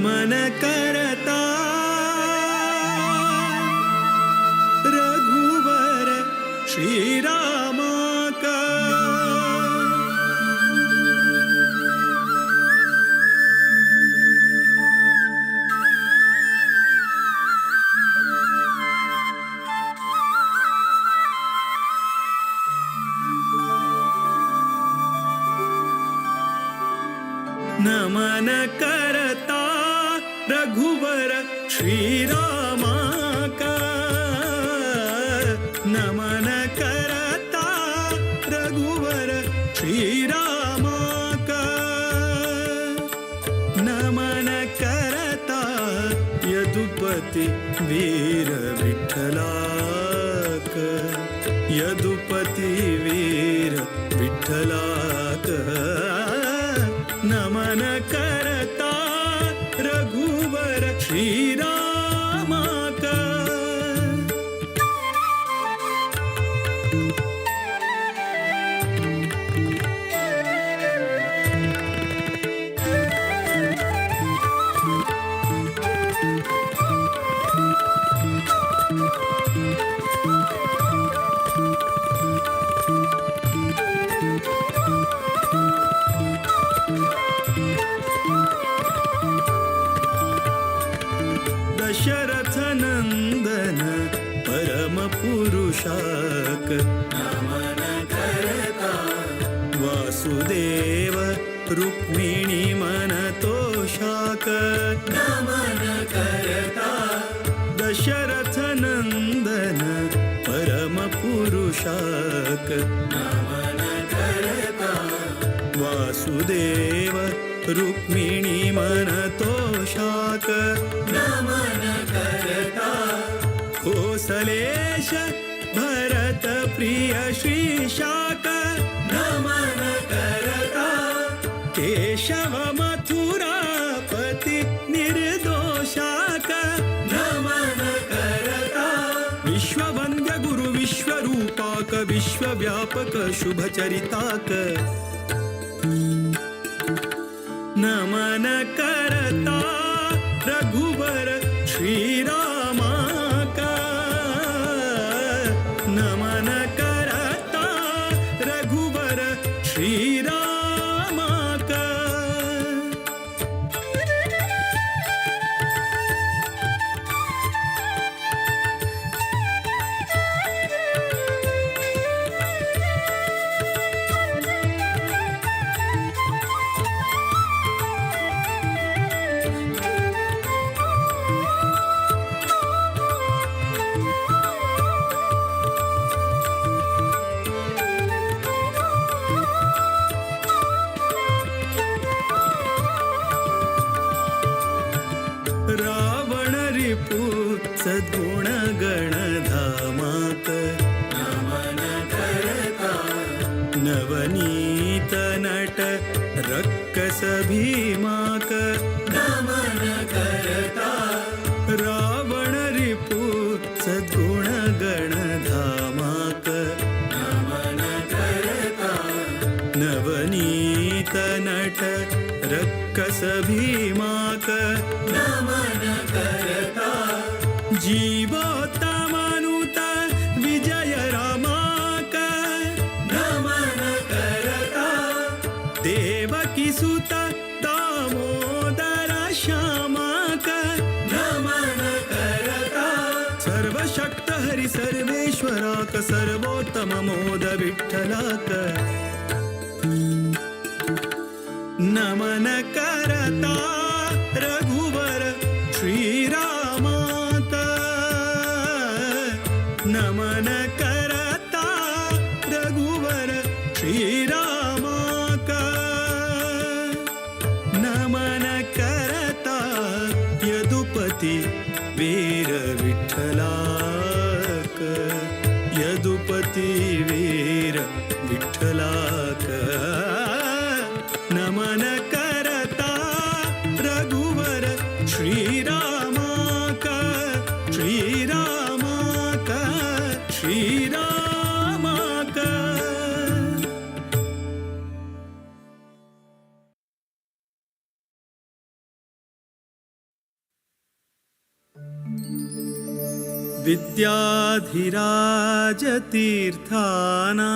नमन करता रघुवर श्रीराम का। नमन करता रघुवर श्रीराम का। नमन करता रघुवर श्रीराम का। नमन करता यदुपति वीर विठ्ठला का। यदुपति वीर विठ्ठला का। नमन करता रघुवर श्रीराम का। दशरथ नंदन परम पुरुषाक। नमन करता वासुदेव रुक्मिणी मन तोषाक। नमन करता दशरथ नंदन परम पुरुषाक। नमन करता वासुदेव रुक्मिणी मन तोषाक। नमन करता कौसलेश भरत प्रिय श्रीशाक। नमन करता केशव मथुरापति निर्दोषाक। नमन करता विश्ववन्द्य गुरु विश्वरूपाक। विश्वव्यापक शुभचरिताक। नमन करता रघुवर श्रीराम का। नमन करता रघुवर श्रीराम का। रावण रिपु सद्गुण गणधामाक। नमन करता नवनीत नट रक्कस भीमाक। नमन करता रावण रिपु सद्गुण गणधामाक। नमन करता नवनीत नट रक्कस भीमाक। नमन करता जीवोत्तमानुत विजय रामाक। नमन करता देवकी सुत दामोदर श्यामाक। नमन करता सर्वशक्त हरि सर्वेश्वराक। सर्वोत्तम मोद विठ्ठलाक। नमन करता रघुवर श्रीराम का। नमन करता रघुवर श्रीराम का। नमन करता यदुपति वीर विठ्ठला का। यदुपति वीर विठ्ठला का। नमन करता रघुवर श्रीराम का। श्रीराम का। श्रीराम का। विद्याधिराजतीर्थानां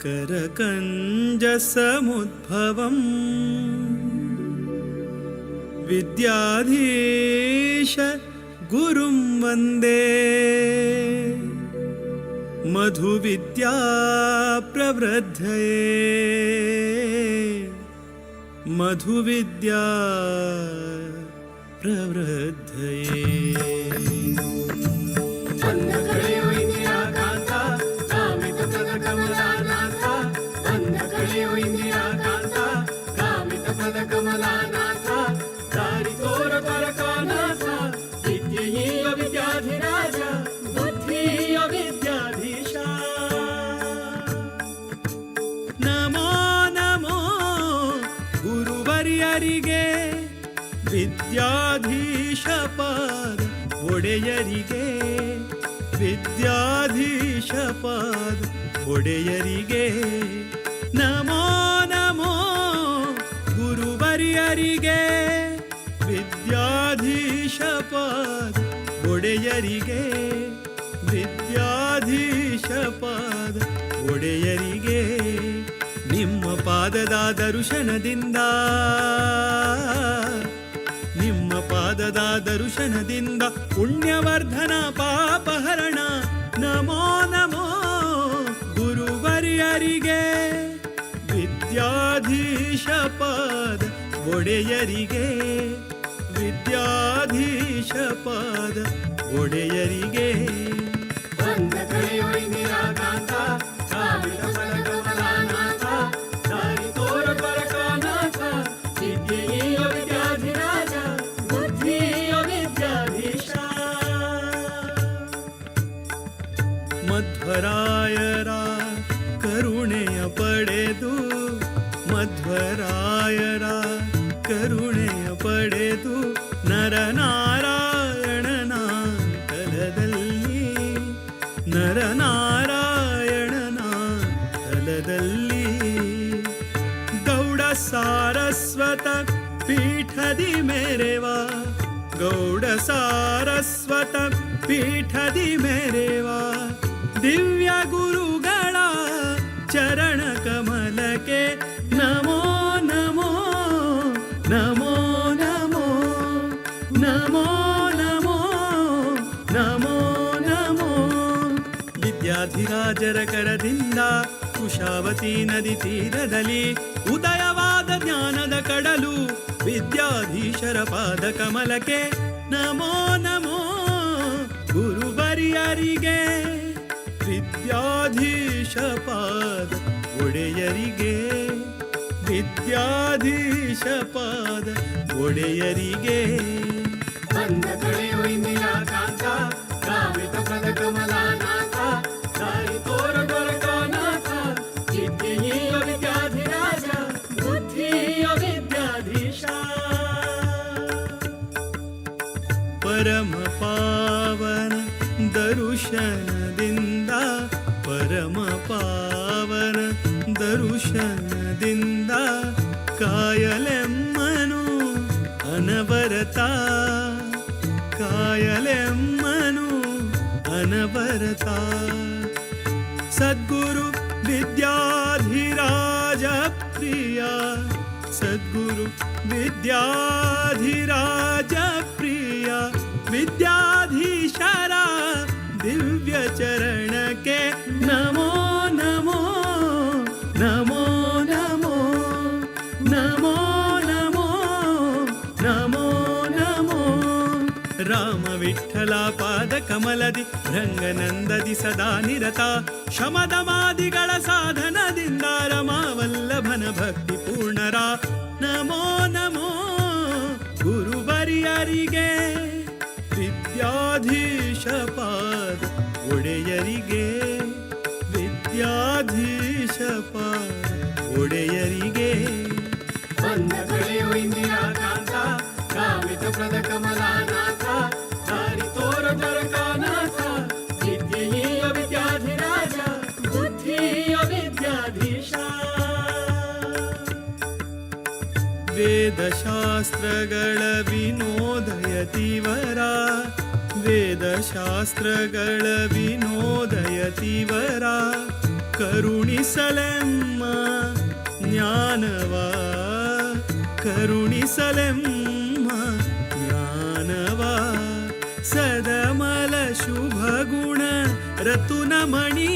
करकञ्जसमुद्भवम् विद्याधीश गुरुं वन्दे मधुविद्या प्रवृद्धये मधुविद्या प्रवृद्धये ವಿದ್ಯಾಧೀಶಪಾದ ಒಡೆಯರಿಗೆ ವಿದ್ಯಾಧೀಶಪಾದ ಒಡೆಯರಿಗೆ ನಮೋ ನಮೋ ಗುರುವರ್ಯರಿಗೆ ವಿದ್ಯಾಧೀಶಪಾದ ಒಡೆಯರಿಗೆ ವಿದ್ಯಾಧೀಶಪಾದ ಒಡೆಯರಿಗೆ ನಿಮ್ಮ ಪಾದದ ದರ್ಶನದಿಂದ ನಿಮ್ಮ ಪಾದದ ದರ್ಶನದಿಂದ ಪುಣ್ಯವರ್ಧನ ಪಾಪಹರಣ ನಮೋ ನಮೋ ಗುರುವರ್ಯರಿಗೆ ವಿದ್ಯಾಧೀಶಪಾದ ಒಡೆಯರಿಗೆ ವಿದ್ಯಾಧೀಶಪಾದ ಒಡೆಯರಿಗೆ ಮಧ್ವರಾಯರ ಕರುಣೆಯ ಪಡೆದು ಮಧ್ವರಾಯರ ಕರುಣೆಯ ಪಡೆದು ನರನಾರಾಯಣನ ತಲದಲ್ಲಿ ನರನಾರಾಯಣನ ತಲದಲ್ಲಿ ಗೌಡ ಸಾರಸ್ವತ ಪೀಠದಿ ಮೆರೆವ ಗೌಡ ಸಾರಸ್ವತ ಪೀಠದಿ ಮೆರೆವ ದಿವ್ಯ ಗುರುಗಳ ಚರಣ ಕಮಲಕ್ಕೆ ನಮೋ ನಮೋ ನಮೋ ನಮೋ ನಮೋ ನಮೋ ನಮೋ ನಮೋ ವಿದ್ಯಾಧಿರಾಜರ ಕರದಿಂದ ಕುಶಾವತಿ ನದಿ ತೀರದಲ್ಲಿ ಉದಯವಾದ ಜ್ಞಾನದ ಕಡಲು ವಿದ್ಯಾಧೀಶರ ಪಾದ ಕಮಲಕ್ಕೆ ನಮೋ ನಮೋ ಗುರುವರ್ಯರಿಗೆ ವಿದ್ಯಾಧೀಶಪಾದ ಒಡೆಯರಿಗೆ ವಿದ್ಯಾಧೀಶಪಾದ ಒಡೆಯರಿಗೆ ಬಂದ ಕಳೆಯೋ ಇಂದಿರಾ ಕಾಂತ ಕಾಮಿತ ಪದ ಕಮಲಾನಾಥ ದಾರಿ ತೋರ ದೊರಕಾನಾಥ ವಿದ್ಯೆಯ ವಿದ್ಯಾಧಿರಾಜ ಬುದ್ಧಿಯ ವಿದ್ಯಾಧೀಶ ಪರಮ ಪಾವನ ದರುಶನದಿಂದ ಪರಮ ಪಾವನ ದರುಶನದಿಂದ ಕಾಯಲೆಮ್ಮನು ಅನವರತ ಕಾಯಲೆಮ್ಮನು ಅನವರತ ಸದ್ಗುರು ವಿದ್ಯಾಧಿರಾಜ ಪ್ರಿಯ ಸದ್ಗುರು ವಿದ್ಯಾಧಿರಾಜ ಪ್ರಿಯ ವಿದ್ಯಾಧೀಶರ ದಿವ್ಯ ಚರಣಕ್ಕೆ ನಮೋ ನಮೋ ನಮೋ ನಮೋ ನಮೋ ನಮೋ ನಮೋ ನಮೋ ರಾಮ ವಿಠಲ ಪಾದ ಕಮಲದಿ ರಂಗನಂದದಿ ಸದಾ ನಿರತ ಶಮದಮಾದಿಗಳ ಸಾಧನದಿಂದ ರಮಾವಲ್ಲಭನ ಭಕ್ತಿ ಪೂರ್ಣರ ನಮೋ ನಮೋ ಗುರುವರ್ಯರಿಗೆ ವಿದ್ಯಾಧೀಶಪಾದ ಒಡೆಯರಿಗೆ ವಿದ್ಯಾಧೀಶಪಾದ ಒಡೆಯರಿಗೆ ಬಂದ ಕಳೆಯೋ ಇಂದಿರಾ ಕಾಂತ ಕಾಮಿತ ಪದ ಕಮಲಾನಾಥ ದಾರಿ ತೋರ ದೊರಕಾನಾಥ ವಿದ್ಯೆಯ ವಿದ್ಯಾಧಿರಾಜ ಬುದ್ಧಿಯ ವಿದ್ಯಾಧೀಶ ವೇದಶಾಸ್ತ್ರಗಳ ವಿನೋದಯತಿವರ ವೇದಶಾಸ್ತ್ರಗಳ ವಿನೋದಯತಿವರ ಕರುಣಿಸಲೆಮ್ಮ ಜ್ಞಾನವ ಕರುಣಿಸಲೆಮ್ಮ ಜ್ಞಾನವ ಸದಮಲ ಶುಭಗುಣ ರತುನಮಣಿ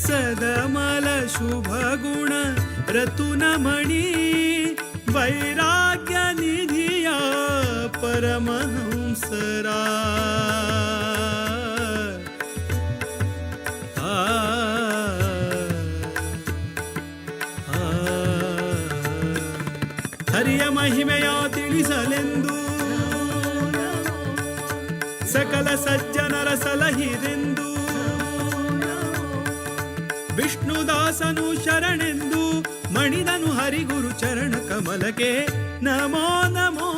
ಸದಮಲ ಶುಭಗುಣ ರತುನಮಣಿ ವೈರಾಗ್ಯ ನಿಧಿಯ ಪರಮಹಂಸರಾ ಹರಿಯ ಮಹಿಮೆಯ ತಿಳಿಸಲೆಂದು ಸಕಲ ಸಜ್ಜನರ ಸಲಹಿರೆಂದು ವಿಷ್ಣುದಾಸನು ಶರಣೆಂದು ಮಣಿದನು ಹರಿಗುರು ಚರಣ ಕಮಲಕ್ಕೆ ನಮೋ ನಮೋ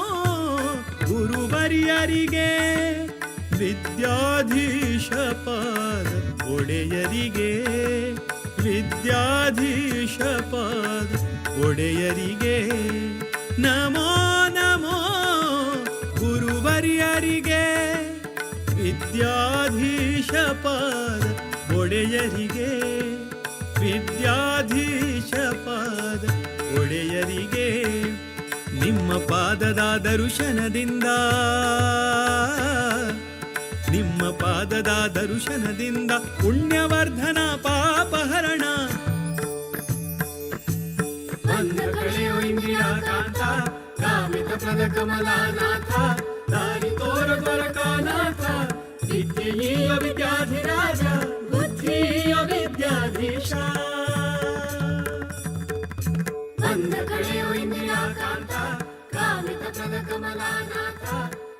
ಗುರುವರಿಯರಿಗೆ ವಿದ್ಯಾಧೀಶ ಪಾದ ಒಡೆಯರಿಗೆ ವಿದ್ಯಾಧೀಶ ಪಾದ ಒಡೆಯರಿಗೆ ನಮೋ ನಮೋ ಗುರುವರಿಯರಿಗೆ ವಿದ್ಯಾಧೀಶ ಪಾದ ಒಡೆಯರಿಗೆ ವಿದ್ಯಾಧೀಶ ಪಾದ ಒಡೆಯರಿಗೆ ನಿಮ್ಮ ಪಾದದ ದರ್ಶನದಿಂದ ನಿಮ್ಮ ಪಾದದ ದರ್ಶನದಿಂದ ಪುಣ್ಯವರ್ಧನ ಪಾಪಹರಣ ಬಂದ ಕಳೆಯೋ ಇಂದಿರಾಕಾಂತ ಕಾಮಿತ ಪದ ಕಮಲಾನಾಥ ದಾರಿ ತೋರ ದ್ವಾರಕಾನಾಥ ವಿದ್ಯೆಯ ವಿದ್ಯಾಧಿರಾಜ ಬುದ್ಧಿಯ ವಿದ್ಯಾಧೀಶ ಬಂದ ಕಳೆಯೋ ಇಂದಿರಾಕಾಂತ ಕಾಮಿತ ಪದ ಕಮಲಾನಾಥ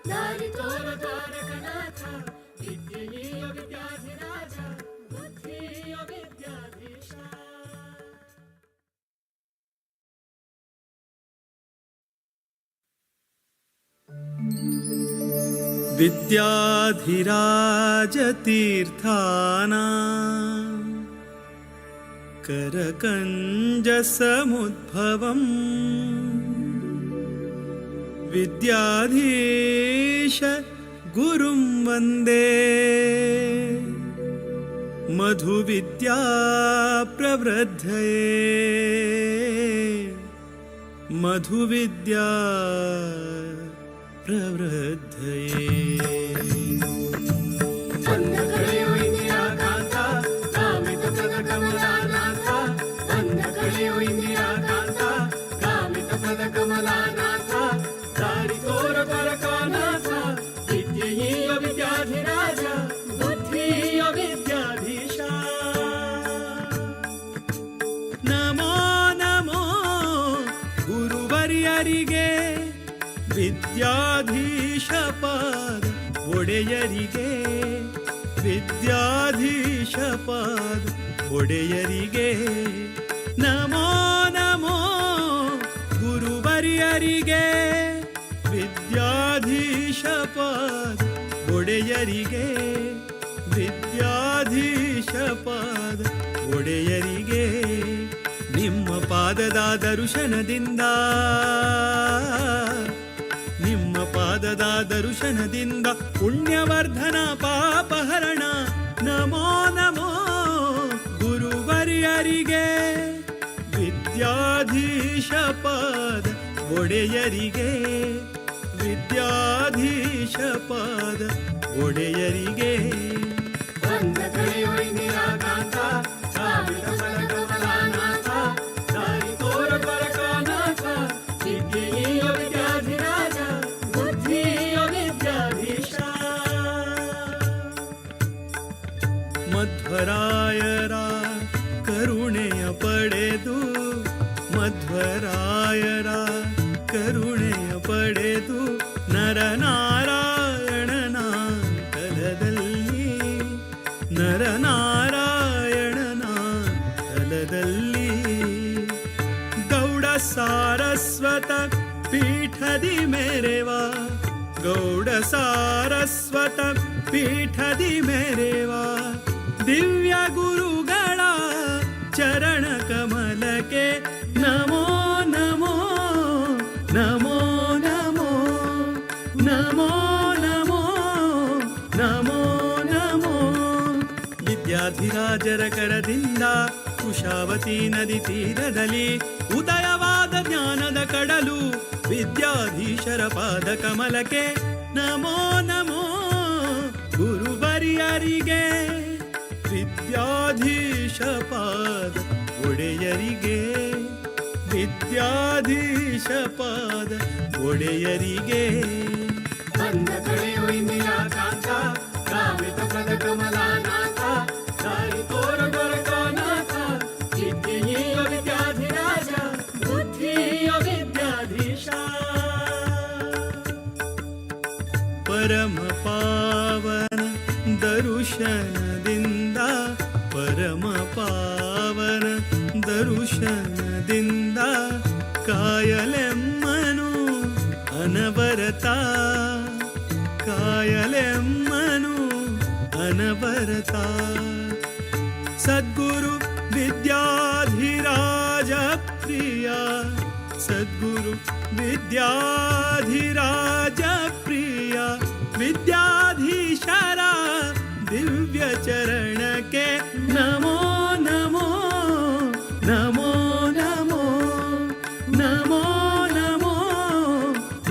ದಾರಿ ತೋರ ದ್ವಾರಕನಾಥ ವಿದ್ಯೆಯ ವಿದ್ಯಾಧಿರಾಜ ಬುದ್ಧಿಯ ವಿದ್ಯಾಧೀಶ ವಿದ್ಯಾಧಿರಾಜತೀರ್ಥಾನಾ करकञ्जसमुद्भवम् विद्याधीश गुरुं वन्दे मधुविद्या प्रवृद्धये मधुविद्या प्रवृद्धये ಕಮಲಾನಾಥ ದಾರಿ ತೋರ ದ್ವಾರಕಾನಾಥ ವಿದ್ಯೆಯ ವಿದ್ಯಾಧಿರಾಜ ಬುದ್ಧಿಯ ವಿದ್ಯಾಧೀಶ ನಮೋ ನಮೋ ಗುರುವರಿಯರಿಗೆ ವಿದ್ಯಾಧೀಶ ಪಾದ ಒಡೆಯರಿಗೆ ವಿದ್ಯಾಧೀಶ ಪಾದ ಒಡೆಯರಿಗೆ ನಮೋ ನಮೋ ಗುರುವರಿಯರಿಗೆ ವಿದ್ಯಾಧೀಶ ಪಾದ ಒಡೆಯರಿಗೆ ವಿದ್ಯಾಧೀಶ ಪಾದ ಒಡೆಯರಿಗೆ ನಿಮ್ಮ ಪಾದದ ದರ್ಶನದಿಂದ ನಿಮ್ಮ ಪಾದದ ದರ್ಶನದಿಂದ ಪುಣ್ಯವರ್ಧನ ಪಾಪಹರಣ ನಮೋ ನಮೋ ಗುರುವರಿಯರಿಗೆ ವಿದ್ಯಾಧೀಶ ಪಾದ ಒಡೆಯರಿಗೆ ವಿದ್ಯಾಧೀಶ ಪಾದ ಒಡೆಯರಿಗೆ ಬಂದ ಕಳೆಯೋ ಇಂದಿರಾಕಾಂತ ಕಾಮಿತ ಪದ ಕಮಲಾನಾಥ ದಾರಿ ತೋರ ದ್ವಾರಕಾನಾಥ ವಿದ್ಯೆಯ ವಿದ್ಯಾಧಿರಾಜ ಬುದ್ಧಿಯ ವಿದ್ಯಾಧೀಶ ಮಧ್ವರಾಯರ ಕರುಣೆಯ ಪಡೆದು ಮಧ್ವರಾಯರ ಕರುಣೆಯ ಪಡೆದು ನರನಾರಾಯಣನ ತಲದಲ್ಲಿ ನರನಾರಾಯಣನ ತಲದಲ್ಲಿ ಗೌಡ ಸಾರಸ್ವತ ಪೀಠದಿ ಮೆರೆವ ಗೌಡ ಸಾರಸ್ವತ ಪೀಠದಿ ಮೆರೆವ ದಿವ್ಯ ಗುರುಗಳ ಚರಣ ಕಮಲಕ್ಕೆ ನಮೋ ನಮೋ ನಮೋ ನಮೋ ನಮೋ ನಮೋ ನಮೋ ನಮೋ. ವಿದ್ಯಾಧಿರಾಜರ ಕರದಿಂದ ಕುಶಾವತಿ ನದಿ ತೀರದಲ್ಲಿ ಉದಯವಾದ ಜ್ಞಾನದ ಕಡಲು ವಿದ್ಯಾಧೀಶರ ಪಾದ ಕಮಲಕ್ಕೆ ನಮೋ ನಮೋ. ಗುರುವರಿಯರಿಗೆ ವಿದ್ಯಾಧೀಶ ಪಾದ ಒಡೆಯರಿಗೆ ವಿದ್ಯಾಧೀಶ ಪಾದ ಒಡೆಯರಿಗೆ. ಬಂದ ಕಳೆಯೋ ಇಂದಿರಾಕಾಂತ ಕಾಮಿತ ಪದ ಕಮಲಾನಾಥ ದಾರಿ ತೋರ ದ್ವಾರಕಾನಾಥ ವಿದ್ಯೆಯ ವಿದ್ಯಾಧಿರಾಜ ಬುದ್ಧಿಯ ವಿದ್ಯಾಧೀಶ. ಪರಮ ಪಾವನ ದರುಶನದಿಂದ ಪರಮ ಪಾವನ ದರುಶನದಿಂದ ಕಾಯಲೆಮ್ಮನು ಅನವರತ ಕಾಯಲೆಮ್ಮನು ಅನವರತ. ಸದ್ಗುರು ವಿದ್ಯಾಧಿರಾಜ ಪ್ರಿಯ ಸದ್ಗುರು ವಿದ್ಯಾಧಿರಾಜ ಪ್ರಿಯ ವಿದ್ಯಾಧೀಶರ ದಿವ್ಯ ಚರಣಕ್ಕೆ ನಮೋ ನಮೋ ನಮೋ ನಮೋ ನಮೋ ನಮೋ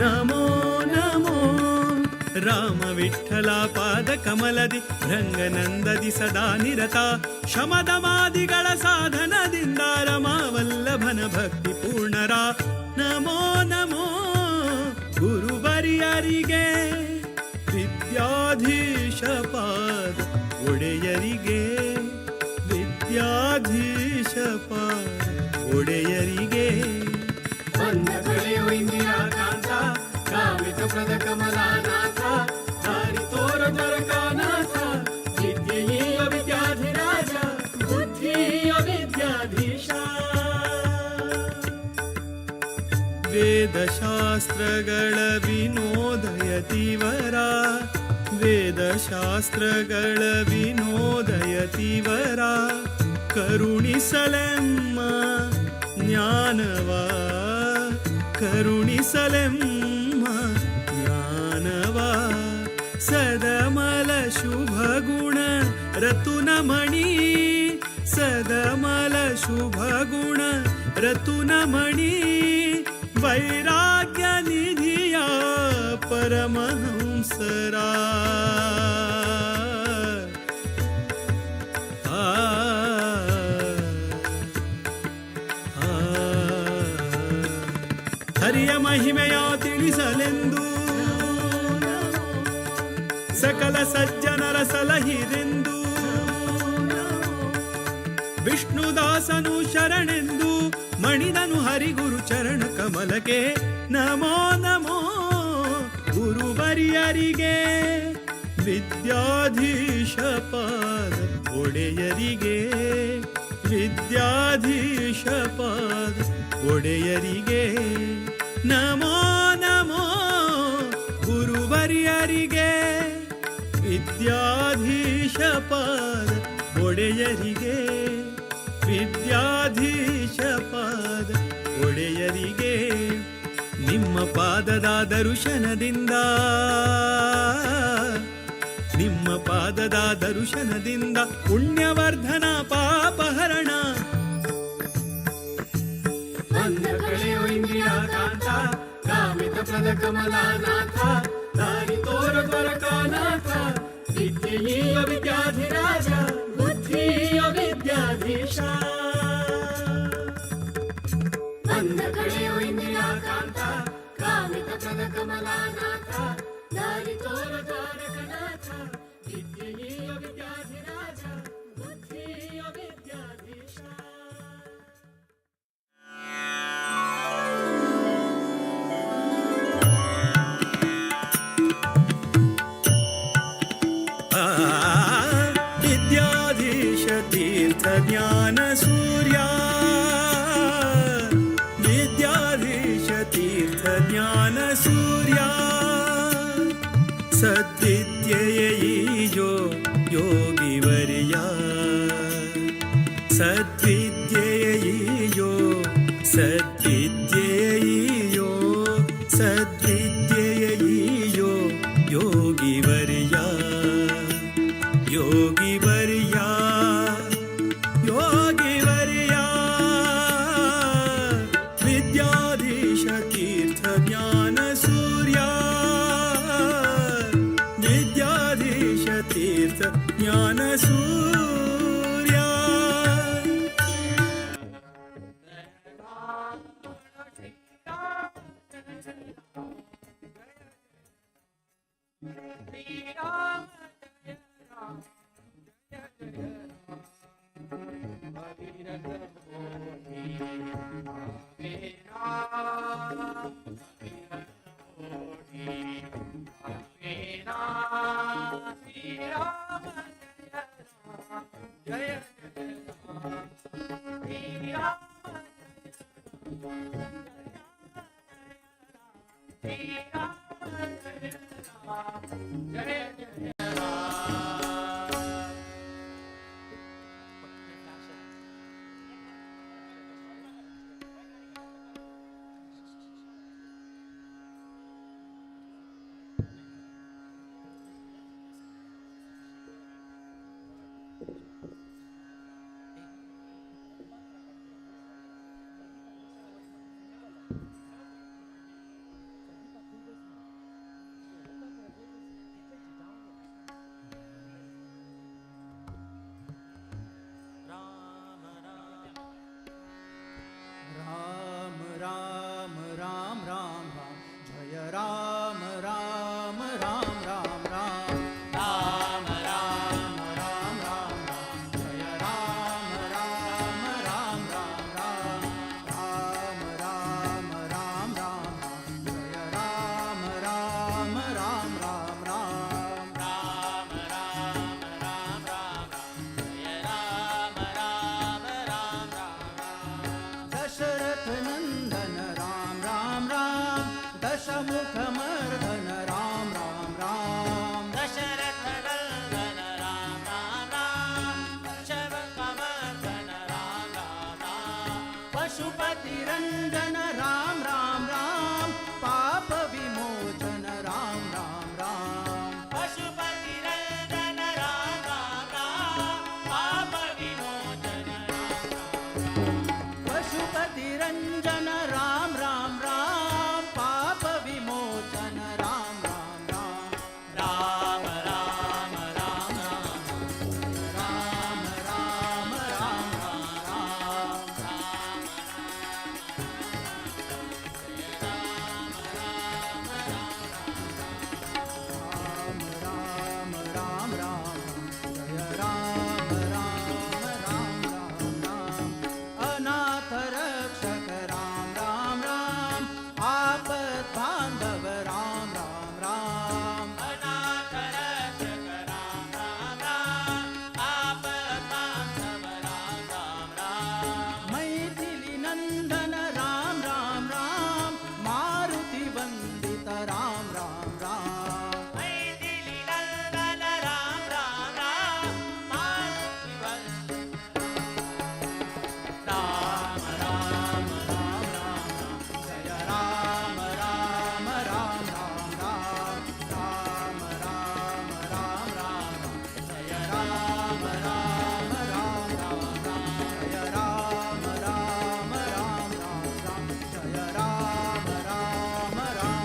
ನಮೋ ನಮೋ. ರಾಮ ವಿಠಲ ಪಾದ ಕಮಲದಿ ರಂಗನಂದದಿ ಸದಾ ನಿರತ ಶಮದಮಾದಿಗಳ ಸಾಧನದಿಂದ ರಮಾವಲ್ಲಭನ ಭಕ್ತಿ ಪೂರ್ಣರ ನಮೋ ನಮೋ. ಗುರುವರಿಯರಿಗೆ ವಿದ್ಯಾಧೀಶ ಪಾದ ಒಡೆಯರಿಗೆ ವಿದ್ಯಾಧೀಶ ಪಾದ ಒಡೆಯರಿಗೆ. ಬಂದ ಕಳೆಯೋ ಇಂದಿರಾಕಾಂತ ಕಾಮಿತ ಪದ ಕಮಲಾನಾಥ ದಾರಿ ತೋರ ದ್ವಾರಕಾನಾಥ ವಿದ್ಯೆಯ ವಿದ್ಯಾಧಿರಾಜ ಬುದ್ಧಿಯ ವಿದ್ಯಾಧೀಶ. ವೇದಶಾಸ್ತ್ರಗಳ ವಿನೋದಯತಿವರ ವೇದಶಾಸ್ತ್ರಗಳ ವಿನೋದಯತಿವರ ಕರುಣಿಸಲೆಮ್ಮ ಜ್ಞಾನವ ಕರುಣಿಸಲೆಮ್ಮ ಜ್ಞಾನವ. ಸದಮಲ ಶುಭ ಗುಣ ರತುನಮಣಿ ಸದಮಲ ಶುಭ ಗುಣ ರತುನಮಣಿ ವೈರಾಗ್ಯ ನಿಧಿಯ ಪರಮಹಂಸರ ಹರಿಯ ಮಹಿಮೆಯ ತಿಳಿಸಲೆಂದು ಸಕಲ ಸಜ್ಜನರ ಸಲಹಿರೆಂದು ವಿಷ್ಣುದಾಸನು ಶರಣೆಂದು ಮಣಿದನು ಹರಿಗುರು ಚರಣ ಕಮಲಕ್ಕೆ ನಮೋ ನಮೋ. ಗುರುವರಿಯರಿಗೆ ವಿದ್ಯಾಧೀಶ ಪಾದ ಒಡೆಯರಿಗೆ ವಿದ್ಯಾಧೀಶ ಪಾದ ಒಡೆಯರಿಗೆ ನಮೋ ನಮೋ. ಗುರುವರಿಯರಿಗೆ ವಿದ್ಯಾಧೀಶ ಪಾದ ಒಡೆಯರಿಗೆ ವಿದ್ಯಾಧೀಶ ಪಾದ ಒಡೆಯರಿಗೆ. ನಿಮ್ಮ ಪಾದದ ದರ್ಶನದಿಂದ ನಿಮ್ಮ ಪಾದದ ದರ್ಶನದಿಂದ ಪುಣ್ಯವರ್ಧನ ಪಾಪಹರಣ. ಬಂದ ಕಳೆಯೋ ಇಂದಿರಾಕಾಂತ ಕಾಮಿತ ಪದ ಕಮಲಾನಾಥ ದಾರಿ ತೋರ ದ್ವಾರಕಾನಾಥ ವಿದ್ಯೆಯ ವಿದ್ಯಾಧಿರಾಜ ಬುದ್ಧಿಯ ವಿದ್ಯಾಧೀಶ. ಬಂದ ಕಳೆಯೋ ಇಂದಿರಾಕಾಂತ ಕಾಮಿತ ಪದ ಕಮಲಾನಾಥ ದಾರಿ ತೋರ ದ್ವಾರಕನಾಥ ವಿದ್ಯೆಯ ವಿದ್ಯಾಧಿರಾಜ ಬುದ್ಧಿಯ ವಿದ್ಯಾಧೀಶ. ವಿದ್ಯಾಧೀಶ ತೀರ್ಥ ಜ್ಞಾನ ಸೂರ್ಯ ವಿದ್ಯಾಧೀಶ ತೀರ್ಥ ಜ್ಞಾನ ಸೂರ್ಯ. ಸದ್ವಿದ್ಯೆಯೋ ಯೋಗಿವರ್ಯ ಸದ್ವಿದ್ಯೆಯೋ ಸದ್ವಿದ್ಯೆಯೋ ಸದ್ವಿದ್ಯೆಯೋ ಯೋಗಿವರ್ಯ. ಶ್ರೀರಾಮ ಜಯ ರಾಮ ಜಯ ಜಯ ರಾಮ ಭಗೀರಥ ಕೋಟಿ ಭಾವೆ ರಾಮ ಭಗೀರಥ ಕೋಟಿ ಭಾವೆ ರಾಮ ಶ್ರೀರಾಮ ಜಯ ರಾಮ ಜಯ ಜಯ ರಾಮ ಶ್ರೀರಾಮ जय जय राम राम राम राम राम जय राम राम राम राम राम राम राम राम राम राम जय राम राम राम राम राम राम राम राम राम जय राम राम राम राम राम राम राम राम राम जय राम राम राम राम दशरथ नंदन राम राम राम दशमुख मर्दन राम राम राम दशरथ नंदन राम राम राम शवकमर्दन राम राम राम पशुपति रंजन राम राम राम पाप विमोचन राम राम राम पशुपति रंजन राम राम राम पाप विमोचन राम राम पशुपति रंजन राम राम राम पाप विमोचन राम राम राम राम राम राम राम राम राम राम राम राम राम राम राम जय राम राम राम राम राम अनाथ रक्षक राम राम राम आपद बांधव राम राम राम अनाथ रक्षक राम राम राम आपद बांधव राम राम राम मैथिली नंदन राम राम राम मारुति वंदित राम राम राम मैथिली नंदन राम राम राम मारुति वंदित राम राम राम राम जय राम राम राम राम राम राम राम राम जय राम राम राम राम जय राम राम राम राम जय राम राम राम राम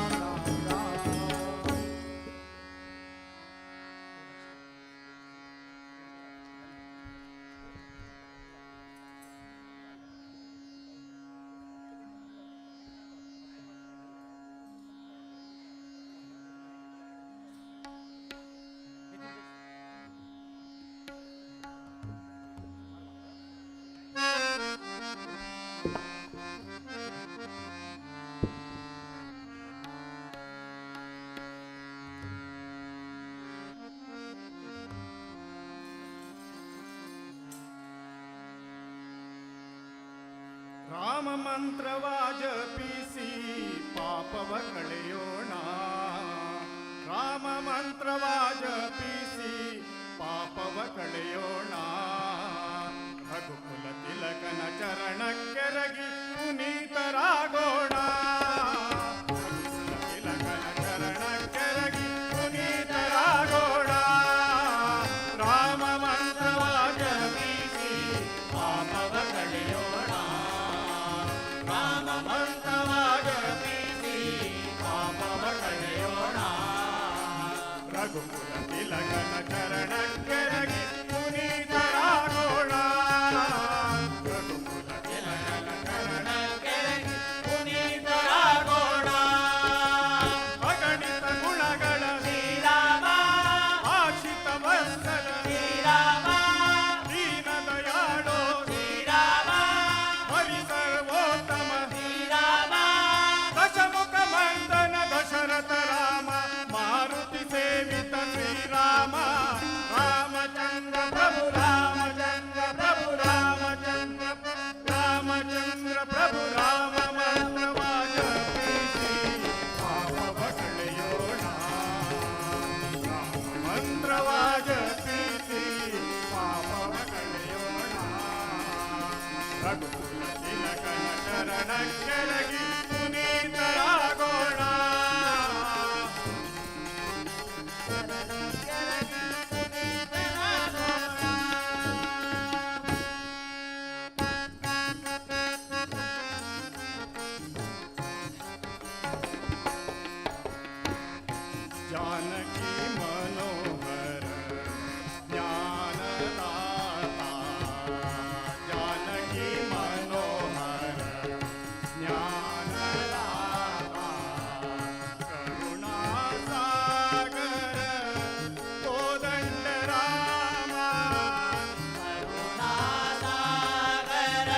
ರಾಮ ಮಂತ್ರವಾ ಜಪಿಸಿ ಪಾಪವ ಕಳೆಯೋಣ ರಾಮ ಮಂತ್ರವಾ ಜಪಿಸಿ ಪಾಪವ ಕಳೆಯೋಣ ರಘುಕುಲ ತಿಲಕನ ಚರಣಕ್ಕೆರಗಿ ಪುನೀತರಾಗೋಣ ರಘುಕುಲ ತಿಲಕನ ಚರಣಕ್ಕೆರಗಿ ಪುನೀತರಾಗೋಣ ರಾಮ ಮಂತ್ರವಾ ಜಪಿಸಿ ಪಾಪವ ಕಳೆಯೋಣ ರಾಮ ಮಂತ್ರವಾ ಜಪಿಸಿ ಪಾಪವ ಕಳೆಯೋಣ ರಘುಕುಲ ತಿಲಕನ ಚರಣಕ್ಕೆರಗಿ ಪುನೀತರಾಗೋಣ ರಘುಕುಲ ತಿಲಕನ ಚರಣಕ್ಕೆರಗಿ ಪುನೀತರಾಗೋಣ ಅಗಣಿತ ಗುಣಗಳ ಶ್ರೀರಾಮ ಚರಣಕ್ಕೆರಗಿ ಪುನೀತರಾಗೋಣ. जानकी मनोहर ज्ञानदाता, जानकी मनोहर ज्ञानदाता, करुणासागर कोदंड रामा, करुणासागर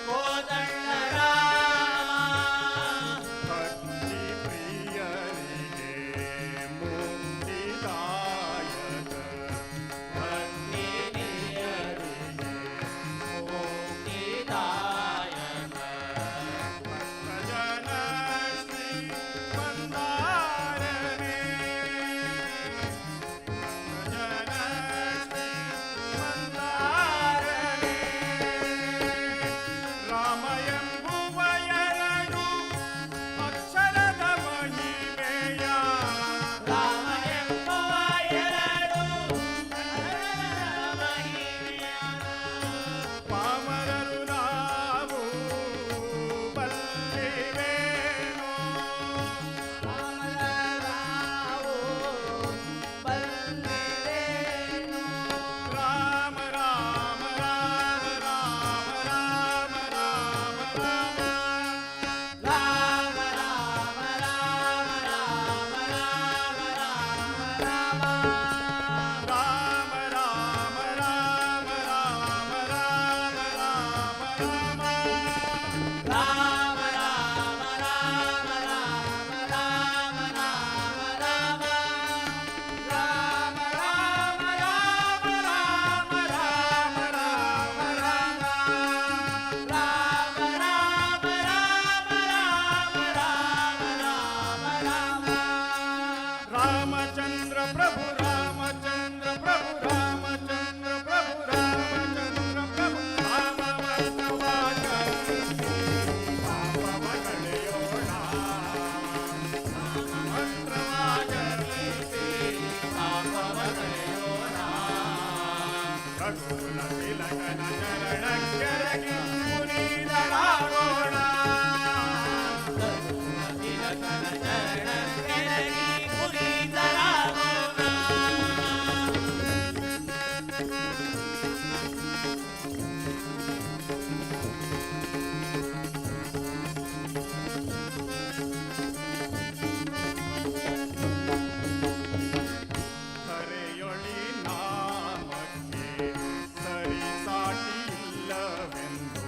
कोदंड रामा, भक्ति प्रियರಿಗೆ ಮುಕ್ತಿದಾಯಕ, ಭಕ್ತಿ ಪ್ರಿಯರಿಗೆ ಮುಕ್ತಿದಾಯಕ, ಭಕ್ತಜನ ಶ್ರೀ ಮಂದಾರನೇ, ಭಕ್ತಜನ ಶ್ರೀ ಮಂದಾರನೇ, ರಾಮ ಎಂಬುವ ಎರಡು ಅಕ್ಷರದ ಮಹಿಮೆಯ, ರಾಮ ಎಂಬುವ ಎರಡು ಮಹಿಮೆಯ, ಪಾಮರರು ನಾವು ಬಲ್ಲಿವೇನೋ, ಪಾಮರರು ನಾವು ಬಲ್ಲಿವೇನೋ, ರಾಮ ರಾಮ ರಾಮ ರಾಮ ರಾಮ ರಾಮ ರಾಮ, ರಾಮ ರಾಮ ರಾಮ ರಾಮ ರಾಮ ರಾಮ ರಾಮ, ರಾಮ ರಾಮ ರಾಮ ರಾಮ ರಾಮ ರಾಮ ರಾಮ, ರಾಮ ರಾಮ ರಾಮ ರಾಮ ರಾಮ ರಾಮ ರಾಮ, ರಾಮ ರಾಮ ರಾಮ ರಾಮ ರಾಮ ರಾಮ ರಾಮ, ರಾಮ ರಾಮ ರಾಮ ರಾಮ ರಾಮ ರಾಮ, ರಾಮಚಂದ್ರ ಪ್ರಭು ರಾಮಚಂದ್ರ ಪ್ರಭು ರಾಮಚಂದ್ರ ಪ್ರಭು ರಾಮಚಂದ್ರ ಪ್ರಭು, ರಾಮವರ್ತವಾದ ಪಾಪವ ಕಳೆಯೋಣ, ಮಂತ್ರವಾದ ಪಾಪವ ಕಳೆಯೋಣ, ರಘುಕುಲ ತಿಲಕನ ಚರಣಕ್ಕೆರಗಿ ಪುನೀತರಾಗೋಣ, ರಘುಕುಲ ತಿಲಕನ ಚರಣಕ್ಕೆರಗಿ ಪುನೀತರಾಗೋಣ. ಹರೆಯೊಳಿ ನಾಮಕ್ಕೆ ಸರಿ ಸಾಟಿ ಇಲ್ಲವೆಂದು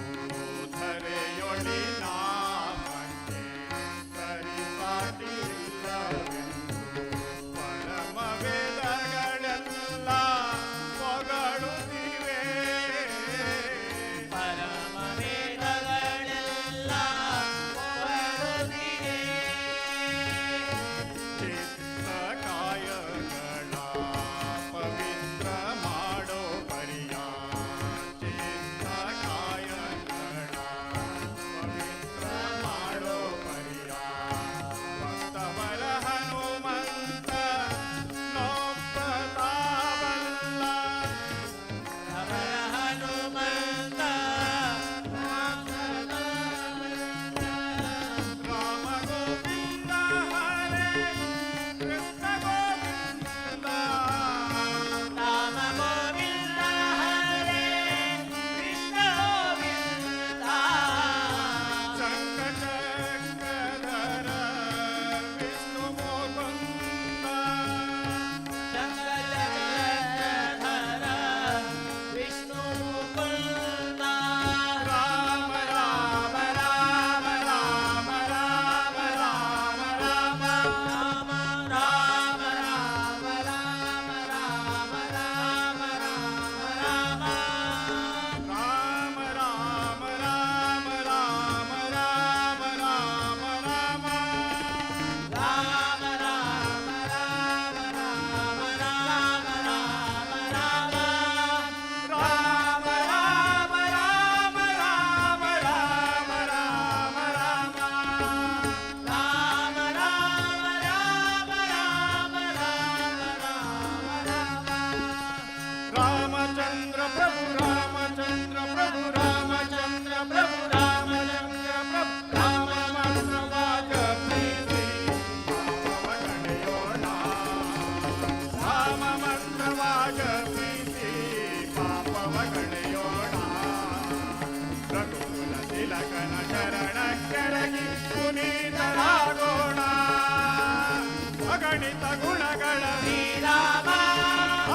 ಗುಣಗಳ ಶ್ರೀರಾಮ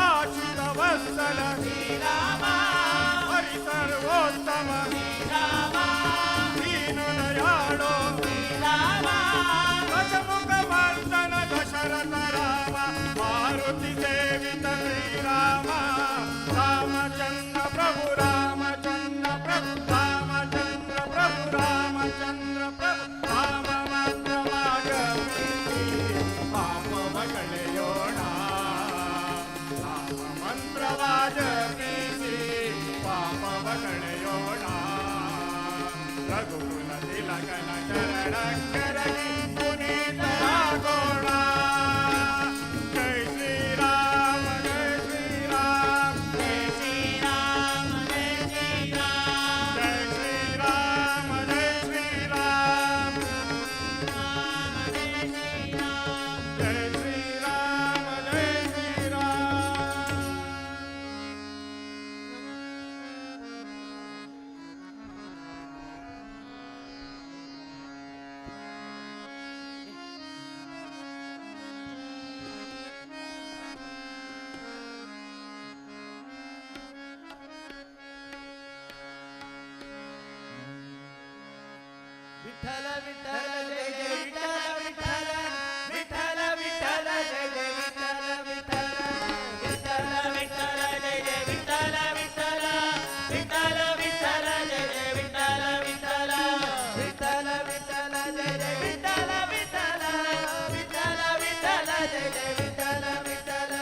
ಆಶ್ರಿತ ವತ್ಸಲ ಶ್ರೀರಾಮ ಹರಿ ಸರ್ವೋತ್ತಮ ಶ್ರೀರಾಮ ನೀನು ದಯಾಳೋ ಶ್ರೀರಾಮ ದಶಮುಖ ಮರ್ದನ ದಶರಥ ರಾಮ ಮಾರುತಿ ಸೇವಿತ ಶ್ರೀರಾಮ ರಾಮಚಂದ್ರ ಪ್ರಭು ರಾಮಚಂದ್ರ ಪ್ರಭು ರಾಮಚಂದ್ರ ಪ್ರಭು ರಾಮಚಂದ್ರ ಪ್ರಭು ರಾಮ ಮಂತ್ರವಾಗ ಪಾಪವ ಕಳೆಯೋಣ ರಾಮ ಮಂತ್ರವಾದ ಬೀಸಿ ಪಾಪವ ಕಳೆಯೋಣ ರಘುಕುಲ ತಿಲಕನ ಚರಣ ಕರಗಿ ಪುನೀತರಾಗೋಣ ಜೈ ಶ್ರೀರಾಮ ಜೈ ಶ್ರೀರಾಮ ಜೈ ಶ್ರೀರಾಮ ಜೈ ಶ್ರೀರಾಮ ಜೈ ಶ್ರೀರಾಮ ಜೈ ಶ್ರೀರಾಮ ಜೈ ಶ್ರೀರಾಮ ಜೈ ಶ್ರೀರಾಮ ಜೈ ಶ್ರೀರಾಮ ವಿಠಲ ವಿಠಲ ಜಯ ಜಯ ವಿಠಲ ವಿಠಲ ವಿಠಲ ವಿಠಲ ಜಯ ಜಯ ವಿಠಲ ವಿಠಲ ವಿಠಲ ವಿಠಲ ಜಯ ಜಯ ವಿಠಲ ವಿಠಲ ವಿಠಲ ವಿಠಲ ಜಯ ಜಯ ವಿಠಲ ವಿಠಲ ವಿಠಲ ವಿಠಲ ಜಯ ಜಯ ವಿಠಲ ವಿಠಲ ವಿಠಲ ವಿಠಲ ಜಯ ಜಯ ವಿಠಲ ವಿಠಲ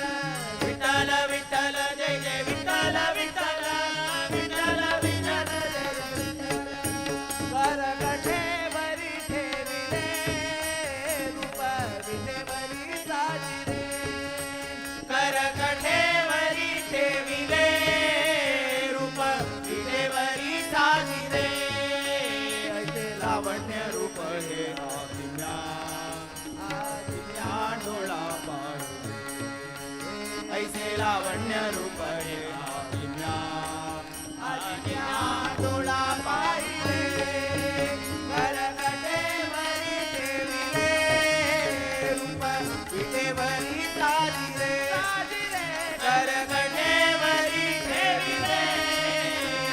ವಿಠಲ ವಿಠಲ ಜಯ ಜಯ ವಿಠಲ ವಿಠಲ ವಿಠಲ ವಿಠಲ ಜಯ ಜಯ ವರಗಠೆ ಬರಿ ठेविले रूप विठेवरी साजिरे करकठेवरी ठेविले रूप विठेवरी साजिरे ऐसे लावण्य रूप हे आदिन्या डोळा पाडू ऐसे लावण्य रूप हे आदिन्या डोळा पाहिरे करकटेवरी ठेविले रूप विठेवरी साजिरे करकटेवरी ठेविले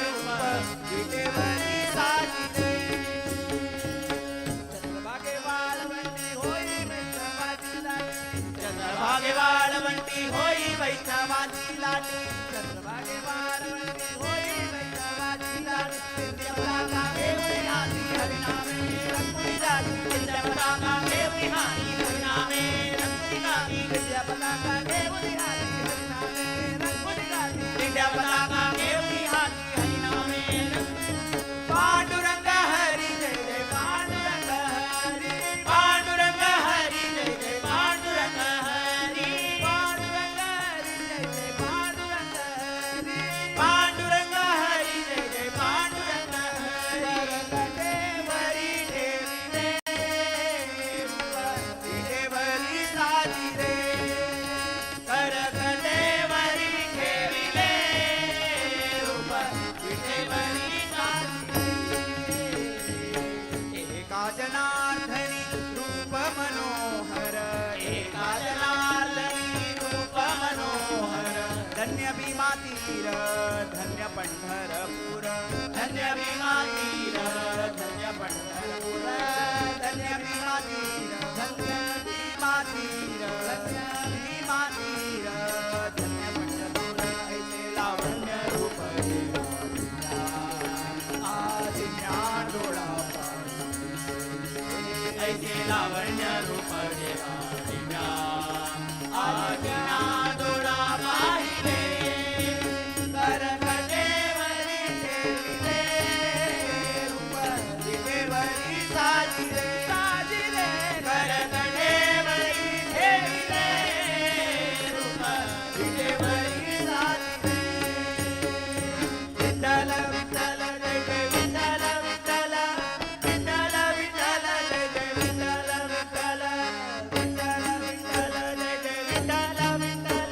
रूप विठेवरी साजिरे चंद्रभागे वाळवंटी होई वैष्णवाची लाटी चंद्रभागे वाळवंटी होई वैष्णवाची लाटी चंद्रभागे वाळवंटी होई वैष्णवाची लाटी पताका घेऊन हाती हरिनामे रंगुळी गाठी पताका घेऊन हाती हरिनामे रंगुळी गाठी पताका घेऊन हाती हरिनामे रंगुळी गाठी पताका घेऊन हाती हरिनामे पांडुरंग हरी जय जय पांडुरंग हरी पांडुरंग हरी जय जय पांडुरंग हरी पांडुरंग हरी जय जय पांडुरंग हरी पांडुरंग हरी जय जय पांडुरंग हरी करकटेवरी ठेविले रूप विठेवरी साजिरे करकटेवरी ठेविले रूप विठेवरी साजिरे एका जनार्दनी रूप मनोहर एका जनार्दनी रूप मनोहर धन्य भीमा तीर धन्य पंढरपूर धन्य भीमा तीर धन्य पंढरपूर धन्य भीमा तीर धन्य भीमा तीर धन्य भीमा तीर धन्य पंढरपूर ऐसे लावण्य रूप हे आदिन्या डोळा ऐसे लावण्य रूप हे आदिन्या डोळा पाहिले करकटेवरी ठेविले रूप विठेवरी साजिरे करकटेवरी ठेविले रूप विठेवरी साजिरे विठ्ठल विठ्ठल जय जय विठ्ठल विठ्ठल विठ्ठल विठ्ठल जय जय विठ्ठल विठ्ठल विठ्ठल विठ्ठल जय जय विठ्ठल विठ्ठल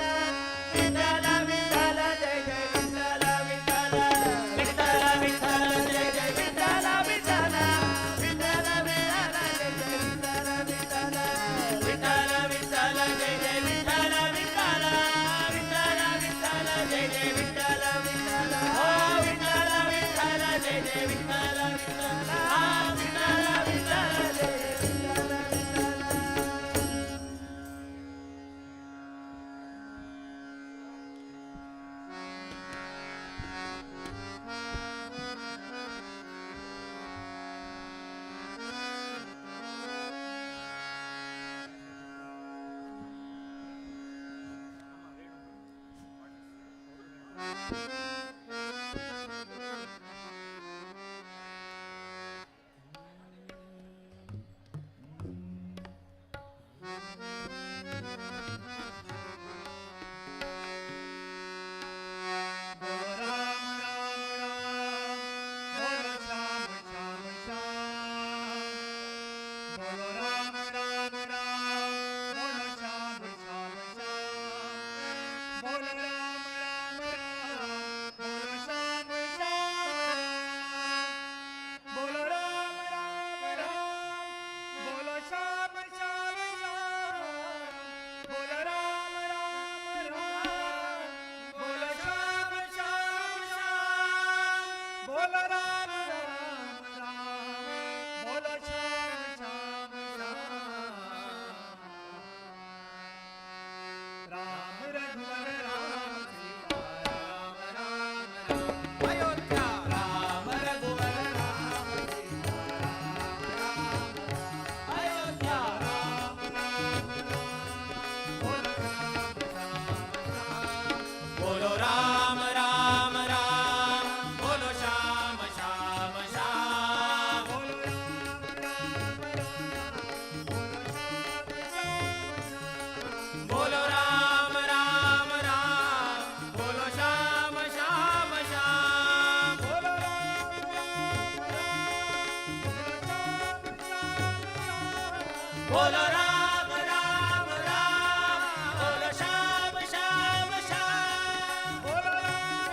बोलो राम राम राम, बोलो श्याम श्याम श्याम, बोलो राम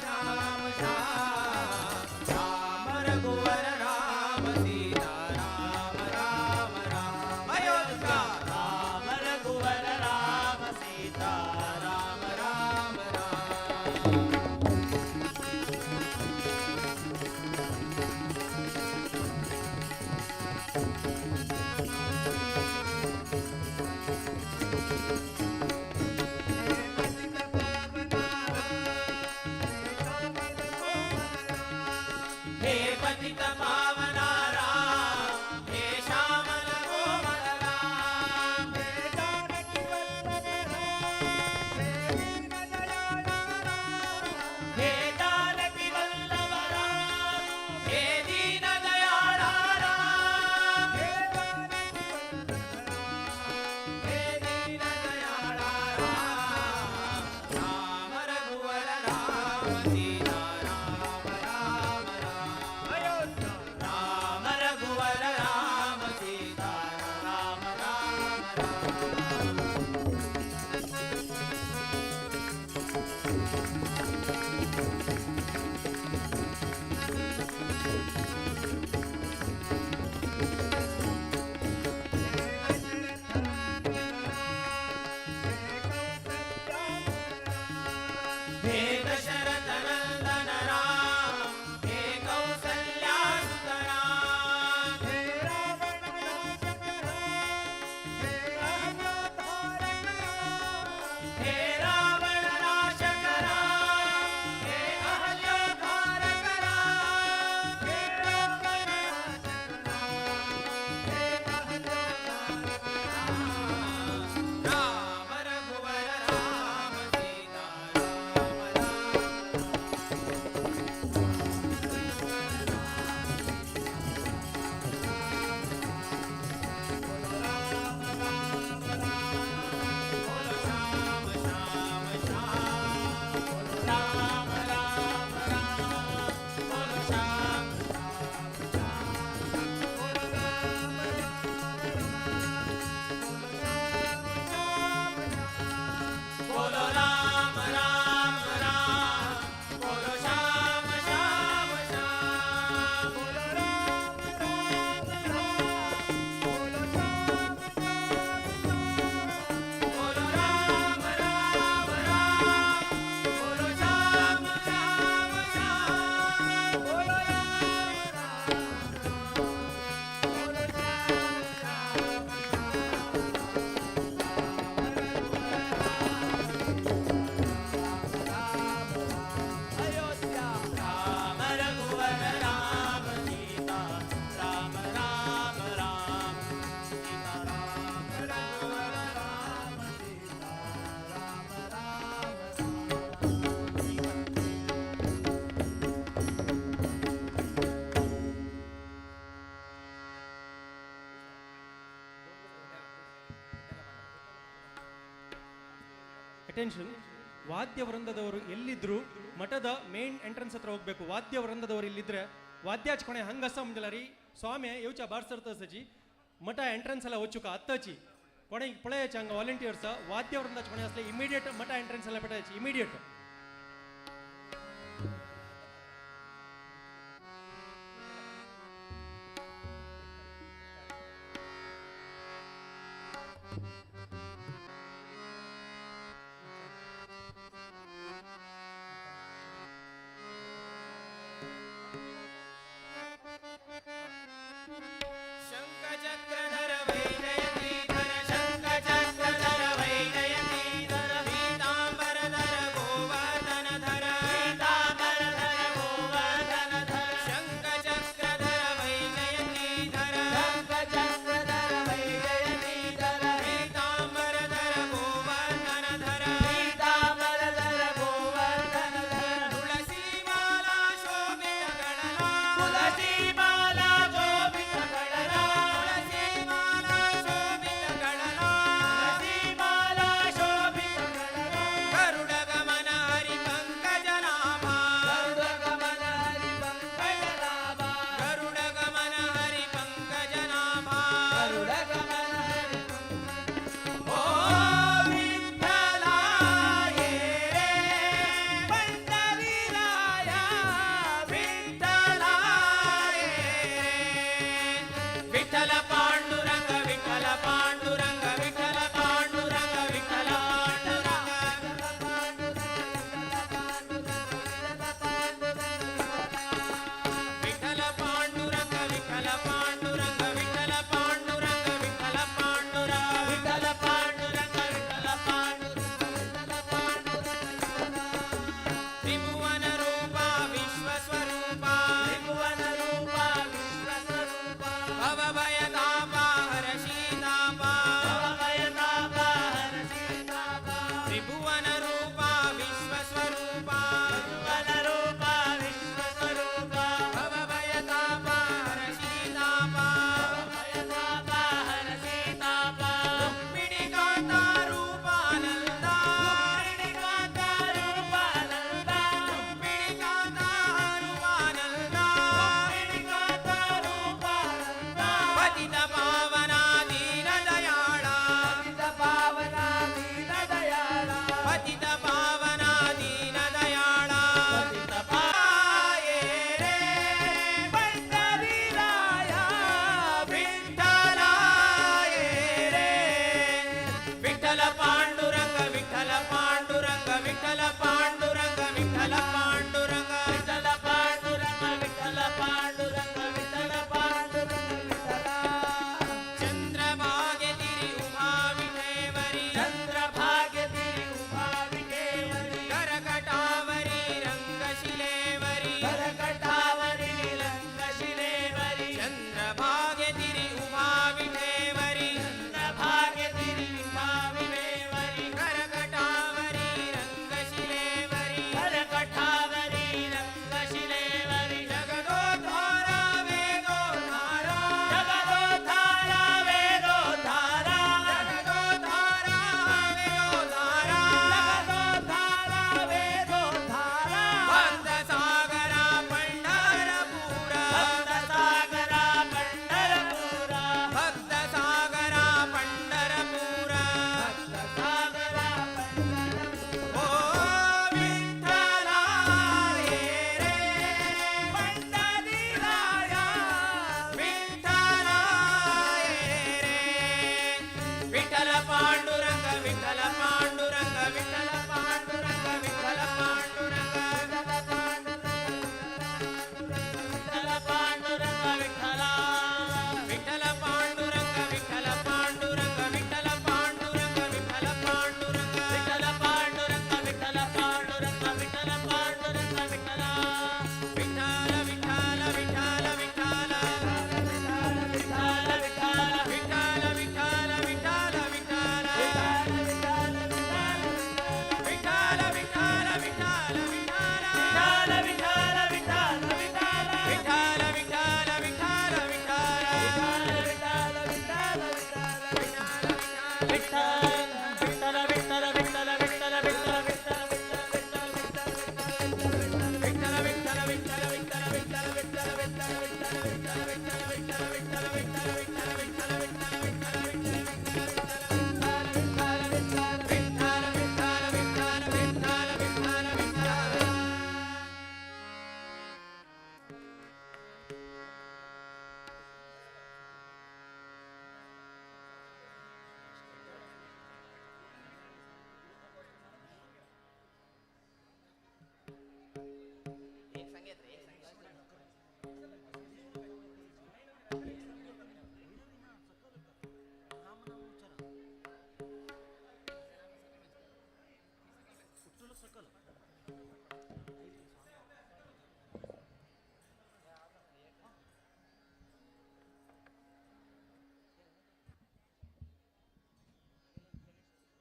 श्याम श्याम, राम रघुवर राम सीता राम राम राम अयोध्या राम रघुवर राम सीता राम राम राम हे पतित पावना राम, हे श्यामल कोमल राम, हे जानकी वल्लभ राम, हे दीन दयाळ राम, हे दीन दयाळ राम, राम रघुवर राम सीता राम राम राम अयोध्या राम रघुवर राम सीता राम राम राम। हे दशरथ नंदन राम, हे कौसल्यासुत राम, हे रावण नाशक राम, हे अहल्योद्धारक राम, राम रघुवर राम सीता राम राम श्याम श्याम श्याम, राम राम राम, बोलो श्याम बोलो राम राम राम, बोलो श्याम श्याम श्याम, बोलो बोलो राम राम राम, बोलो श्याम श्याम श्याम, बोलो अयोध्या राम रघुवर राम सीता राम राम राम, सीता राम रघुवर राम सीता राम राम ಅಟೆನ್ಷನ್. ವಾದ್ಯ ವೃಂದದವರು ಎಲ್ಲಿದ್ರು ಮಠದ ಮೇನ್ ಎಂಟ್ರೆನ್ಸ್ ಹತ್ರ ಹೋಗ್ಬೇಕು. ವಾದ್ಯ ವೃಂದದವರು ಇಲ್ಲಿದ್ರೆ ವಾದ್ಯಾಚ್ ಕೊನೆ ಹಂಗ ಸಮಜಲರಿ ಸ್ವಾಮಿ ಯೋಚ ಬಾರ್ಸರ್ತ ಸಜಿ ಮಠ ಎಂಟ್ರೆನ್ಸ್ ಎಲ್ಲ ಒಚ್ಚುಕ ಅತ್ತಚಿ ಕೊನೆ ಪಳೆಯಚ ಹಂಗ ವಾಲಂಟಿಯರ್ಸ್ ವಾದ್ಯ ವೃಂದ ಕೊನೆ ಅಸಲೆ ಇಮಿಡಿಯೇಟ್ ಮಠ ಎಂಟ್ರೆನ್ಸ್ ಎಲ್ಲ ಪೆಟಚಿ ಇಮಿಡಿಯೇಟ್. शंख चक्रधर वैजयतीधर, शंख चक्रधर वैजयतीधर, पीतांबरधर गोवर्धनधर, पीतांबरधर गोवर्धनधर, शंख चक्रधर वैजयतीधर, शंख चक्रधर वैजयतीधर, पीतांबरधर गोवर्धनधर, पीतांबरधर गोवर्धनधर, तुलसी माला शोभित गणना, तुलसी माला शोभित गणना, तुलसी माला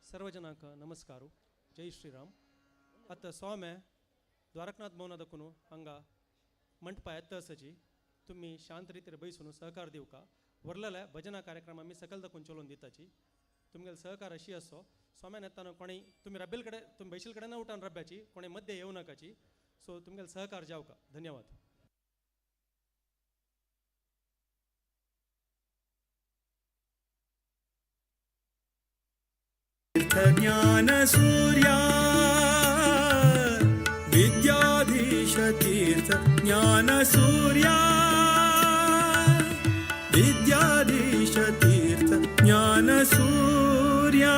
सर्व जनांक नमस्कार. जय श्रीराम. आता स्वाम्या द्वारकनाथ भवनादकून हांगा मंडपा येता आसाची तुम्ही शांत रितीन बैसून सहकार देऊ का वरलेल्या भजना कार्यक्रम आम्ही सकल दाखवून चलोवन दिताची तुमगेल सहकार अशी असो स्वाम्यान येताना कोणी तुम्ही रब्बेल कडे तुम्ही बैशील कडे न उठान रब्याची कोणी मध्ये येऊ नकाची सो तुमगेल सहकार जाऊ का. धन्यवाद. ज्ञान सूर्या विद्याधीश तीर्थ ज्ञान सूर्या विद्याधीश तीर्थ ज्ञान सूर्या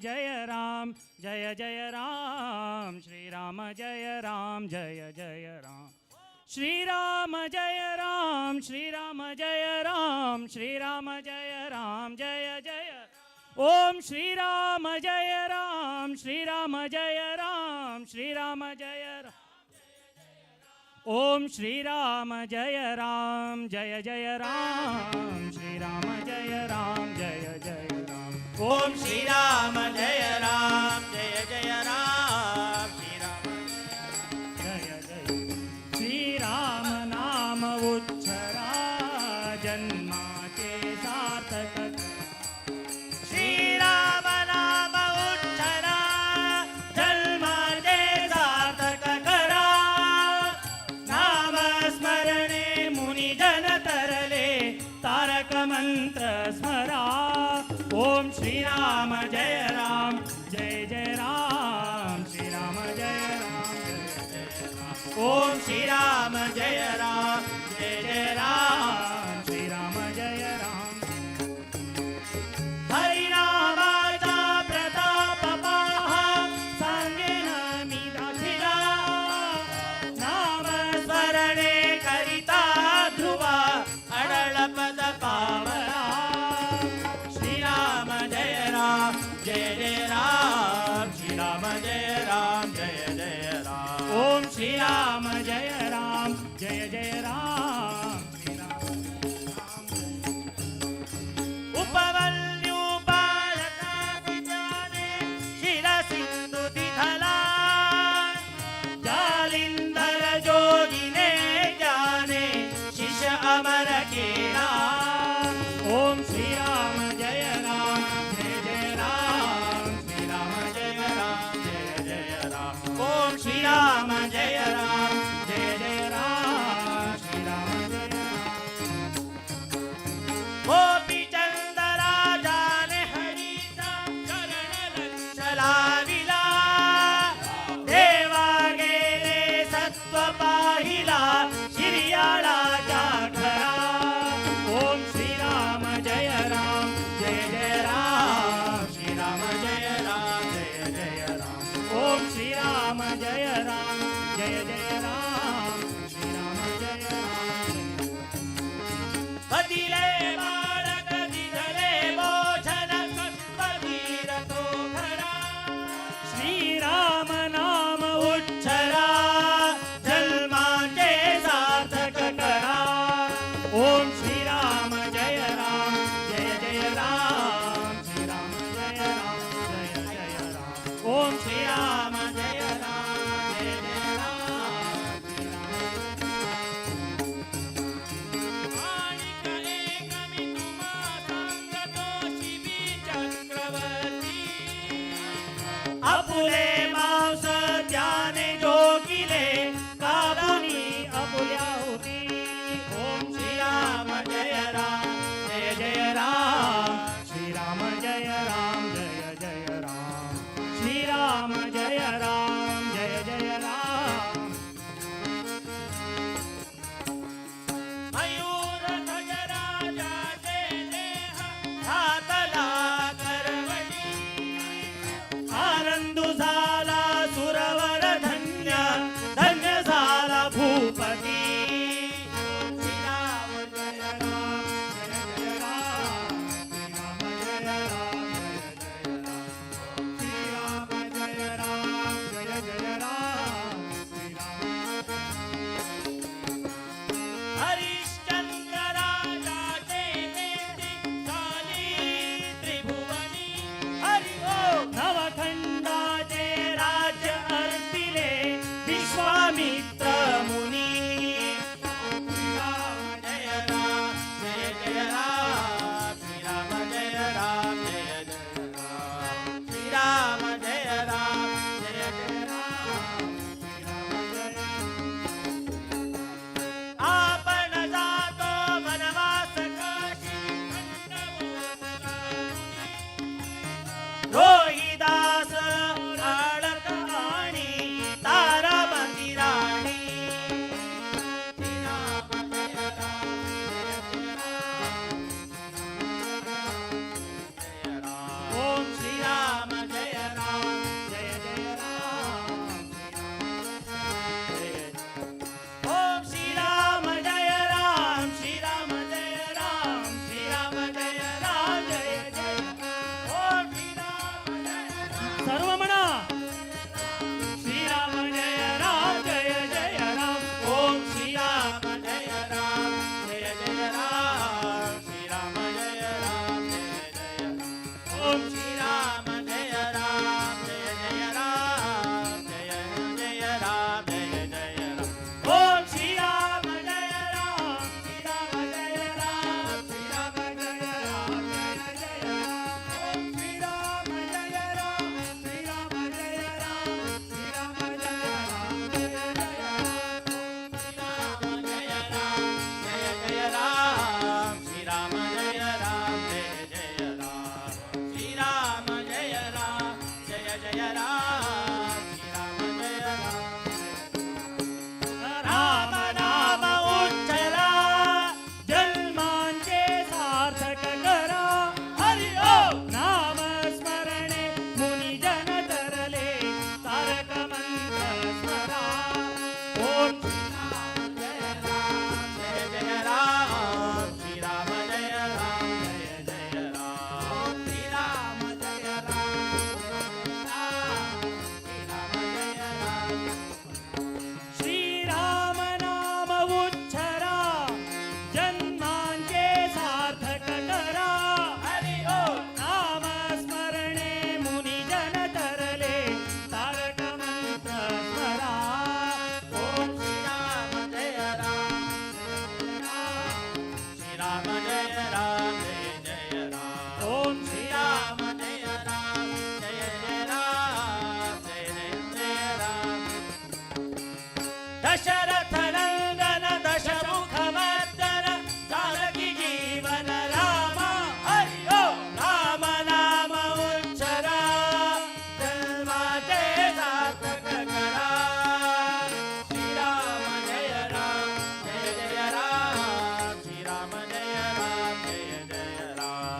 जय राम जय जय राम श्रीराम जय राम जय जय राम श्रीराम जय राम श्रीराम जय राम श्रीराम जय राम जय जय ओम श्रीराम जय राम श्रीराम जय राम श्रीराम जय राम ओम श्रीराम जय राम जय जय राम श्रीराम जय राम जय जय राम ओम श्रीराम जय राम जय जय राम श्रीराम जय जय श्रीराम नाम उच्चरा जन्माचे सार्थक श्रीराम नाम उच्चरा जन्माचे सार्थक करा नाम स्मरणे मुनिजन तरले तारक मंत्र स्मरा ओम श्रीराम जय राम जय जय राम श्रीराम जय राम जय जय राम ओम श्रीराम जय राम जय जय राम श्रीराम जय राम हरिनामाचा प्रताप पाहा सांगेन मी दाखिला नाम स्मरणे करिता ध्रुवा अडळ पद पावला श्रीराम जय राम जय जय राम श्रीराम जय राम जय जय राम ओम श्रीराम जय राम जय जय राम श्रीराम उपवल्यू बालका विजाने शिला सिंधू दिधला जालिंदर जोगिने जाने शिष्य अमर केला ओम श्रीराम जय राम जय जय राम श्रीराम जय राम जय जय राम ओम श्रीराम जय राम जय जय राम श्रीराम जय राम गोपी चंद राजाने हरीचा चरण लक्ष लाविला देवा गेले सत्व पाहिला शिर्याळाच्या घरा ओम श्रीराम जय राम जय जय राम श्रीराम जय राम जय जय राम ओम श्रीराम जय राम जय जय राम श्रीराम जय राम कदिले बाळक दिधले भोजन कधीर तो खरा श्रीराम नाम उच्चरा जन्माचे सार्थक करा ओम श्रीराम जय राम जय जय राम श्रीराम जय राम जय जय राम ओम श्रीराम जय राम जय जय राम माणिक एकमी तुम्हा सांगतो शिवी चक्रवर्ती आपुले मांस त्याने जोगिले काबुनी आपुल्या होती ओम श्रीराम जय राम जय जय राम श्रीराम जय राम जय जय राम श्रीराम जय राम जय जय राम मयूर गजराजाचे देह हातला करवडी आनंद झाला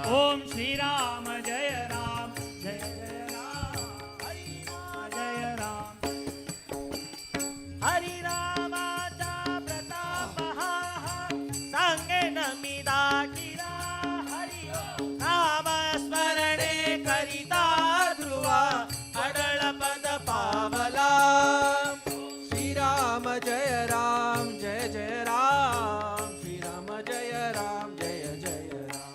ओम श्री राम जय राम जय जय राम हरि राम जय राम हरि रामाचा प्रताप हा सांगे नमिदा किरा हरि नाम स्मरणे करिता ध्रुवा अडळ पद पावला श्रीराम जय राम जय जय राम श्रीराम जय राम जय जय राम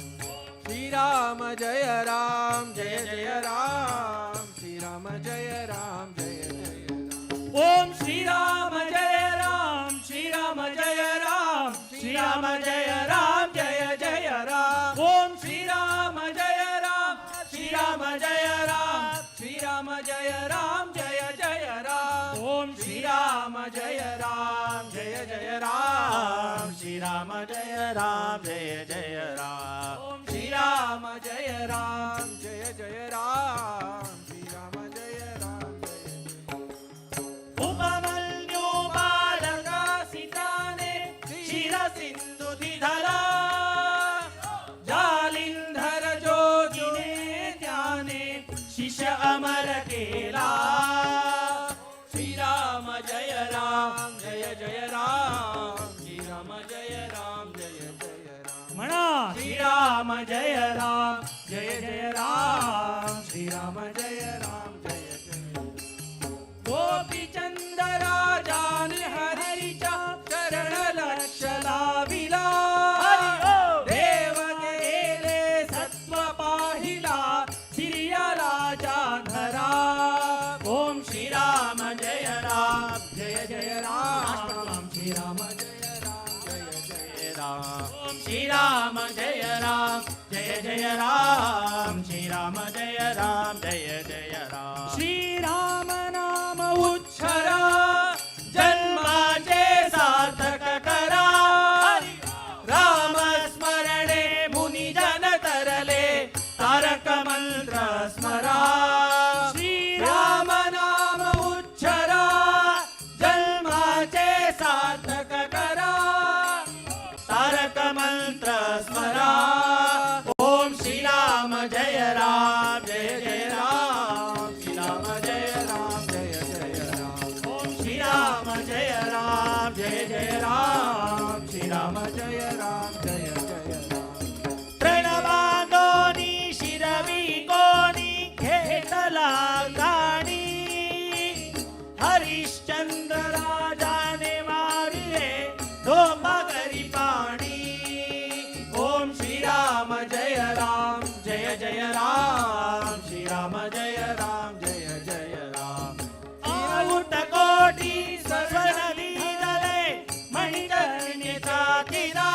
श्रीराम जय राम जय जय राम श्रीराम जय राम जय जय राम ओम श्री राम जय राम श्री राम जय राम श्री राम जय राम जय जय राम ओम श्री राम जय राम श्री राम जय राम श्री राम जय राम जय जय राम ओम श्री राम जय राम जय जय राम श्री राम जय राम जय जय राम ओम श्री राम जय राम जय जय राम श्रीराम जय राम जय उपमन्यु बालका सीताने शिर सिंधु धरा जालिंधर जोगिने ध्याने शिष्य अमर केला श्रीराम जय राम जय जय राम श्रीराम जय राम जय जय राम म्हणा श्रीराम जय राम जय जय राम श्रीराम जय राम जय जय गोपी चंद राजाने हरीच्या चरण लक्ष लाविला देव गेले सत्व पाहिला सिरिया राजा घरा ओम श्रीराम जय राम जय जय राम श्रीराम जय राम जय जय राम ओम श्रीराम जय राम जय जय राम श्रीराम जय राम जय जय राम श्रीराम नाम उच्छरा जन्माचे सार्थक करा राम स्मरणे मुनी जन तरले तारक मंत्र स्मरा श्रीराम नाम उच्छरा जन्माचे सार्थक करा तारक मंत्र स्मरा ओम श्रीराम जय राम जय जय राम श्रीराम जय राम जय जय राम ओम श्रीराम जय राम जय जय राम श्रीराम जय राम जय जय राम प्रणवादोनी शिरवी कोणी घेतला गाणी हरिश्चंद्र राजाने मारिले धोंबागरी पाणी ओम श्रीराम जय राम जय जय राम श्रीराम जय राम जय जय राम आऊट कोटी ससनदी दले मणिकर्णिका किरा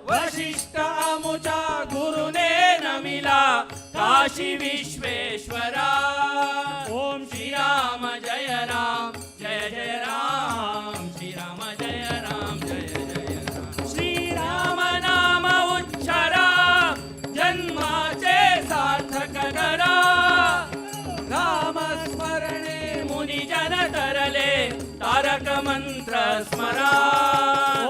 वशिष्ठ अमुचा गुरुने नमिला काशी विश्वेश्वरा ओम श्रीराम जय राम जय जय राम श्रीराम जय राम जय जय राम श्रीराम नाम उच्चारा जन्माचे सार्थक करा राम स्मरणे मुनी जन तरले तारक मंत्र स्मरा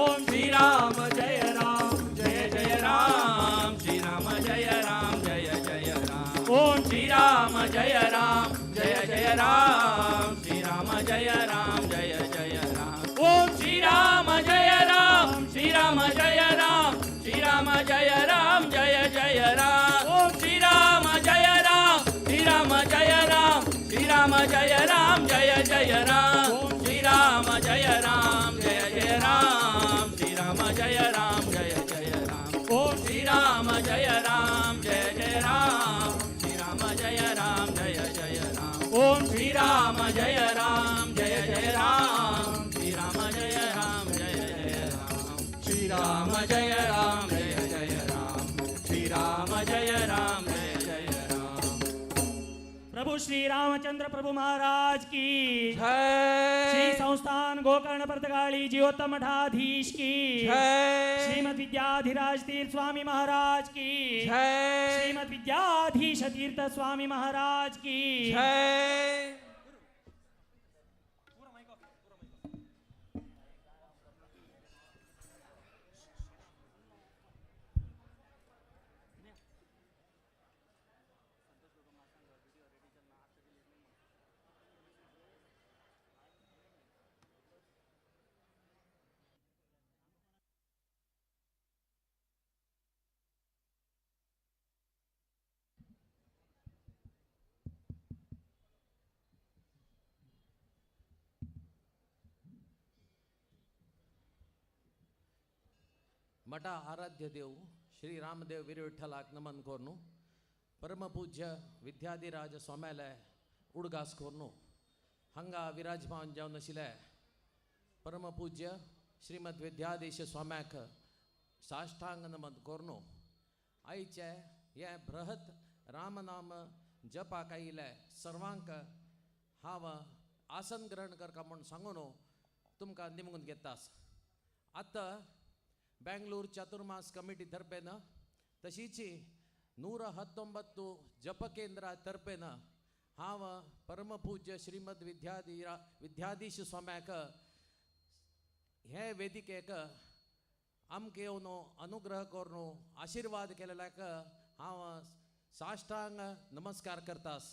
ओम श्रीराम जय राम जय जय राम श्रीराम जय राम जय जय राम ओम श्रीराम जय राम जय जय राम श्रीराम जय राम जय जय राम ओम श्रीराम जय राम श्रीराम जय राम श्रीराम जय राम जय जय राम ओम श्रीराम जय राम श्रीराम जय राम श्रीराम जय राम जय जय राम ओम श्रीराम जय राम जय जय राम श्रीराम जय राम जय जय राम ओम श्रीराम जय राम जय जय राम श्रीराम जय राम जय जय राम ओम श्रीराम जय राम जय जय राम श्रीराम जय राम जय जय राम श्रीराम जय राम जय जय राम श्रीराम जय राम जय जय राम प्रभु श्री रामचंद्र प्रभु महाराज की जय श्री संस्थान गोकर्ण पर्तगाली जीवोत्तम मठाधीश की जय श्रीमद विद्याधिराज तीर्थ स्वामी महाराज की जय श्रीमद विद्याधीश तीर्थ स्वामी महाराज की जय मठ आराध्य देव श्री रामदेव वीर विठ्ठलाक नमन कोरनु परम पूज्य विद्याधिराज स्वाम्याला उडगास कोरनु हंगा विराजमान जावन आशिल्ले परम पूज्य श्रीमद विद्याधीश स्वाम्याक साष्टांग नमन कोरनु आयचे हे बृहत रामनाम जपाक आयिल्ले सर्वांक हांव आसन ग्रहण करता म्हूण सांगून तुमकां निमगून घेतास. आतां बेंगलूर चातुर्मास कमिटी तर्फेन तशीच 119 जप केंद्रा तर्फेन हांव परमपूज्य श्रीमद विद्याधीश स्वाम्याक हे वेदिकेक आमकां येवन अनुग्रह करून आशीर्वाद केलेल्याक हांव साष्टांग नमस्कार करतास.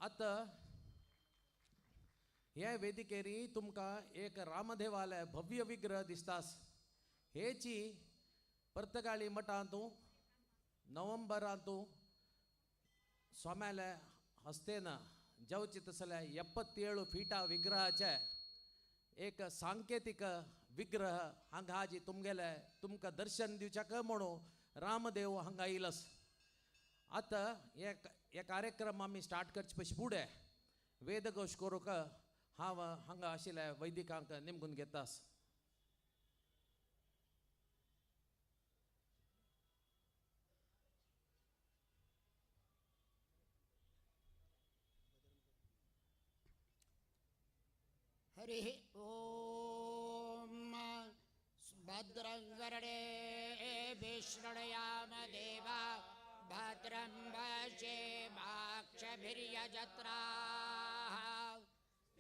आतां हे वेदिकेरी तुमकां एक रामदेवालय भव्य विग्रह दिसतास. हेची पर्तगाळी मठांतू नोव्हेंबरांतू स्वाम्याले हस्तेन जावची तसले 77 फिटा विग्रहाचे एक सांकेतिक विग्रह हांगा हाजी तुमगेले तुमकां दर्शन दिवच्याक म्हणून रामदेव हांगा येयलस. आतां हे कार्यक्रम आमी स्टार्ट करचे पयलीं फुडें वेदघोश करूंक हांव हांगा आशिल्ल्या वैदिकांक निमगून घेतास. हरिः ॐ भद्रं कर्णे शृणुयाम देवा भद्रं पश्येमाक्षभिर्यजत्राः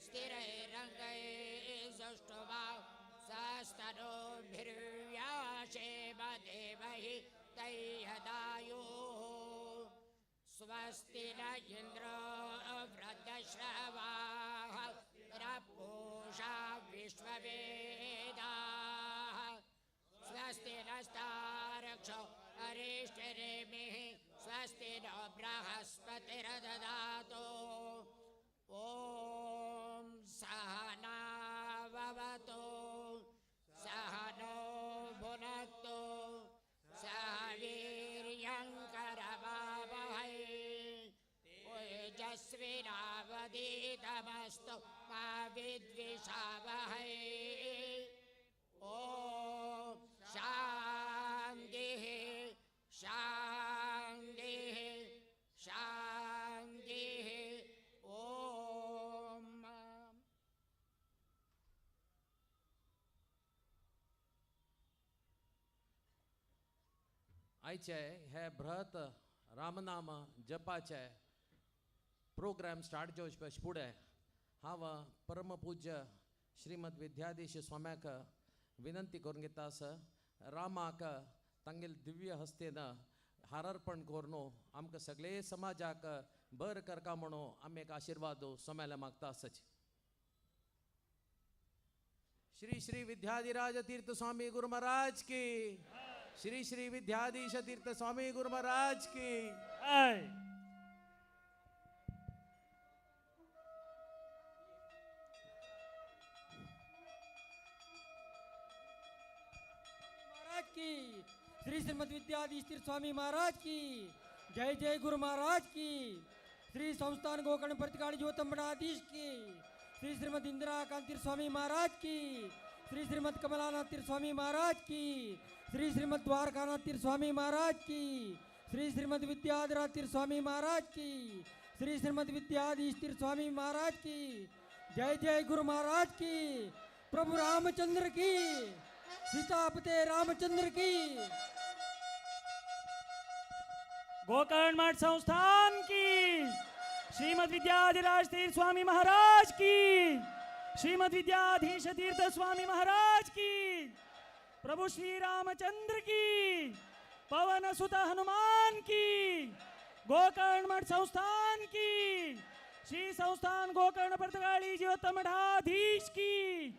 स्थिरैरङ्गैस्तुष्टुवा सस्तनोभिर्व्यासेम देवहि तैहदायुः स्वस्ति न इन्द्रो वृद्धश्रवाः पूषा विश्ववेदाः स्वस्ति नस्तारक्षो अरिष्टनेमिः स्वस्ति नो बृहस्पतिर्दधातु ॐ सहना भवतु सहनो भुनक्तु सह वीर्यङ्करवावहै तेजस्विनावधीतमस्तु मा विद्विषावहै. ॐ शान्तिः शान्तिः शान्तिः. ॐ आयचे हे बृहत रामनाम जपाचे प्रोग्राम स्टार्ट जावचे पयलीं फुडें हांव परमपूज्य श्रीमद विद्याधीश स्वाम्याक विनंती करून घेतास. रामाक तांगेल दिव्य हस्तेन हारार्पण करून आमकां सगळे समाजाक बर करता म्हणून आमी एक आशिर्वाद स्वाम्याला मागतास. श्री श्री विद्याधिराज तीर्थ स्वामी गुरु महाराज की, श्री श्री विद्याधीश तीर्थ स्वामी गुरु महाराज की. की श्री श्रीमद विद्याधीश तीर्थ स्वामी महाराज की जय जय गुरु महाराज की. श्री संस्थान गोकर्ण प्रतिकाली ज्योतम मठाधीश की, श्री श्रीमद इंदिरा कांत तीर्थ स्वामी महाराज की, श्री श्रीमद कमलानाथ तीर्थ स्वामी महाराज की, श्री श्रीमद द्वारकानाथ तीर्थ स्वामी महाराज की, श्री श्रीमद विद्याधरा तीर्थ स्वामी महाराज की, श्री श्रीमद विद्याधीश तीर्थ स्वामी महाराज की. जय जय गुरु महाराज की. प्रभु रामचंद्र की, सीतापते रामचंद्र की. गोकर्ण मठ संस्थान की, श्रीमद विद्याधिराज तीर्थ स्वामी महाराज की, श्रीमद विद्याधीश तीर्थ स्वामी महाराज की, प्रभु श्री रामचंद्र की, पवन सुत हनुमान की, गोकर्ण मठ संस्थान की, श्री संस्थान गोकर्ण पर्तगाली ज्योतम मठाधीश की.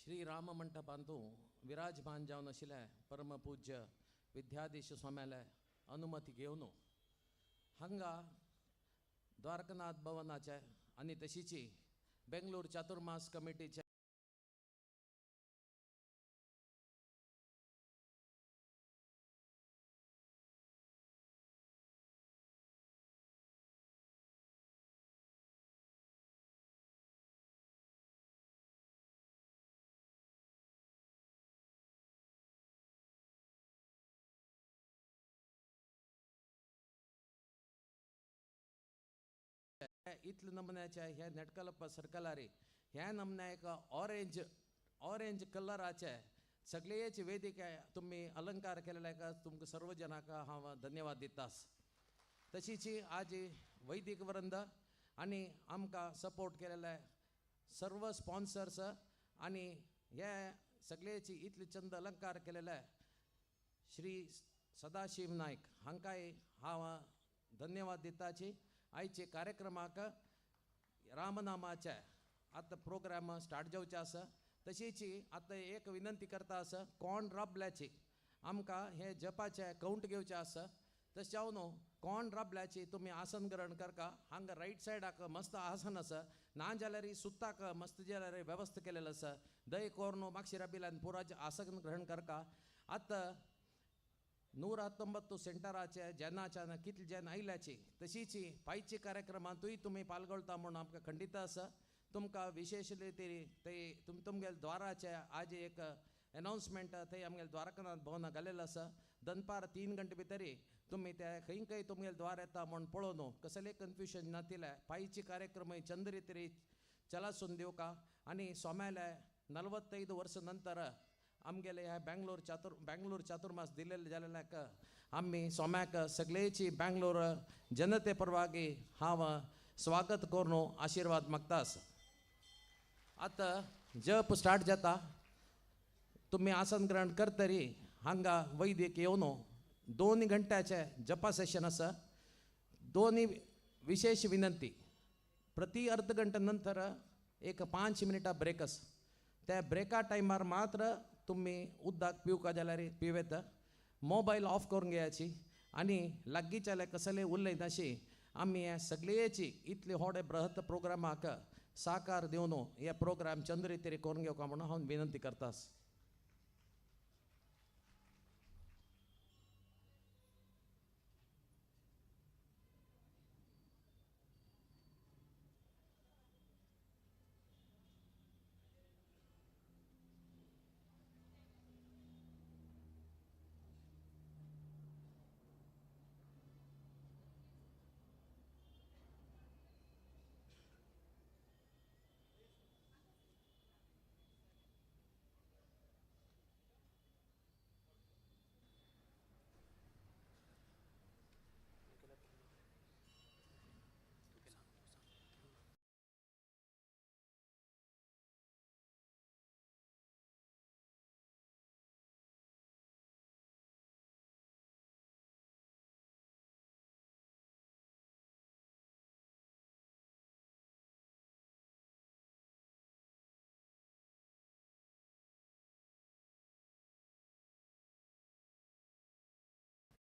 श्री राम मंडपांतू विराजमान जावन आशिल्ले परमपूज्य विद्याधीश स्वाम्याले अनुमती घेवन हांगा द्वारकानाथ भवनाचे आनी तशीच बेंगलोर चातुर्मास कमिटीचे इतले नमुन्याचे ह्या नेटकलप सर्कलारी ह्या नमुन्याक ऑरेंज कलराचे सगळेच वेदिके तुम्ही अलंकार केलेले तुमकां सर्व जनांक हांव धन्यवाद दितास. तशीच आज वैदिक वृंद आनी आमकां सपोर्ट केलेले सर्व स्पॉन्सर्स आनी हे सगळेच इतले चंद अलंकार केलेले श्री सदाशिव नायक हांकांय हांव धन्यवाद दिताची. आयचे कार्यक्रमाक रामनामाचे आतां प्रोग्राम स्टार्ट जावचे आसा. तशीच आतां एक विनंती करता आसा कोण राबल्याची आमकां हे जपाचे काउंट घेवचे आसा. तशें जावन कोण राबल्याची तुमी आसन ग्रहण करका. हांगा रायट सायडाक मस्त आसन आसा ना जाल्यार सुत्ताक मस्त जाल्यार वेवस्था केलेलो आसा. दय कोर्नो मागशी राबिल्यान पुराचे आसन ग्रहण करका. आतां 119 सेंटराचे जेन्नाच्यान कितले जेन आयल्याची तशीच पायची कार्यक्रमांतूय तुमी पाल्गొळता म्हूण आमकां खंडीत आसा. तुमकां विशेष ते तुमगेले द्वाराचे आज एक अनाउन्समेंट थंय आमगेले द्वारकानाथ भवनाक घालेलो आसा. दनपार 3 गंटे भितर तुमी ते खंय खंय तुमगेले द्वार येता म्हूण पळोवन कसलें कन्फ्युजन नातिले पायची कार्यक्रम चंद रितीन चलासून दिवका. आनी सोम्याले 45 वर्सां नंतर आमगेले ह्या बेंगलोर चातुर्मास दिलेले जाल्याक आमी सोम्याक सगळेची बेंगलोर जनते परवागी हांव स्वागत करून आशिर्वाद मागतास. आतां जप स्टार्ट जाता. तुमी आसन ग्रहण करतरी हांगा वैदिक येवन 2 घंट्याचे जपा सेशन आसा. दोन्ही विशेष विनंती प्रति अर्ध घंटे नंतर एक 5 मिनिटां ब्रेक आसा. त्या ब्रेका टायमार मात्र तुम्ही उदक पिवका जाल्यार पिवेत. मोबायल ऑफ करून घेवची आनी लागींचे कसले उरलेनाशी आमी हे सगळेची इतले व्हडे बृहत प्रोग्रामाक साकार दिवन हे प्रोग्राम चंद रितीन करून घेवका म्हणून हांव विनंती करतास.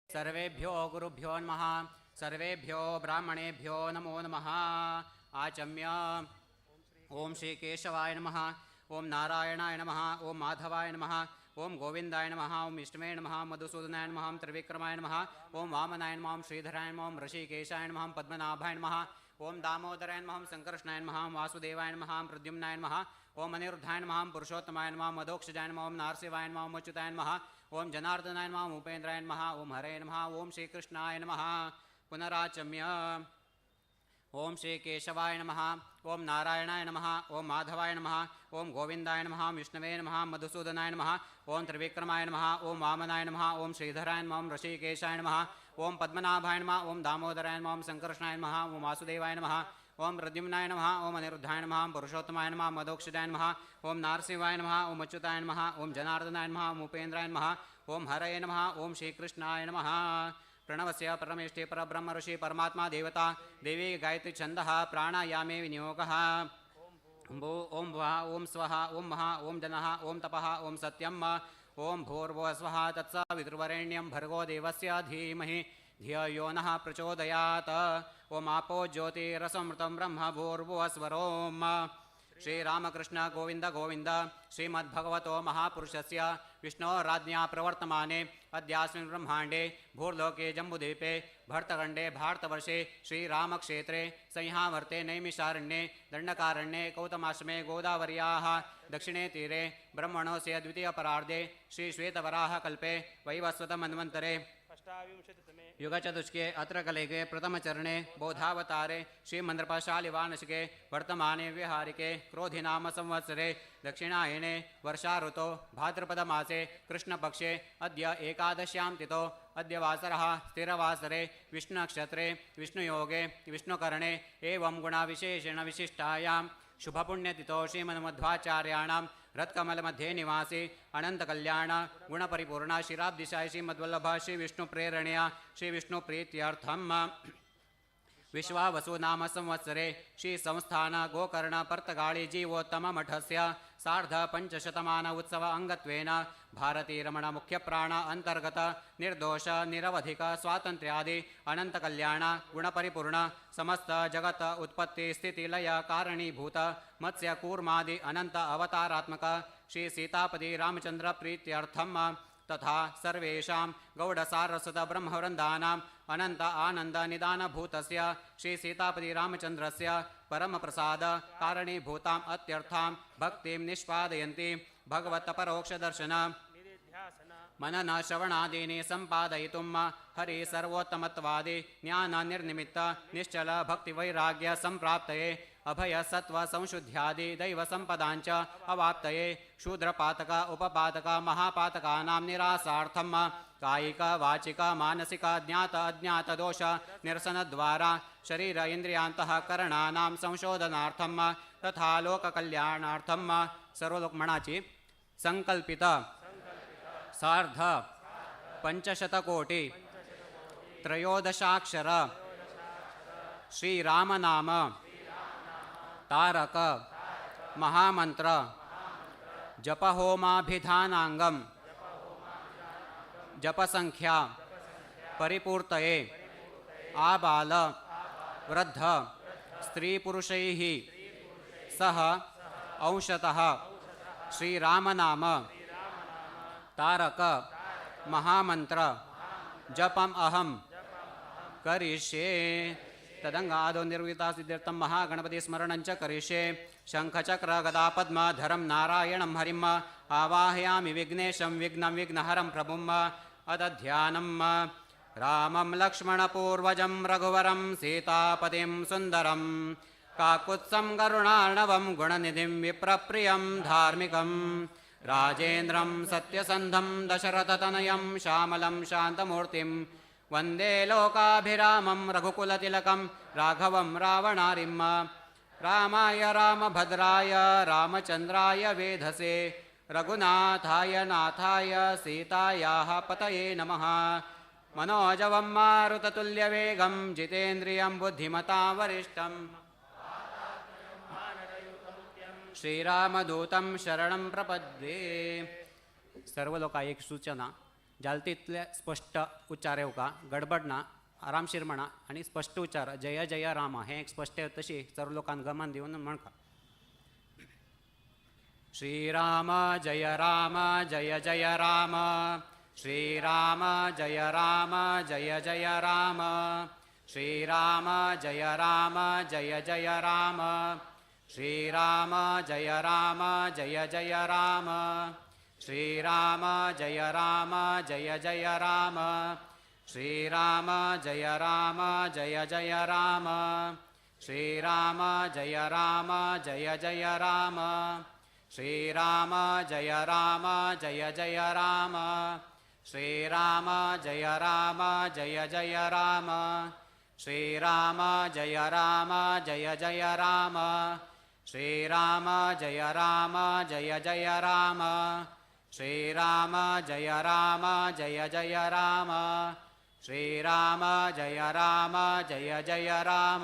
सर्वेभ्यो गुरुभ्यो नमः. सर्वेभ्यो ब्राह्मणेभ्यो नमो नमः. आचम्य ओम श्री केशवाय नमः. ओम नारायणाय नमः. ओम माधवाय नमः. ओम गोविंदाय नमः. ओम विष्णुवे नमः. मधुसूदनाय नमः. ओम त्रिविक्रमाय नमः. ओम वामनाय नमः. ओम श्रीधराय नमः. ओम ऋषिकेशाय नमः. ओम पद्मनाभाय नमः. ओम दामोदराय नमः. ओम संकर्षणाय नमः. ओम वासुदेवाय नमः. ओम प्रद्युम्नाय नमः. ओम अनिरुद्धाय नमः. ओम पुरुषोत्तमाय नमः. ओम मदोक्षजाय नमः. ओम नारसिंहाय नमः. ओम अच्युताय नमः. ओम जनार्दनाय नमः. ओम उपेन्द्राय नमः. ओम हरे नमः. ओम श्रीकृष्णाय नमः. पुनराचम्य ओम श्री केशवाय नमः. ओम नारायणाय नमः. ओम माधवाय नमः. ओम गोविंदाय नमः. ओम विष्णवे नमः. मधुसूदनाय नमः. ओम त्रिविक्रमाय नमः. ओम वामनाय नमः. ओम श्रीधराय नमः. ओम ऋषिकेशाय नमः. ओम पद्मनाभाय नमः. ओम दामोदराय नमः. ओम संकर्षणाय नमः. ओम वासुदेवाय नमः. ओम प्रद्युम्नाय नमः. ओम अनिरुद्धाय नमः. ओम पुरुषोत्तमाय नमः. ओम मदोक्षजाय नमः. ओम नारसिंहाय नमः. ओम अच्युताय नमः. ओम जनार्दनाय नमः. ओम उपेन्द्राय नमः. ओम हरये नमः. ओम श्रीकृष्णाय नमः. प्रणवस्य परमेष्ठे परब्रह्म ऋषि परमात्मा देवता देवी गायत्री छन्दः प्राणायामे विनियोगः. भो ओं भुवः ओं स्वः ओं महा ओं जनः ओं तपः ओं सत्यम् ओं भूर्भुवः स्वः तत्सवितुर्वरेण्यं भर्गो देवस्य धीमहि धियो यो नः प्रचोदयात् ओं आपो ज्योतिरसमृतं ब्रह्म भूर्भुवः स्वरोम् श्रीरामकृष्ण गोविन्द गोविन्द श्रीमद्भगवतो महापुरुषस्य विष्णोराज्ञा प्रवर्तमाने अद्यास्मिन् ब्रह्माण्डे भूर्लोके जम्बुद्वीपे भरतखण्डे भारतवर्षे श्रीरामक्षेत्रे संहावर्ते नैमिषारण्ये दण्डकारण्ये गौतमाश्रमे गोदावर्याः दक्षिणे तीरे ब्रह्मणोस्य द्वितीयपरार्धे श्रीश्वेतवराहकल्पे वैवस्वतमन्वन्तरे युगचतुष्के अत्र कलेगे प्रथमचरणे बौधावतारे श्रीमन्द्रपशालिवार्षिके वर्तमाने व्यवहारिके क्रोधिनाम संवत्सरे दक्षिणायने वर्षाऋतो भाद्रपदमासे कृष्णपक्षे अद्य एकादश्यां तिथौ अद्य वासरः स्थिरवासरे विष्णुनक्षत्रे विष्णुयोगे विष्णुकरणे एवं गुणाविशेषेण विशिष्टायां शुभपुण्यतिथौ श्रीमन्मध्वाचार्याणां रत्कमलमध्ये निवासी अनन्तकल्याण गुणपरिपूर्ण शिराब्दिशाय श्रीमद्वल्लभ श्रीविष्णुप्रेरणया श्रीविष्णुप्रीत्यर्थं विश्वावसु नाम संवत्सरे श्रीसंस्थान गोकर्ण पर्तगाळी जीवोत्तम मठस्य सार्धपञ्चशतमान उत्सव अंगत्वेन भारतीरमण मुख्यप्राण अंतर्गत निर्दोष निरवधिक स्वातंत्र्यादि अनंतकल्याण गुणपरिपूर्ण समस्त जगत उत्पत्ति स्थिति लय कारणीभूत मत्स्य कूर्मादि अनंत अवतारात्मक श्री सीतापति रामचंद्र प्रीत्यर्थम तथा सर्वेषां गौडसारस्वत ब्रह्मवृन्दानाम् अनंत आनंद निदान भूतस्य श्री सीतापति रामचंद्रस्य परम प्रसाद कारणीभूताम् अत्यर्थां भक्तिं निष्पादयन्ति भगवत परोक्ष दर्शन मनन श्रवणादीनि सम्पादयितुं हरि सर्वोत्तमत्वादि ज्ञान निर्निमित्त निश्चल भक्ति वैराग्य संप्राप्तये अभय सत्व संशुद्ध्यादि दैव संपदांच अवाप्तये शूद्रपातक उपपातक महापातकानां निरासार्थं कायिक वाचिक मानसिक ज्ञात अज्ञात दोष निरसन द्वारा शरीर इंद्रियांतःकरणानां संशोधनार्थं तथा लोक कल्याणार्थं सर्वलोकमणाची संकल्पित सार्ध पंचशतकोटि त्रयोदशाक्षर श्रीरामनाम तारक महामंत्र जपहोमाभिधानांगम जपसंख्या परिपूर्तये आबाल वृद्ध स्त्री पुरुषैः सह अंशतः श्रीरामनाम तारक महामंत्र जपम अहम करिष्ये तदंगादो निर्विता सिद्ध्यर्थं महागणपति स्मरणं च करिष्ये शंखचक्र गदा पद्मधरं नारायणं हरिं आवाहयामि विघ्नेशं विघ्नं विघ्नहरं प्रभुं अदध्यानं रामं लक्ष्मणपूर्वजं रघुवरं सीतापतिं सुन्दरं काकुत्सं करुणार्णवं गुणनिधिं विप्रप्रियं धार्मिकं राजेन्द्रं सत्यसन्धं दशरथतनयं श्यामलं शान्तमूर्तिं वन्दे लोकाभिरामं रघुकुलतिलकं राघवं रावणारिं रामाय रामभद्राय रामचन्द्राय वेधसे रघुनाथाय नाथाय सीतायाः पतये नमः मनोजवं मारुततुल्यवेगं जितेन्द्रियं बुद्धिमतां वरिष्ठं श्रीरामदूतं शरणं प्रपद्ये. सर्व लोका एक सूचना जालतीतले स्पष्ट उच्चार येवका गडबड ना आरामशीर म्हणा आणि स्पष्ट उच्चार जय जय राम हे एक स्पष्ट तशी सर्व लोकांना गमन देऊन म्हणका. श्रीराम जय राम जय जय राम श्रीराम जय राम जय जय राम श्रीराम जय राम जय जय राम श्रीराम जय राम जय जय राम श्रीराम जय राम जय जय राम श्रीराम जय राम जय जय राम श्रीराम जय राम जय जय राम श्रीराम जय राम जय जय राम श्रीराम जय राम जय जय राम श्रीराम जय राम जय जय राम श्रीराम जय राम जय जय राम श्रीराम जय राम जय जय राम श्रीराम जय राम जय जय राम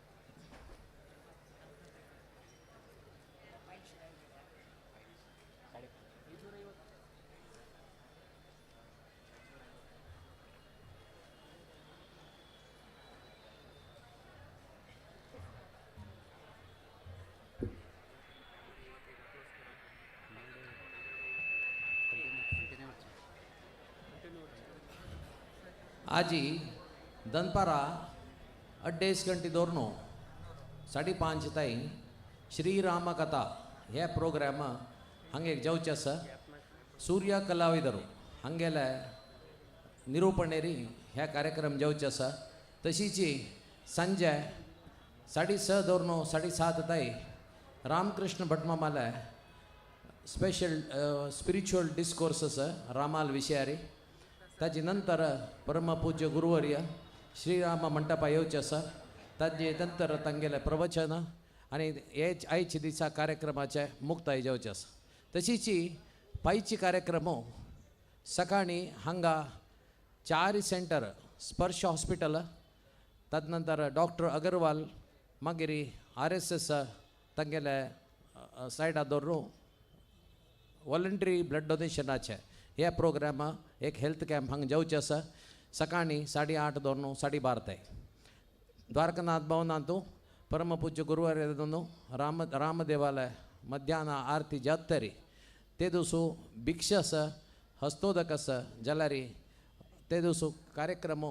आजी दनपारा 2:30 घंटे दौरनो 5:30 ताई श्रीराम कथा हे प्रोग्राम हांगे जावचे आसा सूर्य कलाविदरू हांगेले निरूपणेरी ह्या कार्यक्रम जावचे आसा तशीची संजे 6:30 दौरनो 7:30 ताई रामकृष्ण भटमामाले स्पेशल स्पिरिच्युअल डिस्कोर्स आसा रामाल विशयारी ताजे नंतर परमपूज्य गुरुवर्य श्रीराम मंटपा येवचे आसा ताजे नंतर तांगेले प्रवचन आनी हे आयचे दिसा कार्यक्रमाचे मुक्ताय जावचे आसा तशीची पायची कार्यक्रम सकाळी हांगा चारी सेंटर स्पर्श हॉस्पिटल तदनंतर डॉक्टर अगरवाल मागीर RSS तांगेले सायडा दवरून वॉलंटरी ब्लड डोनेशनाचे हे प्रोग्राम एक हेल्थ कॅम्प हांगा जावचे आसा सकाळी 8:30 दौरनो 12:30 ताई द्वारकानाथ भवनांतू परमपूज्य गुरुवार राम देवालय मध्याह्न आरती जातरी ते दिसू भिक्षा आसा हस्तोदक आसा जाल्यार ते दिसू कार्यक्रम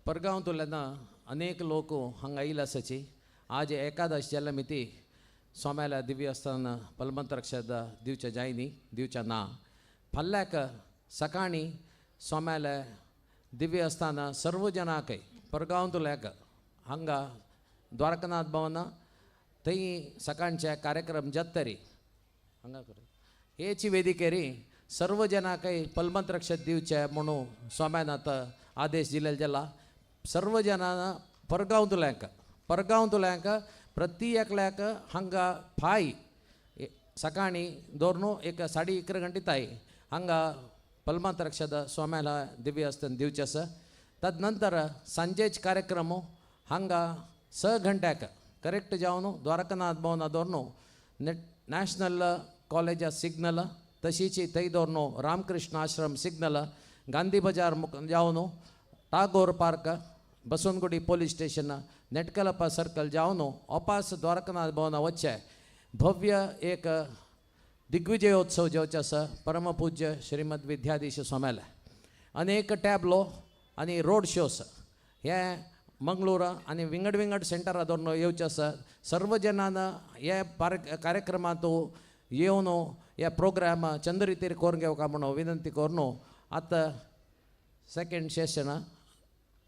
परगांवतल्यान अनेक लोक हांगा आयिल्ले आसाची आज एकादश जाल्ल्या मिती सोम्याला दिव्य आस्थान पलमंत्रक्षद दिवचे जायनी दिवचे ना फाल्याक सकाळी सोम्याले दिव्य आस्थान सर्व जनांकय परगांवतल्याक हांगा द्वारकानाथ भवन थंय सकाळचे कार्यक्रम जातरी हांगा हेची वेदिकेरी सर्व जनांकय पलमंत्रक्षद दिवचे म्हणून सोम्यानाथ आदेश दिलेले जाला सर्व जनांना परगांवतल्यांक प्रति एकल्याक हांगा फाय सकाळी दौरनो 11:30 गंटे ताई हांगा पलमंत्रक्षद सोम्याला दिव्य आस्थान दिवचे आसा तदनंतर सांजेच कार्यक्रम हांगा 6 घंट्याक करेक्ट जावन द्वारकानाथ भवना दौरनो नॅशनल कॉलेज सिग्नल तशीच थंय दौरनो रामकृष्ण आश्रम सिग्नल गांधी बाजार जावन Tagore park Basavanagudi police station Netkallappa circle जावन वापस द्वारकानाथ भवना वच्चे भव्य एक दिग्विजयोत्सव जावचे आसा परमपूज्य श्रीमद विद्याधीश स्वाम्याले अनेक टॅबलो आनी रोड शोस हे मंगळूर आनी विंगड सेंटरा दवरून येवचे आसा सर्व जनांना हे कार्यक्रमांत येवन हे प्रोग्राम चंद रितीर करून घेवका म्हणून विनंती करून आतां सेकंड सेशन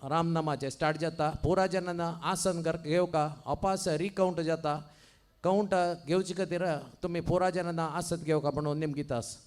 रामनामाचे स्टार्ट जाता पुरा जनांना आसन घेवका वापस रिकाउंट जाता काउंट घेवचे खातीर तुमी पुरा जनांना आसन घेवका म्हणून नेमगिता आसा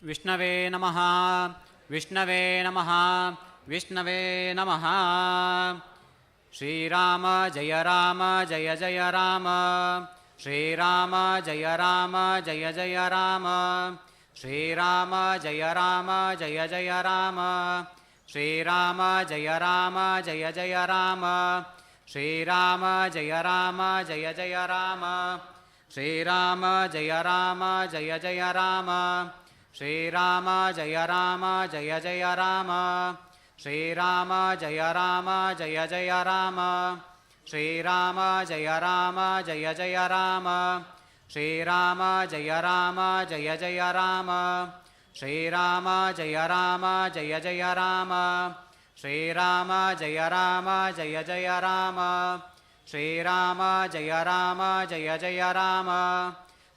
विष्णवे नमः विष्णवे नमः विष्णवे नमः श्रीराम जय जय राम श्रीराम जय जय राम श्रीराम जय जय राम श्रीराम जय जय राम श्रीराम जय जय राम श्रीराम जय जय राम श्रीराम जय जय राम श्रीराम जय जय राम श्रीराम जय जय राम श्रीराम जय जय राम श्रीराम जय जय राम श्रीराम जय जय राम श्रीराम जय जय राम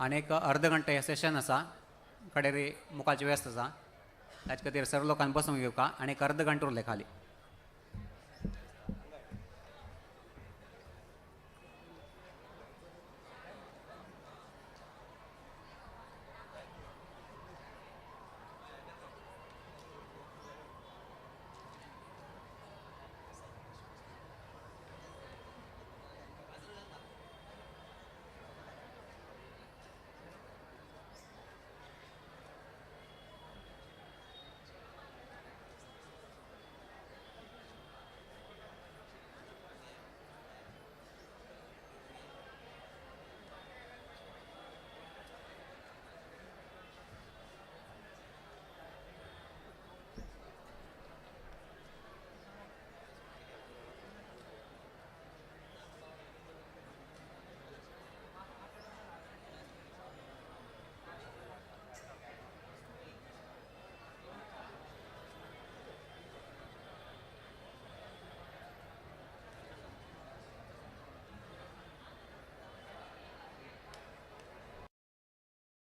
आनी एक अर्द घंटे हे सेशन आसा कडेरी मुखालची व्यस्त आसा ताचे खातीर सर्व लोकांनी बसूंक घेवका आनी एक अर्द घंटो उरले खाली.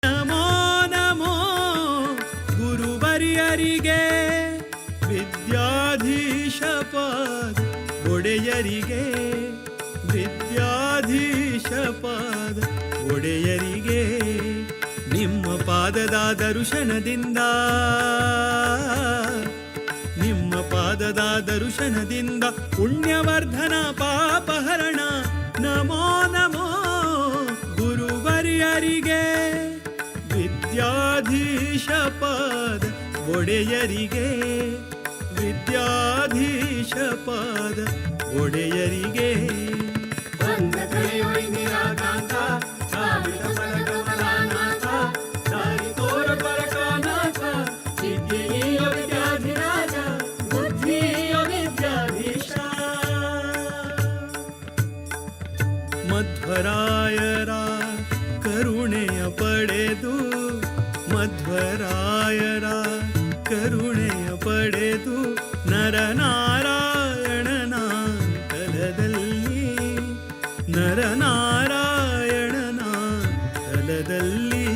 ನಮೋ ನಮೋ ಗುರುವರ್ಯರಿಗೆ ವಿದ್ಯಾಧೀಶ ಪಾದ ಒಡೆಯರಿಗೆ ವಿದ್ಯಾಧೀಶ ಪಾದ ಒಡೆಯರಿಗೆ ನಿಮ್ಮ ಪಾದದ ದರ್ಶನದಿಂದ ನಿಮ್ಮ ಪಾದದ ದರ್ಶನದಿಂದ ಪುಣ್ಯವರ್ಧನ ಪಾಪಹರಣ ನಮೋ ನಮೋ ಗುರುವರ್ಯರಿಗೆ ವಿದ್ಯಾಧೀಶ ಪಾದ ಒಡೆಯರಿಗೆ ವಿದ್ಯಾಧೀಶ ಪಾದ ಒಡೆಯರಿಗೆ ಬಂದ ಕಳೆಯೊಯ್ದಿರಾಕಾಂತ ಕಾಮಿತ ಫಲಕಮಲಾನಾಥ ದಾರಿ ತೋರ ಪರಕಾನಾಥ ವಿದ್ಯೆಯ ವಿದ್ಯಾಧಿರಾಜ ಬುದ್ಧಿಯ ವಿದ್ಯಾಧೀಶ ಮಧ್ವರಾಯರ ಕರುಣೆಯ ಪಡೆದು ಮಧ್ವರಾಯರ ಕರುಣೆಯ ಪಡೆದು ನರನಾರಾಯಣನ ತಲದಲ್ಲಿ ನರನಾರಾಯಣನ ತಲದಲ್ಲಿ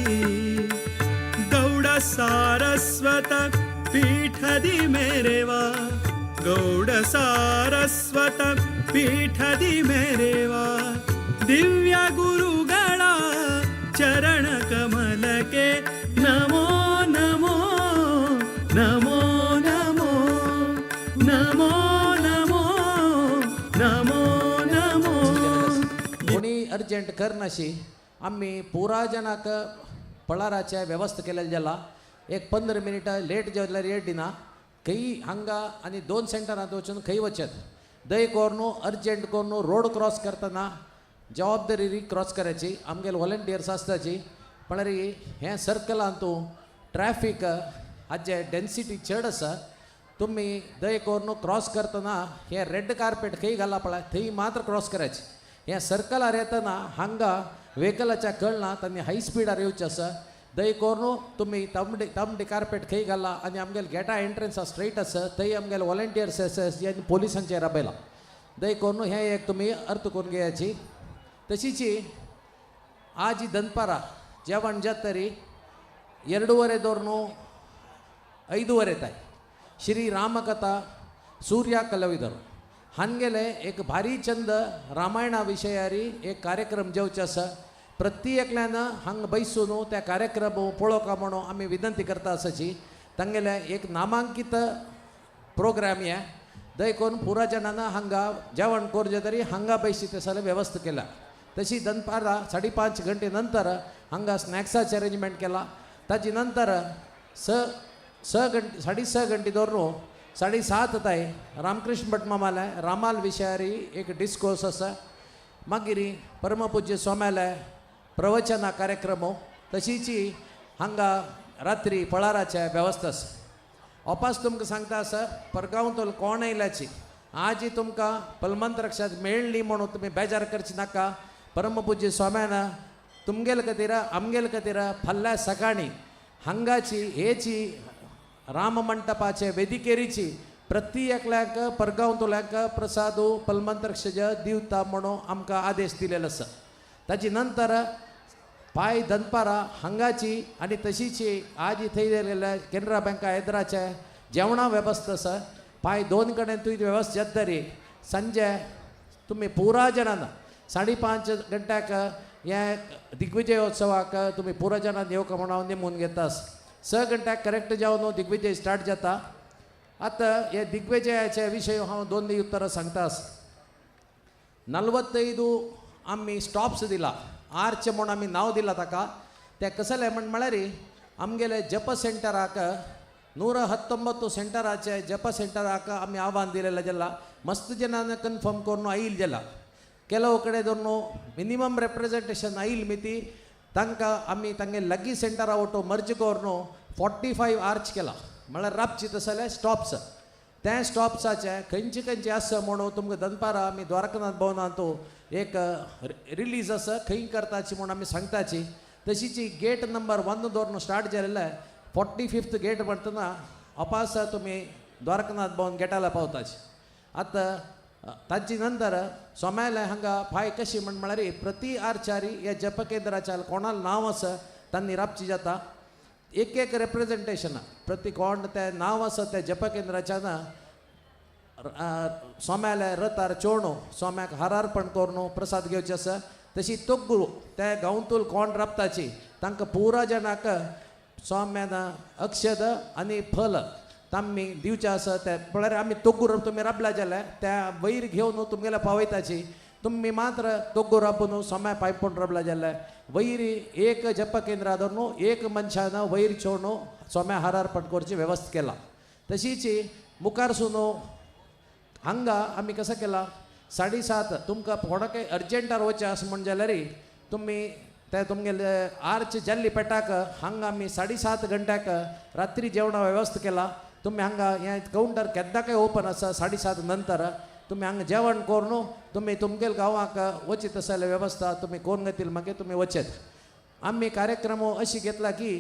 ಗೌಡ ಸಾರಸ್ವತ ಪೀಠದಿ ಮೆರೆವ ಗೌಡ ಸಾರಸ್ವತ ಪೀಠದಿ ಮೆರೆವ ದಿವ್ಯ ಗುರುಗಳ ಚರಣ ಕಮಲಕ್ಕೆ ನಮೋ ನಮೋ ನಮೋ ನಮೋ ನಮೋ ನಮೋ ನಮೋ ನಮೋ कोणी अर्जंट कर नाशी आम्ही पुरा जनाक पळाराचे व्यवस्था केलेली जाला. एक 15 मिनिटां लेट जाल्यार येट दिना खंय हांगा आनी 2 सेंटरांत वचून खंय वचत दय कोरनू अर्जंट कोरनू रोड क्रॉस करतना जबाबदारी क्रॉस करायची आमगेले वॉलंटियर्स आसताची पण हें सर्कलांतू ट्रॅफिक हाजे डेन्सिटी चड आसा. तुम्ही दय कोरनू क्रॉस करतना हे रेड कार्पेट खंय घाला पळय थंय मात्र क्रॉस करायचे. हे सर्कलार येतना हांगा व्हेकलाच्या कळना तांणी हाय स्पिडार येवचें आसा. दय कोरनू तुमी तांबडी कार्पेट खंय घाला आनी आमगेले गेटा एंट्रन्स स्ट्रेट आसा थंय आमगेले वॉलंटियर्स आसा जे पोलिसांचेर राबयला. दय कोरनू हें एक तुमी अर्थ करून घेयाची. तशीच आज ಈ ದನ್ಪಾರ जेवण जातरी 2:30 ದೋರ್ನು 5:30 ताय श्री रामकथा सूर्या कलाविदर हांगेले एक भारी चंद रामायणा विशयारी एक कार्यक्रम जेवचे आसा. प्रत्येकल्यान हांग बैसून त्या कार्यक्रम पळोवका म्हणून आमी विनंती करता आसाची. तांगेले एक नामांकीत प्रोग्राम हे दय करून पुरा जाणांना हांगा जेवण करचे तरी हांगा बैसी ते सगळे व्यवस्था केला. तशी दनपारा 5:30 घंटे नंतर हांगा स्नॅक्साचे अरेंजमेंट केला. ताजे नंतर 6:30 घंटे दवरून 7:30 ताय रामकृष्ण भट मामाले रामाल विशयारी एक डिस्कोर्स आसा. मागीर परमपूज्य स्वाम्याले प्रवचना कार्यक्रम तशीच हांगा रात्री पळाराचे वेवस्था आसा. वापस तुमकां सांगता आसा परगांव कोण येयल्याची आज तुमकां पलमंत रक्षा मेळ्ळी म्हणून तुमी बेजार करची नाका. परमपूज्य स्वाम्यान तुमगेले खातीर आमगेले खातीर फाल्यां सकाळीं हांगाची हेची राम मंडपाचे वेदिकेरीची प्रत्येकल्याक परगांवतोल्याक प्रसाद पलमंत रक्षा दिवता म्हणून आमकां आदेश दिलेलो आसा. ताजे नंतर पाय दनपारा हांगाची आनी तशीची आज थंय गेल्या कॅनरा बँका हैदराचे जेवणा वेवस्था आसा पाय 2 कडेन तुवें वेवस्था जातरी संजे तुम्ही पुरा जनान 5:30 गंट्याक हे दिग्विजयोत्सवाक तुम्ही पुरा जनान येवक म्हणून हांव नेमून घेतास 6 गंट्याक करेक्ट जावन दिग्विजय स्टार्ट जाता आतां हे दिग्विजयाचे विशय हांव 2 उत्तरां सांगतास 45 आमी स्टॉप्स दिला आर्च म्हणून आमी नांव दिलां ताका ते कसले म्हळ्यार आमगेले जप सेंटराक 119 सेंटराचे जप सेंटराक आमी आव्हान दिलेलें जाला मस्त जनान कन्फर्म करून आयिल्ल जाला ಕೆಲವು ಕಡೆ ದೊನ್ನು ಮಿನಿಮಮ್ ರೆಪ್ರೆಸೆಂಟೇಷನ್ ಆಯಿಲ್ ಮಿತಿ ತನಕ आमी तांगे लगी सेंटर आवटो मर्ज करून 45 आर्च केला म्हळ्यार राबची तसले स्टॉप्स त्या स्टॉप्साचे खंयचे आसा म्हणून तुमकां दनपारा आमी द्वारकानाथ भवनांत एक रिलीज आसा खंय करताची म्हणून आमी सांगताची तशीची गेट नंबर 1 दवरून स्टार्ट जालेले 45th गेट म्हणटना अपास तुमी द्वारकानाथ भवन गेटाला पावताची आतां ताची नंतर सोमायले हांगा फाय कशी म्हळ्यार प्रति आर्चारी ह्या जप केंद्राच्या कोणाल नांव आसा तांणी राबची जाता एक रिप्रेझेंटेशन प्रति कोण ते नांव आसा त्या जप केंद्राच्यान सोम्याले रथार चोवणू सोम्याक हारार्पण करून प्रसाद घेवचे आसा तशी तोग्गू ते गांवतूल कोण राबताची तांकां पुरा जनाक सोम्यान अक्षद आनी फल तांमी दिवचे आसा ते म्हळ्यार आमी तोग्गू तुमी राबला जाल्यार त्या वयर घेवन तुमगेल्या पावयताची तुमी मात्र तोग्गू राबून सोम्या पायपून राबला जाल्यार वयर एक जप केंद्रा धरून एक मनशान वयर चोवणू सोम्या हारार्पण करची वेवस्था केला तशीच मुखारसून हांगा आमी कसो केला 7:30 तुमकां कोणाकय अर्जंटार वचचें आसा म्हण जाल्यार तुमी ते तुमगेले आर्च जाल्ली पेटाक हांगा आमी 7:30 गंट्याक रात्री जेवणा वेवस्था केला तुम्ही हांगा हे काउंटर केन्नाकय ओपन आसा 7:30 नंतर तुम्ही हांगा जेवण करून तुम्ही तुमगेल गांवाक वचीत आसले वेवस्था तुम्ही करून घेतील मागीर तुम्ही वचेत आमी कार्यक्रम अशी घेतला की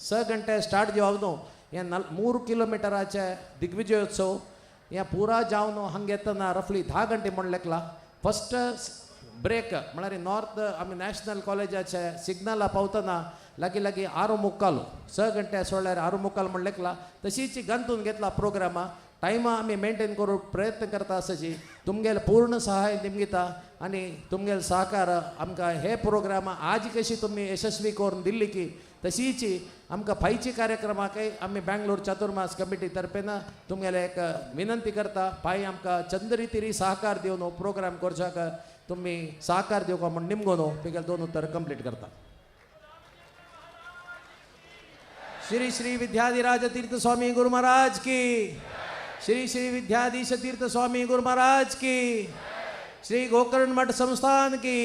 6 गंटे स्टार्ट जावन हे 3 किलोमिटराचे दिग्विजयोत्सव हे पुरा जावन हांगा येतना रफली 10 गंटे म्हण लेखला फस्ट ब्रेक म्हळ्यार नॉर्थ आमी नॅशनल कॉलेजाचे सिग्नला पावतना लागीं 6:45 6 गंटे सोडल्यार 6:45 म्हण लेखला तशीच गंतून घेतला प्रोग्रामा टायमा आमी मेंटेन करूंक प्रयत्न करता आसाची तुमगेले पूर्ण सहाय निमगिता आनी तुमगेले सहकार आमकां हे प्रोग्रामा आज कशी तुमी यशस्वी करून दिल्ली की तशीच आमकां फायची कार्यक्रमाकय आमी बँगलोर चातुर्मास कमिटी तर्फेन तुमगेले एक विनंती करता पाय आमकां चंद्रितिरी सहकार दिवन प्रोग्राम करच्याक तुमी सहकार दिवका म्हण निमगोन तुमगेले 2 उत्तर कंप्लीट करता श्री श्री विद्याधिराज तीर्थ स्वामी गुरु महाराज की श्री श्री विद्याधीश तीर्थ स्वामी गुरु महाराज की श्री गोकर्ण मठ संस्थान की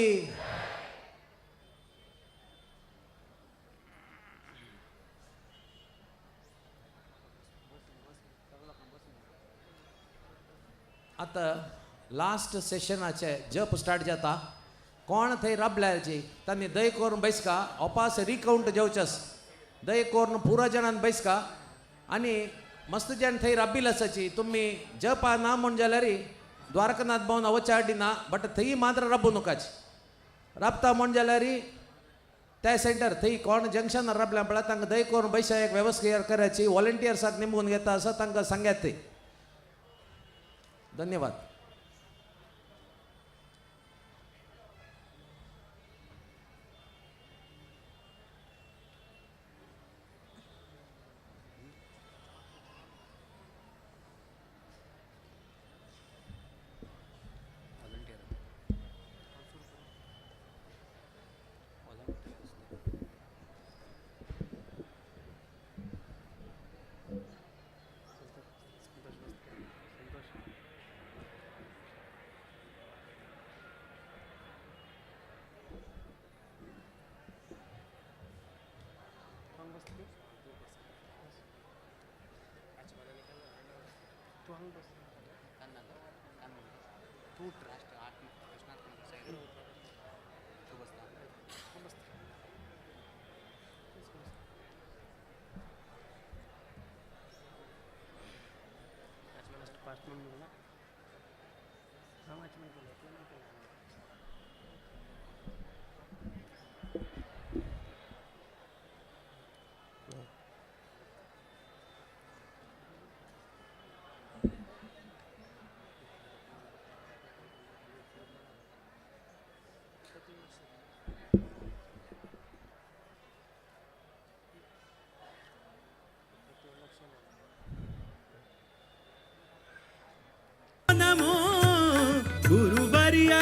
आता लास्ट सेशनाचे जप स्टार्ट जाता कोण थंय राबल्याची तांणी दय करून बसका अपास रिकाउंट जेवचेस दय करून पुरा जनान बसका आनी मस्त जन थंय राबिल आसाची तुमी जप ना म्हण जाल्यार द्वारकानाथ भवन वचचे आडी ना बट थंय मात्र राबू नकाची राबता म्हण जाल्यार त्या सेंटर थंय कोण जंक्शनार राबल्या पळय तांकां दय करून बसया एक वेवस्था करायची वॉलंटियर्साक नेमून घेता आसा तांकां सांगात थंय धन्यवाद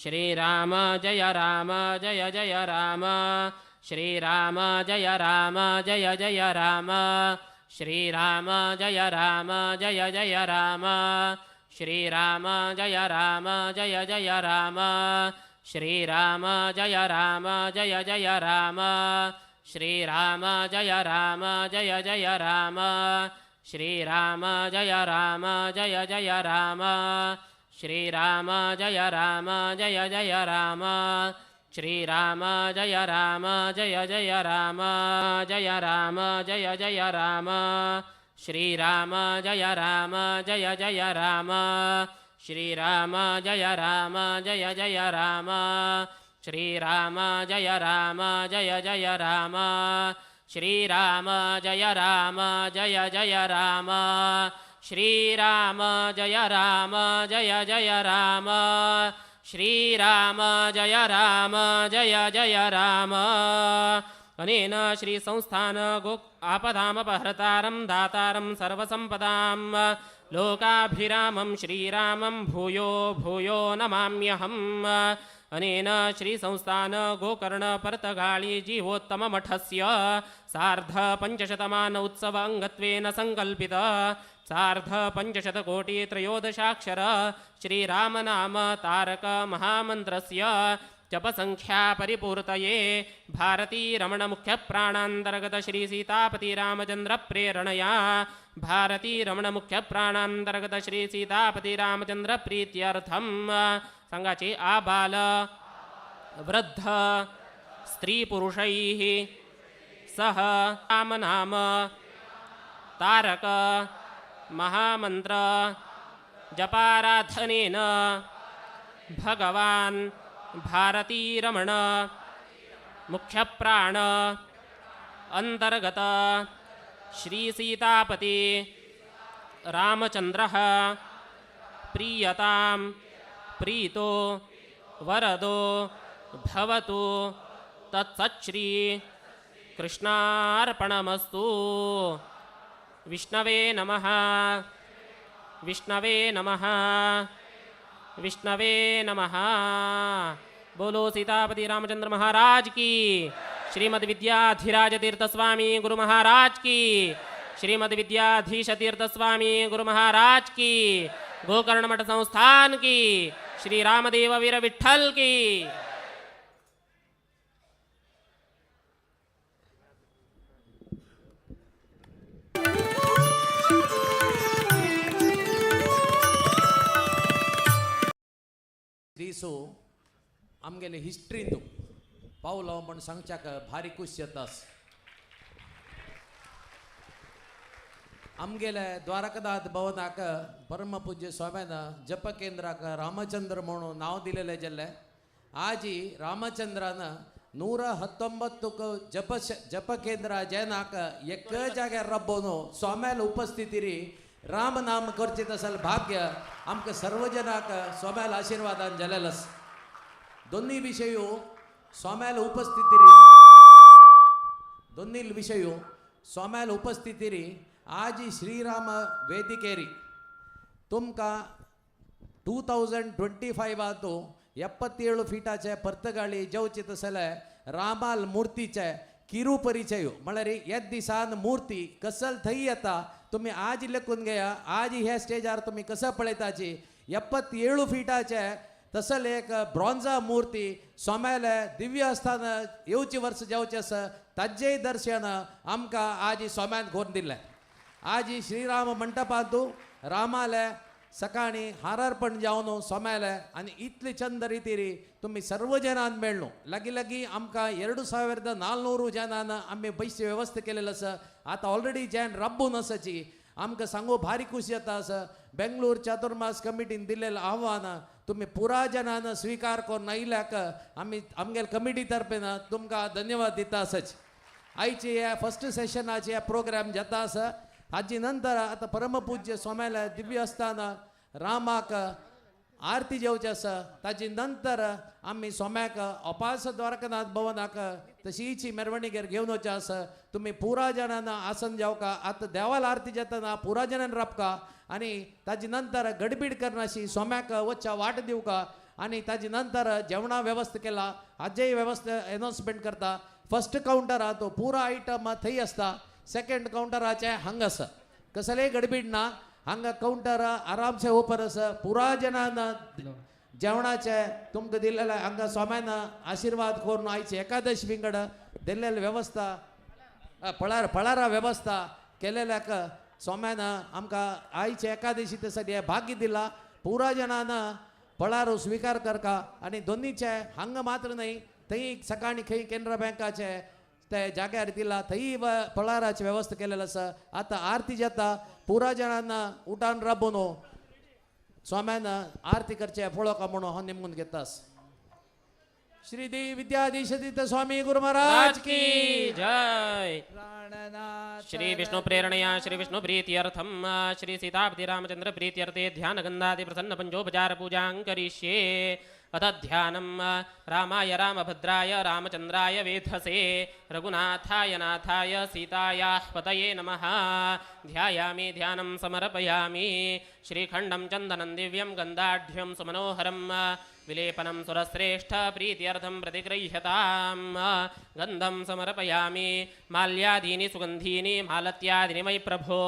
श्रीराम जय राम जय जय राम श्रीराम जय राम जय जय राम श्रीराम जय राम जय जय राम श्रीराम जय राम जय जय राम श्रीराम जय राम जय जय राम श्रीराम जय राम जय जय राम श्रीराम जय राम जय जय राम श्रीराम जय राम जय जय राम श्रीराम जय राम जय जय राम जय राम जय जय राम श्रीराम जय राम जय जय राम श्रीराम जय राम जय जय राम श्रीराम जय राम जय जय राम श्रीराम जय राम जय जय राम श्रीराम जय राम जय जय राम श्रीराम जय राम जय जय राम अनेन श्री संस्थान गो आपदामपहर्तारं दातारं सर्वसंपदां लोकाभिरामं श्रीरामं भूयो भूयो नमाम्यहम् अनेन श्री संस्थान गोकर्ण परतगाळी जीवोत्तम मठस्य सार्ध पंचशतमान उत्सव अंगत्वेन संकल्पित सार्ध 500 कोटि त्रयोदशाक्षर श्रीरामनाम तारक महामन्त्रस्य जपसंख्या परिपूर्तये भारती रमण मुख्य प्राणान्तर्गत श्री सीतापति रामचंद्र प्रेरणया भारती रमण मुख्य प्राणान्तर्गत श्री सीतापति रामचंद्र प्रीत्यर्थम संघाचे आबाल वृद्ध स्त्री पुरुषैः सह रामनाम तारक महामंत्र जपाराधनेन भगवान भारती रमण मुख्य प्राण अंतर्गत श्री सीतापति रामचंद्र प्रीयतां प्रीतो वरदो भवतु तत्सच्छ्री कृष्णार्पणमस्तु विष्णवे नमः विष्णवे नमः विष्णवे नमः। बोलो सीतापति रामचंद्र महाराज की श्रीमद विद्याधीराज तीर्थ स्वामी गुरु महाराज की श्रीमद विद्याधीश तीर्थ स्वामी गुरु महाराज की गोकर्ण मठ संस्थान की श्री रामदेव वीर विठ्ठल की। दिसो आमगेले हिस्ट्रींतू पावलो म्हण सांगच्याक भारी खुश जातास। आमगेले द्वारकादास भवनाक परम पूज्य स्वाम्यान जप केंद्राक रामचंद्र म्हणून नाव दिलेले जाल्ले आजी रामचंद्रान 119 जप केंद्र जेनाक एक जाग्यार रब्बोनो स्वाम्याल उपस्थितीरी राम नाम करचे तसल भाग्य आमकां सर्व जनाक स्वाम्याल आशीर्वादान जालेलो दोन्ही विशयो स्वाम्याल उपस्थितीरी दोन्ही विशयो स्वाम्याल उपस्थितीरी आज श्रीराम ವೇದಿಕೆರಿ तुमका 2025 आतो 77 फीटाचे पर्तगाळी जेवचे तसले रामाल मूर्तीचे किरू परिचय म्हळ्यार एक दिसान मूर्ती कसल थंय येता तुम्ही आज लेखून घेया आज ह्या स्टेजार तुम्ही कसं पळयताची 77 फीटाचे तसल एक ब्रॉन्झा मूर्ती स्वाम्याले दिव्य आस्थान येवचे वर्ष जेवचे आसा ताजेय दर्शन आमकां आज स्वाम्यान करून दिलें। आज श्रीराम मंडपांतू रामाले सकाळी हारार्पण जावन स्वाम्याले आनी इतले चंद रितीरी तुम्ही सर्व जनान मेळ्ळो लागी लागी आमकां 2400 जनान आमी पैसे व्यवस्था केलेलो आसा। आता ऑलरेडी जैन रब्बून आसाची आमकां सांगू भारी खुशी येता आसा। बेंगलोर चातुर्मास कमिटीन दिलेलें आव्हान तुम्ही पुरा जनान स्वीकार करून आयल्याक आमी आमगेल कमिटी तर्फेन तुमकां धन्यवाद दिता आसाच। आयचे ह्या फर्स्ट सेशनाचे प्रोग्राम जाता आसा हाजी नंतर आता परमपूज्य स्वाम्याला दिव्य असताना रामाक आरती जेवचे आसा ताजी नंतर आम्ही स्वाम्याक अपास द्वारकानाथ भवनाक तशीची मेरवणीगेर घेवन वचे आसा। तुम्ही पुरा जणांना आसन जावका आता देवाल आरती जातना पुरा जणांना राबका आनी ताजी नंतर गडबीड करनाशी स्वाम्याक वच्चा वाट दिवका आणि ताजे नंतर जेवणा व्यवस्था केला आजय व्यवस्था अनाउन्समेंट करता फर्स्ट काउंटर हा तो पुरा आयटम थंय असता सेकंड काउंटराचे हांग आसा कसले गडबीड ना हांगा काउंटर आरामसे ओपन आसा पुरा जनान जेवणाचे तुमकां दिलेले हांगा स्वाम्यान आशीर्वाद करून आयचे एकादशी विंगड दिल्लेली व्यवस्था फळारा व्यवस्था केलेल्याक स्वाम्यान आमकां आयचे एकादशी साठी भाग्य दिला पुरा जनान फळारो स्वीकार करका आणि दोन्हीचे हांगा मात्र नाही थंय सकाळी खंय केनरा बँकाचे ते जाग्यार दिला थंय फळाराची व्यवस्था केलेली आसा आता आरती जाता पुरा जनांना उठान राबून स्वाम्यान आरती करचे पळोवका म्हणून हांव नेमून घेतास श्रीदेव विद्याधीशतीर्थ स्वामी गुरु महाराज की जय प्राणनाथ श्री विष्णु प्रेरणया श्री विष्णु प्रीत्यर्थम श्री सीतापति रामचंद्र प्रीत्यर्थे ध्यान गंधादि प्रसन्न पंचोपचार पूजां करिष्ये अथ ध्यानं रामाय रामभद्राय रामचंद्राय वेधसे रघुनाथाय नाथाय सीतायाः पतये नमः ध्यायामि ध्यानं समर्पयामि श्रीखण्डं चन्दनं दिव्यं गन्धाढ्यं सुमनोहरं विलेपनं सुरश्रेष्ठ प्रीत्यर्थं प्रतिगृह्यतां गन्धं समर्पयामि माल्यादीनि सुगन्धीनि मालत्यादीनि मयि प्रभो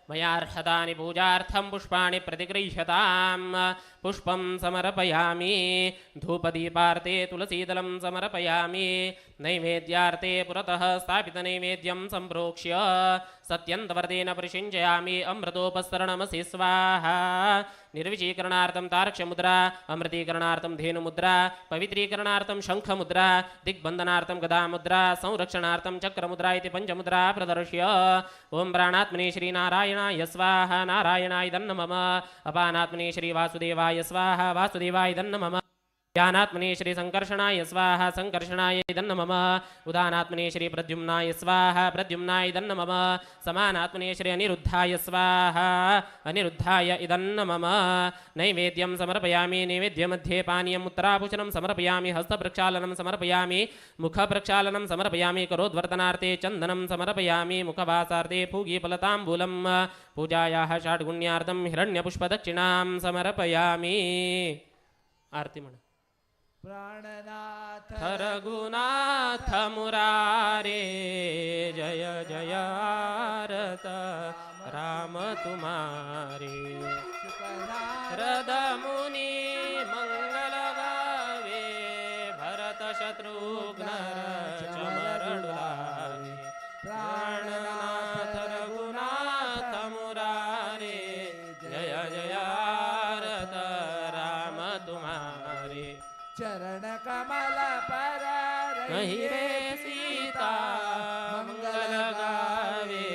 मयार्हतानि पूजार्थं पुष्पाणि प्रतिगृह्यतां पुष्पं समर्पयामि धूपदीपार्थे तुलसीदलं समर्पयामि नैवेद्यार्थे पुरतः स्थापितनैवेद्यं सम्प्रोक्ष्य सत्यन्तवर्तेन परिषिञ्चयामि अमृतोपसरणमसि स्वाहा निर्विशीकरणार्थं तारक्षमुद्रा अमृतीकरणार्थं धेनुमुद्रा पवित्रीकरणार्थं शङ्खमुद्रा दिग्बन्धनार्थं गदामुद्रा संरक्षणार्थं चक्रमुद्रा इति पञ्चमुद्रा प्रदर्श्य ॐ प्राणात्मने श्रीनारायणाय स्वाहा नारायणाय नमः अपानात्मने श्रीवासुदेवाय स्वाहा वासुदेवाय नमः ज्ञानात्मने श्री संकर्षणाय स्वाहा संकर्षणाय नमः उदानात्मने श्री प्रद्युम्नाय स्वाहा प्रद्युम्नाय नमः समानात्मने श्री अनिरुद्धाय स्वाहा अनिरुद्धाय नमः नैवेद्यं समर्पयामि नैवेद्यमध्ये पानीयम् उत्तराभूषणं समर्पयामि हस्तप्रक्षालनं समर्पयामि मुखप्रक्षालनं समर्पयामि करोद्वर्तनार्थे चन्दनं समर्पयामि मुखवासार्थे फूगीफलताम्बूलं पूजायाः षड्गुण्यार्थं हिरण्यपुष्पदक्षिणां समर्पयामि आरती म्हणा प्राणनाथ रघुनाथ मुरारे जय जय आरत राम तुम्हारे रद मुनि मंगल गावे भरत शत्रुघ्न चमरडुलावे प्राणनाथ रघुनाथ मुरारे जय जय आरत राम तुम्हारे चरण कमल पर रहिरे सीता मंगल गावे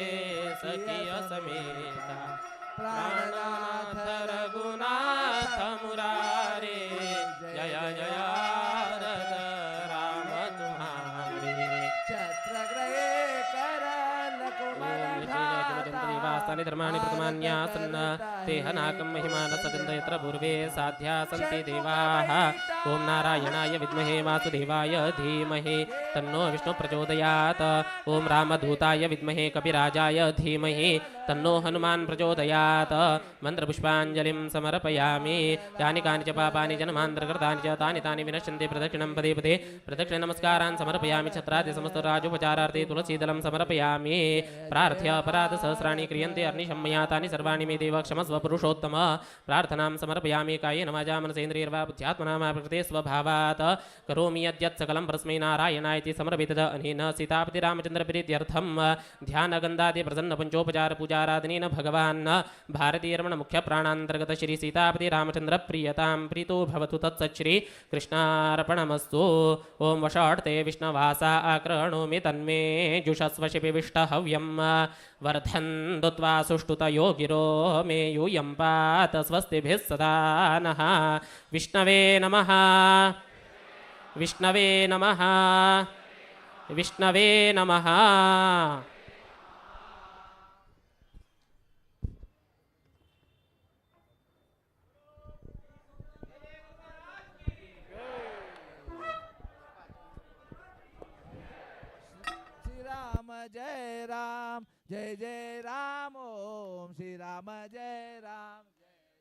सखिय समेता प्राणनाथ रघुनाथ मुरारे जय जय रथ राम तुम्हारे छत्रग्रहे करल कुमल वास्तानि धर्माणि प्रथमान्यासन्न तेहनाकं महिमानसजन्त यत्र पूर्वे साध्या सन्ति देवाः ॐ नारायणाय विद्महे वासुदेवाय धीमहि तन्नो विष्णु प्रचोदयात् ॐ रामदूताय विद्महे कपिराजाय धीमहि तन्नो हनुमान् प्रचोदयात् मन्त्रपुष्पाञ्जलिं समर्पयामि यानि कानि च पापानि जन्मान्तर्गतानि च तानि तानि विनश्यन्ति प्रदक्षिणं पदे पदे प्रदक्षिणनमस्कारान् समर्पयामि छत्रादि समस्तराजोपचारार्थे तुलसीदलं समर्पयामि प्रार्थ्य अपराधसहस्राणि क्रियन्ते अर्निशं मया तानि सर्वाणि मे देव क्षमस्व पुरुषोत्तम प्रार्थनां समर्पयामि कायेन वाचा मनसेन्द्रियर्वा बुद्ध्यात्मना मा प्रकृते स्वभावात् करोमि यद्यत् सकलं परस्मै नारायणाय इति समर्पितः अनेन सीतापति रामचन्द्रप्रीत्यर्थं ध्यानगन्धादि प्रसन्न पंचोपचार पूजाराधनेन भगवान् भारतीयरमण मुख्य प्राणान्तर्गत श्री सीतापति रामचन्द्र प्रियतां प्रीतो भवतु तत्सच्छ्री कृष्णार्पणमस्तु ओं वषार्ते विष्णवासा आक्रणोमि तन्मे जुषस्व शिपिविष्टहव्यं वर्धन्तु त्वा सुष्ठुतयो गिरो मे यूयं पात स्वस्तिभिः सदा नः विष्णवे नमः विष्णवे नमः विष्णवे नमः जय राम जय जय राम ओम श्री राम जय राम जय जय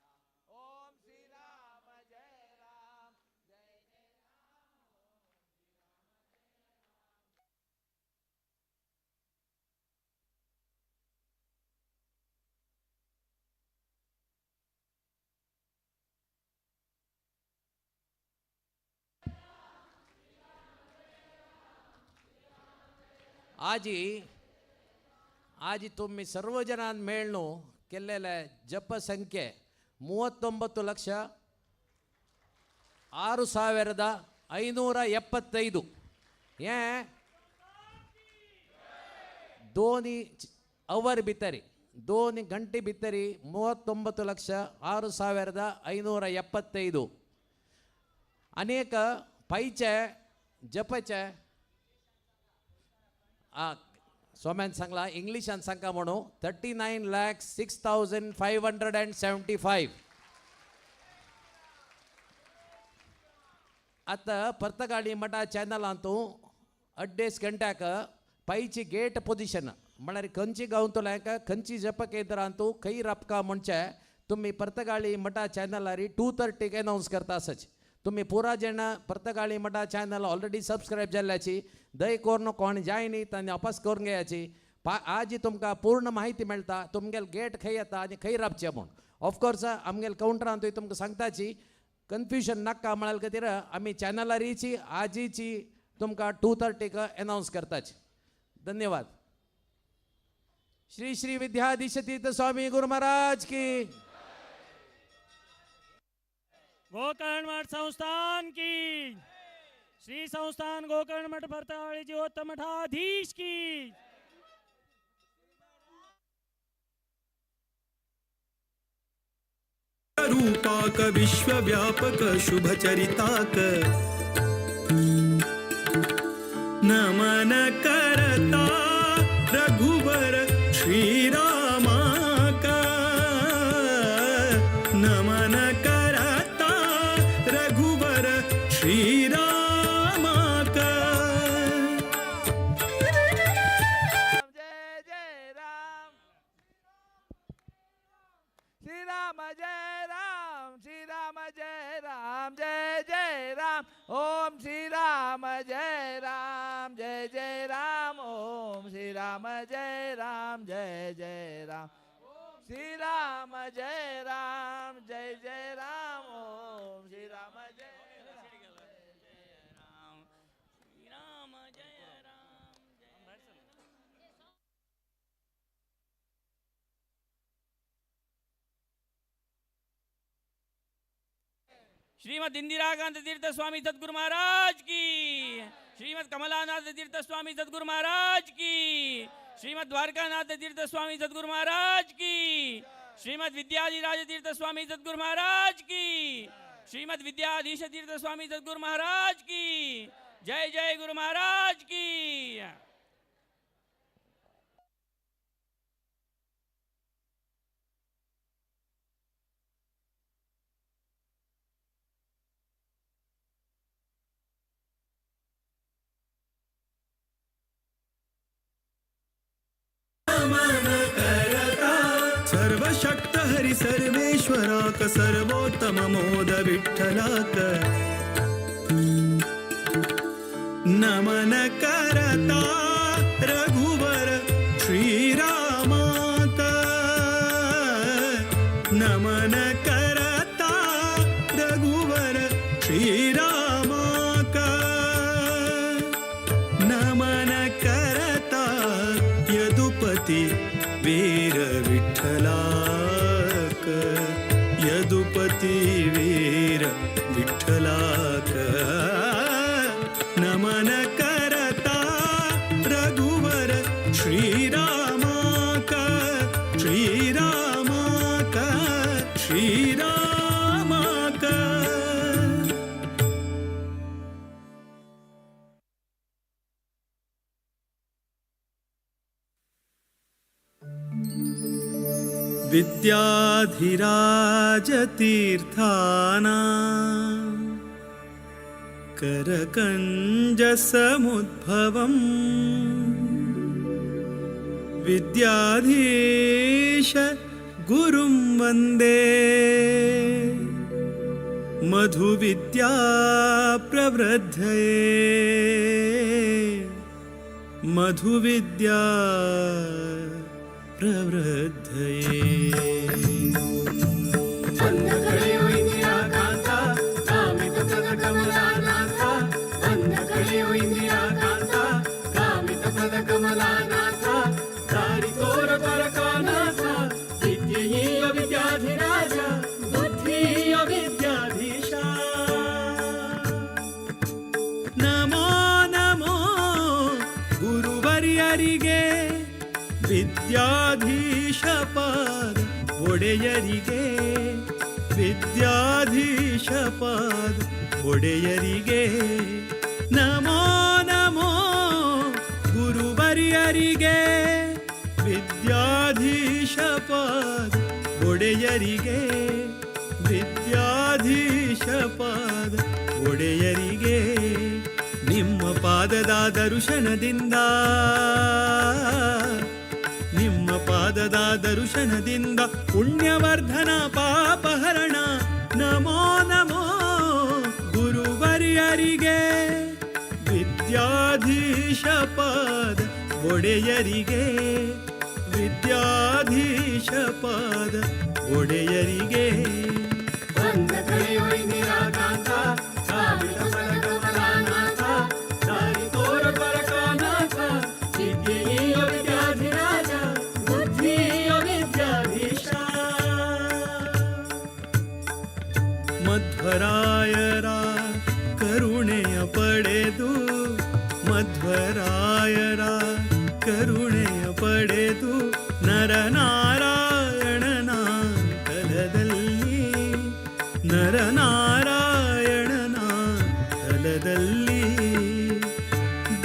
राम ओम श्री राम जय राम आज तुम्ही सर्वजणांन मेळून केलेले जप संख्ये 39,06,575 हे 2 ಅವರ್ ಭಿತರಿ 2 ಗಂಟೆ ಭಿತರಿ 39,06,575 ಅನೇಕ ಪೈಚೆ जपचे सोम्यान सांगला इंग्लिशान सांगा म्हणू 39,06,575 आता पर्तगाडी मठा चॅनलांतू 2.5 घंट्याक पैची गेट पोजिशन म्हळ्यार खंयची गांवतल्या खंयची जप केंद्रांतू खंय रपका म्हणचे तुम्ही पर्तगाळी मठा चॅनलारी 2:30 अनाउन्स करता आसच तुम्ही पुरा जण पर्तगाळी मठा चॅनल ऑलरेडी सबस्क्राईब जाल्ल्याची दय करून कोण जाय न्ही तांणी वापस करून घेयाची आज तुमकां पूर्ण माहिती मेळटा तुमगेल गेट खंय येता आनी खंय रावचें म्हूण ऑफकोर्स आमगेल कावंटरांतूय तुमकां सांगताची कन्फ्युजन नाका म्हळ्यार खातीर आमी चॅनलारीची आजीची तुमकां 2:30 अनाउन्स करताची धन्यवाद श्री श्री विद्याधीश तीर्थ स्वामी गुरु महाराज की गोकर्ण मठ संस्थान की श्री संस्थान गोकर्ण मठ भरतावळी ज्योत मठाधीश की रूपाक विश्वव्यापक शुभचरिताक नमन करता रघुवर श्रीरामाक नमन करता रघुवर श्रीरामाक श्री राम जय राम श्री राम जय राम जय जय राम ओम श्री राम जय राम जय जय राम ओम श्री राम जय राम जय जय राम श्री राम जय राम जय जय राम ओम श्री राम जय श्रीमद इंदिराकांत तीर्थ स्वामी सद्गुरु महाराज की श्रीमद कमलानाथ तीर्थ स्वामी सद्गुरु महाराज की श्रीमद द्वारकानाथ तीर्थ स्वामी सद्गुरु महाराज की श्रीमद विद्याधिराज तीर्थ स्वामी सद्गुरु महाराज की श्रीमद विद्याधीश तीर्थ स्वामी सद्गुरु महाराज की जय जय गुरु महाराज की सर्वशक्त हरि सर्वेश्वराक सर्वोत्तम मोद विठ्ठलाक नमन करता रघुवर श्रीरामाक नमन करता रघुवर श्रीरामाक नमन करता यदुपति वीर विठ्ठलाक यदुपति वीर विठ्ठलाक नमन करता रघुवर श्रीरामाक श्रीरामाक श्रीरामाक विद्याधिराजतीर्थाना करकञ्जसमुद्भवम् विद्याधीश गुरुं वन्दे मधुविद्या प्रवृद्धये मधुविद्या प्रवृद्धये वन्दकळेयो इंदिराकान्ता कामितप्रदकमलानाथा वन्दकळेयो इंदिराकान्ता कामितप्रदकमलानाथा ಗುರುವರಿಯರಿಗೆ ವಿದ್ಯಾಧೀಶ ಪಾದ ಒಡೆಯರಿಗೆ ವಿದ್ಯಾಧೀಶ ಪಾದ ಒಡೆಯರಿಗೆ ನಮೋ ನಮೋ ಗುರುವರಿಯರಿಗೆ ವಿದ್ಯಾಧೀಶ ಪಾದ ಒಡೆಯರಿಗೆ ವಿದ್ಯಾಧೀಶ ಪಾದ ಒಡೆಯರಿಗೆ ನಿಮ್ಮ ಪಾದದ ದರ್ಶನದಿಂದ ನಿಮ್ಮ ಪಾದದ ದರ್ಶನದಿಂದ ಪುಣ್ಯವರ್ಧನ ಪಾಪಹರಣ ನಮೋ ನಮೋ ಗುರುವರಿಯರಿಗೆ ವಿದ್ಯಾಧೀಶ ಪಾದ ಒಡೆಯರಿಗೆ ವಿದ್ಯಾಧೀಶ ಪಾದ ಒಡೆಯರಿಗೆ ಬಂದ ಕಳೆಯುವ ನಿರಾಕಾಂತ ಕಾಮಿತ ಪರಕಮಲಾನಾಥ ದಾರಿ ತೋರ ಪರಕಾನಾಥ ಸಿದ್ಧಿಯ ವಿದ್ಯಾಧಿರಾಜ ಬುದ್ಧಿಯ ವಿದ್ಯಾಧೀಶ ಮಧ್ವರಾಯರ ಕರುಣೆಯ ಪಡೆದು ಮಧ್ವರಾಯರ ಕರುಣೆಯ ಪಡೆದು ನರನಾರಾಯಣನ ತಲದಲ್ಲಿ ನರನಾರಾಯಣನ ತಲದಲ್ಲಿ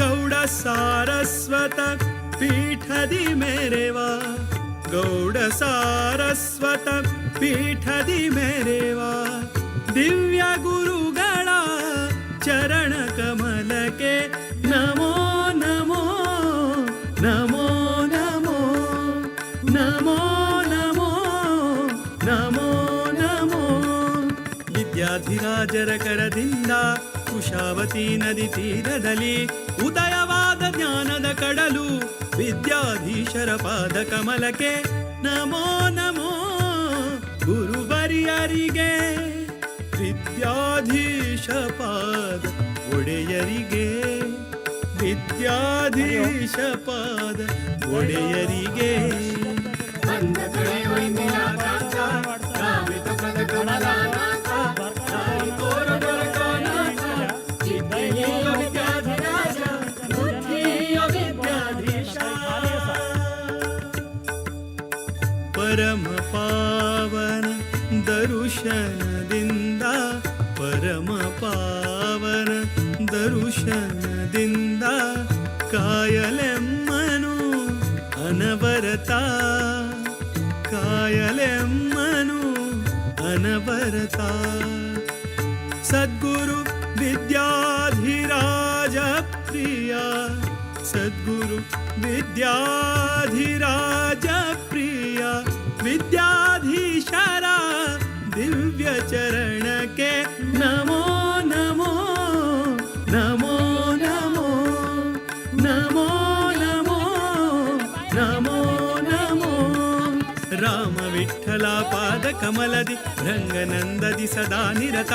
ಗೌಡ ಸಾರಸ್ವತ ಪೀಠದಿ ಮೆರೆವ ಗೌಡ ಸಾರಸ್ವತ ಪೀಠದಿ ಮೆರೆವ ದಿವ್ಯ ಗುರುಗಳ ಚರಣ ಕಮಲಕ್ಕೆ ನಮೋ ನಮೋ ನಮೋ ನಮೋ ನಮೋ ನಮೋ ನಮೋ ನಮೋ ವಿದ್ಯಾಧಿರಾಜರ ಕರದಿಂದ ಕುಶಾವತಿ ನದಿ ತೀರದಲ್ಲಿ ಉದಯವಾದ ಜ್ಞಾನದ ಕಡಲು ವಿದ್ಯಾಧೀಶರ ಪಾದ ಕಮಲಕ್ಕೆ ನಮೋ ನಮೋ ಗುರುವರಿಯರಿಗೆ ವಿದ್ಯಾಧೀಶ ಪಾದ ಒಡೆಯರಿಗೆ ವಿದ್ಯಾಧೀಶ ಪಾದ ಒಡೆಯರಿಗೆ ಬಂದ ಕಳೆಯುವ ನಿರಾಕಾಂತ ಕಾಮಿತ ಪರಕಮಲಾನಾಥ ದಾರಿ ತೋರ ಪರಕಾನಾಥ ಸಿದ್ಧಿಯ ವಿದ್ಯಾಧಿರಾಜ ಬುದ್ಧಿಯ ವಿದ್ಯಾಧೀಶ ಪರಮ ಪಾವನ ದರುಶನದಿಂದ ಪರಮ ಪಾವನ ದರುಶನದಿಂದ ಕಾಯಲೆಮ್ಮನು ಅನವರತ ಕಾಯಲೆಮ್ಮನು ಅನವರತ ಸದ್ಗುರು ವಿದ್ಯಾಧಿರಾಜ ಪ್ರಿಯ ಸದ್ಗುರು ವಿದ್ಯಾಧಿರಾಜ ಪ್ರಿಯ ವಿದ್ಯಾಧೀಶರ ದಿವ್ಯ ಚರಣಕ್ಕೆ ನಮೋ ನಮೋ ನಮೋ ನಮೋ ನಮೋ ನಮೋ ನಮೋ ನಮೋ ರಾಮ ವಿಠಲ ಪಾದ ಕಮಲದಿ ರಂಗನಂದದಿ ಸದಾ ನಿರತ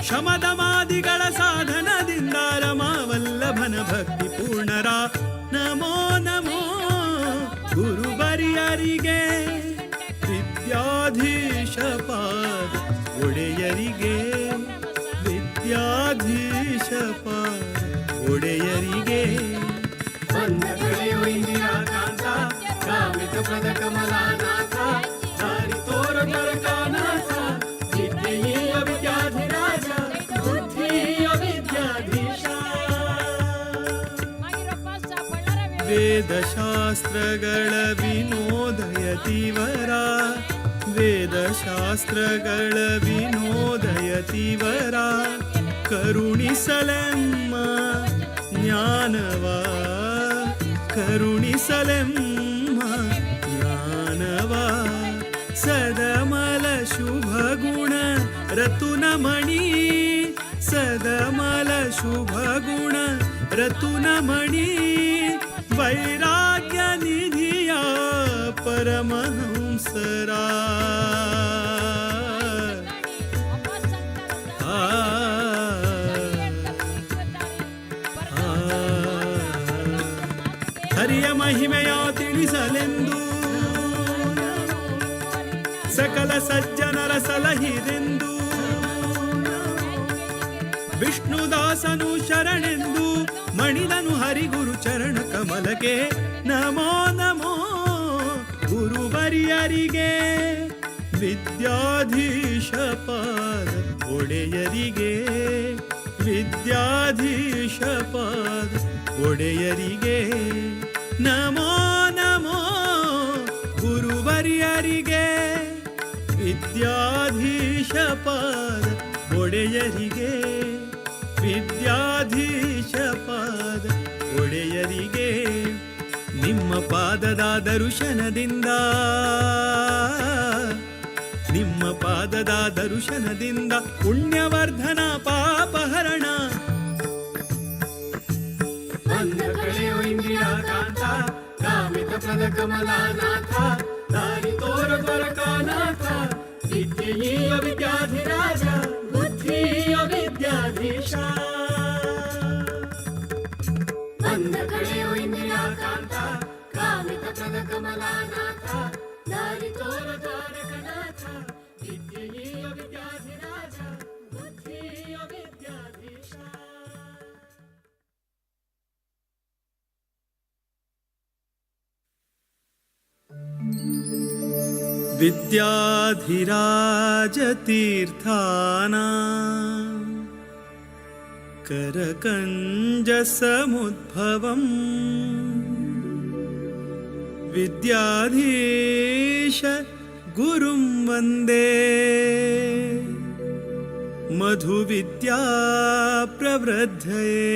ಶಮದಮಾದಿಗಳ ಸಾಧನದಿಂದ ರಮಾವಲ್ಲಭನ ಭಕ್ತಿ ಪೂರ್ಣರ ನಮೋ ನಮೋ ಗುರುವರಿಯರಿಗೆ ವಿದ್ಯಾಧೀಶ ಪಾದ ಒಡೆಯರಿಗೆ ವಿದ್ಯಾಧೀಶ ಪಾದ ಒಡೆಯರಿಗೆ ಬಂದ ಕಳೆಯುವ ನಿರಾಕಾಂತ ಕಾಮಿತ ಪರಕಮಲಾನಾಥ ದಾರಿ ತೋರ ಪರಕಾನಾಥ ಸಿದ್ಧಿಯ ವಿದ್ಯಾಧಿರಾಜ ಬುದ್ಧಿಯ ವಿದ್ಯಾಧೀಶ ವೇದಶಾಸ್ತ್ರಗಳ ವಿನೋದಯತಿವರ ವೇದಶಾಸ್ತ್ರಗಳ ವಿನೋದಯತಿವರ ಕರುಣಿಸಲೆಮ್ಮ ಜ್ಞಾನವ ಕರುಣಿಸಲೆಮ್ಮ ಜ್ಞಾನವ ಸದಮಲ ಶುಭ ಗುಣ ರತುನಮಣಿ ಸದಮಲ ಶುಭ ಗುಣ ರತುನಮಣಿ ವೈರಾಗ್ಯ ನಿಧಿಯ ಪರಮಹಂಸರ ಹರಿಯ ಮಹಿಮೆಯ ತಿಳಿಸಲೆಂದು ಸಕಲ ಸಜ್ಜನರ ಸಲಹಿರೆಂದು ವಿಷ್ಣುದಾಸನು ಶರಣೆಂದು ಮಣಿ ದಣಿದನು ಹರಿಗುರು ಚರಣ ಕಮಲಕ್ಕೆ ನಮೋ ನಮೋ ಗುರುವರಿಯರಿಗೆ ವಿದ್ಯಾಧೀಶ ಪಾದ ಒಡೆಯರಿಗೆ ವಿದ್ಯಾಧೀಶ ಪಾದ ಒಡೆಯರಿಗೆ ನಮೋ ನಮೋ ಗುರುವರಿಯರಿಗೆ ವಿದ್ಯಾಧೀಶ ಪಾದ ಒಡೆಯರಿಗೆ ವಿದ್ಯಾಧೀಶ ಪಾದ ಒಡೆಯರಿಗೆ ನಿಮ್ಮ ಪಾದದ ದರ್ಶನದಿಂದ ನಿಮ್ಮ ಪಾದದ ದರ್ಶನದಿಂದ ಪುಣ್ಯವರ್ಧನ ಪಾಪಹರಣ ಬಂದ ಕಳೆಯೋ ಇಂದಿರಾ ಕಾಂತ ಕಾಮಿತ ಪದ ಕಮಲಾನಾಥ ದಾರಿ ತೋರ ದ್ವಾರಕಾನಾಥ ವಿದ್ಯೆಯ ವಿದ್ಯಾಧಿರಾಜ ಬುದ್ಧಿಯ ವಿದ್ಯಾಧೀಶ ಬಂದ ಕಳೆಯೋ ಇಂದಿರಾ ಕಾಂತ ಕಾಮಿತ ಪದ ಕಮಲಾನಾಥ ದಾರಿ ತೋರ ದ್ವಾರಕನಾಥ ವಿದ್ಯೆಯ ವಿದ್ಯಾಧಿರಾಜ ಬುದ್ಧಿಯ ವಿದ್ಯಾಧೀಶ विद्याधिराजतीर्थाना करकञ्जसमुद्भवम् विद्याधीश गुरुं वन्दे मधुविद्या प्रवृद्धये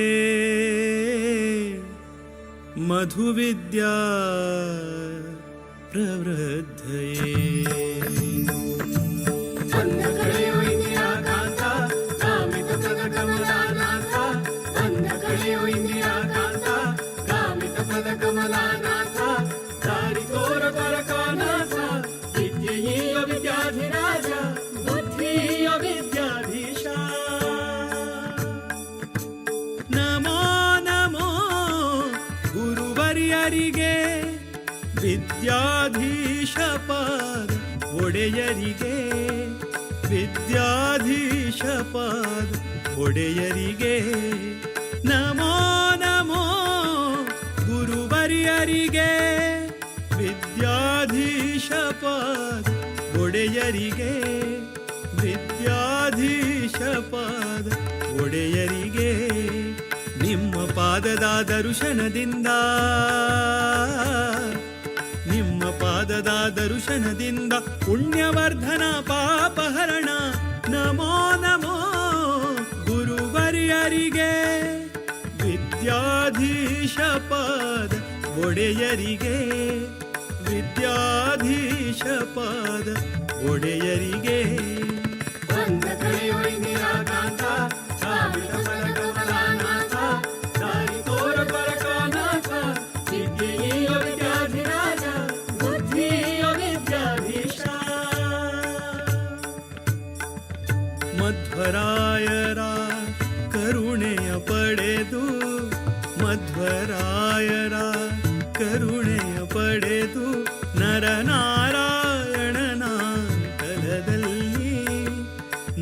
मधुविद्या प्रवृद्धये ಬಂದ ಕಳೆಯೋ ಇಂದಿರಾ ಕಾಂತ ಕಾಮಿತ ಪದ ಕಮಲಾನಾಥ ಬಂದ ಕಳೆಯೋ ಇಂದಿರಾ ಕಾಂತ ಕಾಮಿತ ಪದ ಕಮಲಾನಾಥ ದಾರಿ ತೋರ ದ್ವಾರಕಾನಾಥ ವಿದ್ಯೆಯ ವಿದ್ಯಾಧಿರಾಜ ಬುದ್ಧಿಯ ವಿದ್ಯಾಧೀಶ ನಮೋ ನಮೋ ಗುರುವರಿಯರಿಗೆ ವಿದ್ಯಾಧೀಶ ಪಾದ ಒಡೆಯರಿಗೆ ವಿದ್ಯಾಧೀಶ ಪಾದ ಒಡೆಯರಿಗೆ ನಮೋ ನಮೋ ಗುರುವರಿಯರಿಗೆ ವಿದ್ಯಾಧೀಶ ಪಾದ ಒಡೆಯರಿಗೆ ವಿದ್ಯಾಧೀಶ ಪಾದ ಒಡೆಯರಿಗೆ ನಿಮ್ಮ ಪಾದದ ದರ್ಶನದಿಂದ ನಿಮ್ಮ ಪಾದದ ದರ್ಶನದಿಂದ ಪುಣ್ಯವರ್ಧನ ಪಾಪಹರಣ ನಮೋ ನಮೋ ಗುರುವರಿಯರಿಗೆ ವಿದ್ಯಾಧೀಶ ಪಾದ ಒಡೆಯರಿಗೆ ವಿದ್ಯಾಧೀಶ ಪಾದ ಒಡೆಯರಿಗೆ ಬಂದ ಕಳೆಯೋ ಇಂದಿರಾ ಕಾಂತ ಕಾಮಿತ ಪದ ಕಮಲಾನಾಥ ದಾರಿ ತೋರ ದ್ವಾರಕಾನಾಥ ವಿದ್ಯೆಯ ವಿದ್ಯಾಧಿರಾಜ ಬುದ್ಧಿಯ ವಿದ್ಯಾಧೀಶ ಮಧ್ವರಾಯರ ಕರುಣೆಯ ಪಡೆದು ಮಧ್ವರಾಯರ ಕರುಣೆಯ ಪಡೆದು ನರನಾರಾಯಣನ ತಲದಲ್ಲಿ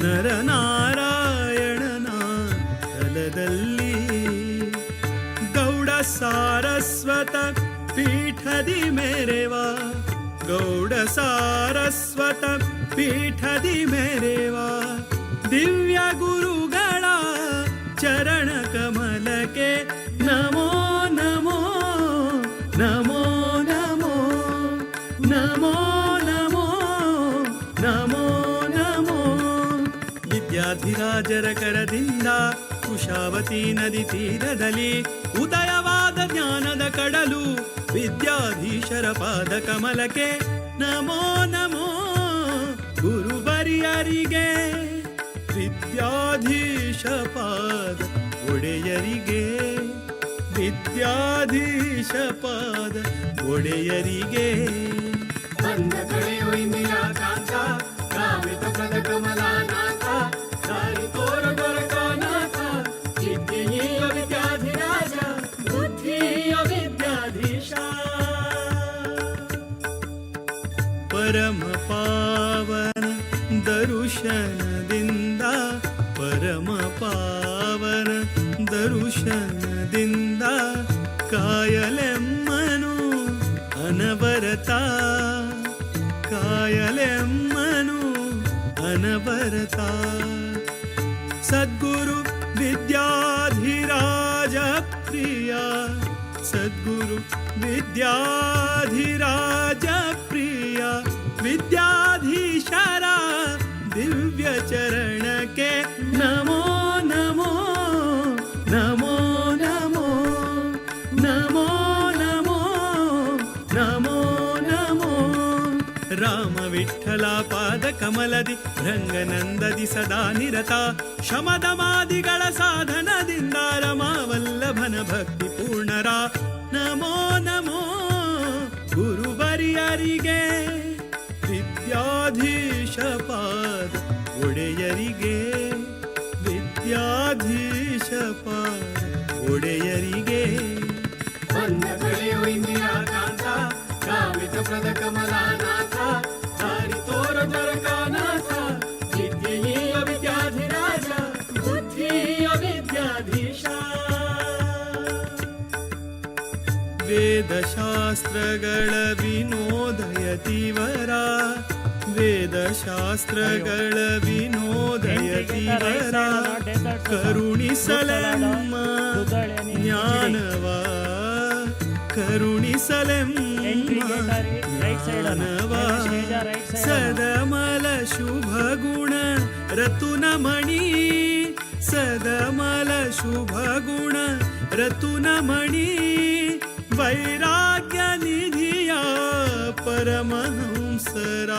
ನರನಾರಾಯಣನ ತಲದಲ್ಲಿ ಗೌಡ ಸಾರಸ್ವತ ಪೀಠದಿ ಮೆರೆವ ಗೌಡ ಸಾರಸ್ವತ ಪೀಠದಿ ಮೆರೆವ ದಿವ್ಯ ಗುರುಗಳ ಚರಣ ಕಮಲಕ್ಕೆ ನಮೋ ನಮೋ ನಮೋ ನಮೋ ನಮೋ ನಮೋ ನಮೋ ನಮೋ ವಿದ್ಯಾಧಿರಾಜರ ಕರದಿಂದ ಕುಶಾವತಿ ನದಿ ತೀರದಲ್ಲಿ ಉದಯವಾದ ಜ್ಞಾನದ ಕಡಲು ವಿದ್ಯಾಧೀಶರ ಪಾದ ಕಮಲಕ್ಕೆ ನಮೋ ನಮೋ ಗುರುವರಿಯರಿಗೆ ವಿದ್ಯಾಧೀಶ ಪಾದ ಒಡೆಯರಿಗೆ ವಿದ್ಯಾಧೀಶ ಪಾದ ಒಡೆಯರಿಗೆ ಬಂದ ಕಳೆಯೋ ಇಂದಿರಾ ಕಾಂತ ಕಾಮಿತ ಪದ ಕಮಲಾನಾಥ ದಾರಿ ತೋರ ದ್ವಾರಕಾನಾಥ ವಿದ್ಯೆಯ ವಿದ್ಯಾಧಿರಾಜ ಬುದ್ಧಿಯ ವಿದ್ಯಾಧೀಶ ಪರಮ ಪಾವನ ದರುಶನದಿಂದ ಪರಮ ಪಾವನ ದರುಶನದಿಂದ ಕಾಯಲೆಮ್ಮನು ಅನವರತ ಕಾಯಲೆಮ್ಮನು ಅನವರತ ಸದ್ಗುರು ವಿದ್ಯಾಧಿರಾಜ ಪ್ರಿಯ ಸದ್ಗುರು ವಿದ್ಯಾಧಿರಾಜ ಪ್ರಿಯ ವಿದ್ಯಾಧೀಶರ ದಿವ್ಯ ಚರಣಕ್ಕೆ ನಮೋ ನಮೋ ನಮೋ ನಮೋ ನಮೋ ನಮೋ ನಮೋ ನಮೋ ರಾಮ ವಿಠಲ ಪಾದ ಕಮಲದಿ ರಂಗನಂದದಿ ಸದಾ ನಿರತ ಶಮದಮಾದಿಗಳ ಸಾಧನದಿಂದ ರಮಾವಲ್ಲಭನ ಭಕ್ತಿ ಪೂರ್ಣರ ನಮೋ ನಮೋ ಗುರುವರಿಯರಿಗೆ ವಿದ್ಯಾಧೀಶ ಪಾದ ಒಡೆಯರಿಗೆ ವಿದ್ಯಾಧೀಶ ಪಾದ ಒಡೆಯರಿಗೆ ಬಂದ ಕಳೆಯೋ ಇಂದಿರಾ ಕಾಂತ ಕಾಮಿತ ಪ್ರದ ಕಮಲಾನಾಥ ದಾರಿ ತೋರ ದ್ವಾರಕಾನಾಥ ವಿದ್ಯೆಯ ವಿದ್ಯಾಧಿರಾಜ ಬುದ್ಧಿಯ ವಿದ್ಯಾಧೀಶ ವೇದಶಾಸ್ತ್ರಗಳ ವಿನೋದಯತಿವರ ವೇದಶಾಸ್ತ್ರಗಳ ವಿನೋದಯತಿವರ ಕರುಣಿಸಲೆಮ್ಮ ಜ್ಞಾನವ ಕರುಣಿಸಲೆಮ್ಮ ಜ್ಞಾನವ ಸದಮಲ ಶುಭ ಗುಣ ರತುನಮಣಿ ಸದಮಲ ಶುಭ ಗುಣ ರತುನಮಣಿ ವೈರಾಗ್ಯ ನಿಧಿಯ ಪರಮಹಂಸರ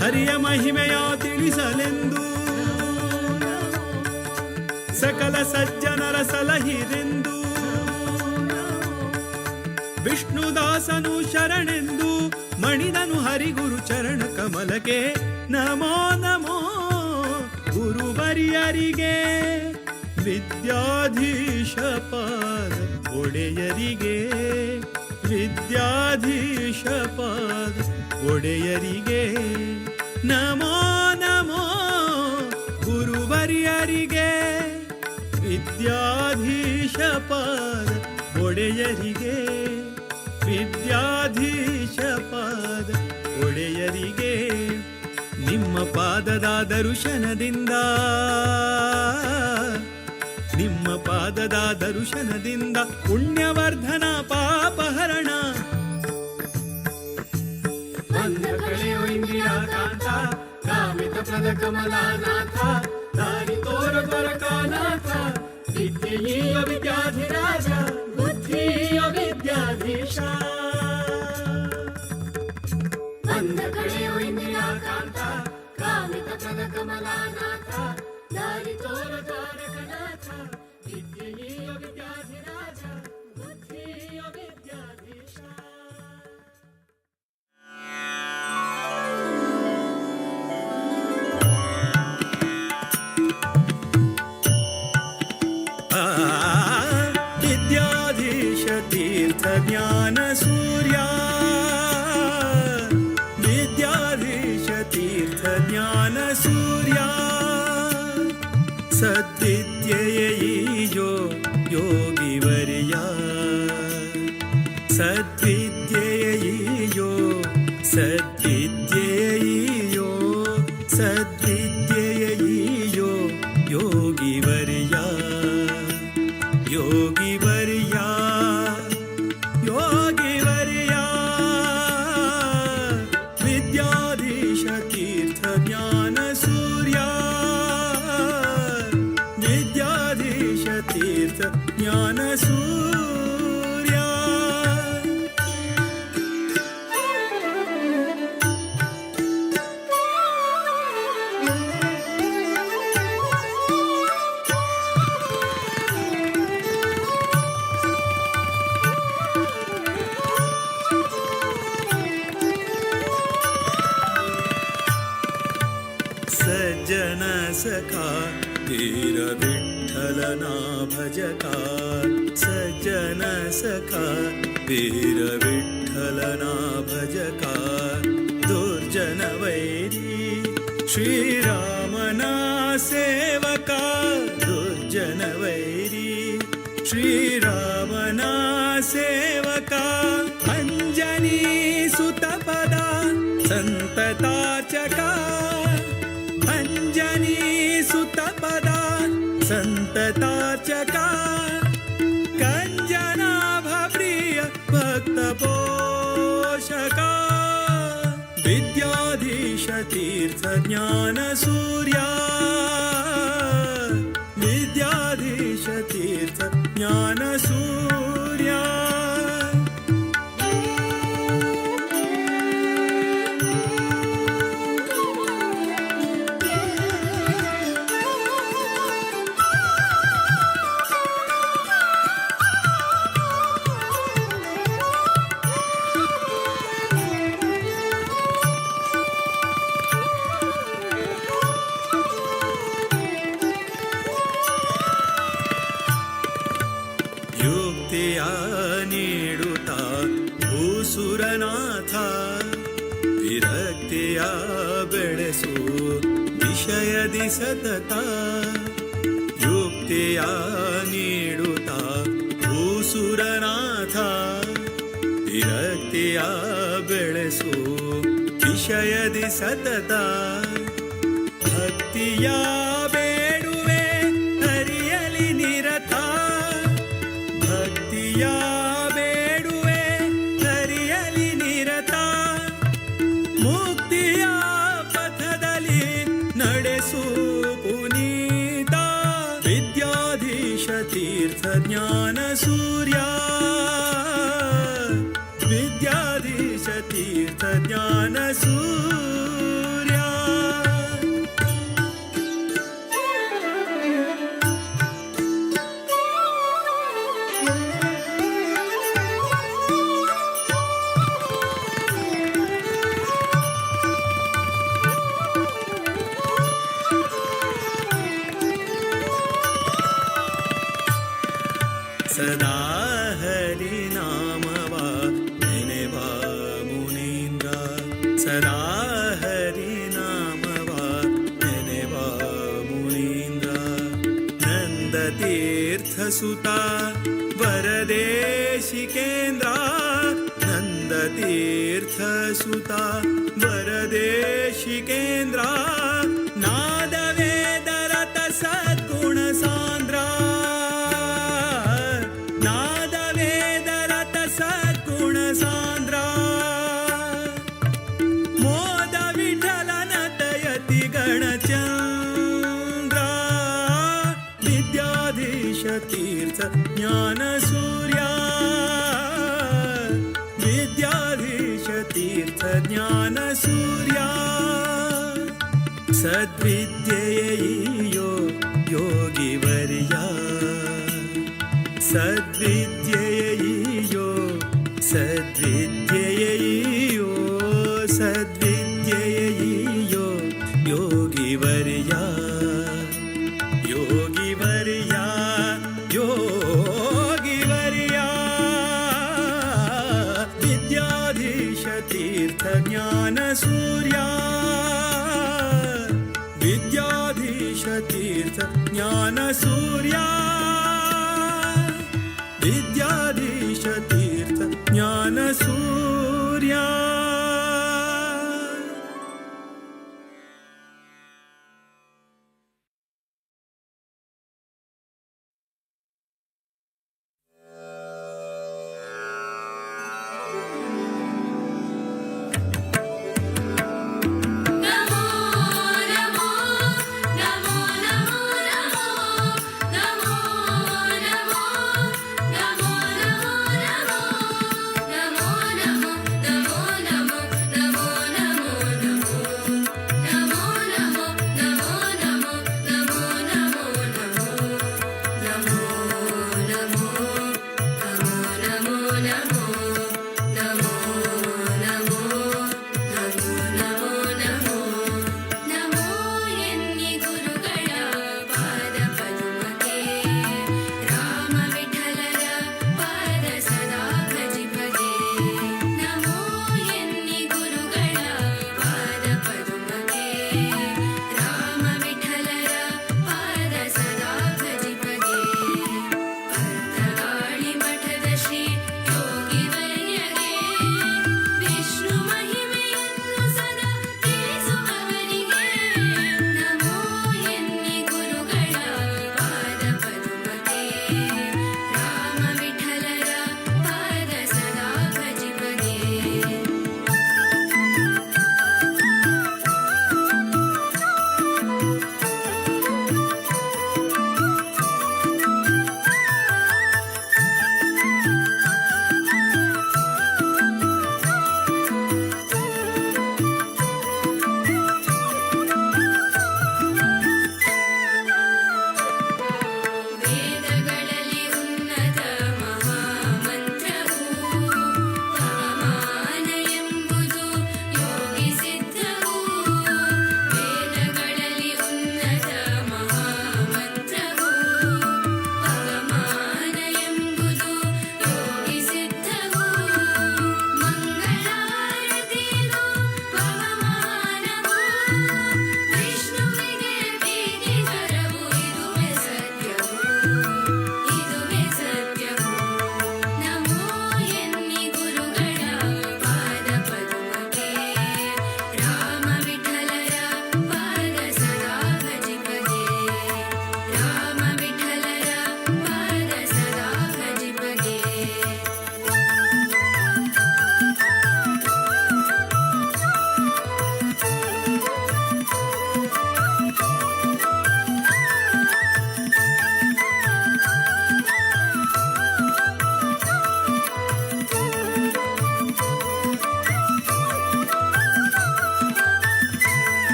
ಹರಿಯ ಮಹಿಮೆಯ ತಿಳಿಸಲೆಂದು ಸಕಲ ಸಜ್ಜನರ ಸಲಹಿರೆಂದು ವಿಷ್ಣುದಾಸನು ಶರಣೆಂದು ಮಣಿದನು ಹರಿಗುರು ಚರಣ ಕಮಲಕ್ಕೆ ನಮೋ ನಮೋ ಗುರುವರಿಯರಿಗೆ ವಿದ್ಯಾಧೀಶ ಪಾದ ಒಡೆಯರಿಗೆ ವಿದ್ಯಾಧೀಶ ಪಾದ ಒಡೆಯರಿಗೆ ನಮೋ ನಮೋ ಗುರುವರಿಯರಿಗೆ ವಿದ್ಯಾಧೀಶ ಪಾದ ಒಡೆಯರಿಗೆ ವಿದ್ಯಾಧೀಶ ಪಾದ ಒಡೆಯರಿಗೆ ನಿಮ್ಮ ಪಾದದ ದರ್ಶನದಿಂದ ನಿಮ್ಮ ಪಾದದ ದರ್ಶನದಿಂದ ಪುಣ್ಯವರ್ಧನ ಪಾಪಹರಣ ಬಂದ ಕಳೆಯೋ ಇಂದಿರಾ ಕಾಂತ ಕಾಮಿತ ಪ್ರದ ಕಮಲಾನಾಥ ದಾರಿ ತೋರ ದ್ವಾರಕಾನಾಥ ವಿದ್ಯೆಯ ವಿದ್ಯಾಧಿರಾಜ ಬುದ್ಧಿಯ ವಿದ್ಯಾಧೀಶ ಬಂದ ಕಳೆಯೋ ಇಂದಿರಾ ಕಾಂತ ಕಾಮಿತ ಪ್ರದ ಕಮಲಾನಾಥ ದಾರಿ ತೋರ ದ್ವಾರಕನಾಥ ವಿದ್ಯೆಯ ವಿದ್ಯಾಧಿರಾಜ ಬುದ್ಧಿಯ ವಿದ್ಯಾಧೀಶ ವಿದ್ಯಾಧೀಶ ತೀರ್ಥ ಜ್ಞಾನ ಸೂರ್ಯ ವಿದ್ಯಾಧೀಶ ತೀರ್ಥ ಜ್ಞಾನ ಸೂರ್ಯ ಸದ್ವಿದ್ಯೆಯೋ ಯೋಗಿವರ್ಯ ಸದ್ವಿದ್ಯೆಯೋ ಸದ್ವಿದ್ಯೆಯೋ ಸದ್ವಿದ್ಯೆಯೋ ಯೋಗಿವರ್ಯ ಯೋಗಿವರ್ಯ ಯೋಗಿವರ್ಯ ವಿದ್ಯಾಧೀಶ ತೀರ್ಥ ಜ್ಞಾನ ಸೂರ್ಯ ವಿದ್ಯಾಧೀಶ ತೀರ್ಥ ಜ್ಞಾನ ಸೂರ್ಯ सज्जन सखा वीर विठ्ठलना भजका सज्जन सखा वीर विठ्ठलना भजका दुर्जन ಶ್ರೀರಾಮನ ಸೇವಕ ದುರ್ಜನ ವೈರಿ ಶ್ರೀರಾಮನ ಸೇವಕ ಅಂಜನಿ ಸುತಪದ ಸಂತತಾರ್ಚಕ ಅಂಜನಿ ಸುತಪದ ಸಂತತಾರ್ಚಕ ಕಂಜನಾಭ ಪ್ರಿಯ ಭಕ್ತ ಪೋಷಕ ವಿದ್ಯಾಧೀಶ ತೀರ್ಥ ಜ್ಞಾನ ಸೂರ್ಯ ವಿದ್ಯಾಧೀಶ ತೀರ್ಥ ಜ್ಞಾನ ಸೂರ್ಯ ಯುಕ್ತಿಯ ನೀಡುತ್ತ ಭೂಸುರನಾಥ ವಿರಕ್ತಿಯ ಬೆಳೆಸು ವಿಷಯದಿ ಸತತ ಯುಕ್ತಿಯ ನೀಡುತ್ತ ಭೂಸುರನಾಥ ವಿರಕ್ತಿಯ ಬೆಳೆಸು ವಿಷಯದಿ ಸತತ ಭಕ್ತಿಯ ಬೇಡುವೆ ಹರಿಯಲಿ ನಿರತ ಭಕ್ತಿಯ ಬೇಡುವೆ ಹರಿಯಲಿ ನಿರತ ಮುಕ್ತಿಯ ಪಥದಲ್ಲಿ ನಡೆಸು ಪುನೀತ ವಿದ್ಯಾಧೀಶ ತೀರ್ಥ ಜ್ಞಾನ ಸೂರ್ಯ ವಿದ್ಯಾಧೀಶ ತೀರ್ಥ ಜ್ಞಾನ ಸೂರ್ಯ ಸದಾ ಹರಿ ನಾಮವ ನೆನೆವ ಮುನೀಂದ್ರ ಸದಾ ಹರಿ ನಾಮವ ನೆನೆವ ಮುನೀಂದ್ರ ನಂದ ತೀರ್ಥ ಸುತ ವರದೇಶಿಕೇಂದ್ರ ನಂದ ತೀರ್ಥ ಸುತ ವರದೇಶಿಕೇಂದ್ರ ನಾದ ವೇದರತ ಸದ್ಗುಣ ಸಾಂದ್ರ ನಾದ ವೇದರತ ಸದ್ಗುಣ ಸಾಂದ್ರ ಮೋದ ವಿಠಲನ ದಯತಿ ಗಣಚಂದ್ರ ವಿದ್ಯಾಧೀಶ ತೀರ್ಥ ಜ್ಞಾನ ಸೂರ್ಯ ವಿದ್ಯಾಧೀಶ ತೀರ್ಥ ಜ್ಞಾನ ಸೂರ್ಯ ಸದ್ವಿದ್ಯೆಯೋ ಯೋಗಿವರ್ಯ ಸದ್ವಿದ್ಯೆಯೋ ಸದ್ವಿದ್ಯೆಯೋ ಸದ್ವಿದ್ಯೆಯೋ ಯೋಗಿವರ್ಯ ಯೋಗಿವರ್ಯ ಯೋಗಿವರ್ಯ ವಿದ್ಯಾಧೀಶ ತೀರ್ಥ ಜ್ಞಾನ ಸೂರ್ಯ ವಿದ್ಯಾಧೀಶ ತೀರ್ಥ ಜ್ಞಾನ ಸೂರ್ಯ ವಿದ್ಯಾಧೀಶ ತೀರ್ಥ ಜ್ಞಾನ ಸೂರ್ಯ ನಮೋ ನಮೋ ನಮೋ ನಮೋ ನಮೋ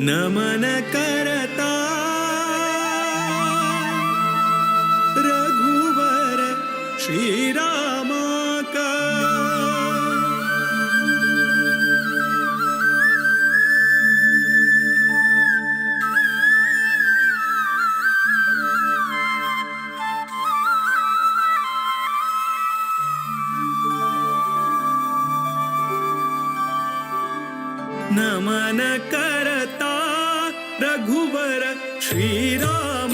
नमन करता रघुवर श्रीराम का नमन करता रघुवर श्रीराम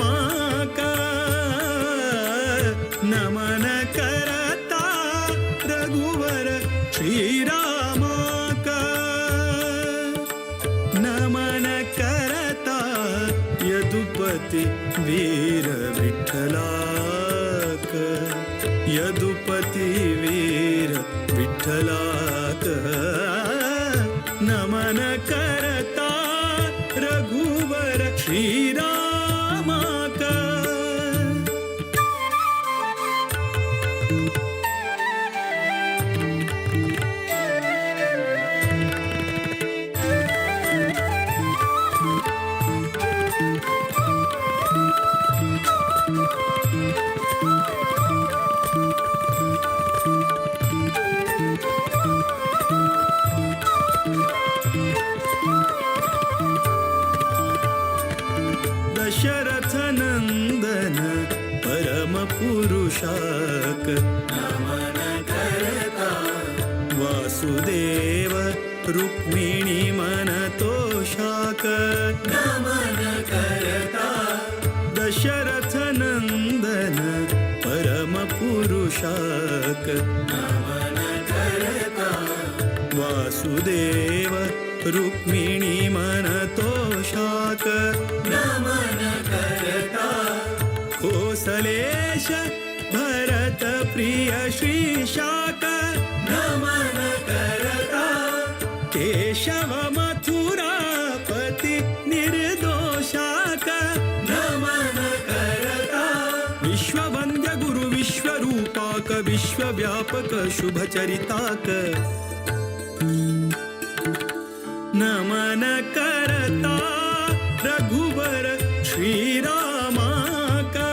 का नमन करता रघुवर श्रीराम का नमन करता यदुपति वीर विठ्ठला का यदुपति वीर विठ्ठला का नमन करता रघुवर श्रीराम का दशरथ नंदन परम पुरुषाक नमन करता वासुदेव रुक्मिणी मन तोषाक नमन करता दशरथ नंदन परम पुरुषाक नमन करता वासुदेव रुक्मिणी मन तोषाक नमन करता कोसलेश भरत प्रिय श्रीशाक नमन करता केशव मथुरापति निर्दोषाक नमन करता विश्ववन्द्य गुरु विश्वरूपाक विश्वव्यापक शुभचरिताक नमन करता रघुवर श्रीराम का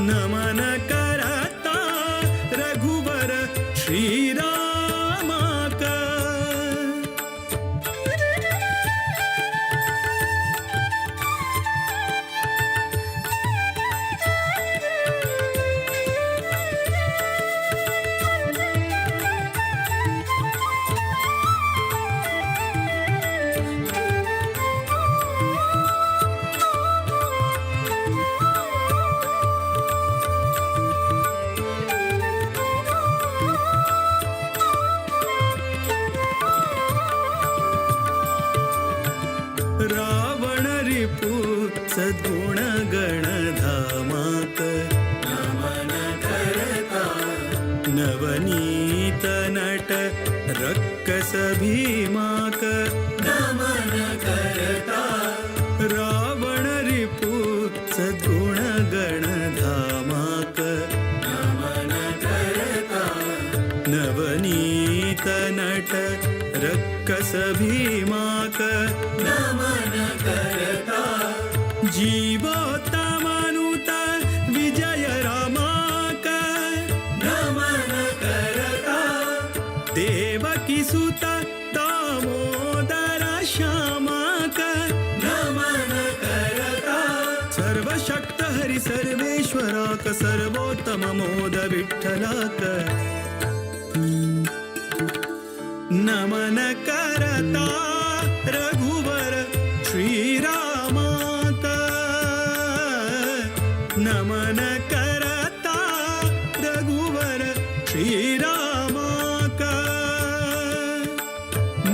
नमन करता रघुवर श्रीराम का रावण रिपु सद्गुण गणधामाक नमन करता नवनीत नट रक्कस भीमाक नमन करता रावण रिपु सद्गुण गणधामाक नमन करता नवनीत नट रक्कस भीमाक नमन करता जीवोत्तमानुत विजय रामाक नमन करता देवकी सुत दामोदर श्यामाक नमन करता सर्वशक्त हरि सर्वेश्वराक सर्वोत्तम मोद विठ्ठलाक नमन करता रघुवर श्रीराम का नमन करता रघुवर श्रीराम का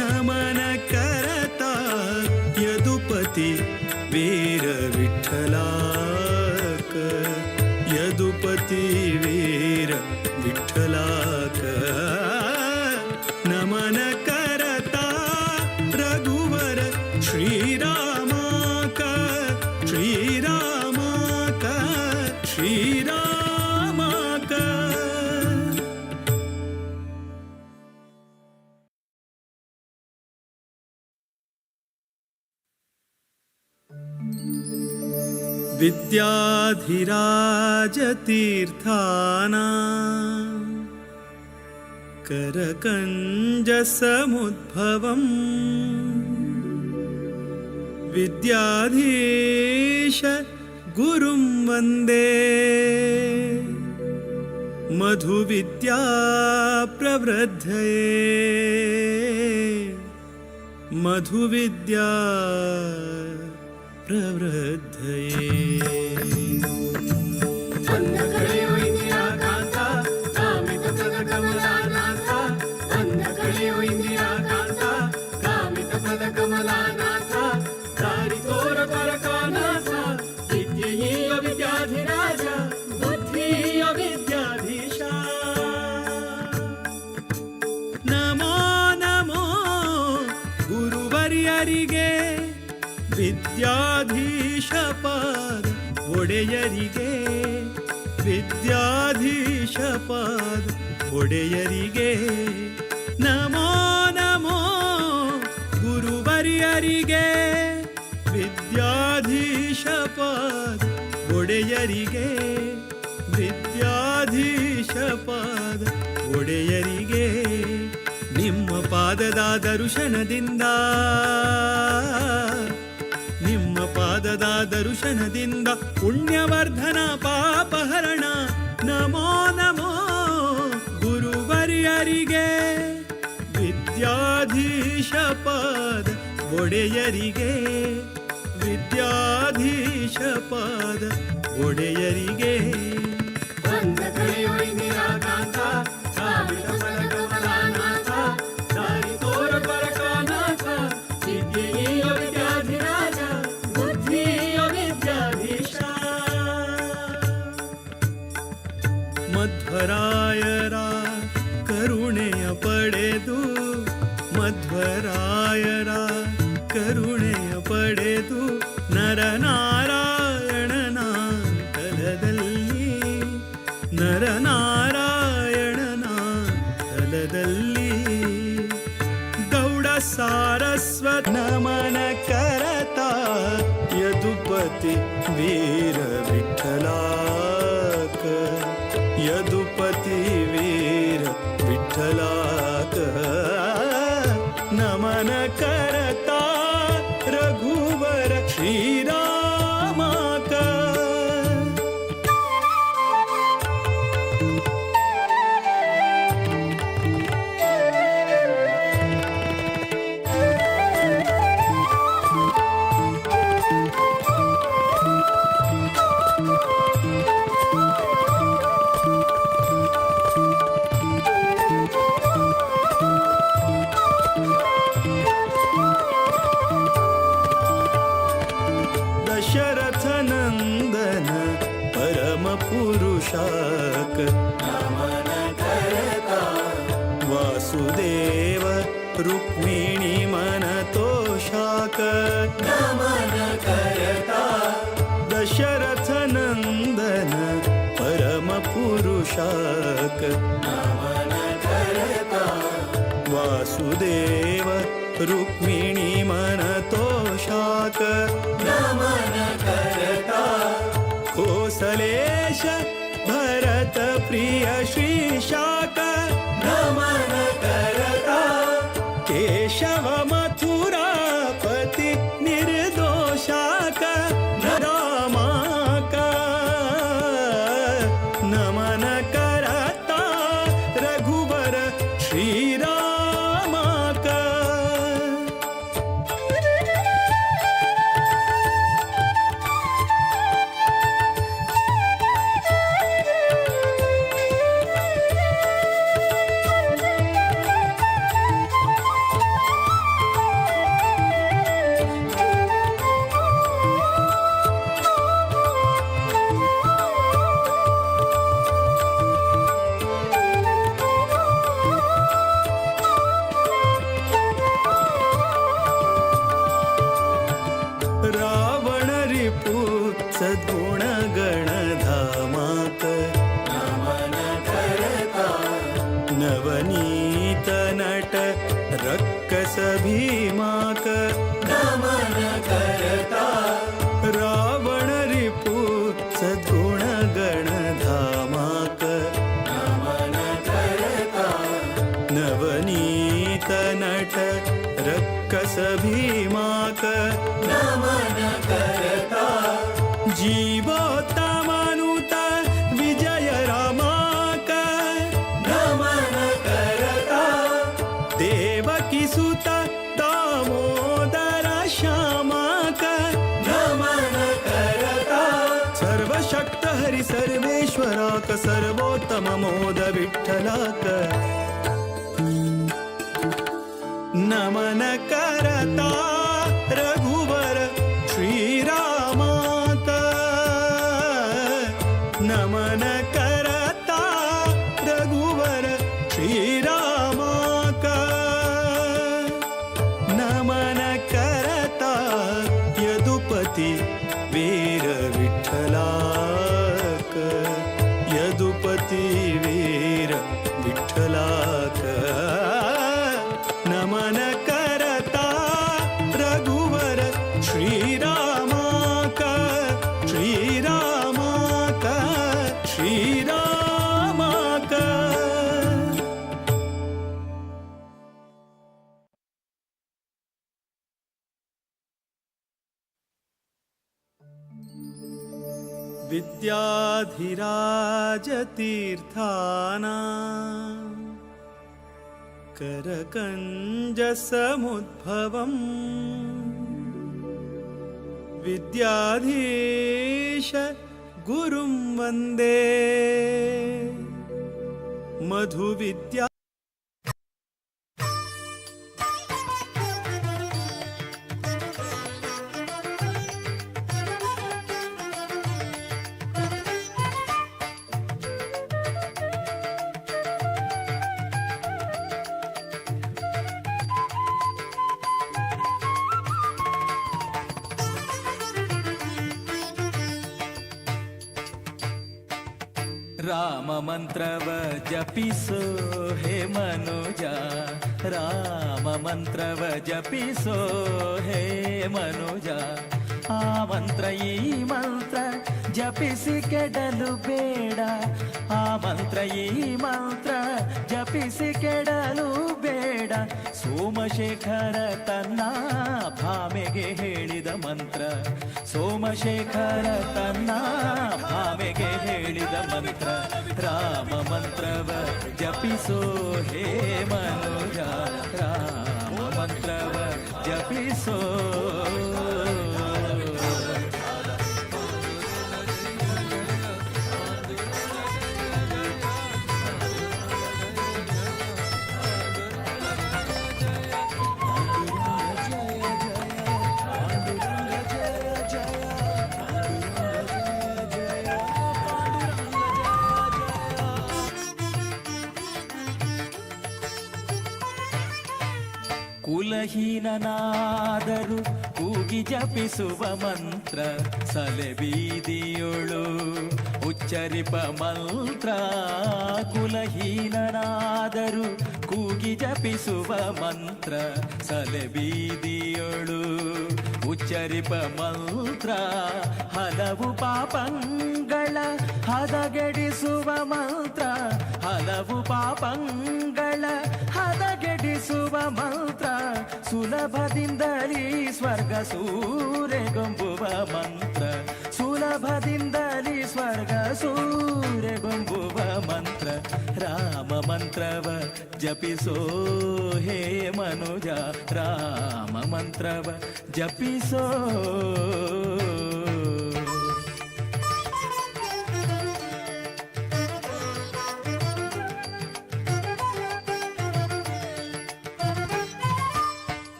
नमन करता यदुपति वीर विठ्ठला का यदुपति वीर विठ्ठला का नमन करता रघुवर श्रीराम का श्रीराम का श्रीराम विद्याधिराजतीर्थाना करकञ्जसमुद्भवम् विद्याधीश गुरुं वन्दे मधुविद्या प्रवृद्धये मधुविद्या प्रवृद्धये ಒಂದ ಕಡೆಯೋ ಇಂದಿರಾ ಕಾಂತ ಕಾಮಿತ ಪದ ಕಮಲಾನಾಥ ಒಂದ ಕಡೆಯೋ ಇಂದಿರಾ ಕಾಂತ ಕಾಮಿತ ಪದ ಕಮಲಾನಾಥ ದಾರಿ ತೋರ ಪರಕಾನಾಥ ವಿದ್ಯೆಯೀಯ ವಿದ್ಯಾಧಿರಾಜ ಬುದ್ಧಿಯ ವಿದ್ಯಾಧೀಶ ನಮೋ ನಮೋ ಗುರುವರ್ಯರಿಗೆ ವಿದ್ಯಾಧೀಶ ಪಾದ ಒಡೆಯರಿಗೆ ವಿದ್ಯಾಧೀಶ ಪಾದ ಒಡೆಯರಿಗೆ ನಮೋ ನಮೋ ಗುರುವರ್ಯರಿಗೆ ವಿದ್ಯಾಧೀಶ ಪಾದ ಒಡೆಯರಿಗೆ ವಿದ್ಯಾಧೀಶ ಪಾದ ಒಡೆಯರಿಗೆ ನಿಮ್ಮ ಪಾದದ ದರ್ಶನದಿಂದ ನಿಮ್ಮ ಪಾದದ ದರ್ಶನದಿಂದ ಪುಣ್ಯವರ್ಧನ ಪಾಪಹರಣ ನಮೋ ನಮೋ ಗುರುವರ್ಯರಿಗೆ ವಿದ್ಯಾಧೀಶ ಪಾದ ಒಡೆಯರಿಗೆ ವಿದ್ಯಾಧೀಶ ಪಾದ ಒಡೆಯರಿಗೆ ಒಂದ ಕಡೆಯೋ ಇಂದಿರಾ ಕಾಂತ ಕಾಮಿತ ಪದ ಕಮಲಾನಾಥ ದಾರಿ ತೋರ ಪರಕಾನಾಥ ವಿದ್ಯೆಯೀಯ ವಿದ್ಯಾಧಿರಾಜ ಬುದ್ಧಿಯ ವಿದ್ಯಾಧೀಶ ಮಧ್ವರಾಯರ ಕರುಣೆಯ ಪಡೆದು ಮಧ್ವರಾಯರ ಕರುಣೆಯ ಪಡೆದು ನರನಾರಾಯಣನ ತಲದಲ್ಲಿ ನರನಾರಾಯಣನ ತಲದಲ್ಲಿ ಗೌಡ ಸಾರಸ್ವತ ನಮನ ಕರತ ಯದುಪತಿ ವೀರ ವಿಠಲಾಕ ಯದುಪತಿ ವೀರ ವಿಠಲಾಕ ನಮನ ಕರತ ರಘುವರ ಶ್ರೀರಾಮಕ दशरथनन्दन परमपुरुषाक नमन करता वासुदेव रुक्मिणी मनतोषाक नमन करता दशरथनन्दन परमपुरुषाक नमन करता वासुदेव रुक्मिणी मनतोषाक नमन करता कोसलेश भरत प्रिय श्रीशाक नमन करता केशव मथुरापति निर्दोषाक रामाक नमन करता रघुवर श्रीरामाक सर्वेश्वराक सर्वोत्तम मोद विठ्ठलाक नमन करता रघुवर श्रीरामाक नमन करता रघुवर श्रीरामाक नमन करता यदुपति वीर विठ्ठलाक यदुपति वीर विठ्ठलाक नमन करता रघुवर श्रीरामाक श्रीरामाक श्रीरामाक विद्याधिराजतीर्थाना करकञ्जसमुद्भवम् विद्याधीश गुरुं वन्दे मधुविद्या ರಾಮ ಮಂತ್ರವ ಜಪಿಸೋ ಹೇ ಮನುಜ ರಾಮ ಮಂತ್ರವ ಜಪಿಸೋ ಹೇ ಮನುಜ ಆ ಮಂತ್ರ ಈ ಮಂತ್ರ ಜಪಿಸಿ ಕೆಡಲು ಬೇಡ ಆ ಮಂತ್ರ ಈ ಮಂತ್ರ ಜಪಿಸಿ ಕೆಡಲು ಬೇಡ ಸೋಮಶೇಖರ ತನ್ನ ಭಾಮೆಗೆ ಹೇಳಿದ ಮಂತ್ರ ಸೋಮಶೇಖರ ತನ್ನ ಭಾಮೆಗೆ ಹೇಳಿದ ಮಂತ್ರ ರಾಮ ಮಂತ್ರವ ಜಪಿಸೋ ಹೇ ಮನುಜ ರಾಮ ಮಂತ್ರವ ಜಪಿಸೋ ಕುಲಹೀನನಾದರೂ ಕೂಗಿ ಜಪಿಸುವ ಮಂತ್ರ ಸಲೆ ಬೀದಿಯೊಳು ಉಚ್ಚರಿಪ ಮಂತ್ರ ಕುಲಹೀನನಾದರೂ ಕೂಗಿ ಜಪಿಸುವ ಮಂತ್ರ ಸಲೆ ಬೀದಿಯೊಳು ಉಚ್ಚರಿಪ ಮಂತ್ರ ಹಲವು ಪಾಪಂಗಳ ಹದಗೆಡಿಸುವ ಮಂತ್ರ ಹಲವು ಪಾಪಂಗಳ ಹದಗೆಡಿಸುವ ಮಂತ್ರ ಸುಲಭದಿಂದಲೇ ಸ್ವರ್ಗ ಸೂರೆಗೊಂಬುವ ಮಂತ್ರ ಸುಲಭದಿಂದಲೇ ಸ್ವರ್ಗ ಸೂರೆಗೊಂಬುವ ಮಂತ್ರ ರಾಮ ಮಂತ್ರವ ಜಪಿಸೋ ಹೇ ಮನುಜ ರಾಮ ಮಂತ್ರವ ಜಪಿಸೋ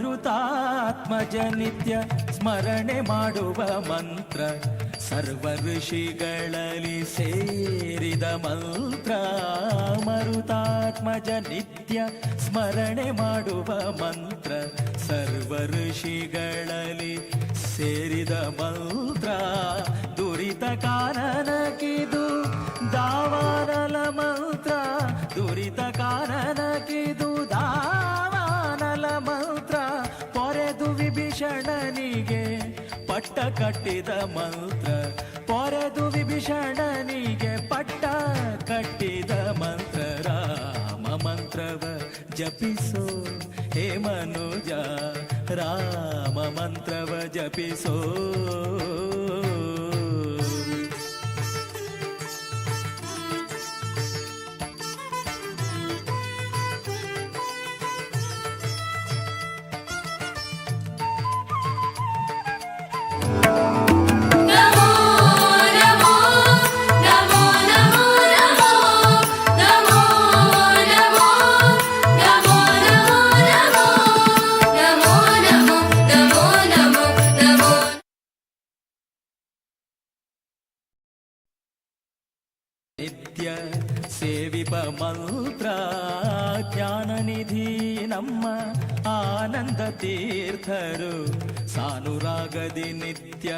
ಮರುತಾತ್ಮಜ ನಿತ್ಯ ಸ್ಮರಣೆ ಮಾಡುವ ಮಂತ್ರ ಸರ್ವ ಋಷಿಗಳಲ್ಲಿ ಸೇರಿದ ಮಂತ್ರ ಮರುತಾತ್ಮಜ ನಿತ್ಯ ಸ್ಮರಣೆ ಮಾಡುವ ಮಂತ್ರ ಸರ್ವ ಋಷಿಗಳಲ್ಲಿ ಸೇರಿದ ಮಂತ್ರ ದುರಿತ ಕಾರಣಕ್ಕಿದು ದಾವಾನಲ ಮಂತ್ರ ದುರಿತ ಕಾರಣಕ್ಕಿದು ದಾವಾನಲ ಮಂತ್ರ ಪೊರೆದು ವಿಭೀಷಣನಿಗೆ ಪಟ್ಟ ಕಟ್ಟಿದ ಮಂತ್ರ ಪೊರೆದು ವಿಭೀಷಣನಿಗೆ ಪಟ್ಟ ಕಟ್ಟಿದ ಮಂತ್ರ ರಾಮ ಮಂತ್ರವ ಜಪಿಸೋ ಹೇ ಮನುಜ ರಾಮ ಮಂತ್ರವ ಜಪಿಸೋ ನಿತ್ಯ ಸೇವಿಪ ಮಂತ್ರ ಜ್ಞಾನನಿಧಿ ನಮ್ಮ ಆನಂದ ತೀರ್ಥರು ಸಾನುರಾಗದಿ ನಿತ್ಯ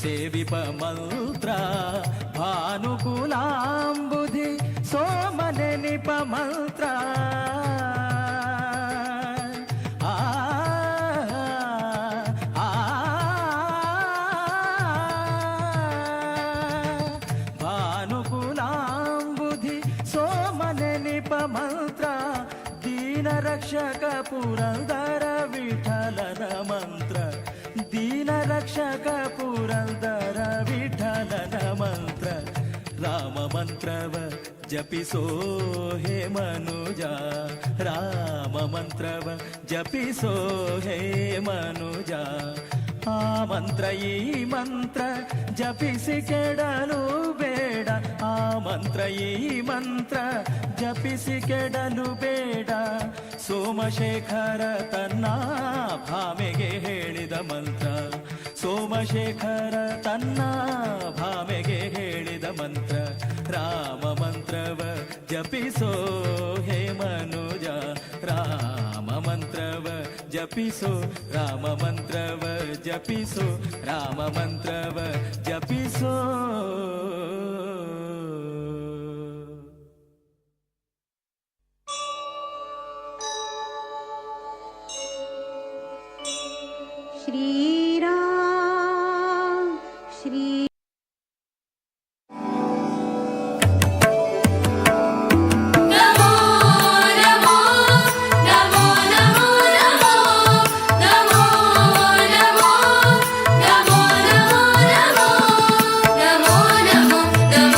ಸೇವಿಪ ಮಂತ್ರ ಭಾನುಕುಲಾಂಬುಧಿ ಸೋಮನೆನಿಪ ಮಂತ್ರ ಭಾನುಕುಲಾಂಬುಧಿ ಸೋಮನೆನಿಪ ಮಂತ್ರ ದೀನ ರಕ್ಷಕ ಪುರಂದರ ವಿಠಲನ ಮಂತ್ರ ದೀನ ರಕ್ಷಕ ಪುರಂದರ ವಿಠಲನ ಮಂತ್ರ ರಾಮ ಮಂತ್ರವ ಜಪಿಸೋ ಹೇ ಮನುಜ ರಾಮ ಮಂತ್ರವ ಜಪಿಸೋ ಹೇ ಮನುಜ ಆ ಮಂತ್ರ ಈ ಮಂತ್ರ ಜಪಿಸಿ ಕೆಡಲು ಬೇಡ ಆ ಮಂತ್ರ ಈ ಮಂತ್ರ ಜಪಿಸಿ ಕೆಡಲು ಬೇಡ ಸೋಮಶೇಖರ ತನ್ನ ಭಾಮೆಗೆ ಹೇಳಿದ ಮಂತ್ರ ಸೋಮಶೇಖರ ತನ್ನ ಭಾಮೆಗೆ ಹೇಳಿದ ಮಂತ್ರ ರಾಮ ಮಂತ್ರವ ಜಪಿಸೋ ಹೇ ಮನುಜ ರಾಮ ಮಂತ್ರವ ಜಪಿಸೋ ರಾಮ ಮಂತ್ರವ ಜಪಿಸೋ ರಾಮ ಮಂತ್ರವ ಜಪಿಸೋ श्रीराम श्री नमो नमो नमो नमो नमो नमो नमो नमो नमो नमो नमो नमो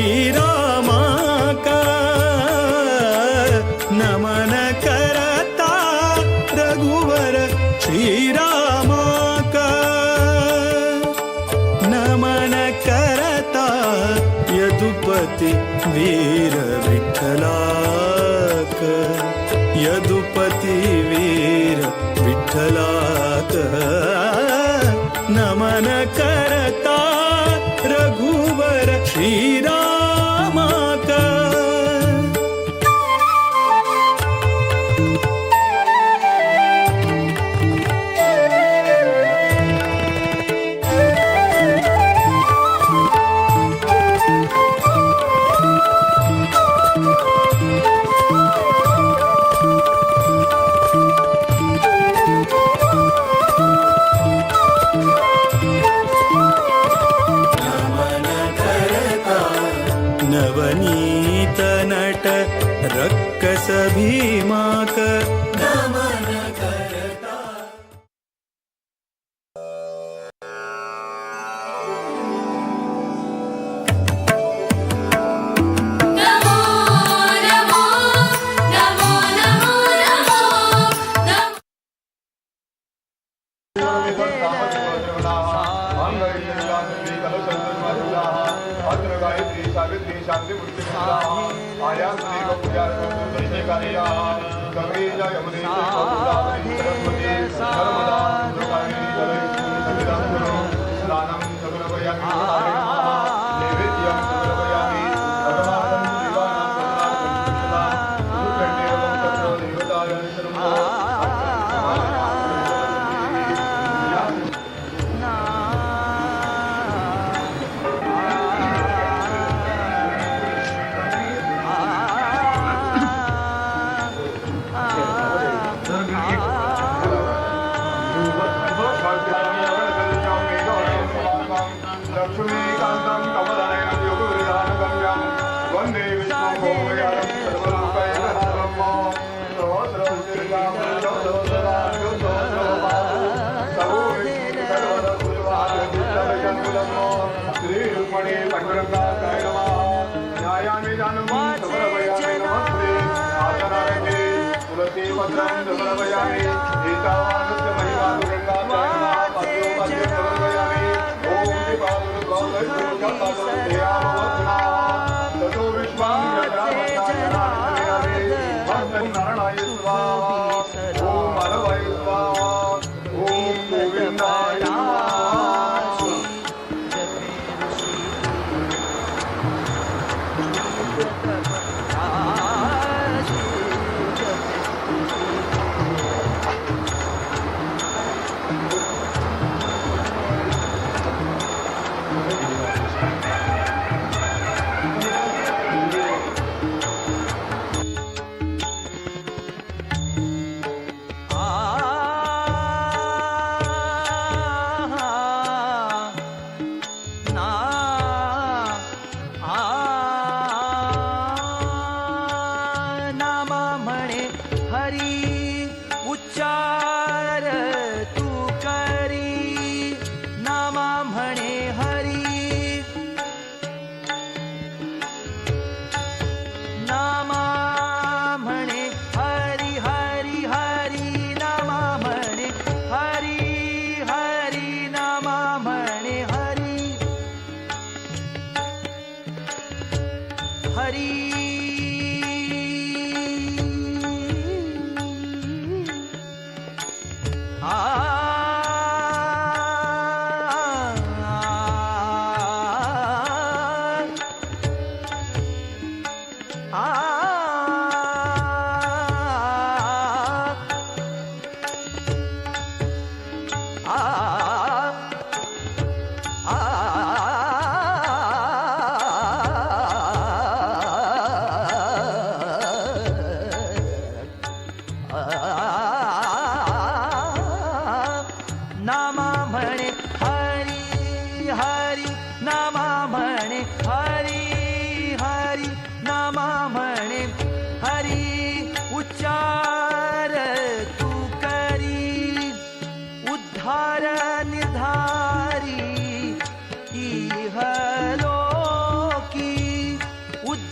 श्रीरामाका नमन करता रघुवर श्रीरामाका नमन करता यदुपति वीर विठ्ठलाक यदुपति वीर विठ्ठलाक नमन करता रघुवर श्रीरामाक नवनीत नट रक्कस भीमाक नमन करता नमो नमो नमो नमो नमो नामा म्हणे हरी हरी नामा म्हणे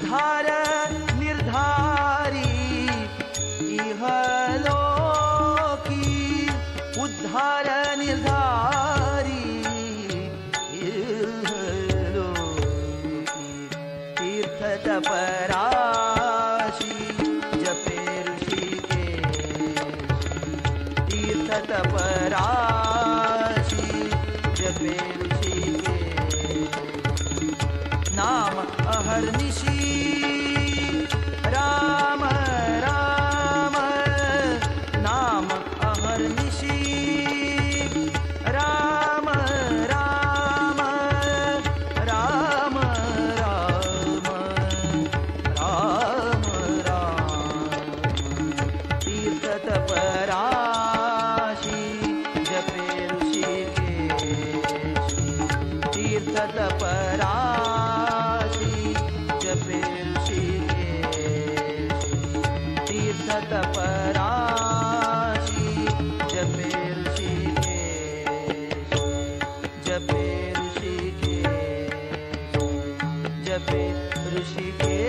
उद्धार निर्धारी इहलोकी उद्धार निर्धारी इहलोकी तीर्थतपराशी जपे ऋषिकेश तीर्थतपराशी जपे नाम अहर्निशि राम राम नाम अहर्निशि राम राम राम राम राम राम तीर्थतपराशी जपे ऋषिकेश तीर्थतपराशी जपे ऋषिकेश तीर्थतपराशी जपे ऋषिकेश जपे ऋषिकेश जपे ऋषिकेशी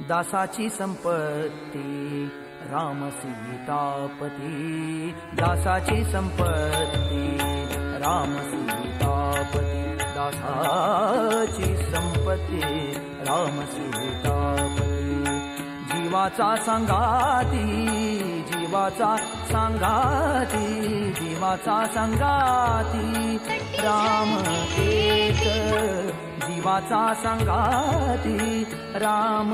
दासाची संपत्ती राम सीतापती दासाची संपत्ती राम सीतापती दासाची संपत्ती राम सीतापती जीवाचा संगाती जीवाचा संगाती जीवाचा संगाती राम एक जीवाचा संगाती राम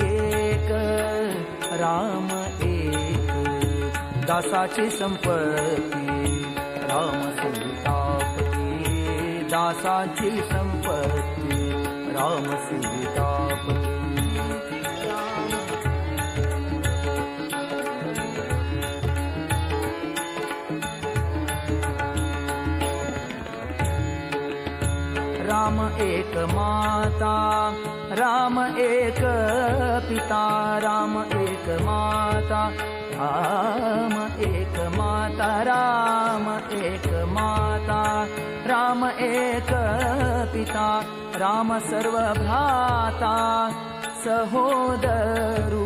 एक राम एक दासाची संपत्ती राम सीतापती दासाची संपत्ती राम सीतापती राम एक माता राम एक पिता राम एक माता राम एक माता राम एक माता राम एक पिता राम सर्व भ्राता सहोदरू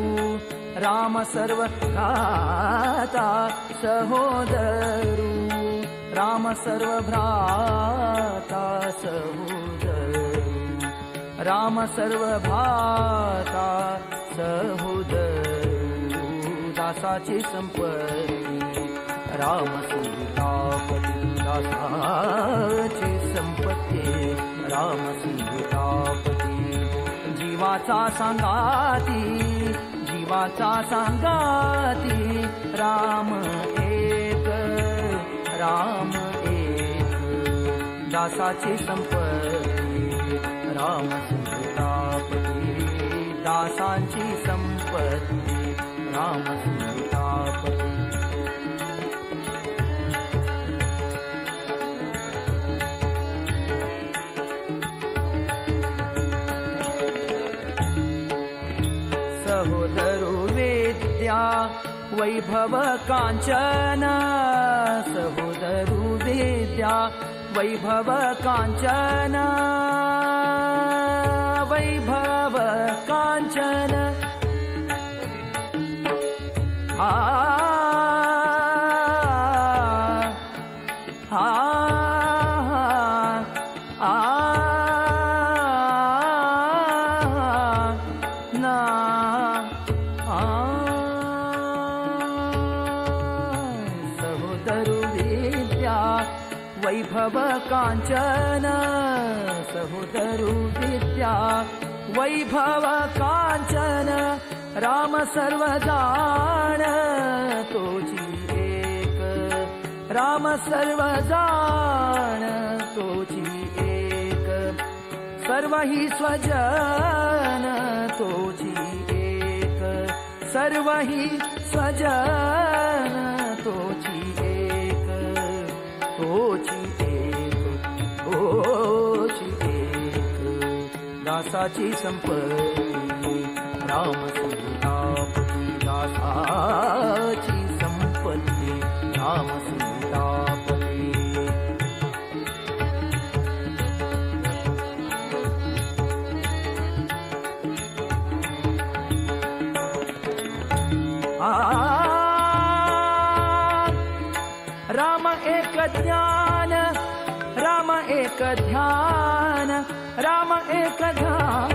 राम सर्व भ्राता सहोदरू राम सर्व भ्राता सहोदरू राम सर्व भ्राता सहोदरू दासाची संपत्ती राम सीतापती दासाची संपत्ती राम सीतापती जीवाचा संगाती जीवाचा संगाती राम एक राम एक दासाची संपत्ती राम सीतापती दासांची संपत्ती राम सीतापती सहोदरो वेद्या वैभव कांचन सहोदरो वेद्या वैभव कांचन वैभव कांचन आ ना वैभव कांचन सहोदरु विद्या वैभव कांचन राम सर्वजाण तोची एक राम सर्वजाण तोची एक सर्व ही स्वजन तोची एक सर्व ही स्वजन तोची एक तोची एक दासाची संपत्ती राम सीतापती दासाची संपत्ती राम सीतापती राम एक ध्यान राम एक ध्यान राम एक ध्यान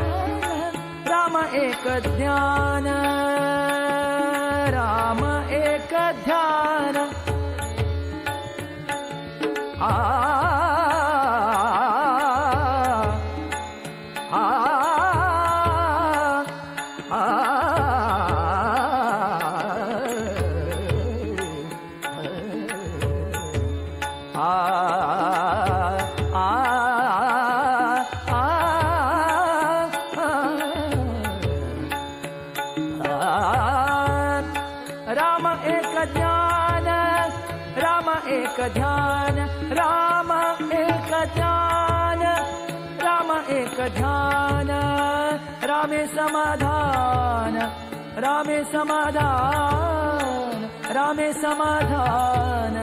राम एक ध्यान राम एक ध्यान राम एक ध्यान राम एक ध्यान राम एक ध्यान राम एक ध्यान रामे समाधान रामे समाधान रामे समाधान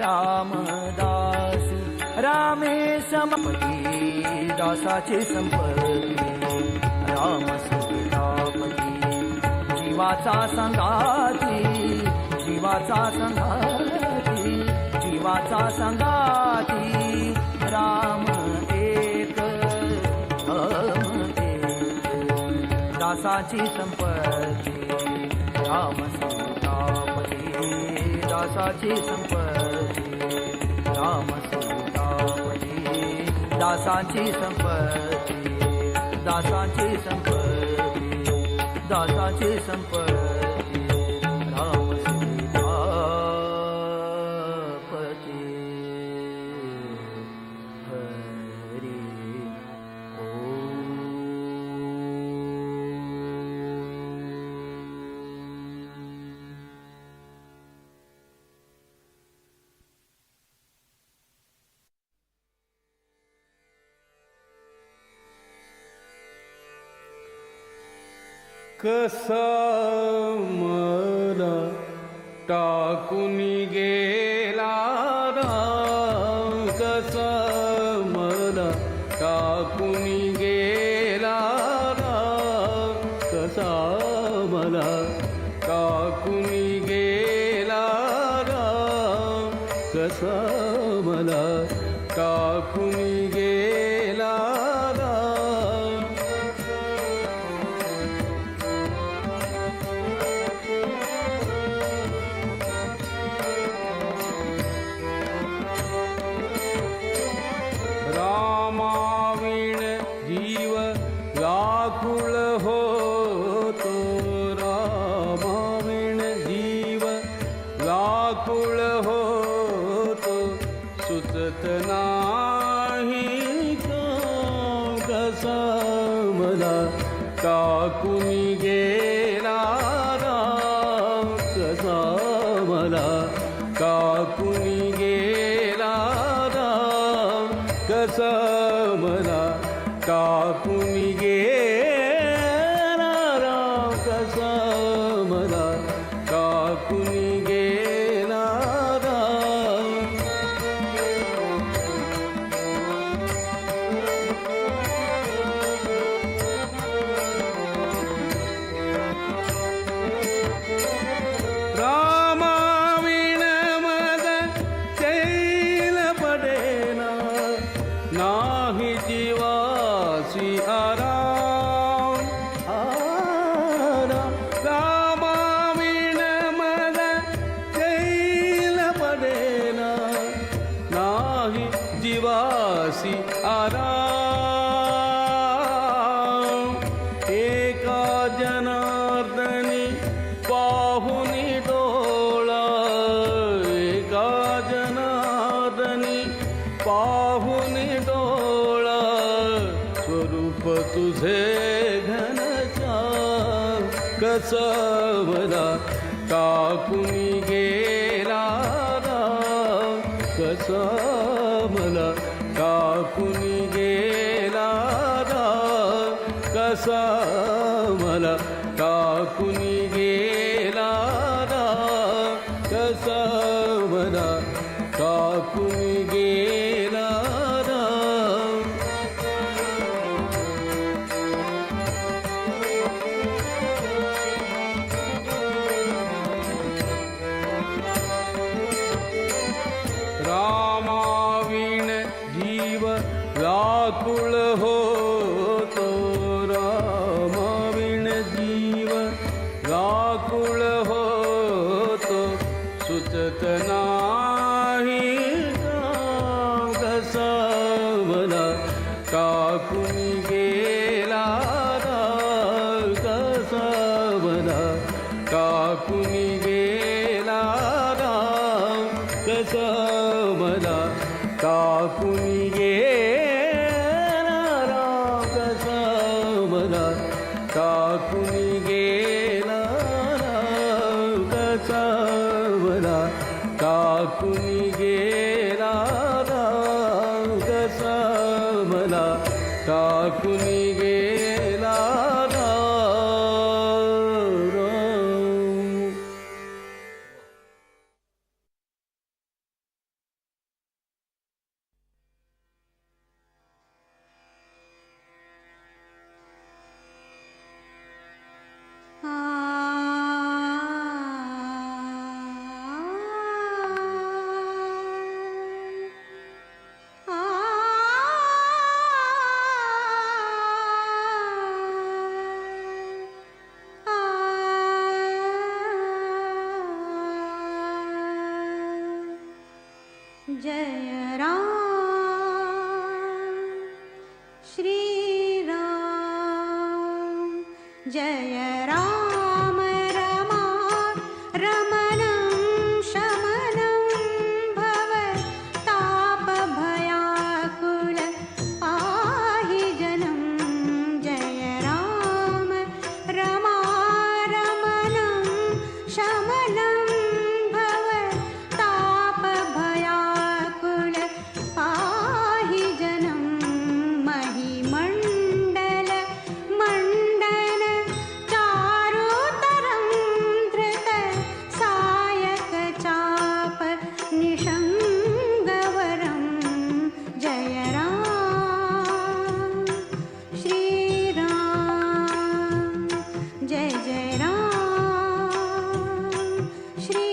रामदासी रामे संपत्ती दासाची संपत्ती राम सीतापती जीवाचा संगाती जीवाचा संगाती जीवाचा संगाती राम एक दासाची संपत्ती राम सीतापती दासाची संपत्ती राम सीतापती दासाची संपत्ती दासाची संपत्ती दासाची संपत्ती राम सीतापती हरी कसा मला टाकून गेला राम कसा मला टाकून गेला राम कसा मला टाकून गेला राम कसा मला टाकून गेला रामाविण जीव व्याकुळ होतो रामाविण जीव व्याकुळ होतो सुचत नाही कसा मला टाकून गेला राम कसा मला टाकून गेला राम कसा मला टाकून गेला राम कसा मला टाकून गेला राम रामाविण मद चैल पडेना नाही जीवासी आराम आराम रामाविण मद तुझे घनश्याम कसा मला टाकून गेला राम कसा मला टाकून गेला राम कसा मला टाकून गेला राम कसा मला टाकून गेला राम रामाविण जीव व्याकुळ होतो रामाविण जीव व्याकुळ होतो सुचत नाही राम कसा मला टाकून गेला राम कसा मला टाकून गेला राम कसा मला टाकून गेला राम कसा मला टाकून गेला राम कसा मला टाकून गेला राम कसा मला टाकून गेला राम जय राम श्री राम जय राम रमा रमणं शमनं भव ताप भयाकुल पाहि जनं जय राम रमा रमणं शमनं भव ताप भयाकुल पाहि जनं महिमण्डल मण्डन चारुतरं धृत सायक चाप निषङ्गवरं जय राम श्री राम जय जय राम श्री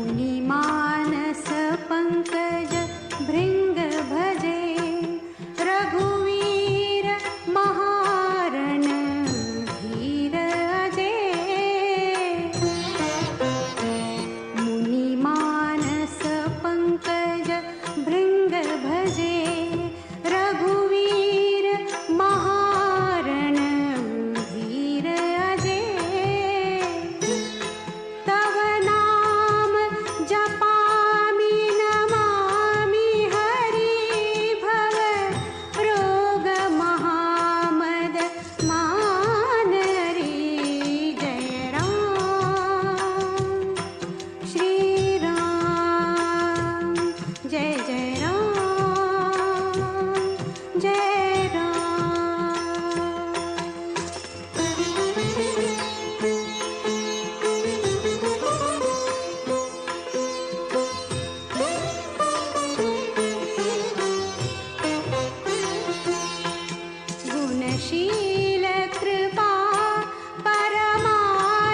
मुनिमानस पंकज भृंग भजे रघुवीर महारण धीर अजय मुनिमानस पंकज भृंग भजे रघुवीर महारण धीर अजय तव नाम जपामि नमामि हरि भव रोग महामद मानरी जय राम श्री राम जय जय राम जय गुणशील कृपा परमायतनं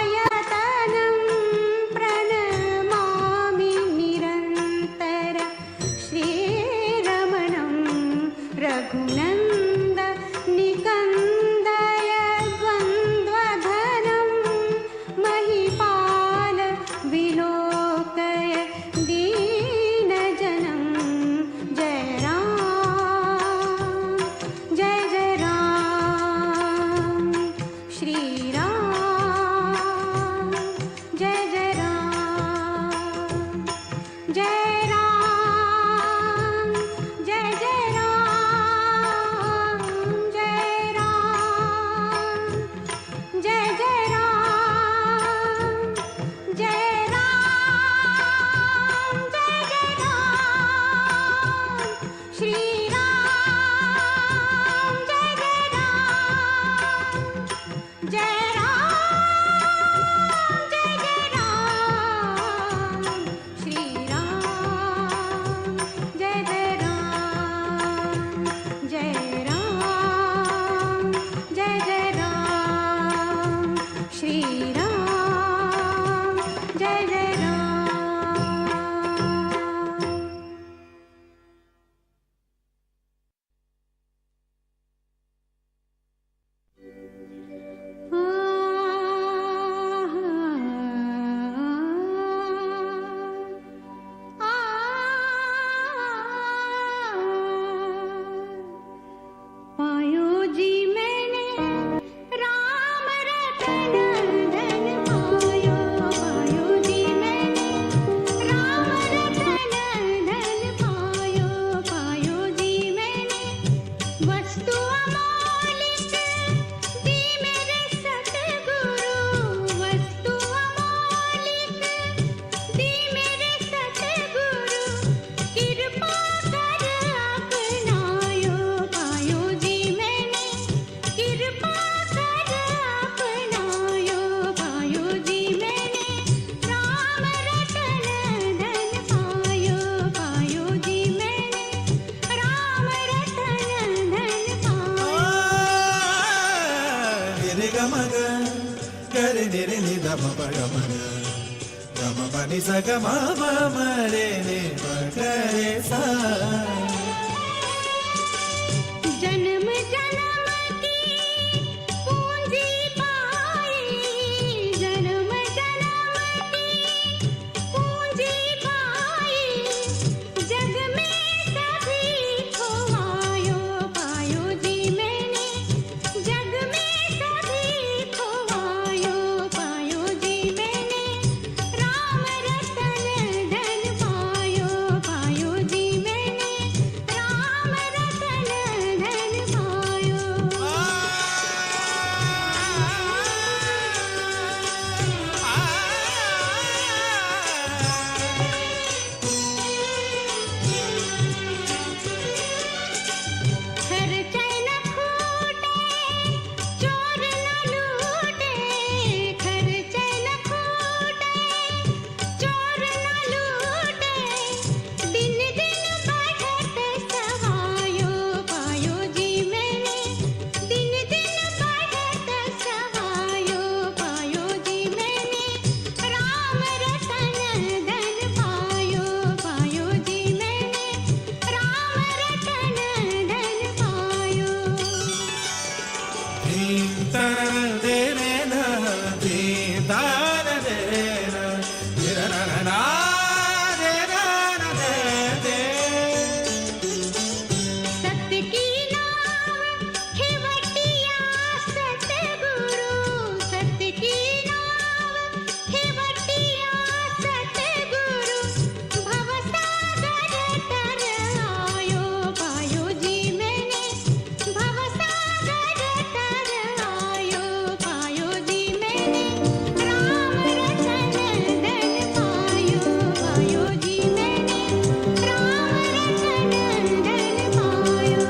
प्रणमामि निरन्तर श्रीरमणं रघुनन्द निकन्दय द्वन्द्वघनं महिपाल विलोकय वस्तु अमौलिक दी मेरे सतगुरु, वस्तु अमौलिक दी मेरे सतगुरु, कृपा कर अपनायो पायो जी मैंने, कृपा कर अपनायो पायो जी मैंने, राम रतन धन पायो पायो जी मैंने, राम रतन धन पायो। निरे गम ग गरे निरे नि ध म प ग म ग गम प नि स ग म प म रे नि प ग रे सा। जन्म जन्म की पूंजी पाई, जन्म जन्म की पूंजी पाई, जग में सभी खोवायो पायो जी मैंने, जग में सभी खोवायो पायो जी मैंने, राम रतन धन पायो पायो जी मैंने, राम रतन धन पायो। खर्चा न खूटे चोर न लूटे, खर्चा न खूटे चोर न लूटे, दिन दिन बढ़त सहायो पायो जी मैंने, दिन दिन बढ़त सहायो पायो जी मैंने, राम रतन धन पायो पायो जी मैंने, राम रतन धन पायो। धीं तर दे रे न धीं तार दे न धिर न न ना दे न न दे दे। सत्य की नाव खिवटिया सतगुरु, सत्य की नाव खिवटिया सतगुरु, भवसागर तर आयो पायो जी मैंने, भवसागर तर आयो पायो जी मैंने, राम रतन धन पायो पायो जी मैंने, राम रतन धन पायो।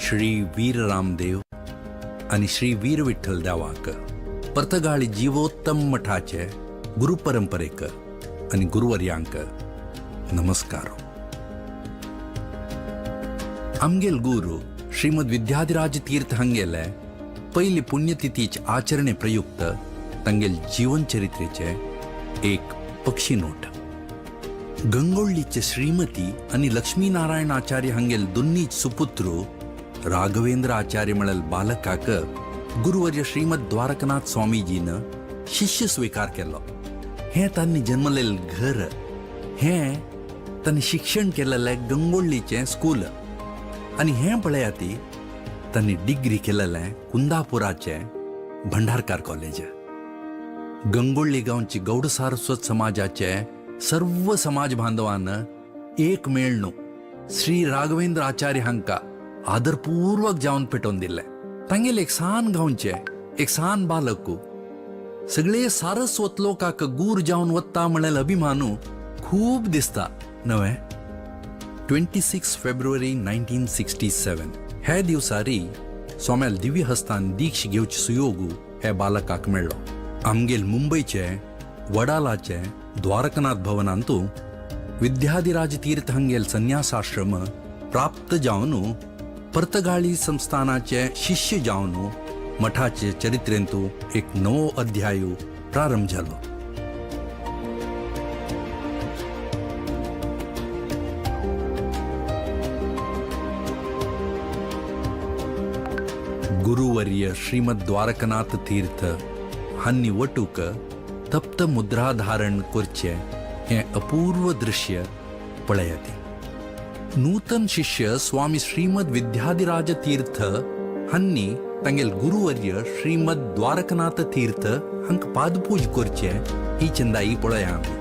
श्री वीर रामदेव आणि श्री वीर विठ्ठल देवाक पर्तगाळी जीवोत्तम मठाचे गुरुपरंपरेक आणि गुरुवर्यांक नमस्कार. आमगेल गुरु श्रीमद विद्याधिराज तीर्थ हंगेले पहिली पुण्यतिथीच आचरणे प्रयुक्त तंगेल जीवन चरित्रेचे एक पक्षी नोट. गंगोळ्ळीचे श्रीमती आणि लक्ष्मीनारायण आचार्य हंगेल दोन्हीच सुपुत्रू राघवेंद्र आचार्य मळल बालकाक गुरुवर्य श्रीमद द्वारकनाथ स्वामीजीन शिष्य स्वीकार केलो. हे तांणी जन्मलेल घर, हे तांणी शिक्षण केलेले गंगोळ्ळीचे स्कूल आणि हे पळयाती तांणी डिग्री केलेले कुंदापुराचे भंडारकार कॉलेज. गंगोळ्ळी गांवची गौड सारस्वत समाजाचे सर्व समाज बांधवान एक मेळणू श्री राघवेंद्र आचार्य हांका आदरपूर्वक जावन पेटोवन दिले. तांगेल एक सान गांवचे एक सान बालकू सगळे सारस्वत लोकांक गूर जावन वत्ता म्हणल्यार अभिमानू खूब दिसता नवे. 26 फेब्रुवारी 1967 हे दिवसारी सोम्याल दिव्य हस्तान दीक्ष घेवची सुयोगू हे बालकाक मेळ्ळो. आमगेल मुंबईचे वडालाचे द्वारकनाथ भवनांतू विद्याधिराज तीर्थ हंगेल संन्यासाश्रम प्राप्त जावनू पर्तगाळी संस्थानाचे शिष्य जावनू मठाचे चरित्रेंतू एक नवो अध्याय प्रारंभ झालो. गुरुवर्य श्रीमद द्वारकनाथ तीर्थ हांनी वटूक तप्त मुद्रा धारण करचे हे अपूर्व दृश्य पळयाती. नूतन शिष्य स्वामी श्रीमद विद्याधिराज तीर्थ हांनी तांगेल गुरुवर्य श्रीमद द्वारकनाथ तीर्थ हांक पादपूज करचे ही चंदाई पळया आमी.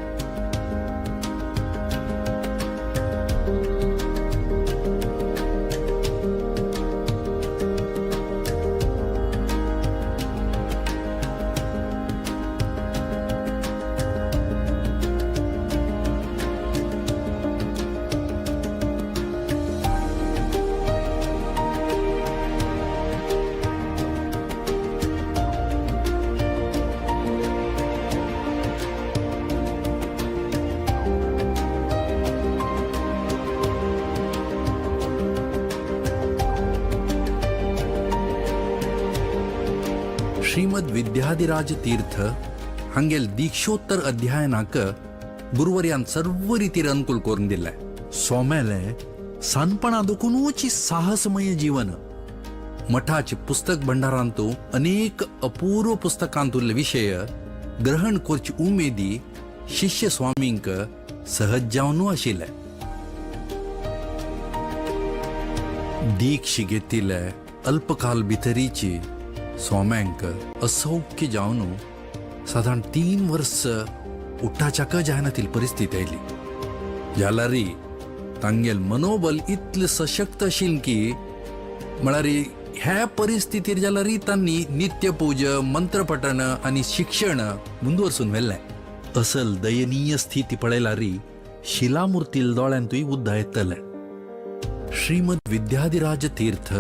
ಶ್ರೀಮದ್ ವಿದ್ಯಾಧಿರಾಜ ತೀರ್ಥ ಹಂಗೆಲ್ ದೀಕ್ಷೋತ್ತರ ಅಧ್ಯಯನಾಕ ಗುರುವರ್ಯಾನ್ सर्व रितीर अनुकूल करून दिलाय. सोम्याले सानपणादुकूनची साहसमय जीवन. मठाचे पुस्तक भंडारांतू अनेक अपूर्व पुस्तकांतुले विषय ग्रहण करची उमेदी शिष्य स्वामींक सहज जावनू आशिल्ले. दीक्ष घेतिल्ले अल्पकाल भितरीची सोम्यांक असौख्य जावन साधारण 3 वर्ष उठाचाक जायनातील परिस्थिती आयली. जाल्यारी तांगेल मनोबल इतले सशक्त आशिल्लें की म्हळ्यार ह्या परिस्थितीर जाल्यारी तांणी नित्यपूज मंत्रपठण आनी शिक्षण मुंदवरसून व्हेल्लें. असल दयनीय स्थिती पळयल्यारी शिलामुर्तील दोळ्यांतूय उद्दा येतलें. श्रीमद विद्याधिराज तीर्थ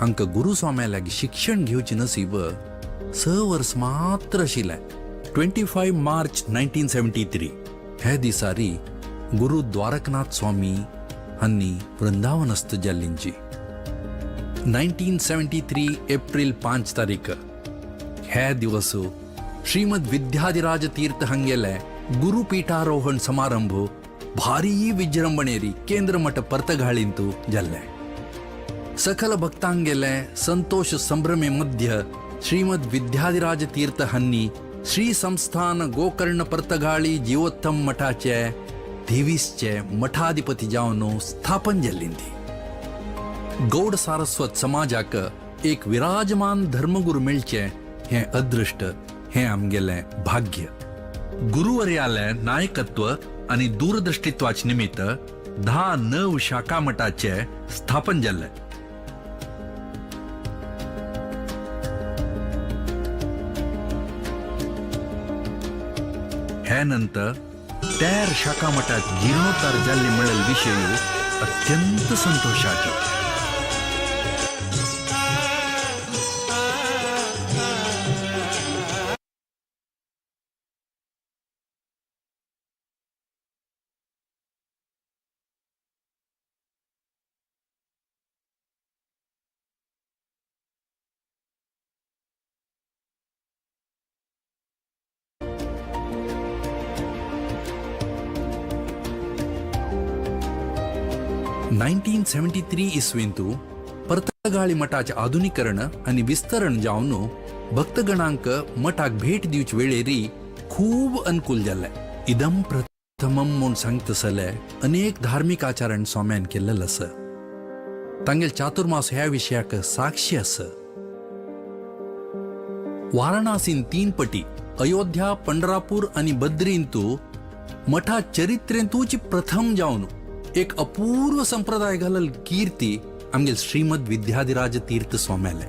हांका गुरु स्वाम्यालागी शिक्षण घेवचे नसीब 6 वर्स मात्र आशिल्लें. 25 मार्च 1973 हे दिसारी गुरु द्वारकनाथ स्वामी हांनी वृंदावनस्थ जाल्लींची. 1973 एप्रिल 5 तारीख हे दिवस श्रीमद विद्याधिराज तीर्थ हांगेले गुरुपीठारोहण समारंभ भारी विजृंभणेरी केंद्र मठ पर्तगाळींतू जाल्ले. सकल भक्तांगेले संतोष संभ्रमे मध्य श्रीमद विद्याधिराज तीर्थ हांनी श्री संस्थान गोकर्ण पर्तगाळी जीवोत्तम मठाचे 23चे मठाधिपती जावन स्थापन जाल्लींती. गौड सारस्वत समाजाक एक विराजमान धर्मगुरू मेळचे हे अदृष्ट हे आमगेले भाग्य. गुरुवर्याले नायकत्व आणि दूरदृष्टित्वाचे निमित्त 10-9 शाखा मठाचे स्थापन जाल्ले. हे नंतर 13 शाखा मठात जीर्णोद्धार जाल्ले म्हणलेले विषय अत्यंत संतोषाचे. इसवींतू पर्तगाळी मठाचे आधुनिकरण आणि विस्तरण जावन भक्तगणांक मठाक भेट दिवचे वेळेरी खूब अनुकूल जाल्ले. इदम प्रथमम म्हूण सांगतसले अनेक धार्मिक आचरण स्वाम्यान केल्लें आसा. तांगेल चातुर्मास ह्या विशयाक साक्षी आसा. वाराणसीन 3 पटी अयोध्या पंढरापूर आणि बद्रींतू मठा चरित्रेंतूची प्रथम जावन एक अपूर्व संप्रदाय घालल कीर्ती आमगेल श्रीमद विद्याधिराज तीर्थ स्वाम्याले.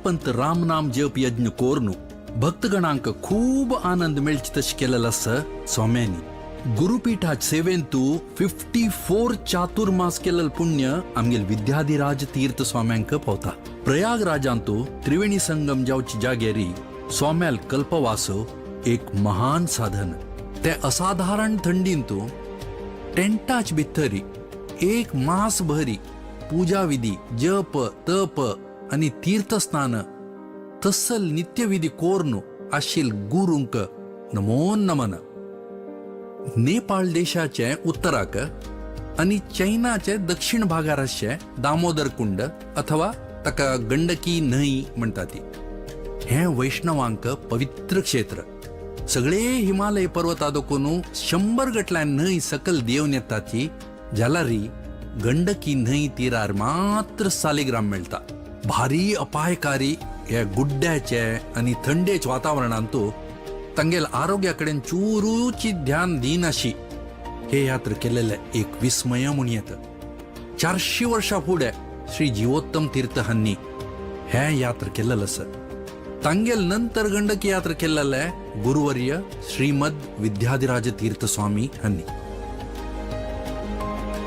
पंत रामनाम जप यज्ञ कोरनु भक्तगणांक खूब आनंद मेळचे तशें केलेलं आसा स्वाम्यांनी. गुरुपीठाच सेवेंतू 54 चातुर्मास केलेलं पुण्य आमगेल विद्याधिराज तीर्थ स्वाम्यांक पावता. प्रयागराजांतू त्रिवेणी संगम जावची जागेरी स्वाम्याल कल्पवासो एक महान साधन. ते असाधारण थंडींतू टेंटाच भितरी 1 मास भरी पूजा विधी जप तप आणि तीर्थस्नान तसल नित्यविधी कोरनु आशिल गुरूंक नमो नमन. नेपाळ देशाचे उत्तराक आणि चैनाचे दक्षिण भागार आसचे दामोदर कुंड अथवा ताका गंडकी न्हंय म्हणटा ती. हे वैष्णवांक पवित्र क्षेत्र. सगळे हिमालय पर्वतादोकून 100 गटल्यान न्हंय सकल देवन येताची जाल्यारी गंडकी न्हंय तीरार मात्र सालिग्राम मेळटा. भारी अपायकारी हे गुड्ड्याचे आणि थंडेच्या वातावरणांतू तांगेल आरोग्या कडेन चुरूची ध्यान दिनाशी हे यात्र केलेले एक विस्मय म्हूण येता. 400 वर्षां फुडें श्री जीवोत्तम तीर्थ हांनी हे यात्र केलेलं आसा. तांगेल नंतर गंडकी यात्र केलेले गुरुवर्य श्रीमद विद्याधिराज तीर्थ स्वामी हांनी.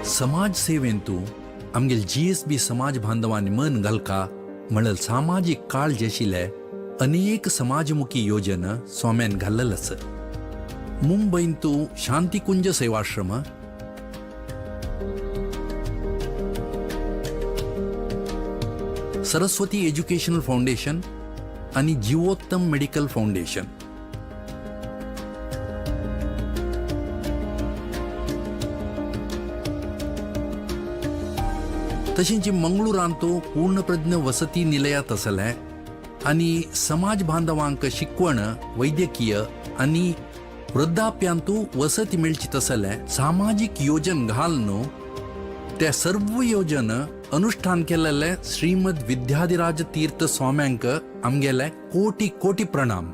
समाज सेवेंतू आमगेल GSB समाज बांधवांनी मन घालका म्हणल्यार सामाजीक काळजी आशिल्ले अनेक समाजमुखी योजना स्वाम्यान घाल्लेले आसा. मुंबईंतू शांतिकुंज सेवाश्रम, सरस्वती एज्युकेशनल फाउंडेशन आणि जीवोत्तम मेडिकल फाउंडेशन. तशेंच मंगळुरांतू पूर्णप्रज्ञ वसती निलयात आसले आणि समाज बांधवांक शिकवण, वैद्यकीय आणि वृद्धाप्यांतू वसती मेळची तसले सामाजिक योजन घालून त्या सर्व योजन अनुष्ठान केलेले श्रीमद विद्याधिराज तीर्थ स्वाम्यांक आमगेले कोटी कोटी प्रणाम.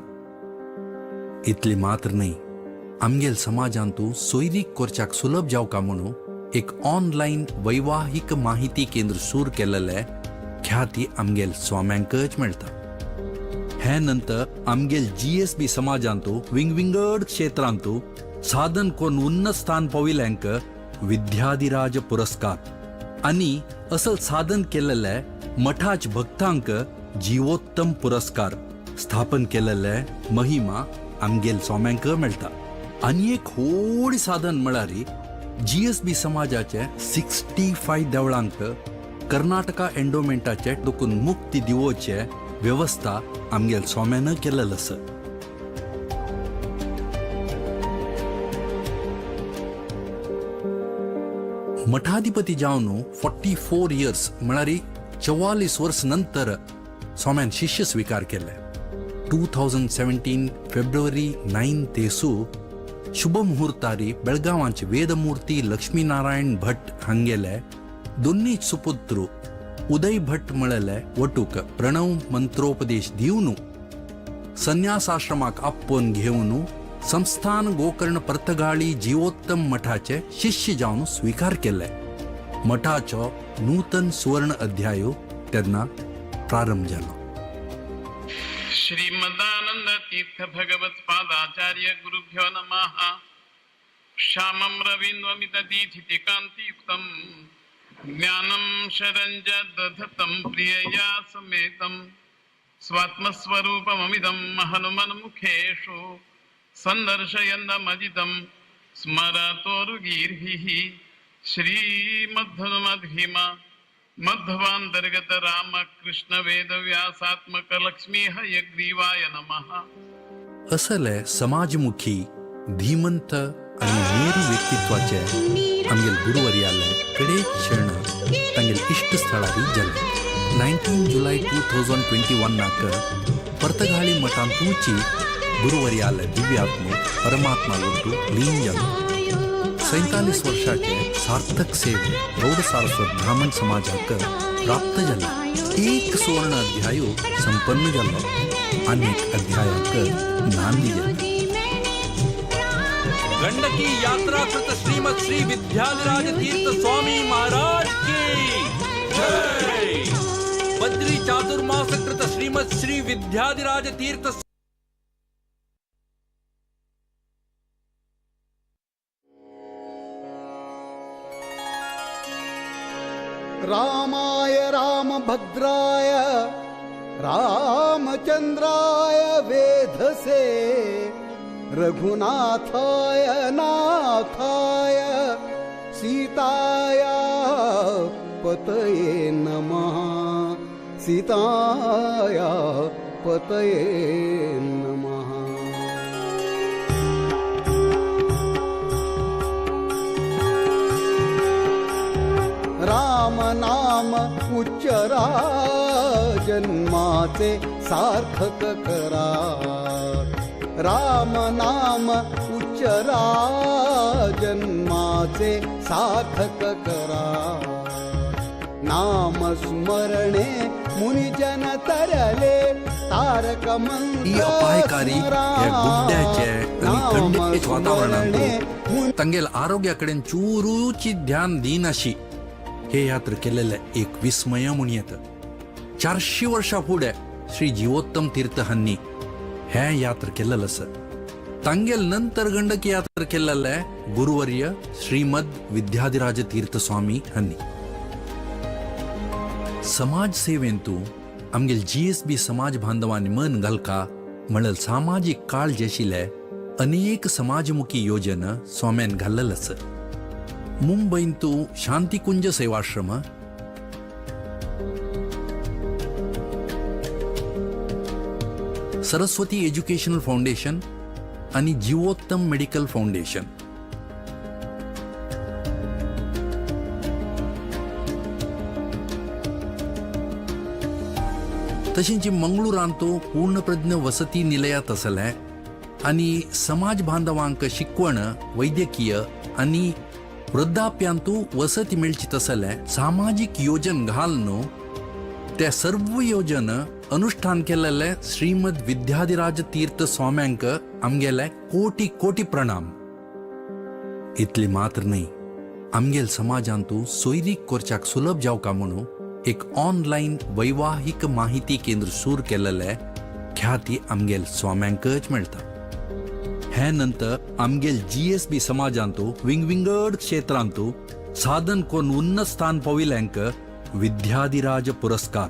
इतली मात्र नाही, आमगेल समाजांतू सोयरीक करच्याक सुलभ जावका म्हणून एक ऑनलाईन वैवाहिक माहिती केंद्र सुरू केलेले ख्याती आमगेल स्वाम्यांकच मेळटा. हे नंतर आमगेल GSB समाजांतू विंगविंगड क्षेत्रांतू साधन करून उन्नत स्थान पाविल्यांक विद्याधिराज पुरस्कार आणि असल साधन केलेले मठाच भक्तांक जीवोत्तम पुरस्कार स्थापन केलेले महिमा आमगेल स्वाम्यांक मेळटा. आणि एक व्हड साधन म्हळ्यार GSB समाजाचे 65 देवळांक कर्नाटका एंडोमेंटाचे दुखून मुक्ती दिवोचे व्यवस्था आमगेल स्वाम्यान केलेलं आसा. मठाधिपती जावन 44 इयर्स म्हळ्यार 44 वर्ष नंतर स्वाम्यान शिष्य स्वीकार केले. 2017 फेब्रुवारी 9 तेसू शुभ मुहूर्तारी बेळगावांचे वेदमूर्ती लक्ष्मीनारायण भट हांगेले दोन्ही सुपुत्र उदय भट म्हळेले वटूक प्रणव मंत्रोपदेश दिवन संन्यासाश्रमाक आपोवन घेवन संस्थान गोकर्ण पर्तगाळी जीवोत्तम मठाचे शिष्य जावन स्वीकार केले. मठाचो नूतन सुवर्ण अध्याय तेन्ना प्रारंभ जालो. श्रीमदानंद तीर्थ भगवत पादाचार्य गुरुभ्यो नमः. श्यामं रवीन्द्रमिदधीथिति कान्तियुक्तं ज्ञानं शरञ्जदधतं प्रियया समेतं स्वात्मस्वरूपममिदं हनुमन्मुखेषु सन्दर्शयन्नमजितं स्मरतोरुगीर्भिः श्रीमद्धनुमद्भीमा मध्वांतर्गत रामकृष्ण वेदव्यासात्मक लक्ष्मी हयग्रीवाय नमः. असले समाजमुखी धीमंत आणि मेरू व्यक्तित्वाचे आमगेल गुरुवर्याले कडे क्षण तांगेल इष्ट स्थळारी जल्ले. 19 जुलै 2021 नाक पर्तगाळी मठांतूची गुरुवर्याले दिव्यात्म परमात्मा लुटू लीन जालो. 47 वर्षाचे सार्थक सेवे गौड सारस्वत ब्राह्मण समाजाक प्राप्त झाला. एक सुवर्ण अध्याय संपन्न झालो. अनेक अध्यायाक नांदी झाली. गंडकी यात्रा कृत श्रीमद श्री विद्याधिराज तीर्थ स्वामी महाराज की जय. बद्री चातुर्मास कृत श्रीमद श्री विद्याधिराज तीर्थ रामाय रामभद्राय रामचंद्राय वेधसे रघुनाथाय नाथाय सीताया पतये नमः. सीताया पतये नमः. राम नाम उच्चरा जन्माचे सार्थक करा. राम नाम उच्चरा जन्माचे सार्थक करा नाम स्मरणे मुनिजन तरले तारक ಈ ಅಪಾಯಕಾರಿ ಗುಡ್ड्याचे आणि थंडीचे वातावरणात तांगेल आरोग्या कडेन चुरूची ध्यान दिनाशी हे यात्रा केलेले एक विस्मय म्हणून येतं 400 वर्षा फुडें श्री जीवोत्तम तीर्थ हांनी हे यात्रा केलेलं आसा तांगेल नंतर गंडकी यात्रा केलेले गुरुवर्य श्रीमद विद्याधिराज तीर्थ स्वामी हांनी समाज सेवेंतू आमगेल GSB समाज बांधवांनी मन घालका म्हणल्यार सामाजिक काळजी आशिल्ले अनेक समाजमुखी योजना स्वाम्यान घाल्लेले आसा मुंबईंतू शांतिकुंज सेवाश्रम सरस्वती एज्युकेशनल फाउंडेशन आणि जीवोत्तम मेडिकल फाउंडेशन तशेंच मंगळुरांतू पूर्णप्रज्ञ वसती निलयात आसले आणि समाज बांधवांक शिकवण वैद्यकीय आणि वृद्धाप्यांतू वसती मेळची तसले सामाजिक योजन घालून त्या सर्व योजन अनुष्ठान केलेले श्रीमद विद्याधिराज तीर्थ स्वाम्यांक आमगेले कोटी कोटी प्रणाम इतली मात्र नाही आमगेल समाजांतू सोयरीक करच्याक सुलभ जावका म्हणून एक ऑनलाइन वैवाहिक माहिती केंद्र सुरू केलेले ख्याती आमगेल स्वाम्यांकच मेळटा हे नंतर आमगेल GSB समाजांतू विंगविंगड क्षेत्रांतू साधन कोण उन्नत स्थान पाविल्यांक विद्याधिराज पुरस्कार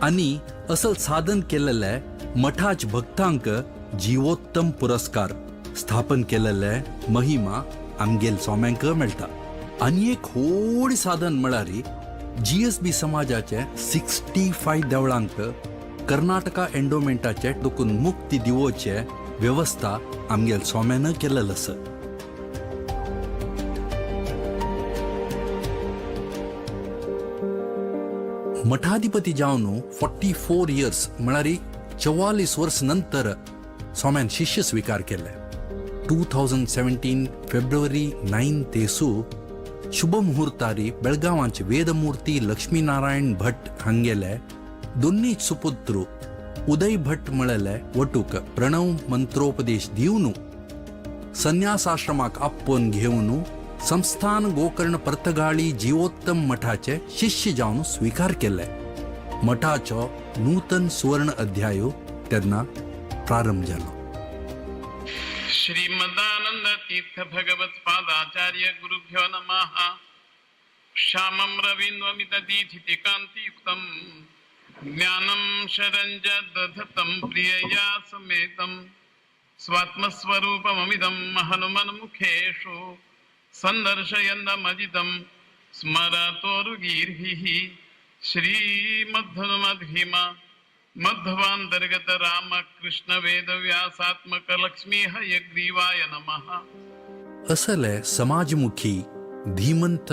आणि असल साधन केलेले मठाच भक्तांक जीवोत्तम पुरस्कार स्थापन केलेले महिमा आमगेल स्वाम्यांक मेळटा आणि एक व्हड साधन म्हळ्यार GSB समाजाचे 65 देवळांक कर्नाटका एंडोमेंटाचे दुखून मुक्ती दिवोचे व्यवस्था आमगेल स्वाम्यान केलेलं आसा मठाधिपती जावन 44 इयर्स म्हळ्यार 44 वर्ष नंतर स्वाम्यान शिष्य स्वीकार केले 2017 फेब्रुवारी 9 तेसू शुभ मुहूर्तारी बेळगावांचे वेदमूर्ती लक्ष्मीनारायण भट हांगेले दोन्ही सुपुत्र उदय भट म्हळेले वटूक प्रणव मंत्रोपदेश दिवन संन्यासाश्रमाक आपोवन घेवन संस्थान गोकर्ण पर्तगाळी जीवोत्तम मठाचे शिष्य जावन स्वीकार केले मठाचो नूतन सुवर्ण अध्याय तेन्ना प्रारंभ जालो श्रीमदानंद तीर्थ भगवत पादाचार्य गुरुभ्यो नमः श्यामं रवीन्द्रमित दीधितिकान्तियुक्तं ज्ञानं शरञ्जदधतं प्रियया समेतं स्वात्मस्वरूपममिदं हनुमन्मुखेषु सन्दर्शयन्दमजितं स्मरतोरुगीर्भिः श्रीमद्धनुमद्भीमा मध्वांतर्गत रामकृष्ण वेदव्यासात्मक लक्ष्मी हयग्रीवाय नमः असले समाजमुखी धीमंत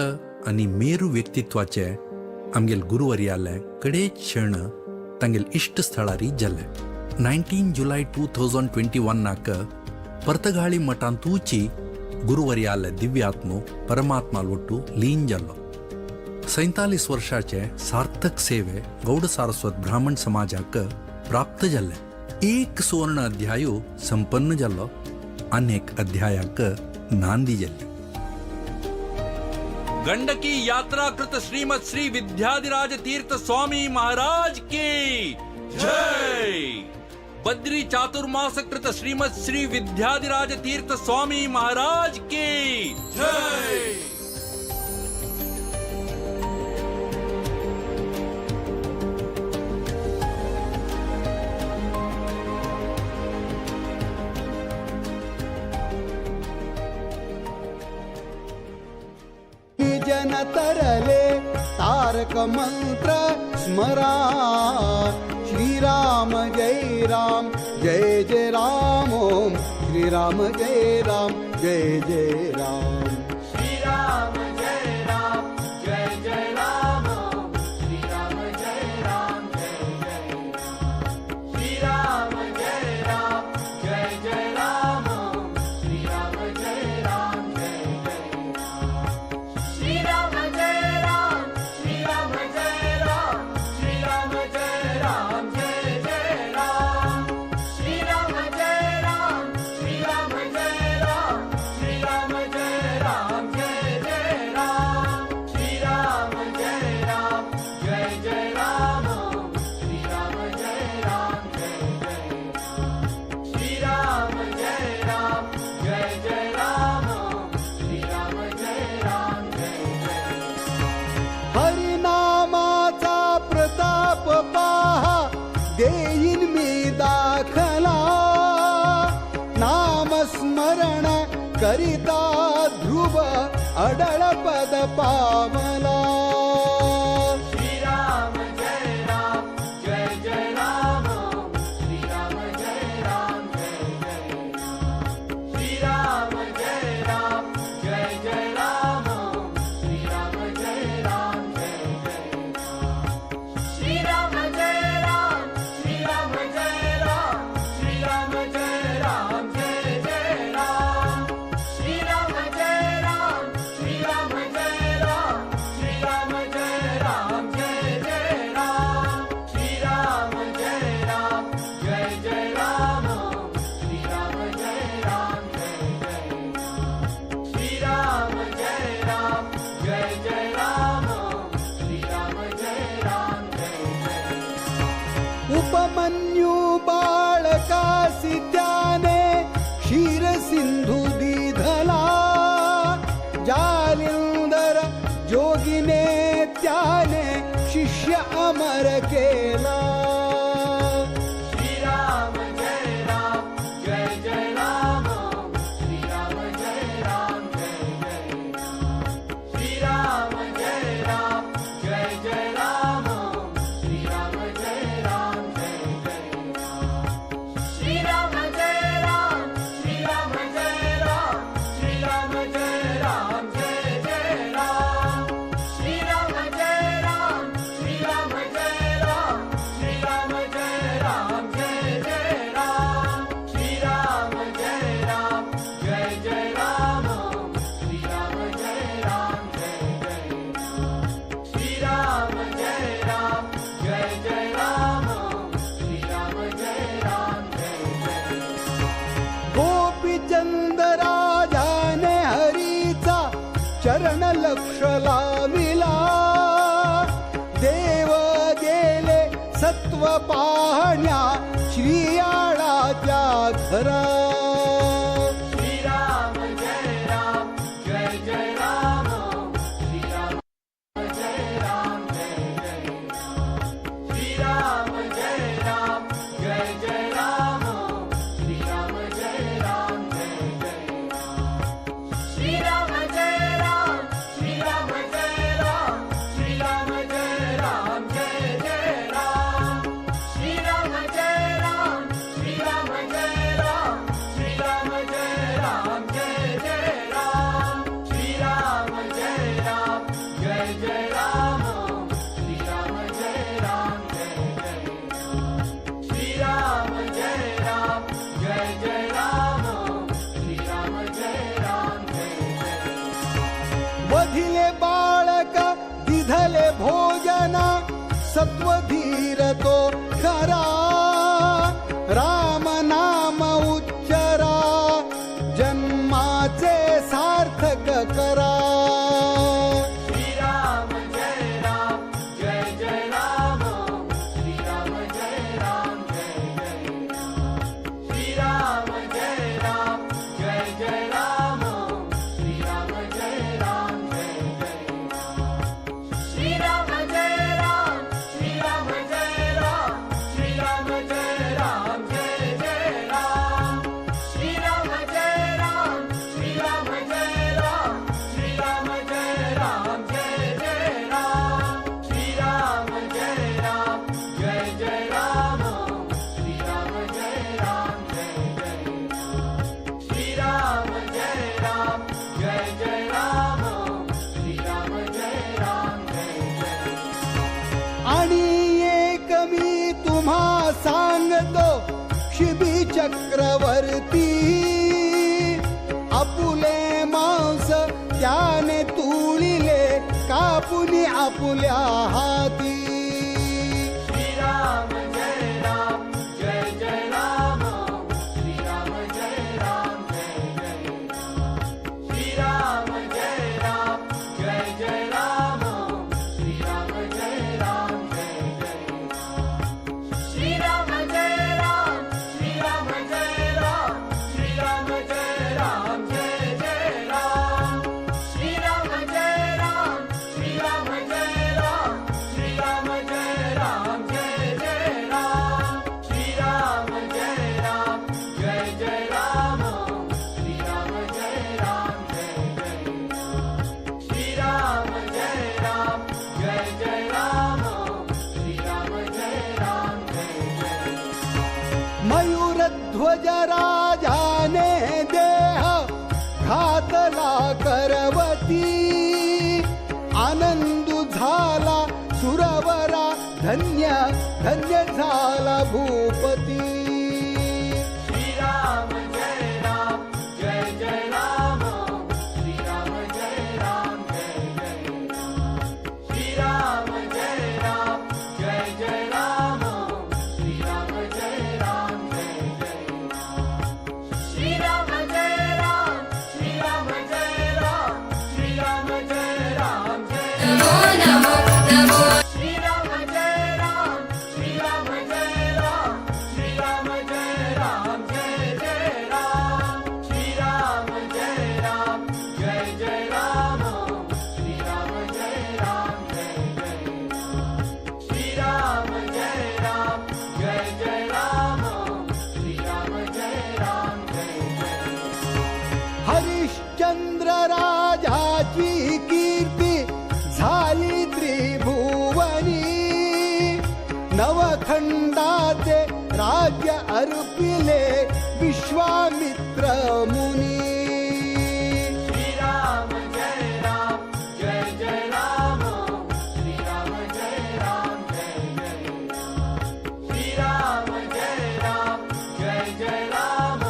आणि मेरू व्यक्तित्वाचे आमगेल गुरुवर्याले कडेच क्षण तांगेल इष्ट स्थळारी जाले 19 जुलै 2021 नाक पर्तगाळी मठांतूची गुरुवर्याले दिव्यात्मो परमात्मा लोटू लीन जालो 47 वर्षाचे सार्थक सेवे गौड सारस्वत ब्राह्मण समाजाक प्राप्त जाले एक सुवर्ण अध्याय संपन्न जालो अनेक अध्यायाक नांदी जाली गंडकी यात्रा कृत श्रीमद श्री विद्याधिराज तीर्थ स्वामी महाराज की जय बद्री चातुर्मास कृत श्रीमद श्री विद्याधिराज तीर्थ स्वामी महाराज की जय जन तरले तारक मंत्र स्मरा श्रीराम जय राम जय जय राम ओम श्रीराम जय राम जय जय राम श्रीराम जय राम जय जय राम श्रीराम जय राम जय जय राम श्रीराम जय राम जय जय पावला श्रीराम जय जय राम श्रीराम जय राम जय जय राम श्रीराम जय राम जय जय राम श्रीराम जय राम जय जय राम श्रीराम जय राम श्रीराम जय राम श्रीराम जय राम जय जय राम श्रीराम जय राम श्रीराम जय राम श्रीराम जय राम जय जय राम श्रीराम जय राम जय जय राम श्रीराम जय राम जय जय राम श्रीराम जय राम जय जय राम श्रीराम जय राम जय जय उपमन्यू बाळकासी त्याने क्षीर सिंधू दिधला जालिंदर जोगिने त्याने शिष्य अमर केला श्रीराम जय जय राम श्रीराम जय राम जय जय राम श्रीराम जय जय राम श्रीराम जय राम जय जय राम श्रीराम जय राम श्रीराम जय राम श्रीराम जय राम जय जय राम श्रीराम जय राम श्रीराम जय राम श्रीराम जय राम जय जय राम श्रीराम जय राम जय जय राम श्रीराम जय राम जय जय राम श्रीराम जय राम जय जय राम श्रीराम जय राम जय जय गोपीचंद राजाने हरीचा चरण लक्ष लाविला देव गेले सत्व पाहण्या श्रीयाळाच्या घरा श्रीराम जय जय राम श्रीराम जय राम जय जय राम श्रीराम जय जय राम श्रीराम जय राम जय जय राम श्रीराम जय राम श्रीराम जय राम श्रीराम जय राम जय जय राम श्रीराम जय राम श्रीराम जय राम श्रीराम जय राम जय जय राम श्रीराम जय राम जय जय राम श्रीराम जय राम जय जय राम श्रीराम जय राम जय जय राम श्रीराम जय राम जय जय वधिले बाळक दिधले भोजना सत्वधीर तो खरा राम नाम उच्चरा जन्माचे सार्थक करा श्रीराम जय जय राम श्रीराम जय राम जय जय राम श्रीराम जय जय राम श्रीराम जय राम जय जय राम श्रीराम जय राम श्रीराम जय राम श्रीराम जय राम जय जय राम श्रीराम जय राम श्रीराम जय राम श्रीराम जय राम जय जय राम श्रीराम जय जय राम श्रीराम जय राम जय जय राम श्रीराम जय जय राम श्रीराम जय राम जय जय आणि एक मी तुम्हा सांगतो शिबी चक्रवर्ती आपुले मांस त्याने तुळिले कापुनी आपुल्या हाती श्रीराम जय जय राम श्रीराम जय राम जय जय राम श्रीराम जय जय राम श्रीराम जय राम जय जय राम श्रीराम जय राम श्रीराम जय राम श्रीराम जय राम जय जय राम श्रीराम जय राम श्रीराम जय राम श्रीराम मयूरध्वज राजाने देह घातला करवती, आनंदू झाला सुरवरा धन्य धन्य झाला भूपती. श्रीराम जय राम जय जय राम, श्रीराम जय राम जय जय राम, श्रीराम जय राम जय जय राम, श्रीराम जय राम जय जय राम, श्रीराम जय राम श्रीराम जय राम, श्रीराम जय राम जय नमो नमो नमो, श्रीराम जय राम श्रीराम जय राम, श्रीराम जय राम जय जय राम, श्रीराम जय राम जय जय राम, श्रीराम जय राम जय जय राम, श्रीराम जय राम जय जय राम, श्रीराम जय राम जय जय. हरिश्चंद्र राजाची कीर्ती झाली त्रिभुवनी, नवखंडाचे राज्य अर्पिले विश्वामित्र मुनी. श्रीराम जय राम जय जय राम, श्रीराम जय राम जय जय राम, श्रीराम जय राम जय जय राम,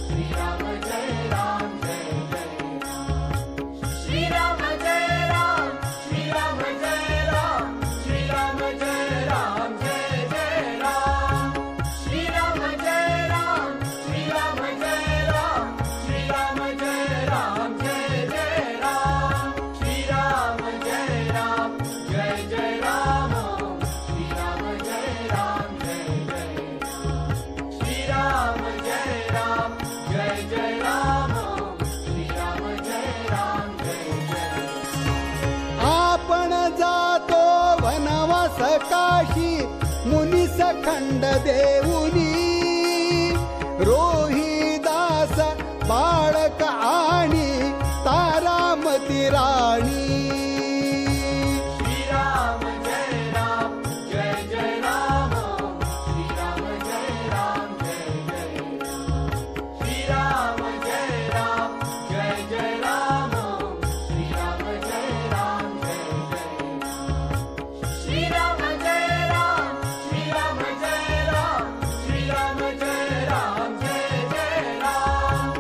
श्रीराम जय राम जय जय राम, श्रीराम जय राम श्रीराम जय राम, श्रीराम जय राम जय जय राम, श्रीराम जय राम श्रीराम जय राम, श्रीराम जय राम जय जय राम, श्रीराम जय राम जय जय राम, श्रीराम जय राम जय जय राम, श्रीराम जय राम जय जय राम, श्रीराम जय राम जय जय. आपण जातो वनवास काशी, मुनीस खंड देऊनी, रोहिदास बाळक आणि तारामती राणी. श्रीराम जय राम जय जय राम, श्रीराम जय राम जय जय राम, श्रीराम जय राम जय जय राम, श्रीराम जय राम जय जय राम, श्रीराम जय राम श्रीराम जय राम, श्रीराम जय राम जय जय राम,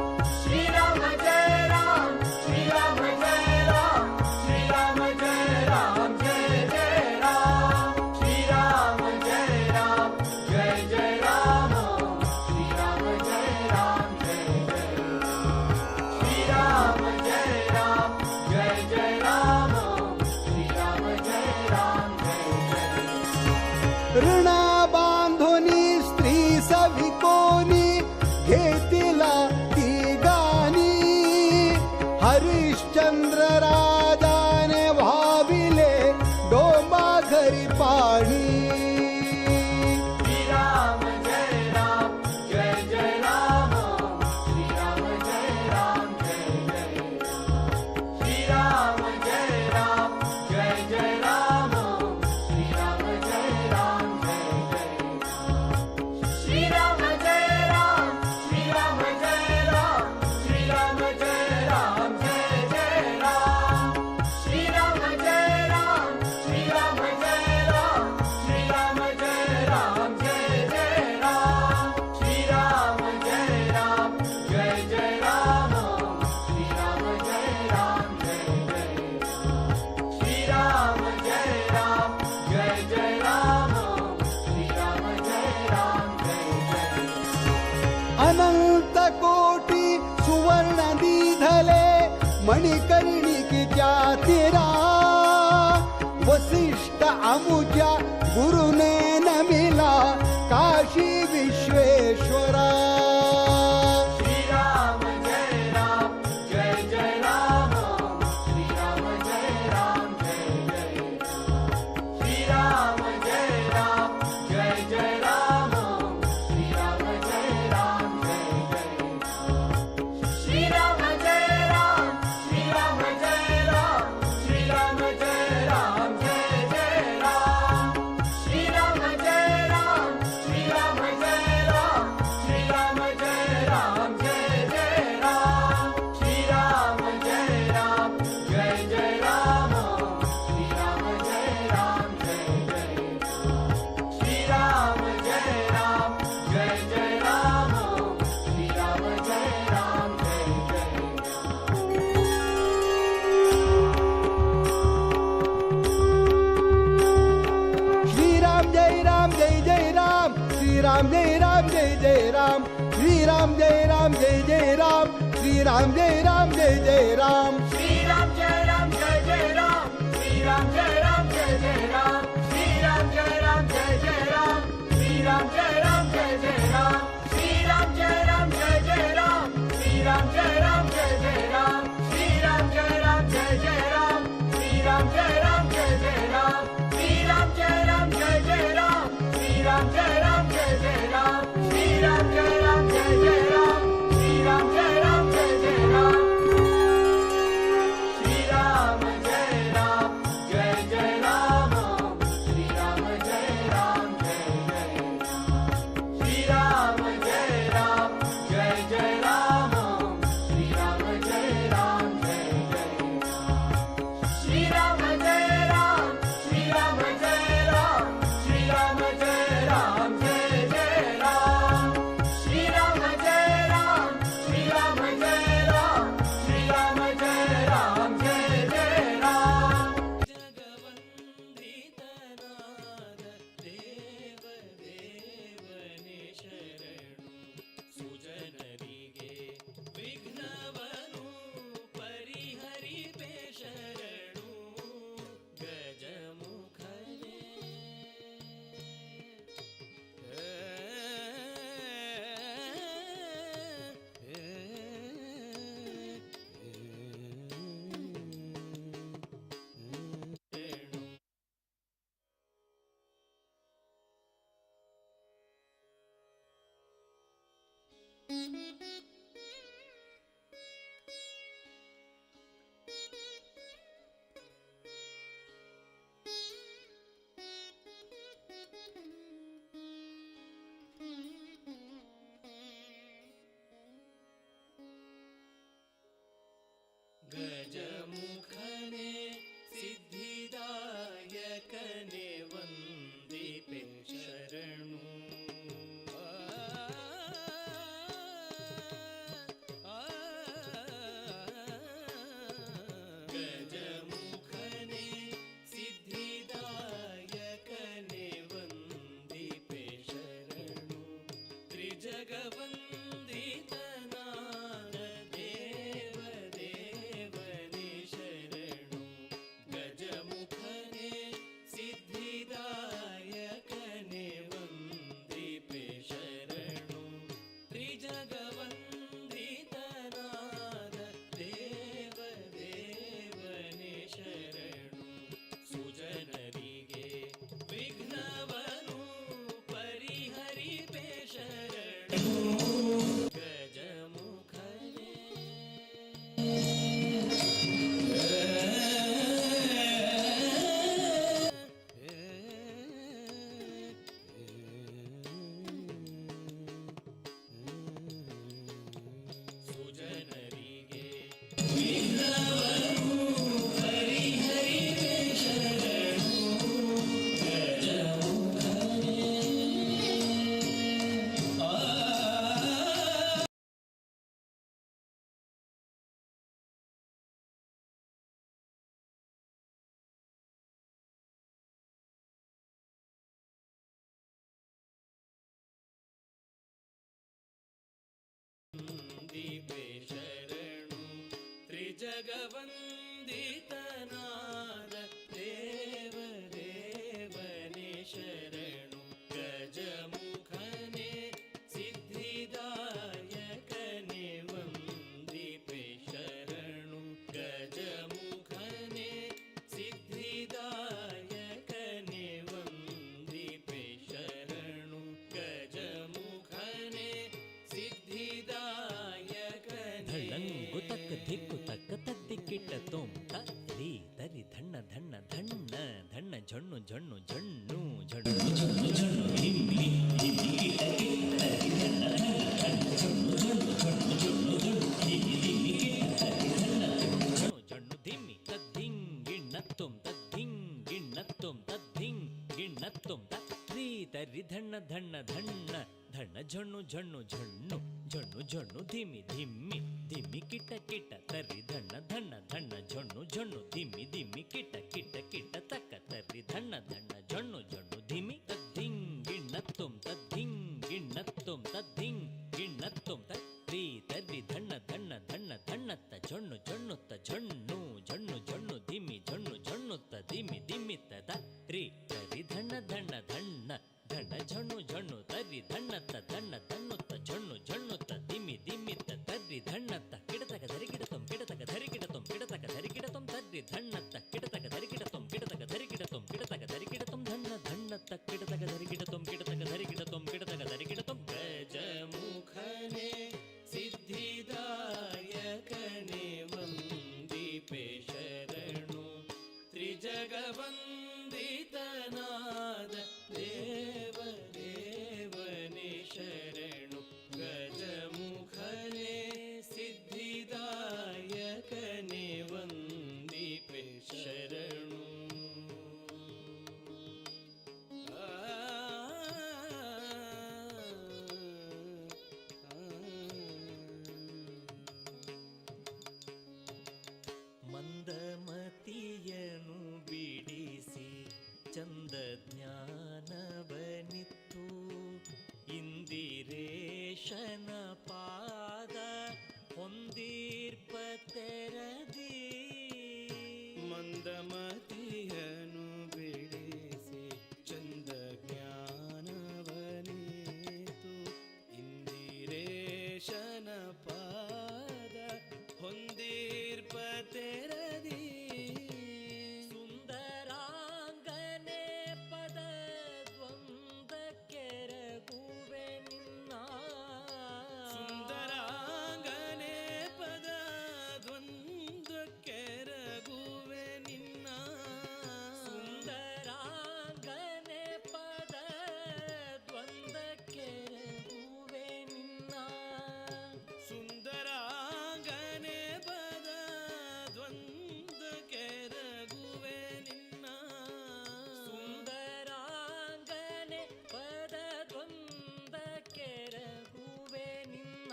श्रीराम जय राम श्रीराम जय राम, श्रीराम जय राम जय जय राम, श्रीराम जय राम जय जय राम, श्रीराम जय राम जय जय राम, श्रीराम जय राम जय जय राम, श्रीराम जय राम जय जय. ऋणा बांधोनी स्त्री सविकोनी, घेतिला ती गाणी, हरिश्चंद्र राजाने भाविले डोंबा घरी पाणी. श्रीराम जय राम जय जय राम, श्रीराम जय राम जय जय राम, श्रीराम जय राम जय जय राम, श्रीराम जय राम जय जय राम, श्रीराम जय राम श्रीराम जय राम, श्रीराम जय राम जय जय राम, श्रीराम जय राम श्रीराम जय राम, श्रीराम जय राम जय जय राम, श्रीराम जय राम जय जय राम, श्रीराम जय राम जय जय राम, श्रीराम जय राम जय जय राम, श्रीराम जय राम जय जय. अनंत कोटी सुवर्ण दिधले, मणिकर्णिकेच्या तिरा, वसिष्ठ अमुच्या गुरुने नमिला काशी विश्वेश्वरा. श्रीराम जय राम जय जय राम, श्रीराम जय राम जय जय राम, श्रीराम जय राम जय जय राम, श्रीराम जय राम जय जय राम, श्रीराम जय राम श्रीराम जय राम, श्रीराम जय राम जय जय राम, श्रीराम जय राम श्रीराम जय राम, राम जय राम जय जय राम श्री राम जय राम जय जय राम श्री राम जय राम जय जय राम श्री राम जय राम जय जय राम श्री राम जय राम जय जय राम श्री राम जय राम जय जय राम श्री राम जय राम जय जय राम श्री राम जय राम जय जय राम श्री राम जय राम जय जय राम श्री राम जय राम जय जय राम श्री राम जय राम जय जय राम श्री राम जय राम जय जय राम श्री राम जय राम जय जय राम श्री राम जय राम जय जय राम श्री राम जय राम जय जय राम श्री राम जय राम जय जय राम श्री राम जय राम जय जय राम श्री राम जय राम जय जय राम श्री राम जय राम जय जय राम श्री राम जय राम श्री राम जय राम श्री राम जय राम जय जय राम श्री राम जय राम श्री राम जय राम श्री राम जय राम जय जय राम ಸುಜನರಿಗೆ ವಿಘ್ನವನು ಪರಿಹರಿಪೆ ಶರಣು ಗಜಮುಖನೇ ಗಜಮುಖನೇ ಸಿದ್ಧಿದಾಯಕನೇ ವಂದಿಪೆ ಶರಣು ಗಜಮುಖನೇ ಸಿದ್ಧಿದಾಯಕನೇ ವಂದಿಪೆ ಶರಣು ತ್ರಿಜಗವಂದಿತನಾದ ದೇವ ದೇವನೇ ಶರಣು ಗಜಮುಖನೇ ಸಿದ್ಧಿದಾಯಕನೇ ವಂದಿಪೆ ಶರಣು ತ್ರಿಜಗವಂದಿತನಾದ ದೇವ ದೇವನೇ ಶರಣು ಸುಜನರಿಗೆ ವಿಘ್ನವನು ಪರಿಹರಿಪೆ ಶರಣು ಗಜಮುಖನೇ ಸುಜನರಿಗೆ ವಿಘ್ನವನು ಪರಿಹರಿಪೆ ಶರಣು ಗಜಮುಖನೇ ದೀಪೆ ಶರಣು ತ್ರಿಜಗವಂದಿತನಾದ ದೇವ ದೇವನೇ ಶರಣು ಗಜಮುಖನೇ ಸಿದ್ಧಿದಾಯಕನೇ ವಂದಿಪೆ ಶರಣು ಗಜಮುಖನೇ ಸಿದ್ಧಿದಾಯಕನೇ ವಂದಿಪೆ ಶರಣು ಗಜಮುಖನೇ ಸಿದ್ಧಿದಾಯಕನೇ ಧಳ್ಳಂಗು ತಕ್ಕ ದಿಕ್ಕು ತಕ್ಕ ತದ್ದಿಕ್ಕಿಟ್ಟ ತೋಂತ ರೀ ತರಿ ಧಣ್ಣ ಧಣ್ಣ ಧಣ್ಣ ಧಣ್ಣ ಝಣ್ಣು ಝಣ್ಣು ಝಣ್ಣು ಝಣ್ಣು ಝಣ್ಣು ಝಣ್ಣು ಹಿಮ್ಮಿ ಹಿಮ್ಮಿ ಝಣ್ಣು ಧಿಮ್ಮಿ ತದ್ದಿಂಗಿಣ್ಣತ್ತುಂ ತದ್ದಿಂಗಿಣ್ಣತ್ತುಂ ತದ್ದಿಂಗಿಣ್ಣತ್ತುಂ ರೀ ತರಿ ಧಣ್ಣ ಧಣ್ಣ ಧಣ್ಣ ಧಣ್ಣ ಝಣ್ಣು ಝಣ್ಣು ಝಣ್ಣು ಝಣ್ಣು ಝಣ್ಣು ಧಿಮ್ಮಿ ಧಿಮ್ಮಿ ಧಿಮ್ಮಿ ಕಿಟ್ಟ ಕಿಟ್ಟ ತರ್ರಿ ಧಣ್ಣ ಧಣ್ಣ ಧಣ್ಣ ಝಣ್ಣು ಝಣ್ಣು ಧಿಮ್ಮಿ ಧಿಮ್ಮಿ ಕಿಟ್ಟ ಕಿಟ್ಟ ಕಿಟ್ಟ ತಕ್ಕ ತರ್ರಿ ಧಣ್ಣ ಧಣ್ಣ ಝಣ್ಣು ಝಣ್ಣು ಧಿಮ್ಮಿ ತದ್ದಿಂಗಿಣ್ಣತ್ತುಂ ತದ್ದಿಂಗ್ ಗಿಣ್ಣತ್ತುಂ ತದ್ದಿಂಗ್ ಗಿಣ್ಣತ್ತುಂ ತರ್ರಿ ತರ್ರಿ ಧಣ್ಣ ಧಣ್ಣ ಧಣ್ಣ ಧಣ್ಣತ್ತ ಜೊಣ್ಣು ಜೊಣ್ಣುತ್ತ ಜೊಣ್ಣು ಜೊಣ್ಣು ಜೊಣ್ಣು ದಿಮ್ಮಿ ಜೊಣ್ಣು ಜೊಣ್ಣುತ್ತ ದಿಮ್ಮಿ ದಿಮ್ಮಿತ್ತ ತರ್ರಿ ತರ್ರಿ ಧಣ್ಣ ಧಣ್ಣ ಧಣ್ಣ ಧಣ್ಣ ಜೊಣ್ಣು ಜೊಣ್ಣು ತರ್ರಿ ಧಣ್ಣತ್ತ ಧಣ್ಣ ಧಣ್ಣುತ್ತ ಜೊಣ್ಣು ಜೊಣ್ಣುತ್ತ ದಿಮ್ಮಿ ದಿಮ್ಮಿತ್ತ ತರ್ರಿ ಧಣ್ಣತ್ತ ಗಿಡತಕ ಧರಿ ಗಿಡತೊಂ ಗಿಡತಕ ಧರಿ ಗಿಡತೊಂ ಗಿಡತಕ ಧರಿ ಗಿಡತೊಂ ತರ್ರಿ ಧಣ್ಣತ್ತ ಗಿಡತಕ ಧರಿ ಗಿಡತೊಂ ಗಿಡತಕ ಧರಿ ಗಿಡತೊಂ ಗಿಡತಕ ಧರಿ ಗಿಡತೊಂ ಧಣ್ಣ ಧಣ್ಣತ್ತ ಗಿಡತಕ ಧರಿ ಗಿಡತೊಂ ಗಿಡತಕ ಧರಿ ಗಿಡತೊಂ ಗಿಡತಕ ಧರಿ ಗಿಡತೊಂ ಗಜಮುಖನೆ ಸಿದ್ಧಿದಾಯಕನೆ ವಂದಿಪೆ ಶರಣು ತ್ರಿಜಗವಂದಿತನಾದ ದೇವದೇವನೇ ಶರಣು ಗಜಮುಖನೆ ಸಿದ್ಧಿದಾಯಕನೆ ವಂದಿಪೆ ಶರಣು ಮಂದಮತಿಯನು ಬಿಡಿಸಿ ಚಂದ ಜ್ಞಾನವನಿತ್ತು ಇಂದಿರೇಶನ ಪಾದ ಹೊಂದಿರ್ಪ ತೆರದಿ ಮಂದಮತಿಯನು ಬಿಡಿಸಿ ಚಂದ ಜ್ಞಾನವನಿತು ಇಂದಿರೇಶನ ಪಾದ ಹೊಂದಿರ್ಪ ತೆರದಿ ಸುಂದರಾಂಗನೆ ಪದ ದ್ವಂದ ಕೆರಗುವೆ ನಿನ್ನ ಸುಂದರಾಂಗನೆ ಪದ ದ್ವಂದ್ವ ಕೆರಗುವೆ ನಿನ್ನ ಸುಂದರಾಂಗನೆ ಪದ ದ್ವಂದ ಕೆರಗುವೆ ನಿನ್ನ ಸುಂದರಾಂಗನೆ ಪದ ದ್ವಂದ್ವ ಕೆರಗುವೆ ನಿನ್ನ ಸುಂದರಾಂಗನೆ ಪದ ದ್ವಂದ ಕೆರಗುವೆ ನಿನ್ನ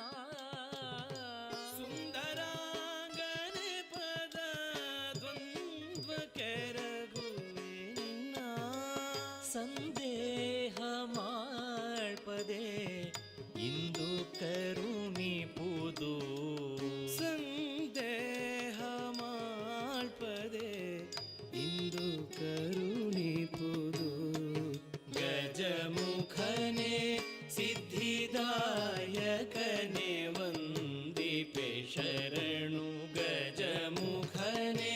ಸುಂದರಾಂಗನೆ ಪದ ದ್ವಂದ್ವ ಕೆರಗುವೆ ನಿನ್ನ ಸಂದೇಹ ಮಾಡ್ಪದೆ ಇಂದು ಕರುಣಿಪುದು ಸಂದೇಹ ಮಾಳ್ಪದೆ ಇಂದು ಕರುಣಿಪುದು ಗಜಮುಖನೆ ಸಿದ್ಧಿದಾಯಕನೆ ವಂದಿಪೆ ಶರಣು ಗಜಮುಖನೆ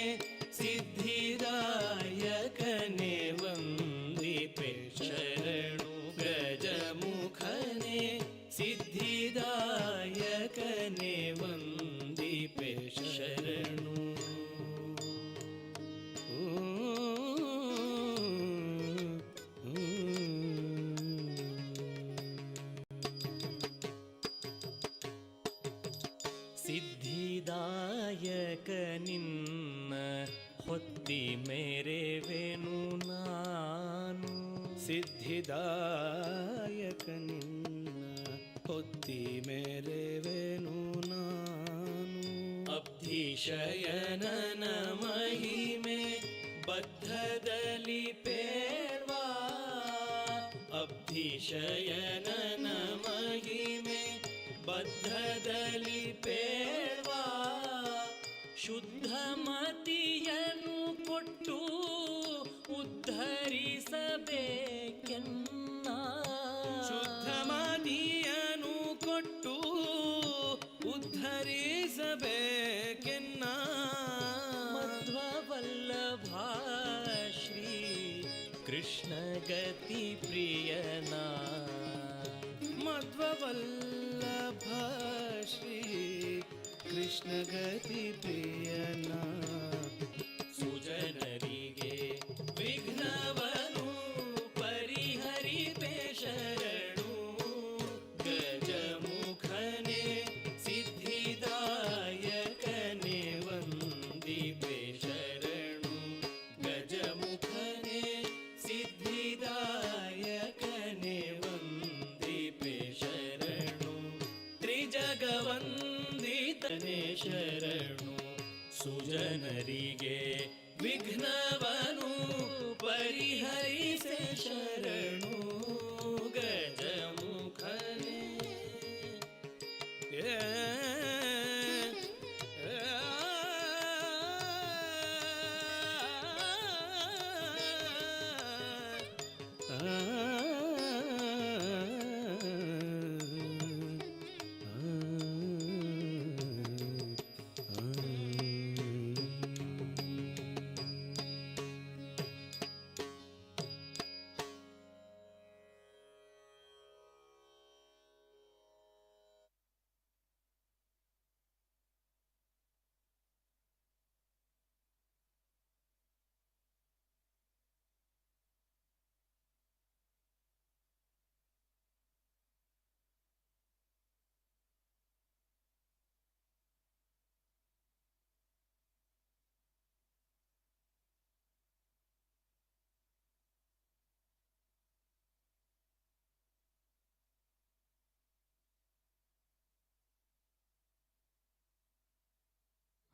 ಸಿದ್ಧಿದಾಯಕನೆ ವಂದಿಪೆ ಶರಣು ಗಜಮುಖನೆ ಸಿದ್ಧಿದಾಯಕನೆ ವಂದಿಪೆ ಶರಣು ಸಿದ್ಧಿದಾಯಕ ನಿನ್ನ ಹೊತ್ತಿ ಮೇರೆವೆನು ನಾನು ಸಿದ್ಧಿದಾಯಕ ನಿನ್ನ ಹೊತ್ತಿ ಮೇರೆವೆನು ನಾನು ಅಬ್ಧಿಶಯನನ ಮಹಿಮೆ ಬದ್ಧದಲ್ಲಿ ಪೇಳ್ವಾ ಅಬ್ಧಿಶಯನನ ಮಹಿಮೆ ಬದ್ಧದಲ್ಲಿ ಪೇಳ್ವಾ ಶುದ್ಧ ಮತಿಯನ್ನು ಕೊಟ್ಟು ಉದ್ಧರಿಸಬೇಕೆನ್ನ ಶುದ್ಧ ಮತಿಯನ್ನು ಕೊಟ್ಟು ಉದ್ಧರಿಸಬೇಕೆನ್ನ ಮಧ್ವವಲ್ಲಭ ಶ್ರೀ ಕೃಷ್ಣ ಗತಿ ಪ್ರಿಯನ ಮಧ್ವವಲ್ಲಭ ಶ್ರೀ ಕೃಷ್ಣ ಗತಿ ಪ್ರಿಯನ ಸುಜನರಿಗೆ ವಿಘ್ನವನು ಪರಿಹರಿಪೆ ಶರಣು ಗಜಮುಖನೆ ಸಿದ್ಧಿದಾಯಕನೆ ವಂದಿಪೆ ಶರಣು ಗಜಮುಖನೆ ಸಿದ್ಧಿದಾಯಕನೆ ವಂದಿಪೆ ಶರಣು ತ್ರಿಜಗವಂದಿತನೆ ಶರಣು ಸುಜನರಿಗೆ ವಿಘ್ನವನು ಪರಿಹರಿಸೆ ಶರಣು ಗಜಮುಖನೆ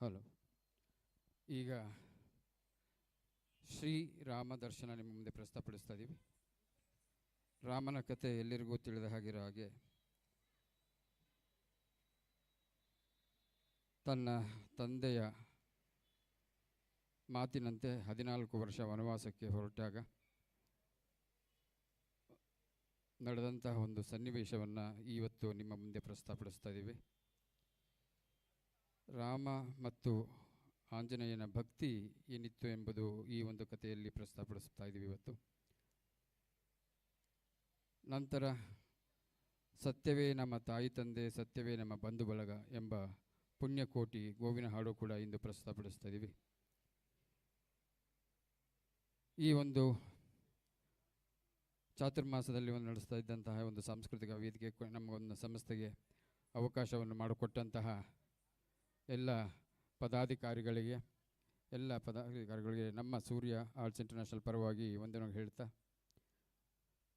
ಹಲೋ. ಈಗ ಶ್ರೀರಾಮ ದರ್ಶನ ನಿಮ್ಮ ಮುಂದೆ ಪ್ರಸ್ತುತಪಡಿಸ್ತಾ ಇದ್ದೀವಿ. ರಾಮನ ಕಥೆ ಎಲ್ಲರಿಗೂ ತಿಳಿದ ಹಾಗಿರೋ ಹಾಗೆ ತನ್ನ ತಂದೆಯ ಮಾತಿನಂತೆ 14 ವರ್ಷ ವನವಾಸಕ್ಕೆ ಹೊರಟಾಗ ನಡೆದಂತಹ ಒಂದು ಸನ್ನಿವೇಶವನ್ನು ಇವತ್ತು ನಿಮ್ಮ ಮುಂದೆ ಪ್ರಸ್ತುತಪಡಿಸ್ತಾ ಇದ್ದೀವಿ. ರಾಮ ಮತ್ತು ಆಂಜನೇಯನ ಭಕ್ತಿ ಏನಿತ್ತು ಎಂಬುದು ಈ ಒಂದು ಕಥೆಯಲ್ಲಿ ಪ್ರಸ್ತುತಪಡಿಸ್ತಾ ಇದ್ದೀವಿ ಇವತ್ತು. ನಂತರ ಸತ್ಯವೇ ನಮ್ಮ ತಾಯಿ ತಂದೆ, ಸತ್ಯವೇ ನಮ್ಮ ಬಂಧು ಬಳಗ ಎಂಬ ಪುಣ್ಯಕೋಟಿ ಗೋವಿನ ಹಾಡು ಕೂಡ ಇಂದು ಪ್ರಸ್ತುತಪಡಿಸ್ತಾ ಇದ್ದೀವಿ. ಈ ಒಂದು ಚಾತುರ್ಮಾಸದಲ್ಲಿ ಒಂದು ನಡೆಸ್ತಾ ಇದ್ದಂತಹ ಒಂದು ಸಾಂಸ್ಕೃತಿಕ ವೇದಿಕೆ ನಮಗೊಂದು ಸಂಸ್ಥೆಗೆ ಅವಕಾಶವನ್ನು ಮಾಡಿಕೊಟ್ಟಂತಹ ಎಲ್ಲ ಪದಾಧಿಕಾರಿಗಳಿಗೆ ನಮ್ಮ ಸೂರ್ಯ ಆರ್ಟ್ಸ್ ಇಂಟರ್ನ್ಯಾಷನಲ್ ಪರವಾಗಿ ವಂದನೆ ಹೇಳ್ತಾ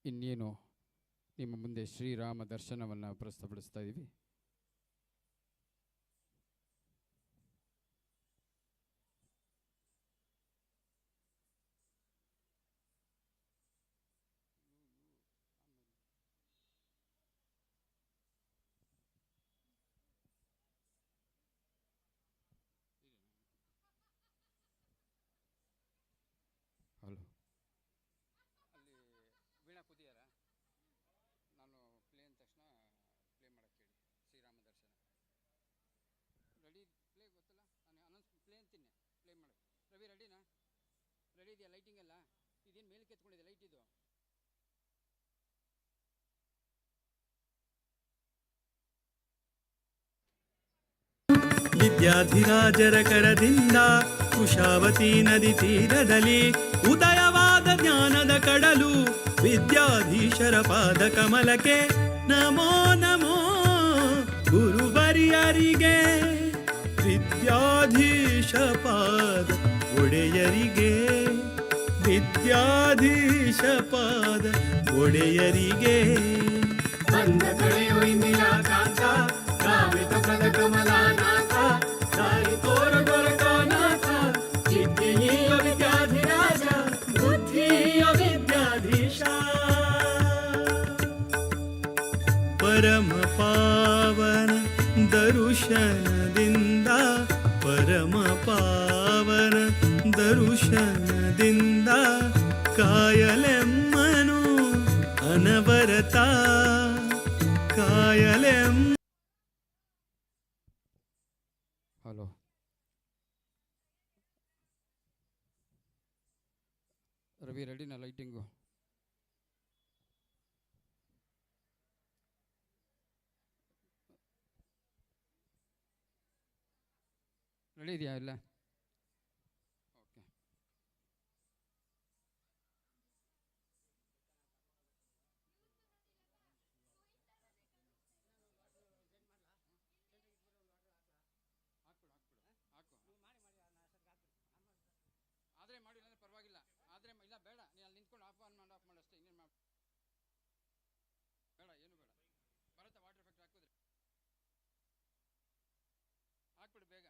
ಇನ್ನೇನು ನಿಮ್ಮ ಮುಂದೆ ಶ್ರೀರಾಮ ದರ್ಶನವನ್ನು ಪ್ರಸ್ತುತಪಡಿಸ್ತಾ ಇದ್ದೀವಿ. ಹಲೋ. ಅಲ್ಲಿ ವೀಣಾ ಕುದಿಯಾರ ನಾನು ಪ್ಲೇ ಅಂದ ತಕ್ಷಣ ಪ್ಲೇ ಮಾಡೋಕ್ಕೆ ಹೇಳಿ. ಶ್ರೀರಾಮ ದರ್ಶನ ರೆಡಿ. ಪ್ಲೇ ಗೊತ್ತಲ್ಲ, ನಾನು ಅನೌನ್ಸ್ ಪ್ಲೇ ಅಂತೀನಿ, ಪ್ಲೇ ಮಾಡಿ. ರವಿ ರೆಡಿನಾ? ರೆಡಿ ಇದೆಯಾ? ಲೈಟಿಂಗ್ ಎಲ್ಲ ಇದೇನು ಮೇಲಕ್ಕೆ ಎತ್ಕೊಂಡಿದೆ ಲೈಟ್ ಇದು? ವಿದ್ಯಾಧಿರಾಜರ ಕರದಿಂದ ಕುಶಾವತಿ ನದಿ ತೀರದಲ್ಲಿ ಉದಯವಾದ ಜ್ಞಾನದ ಕಡಲು ವಿದ್ಯಾಧೀಶರ ಪಾದ ಕಮಲಕ್ಕೆ ನಮೋ ನಮೋ ಗುರುವರಿಯರಿಗೆ. ವಿದ್ಯಾಧೀಶ ಪಾದ ಒಡೆಯರಿಗೆ, ವಿದ್ಯಾಧೀಶ ಪಾದ ಒಡೆಯರಿಗೆ. ಬಂದ ಕಳೆಯೋ ಇಂದಿನ ಕಾಂತ ಕಾಮಿತ ಪದ ಕಮಲಾನಾಥ ದಾರಿ ತೋರ ದೊರಕನಾಥ ಚಿದ್ದಿಯ ವಿದ್ಯಾಧಿರಾಜ ಬುದ್ಧಿಯ ವಿದ್ಯಾಧೀಶ. ಪರಮ ಪಾವನ ದರುಶನದಿಂದ, ಪರಮ ಪಾವನ ದರುಶನದಿಂದ ಕಾಯಲೆಮ್ಮನು ಅನವರತ ಕಾಯಲೆಮ್ಮ. ಹಲೋ. ರವಿ ರೆಡಿನಾ? ಲೈಟಿಂಗು ರೆಡಿ ಇದೆಯಾ ಎಲ್ಲ? ಓಕೆ. ಆದರೆ ಮಾಡಿಲ್ಲ ಅಂದರೆ ಪರವಾಗಿಲ್ಲ. ಆದರೆ ಇಲ್ಲ ಬೇಡ, ನೀನು ಅಲ್ಲಿ ನಿಂತ್ಕೊಂಡು ಆಫ್ ಮಾಡಿ ಅಷ್ಟೇ. ಇನ್ನೇನು ಬೇಡ, ಏನು ಬೇಡ. ಬರುತ್ತೆ ವಾಟರ್ ಎಫೆಕ್ಟ್ ಹಾಕಿಬಿಡಿ ಬೇಗ.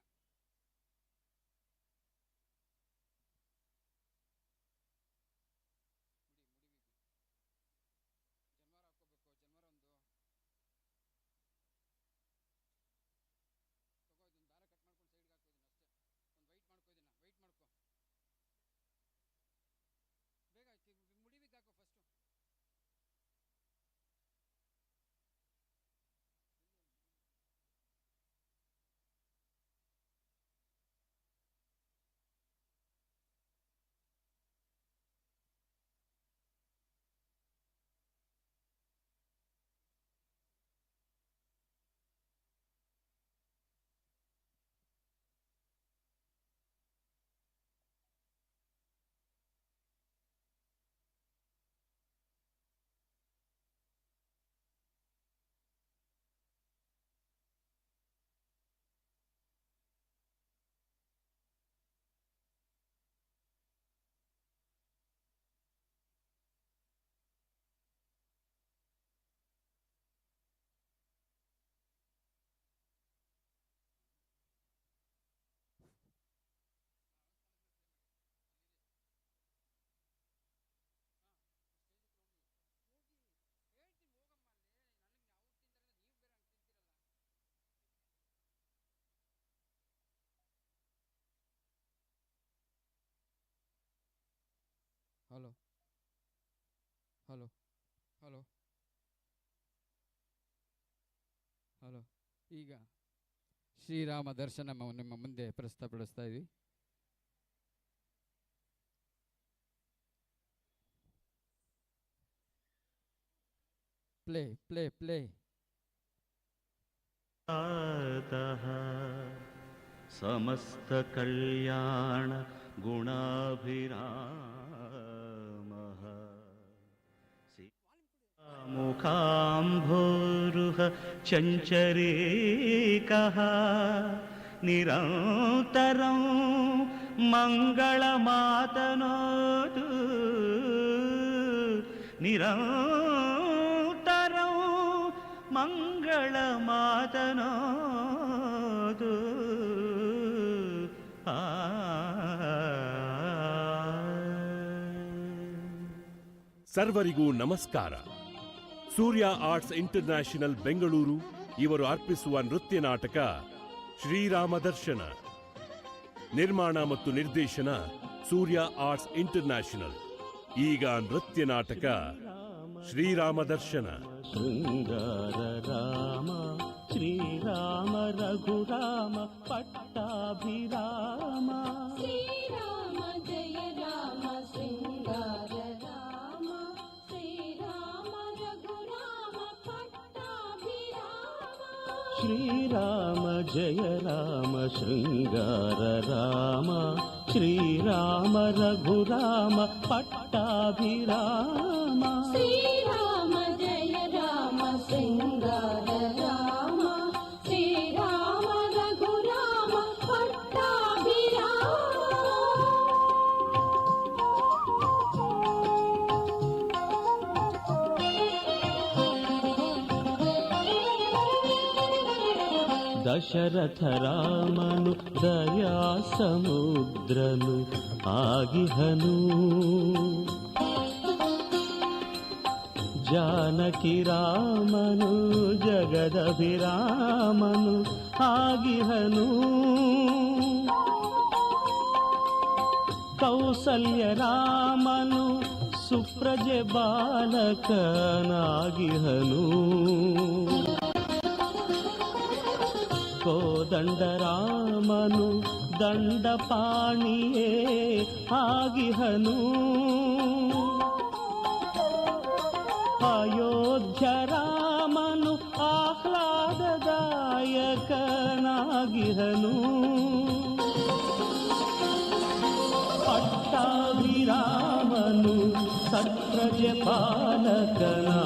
Hello hello hello. ಈಗ ಶ್ರೀರಾಮ ದರ್ಶನ ನಿಮ್ಮ ಮುಂದೆ ಪ್ರಸ್ತುತಪಡಿಸ್ತಾ ಇದ್ವಿ. Play play play. ಸಮಸ್ತ ಕಲ್ಯಾಣ ಗುಣಾಭಿರಾಮಃ ಮುಖಾಂಭೋರುಹ ಚಂಚರೀಕಃ ನಿರಂತರಂ ಮಂಗಳಮಾತನೋತು ನಿರಂತರಂ ಮಂಗಳಮಾತನೋತು. ಸರ್ವರಿಗೂ ನಮಸ್ಕಾರ. ಸೂರ್ಯ ಆರ್ಟ್ಸ್ ಇಂಟರ್ನ್ಯಾಷನಲ್ ಬೆಂಗಳೂರು ಇವರು ಅರ್ಪಿಸುವ ನೃತ್ಯ ನಾಟಕ ಶ್ರೀರಾಮ ದರ್ಶನ. ನಿರ್ಮಾಣ ಮತ್ತು ನಿರ್ದೇಶನ ಸೂರ್ಯ ಆರ್ಟ್ಸ್ ಇಂಟರ್ನ್ಯಾಷನಲ್. ಈಗ ನೃತ್ಯ ನಾಟಕ ಶ್ರೀರಾಮ ದರ್ಶನ. ಶೃಂಗಾರ ರಾಮ ಶ್ರೀರಾಮ ರಘುರಾಮ ಪಟ್ಟಾಭಿರಾಮ. ಶ್ರೀರಾಮ ಜಯ ರಾಮ ಶೃಂಗಾರ ರಾಮ ಶ್ರೀರಾಮ ರಘುರಾಮ ಪಟ್ಟಾಭಿರಾಮ. ಶ್ರೀರಾಮ ಜಯ ರಾಮ ಶೃಂಗಾರ ರಾಮ ಶ್ರೀರಾಮ ರಘುರಾಮ ಪಟ್ಟಾಭಿರಾಮ. ಶ್ರೀರಾಮ ಜಯ ರಾಮ ಶೃಂಗಾರ ರಾಮ ಶ್ರೀರಾಮ ರಘುರಾಮ ಪಟ್ಟಾಭಿರಾಮ. ದಶರಥ ರಾಮನು ದಯಾ ಸಮುದ್ರನು ಆಗಿಹನು. ಜಾನಕಿ ರಾಮನು ಜಗದಭಿರಾಮನು ಆಗಿಹನು. ಕೌಸಲ್ಯ ರಾಮನು ಸುಪ್ರಜೆ ಬಾಲಕನಾಗಿಹನು. ಕೋದಂಡ ರಾಮನು ದಂಡಪಾಣಿಯೇ ಆಗಿಹನು. ಅಯೋಧ್ಯ ರಾಮನು ಆಹ್ಲಾದದಾಯಕನಾಗಿಹನು. ಪಟ್ಟಾಭಿರಾಮನು ಸತ್ರಜ ಪಾಲಕನಾಗಿಹನು.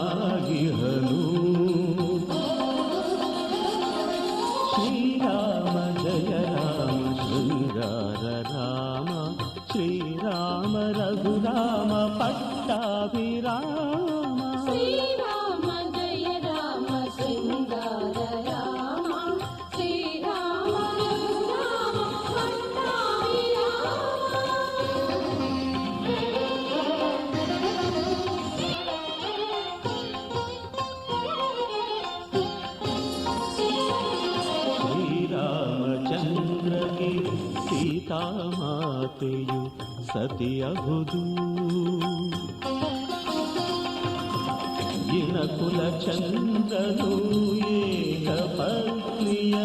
ಶ್ರೀರಾಮ ಜಯ ರಾಮ ಶೃಂಗಾರ ರಾಮ ಶ್ರೀರಾಮ ರಘುರಾಮ ಪಟ್ಟಾಭಿರಾಮ. ಶ್ರೀರಾಮ ಜಯ ರಾಮ ಶೃಂಗಾರ ರಾಮ ಶ್ರೀರಾಮ ರಘುರಾಮ ಶ್ರೀರಾಮಚಂದ್ರಗೆ ಸೀತಾಮಾತೆಯು ಸತಿಯಹುದು. ಇನಕುಲ ಚಂದ್ರನು ಏಕ ಪತ್ನಿಯ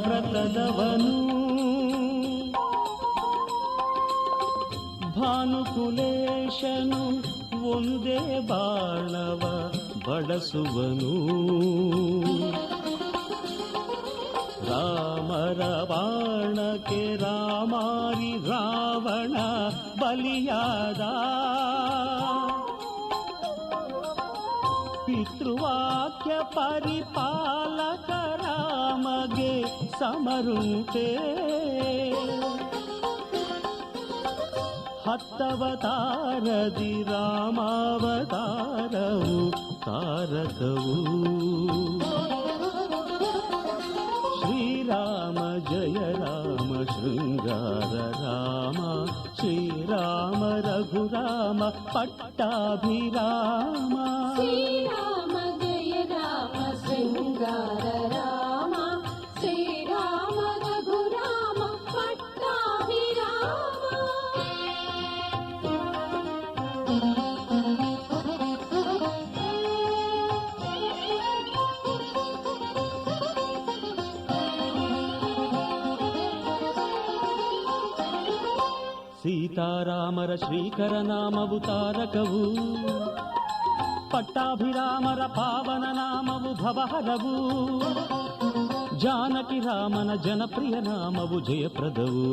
ವ್ರತದವನು. ಭಾನುಕುಲೇಶನು ಒಂದೇ ಬಾಣವ ಬಳಸುವನು. ರಾಮರ ಬಾಣಕ್ಕೆ ರಾಮಾರಿ ರಾವಣ ಬಲಿಯಾದ. ಪಿತೃವಾಕ್ಯ ಪರಿಪಾಲಕ ರಾಮಗೆ ಸಮರುಂಟೆ. ಹತ್ತವತಾರದಿ ರಾಮಾವತಾರವು ತಾರಕವು. ಶ್ರೀರಾಮ ಜಯ ರಾಮ ಶೃಂಗಾರ ರಾಮ ಶ್ರೀರಾಮ ರಘುರಾಮ ಪಟ್ಟಾಭಿರಾಮ. ಶ್ರೀರಾಮ ಜಯ ರಾಮ ಶೃಂಗಾರ ರಾಮ ಶ್ರೀರಾಮ ರಘುರಾಮ ಪಟ್ಟಾಭಿರಾಮ. ಸೀತಾರಾಮರ ಶ್ರೀಕರ ನಾಮವು ತಾರಕವು, ಪಟ್ಟಾಭಿರಾಮರ ಪಾವನ ನಾಮವು ಭವಹರವು, ಜಾನಕಿ ರಾಮನ ಜನಪ್ರಿಯ ನಾಮವು ಜಯಪ್ರದವು,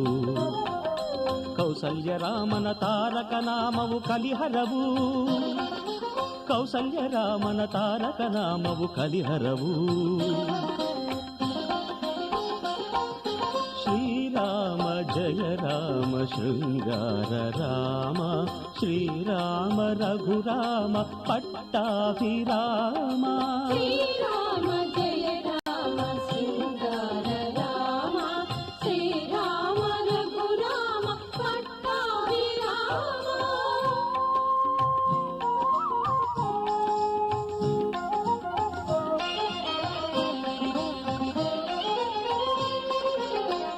ಕೌಸಲ್ಯ ರಾಮನ ತಾರಕ ನಾಮವು ಕಲಿಹರವು, ಕೌಸಲ್ಯ ರಾಮನ ತಾರಕ ನಾಮವು ಕಲಿಹರವು. ಶ್ರೀರಾಮ ಜಯ ರಾಮ ಶೃಂಗಾರ ರಾಮ, ಶ್ರೀರಾಮ ರಘುರಾಮ ಪಟ್ಟಾಭಿರಾಮ. ಶ್ರೀರಾಮ ಜಯ ರಾಮ ಶೃಂಗಾರ ರಾಮ, ಶ್ರೀರಾಮ ರಘುರಾಮ ಪಟ್ಟಾಭಿರಾಮ.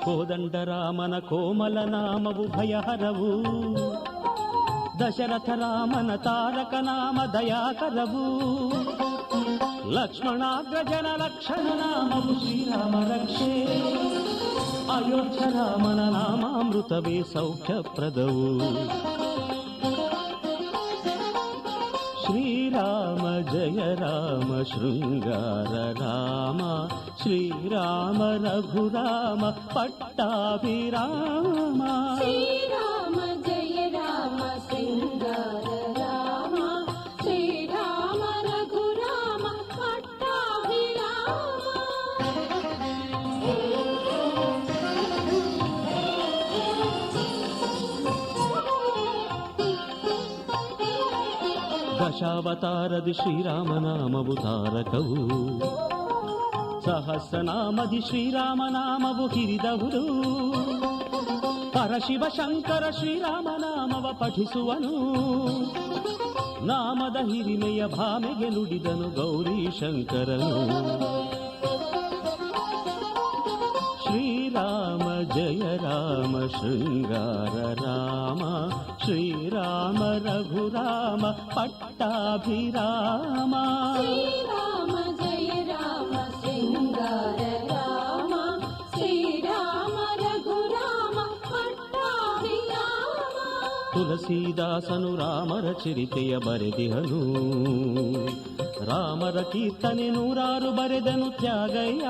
ಕೋದಂಡ ರಾಮನ ಕೋಮಲ ನಾಮವು ಭಯಹರವು, ದಶರಥ ರಾಮನ ತಾರಕ ನಾಮ ದಯಾಕರವು, ಲಕ್ಷ್ಮಣಾಗ್ರಜನ ಲಕ್ಷಣ ನಾಮವು ಶ್ರೀರಾಮ ರಕ್ಷೆ, ಅಯೋಧ್ಯ ರಾಮನ ನಾಮಾಮೃತವೇ ಸೌಖ್ಯಪ್ರದವು. ಶ್ರೀರಾಮ ಜಯ ರಾಮ ಶೃಂಗಾರ ರಾಮ, ಶ್ರೀರಾಮ ರಘುರಾಮ ಪಟ್ಟಾಭಿರಾಮ. ಶ್ರೀರಾಮ ಜಯ ರಾಮ ಶೃಂಗಾರ ರಾಮ, ಶ್ರೀರಾಮ ರಘುರಾಮ ಪಟ್ಟಾಭಿರಾಮ. ದಶಾವತಾರದಿ ಶ್ರೀರಾಮನಾಮವು ತಾರಕವು, ಸಹಸ್ರನಾಮದಿ ಶ್ರೀರಾಮನಾಮವು ಹಿರಿದವರು, ಪರಶಿವ ಶಂಕರ ಶ್ರೀರಾಮನಾಮವ ಪಠಿಸುವನು, ನಾಮದ ಹಿರಿಮೆಯ ಭಾಮೆಗೆ ನುಡಿದನು ಗೌರಿ ಶಂಕರನು. ಶ್ರೀರಾಮ ಜಯ ರಾಮ ಶೃಂಗಾರ ರಾಮ, ಶ್ರೀರಾಮ ರಘುರಾಮ ಪಟ್ಟಾಭಿರಾಮ. ಶ್ರೀರಾಮ ಜಯ ರಾಮ ಶೃಂಗಾರ ರಾಮ, ಶ್ರೀರಾಮ ರಘುರಾಮ ಪಟ್ಟಾಭಿರಾಮ. ತುಳಸೀದಾಸನು ರಾಮರ ಚರಿತೆಯ ಬರೆದಿಹನು, ರಾಮರ ಕೀರ್ತನೆ ನೂರಾರು ಬರೆದನು ತ್ಯಾಗಯ್ಯ.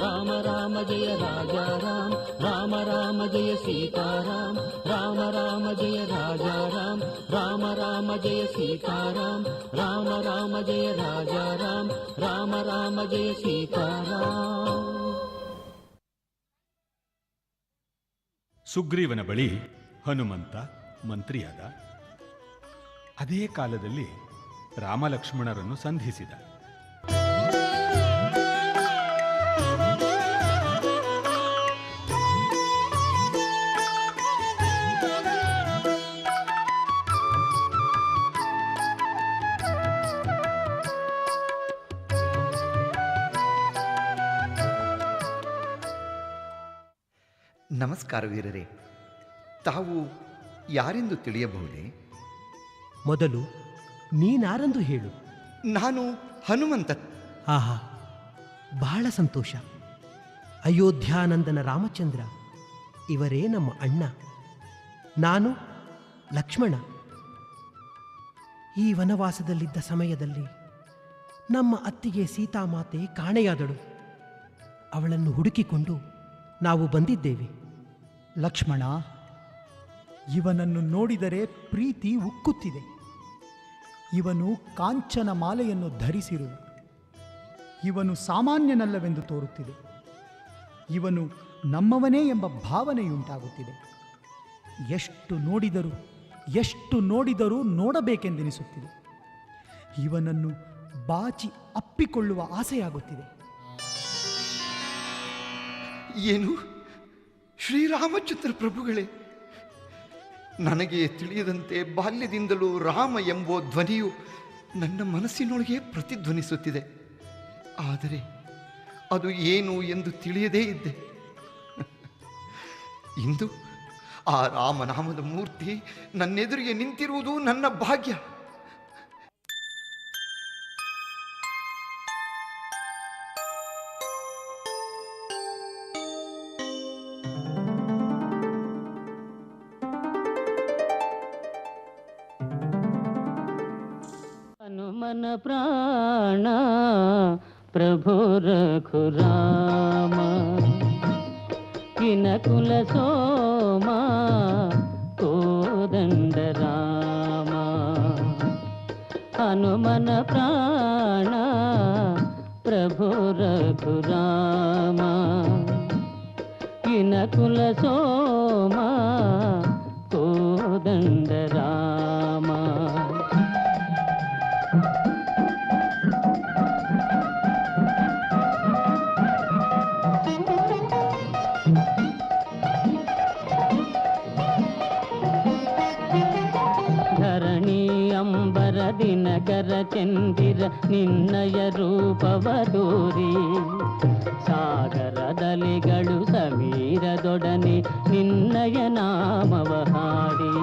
ರಾಮ ರಾಮ ಜಯ ರಾಜಾ ರಾಮ, ರಾಮ ರಾಮ ಜಯ ಸೀತಾರಾಮ, ರಾಮ ರಾಮ ಜಯ ರಾಜಾ ರಾಮ, ರಾಮ ರಾಮ ಜಯ ಸೀತಾರಾಮ, ರಾಮ ರಾಮ ಜಯ ರಾಜಾ ರಾಮ, ರಾಮ ರಾಮ ಜಯ ಸೀತಾರಾಮ. ಸುಗ್ರೀವನ ಬಳಿ ಹನುಮಂತ ಮಂತ್ರಿಯಾದ. ಅದೇ ಕಾಲದಲ್ಲಿ ರಾಮಲಕ್ಷ್ಮಣರನ್ನು ಸಂಧಿಸಿದ. ನಮಸ್ಕಾರ ವೀರರೇ, ತಾವು ಯಾರೆಂದು ತಿಳಿಯಬಹುದೇ? ಮೊದಲು ನೀನಾರೆಂದು ಹೇಳು. ನಾನು ಹನುಮಂತ. ಆಹಾ, ಬಹಳ ಸಂತೋಷ. ಅಯೋಧ್ಯಾನಂದನ ರಾಮಚಂದ್ರ ಇವರೇ ನಮ್ಮ ಅಣ್ಣ. ನಾನು ಲಕ್ಷ್ಮಣ. ಈ ವನವಾಸದಲ್ಲಿದ್ದ ಸಮಯದಲ್ಲಿ ನಮ್ಮ ಅತ್ತಿಗೆ ಸೀತಾಮಾತೆ ಕಾಣೆಯಾದಳು. ಅವಳನ್ನು ಹುಡುಕಿಕೊಂಡು ನಾವು ಬಂದಿದ್ದೇವೆ. ಲಕ್ಷ್ಮಣ, ಇವನನ್ನು ನೋಡಿದರೆ ಪ್ರೀತಿ ಉಕ್ಕುತ್ತಿದೆ. ಇವನು ಕಾಂಚನ ಮಾಲೆಯನ್ನು ಧರಿಸಿರುವ, ಇವನು ಸಾಮಾನ್ಯನಲ್ಲವೆಂದು ತೋರುತ್ತಿದೆ. ಇವನು ನಮ್ಮವನೇ ಎಂಬ ಭಾವನೆಯುಂಟಾಗುತ್ತಿದೆ. ಎಷ್ಟು ನೋಡಿದರೂ ನೋಡಬೇಕೆಂದೆನಿಸುತ್ತಿದೆ. ಇವನನ್ನು ಬಾಚಿ ಅಪ್ಪಿಕೊಳ್ಳುವ ಆಸೆಯಾಗುತ್ತಿದೆ. ಏನು ಶ್ರೀರಾಮಚಂದ್ರ ಪ್ರಭುಗಳೇ, ನನಗೆ ತಿಳಿಯದಂತೆ ಬಾಲ್ಯದಿಂದಲೂ ರಾಮ ಎಂಬ ಧ್ವನಿಯು ನನ್ನ ಮನಸ್ಸಿನೊಳಗೆ ಪ್ರತಿಧ್ವನಿಸುತ್ತಿದೆ. ಆದರೆ ಅದು ಏನು ಎಂದು ತಿಳಿಯದೇ ಇದ್ದೆ. ಇಂದು ಆ ರಾಮನಾಮದ ಮೂರ್ತಿ ನನ್ನೆದುರಿಗೆ ನಿಂತಿರುವುದು ನನ್ನ ಭಾಗ್ಯ. ಹನುಮನ ಪ್ರಾಣ ಪ್ರಭು ರಘುರಾಮ ಕಿನಕುಲ ಸೋಮ ಕೋದಂಡ ರಾಮ ಹನುಮನ ಪ್ರಾಣ ಪ್ರಭು ರಘುರಾಮ ಕಿನಕುಲ ಸೋಮ ಕೋದಂಡ ರಾಮ ಧರಣಿ ಅಂಬರ ದಿನಕರ ಚಂದಿರ ನಿನ್ನಯ ರೂಪವದೂರಿ ಸಾಗರದಲೆಗಳು ಸಮೀರದೊಡನೆ ನಿನ್ನಯ ನಾಮವ ಹಾಡಿ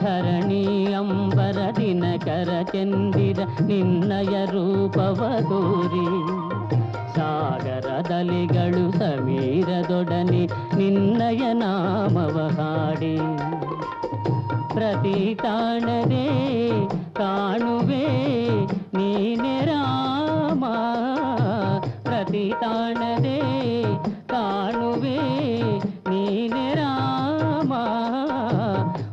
ಧರಣಿ ಅಂಬರ ದಿನಕರ ಚಂದಿರ ನಿನ್ನಯ ರೂಪವದೂರಿ ಸಾಗರದಲೆಗಳು ಸಮೀರದೊಡನೆ ನಿನ್ನಯ ನಾಮವ ಹಾಡಿ ಪ್ರತಿ ತಾಣದೆ ಕಾಣುವೆ ನೀನೆ ರಾಮ ಪ್ರತಿ ತಾಣದೆ ಕಾಣುವೆ ನೀನೆ ರಾಮ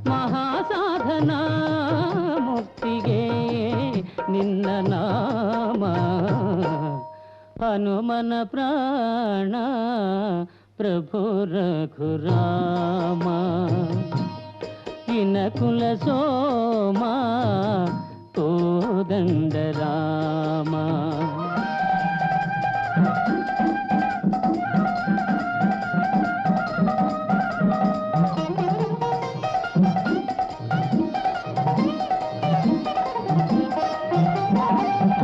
ಮಹಾಸಾಧನ ಮುಕ್ತಿಗೆ ನಿನ್ನ ನಾಮ ಹನುಮನ ಪ್ರಾಣ ಪ್ರಭು ರಘುರಾಮ ಕಿನಕುಲ ಸೋಮ ಕೋದಂಡ ರಾಮ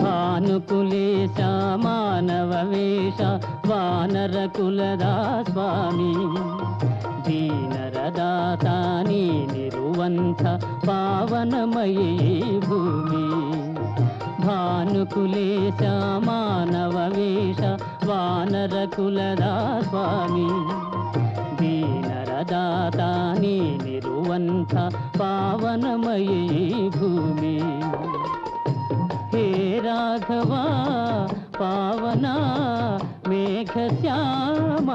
ಭಾನುಕುಲೇಶ ಮಾನವ ವೇಷ ವಾನರ ಕುಲದ ಸ್ವಾಮಿ ದೀನರ ದಾತ ನೀನಿರುವಂಥ ಪಾವನಮಯೀ ಭೂಮಿ ಭಾನುಕುಲೇಶ ಮಾನವ ವೇಷ ವಾನರ ಕುಲದ ಸ್ವಾಮಿ ದೀನರ ದಾತ ನೀನಿರುವಂಥ ಪಾವನಮಯೀ ಭೂಮಿ ಹೇ ರಾಘವ ಪಾವನ ಮೇಘ ಶ್ಯಾಮ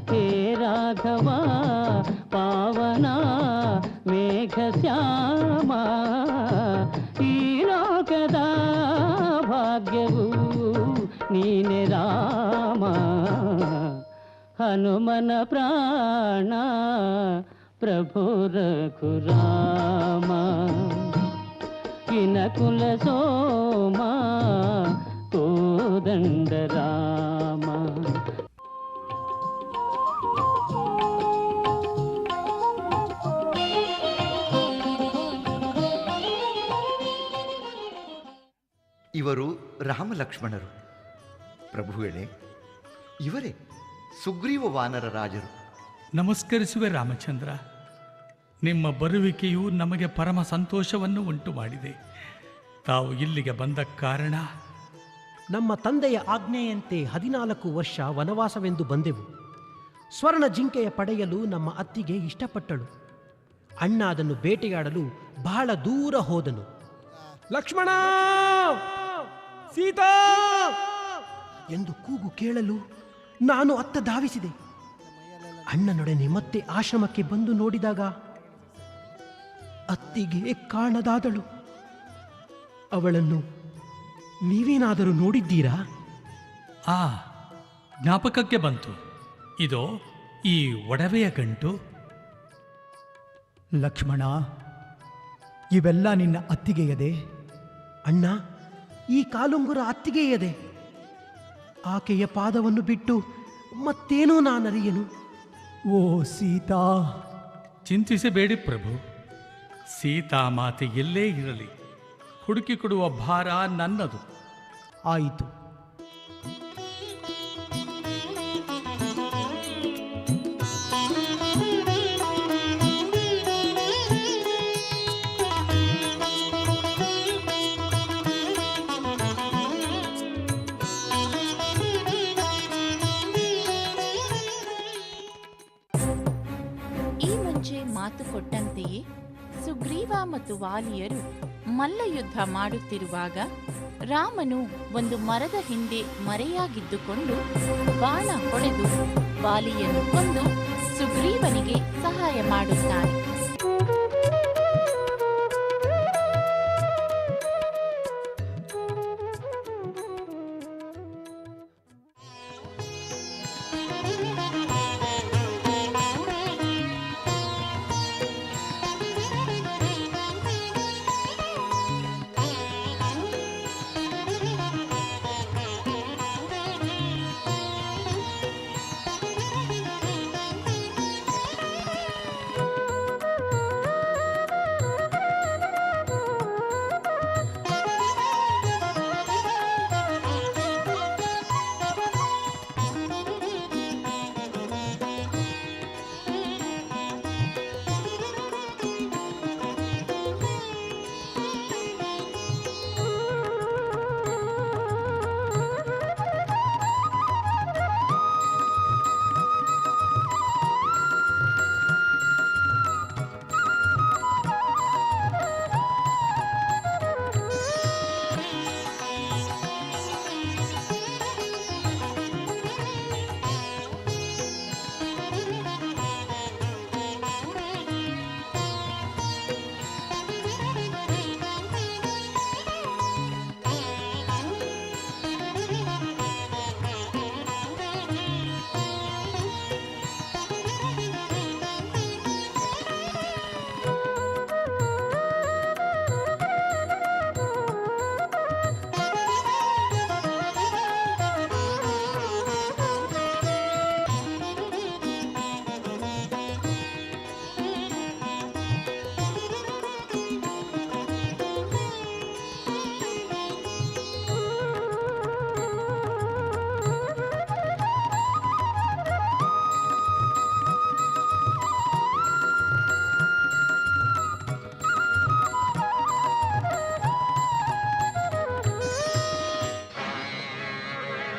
ಹೇ ರಾಘವ ಪಾವನ ಮೇಘ ಶ್ಯಾಮ ಈ ಲೋಕದ ಭಾಗ್ಯವು ನೀನೆ ರಾಮ ಹನುಮನ ಪ್ರಾಣ ಪ್ರಭು ರಘುರಾಮ ಕಿನಕುಲ ಸೋಮ ಕೋದಂಡ ರಾಮ ಇವರು ರಾಮಲಕ್ಷ್ಮಣರು. ಪ್ರಭುಗಳೇ, ಇವರೇ ಸುಗ್ರೀವ ವಾನರ ರಾಜರು. ನಮಸ್ಕರಿಸುವೆ ರಾಮಚಂದ್ರ. ನಿಮ್ಮ ಬರುವಿಕೆಯು ನಮಗೆ ಪರಮ ಸಂತೋಷವನ್ನು ಉಂಟು ಮಾಡಿದೆ. ತಾವು ಇಲ್ಲಿಗೆ ಬಂದ ಕಾರಣ? ನಮ್ಮ ತಂದೆಯ ಆಜ್ಞೆಯಂತೆ 14 ವರ್ಷ ವನವಾಸವೆಂದು ಬಂದೆವು. ಸ್ವರ್ಣ ಜಿಂಕೆಯ ಪಡೆಯಲು ನಮ್ಮ ಅತ್ತಿಗೆ ಇಷ್ಟಪಟ್ಟಳು. ಅಣ್ಣ ಅದನ್ನು ಬೇಟೆಯಾಡಲು ಬಹಳ ದೂರ ಹೋದನು. ಲಕ್ಷ್ಮಣ, ಸೀತಾ ಎಂದು ಕೂಗು ಕೇಳಲು ನಾನು ಅತ್ತ ಧಾವಿಸಿದೆ. ಅಣ್ಣನೊಡನೆ ಮತ್ತೆ ಆಶ್ರಮಕ್ಕೆ ಬಂದು ನೋಡಿದಾಗ ಅತ್ತಿಗೆ ಕಾಣದಾದಳು. ಅವಳನ್ನು ನೀವೇನಾದರೂ ನೋಡಿದ್ದೀರಾ? ಜ್ಞಾಪಕಕ್ಕೆ ಬಂತು. ಇದೋ ಈ ಒಡವೆಯ ಗಂಟು. ಲಕ್ಷ್ಮಣ, ಇವೆಲ್ಲ ನಿನ್ನ ಅತ್ತಿಗೆಯದೆ? ಅಣ್ಣ, ಈ ಕಾಲುಂಗುರ ಅತ್ತಿಗೆಯದೆ. ಆಕೆಯ ಪಾದವನ್ನು ಬಿಟ್ಟು ಮತ್ತೇನೋ ನಾನರಿಯನು. ಓ ಸೀತಾ! ಚಿಂತಿಸಬೇಡಿ ಪ್ರಭು. ಸೀತಾ ಮಾತೆ ಎಲ್ಲೇ ಇರಲಿ, ಹುಡುಕಿಕೊಡುವ ಭಾರ ನನ್ನದು. ಆಯಿತು. ಈ ಮುಂಚೆ ಮಾತು ಕೊಟ್ಟಂತೆಯೇ ಸುಗ್ರೀವ ಮತ್ತು ವಾಲಿಯರು ಮಲ್ಲಯುದ್ಧ ಮಾಡುತ್ತಿರುವಾಗ ರಾಮನು ಒಂದು ಮರದ ಹಿಂದೆ ಮರೆಯಾಗಿದ್ದುಕೊಂಡು ಬಾಣ ಹೊಡೆದು ವಾಲಿಯನ್ನು ಕೊಂದು ಸುಗ್ರೀವನಿಗೆ ಸಹಾಯ ಮಾಡುತ್ತಾನೆ.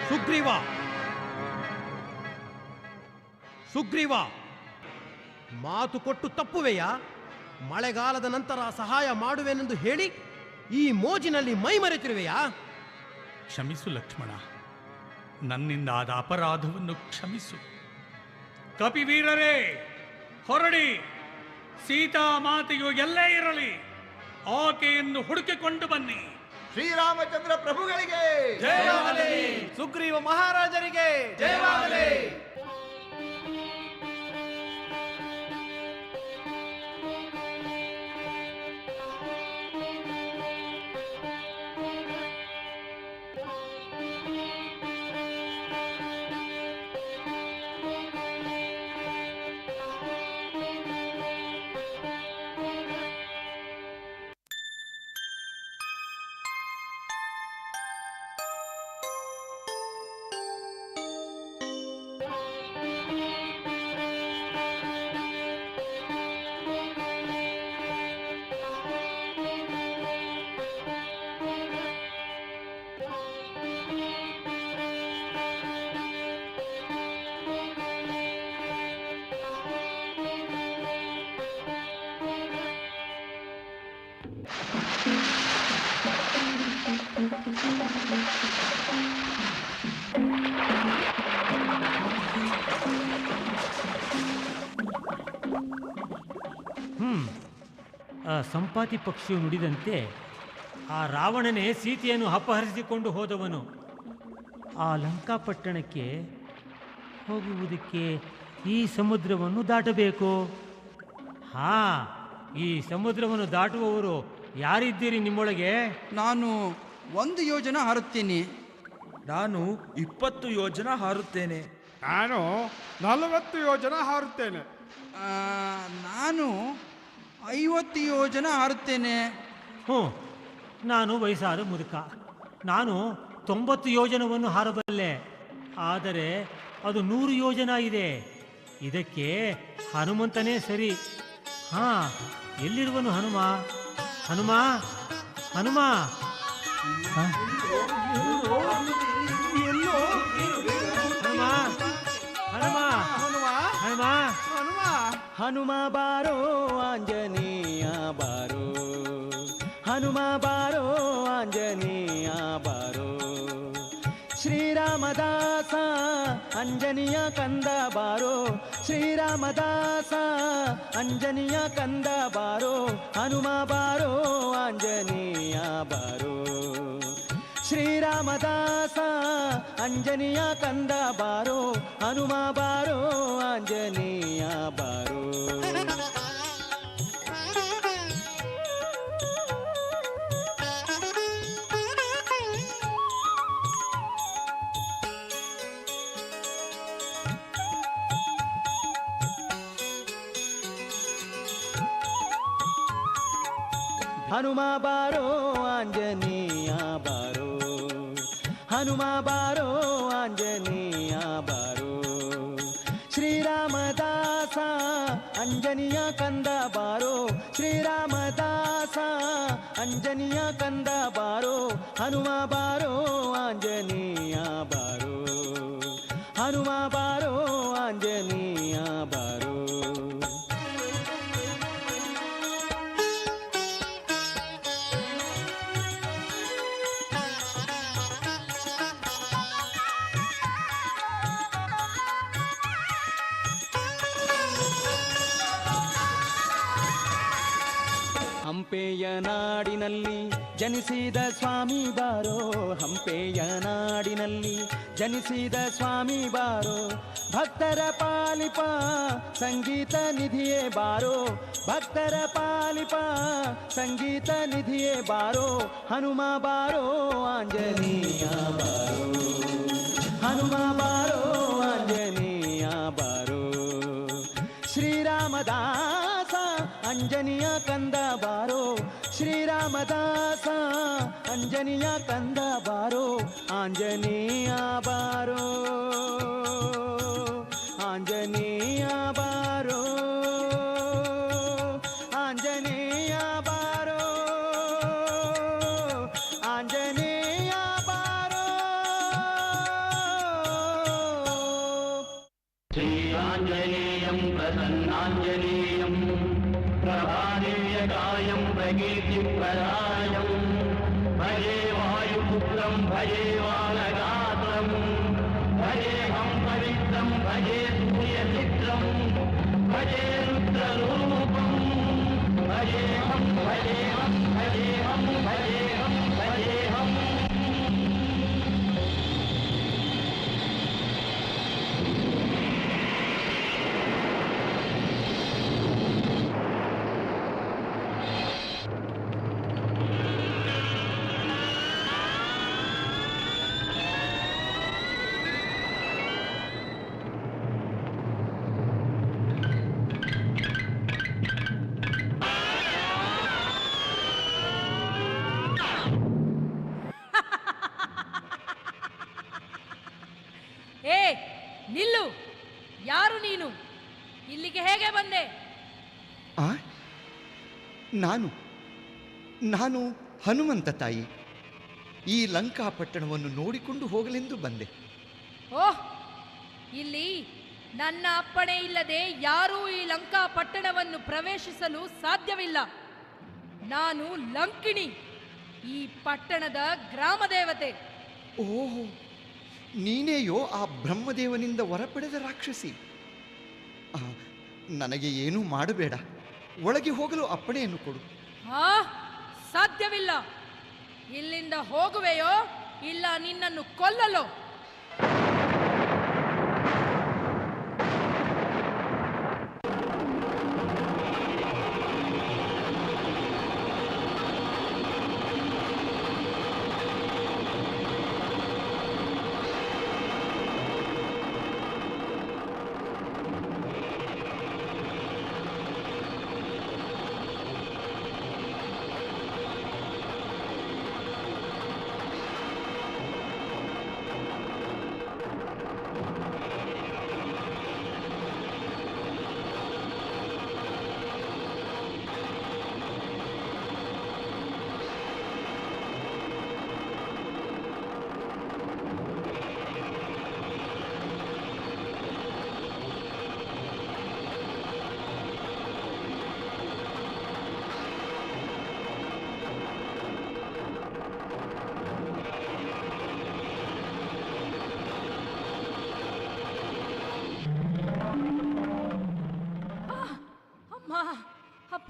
ಸುಗ್ರೀವ, ಸುಗ್ರೀವ, ಮಾತು ಕೊಟ್ಟು ತಪ್ಪುವೆಯಾ? ಮಳೆಗಾಲದ ನಂತರ ಸಹಾಯ ಮಾಡುವೆನೆಂದು ಹೇಳಿ ಈ ಮೋಜಿನಲ್ಲಿ ಮೈ ಮರೆತಿರುವೆಯಾ? ಕ್ಷಮಿಸು ಲಕ್ಷ್ಮಣ, ನನ್ನಿಂದ ಆದ ಅಪರಾಧವನ್ನು ಕ್ಷಮಿಸು. ಕಪಿವೀರರೇ, ಹೊರಡಿ. ಸೀತಾ ಮಾತೆಯು ಎಲ್ಲೇ ಇರಲಿ, ಆಕೆಯನ್ನು ಹುಡುಕಿಕೊಂಡು ಬನ್ನಿ. ಶ್ರೀರಾಮಚಂದ್ರ ಪ್ರಭುಗಳಿಗೆ ಜಯವಾಗಲಿ. ಸುಗ್ರೀವ ಮಹಾರಾಜರಿಗೆ ಜಯವಾಗಲಿ. ಆ ಸಂಪಾತಿ ಪಕ್ಷಿಯು ನುಡಿದಂತೆ ಆ ರಾವಣನೇ ಸೀತೆಯನ್ನು ಅಪಹರಿಸಿಕೊಂಡು ಹೋದವನು. ಆ ಲಂಕಾಪಟ್ಟಣಕ್ಕೆ ಹೋಗುವುದಕ್ಕೆ ಈ ಸಮುದ್ರವನ್ನು ದಾಟಬೇಕು. ಈ ಸಮುದ್ರವನ್ನು ದಾಟುವವರು ಯಾರಿದ್ದೀರಿ ನಿಮ್ಮೊಳಗೆ? ನಾನು 1 ಯೋಜನ ಹಾರುತ್ತೇನೆ. ನಾನು 20 ಯೋಜನ ಹಾರುತ್ತೇನೆ. ನಾನು 40 ಯೋಜನ ಹಾರುತ್ತೇನೆ. ನಾನು 50 ಯೋಜನ ಹಾರುತ್ತೇನೆ. ನಾನು ವಯಸ್ಸಾದ ಮುದುಕ. ನಾನು 90 ಯೋಜನವನ್ನು ಹಾರಬಲ್ಲೆ. ಆದರೆ ಅದು 100 ಯೋಜನ ಇದೆ. ಇದಕ್ಕೆ ಹನುಮಂತನೇ ಸರಿ. ಎಲ್ಲಿರುವನು ಹನುಮ? ಹನುಮ, ಹನುಮ, ಹನುಮ ಬಾರೋ ಆಂಜನೇಯ ಬಾರೋ. ಹನುಮ ಬಾರೋ ಆಂಜನೇಯ ಬಾರೋ ಶ್ರೀರಾಮದಾಸ ಅಂಜನಿಯ ಕಂದ ಬಾರೋ ಶ್ರೀರಾಮದಾಸ ಅಂಜನಿಯ ಕಂದ ಬಾರೋ ಹನುಮ ಬಾರೋ ಆಂಜನೇಯ ಬಾರೋ ಶ್ರೀರಾಮದಾಸ ಅಂಜನಿಯ ಕಂದ ಬಾರೋ ಹನುಮ ಬಾರೋ ಆಂಜನೇಯ ಬಾರೋ ಹನುಮ ಬಾರೋ ಆಂಜನೇಯ ಬಾರೋ ಹನುಮ ಬಾರೋ ಆಂಜನೇಯ ಬಾರೋ ಶ್ರೀರಾಮದಾಸ ಅಂಜನಿಯ ಕಂದ ಬಾರೋ ಶ್ರೀರಾಮದಾಸ ಅಂಜನಿಯ ಕಂದ ಬಾರೋ ಹನುಮ ಬಾರೋ ಆಂಜನೇಯ ಬಾರೋ ಹನುಮ ಬಾರೋ ಆಂಜನೇಯ ಬಾರೋ ಹಂಪೆಯ ನಾಡಿನಲ್ಲಿ ಜನಿಸಿದ ಸ್ವಾಮಿ ಬಾರೋ ಹಂಪೆಯ ನಾಡಿನಲ್ಲಿ ಜನಿಸಿದ ಸ್ವಾಮಿ ಬಾರೋ ಭಕ್ತರ ಪಾಲಿಪ ಸಂಗೀತ ನಿಧಿಯೇ ಬಾರೋ ಭಕ್ತರ ಪಾಲಿಪ ಸಂಗೀತ ನಿಧಿಯೇ ಬಾರೋ ಹನುಮ ಬಾರೋ ಆಂಜನೇಯ ಬಾರೋ ಹನುಮ ಬಾರೋ ಆಂಜನೇಯ ಬಾರೋ ಶ್ರೀರಾಮದಾಸ ಅಂಜನಿಯ ಕಂದ ಬಾರೋ ಶ್ರೀರಾಮದಾಸ ಅಂಜನಿಯ ಕಂದ ಬಾರೋ ಆಂಜನೇಯ ಬಾರೋ ಆಂಜನೇಯ ಬಾರೋ ಆಂಜನೇಯ ಬಾರೋ ಆಂಜನೇಯ ಬಾರೋ ಶ್ರೀ ಆಂಜನೇಯಂ ಪ್ರಸನ್ನಾಂಜನೇಯಂ प्रभादेयकायं प्रकीर्तिप्रदायं भजे वायुपुत्रं भजे वानगात्रं भजेऽहं पवित्रं भजे सूर्यचित्रं भजे रुद्ररूपं भजेऽहं भजेऽहं भजेऽहं भजेऽहं भजेऽहम् ಏ ನಿಲ್ಲು, ಯಾರು ನೀನು? ಇಲ್ಲಿಗೆ ಹೇಗೆ ಬಂದೆ? ನಾನು ಹನುಮಂತ ತಾಯಿ. ಈ ಲಂಕಾಪಟ್ಟಣವನ್ನು ನೋಡಿಕೊಂಡು ಹೋಗಲೆಂದು ಬಂದೆ. ಓಹ್, ಇಲ್ಲಿ ನನ್ನ ಅಪ್ಪಣೆ ಇಲ್ಲದೆ ಯಾರೂ ಈ ಲಂಕಾ ಪಟ್ಟಣವನ್ನು ಪ್ರವೇಶಿಸಲು ಸಾಧ್ಯವಿಲ್ಲ. ನಾನು ಲಂಕಿಣಿ, ಈ ಪಟ್ಟಣದ ಗ್ರಾಮ ದೇವತೆ. ಓಹೋ, ನೀನೇಯೋ ಆ ಬ್ರಹ್ಮದೇವನಿಂದ ವರ ಪಡೆದ ರಾಕ್ಷಸಿ. ನನಗೆ ಏನೂ ಮಾಡಬೇಡ, ಒಳಗೆ ಹೋಗಲು ಅಪ್ಪಣೆಯನ್ನು ಕೊಡು. ಸಾಧ್ಯವಿಲ್ಲ. ಇಲ್ಲಿಂದ ಹೋಗುವೆಯೋ ಇಲ್ಲ ನಿನ್ನನ್ನು ಕೊಲ್ಲಲು?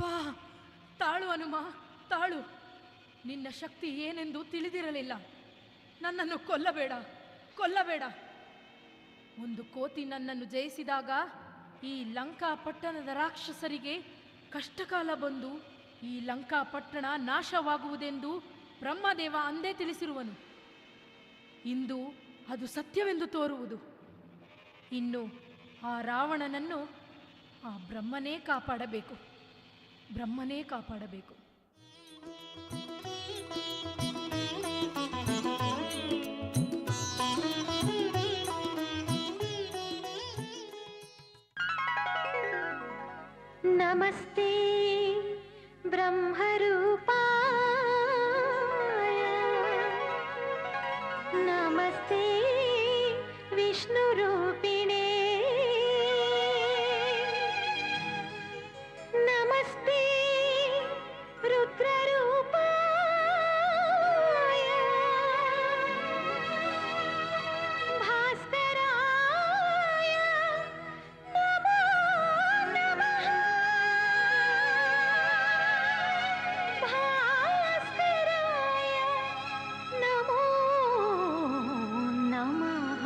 ಅಪ್ಪ, ತಾಳು ಹನುಮ, ತಾಳು. ನಿನ್ನ ಶಕ್ತಿ ಏನೆಂದು ತಿಳಿದಿರಲಿಲ್ಲ. ನನ್ನನ್ನು ಕೊಲ್ಲಬೇಡ, ಕೊಲ್ಲಬೇಡ. ಒಂದು ಕೋತಿ ನನ್ನನ್ನು ಜಯಿಸಿದಾಗ ಈ ಲಂಕಾ ಪಟ್ಟಣದ ರಾಕ್ಷಸರಿಗೆ ಕಷ್ಟಕಾಲ ಬಂದು ಈ ಲಂಕಾ ಪಟ್ಟಣ ನಾಶವಾಗುವುದೆಂದು ಬ್ರಹ್ಮದೇವ ಅಂದೇ ತಿಳಿಸಿರುವನು. ಇಂದು ಅದು ಸತ್ಯವೆಂದು ತೋರುವುದು. ಇನ್ನು ಆ ರಾವಣನನ್ನು ಆ ಬ್ರಹ್ಮನೇ ಕಾಪಾಡಬೇಕು, ಬ್ರಹ್ಮನೇ ಕಾಪಾಡಬೇಕು. ನಮಸ್ತೆ ಬ್ರಹ್ಮರೂಪಾಯ, ನಮಸ್ತೆ ವಿಷ್ಣುರೂಪಿಣೇ, ನಮಸ್ತೆ ರುದ್ರರೂಪಾಯ, ಭಾಸ್ಕರಾಯ ನಮೋ ನಮಃ, ಭಾಸ್ಕರಾಯ ನಮೋ ನಮಃ.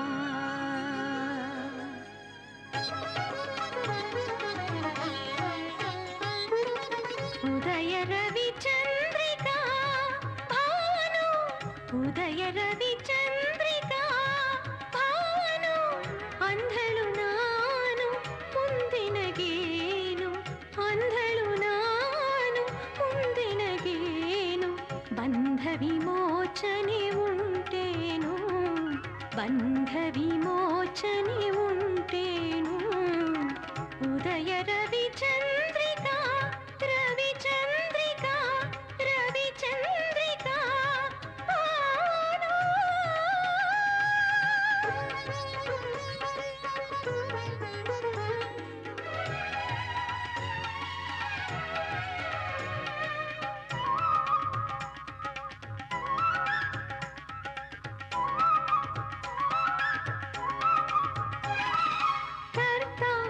ಉದಯ ರವಿ ಚಂದ್ರಿಕಾ ಭಾನು, ಉದಯ ರವಿ ಚಂದ್ರಿಕಾ ಭಾನು, ಅಂಧಳು ನಾನು ಮುಂದಿನಗೇನು, ಅಂಧಳು ನಾನು ಮುಂದಿನಗೇನು, ಬಂಧ ವಿಮೋಚನೆ ಉಂಟೇನು, ಬಂಧ ವಿಮೋಚನೆ ಉಂಟೇನು. ಉದಯ ರವಿ ಚಂದ್ರಿಕಾ, ರವಿ ಚಂದ್ರಿಕಾ, ರವಿ ಚಂದ್ರಿಕಾ ಭಾನು.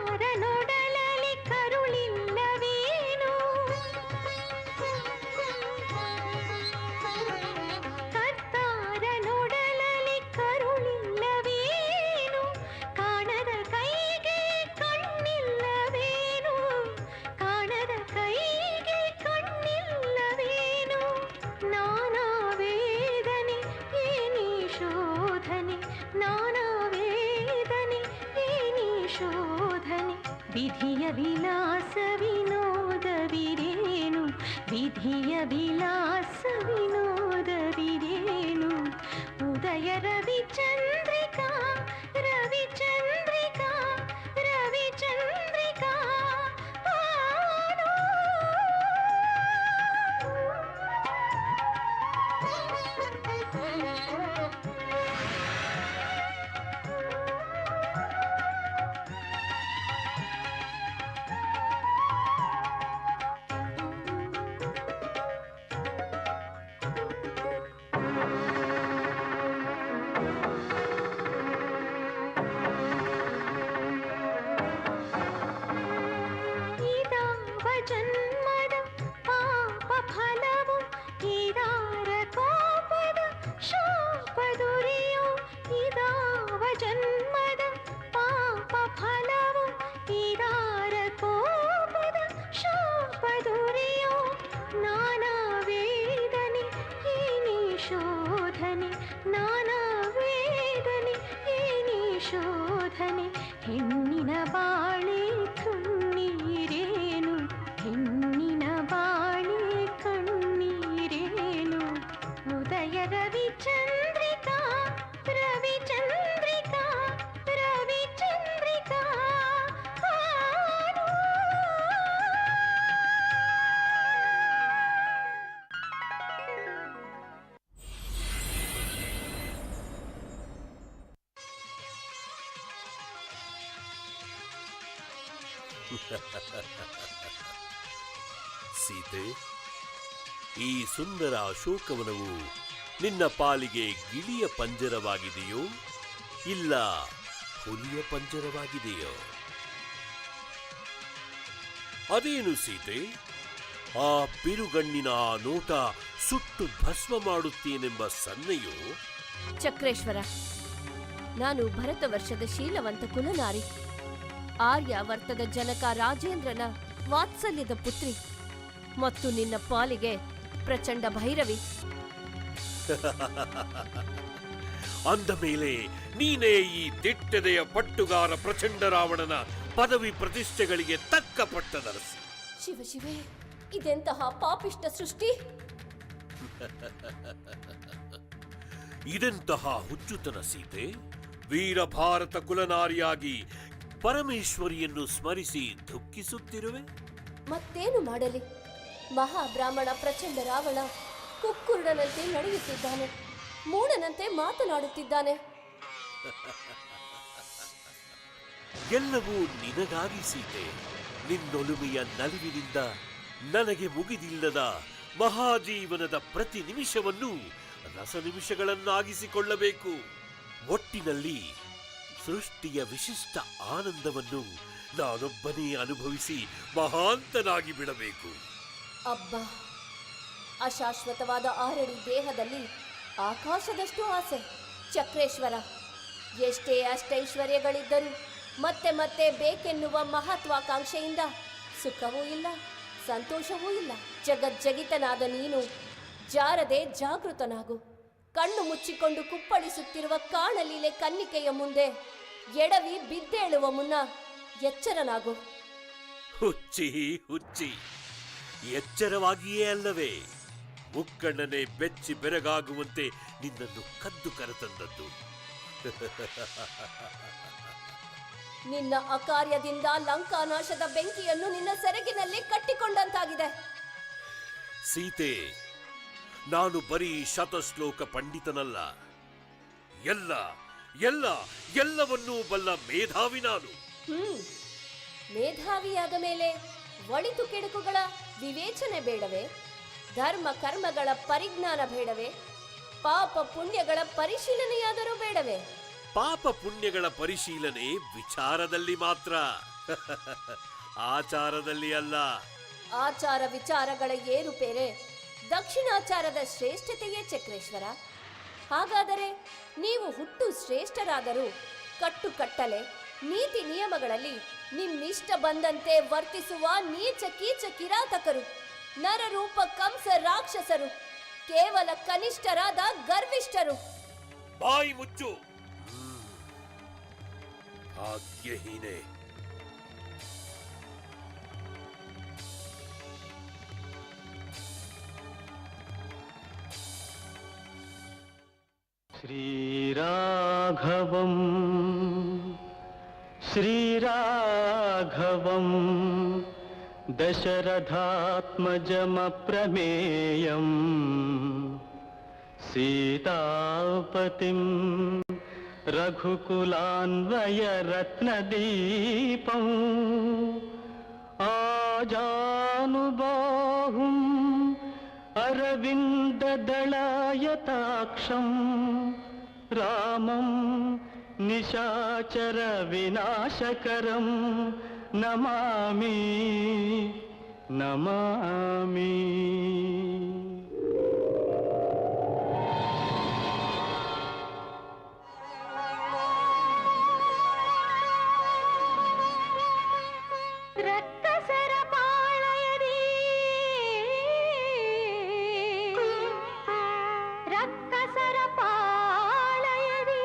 ಕರ್ತಾರನೊಡಲಲ್ಲಿ ಕರುಳಿಲ್ಲವೇನು, ಕರ್ತಾರನೊಡಲಲ್ಲಿ ಕರುಳಿಲ್ಲವೇನು, ಕಾಣದ ಕೈಗೆ ಕಣ್ಣಿಲ್ಲವೇನು, ಕಾಣದ ಕೈಗೆ ಕಣ್ಣಿಲ್ಲವೇನು. ನಾನಾ ವೇದನೆ ಏನಿ ಶೋಧನೆ, ನಾನಾ ವೇದನೆ ಏನಿ ಶೋಧನೆ, ವಿಧಿಯ ವಿಲಾಸ ವಿನೋದವಿರೇನು, ವಿಧಿಯ ವಿಲಾಸ ವಿನೋದವಿರೇನು. ಉದಯ ರವಿ ಚಂದ್ರಿಕಾ, ರವಿ ಚಂದ್ರಿಕಾ, ರವಿ ಚಂದ್ರಿಕಾ ಭಾನು. ಇದಾವ ಜನ್ಮದ ಪಾಪ ಫಲವು, ಇದಾರ ಕೋಪದ ಶಾಪ ದುರಿಯೋ, ಇದಾವ ಜನ್ಮದ ಪಾಪ ಫಲವು, ಇದಾರ ಕೋಪದ ಶಾಪ ದುರಿಯೋ. ನಾನಾ ವೇದನೆ ಏನಿ ಶೋಧನೆ, ನಾನಾ ವೇದನೆ ಏನಿ ಶೋಧನೆ, ಹೆಣ್ಣಿನ ಬಾಳೆ ಕಣ್ಣೀರೇನು, ಹೆಣ್ಣಿನ ಬಾಳೆ ಕಣ್ಣೀರೇನು. ಉದಯ ರವಿ ಚಂದ್ರಿಕಾ, ರವಿ ಚಂದ್ರಿಕಾ, ರವಿ ಚಂದ್ರಿಕಾ ಭಾನು. ಸೀತೆ, ಈ ಸುಂದರ ಅಶೋಕವನವು ನಿನ್ನ ಪಾಲಿಗೆ ಗಿಳಿಯ ಪಂಜರವಾಗಿದೆಯೋ ಇಲ್ಲ ಹುಲಿಯ ಪಂಜರವಾಗಿದೆಯೋ? ಅದೇನು ಸೀತೆ, ಆ ಬಿರುಗಣ್ಣಿನ ಆ ನೋಟ ಸುಟ್ಟು ಭಸ್ಮ ಮಾಡುತ್ತೇನೆಂಬ ಸನ್ನೆಯು? ಚಕ್ರೇಶ್ವರ, ನಾನು ಭರತ ವರ್ಷದ ಶೀಲವಂತ ಕುಲನಾರಿ, ಆರ್ಯಾವರ್ತದ ಜನಕ ರಾಜೇಂದ್ರನ ವಾತ್ಸಲ್ಯದ ಪುತ್ರಿ ಮತ್ತು ನಿನ್ನ ಪಾಲಿಗೆ ಪ್ರಚಂಡ ಭೈರವಿ. ಅಂದ ಮೇಲೆ ನೀನೇ ಈ ದಿಟ್ಟದೆಯ ಪಟ್ಟುಗಾರ ಪ್ರಚಂಡ ರಾವಣನ ಪದವಿ ಪ್ರತಿಷ್ಠೆಗಳಿಗೆ ತಕ್ಕ ಪಟ್ಟದರಸಿ. ಶಿವಶಿವೇ, ಇದೆಂತಹ ಪಾಪಿಷ್ಟ ಸೃಷ್ಟಿ! ಇದೆಂತಹ ಹುಚ್ಚುತನ ಸೀತೆ! ವೀರ ಭಾರತ ಕುಲನಾರಿಯಾಗಿ ಪರಮೇಶ್ವರಿಯನ್ನು ಸ್ಮರಿಸಿ ದುಃಖಿಸುತ್ತಿರುವೆ. ಮತ್ತೇನು ಮಾಡಲಿ? ಮಹಾಬ್ರಾಹ್ಮಣ ಪ್ರಚಂಡ ರಾವಣ ಕುಕ್ಕುರುಡನಂತೆ ನಡೆಯುತ್ತಿದ್ದಾನೆ, ಮೂಢನಂತೆ ಮಾತನಾಡುತ್ತಿದ್ದಾನೆ. ಎಲ್ಲವೂ ನಿನಗಾಗಿ ಸೀತೆ. ನಿನ್ನೊಲುಮೆಯ ನಲಿವಿನಿಂದ ನನಗೆ ಮುಗಿದಿಲ್ಲದ ಮಹಾಜೀವನದ ಪ್ರತಿ ನಿಮಿಷವನ್ನು ರಸ ನಿಮಿಷಗಳನ್ನಾಗಿಸಿಕೊಳ್ಳಬೇಕು. ಒಟ್ಟಿನಲ್ಲಿ ಸೃಷ್ಟಿಯ ವಿಶಿಷ್ಟ ಆನಂದವನ್ನು ನಾನೊಬ್ಬನೇ ಅನುಭವಿಸಿ ಮಹಾಂತನಾಗಿ ಬಿಡಬೇಕು. ಅಬ್ಬಾ, ಅಶಾಶ್ವತವಾದ 6 ಅಡಿ ದೇಹದಲ್ಲಿ ಆಕಾಶದಷ್ಟು ಆಸೆ. ಚಕ್ರೇಶ್ವರ, ಎಷ್ಟೇ ಅಷ್ಟೈಶ್ವರ್ಯಗಳಿದ್ದರೂ ಮತ್ತೆ ಮತ್ತೆ ಬೇಕೆನ್ನುವ ಮಹತ್ವಾಕಾಂಕ್ಷೆಯಿಂದ ಸುಖವೂ ಇಲ್ಲ, ಸಂತೋಷವೂ ಇಲ್ಲ. ಜಗಜ್ಜಗಿತನಾದ ನೀನು ಜಾರದೆ ಜಾಗೃತನಾಗು. ಕಣ್ಣು ಮುಚ್ಚಿಕೊಂಡು ಕುಪ್ಪಳಿಸುತ್ತಿರುವ ಕಾಣಲೀಲೆ ಕನ್ನಿಕೆಯ ಮುಂದೆ ಎಡವಿ ಬಿದ್ದೇಳುವ ಮುನ್ನ ಎಚ್ಚರನಾಗು. ಹುಚ್ಚಿ ಹುಚ್ಚಿ, ಎಚ್ಚರವಾಗಿಯೇ ಅಲ್ಲವೇ ಮುಕ್ಕಣ್ಣನೆ ಬೆಚ್ಚಿ ಬೆರಗಾಗುವಂತೆ ನಿನ್ನನ್ನು ಕದ್ದು ಕರೆತಂದದ್ದು. ನಿನ್ನ ಅಕಾರ್ಯದಿಂದ ಲಂಕಾನಾಶದ ಬೆಂಕಿಯನ್ನು ನಿನ್ನ ಸೆರಗಿನಲ್ಲಿ ಕಟ್ಟಿಕೊಂಡಂತಾಗಿದೆ. ಸೀತೆ, ನಾನು ಬರೀ ಶತಶ್ಲೋಕ ಪಂಡಿತನಲ್ಲ, ಎಲ್ಲವನ್ನೂ ಬಲ್ಲ ಮೇಧಾವಿ ನಾನು. ಮೇಧಾವಿಯಾದ ಮೇಲೆ ಒಳಿತು ಕೆಡುಕುಗಳ ವಿವೇಚನೆ ಬೇಡವೇ? ಧರ್ಮ ಕರ್ಮಗಳ ಪರಿಜ್ಞಾನ ಬೇಡವೇ? ಪಾಪ ಪುಣ್ಯಗಳ ಪರಿಶೀಲನೆಯಾದರೂ ಬೇಡವೇ? ಪಾಪ ಪುಣ್ಯಗಳ ಪರಿಶೀಲನೆ ವಿಚಾರದಲ್ಲಿ ಮಾತ್ರ, ಆಚಾರದಲ್ಲಿ ಅಲ್ಲ. ಆಚಾರ ವಿಚಾರಗಳ ಏರುಪೇರೆ ದಕ್ಷಿಣಾಚಾರದ ಶ್ರೇಷ್ಠತೆಯೇ ಚಕ್ರೇಶ್ವರ. ಹಾಗಾದರೆ ನೀವು ಹುಟ್ಟು ಶ್ರೇಷ್ಠರಾದರೂ ಕಟ್ಟುಕಟ್ಟಲೆ ನೀತಿ ನಿಯಮಗಳಲ್ಲಿ ನಿಮ್ಮಿಷ್ಟ ಬಂದಂತೆ ವರ್ತಿಸುವ ನೀಚ ಕೀಚ ಕಿರಾತಕರು, ನರರೂಪ ಕಂಸ ರಾಕ್ಷಸರು, ಕೇವಲ ಕನಿಷ್ಠರಾದ ಗರ್ವಿಷ್ಠರು. ಬಾಯಿ ಮುಚ್ಚು ಭಾಗ್ಯಹೀನೆ. ಶ್ರೀರಾಘವಂ ಶ್ರೀರಾಘವಂ ದಶರಥಾತ್ಮಜಮಪ್ರಮೇಯಂ ಸೀತಾಪತಿಂ ರಘುಕುಲಾನ್ವಯರತ್ನದೀಪಂ ಆಜಾನುಬಾಹುಂ ಅರವಿಂದದಳಾಯತಾಕ್ಷಂ ರಾಮಂ ನಿಶಾಚರ ವಿನಾಶಕರಂ ನಮಾಮಿ ನಮಾಮಿ. ರಕ್ಕಸರ ಪಾಳಯದಿ ರಕ್ಕಸರ ಪಾಳಯದಿ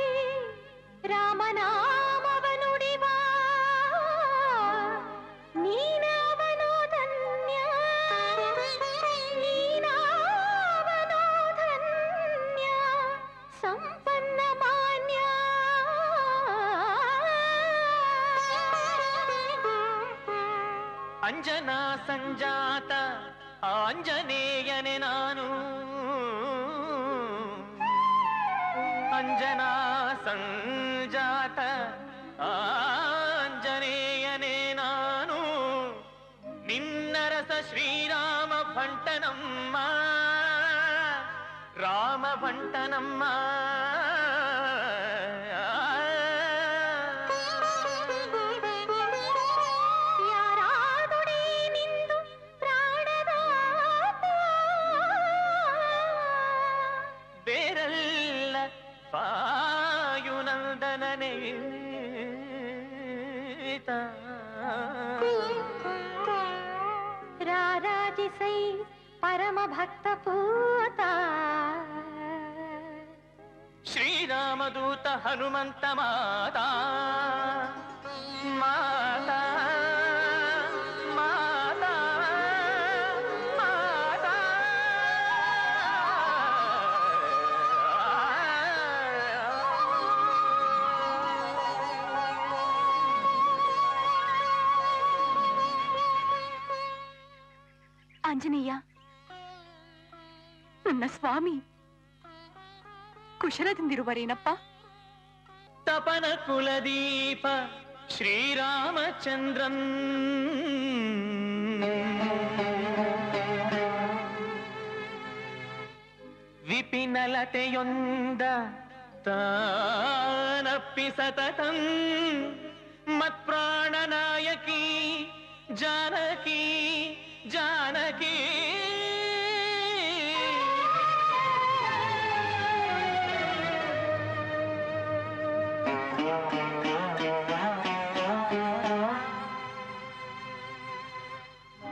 ರಾಮನಾಮವನುಡಿವ ನೀನಾವನೋ ಧನ್ಯ ನೀನಾವನೋ ಧನ್ಯ ಸಂಪನ್ನ ಮಾನ್ಯ ಅಂಜನಾ ಸಂಜಾತ ಆಂಜನೇಯನೆ ನಾನು ಅಂಜನಾ ಸಂಜಾತ ಆಂಜನೇಯನೆ ನಾನು ನಿನ್ನರಸ ಶ್ರೀರಾಮ ಭಂಟನಮ್ಮ ರಾಮ ಭಂಟನಮ್ಮ ಯಾರಾದುಡಿ ನಿಂದು ಪ್ರಾಣದ ರಾರಾಜಿಸೈ ಪರಮ ಭಕ್ತ ಪೂತ ಶ್ರೀರಾಮದೂತ ಹನುಮಂತ ಮಾತಾ ಮಾತಾ ಮಾತಾ ಮಾತಾ ಆಂಜನೇಯ, ನನ್ನ ಸ್ವಾಮಿ ಕುಶಲದಿಂದಿರುವರೇನಪ್ಪ? ತಪನ ಕುಲದೀಪ ಶ್ರೀರಾಮಚಂದ್ರನ್ ವಿಪಿನಲತೆಯೊಂದ ತಾನಪ್ಪಿ ಸತತಂ ಮತ್ಪ್ರಾಣನಾಯಕಿ ಜಾನಕಿ ಜಾನಕಿ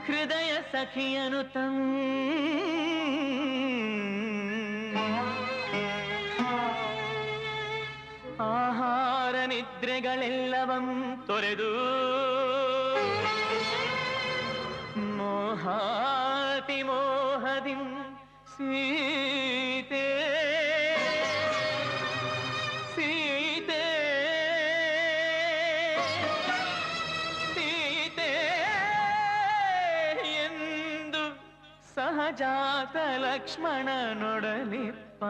ಹೃದಯ ಸಖಿಯನು ತಂ ಆಹಾರ ನಿದ್ರೆಗಳೆಲ್ಲವಂ ತೊರೆದು ಮೋಹಾತಿ ಮೋಹದಿಂ ಸೀತೆ ಸೀತೆ ಸೀತೆ ಎಂದು ಸಹಜಾತ ಲಕ್ಷ್ಮಣನೊಡಲಿಪ್ಪ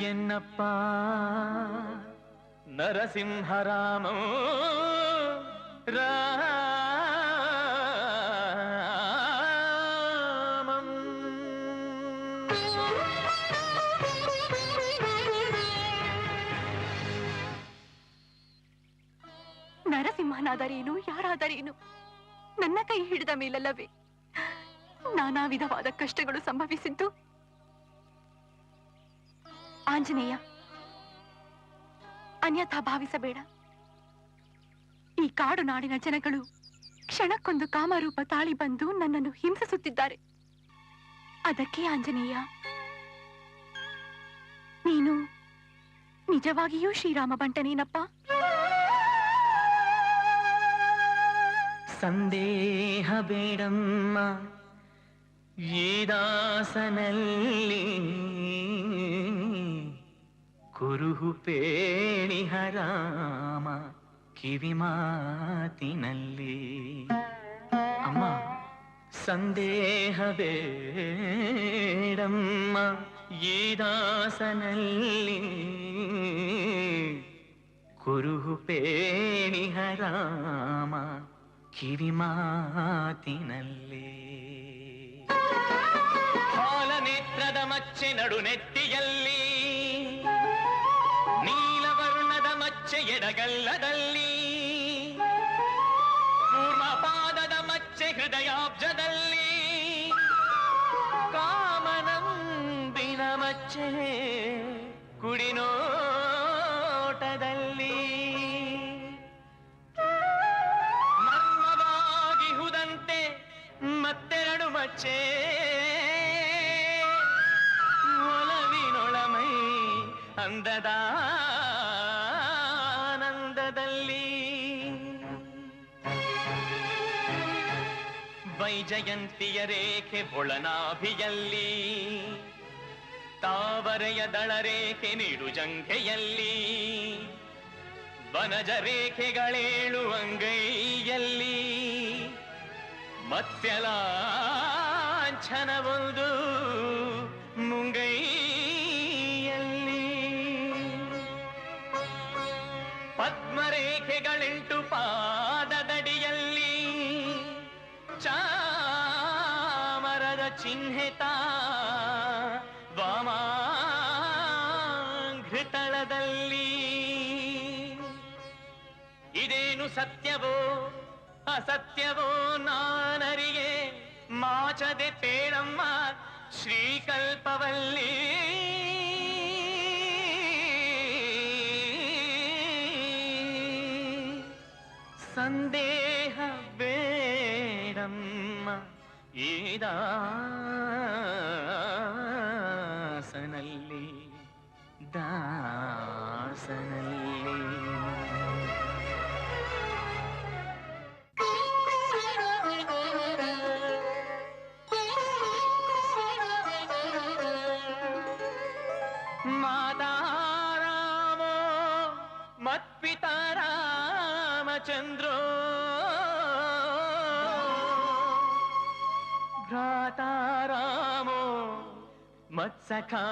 ಎನ್ನಪ್ಪ ನರಸಿಂಹರಾಮ ರಾಮಂ ನರಸಿಂಹನಾದರೇನು, ಯಾರಾದರೇನು, ನನ್ನ ಕೈ ಹಿಡಿದ ಮೇಲಲ್ಲವೇ ನಾನಾ ವಿಧವಾದ ಕಷ್ಟಗಳು ಸಂಭವಿಸಿದ್ದು. ಆಂಜನೇಯ, ಅನ್ಯಥಾ ಭಾವಿಸಬೇಡ. ಈ ಕಾಡು ನಾಡಿನ ಜನಗಳು ಕ್ಷಣಕ್ಕೊಂದು ಕಾಮರೂಪ ತಾಳಿ ಬಂದು ನನ್ನನ್ನು ಹಿಂಸಿಸುತ್ತಿದ್ದಾರೆ. ಅದಕ್ಕೆ ಆಂಜನೇಯ, ನೀನು ನಿಜವಾಗಿಯೂ ಶ್ರೀರಾಮ ಬಂಟನೇನಪ್ಪ? ಸಂದೇಹ ಬೇಡಮ್ಮ, ಈ ದಾಸನಲ್ಲಿ ಕುರುಹು ಪೇಣಿಹ ರಾಮ ಕಿವಿ ಮಾತಿನಲ್ಲಿ. ಅಮ್ಮ, ಸಂದೇಹ ಬೇಡಮ್ಮ, ಈ ದಾಸನಲ್ಲಿ ಕುರುಹು ಪೇಣಿಹ ರಾಮ ಕಿವಿ ಮಾತಿನಲ್ಲಿ. ಹಾಲ ನೇತ್ರದ ಮಚ್ಚೆ ನಡು ನೆತ್ತಿಯಲ್ಲಿ, ನೀಲವರ್ಣದ ಮಚ್ಚೆ ಎಡಗಲ್ಲದಲ್ಲಿ, ಕೂರ್ಮ ಪಾದದ ಮಚ್ಚೆ ಹೃದಯಾಬ್ಜದಲ್ಲಿ, ಕಾಮನಂಬಿನ ಮಚ್ಚೆ ಕುಡಿನೋಟದಲ್ಲಿ, ಮರ್ಮವಾಗಿಹುದಂತೆ ಮತ್ತೆರಡು ಮಚ್ಚೆ ಒಲವಿನೊಳಮೈ ಅಂದದ ಆನಂದದಲ್ಲಿ. ವೈಜಯಂತಿಯ ರೇಖೆ ಒಳನಾಭಿಯಲ್ಲಿ, ತಾವರೆಯ ದಳರೇಖೆ ನಿಡುಜಂಘೆಯಲ್ಲಿ, ವನಜ ರೇಖೆಗಳೇಳು ಅಂಗೈಯಲ್ಲಿ, ಮತ್ಸ್ಯಲಾಂಛನವೊಂದು ಮುಂಗೈಯಲ್ಲಿ, ಪದ್ಮರೇಖೆಗಳೆಂಟು ಪಾದದಡಿಯಲ್ಲಿ, ಚಾಮರದ ಚಿಹ್ನೆತ ವಾಮಾಂಘ್ರಿತಳದಲ್ಲಿ. ಇದೇನು ಸತ್ಯವೋ ಅಸತ್ಯವೋ ನಾನರಿಗೆ, ಮಾಚದೆ ಪೇಳಮ್ಮ ಶ್ರೀಕಲ್ಪವಲ್ಲಿ. ಸಂದೇಹ ಬೇಡಮ್ಮ ಈ ದಾಸನಲ್ಲಿ ದಾಸನಲ್ಲಿ. ಮಾತಾರಾಮೋ ಮತ್ಪಿತಾ ರಾಮಚಂದ್ರೋ ಭ್ರಾತಾರಾಮೋ ಮತ್ಸಖಾ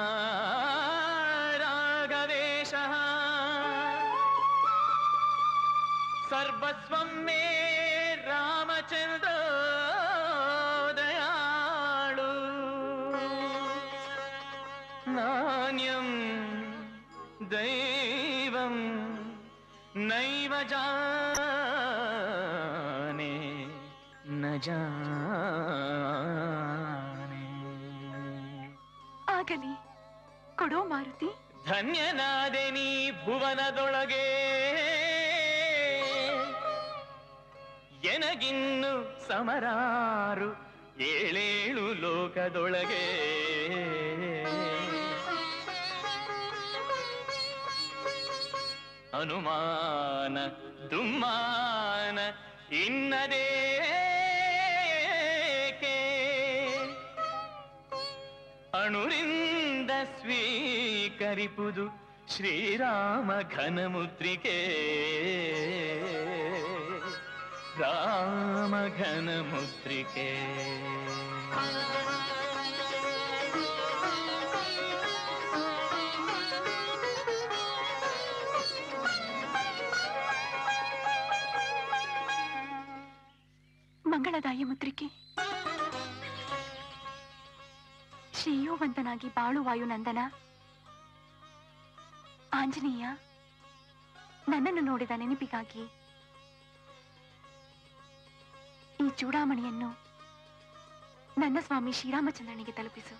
ರಾಘವೇಶಃ ಸರ್ವಸ್ವಂ ಮೇ ರಾಮಚಂದ್ರೋ ದಯಾಳು ನಾಣ್ಯಂ ದೈವಂ ನೈವ ಜಾನೆ ನ ಜಾನೆ. ಆಗಲಿ ಕೊಡೋ ಮಾರುತಿ. ಧನ್ಯನಾದೆ ನೀ ಭುವನದೊಳಗೆ ಎನಗಿನ್ನು ಸಮರಾರು ಏಳೇಳು ಲೋಕದೊಳಗೆ. ಅನುಮಾನ ದುಮ್ಮಾನ ಇನ್ನದೇಕೆ ಅಣುರಿಂದ ಸ್ವೀಕರಿಪುದು ಶ್ರೀರಾಮ ಘನಮುದ್ರಿಕೆ ರಾಮ ಘನಮುದ್ರಿಕೆ. ಮಂಗಳದಾಯಿ ಮುದ್ರಿಕೆ. ಶ್ರೇಯೋವಂತನಾಗಿ ಬಾಳು ವಾಯುನಂದನ ಆಂಜನೇಯ ನನ್ನನ್ನು ನೋಡಿದ ನೆನಪಿಗಾಗಿ ಈ ಚೂಡಾಮಣಿಯನ್ನು ನನ್ನ ಸ್ವಾಮಿ ಶ್ರೀರಾಮಚಂದ್ರನಿಗೆ ತಲುಪಿಸು.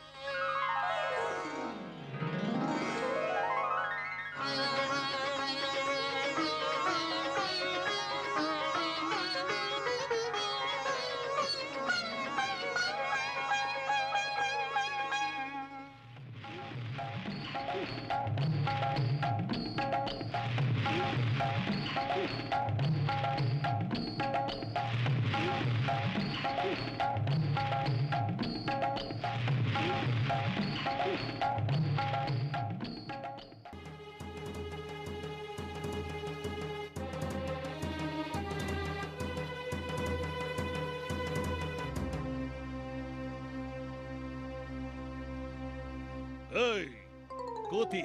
ಏಯ್ ಕೋತಿ,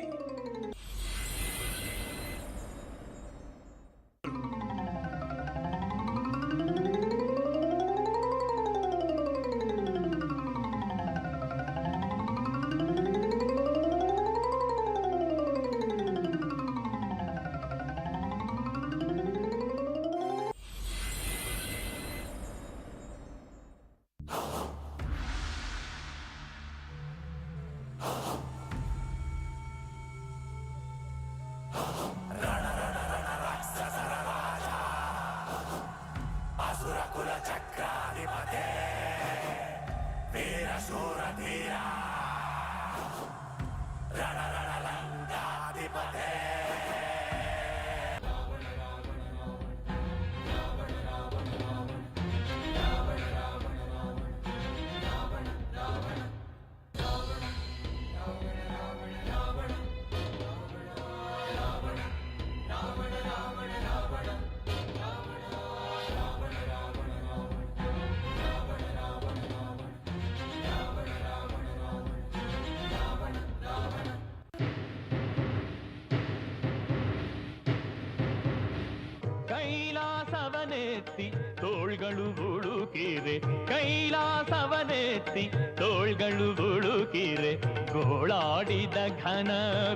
ಕೈಲಾಸವನೆತ್ತಿ ತೋಳ್ಗಳು ಬುಳುಕಿರೆ, ಕೈಲಾಸವನೆತ್ತಿ ತೋಳ್ಗಳು ಬುಳುಕಿರೆ, ಗೋಳಾಡಿದ ಘನ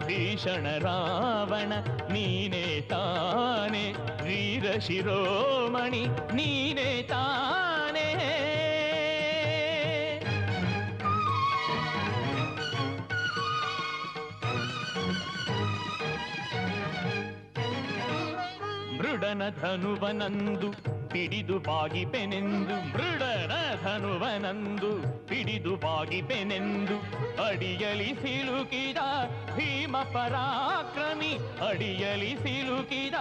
ಭೀಷಣ ರಾವಣ ನೀನೇ ತಾನೆ, ವೀರ ಶಿರೋಮಣಿ ನೀನೇ ತಾನೆ. ಮೃಡನ ಧನುವನಂದು ಪಿಡಿದು ಬಾಗಿಪೆನೆಂದು ಮೃಡನ ಧನುವನಂದು ಪಿಡಿದು ಬಾಗಿಪೆನೆಂದು ಅಡಿಯಲಿ ಸಿಲುಕಿದ ಭೀಮ ಪರಾಕ್ರಮಿ ಅಡಿಯಲಿ ಸಿಲುಕಿದ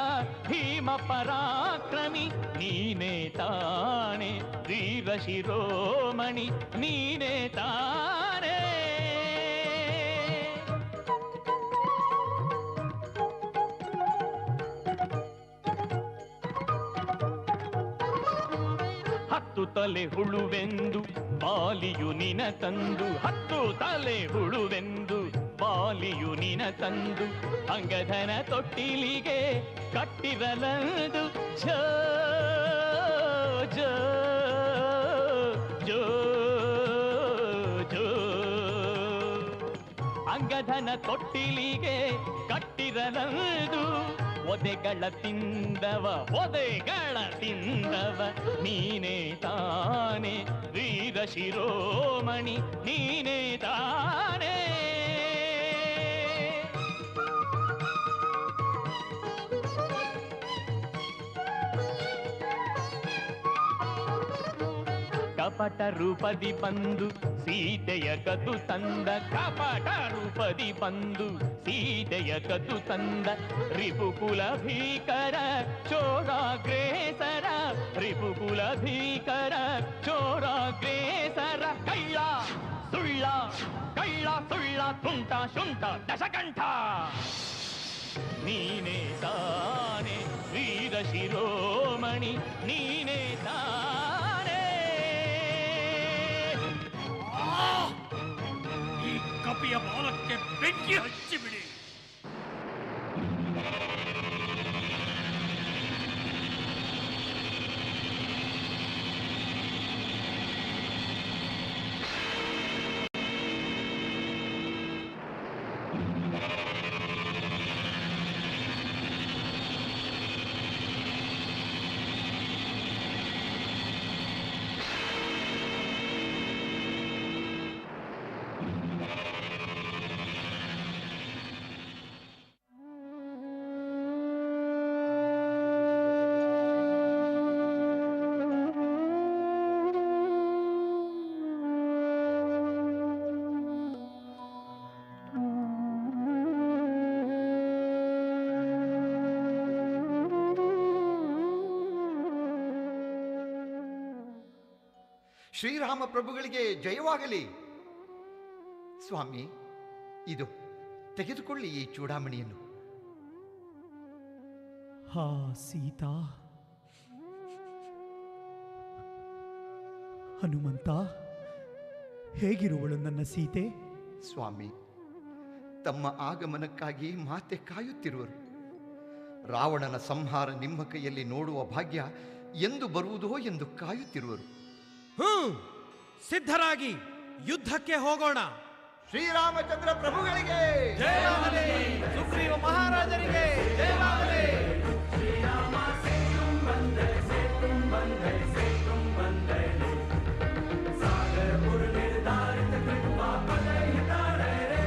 ಭೀಮ ಪರಾಕ್ರಮಿ ನೀನೇ ತಾನೆ ವೀರ ಶಿರೋಮಣಿ ನೀನೇ ತಾನೇ. ಹತ್ತು ತಲೆ ಹುಳುವೆಂದು ಬಾಲಿಯು ನಿನ ತಂದು ಹತ್ತು ತಲೆ ಹುಳುವೆಂದು ಬಾಲಿಯು ನಿನ ತಂದು ಅಂಗಧನ ತೊಟ್ಟಿಲಿಗೆ ಕಟ್ಟಿರಲದು ಜೋ ಜೋ ಜೋ ಜೋ ಅಂಗಧನ ತೊಟ್ಟಿಲಿಗೆ ಕಟ್ಟಿರಲದು ಒದೆಗಳ ತಿಂದವ ನೀನೇ ತಾನೆ ವೀರ ಶಿರೋಮಣಿ ನೀನೇ ತಾನೇ. ಕಪಟ ರೂಪದಿ ಬಂದು ಸೀತೆಯ ಕದ್ದು ತಂದ ಕಪಟ ರೂಪದಿ ಬಂದು ಸೀತೆಯ ಕದ್ದು ತಂದ ರಿಪುಕುಲ ಭೀಕರ ಚೋರಾಗ್ರೇಸರ ರಿಪುಕುಲ ಭೀಕರ ಚೋರಾಗ್ರೇಸರ ಕಳ್ಳ ಸುಳ್ಳ ಕಳ್ಳ ಸುಳ್ಳ ತುಂಟ ಶುಂಠ ದಶಕಂಠ ನೀನೇ ತಾನೆ ವೀರ ಶಿರೋಮಣಿ ನೀನೇ ತಾನೆ. ಈ ಕಪಿಯ ಬಾಲಕ್ಕೆ ಬೆಂಕಿ ಹಚ್ಚಿಬಿಡಿ. ಶ್ರೀರಾಮ ಪ್ರಭುಗಳಿಗೆ ಜಯವಾಗಲಿ. ಸ್ವಾಮಿ, ಇದು ತೆಗೆದುಕೊಳ್ಳಿ ಈ ಚೂಡಾಮಣಿಯನ್ನು. ಹಾ ಸೀತಾ, ಹನುಮಂತ, ಹೇಗಿರುವಳು ನನ್ನ ಸೀತೆ? ಸ್ವಾಮಿ, ತಮ್ಮ ಆಗಮನಕ್ಕಾಗಿ ಮಾತೆ ಕಾಯುತ್ತಿರುವರು. ರಾವಣನ ಸಂಹಾರ ನಿಮ್ಮ ಕೈಯಲ್ಲಿ ನೋಡುವ ಭಾಗ್ಯ ಎಂದು ಬರುವುದೋ ಎಂದು ಕಾಯುತ್ತಿರುವರು. ಸಿದ್ಧರಾಗಿ ಯುದ್ಧಕ್ಕೆ ಹೋಗೋಣ. ಶ್ರೀರಾಮಚಂದ್ರ ಪ್ರಭುಗಳಿಗೆ ಜಯವಾಗಲಿ, ಸುಗ್ರೀವ ಮಹಾರಾಜರಿಗೆ ಜಯವಾಗಲಿ. ಶ್ರೀರಾಮ ಸೇತುಂ ವಂದೇ ಸೇತುಂ ವಂದೇ ಸೇತುಂ ವಂದೇ ಸಾಗರ ಪುರ ನಿರ್ಧಾರಿತ ಕೃಪಾ ಪದೈ ತಾಡೈ ರೇ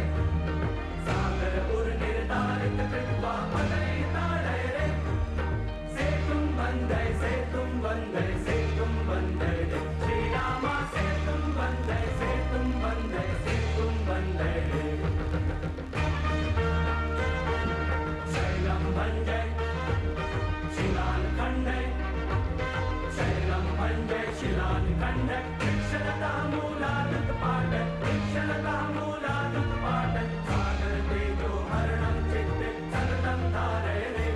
ಸಾಗರ ಪುರ ನಿರ್ಧಾರಿತ ಕೃಪಾ ಪದೈ ತಾಡೈ ರೇ ಸೇತುಂ ವಂದೇ ಸೇತುಂ ವಂದೇ ಸೇತುಂ ವಂದೇ ಶ್ರೀರಾಮ ಸೇತುಂ ವಂದೇ ಸೇತುಂ ವಂದೇ ಸೇತುಂ ವಂದೇ ಶೈಲಂ ವಂದೇ ಶಿಲಾನ್ ಖಂಡೇ ಶೈಲಂ ವಂದೇ ಶಿಲಾನ್ ಖಂಡೇ ವೃಕ್ಷಲತಾ ಮೂಲಾದುತ ಪಾಠ ವೃಕ್ಷಲತಾ ಮೂಲಾದುತ ಪಾಠ ಸಾಗರ ತೇಜೋ ಹರಣಂ ಚಿತ್ತೆ ಸತತಂ ಧಾರೇ ರೇ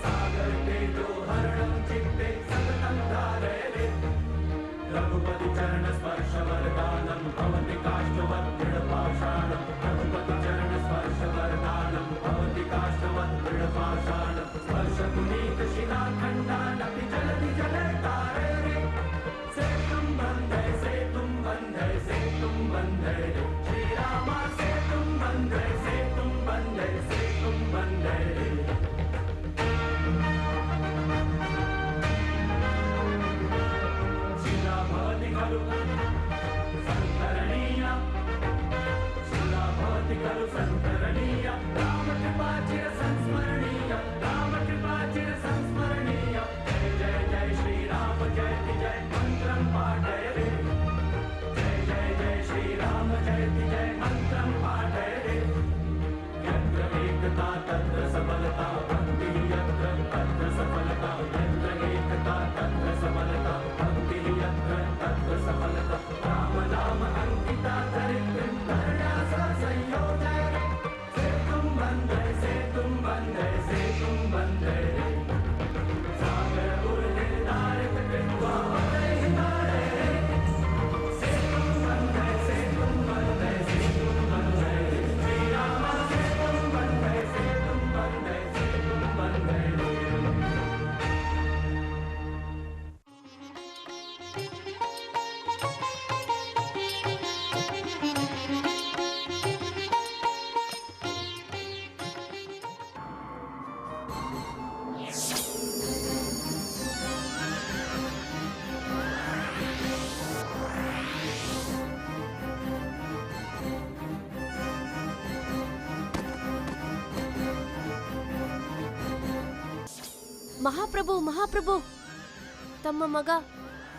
ಸಾಗರ ತೇಜೋ ಹರಣಂ ಚಿತ್ತೆ ಸತತಂ ಧಾರೇ ರೇ रघुपति चरण स्पर्श वरदानं भवति काष्ठवत् दृढपाषाणं रघुपति चरण स्पर्श वरदानं भवति काष्ठवत् दृढपाषाणं स्पर्श पुनीत शिलाखण्डानपि जलति जलतारे रे सेतुं वन्दे सेतुं वन्दे सेतुं वन्दे श्रीराम सेतुं वन्दे सेतुं वन्दे सेतुं वन्दे संतरणीय शिला भवति खलु संतरणीय राम कृपा चिर संस्मरणीय राम कृपा चिर संस्मरणीय ಮಹಾಪ್ರಭು ಮಹಾಪ್ರಭು, ತಮ್ಮ ಮಗ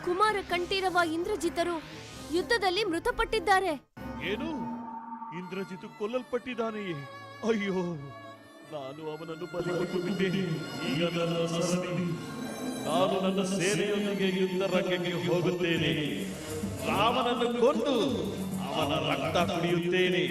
ಕುಮಾರ ಕಂಠೀರವ ಇಂದ್ರಜಿತರು ಯುದ್ಧದಲ್ಲಿ ಮೃತಪಟ್ಟಿದ್ದಾರೆ. ಏನು? ಇಂದ್ರಜಿತು ಕೊಲ್ಲಲ್ಪಟ್ಟಿದ್ದಾನೆಯೇ? ಅಯ್ಯೋ, ನಾನು ಅವನನ್ನು ಬಲಿಕೊಟ್ಟು ಬಿಟ್ಟೆ. ಈಗ ನನ್ನ ಸರಣಿ. ನಾನು ನನ್ನ ಸೇನೆಯೊಂದಿಗೆ ಯುದ್ಧ ರಂಗಕ್ಕೆ ಹೋಗುತ್ತೇನೆ. ರಾಮನನ್ನು ಕೊಂದು ಅವನ ರಕ್ತ ಕುಡಿಯುತ್ತೇನೆ.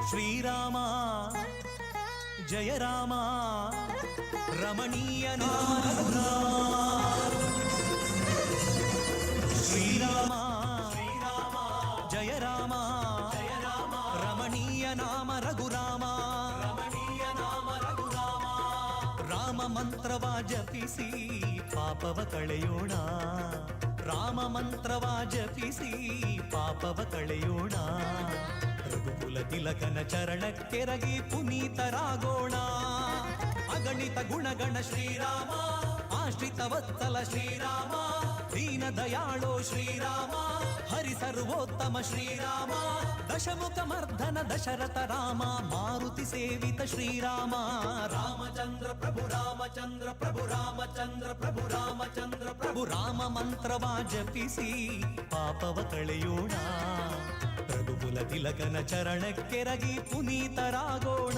ಶ್ರೀರಾಮ ಜಯ ರಾಮ ರಮಣೀಯ ನಾಮ ಶ್ರೀರಾಮ ಜಯ ರಾಮ ರಮಣೀಯ ನಾಮ ರಘುರಾಮ ರಾಮ ಮಂತ್ರವ ಜಪಿಸಿ ಪಾಪವ ಕಳೆಯೋಣ ರಾಮ ಮಂತ್ರವ ಜಪಿಸಿ ಪಾಪವ ಕಳೆಯೋಣ ರಘುಕುಲ ತಿಲಕನ ಚರಣಕ್ಕೆರಗಿ ಪುನೀತರಾಗೋಣ ಅಗಣಿತ ಗುಣಗಣ ಶ್ರೀರಾಮ ಆಶ್ರಿತ ವತ್ಸಲ ಶ್ರೀರಾಮ ದೀನ ದಯಾಳೋ ಶ್ರೀರಾಮ ಹರಿ ಸರ್ವೋತ್ತಮ ಶ್ರೀರಾಮ ದಶಮುಖ ಮರ್ಧನ ದಶರಥ ರಾಮ ಮಾರುತಿ ಸೇವಿತ ಶ್ರೀರಾಮ ರಾಮಚಂದ್ರ ಪ್ರಭು ರಾಮಚಂದ್ರ ಪ್ರಭು ರಾಮಚಂದ್ರ ಪ್ರಭು ರಾಮಚಂದ್ರ ಪ್ರಭು ರಾಮ ಮಂತ್ರವ ಜಪಿಸಿ ಪಾಪವ ಕಳೆಯೋಣ ರಘುಕುಲ ತಿಲಕನ ಚರಣಕ್ಕೆರಗಿ ಪುನೀತರಾಗೋಣ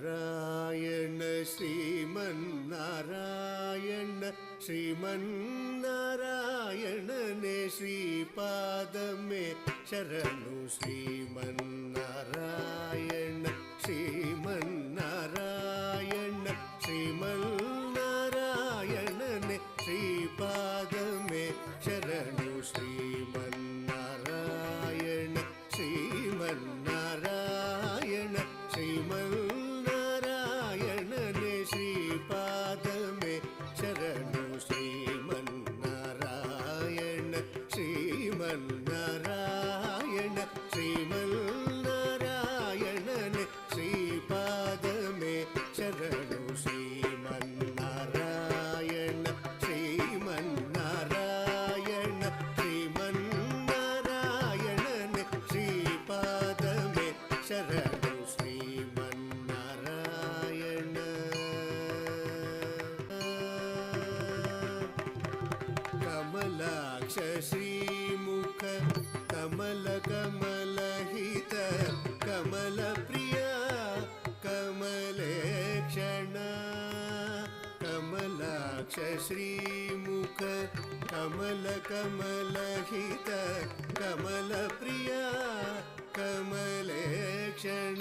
ಶ್ರೀಮನ್ನಾರಾಯಣ ಶ್ರೀಮನ್ನಾರಾಯಣ ಶ್ರೀಮನ್ನಾರಾಯಣನೇ ಶ್ರೀಪಾದಮೇ ಶರಣು ಶ್ರೀಮನ್ನಾರಾಯಣ ಶ್ರೀಮನ್ನಾರಾಯಣ ಶ್ರೀಮನ್ನಾರಾಯಣನೇ ಶ್ರೀಪಾದಮೇ ಶರಣು ಶ್ರೀಮನ್ನಾರಾಯಣ ಶ್ರೀಮನ್ನಾರಾಯಣ ಶ್ರೀಮನ್ನಾರಾಯಣನೇ ಶ್ರೀಪಾದಮೇ ಶರಣು ಶ್ರೀಮನ್ನಾರಾಯಣ ಶ್ರೀಮನ್ನಾರಾಯಣ ಶ್ರೀಮನ್ನಾರಾಯಣನೇ ಶ್ರೀಪಾದಮೇ ಶರಣು ಶ್ರೀಮನ್ನಾರಾಯಣ ಶ್ರೀಮನ್ನಾರಾಯಣ ಶ್ರೀಮನ್ನಾರಾಯಣನೇ ಶ್ರೀಪಾದಮೇ ಶರಣು ಶ್ರೀಮನ್ನಾರಾಯಣ. ಕಮಲಾಕ್ಷ ಶ್ರೀಮುಖ ಕಮಲ ಕಮಲಹಿತ ಕಮಲ ಪ್ರಿಯ ಕಮಲೇಕ್ಷಣ ಕಮಲಾಕ್ಷ ಶ್ರೀಮುಖ ಕಮಲ ಕಮಲಹಿತ ಕಮಲ ಪ್ರಿಯ ಕಮಲೇಕ್ಷಣ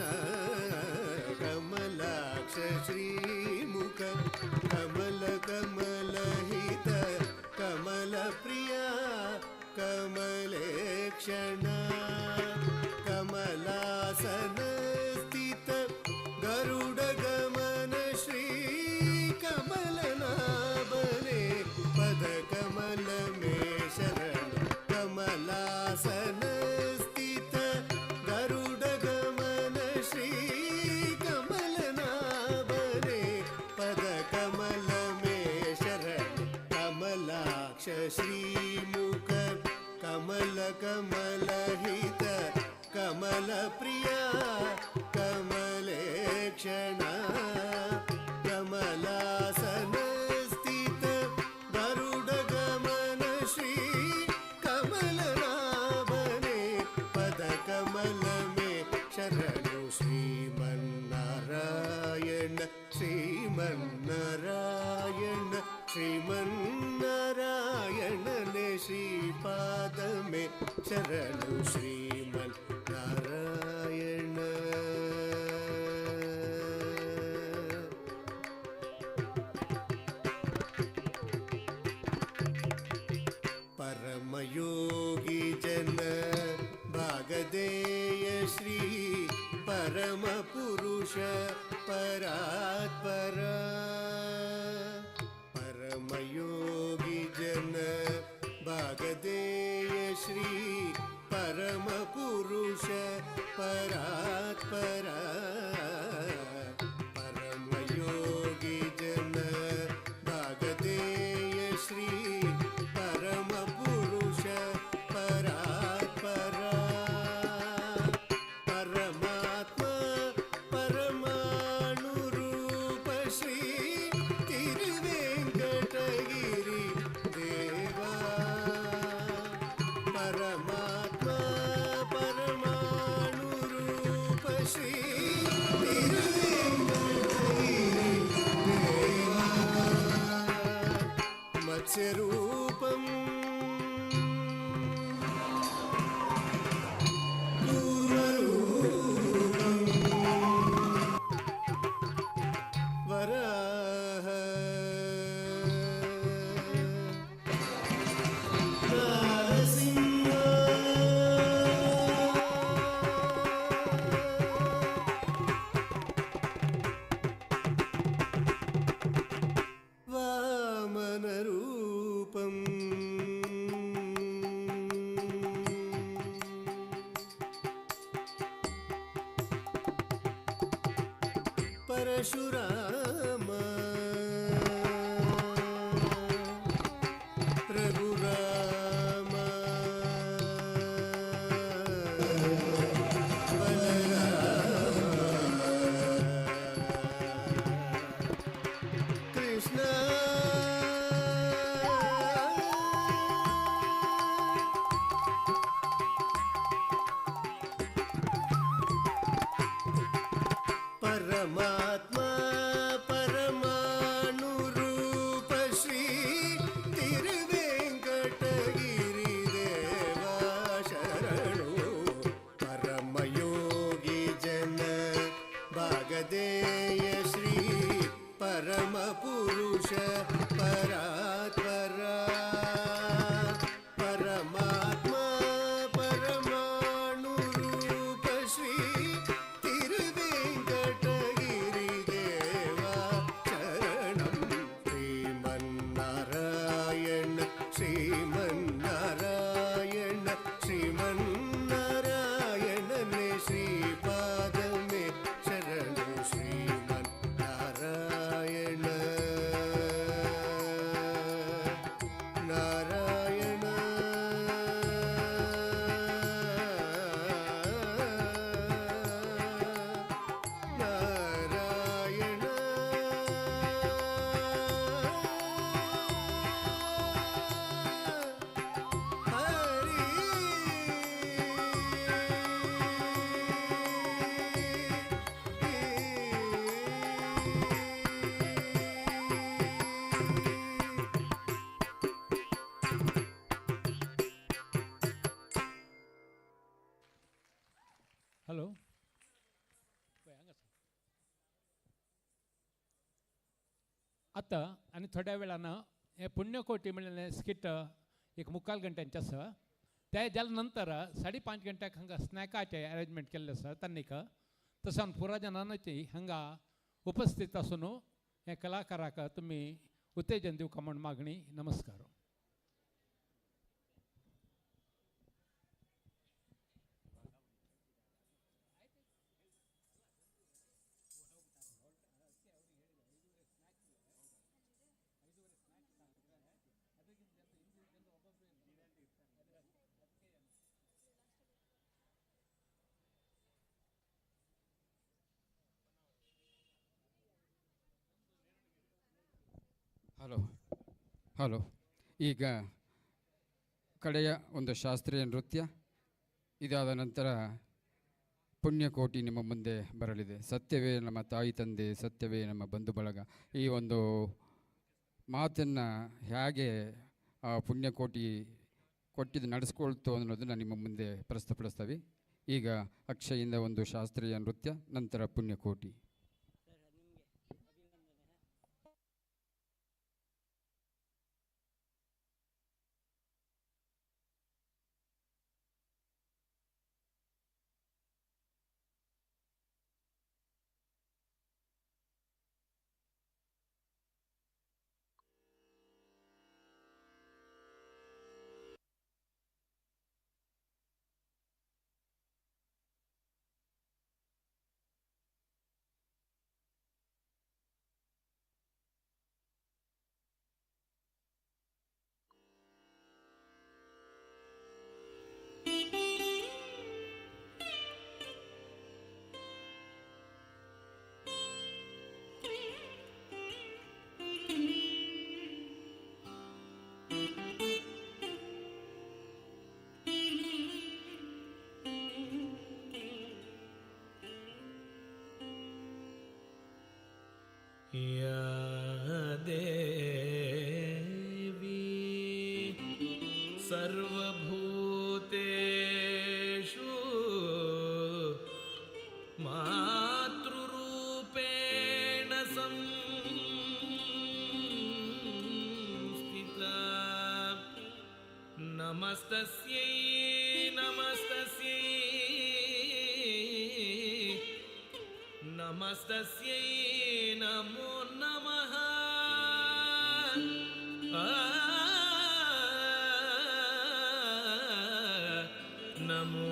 ಕಮಲಾಕ್ಷ ಶ್ರೀಮುಖ ಕಮಲ ಕಮಲಹಿತ ಕಮಲ ಪ್ರಿಯ ಕಮಲೇಕ್ಷಣ ಕಮಲಾಸನ ಸ್ಥಿತ ಗರುಡ ಗಮನ ಶ್ರೀ ಕಮಲನಾಭನೆ ಪದ ಕಮಲ ಮೇ ಶರಣ ಕಮಲಾಸನ ಸ್ಥಿತ ಗರುಡ ಗಮನ ಶ್ರೀ ಕಮಲನಾಭನೆ ಪದ ಕಮಲ ಮೇ ಶರಣ ಕಮಲಾಕ್ಷ ಶ್ರೀಮುಖ ಕಮಲ ಕಮಲಹಿತ ಕಮಲ ಪ್ರಿಯ ಕಮಲೇಕ್ಷಣ ಕಮಲಾಸನ ಸ್ಥಿತ ಗರುಡ ಗಮನ ಶ್ರೀ ಕಮಲನಾಭನೆ ಪದ ಕಮಲ ಮೇ ಶರಣು ಶ್ರೀಮನ್ನಾರಾಯಣ ಶ್ರೀಮನ್ನಾರಾಯಣ ಶ್ರೀಮನ್ನಾರಾಯಣನೇ ಶ್ರೀಪಾದಮೇ ಶರಣು ಶ್ರೀಮನ್ನಾರಾಯಣ. ಪರಮಯೋಗಿ ಜನ ಭಾಗದೇಯ ಶ್ರೀ ಪರಮ ಪುರುಷ ಪರಾತ್ಪರ ಪರಮಯೋಗಿ ಜನ ಭಾಗದೇಯ ಶ್ರೀ ಪರಮ ಪುರುಷ ಪರಾತ್ಪರ ಪರಮಯೋಗಿ ಜನ ಭಾಗದೇಯ ಶ್ರೀ ಪರಮ ಪುರುಷ ಪರಾತ್ಪರ ಪರಮಾತ್ಮ ಪರಮಾಣು ರೂಪ ಶ್ರೀ ತಿರುವೆಂಕಟಗಿರಿ ದೇವ ಪರಮಾತ್ಮ ಪರಮಾಣು ರೂಪ ಶ್ರೀ ತಿರುವೆಂಕಟಗಿರಿ ದೇವ ಮತ್ಸ್ಯರೂಪಂ ವರಾಹ ನರಸಿಂಹ ವಾಮನ ರೂಪಂ ಪರಶುರಾಮ ರಘುರಾಮ ಕೃಷ್ಣ ಪರಮಾತ್ಮ पुरुष परात्परा परमात्मा परमाणुरूप श्री तिरुवेङ्कटगिरिदेवा शरणं श्रीमन्नारायण श्रीमन्नारायण श्रीमन्नारायणने श्रीपादमे शरण श्रीमन्नारायण नारायण नारायण हॅलो आत्ता आणि थोड्या वेळानं हे पुण्यकोटी म्हणले स्किट एक 3/4 घंट्यांचे आसा त्या जाल्या नंतर 5:30 घंट्याक हांगा स्नॅकाचे अरेंजमेंट केल्ले आसा तांनीक तसोन पुरा जनांची हांगा उपस्थित आसून हे कलाकाराक तुमी उत्तेजन दिवका म्हण मागणी नमस्कार ಹಲೋ ಈಗ ಕಡೆಯ ಒಂದು ಶಾಸ್ತ್ರೀಯ ನೃತ್ಯ ಇದಾದ ನಂತರ ಪುಣ್ಯಕೋಟಿ ನಿಮ್ಮ ಮುಂದೆ ಬರಲಿದೆ. ಸತ್ಯವೇ ನಮ್ಮ ತಾಯಿ ತಂದೆ, ಸತ್ಯವೇ ನಮ್ಮ ಬಂಧು ಬಳಗ, ಈ ಒಂದು ಮಾತನ್ನು ಹೇಗೆ ಆ ಪುಣ್ಯಕೋಟಿ ಕೊಟ್ಟಿದ್ದು ನಡೆಸ್ಕೊಳ್ತು ಅನ್ನೋದನ್ನು ನಿಮ್ಮ ಮುಂದೆ ಪ್ರಸ್ತುತಪಡಿಸ್ತೇವೆ. ಈಗ ಅಕ್ಷಯಿಂದ ಒಂದು ಶಾಸ್ತ್ರೀಯ ನೃತ್ಯ, ನಂತರ ಪುಣ್ಯಕೋಟಿ. या देवी सर्वभूतेषु मातृरूपेण संस्थिता नमस्तस्यै नमस्तस्यै नमस्तस्यै नमो नमः नमो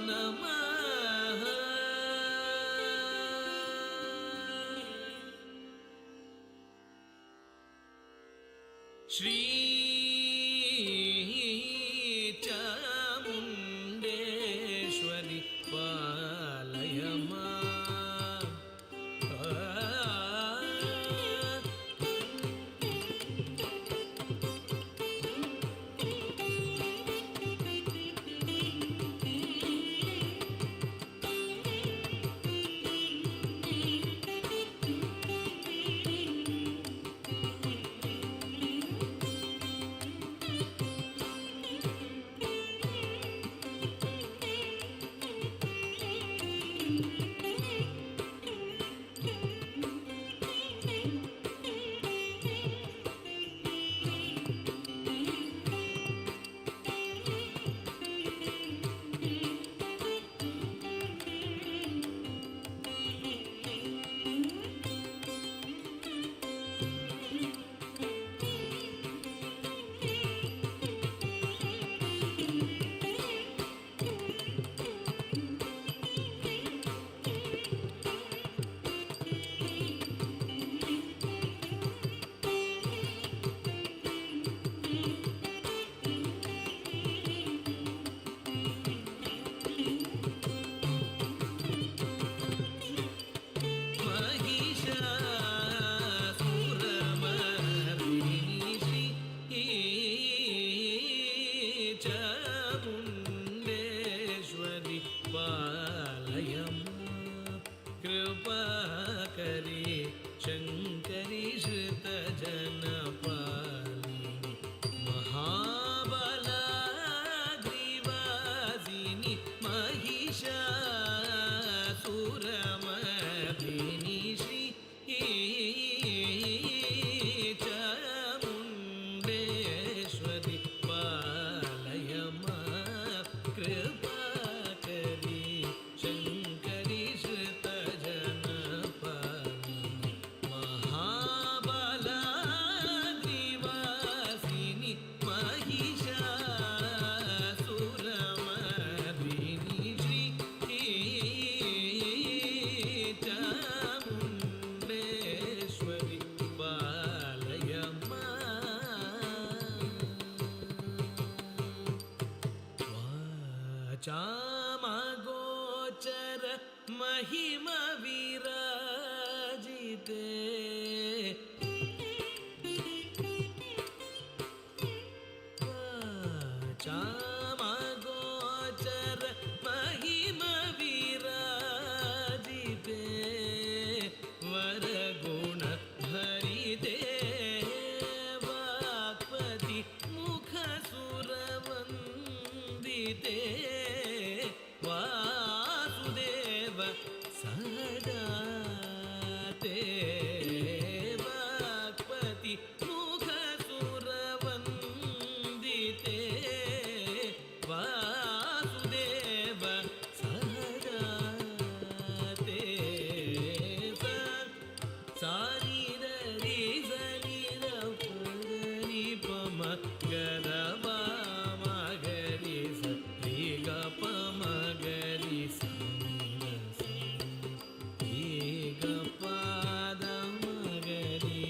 नमः श्री चामुण्डेश्वरि पालय माम् जनपालिनी महाबलाग्रीवासिनी महिषासुरमर्दिनी श्री चामुण्डेश्वरी पालय मां कृपाकरी शङ्करी श्रुतजनपालिनी महाबलाग्रीवासिनी महिषासुरमर्दिनी श्री चामुण्डेश्वरी पालय वाचामगोचर महिमा विराजिते वाचामगोचर महिमा विराजिते वरगुण भरिते वाक्पति मुखसुरवन्दिते वासुदेव सदाते वाक्पति मुखसुरवन्दिते वासुदेव सदाते सानिदरि सनिदपरि पम गदपमगरि सरि गपमगरि गपदमगरि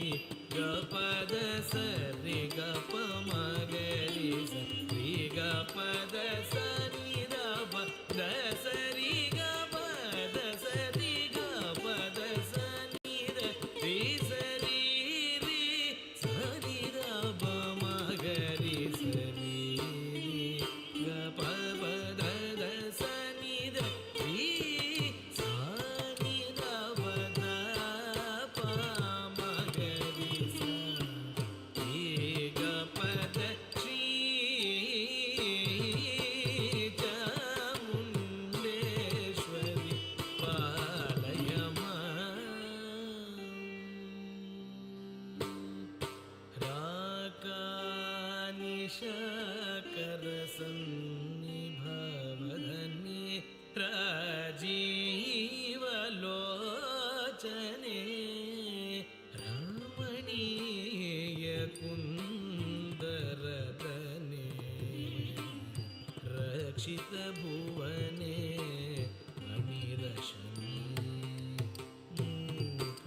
गपद सरि गपमगरि सरि गपद सनि द सरि गपद सरि गपद सनि रि सरि रि सनि द मगरि सरि गपद द सनि द रि सनि द पद प मगरि सरि गपद श्री चामुण्डेश्वरी पालय राकानिशकरसन्निभवधन्ये राजीवलोचने रमणीयकुन्दरतने रक्षितभुवने अनिरशने मूकवाक्प्रदान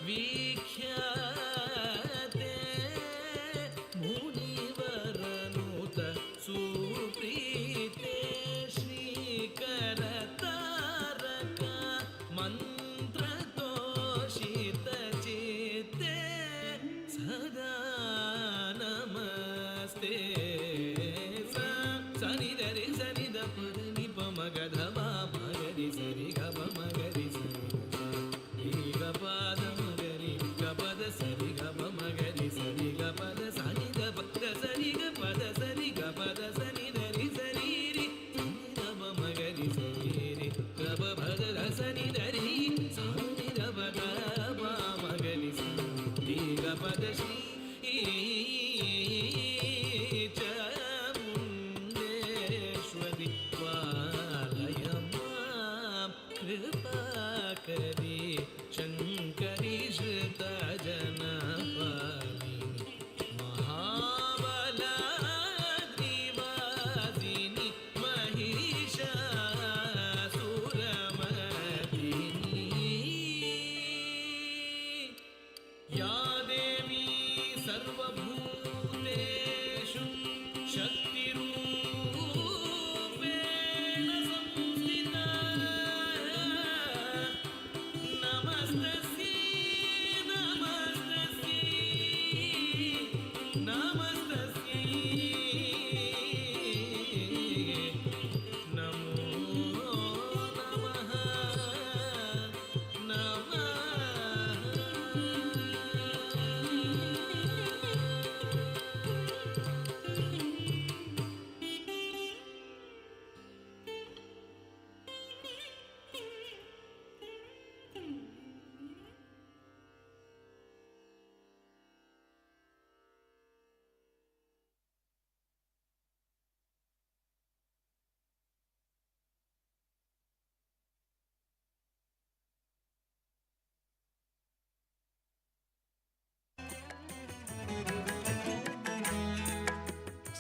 वीख्याते मुनिवरनुत सुप्रीते श्रीकरतारक मन्त्रतोषितचित्ते सदा नमस्ते सनि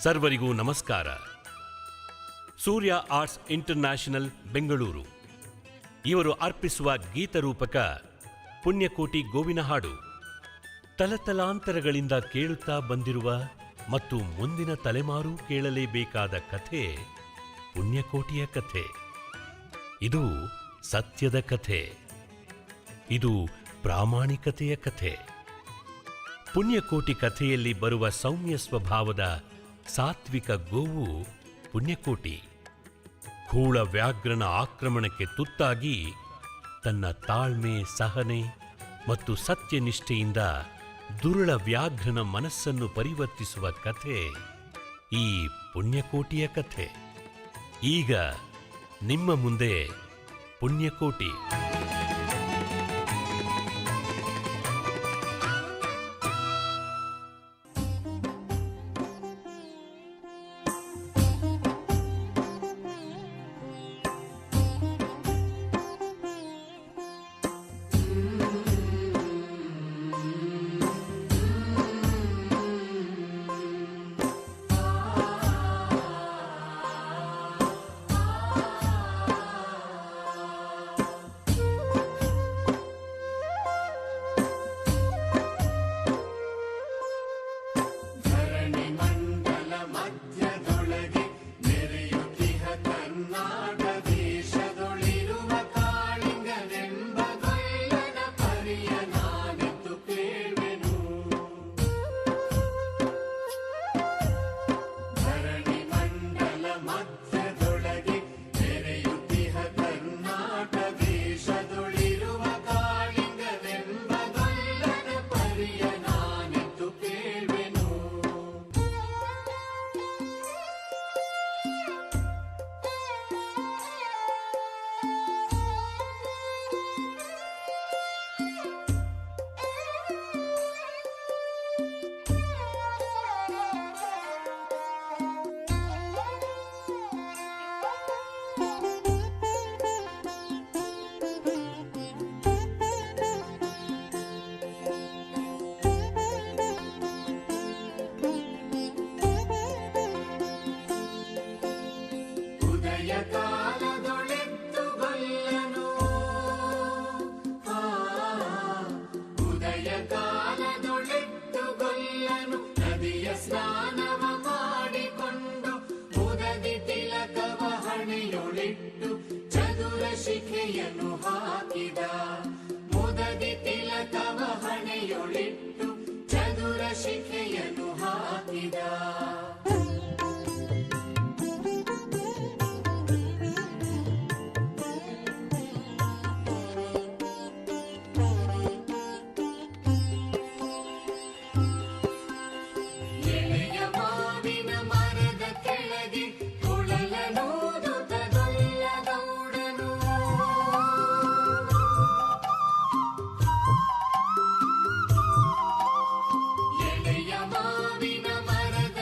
ಸರ್ವರಿಗೂ ನಮಸ್ಕಾರ. ಸೂರ್ಯ ಆರ್ಟ್ಸ್ ಇಂಟರ್ನ್ಯಾಷನಲ್ ಬೆಂಗಳೂರು ಇವರು ಅರ್ಪಿಸುವ ಗೀತರೂಪಕ ಪುಣ್ಯಕೋಟಿ ಗೋವಿನ ಹಾಡು ತಲತಲಾಂತರಗಳಿಂದ ಕೇಳುತ್ತಾ ಬಂದಿರುವ ಮತ್ತು ಮುಂದಿನ ತಲೆಮಾರು ಕೇಳಲೇಬೇಕಾದ ಕಥೆ ಪುಣ್ಯಕೋಟಿಯ ಕಥೆ. ಇದು ಸತ್ಯದ ಕಥೆ. ಇದು ಪ್ರಾಮಾಣಿಕತೆಯ ಕಥೆ. ಪುಣ್ಯಕೋಟಿ ಕಥೆಯಲ್ಲಿ ಬರುವ ಸೌಮ್ಯ ಸ್ವಭಾವದ ಸಾತ್ವಿಕ ಗೋವು ಪುಣ್ಯಕೋಟಿ ಕೂಳ ವ್ಯಾಘ್ರನ ಆಕ್ರಮಣಕ್ಕೆ ತುತ್ತಾಗಿ ತನ್ನ ತಾಳ್ಮೆ, ಸಹನೆ ಮತ್ತು ಸತ್ಯನಿಷ್ಠೆಯಿಂದ ದುರುಳ ವ್ಯಾಘ್ರನ ಮನಸ್ಸನ್ನು ಪರಿವರ್ತಿಸುವ ಕಥೆ ಈ ಪುಣ್ಯಕೋಟಿಯ ಕಥೆ. ಈಗ ನಿಮ್ಮ ಮುಂದೆ ಪುಣ್ಯಕೋಟಿ. ಶಿಖೆಯನ್ನು ಹಾಕಿದ ಮುದದಿ ತಿಲಕವ ಹಣೆಯೊಳಿಟ್ಟು ಚದುರ ಶಿಖೆಯನ್ನು ಹಾಕಿದ. ಎಳೆಯ ಮಾವಿನ ಮರದ ಕೆಳಗೆ ಕೊಳಲನೂದುತ್ತದೊಲ್ಲ ಗೌಡನು. ಎಳೆಯ ಮಾವಿನ ಮರದ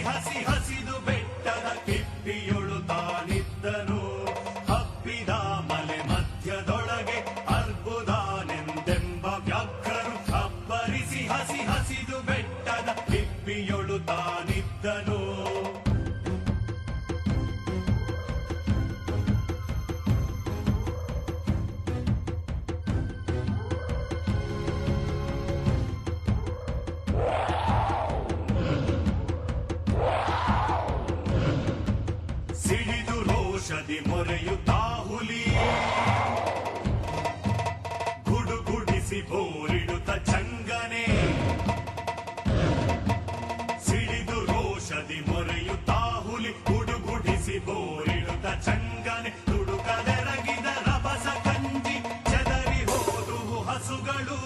ಹಸಿ ಹಸಿದು ಬೆಟ್ಟದ ಕಿಪ್ಪಿಯೊಳು ತಾನಿದ್ದನು ಹಬ್ಬಿದ ಮಲೆ ಮಧ್ಯದೊಳಗೆ ಅರ್ಬುದಾನೆಂದೆಂಬ ವ್ಯಾಘ್ರನು ಅಬ್ಬರಿಸಿ ಹಸಿ ಹಸಿದು ಬೆಟ್ಟದ ಕಿಪ್ಪಿಯೊಳು ತಾನಿದ್ದನು ಸಿಡಿದು ರೋಷದಿ ಮೊರೆಯುತ್ತಾ ಹುಲಿ ಗುಡುಗುಡಿಸಿ ಬೋರಿಡುತ್ತ ಚಂಗನೆ ಸಿಡಿದು ರೋಷದಿ ಮೊರೆಯುತ್ತಾ ಹುಲಿ ಗುಡುಗುಡಿಸಿ ಬೋರಿಡುತ್ತ ಚಂಗನೆ ತುಡುಕದೆರಗಿದ ರಭಸ ಕಂಜಿ ಚದರಿ ಹೋದುವು ಹಸುಗಳು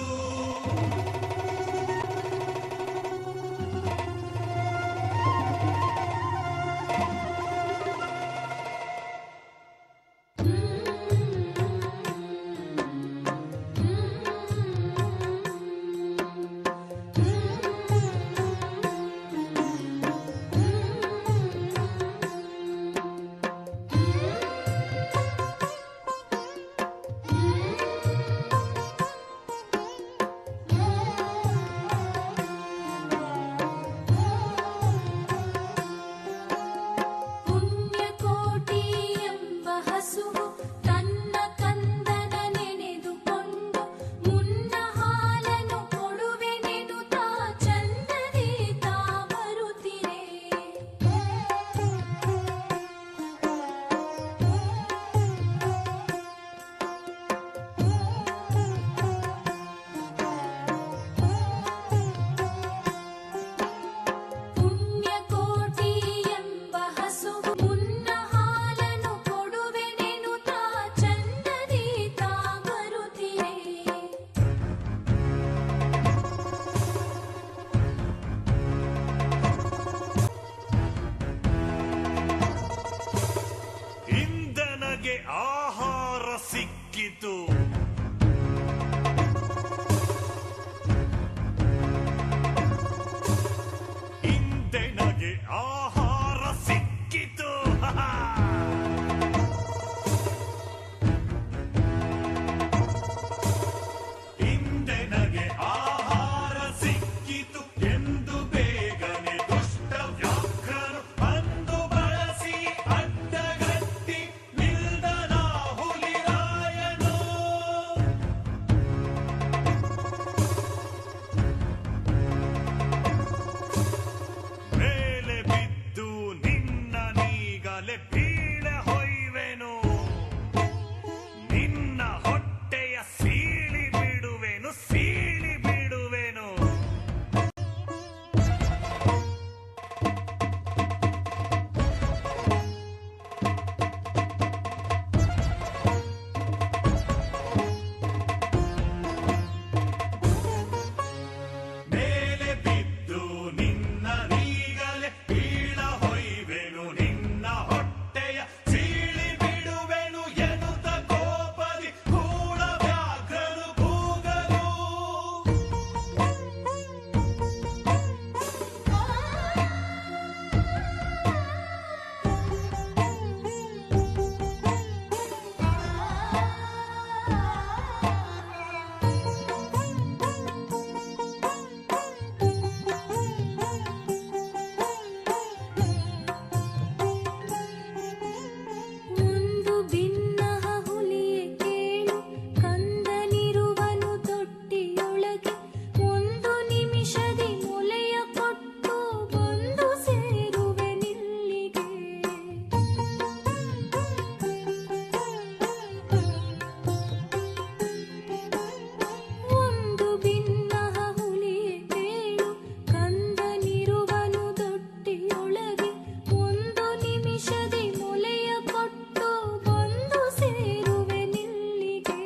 ಪುಣ್ಯಕೋಟಿ ಎಂಬ ಹಸುವು ತನ್ನ ಕಂದನ ನೆನೆದುಕೊಂಡು ಮುನ್ನ ಹಾಲನ್ನು ಕೊಡುವೆನೆನುತ್ತಾ ಚಂದದಿ ತಾ ಬರುತ್ತಿರೆ ಪುಣ್ಯಕೋಟಿ ಎಂಬ ಹಸುವು ಮುನ್ನ ಹಾಲನ್ನು ಕೊಡುವೆನೆನುತ್ತಾ ಚಂದದಿ ತಾ ಬರುತ್ತಿರೆ ಇಂದನಗೆ ಆಹಾರ ಸಿಕ್ಕಿತು ಇಂದೆನಗೆ ಆಹಾರ ಸಿಕ್ಕಿತು ಇಂದೆನಗೆ ಆಹಾರ ಸಿಕ್ಕಿತು ಎಂದು ಬೇಗನೆ ದುಷ್ಟ ವ್ಯಾಘ್ರನು ಬಂದು ಬಳಸಿ ಅಡ್ಡಗಟ್ಟಿ ನಿಲ್ದನ ಹುಲಿರಾಯನು ಮೇಲೆ ಬಿದ್ದು ನಿನ್ನ ನೀಗಲೆ ಬೀಳೆ ಹೊಯ್ವೆನು ನಿನ್ನ ಹೊಟ್ಟೆಯ ಸೀಳಿ ಬಿಡುವೆನು ಸೀಳಿ ಬಿಡುವೆನು ಮೇಲೆ ಬಿದ್ದು ನಿನ್ನ ನೀಗಲೆ ಬೀಳ ಹೊಯ್ವೆನು ನಿನ್ನ ಹೊಟ್ಟೆಯ ಸೀಳಿ ಬಿಡುವೆನು ಎನ್ನುತ್ತ ಕೋಪದಿ ಕೂಡ ವ್ಯಾಘ್ರನು ಕೂಗಲು ಒಂದು ಭಿನ್ನಹ ಹುಲಿಯೇ ಕೇಳು ಕಂದನಿರುವನು ತೊಟ್ಟಿಯೊಳಗೆ ಒಂದು ನಿಮಿಷದಿ ಮೊಲೆಯ ಕೊಟ್ಟು ಬಂದು ಸೇರುವೆ ನಿಲ್ಲಿಗೆ ಒಂದು ಭಿನ್ನಹ ಹುಲಿಯೇ ಕೇಳು ಕಂದನಿರುವನು ತೊಟ್ಟಿಯೊಳಗೆ ಒಂದು ನಿಮಿಷದಿ ಮೊಲೆಯ ಕೊಟ್ಟು ಬಂದು ಸೇರುವೆ ನಿಲ್ಲಿಗೆ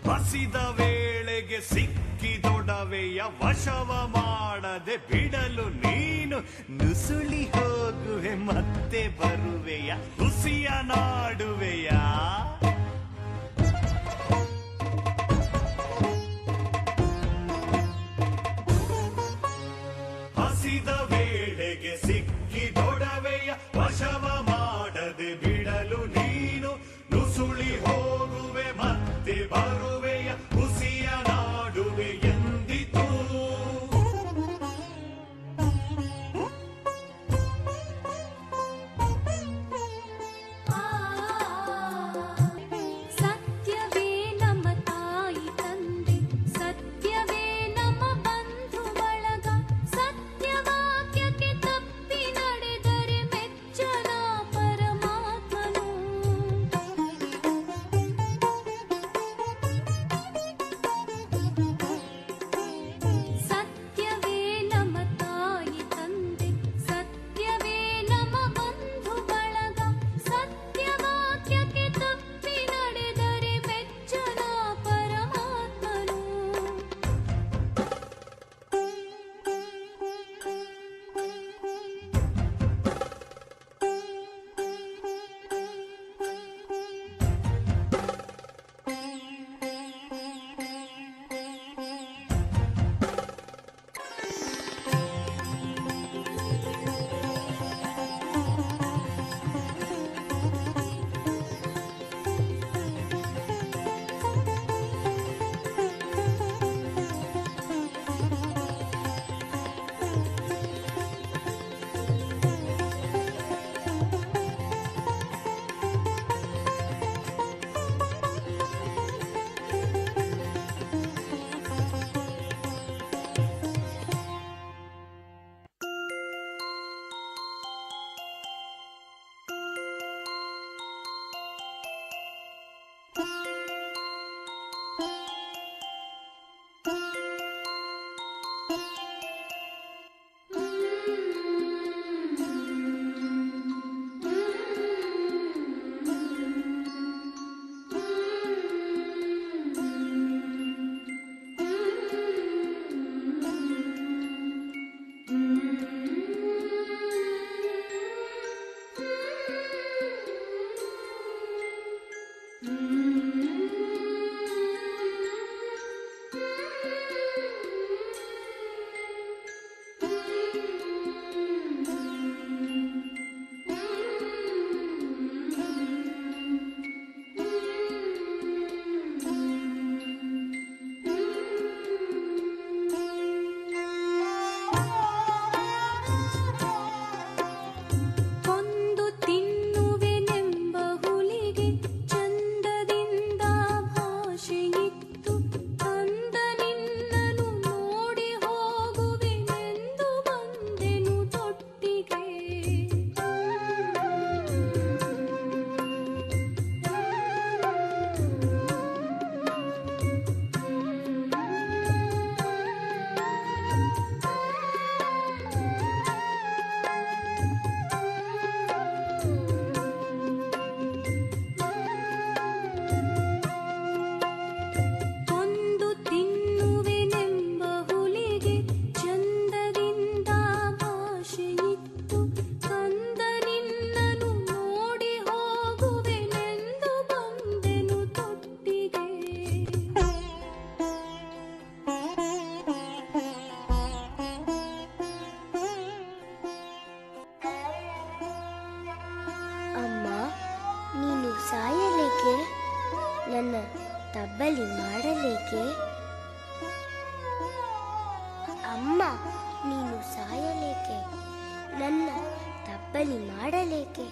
ಬಸಿದ ವೇಳೆಗೆ ಸಿಕ್ಕಿದೊಡವೆಯ ವಶವ ಮಾಡದೆ ಬಿಡಲು ನೀನು ನುಸುಳಿ ಹೋಗುವೆ ಮತ್ತೆ ಬರುವೆಯ ಹುಸಿಯ ನಾಡುವೆಯ ಹಸಿದ ವೇಳೆಗೆ ಸಿಕ್ಕಿದೊಡವೆಯ ವಶವ ಮಾಡದೆ ಬಿಡಲು ನೀನು ನುಸುಳಿ ಹೋಗುವೆ ಮತ್ತೆ ಬರುವೆಯ ಹುಸಿಯ ನಾಡುವೆ ಎಂದಿತು ಸತ್ಯವೇ ನಮ್ಮ ತಾಯಿ ತಂದೆ ಸತ್ಯವೇ ನಮ್ಮ ಬಂಧು ಬಳಗ ಸತ್ಯವಾಕ್ಯಕ್ಕೆ ತಪ್ಪಿ ನಡೆದರೆ ಮೆಚ್ಚನ ಪರಮಾತ್ಮನು ಸತ್ಯವೇ ನಮ್ಮ ತಾಯಿ ತಂದೆ ಸತ್ಯವೇ ನಮ್ಮ ಬಂಧು ಬಳಗ ಸತ್ಯವಾಕ್ಯಕ್ಕೆ ತಪ್ಪಿ ನಡೆದರೆ ಮೆಚ್ಚನ ಪರಮಾತ್ಮನು ಕೊಂದು ತಿನ್ನುವೆನೆಂಬ ಹುಲಿಗೆ ಚಂದದಿಂದ ಭಾಷೆಯಿತ್ತು ತಂದ ನಿನ್ನನು ನೋಡಿ ಹೋಗುವೆನೆಂದು ಬಂದೆನು ತೊಟ್ಟಿಗೆ ಕೊಂದು ತಿನ್ನುವೆನೆಂಬ ಹುಲಿಗೆ ಚಂದದಿಂದ ಭಾಷೆಯಿತ್ತು ತಂದ ನಿನ್ನನು ನೋಡಿ ಹೋಗುವೆನೆಂದು ಬಂದೆನು ತೊಟ್ಟಿಗೆ ಅಮ್ಮ ನೀನು ಸಾಯಲೇಕೆ ನನ್ನ ತಬ್ಬಲಿ ಮಾಡಲೇಕೆ ಅಮ್ಮ ನೀನು ಸಾಯಲೇಕೆ ನನ್ನ ತಬ್ಬಲಿ ಮಾಡಲೇಕೆ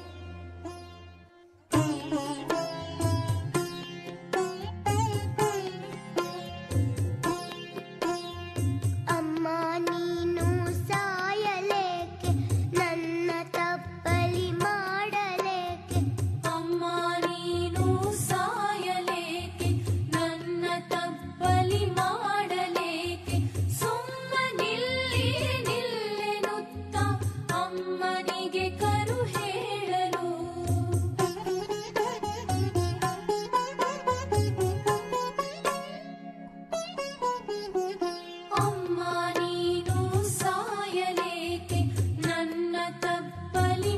ಅಮ್ಮ ನೀನು ಸಾಯಲೇಕೆ ನನ್ನ ತಬ್ಬಲಿ ಮಾಡಲೇಕೆ ಅಮ್ಮ ನೀನು ಸಾಯಲೇಕೆ ನನ್ನ ತಬ್ಬಲಿ ಮಾಡಲೇಕೆ ಸುಮ್ಮನಿಲ್ಲಿ ನಿಲ್ಲೆನುತ್ತ ಅಮ್ಮನಿಗೆ ಕರು ಹೇಳಲು ಅಮ್ಮ ನೀನು ಸಾಯಲೇಕೆ ನನ್ನ ತಬ್ಬಲಿ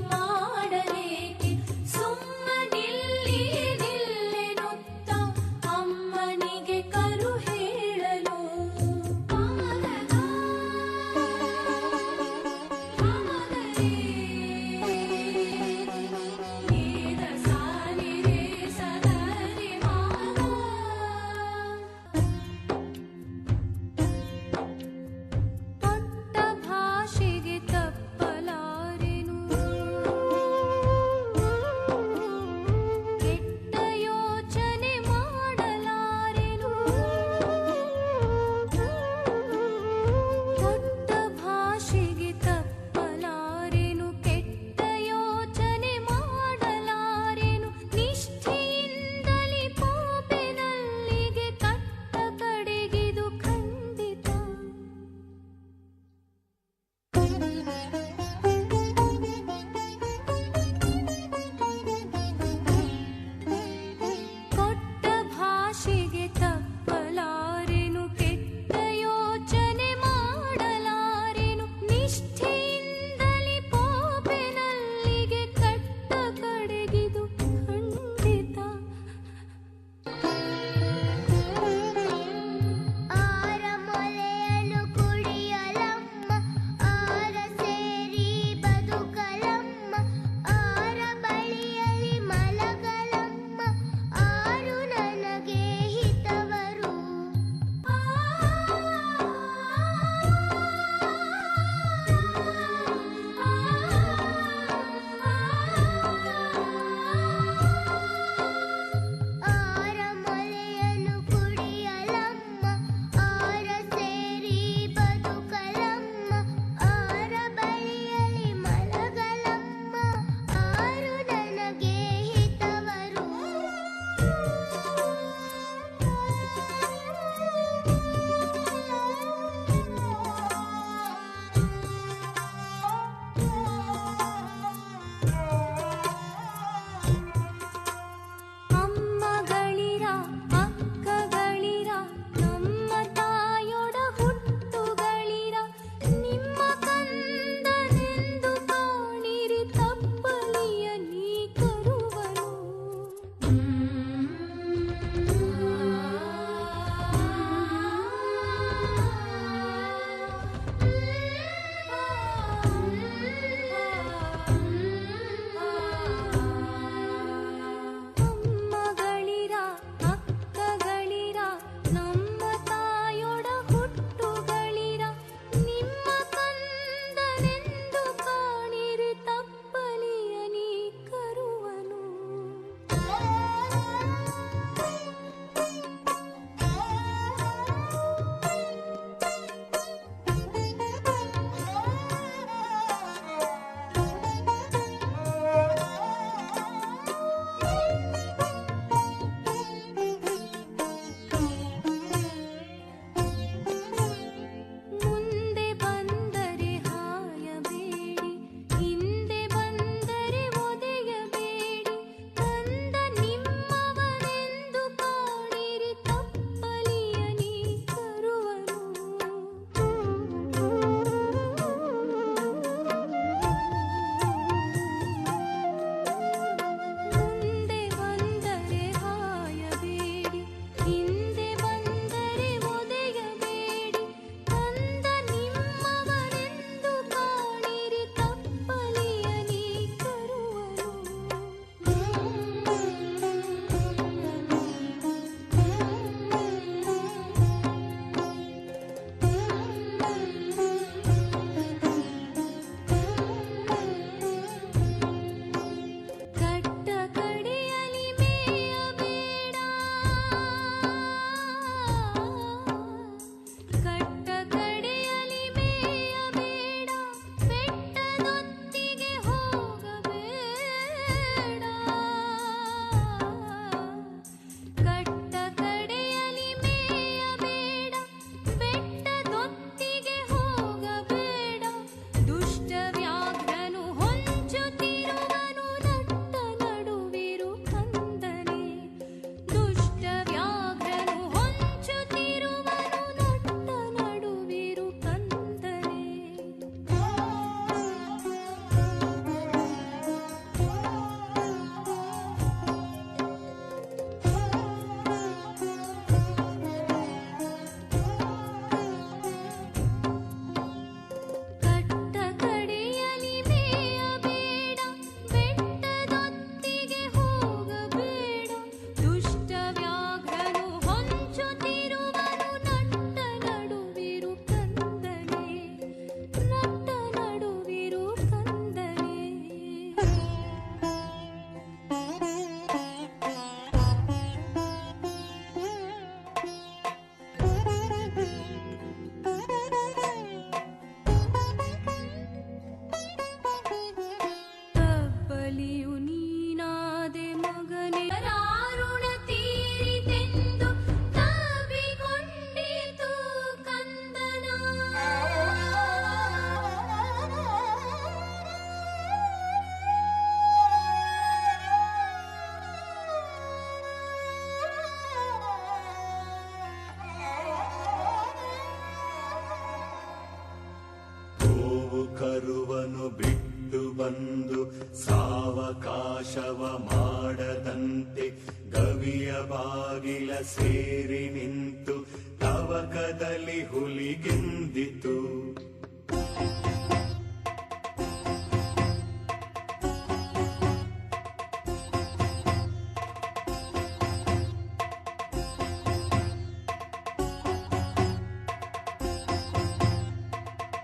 ಬಂದು ಸಾವಕಾಶವ ಮಾಡದಂತೆ ಗವಿಯ ಬಾಗಿಲ ಸೇರಿ ನಿಂತು ತವಕದಲ್ಲಿ ಹುಲಿಗೆಂದಿತು.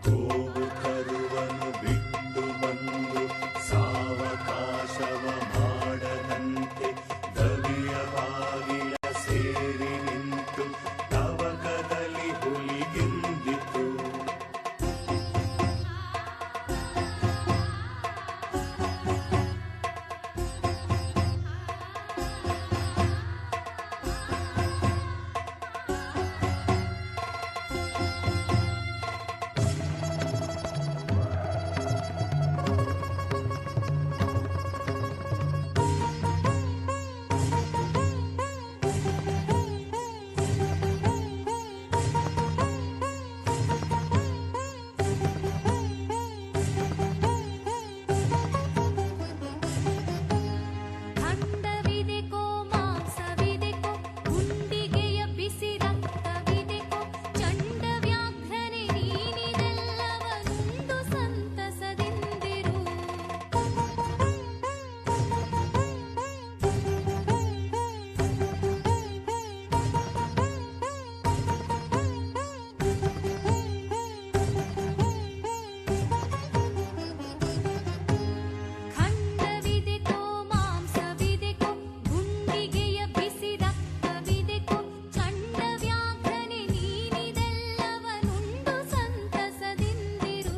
ಗೋವು ಕರುವನು ಬಿಟ್ಟು ಬಂದು ಸಾವಕಾಶವ ಮಾಡದಂತೆ ಗವಿಯ ಬಾಗಿಲ ಸೇರಿ ನಿಂತು ತವಕದಲ್ಲಿ ಹುಲಿಗೆಂದಿತು. ಅಂಡವಿದೆಕೋ ಮಾಂಸವಿದೆಕೋ ಗುಂಡಿಗೆಯ ಬಿಸಿ ರಕ್ತವಿದೆಕೋ ಚಂಡ ವ್ಯಾಘ್ರನೆ ನೀನಿದೆಲ್ಲವನುಂದು ಸಂತಸದಿಂದಿರು. ಖಂಡವಿದೆಕೋ ಮಾಂಸವಿದೆಕೋ ಗುಂಡಿಗೆಯ ಬಿಸಿ ರಕ್ತವಿದೆಕೋ ಚಂಡ ವ್ಯಾಘ್ರನೆ ನೀನಿದೆಲ್ಲವನುಂಡು ಸಂತಸದಿಂದಿರು.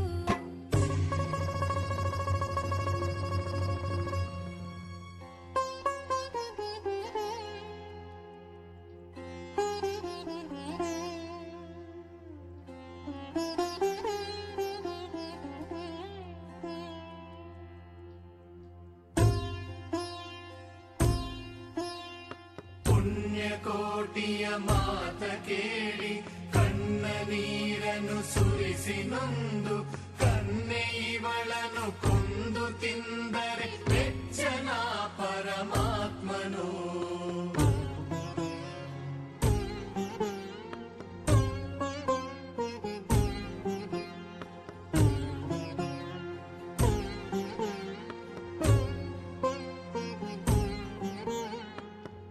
ಪುಣ್ಯಕೋಟಿಯ ಮಾತ ಕೇಳಿ ಕಣ್ಣ ನೀರನ್ನು ಸುರಿಸಿ ನೊಂದು ಕನ್ನೆ ಇವಳನ್ನು ಕೊಂದು ತಿಂದರೆ ಬೆಚ್ಚನ ಪರಮಾತ್ಮನು.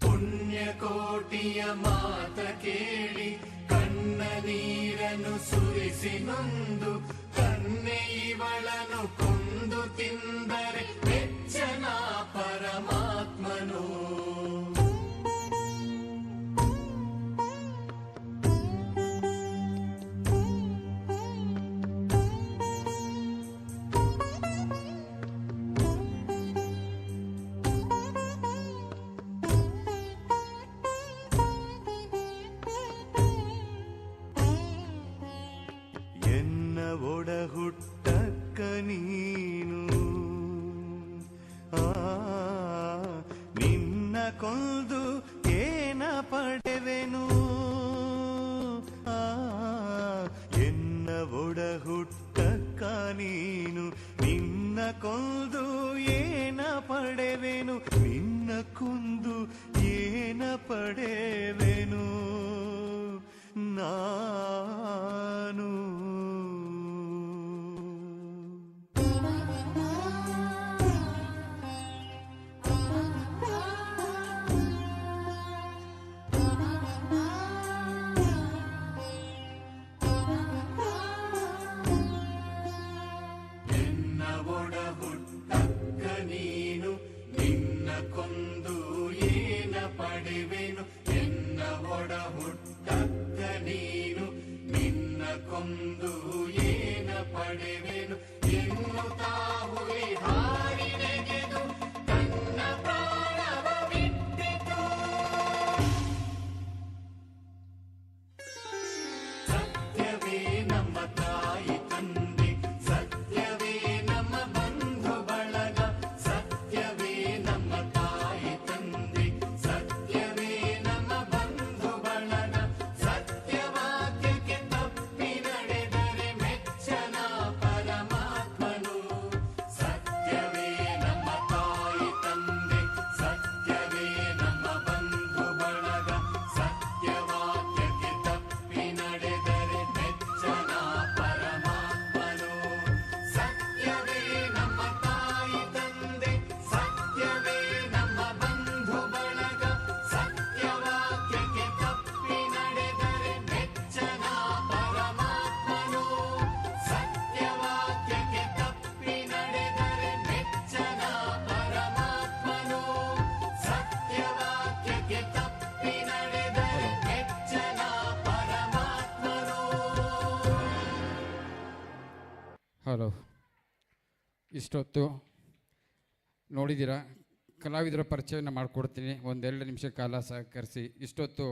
ಪುಣ್ಯಕೋಟಿಯ ಮಾತ ಕೇಳಿ ಕಣ್ಣ ನೀರನ್ನು ಸುರಿಸಿ ನೊಂದು ಕನ್ನೆ ಇವಳನ್ನು ಕೊಂದು ತಿಂದರೆ ಬೆಚ್ಚನ ಪರಮಾತ್ಮನು. ಎನ್ನ ಒಡ ಹುಟ್ಟಕ್ಕ ನೀನು ಇಷ್ಟೊತ್ತು ನೋಡಿದ್ದೀರಾ. ಕಲಾವಿದರ ಪರಿಚಯನ ಮಾಡಿಕೊಡ್ತೀನಿ, ಒಂದೆರಡು ನಿಮಿಷ ಕಾಲ ಸಹಕರಿಸಿ. ಇಷ್ಟೊತ್ತು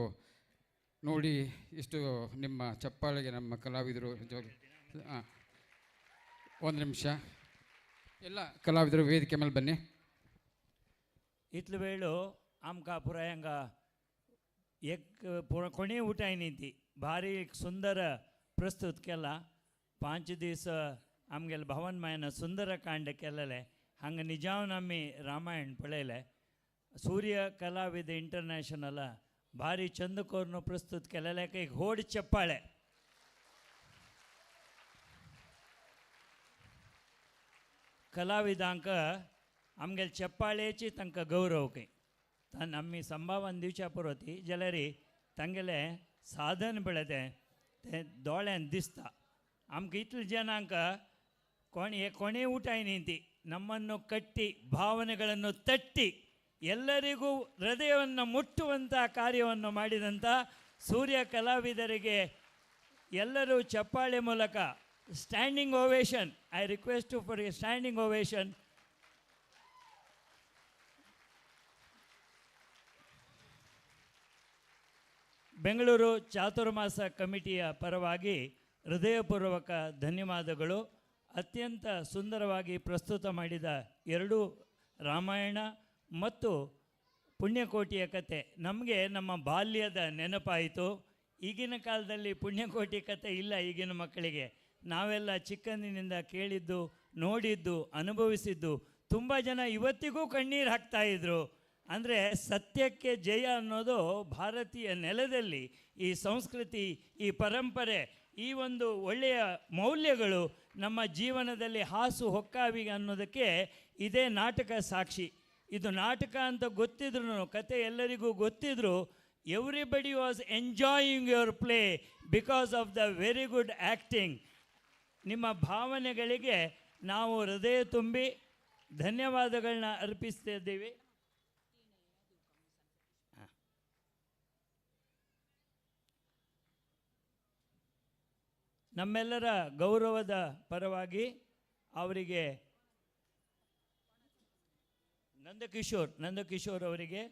ನೋಡಿ, ಇಷ್ಟು ನಿಮ್ಮ ಚಪ್ಪಾಳೆಗೆ ನಮ್ಮ ಕಲಾವಿದರು ಒಂದು ನಿಮಿಷ. ಎಲ್ಲ ಕಲಾವಿದರು ವೇದಿಕೆ ಮೇಲೆ ಬನ್ನಿ. ಇತ್ಲು ವೇಳು ಆಮ್ಕ ಪುರಾಯಂಗ ಕೊನೆ ಊಟ ಏನೈತಿ ಭಾರಿ ಸುಂದರ ಪ್ರಸ್ತುತ ಕೆಲ 5 ದಿವಸ ಆಮ್ಗೆಲ್ಲ ಭವನ್ ಮಾಯನ ಸುಂದರ ಕಾಂಡ ಕೆಲ್ಲಲೆ ಹಂಗೆ ನಿಜಾವ್ ನಮ್ಮಿ ರಾಮಾಯಣ ಪಳೆಯಲೆ ಸೂರ್ಯ ಕಲಾವಿದ ಇಂಟರ್ನ್ಯಾಷನಲ್ ಭಾರಿ ಚಂದಕೋರ್ನು ಪ್ರಸ್ತುತ ಕೆಲ್ಲಲೆಕ ಈಗ ಹೋಡಿ ಚಪ್ಪಾಳೆ. ಕಲಾವಿದಾಂಕ आमगेल चप्पाळेची तांकां गौरव कई तान आमी संभावन दिवच्या पुरोती जाल्यार तांगेले साधन पळय तें दोळ्यान दिसता. आमकां इतले जनांक कोणे ಊಟಾಯಿ ನಿಂತಿ ನಮ್ಮನ್ನು ಕಟ್ಟಿ ಭಾವನೆಗಳನ್ನು ತಟ್ಟಿ ಎಲ್ಲರಿಗೂ ಹೃದಯವನ್ನು ಮುಟ್ಟುವಂಥ ಕಾರ್ಯವನ್ನು ಮಾಡಿದಂಥ ಸೂರ್ಯ ಕಲಾವಿದರಿಗೆ ಎಲ್ಲರೂ ಚಪ್ಪಾಳೆ ಮೂಲಕ standing ovation. I request for a standing ovation. Bengaluru Chaturmasa ಕಮಿಟಿಯ ಪರವಾಗಿ ಹೃದಯಪೂರ್ವಕ ಧನ್ಯವಾದಗಳು. ಅತ್ಯಂತ ಸುಂದರವಾಗಿ ಪ್ರಸ್ತುತ ಮಾಡಿದ 2 ರಾಮಾಯಣ ಮತ್ತು ಪುಣ್ಯಕೋಟಿಯ ಕತೆ ನಮಗೆ ನಮ್ಮ ಬಾಲ್ಯದ ನೆನಪಾಯಿತು. ಈಗಿನ ಕಾಲದಲ್ಲಿ ಪುಣ್ಯಕೋಟಿ ಕತೆ ಇಲ್ಲ ಈಗಿನ ಮಕ್ಕಳಿಗೆ. ನಾವೆಲ್ಲ ಚಿಕ್ಕಂದಿನಿಂದ ಕೇಳಿದ್ದು, ನೋಡಿದ್ದು, ಅನುಭವಿಸಿದ್ದು. ತುಂಬ ಜನ ಇವತ್ತಿಗೂ ಕಣ್ಣೀರು ಹಾಕ್ತಾಯಿದ್ರು. ಅಂದರೆ ಸತ್ಯಕ್ಕೆ ಜಯ ಅನ್ನೋದು ಭಾರತೀಯ ನೆಲದಲ್ಲಿ ಈ ಸಂಸ್ಕೃತಿ, ಈ ಪರಂಪರೆ, ಈ ಒಂದು ಒಳ್ಳೆಯ ಮೌಲ್ಯಗಳು ನಮ್ಮ ಜೀವನದಲ್ಲಿ ಹಾಸು ಹೊಕ್ಕಾವಿ ಅನ್ನೋದಕ್ಕೆ ಇದೇ ನಾಟಕ ಸಾಕ್ಷಿ. ಇದು ನಾಟಕ ಅಂತ ಗೊತ್ತಿದ್ರು, ಕತೆ ಎಲ್ಲರಿಗೂ ಗೊತ್ತಿದ್ರು, everybody was enjoying your play because of the very good acting. ನಿಮ್ಮ ಭಾವನೆಗಳಿಗೆ ನಾವು ಹೃದಯ ತುಂಬಿ ಧನ್ಯವಾದಗಳನ್ನ ಅರ್ಪಿಸ್ತಿದ್ದೀವಿ. ನಮ್ಮೆಲ್ಲರ ಗೌರವದ ಪರವಾಗಿ ಅವರಿಗೆ ನಂದಕಿಶೋರ್ ಅವರಿಗೆ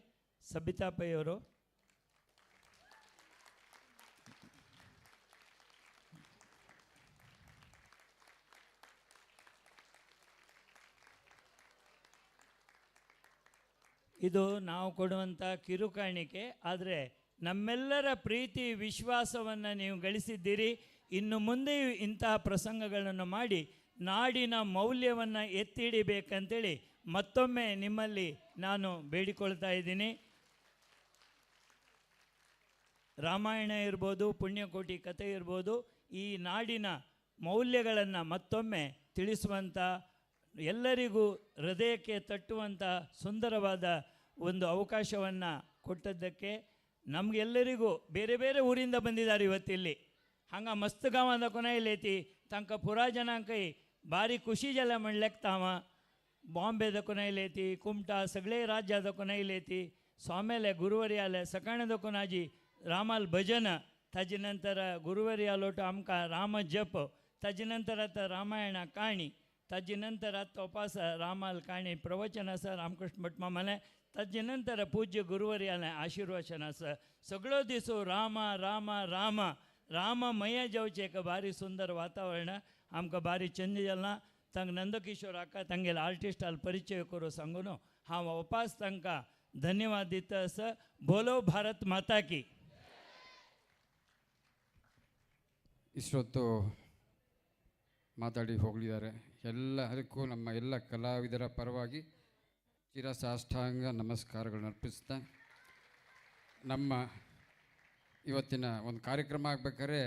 ಸಬಿತಾ ಪೈ ಅವರು ಇದು ನಾವು ಕೊಡುವಂಥ ಕಿರುಕಾಣಿಕೆ. ಆದರೆ ನಮ್ಮೆಲ್ಲರ ಪ್ರೀತಿ ವಿಶ್ವಾಸವನ್ನು ನೀವು ಗಳಿಸಿದ್ದೀರಿ. ಇನ್ನು ಮುಂದೆಯೂ ಇಂತಹ ಪ್ರಸಂಗಗಳನ್ನು ಮಾಡಿ ನಾಡಿನ ಮೌಲ್ಯವನ್ನು ಎತ್ತಿ ಹಿಡಿಬೇಕಂತೇಳಿ ಮತ್ತೊಮ್ಮೆ ನಿಮ್ಮಲ್ಲಿ ನಾನು ಬೇಡಿಕೊಳ್ತಾ ಇದ್ದೀನಿ. ರಾಮಾಯಣ ಇರ್ಬೋದು, ಪುಣ್ಯಕೋಟಿ ಕಥೆ ಇರ್ಬೋದು, ಈ ನಾಡಿನ ಮೌಲ್ಯಗಳನ್ನು ಮತ್ತೊಮ್ಮೆ ತಿಳಿಸುವಂಥ, ಎಲ್ಲರಿಗೂ ಹೃದಯಕ್ಕೆ ತಟ್ಟುವಂಥ ಸುಂದರವಾದ ಒಂದು ಅವಕಾಶವನ್ನು ಕೊಟ್ಟದ್ದಕ್ಕೆ ನಮಗೆಲ್ಲರಿಗೂ ಬೇರೆ ಬೇರೆ ಊರಿಂದ ಬಂದಿದ್ದಾರೆ ಇವತ್ತಿಲ್ಲಿ. ಹಂಗೆ ಮಸ್ತ್ ಗಾಂವದ ಕೊನೆಯಲ್ಲೈತಿ ತನಕ ಪುರಾ ಜನಾಂಕೈ ಭಾರಿ ಖುಷಿ ಜಲ ಮಾಡ್ಲಿಕ್ಕೆ ತಾವ ಬಾಂಬೆದ ಕೊನೆಯಲ್ಲೈತಿ, ಕುಮಟಾ सगळे राज्याದ ಕೊನೆಯಲ್ಲೈತಿ. स्वामेले गुरुवर्याले सकाळीं कोणाजी रामाल भजन, ताजे नंतर गुरुवर्यालोट आमकां राम जप, ताजे नंतर आतां रामायण काणी, ताजे नंतर आतां उपास रामाल काणी प्रवचन आसा रामकृष्ण भट मामाले, ताजे नंतर पूज्य गुरुवर्याले आशीर्वचन आसा. सगळो दिसो राम राम राम राममय जावचें. एक भारी सुंदर वातावरण आमकां भारी चंद जालां. तांकां नंदकिशोर आका तांगेले आर्टिस्ट ಅಲ್ಲಿ ಪರಿಚಯ करू सांगून हांव वापस तांकां धन्यवाद दिता आसा. बोलो भारत माता की. ಇಷ್ಟೊತ್ತು ಮಾತಾಡಿ ಹೋಗಲಿದ್ದಾರೆ. ಎಲ್ಲರಿಗೂ ನಮ್ಮ ಎಲ್ಲ ಕಲಾವಿದರ ಪರವಾಗಿ ಚಿರಸಾಷ್ಟಾಂಗ ನಮಸ್ಕಾರಗಳನ್ನು ಅರ್ಪಿಸ್ತಾ, ನಮ್ಮ ಇವತ್ತಿನ ಒಂದು ಕಾರ್ಯಕ್ರಮ ಆಗ್ಬೇಕಾದ್ರೆ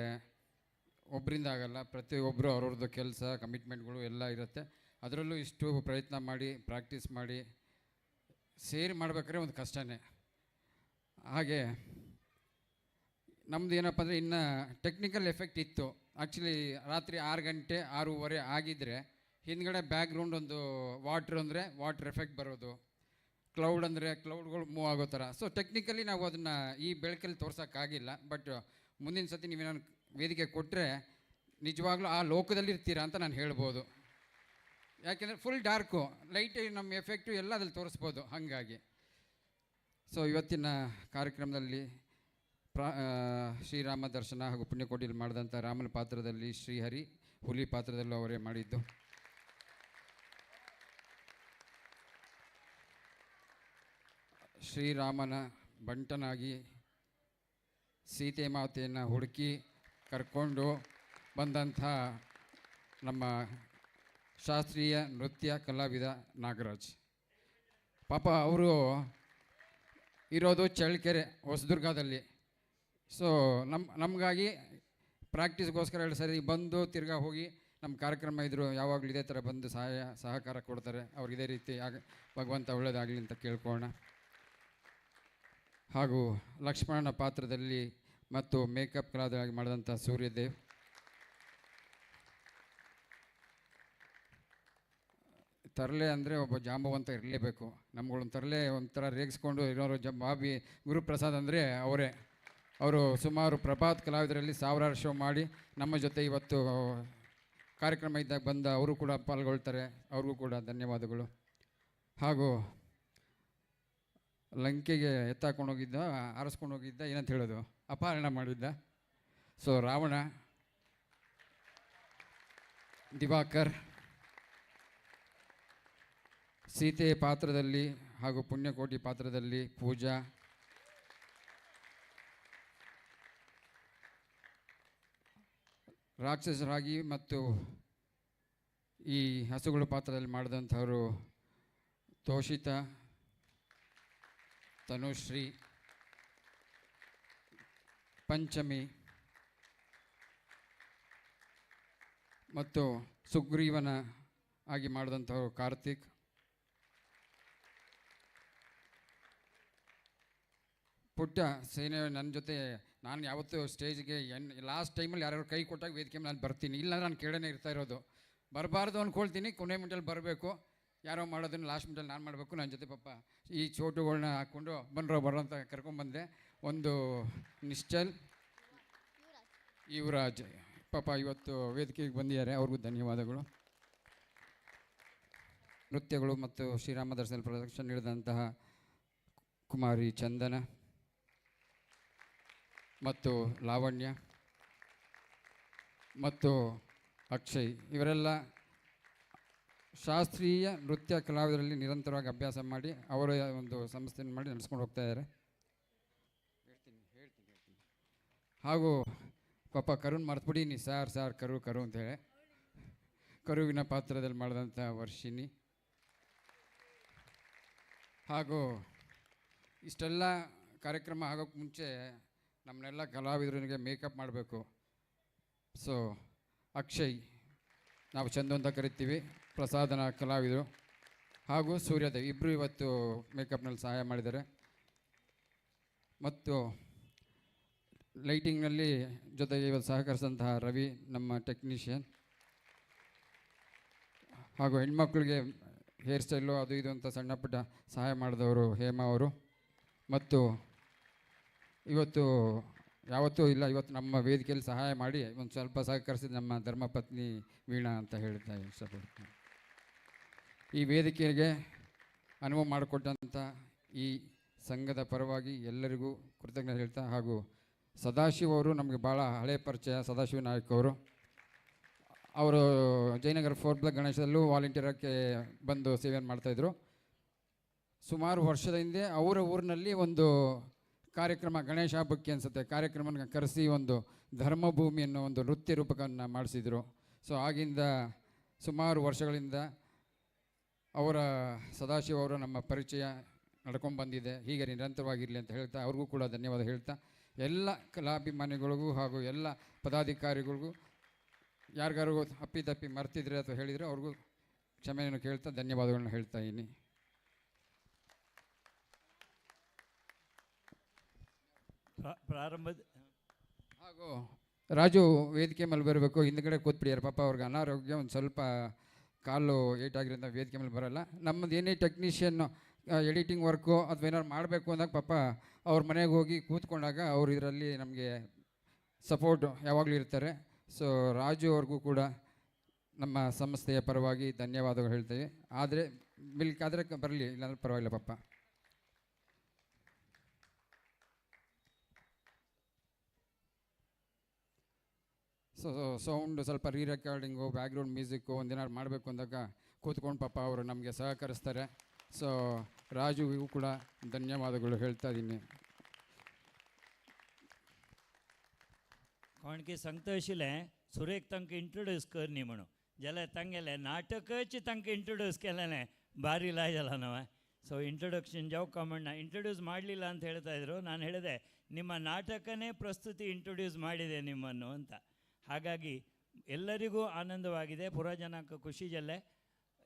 ಒಬ್ಬರಿಂದ ಆಗಲ್ಲ, ಪ್ರತಿಯೊಬ್ಬರು ಅವ್ರವ್ರದ್ದು ಕೆಲಸ ಕಮಿಟ್ಮೆಂಟ್ಗಳು ಎಲ್ಲ ಇರುತ್ತೆ. ಅದರಲ್ಲೂ ಇಷ್ಟು ಪ್ರಯತ್ನ ಮಾಡಿ ಪ್ರಾಕ್ಟೀಸ್ ಮಾಡಿ ಸೇರಿ ಮಾಡ್ಬೇಕಾದ್ರೆ ಒಂದು ಕಷ್ಟನೇ. ಹಾಗೆ ನಮ್ಮದು ಏನಪ್ಪ ಅಂದರೆ ಇನ್ನು ಟೆಕ್ನಿಕಲ್ ಎಫೆಕ್ಟ್ ಇತ್ತು. ಆ್ಯಕ್ಚುಲಿ ರಾತ್ರಿ 6 ಗಂಟೆ 6:30 ಆಗಿದ್ದರೆ ಹಿಂದ್ಗಡೆ ಬ್ಯಾಕ್ಗ್ರೌಂಡ್ ಒಂದು ವಾಟ್ರ್ ಅಂದರೆ ವಾಟ್ರ್ ಎಫೆಕ್ಟ್ ಬರೋದು, ಕ್ಲೌಡ್ ಅಂದರೆ ಕ್ಲೌಡ್ಗಳು ಮೂವ್ ಆಗೋ ಥರ. ಸೊ ಟೆಕ್ನಿಕಲಿ ನಾವು ಅದನ್ನು ಈ ಬೆಳಕಲ್ಲಿ ತೋರ್ಸೋಕ್ಕಾಗಿಲ್ಲ. ಬಟ್ ಮುಂದಿನ ಸತಿ ನೀವೇನಾದ್ರು ವೇದಿಕೆ ಕೊಟ್ಟರೆ ನಿಜವಾಗ್ಲೂ ಆ ಲೋಕದಲ್ಲಿ ಇರ್ತೀರಾ ಅಂತ ನಾನು ಹೇಳ್ಬೋದು. ಯಾಕೆಂದರೆ ಫುಲ್ ಡಾರ್ಕು, ಲೈಟ್ ನಮ್ಮ ಎಫೆಕ್ಟು ಎಲ್ಲ ಅದ್ರಲ್ಲಿ ತೋರಿಸ್ಬೋದು. ಹಾಗಾಗಿ ಸೊ ಇವತ್ತಿನ ಕಾರ್ಯಕ್ರಮದಲ್ಲಿ ಶ್ರೀರಾಮ ದರ್ಶನ ಹಾಗೂ ಪುಣ್ಯಕೋಟಿಯಲ್ಲಿ ಮಾಡಿದಂಥ ರಾಮನ ಪಾತ್ರದಲ್ಲಿ ಶ್ರೀಹರಿ, ಹುಲಿ ಪಾತ್ರದಲ್ಲೂ ಅವರೇ ಮಾಡಿದ್ದು. ಶ್ರೀರಾಮನ ಬಂಟನಾಗಿ ಸೀತೆ ಮಾತೆಯನ್ನು ಹುಡುಕಿ ಕರ್ಕೊಂಡು ಬಂದಂಥ ನಮ್ಮ ಶಾಸ್ತ್ರೀಯ ನೃತ್ಯ ಕಲಾವಿದ ನಾಗರಾಜ್. ಪಾಪ ಅವರು ಇರೋದು ಚಳ್ಳಕೆರೆ ಹೊಸದುರ್ಗದಲ್ಲಿ. ಸೊ ನಮಗಾಗಿ ಪ್ರಾಕ್ಟೀಸ್ಗೋಸ್ಕರ 2 ಸರಿ ಬಂದು ತಿರ್ಗಾ ಹೋಗಿ ನಮ್ಮ ಕಾರ್ಯಕ್ರಮ ಇದ್ದರು ಯಾವಾಗಲೂ ಇದೇ ಥರ ಬಂದು ಸಹಕಾರ ಕೊಡ್ತಾರೆ. ಅವ್ರಿಗೆ ಇದೇ ರೀತಿ ಭಗವಂತ ಒಳ್ಳೆಯದಾಗಲಿ ಅಂತ ಕೇಳ್ಕೊಳ್ಳೋಣ. ಹಾಗೂ ಲಕ್ಷ್ಮಣನ ಪಾತ್ರದಲ್ಲಿ ಮತ್ತು ಮೇಕಪ್ ಕಲಾವಿದರಾಗಿ ಮಾಡಿದಂಥ ಸೂರ್ಯದೇವ್, ತರಲೆ ಅಂದರೆ ಒಬ್ಬ ಜಾಂಬವಂತ ಇರಲೇಬೇಕು. ನಮ್ಗಳೊಂದು ತರಲೆ ಒಂಥರ ರೇಗಿಸ್ಕೊಂಡು ಇರೋರು ಬಾಬಿ ಗುರುಪ್ರಸಾದ್ ಅಂದರೆ ಅವರೇ. ಅವರು ಸುಮಾರು ಪ್ರಭಾತ್ ಕಲಾವಿದರಲ್ಲಿ 1000 ಶೋ ಮಾಡಿ ನಮ್ಮ ಜೊತೆ ಇವತ್ತು ಕಾರ್ಯಕ್ರಮ ಇದ್ದಾಗ ಬಂದ ಅವರು ಕೂಡ ಪಾಲ್ಗೊಳ್ತಾರೆ. ಅವ್ರಿಗೂ ಕೂಡ ಧನ್ಯವಾದಗಳು. ಹಾಗೂ ಲಂಕೆಗೆ ಎತ್ತಾಕೊಂಡು ಹೋಗಿದ್ದ, ಆರಿಸ್ಕೊಂಡು ಹೋಗಿದ್ದ, ಏನಂತ ಹೇಳೋದು, ಅಪಹರಣ ಮಾಡಿದ್ದ. ಸೊ ರಾವಣ ದಿವಾಕರ್, ಸೀತೆ ಪಾತ್ರದಲ್ಲಿ ಹಾಗೂ ಪುಣ್ಯಕೋಟಿ ಪಾತ್ರದಲ್ಲಿ ಪೂಜಾ, ರಾಕ್ಷಸರಾಗಿ ಮತ್ತು ಈ ಹಸುಗಳು ಪಾತ್ರದಲ್ಲಿ ಮಾಡಿದಂಥವರು ತೋಷಿತಾ, ತನುಶ್ರೀ, ಪಂಚಮಿ ಮತ್ತು ಸುಗ್ರೀವನ ಆಗಿ ಮಾಡಿದಂಥವರು ಕಾರ್ತಿಕ್. ಪುಟ್ಟ ಸೇನೆ ನನ್ನ ಜೊತೆ ನಾನು ಯಾವತ್ತೂ ಸ್ಟೇಜ್ಗೆ ಲಾಸ್ಟ್ ಟೈಮಲ್ಲಿ ಯಾರ್ಯಾರು ಕೈ ಕೊಟ್ಟಾಗ ವೇದಿಕೆ ಮೇಲೆ ನಾನು ಬರ್ತೀನಿ, ಇಲ್ಲ ನಾನು ಕೇಳನೇ ಇರ್ತಾ ಇರೋದು. ಬರಬಾರ್ದು ಅಂದ್ಕೊಳ್ತೀನಿ, ಕೊನೆ ಮಿಂಟಲ್ಲಿ ಬರಬೇಕು, ಯಾರೋ ಮಾಡೋದನ್ನು ಲಾಸ್ಟ್ ಮಿಂಟಲ್ಲಿ ನಾನು ಮಾಡಬೇಕು. ನನ್ನ ಜೊತೆ ಪಾಪ ಈ ಚೋಟುಗಳನ್ನ ಹಾಕ್ಕೊಂಡು ಬರೋ ಅಂತ ಕರ್ಕೊಂಡ್ಬಂದೆ. ಒಂದು ನಿಶ್ಚಲ್, ಯುವರಾಜ್ ಪಾಪ ಇವತ್ತು ವೇದಿಕೆಗೆ ಬಂದಿದ್ದಾರೆ, ಅವ್ರಿಗೂ ಧನ್ಯವಾದಗಳು. ನೃತ್ಯಗಳು ಮತ್ತು ಶ್ರೀರಾಮ ದರ್ಶನ ಪ್ರದರ್ಶನ ನೀಡಿದಂತಹ ಕುಮಾರಿ ಚಂದನ ಮತ್ತು ಲಾವಣ್ಯ ಮತ್ತು ಅಕ್ಷಯ್, ಇವರೆಲ್ಲ ಶಾಸ್ತ್ರೀಯ ನೃತ್ಯ ಕಲಾವಿದರಲ್ಲಿ ನಿರಂತರವಾಗಿ ಅಭ್ಯಾಸ ಮಾಡಿ ಅವರ ಒಂದು ಸಂಸ್ಥೆಯನ್ನು ಮಾಡಿ ನಡೆಸ್ಕೊಂಡು ಹೋಗ್ತಾ ಇದ್ದಾರೆ. ಹಾಗೂ ಪಾಪ ಕರುಣ್ ಮರ್ತುಬಿಡೀನಿ, ಸಾರ್ ಕರು ಅಂತೇಳಿ ಕರುವಿನ ಪಾತ್ರದಲ್ಲಿ ಮಾಡಿದಂಥ ವರ್ಷಿನಿ. ಹಾಗೂ ಇಷ್ಟೆಲ್ಲ ಕಾರ್ಯಕ್ರಮ ಆಗೋಕ್ಕೆ ಮುಂಚೆ ನಮ್ಮನ್ನೆಲ್ಲ ಕಲಾವಿದರಿಗೆ ಮೇಕಪ್ ಮಾಡಬೇಕು. ಸೊ ಅಕ್ಷಯ್, ನಾವು ಚಂದು ಅಂತ ಕರಿತೀವಿ, ಪ್ರಸಾದನ ಕಲಾವಿದರು, ಹಾಗೂ ಸೂರ್ಯದೇವ್ ಇಬ್ಬರು ಇವತ್ತು ಮೇಕಪ್ನಲ್ಲಿ ಸಹಾಯ ಮಾಡಿದ್ದಾರೆ. ಮತ್ತು ಲೈಟಿಂಗ್ನಲ್ಲಿ ಜೊತೆಗೆ ಇವತ್ತು ಸಹಕರಿಸಿದಂತಹ ರವಿ ನಮ್ಮ ಟೆಕ್ನಿಷಿಯನ್, ಹಾಗೂ ಹೆಣ್ಮಕ್ಳಿಗೆ ಹೇರ್ ಸ್ಟೈಲು ಅದು ಇದು ಅಂತ ಸಣ್ಣ ಪುಟ್ಟ ಸಹಾಯ ಮಾಡಿದವರು ಹೇಮಾ ಅವರು. ಮತ್ತು ಇವತ್ತು ಯಾವತ್ತೂ ಇಲ್ಲ, ಇವತ್ತು ನಮ್ಮ ವೇದಿಕೆಯಲ್ಲಿ ಸಹಾಯ ಮಾಡಿ ಒಂದು ಸ್ವಲ್ಪ ಸಹಕರಿಸಿದ ನಮ್ಮ ಧರ್ಮಪತ್ನಿ ವೀಣಾ ಅಂತ ಹೇಳ್ತಾ ಇಷ್ಟಪಡ್ತೀನಿ. ಈ ವೇದಿಕೆಗೆ ಅನುವು ಮಾಡಿಕೊಟ್ಟಂಥ ಈ ಸಂಘದ ಪರವಾಗಿ ಎಲ್ಲರಿಗೂ ಕೃತಜ್ಞತೆ ಹೇಳ್ತಾ, ಹಾಗೂ ಸದಾಶಿವ ಅವರು ನಮಗೆ ಭಾಳ ಹಳೆಯ ಪರಿಚಯ. ಸದಾಶಿವ ನಾಯಕ್ ಅವರು ಜಯನಗರ 4th ಬ್ಲಾಕ್ ಗಣೇಶದಲ್ಲೂ ವಾಲಂಟಿಯರಕ್ಕೆ ಬಂದು ಸೇವೆಯನ್ನು ಮಾಡ್ತಾಯಿದ್ರು. ಸುಮಾರು ವರ್ಷದ ಹಿಂದೆ ಅವರ ಊರಿನಲ್ಲಿ ಒಂದು ಕಾರ್ಯಕ್ರಮ, ಗಣೇಶ ಹಬ್ಬಕ್ಕೆ ಅನಿಸುತ್ತೆ, ಕಾರ್ಯಕ್ರಮನ ಕರೆಸಿ ಒಂದು ಧರ್ಮಭೂಮಿ ಅನ್ನೋ ಒಂದು ನೃತ್ಯ ರೂಪಕವನ್ನು ಮಾಡಿಸಿದರು. ಸೊ ಆಗಿಂದ ಸುಮಾರು ವರ್ಷಗಳಿಂದ ಅವರ ಸದಾಶಿವ ಅವರು ನಮ್ಮ ಪರಿಚಯ ನಡ್ಕೊಂಡು ಬಂದಿದೆ, ಹೀಗೆ ನಿರಂತರವಾಗಿರಲಿ ಅಂತ ಹೇಳ್ತಾ ಅವ್ರಿಗೂ ಕೂಡ ಧನ್ಯವಾದ ಹೇಳ್ತಾ, ಎಲ್ಲ ಕಲಾಭಿಮಾನಿಗಳಿಗೂ ಹಾಗೂ ಎಲ್ಲ ಪದಾಧಿಕಾರಿಗಳಿಗೂ ಯಾರಿಗಾರು ಅಪ್ಪಿತಪ್ಪಿ ಮರ್ತಿದ್ರೆ ಅಥವಾ ಹೇಳಿದರೆ ಅವ್ರಿಗೂ ಕ್ಷಮೆಯನ್ನು ಕೇಳ್ತಾ ಧನ್ಯವಾದಗಳನ್ನ ಹೇಳ್ತಾ ಇದ್ದೀನಿ. ಪ್ರಾರಂಭದ ಹಾಗೂ ರಾಜು ವೇದಿಕೆ ಮೇಲೆ ಬರಬೇಕು, ಹಿಂದ್ಗಡೆ ಕೂತ್ಬಿಡಿಯಾರ, ಪಾಪ ಅವ್ರಿಗೆ ಅನಾರೋಗ್ಯ, ಒಂದು ಸ್ವಲ್ಪ ಕಾಲು ಏಟಾಗಿರೋದ್ರಿಂದ ವೇದಿಕೆ ಮೇಲೆ ಬರೋಲ್ಲ. ನಮ್ಮದು ಏನೇ ಟೆಕ್ನಿಷಿಯನ್ನು ಎಡಿಟಿಂಗ್ ವರ್ಕು ಅಥವಾ ಏನಾದ್ರು ಮಾಡಬೇಕು ಅಂದಾಗ ಪಾಪ ಅವ್ರ ಮನೆಗೆ ಹೋಗಿ ಕೂತ್ಕೊಂಡಾಗ ಅವ್ರು ಇದರಲ್ಲಿ ನಮಗೆ ಸಪೋರ್ಟು ಯಾವಾಗಲೂ ಇರ್ತಾರೆ. ಸೊ ರಾಜು ಅವ್ರಿಗೂ ಕೂಡ ನಮ್ಮ ಸಂಸ್ಥೆಯ ಪರವಾಗಿ ಧನ್ಯವಾದಗಳು ಹೇಳ್ತೇವೆ. ಆದರೆ ಬೇಕಾದರೆ ಬರಲಿ, ಇಲ್ಲಾಂದ್ರೆ ಪರವಾಗಿಲ್ಲ ಪಾಪ. ಸೌಂಡ್ ಸ್ವಲ್ಪ ರೀ ರೆಕಾರ್ಡಿಂಗು, ಬ್ಯಾಕ್ಗ್ರೌಂಡ್ ಮ್ಯೂಸಿಕ್ಕು ಒಂದಿನ ಮಾಡಬೇಕು ಅಂದಾಗ ಕೂತ್ಕೊಂಡು ಪಾಪ ಅವರು ನಮಗೆ ಸಹಕರಿಸ್ತಾರೆ. ಸೊ ರಾಜುವಿಗೂ ಕೂಡ ಧನ್ಯವಾದಗಳು ಹೇಳ್ತಾ ಇದ್ದೀನಿ. कोणकी संतोषिले सुरेख तंक इंट्रोड्यूस कर नी म्हणून जाल्यार तांगेले नाटकच तांकां इंट्रोड्यूस केलेलें भारी लायला नव. ಸೊ ಇಂಟ್ರೊಡಕ್ಷನ್ ಜಾವ್ಕ ಮಣ್ಣ ಇಂಟ್ರೊಡ್ಯೂಸ್ ಮಾಡಲಿಲ್ಲ ಅಂತ ಹೇಳ್ತಾ ಇದ್ರು. ನಾನು ಹೇಳಿದೆ ನಿಮ್ಮ ನಾಟಕನೇ ಪ್ರಸ್ತುತಿ ಇಂಟ್ರೊಡ್ಯೂಸ್ ಮಾಡಿದೆ ನಿಮ್ಮನ್ನು ಅಂತ. ಹಾಗಾಗಿ ಎಲ್ಲರಿಗೂ ಆನಂದವಾಗಿದೆ. ಪುರಜನಕ ಖುಷಿ ಜಲ್ಲೆ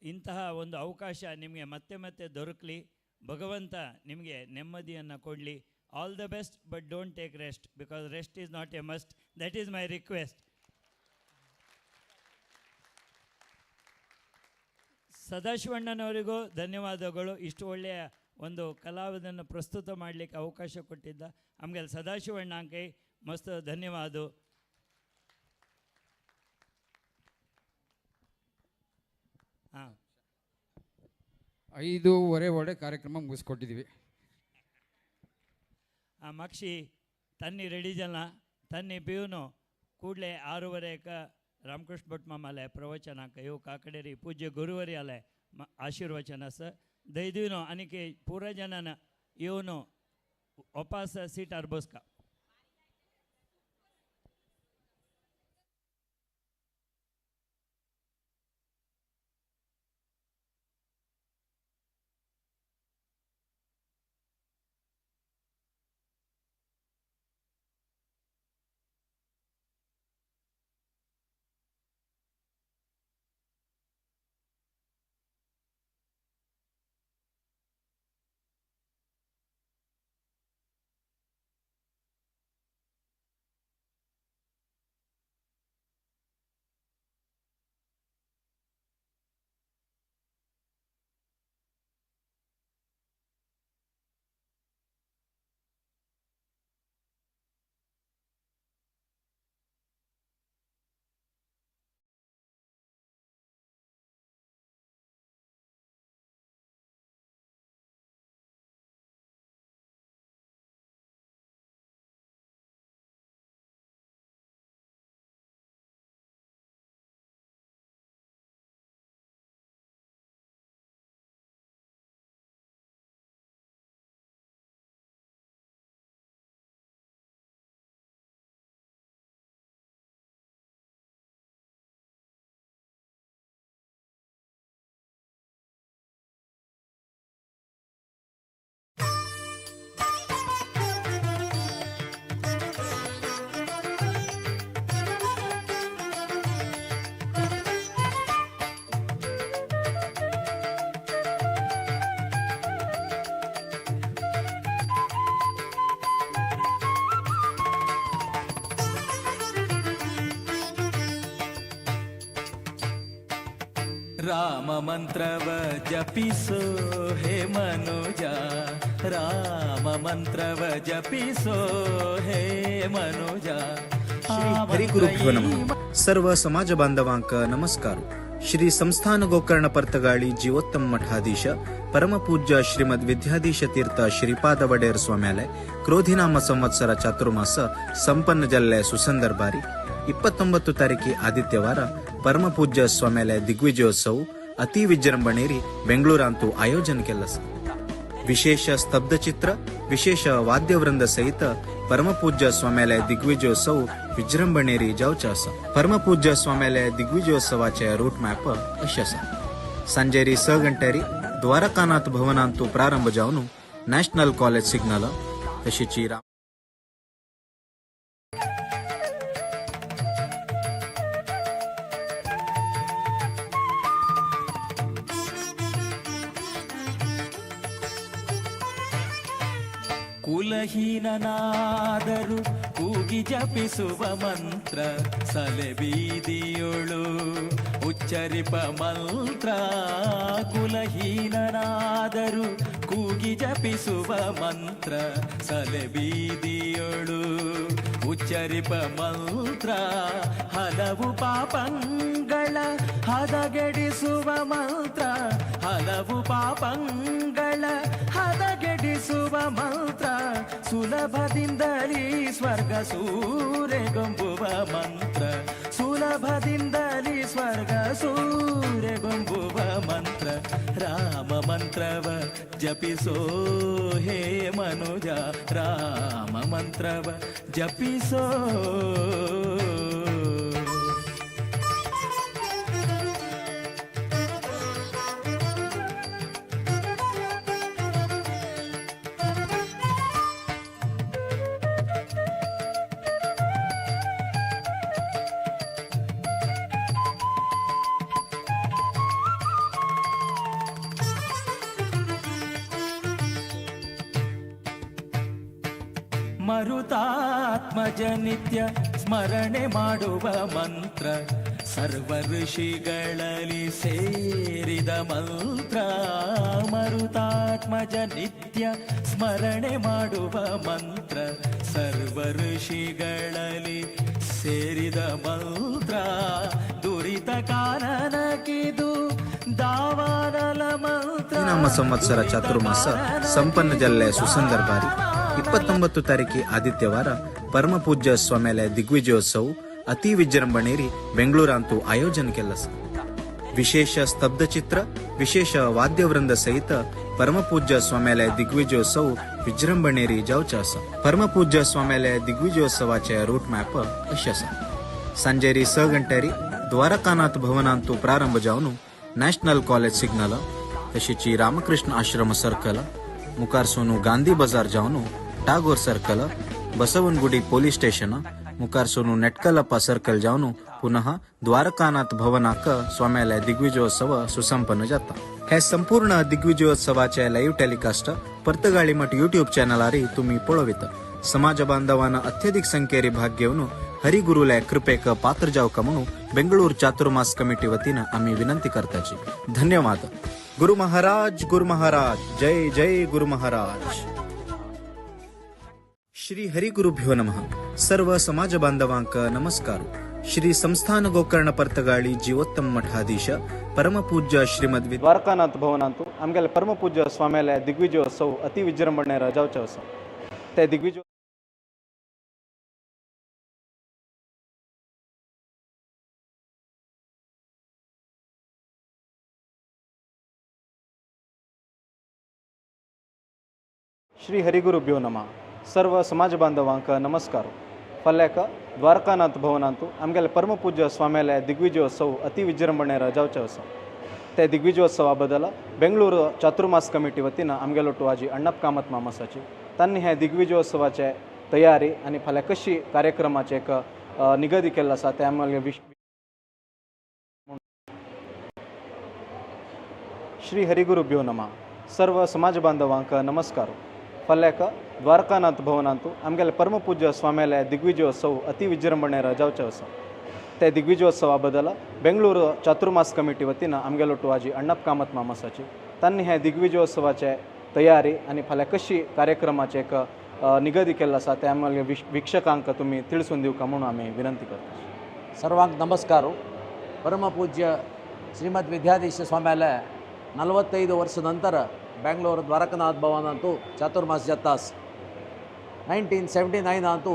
ಇಂತಹ ಒಂದು ಅವಕಾಶ ನಿಮಗೆ ಮತ್ತೆ ಮತ್ತೆ ದೊರಕಲಿ. ಭಗವಂತ ನಿಮಗೆ ನೆಮ್ಮದಿಯನ್ನು ಕೊಡಲಿ. All the best, but don't take rest because rest is not a must. That is my request. ಸದಾಶಿವಣ್ಣನವರಿಗೂ ಧನ್ಯವಾದಗಳು. ಇಷ್ಟು ಒಳ್ಳೆಯ ಒಂದು ಕಲಾವಿದನ್ನು ಪ್ರಸ್ತುತ ಮಾಡಲಿಕ್ಕೆ ಅವಕಾಶ ಕೊಟ್ಟಿದ್ದ ಆಮೇಲೆ ಸದಾಶಿವಣ್ಣ ಅಂಕೈ ಮಸ್ತ್ ಧನ್ಯವಾದ. ಹಾಂ, 5:15 ಒಡೆ ಕಾರ್ಯಕ್ರಮ ಮುಗಿಸ್ಕೊಟ್ಟಿದ್ದೀವಿ. ಮಕ್ಷಿ ತನ್ನಿ ರೆಡಿ ಜನ ತನ್ನಿ ಪಿಯೂನು ಕೂಡಲೇ 6:15 ರಾಮಕೃಷ್ಣ ಭಟ್ ಮಾಮಾಲೆ ಪ್ರವಚನಾಕ ಇವು ಕಾಕಡೇರಿ ಪೂಜ್ಯ ಗುರುವರಿ ಅಲೆ ಆಶೀರ್ವಚನ ಸ ದೈದಿವನು ಅನಿಕೆ ಪೂರ ಜನನ ಇವನು ವಾಪಸ್ ಸೀಟ್ ಅರ್ಬೋಸ್ಕ. ರಾಮ ಮಂತ್ರವ ಜಪಿಸೋ ಹೇ ಮನುಜ, ರಾಮ ಮಂತ್ರವ ಜಪಿಸೋ ಹೇ ಮನುಜ. हरी गुरुभ्यो नमः. सर्व समाज बांधवांक नमस्कार. श्री संस्थान गोकर्ण परतगाळी जीवोत्तम मठाधीश परमपूज्य श्रीमद विद्याधीश तीर्थ श्रीपाद वडेर स्वाम्यालय क्रोधिनाम संवत्सर ಚಾತುರ್ಮಾಸ ಸಂಪನ್ನ ಜಲ್ಲೆ ಸುಸಂದರ್ ಬಾರಿ 29 ತಾರೀಕಿ ಆದಿತ್ಯವಾರ ಪರಮಪೂಜ್ಯ ಸ್ವಾಮ್ಯಾಲಯ ದಿಗ್ವಿಜಯೋತ್ಸವ ಅತಿ ವಿಜೃಂಭಣೆರಿ ಬೆಂಗಳೂರಂತೂ ಆಯೋಜನೆ ಕೆಲಸ. ವಿಶೇಷ ಸ್ತಬ್ಧಚಿತ್ರ, ವಿಶೇಷ ವಾದ್ಯವೃಂದ ಸಹಿತ ಪರಮಪೂಜ್ಯ ಸ್ವಾಮ್ಯಾಲಯ ದಿಗ್ವಿಜಯೋತ್ಸವ ವಿಜೃಂಭಣೆರಿ ಜಾವಚಾಸ. ಪರಮಪೂಜ್ಯ ಸ್ವಾಮ್ಯಾಲಯ ದಿಗ್ವಿಜಯೋತ್ಸವಾಚಯ ರೂಟ್ ಮ್ಯಾಪ್ ಅಶಸ. ಸಂಜೆರಿ 6 ಗಂಟೆರಿ ದ್ವಾರಕಾನಾಥ್ ಭವನಾಂತೂ ಪ್ರಾರಂಭ ಜಾವನು ನ್ಯಾಷನಲ್ ಕಾಲೇಜ್ ಸಿಗ್ನಲ್ ತಶಿಚಿ ಕುಲಹೀನನಾದರೂ ಕೂಗಿ ಜಪಿಸುವ ಮಂತ್ರ, ಸಲೆ ಬೀದಿಯೊಳು ಉಚ್ಚರಿಪ ಮಂತ್ರ. ಕುಲಹೀನನಾದರೂ ಕೂಗಿ ಜಪಿಸುವ ಮಂತ್ರ ಸಲೆ ಬೀದಿಯೊಳು ಉಚ್ಚರಿಪ ಮಂತ್ರ ಹಲವು ಪಾಪಂಗಳ ಹದಗೆಡಿಸುವ ಮಂತ್ರ ಹಲವು ಪಾಪಂಗಳ ಹದಗೆಡಿಸುವ ಮಂತ್ರ ಸುಲಭದಿಂದಲೇ ಸ್ವರ್ಗ ಸೂರೆಗೊಂಬುವ ಮಂತ್ರ ಸುಲಭದಿಂದಲೇ ಸ್ವರ್ಗ ಸೂರೆಗೊಂಬುವ ಮಂತ್ರ ರಾಮ ಮಂತ್ರವ ಜಪಿಸೋ ಹೇ ಮನುಜ ರಾಮ ಮಂತ್ರವ ಜಪಿಸೋ ಮರುತಾತ್ಮಜ ನಿತ್ಯ ಸ್ಮರಣೆ ಮಾಡುವ ಮಂತ್ರ ಸರ್ವ ಋಷಿಗಳಲ್ಲಿ ಸೇರಿದ ಮಂತ್ರ ಮರುತಾತ್ಮಜ ನಿತ್ಯ ಸ್ಮರಣೆ ಮಾಡುವ ಮಂತ್ರ ಸರ್ವ ಋಷಿಗಳಲ್ಲಿ ಸೇರಿದ ಮಂತ್ರ ದುರಿತ ಕಾರಣಕ್ಕಿದು ದಾವಾನಲ ಮಂತ್ರ ನಾಮ ಸಂವತ್ಸರ ಚಾತುರ್ಮಾಸ ಸಂಪನ್ನ ಜಲ್ಲೆ ಸುಸಂದರ್ ಬಾರಿ 29 ತಾರೀಕಿ ಆದಿತ್ಯವಾರ ಪರಮ ಪೂಜ್ಯ ಸ್ವಾಮ್ಯಾಲಯ ದಿಗ್ವಿಜಯೋತ್ಸವ ಅತಿ ವಿಜೃಂಭಣೆರಿ ಬೆಂಗಳೂರಂತೂ ಆಯೋಜನೆ ಕೆಲಸ ವಿಶೇಷ ಸ್ತಬ್ಧ ಚಿತ್ರ ವಿಶೇಷ ವಾದ್ಯವೃಂದ ಸಹಿತ ಪರಮ ಪೂಜ್ಯ ಸ್ವಾಮ್ಯಾಲಯ ದಿಗ್ವಿಜಯೋತ್ಸವ ವಿಜೃಂಭಣೆರಿ ಜಾವಚಾಸ ಪರಮ ಪೂಜ್ಯ ಸ್ವಾಮ್ಯಾಲಯ ದಿಗ್ವಿಜಯೋತ್ಸವಾಚಯ ರೂಟ್ ಮ್ಯಾಪ್ ಯಶಸ ಸಂಜೆರಿ 6 ಗಂಟೆರಿ ದ್ವಾರಕಾನಾಥ್ ಭವನಾಂತೂ ಪ್ರಾರಂಭ जावन नॅशनल कॉलेज सिग्नल तशीची रामकृष्ण आश्रम सर्कल मुखार सोनू गांधी बाजार जावन Tagore circle Basavanagudi police station मुखार सोनू नेटकलप्पा सर्कल जावन पुनः द्वारकानाथ भवनाक स्वाम्यालय दिग्विजयोत्सव सुसंपन्न जाता हे संपूर्ण दिग्विजयोत्सवाचे लाईव्ह टेलिकास्ट पर्तगाळी मठ यूट्यूब चॅनलारी तुम्ही पळवित समाज बांधवांना अत्यधिक संख्येरी भाग घेऊन हरिगुरुल्या कृपेक पात्र जावका म्हणून बेंगळूर चातुर्मास कमिटी वतीनं आम्ही विनंती करताची धन्यवाद गुरु महाराज जय जय गुरु महाराज श्री हरिगुरुभ्यो नमः सर्व समाज बांधवांक नमस्कार श्री संस्थान गोकर्ण पर्तगाळी जीवोत्तम मठाधीश परमपूज्य श्रीमद द्वारकानाथ भवनांतू आमगेले परमपूज्य स्वाम्यालय दिग्विजयोत्सव अति विजृंभणे जावचे आसा ते दिग्विजय श्री हरिगुरुभ्यो नमः सर्व समाज बांधवांक नमस्कार फल्याक द्वारकानाथ भवनांतू आमगेले परमपूज्य स्वाम्यालय दिग्विजयोत्सव अति विजृंभणे जावचे आसा ते दिग्विजयोत्सवा बद्दल बेंगळूरू चातुर्मास कमिटी वतीनं आमगेलो आजी अण्णप्प कामत मामासाची तांणी हे दिग्विजयोत्सवाचे तयारी आनी फाल्यां कशी कार्यक्रमाचे एक निगदी केल्लो आसा ते आमगे श्री हरिगुरुभ्यो नमः सर्व समाज बांधवांक नमस्कार फल्याक द्वारकानाथ भवनांतू आमगेले परमपूज्य स्वाम्यालय दिग्विजयोत्सव अति विजृंभणे जावचे आसा ते दिग्विजयोत्सवा बद्दल बेंगळूरू चातुर्मास कमिटी वतीनं आमगेलो आजी अण्णप्प कामत मामासाची तांणी हे दिग्विजयोत्सवाचे तयारी आनी फाल्यां कशी कार्यक्रमाचे एक निगदी केल्लो आसा ते आमगे वीक्षकांक तुमी तिळसून दिवका म्हणून आमी विनंती करता सर्वांक नमस्कार परमपूज्य ಶ್ರೀಮದ್ ವಿದ್ಯಾಧೀಶ ಸ್ವಾಮ್ಯಾಲಯ 45 ವರ್ಷದ ನಂತರ ಬೆಂಗಳೂರು ದ್ವಾರಕಾನಾಥ ಭವನಂತೂ ಚಾತುರ್ಮಾಸ ಜತ್ತಾಸ್ 1979 ಅಂತೂ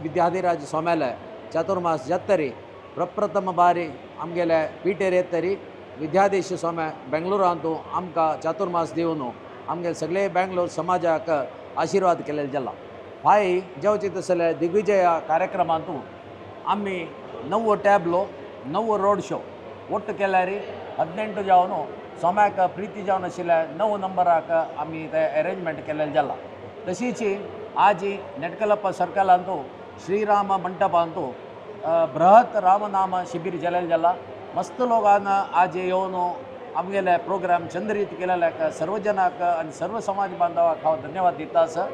ವಿದ್ಯಾಧಿರಾಜ ಸ್ವಾಮ್ಯಾಲಯ ಚಾತುರ್ಮಾಸ ಜತ್ತರಿ ಪ್ರಪ್ರಥಮ ಬಾರಿ आमगेले पीटेर येतरी विद्याधीश स्वाम्या बेंगळूरू ಅಂತೂ आमकां चातुर्मास दिवन आमगे सगळे बेंगळूर समाजाक आशीर्वाद केलेले जाला फाय जेवचे तसले दिग्विजय कार्यक्रमांतू आमी 9 टॅब्लो 9 रोड शो ಒಟ್ಟು केल्यारी 18 जावन स्वाम्याक प्रिती जावन आशिल्ल्या 9 नंबराक आमी ते अरेंजमेंट केलेले जाला तशीच आज नेटकलप्पा सर्कलांतू श्रीराम मंटपांतू बृहत रामनाम शिबिर केलेले जाला मस्त लोकांना आज येवन आमगेले प्रोग्राम चंद्रीत केलेल्याक सर्व जनाक आनी सर्व समाज बांधवाक हांव धन्यवाद दिता आसा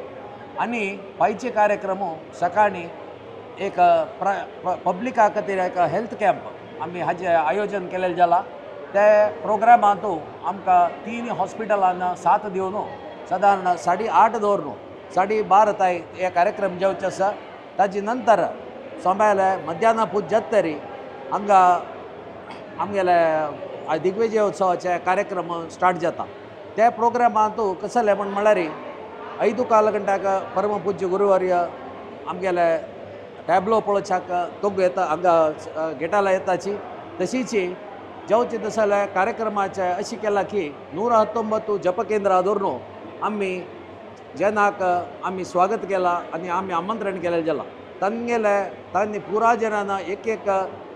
आनी फायचे कार्यक्रम सकाळी एक पब्लिका खातीर एक हेल्थ कॅम्प आमी हाजे आयोजन केलेले जाला ते प्रोग्रामांतू आमकां 3 हॉस्पिटलांना 7 दिवन सादारण 8:30 दवरून 12:30 ताई हे कार्यक्रम जेवचे आसा. ताजे नंतर सोमायले मध्यान पूज जातरी हांगा आमगेले दिग्विजय उत्सवाचे कार्यक्रम स्टार्ट जाता. त्या प्रोग्रामांतू कसं जालें म्हणल्यार 5 गंटೆಗೆ परम पूज्य गुरुवर्य आमगेले टॅब्लो पळोवच्याक तोग येता हांगा गेटाला येताची. तशीच जेवचे दिसाले कार्यक्रमाचे अशी केला की 119 जपकेंद्र दवरून आमी जेनाक आमी स्वागत केला आनी आमी आमंत्रण केलेलें जाला. तंगेले तांणी पुरा जनांना एक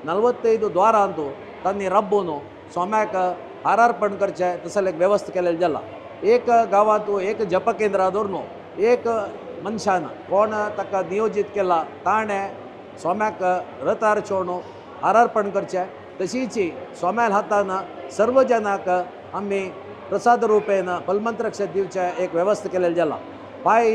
45 द्वारांतू तांणी रब्बून सोम्याक हारार्पण करचे तसले व्यवस्था केलेली जाला. एक गांवांतू एक जपकेंद्र दवरून एक मनशान कोण ताका नियोजीत केला ताणें सोम्याक रथार चोवन हारार्पण करचें. तशीच सोम्याल हातान सर्व जनाक आमी प्रसाद रुपेन फलमंत्रक्ष दिवचे एक व्यवस्था केलेली जाला. पाय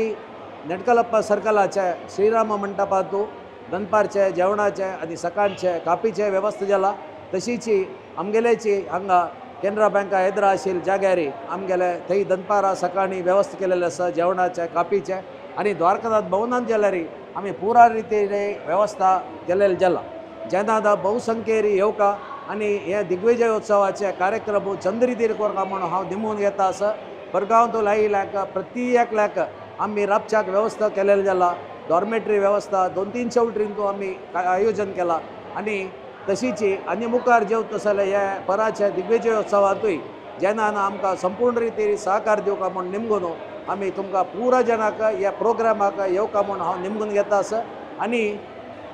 नेटकलप्पा सर्कलाचे श्रीराम मंडपांतू दनपारचे जेवणाचे आनी सकाळचे कापीचे व्यवस्था जाला. तशीच आमगेलेची हांगा केनरा बँका येद्र आशिल्ल्या जाग्यार आमगेले थंय दनपारा सकाळी व्यवस्था केलेले आसा जेवणाचे कापीचे. आनी द्वारकानाथ भवनांत गेल्यार आमी पुरा रितीन व्यवस्था केलेली जाला. जेन्ना बहुसंख्येन येवका आनी हे दिग्विजय उत्सवाचे कार्यक्रम चंद रितीन करता म्हणून हांव निमून घेता आसा. परगांव तो लायल्याक प्रति एकल्याक आमी राबच्याक व्यवस्था केलेली जाला. डॉर्मेटरी व्यवस्था 2-3 चौल्ट्रींतू आमी आयोजन केला. आनी तशीच आनी मुखार जेवता जाल्यार हे पराच्या दिग्विजय उत्सवांतूय जेन्ना आमकां संपूर्ण रितीन सहकार दिवका म्हूण निमगून आमी तुमकां पुरा जनाक ह्या प्रोग्रामाक येवका म्हूण हांव निमगून घेता आसा. आनी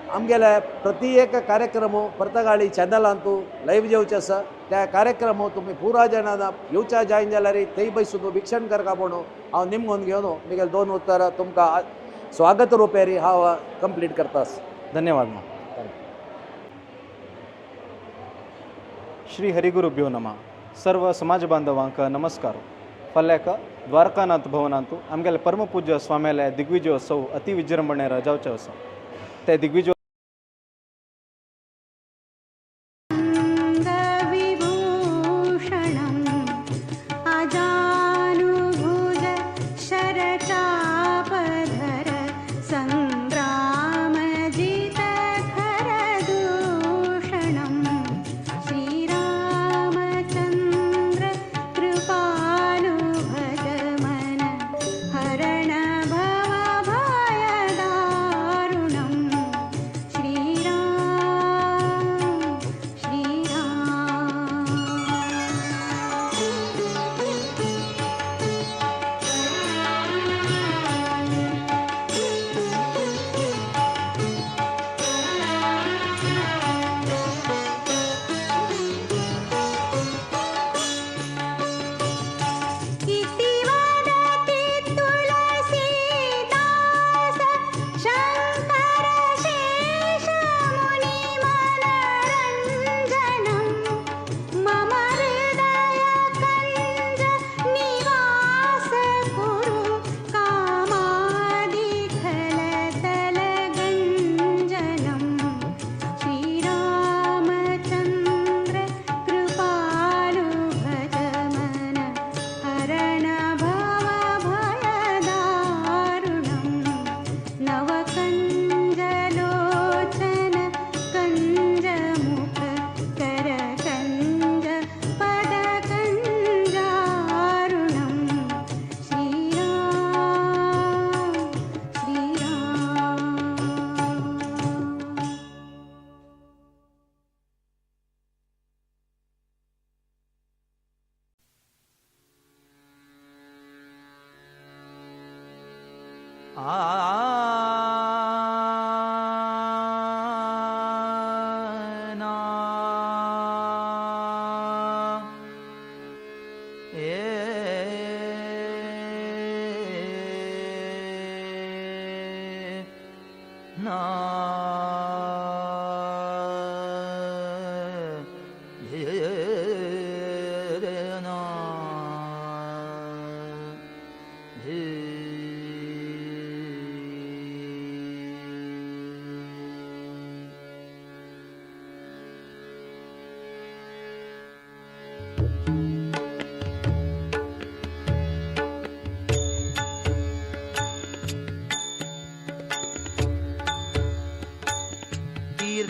आमगेले प्रति एक कार्यक्रम परतगाळी चॅनलांतू लायव्ह जेवचे आसा. त्या कार्यक्रम तुमी पुरा जनांना येवच्या जायन जाल्यार थंय बसून भिक्षण करता म्हणून हांव निमगून घेवन म्हगेले 2 उतर तुमकां स्वागत रुपेरी हांव कंप्लीट करता. धन्यवाद. श्री हरिगुरुभ्यो नमः. सर्व समाज बांधवांक नमस्कार. फाल्याक द्वारकानाथ भवनांतू आमगेले परमपूज्य स्वाम्याले दिग्विजयोत्सव अति विजृंभणेन जावचे आसा. ते दिग्विजय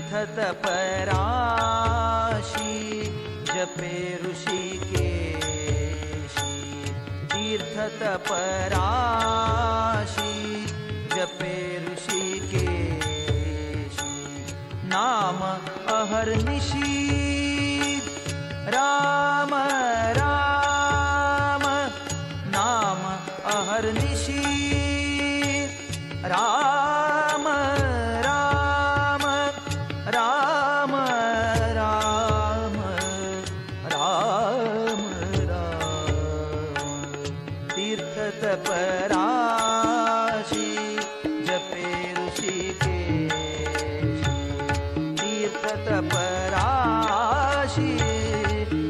तीर्थतपराशी जपे ऋषिकेशी तीर्थतपराशी जपे ऋषिकेशी नाम अहर्निशि राम राम नाम अहर्निशि राम राम राम राम राम राम तीर्थतपराशी जपे ऋषिकेशी तीर्थतपराशी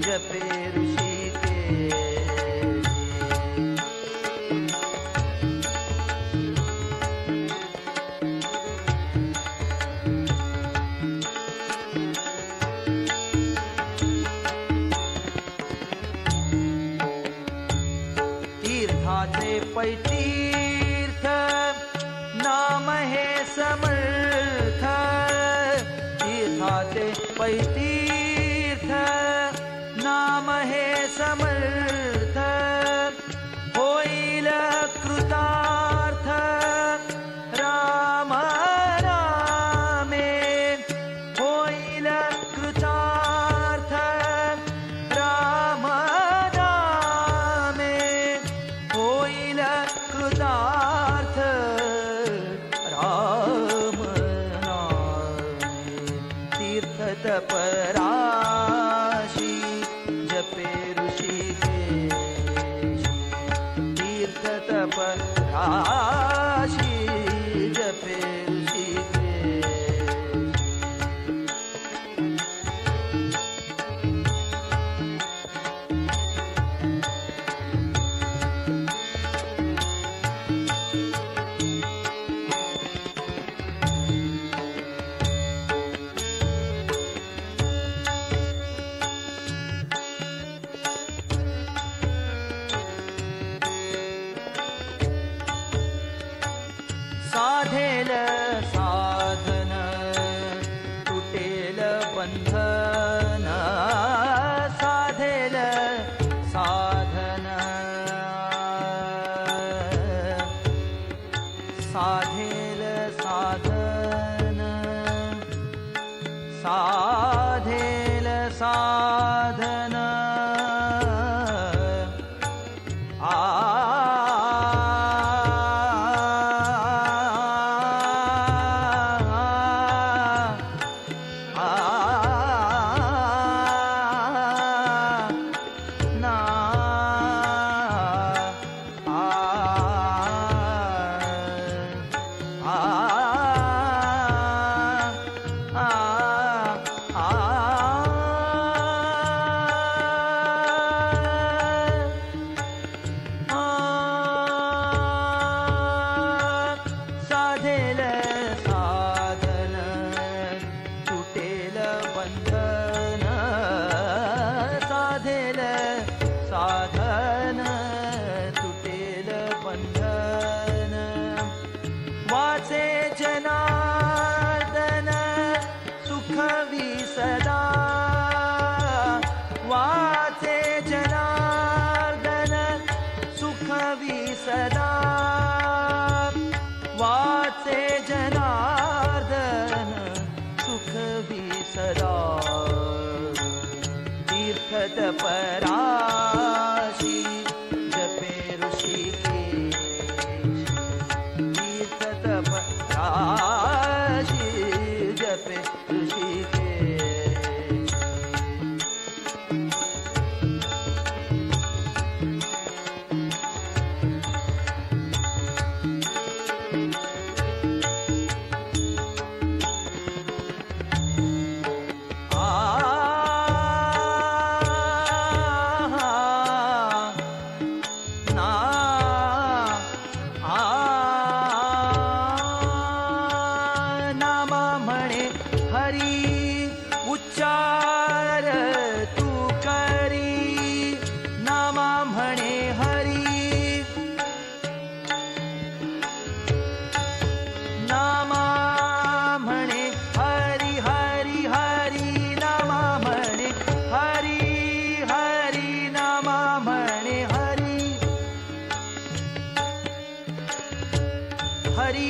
जपे ऋषिकेशी तीर्थाचे पैतीर्थ नाम हे समर्थ तीर्थाचे पैतीर्थ नाम हे समर्थ होईल कृतार्थ राम रामे होईल कृतार्थ राम रामे होईल कृतार्थ राम नामे तीर्थतपराशी जपे ऋषिकेशी तीर्थतपराशी जपे ऋषिकेशी साधेल साधन तुटेल बंधन साधेल साधन साधेल साधन साधेल साधन साधेल साधन तुटेल बंधन साधेल साधन तुटेल बंधन वाचे जनार्दन सुखवी सदा वाचे जनार्दन सुखवी सदा वाचे जनार्दन सुखवी सदा तीर्थतपराशी जपे ऋषिकेशी तीर्थतपराशी जपे ऋषिकेशी नामा म्हणे हरी हरी हरी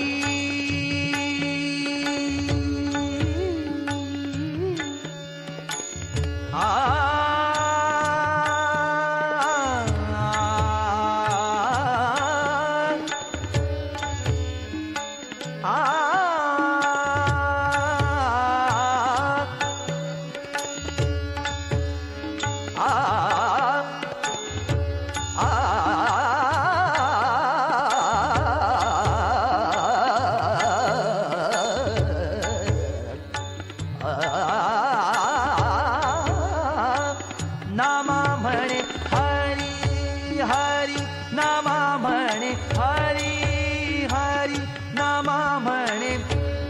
नामा म्हणे हरी हरी नामा म्हणे हरी हरी नामा म्हणे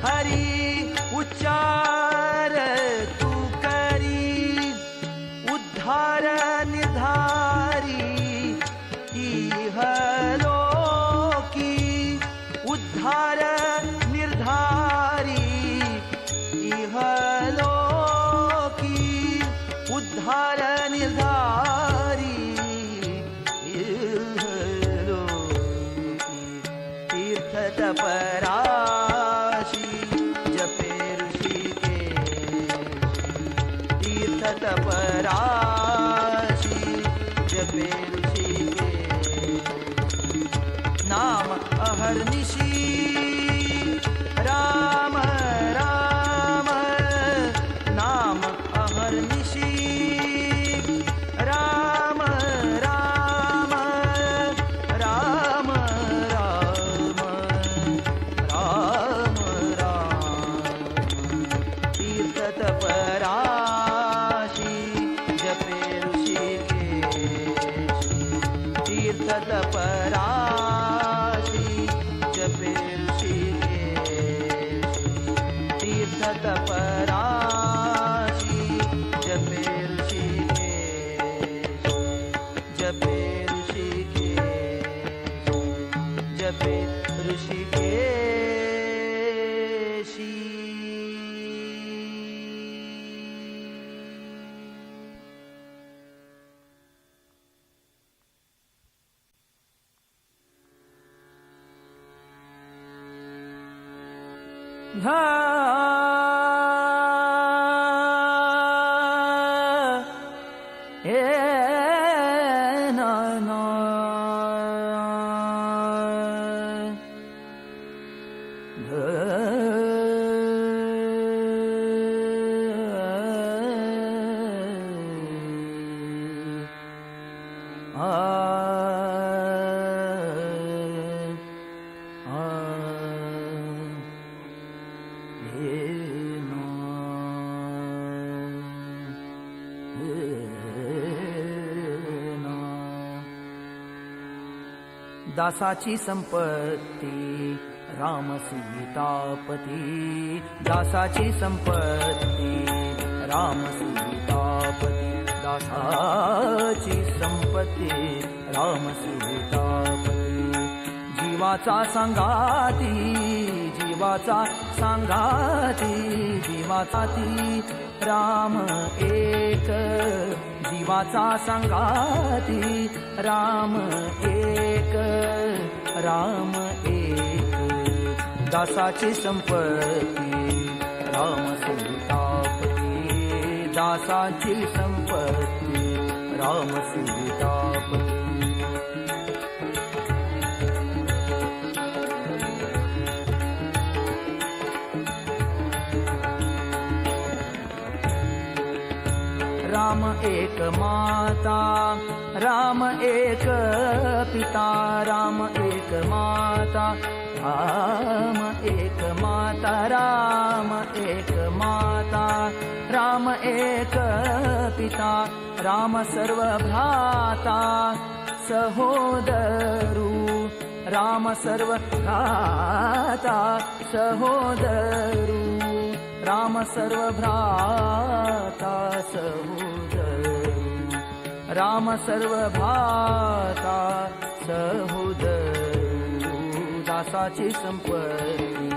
हरी उच्चार तू करी उद्धार निर्धारी इहलोकी उद्धार निर्धारी इहलोकी उद्धार निर्धारी तीर्थ तपराशी जपे ऋषिकेश तीर्थ तपराशी जपे ऋषिकेश नाम अहर्निशि राम राम नाम अहर्निशि राम राम राम राम राम राम तीर्थ तपराशी जपे ऋषिकेश तीर्थ तपराशी जपे ऋषिकेश तीर्थ तपराशी जपे ऋषिकेश जपे ऋषिकेश जपे ऋषिकेशी दासाची संपत्ती राम सीतापती दासाची संपत्ती राम सीतापती दासाची संपत्ती राम सीतापती जीवाचा संगाती जीवाचा संगाती जीवाचा ती राम एक जीवाचा संगाती राम एक राम एक दासाची संपत्ती राम सीतापती दासाची संपत्ती राम सीतापती राम एक माता राम एक पिता राम एक माता राम एक माता राम एक माता राम एक पिता राम सर्व भ्राता सहोदरू राम सर्व भ्राता सहोदरू राम सर्व भ्राता सहोदरू राम सर्व भ्राता सहोदरू दासाची संपत्ती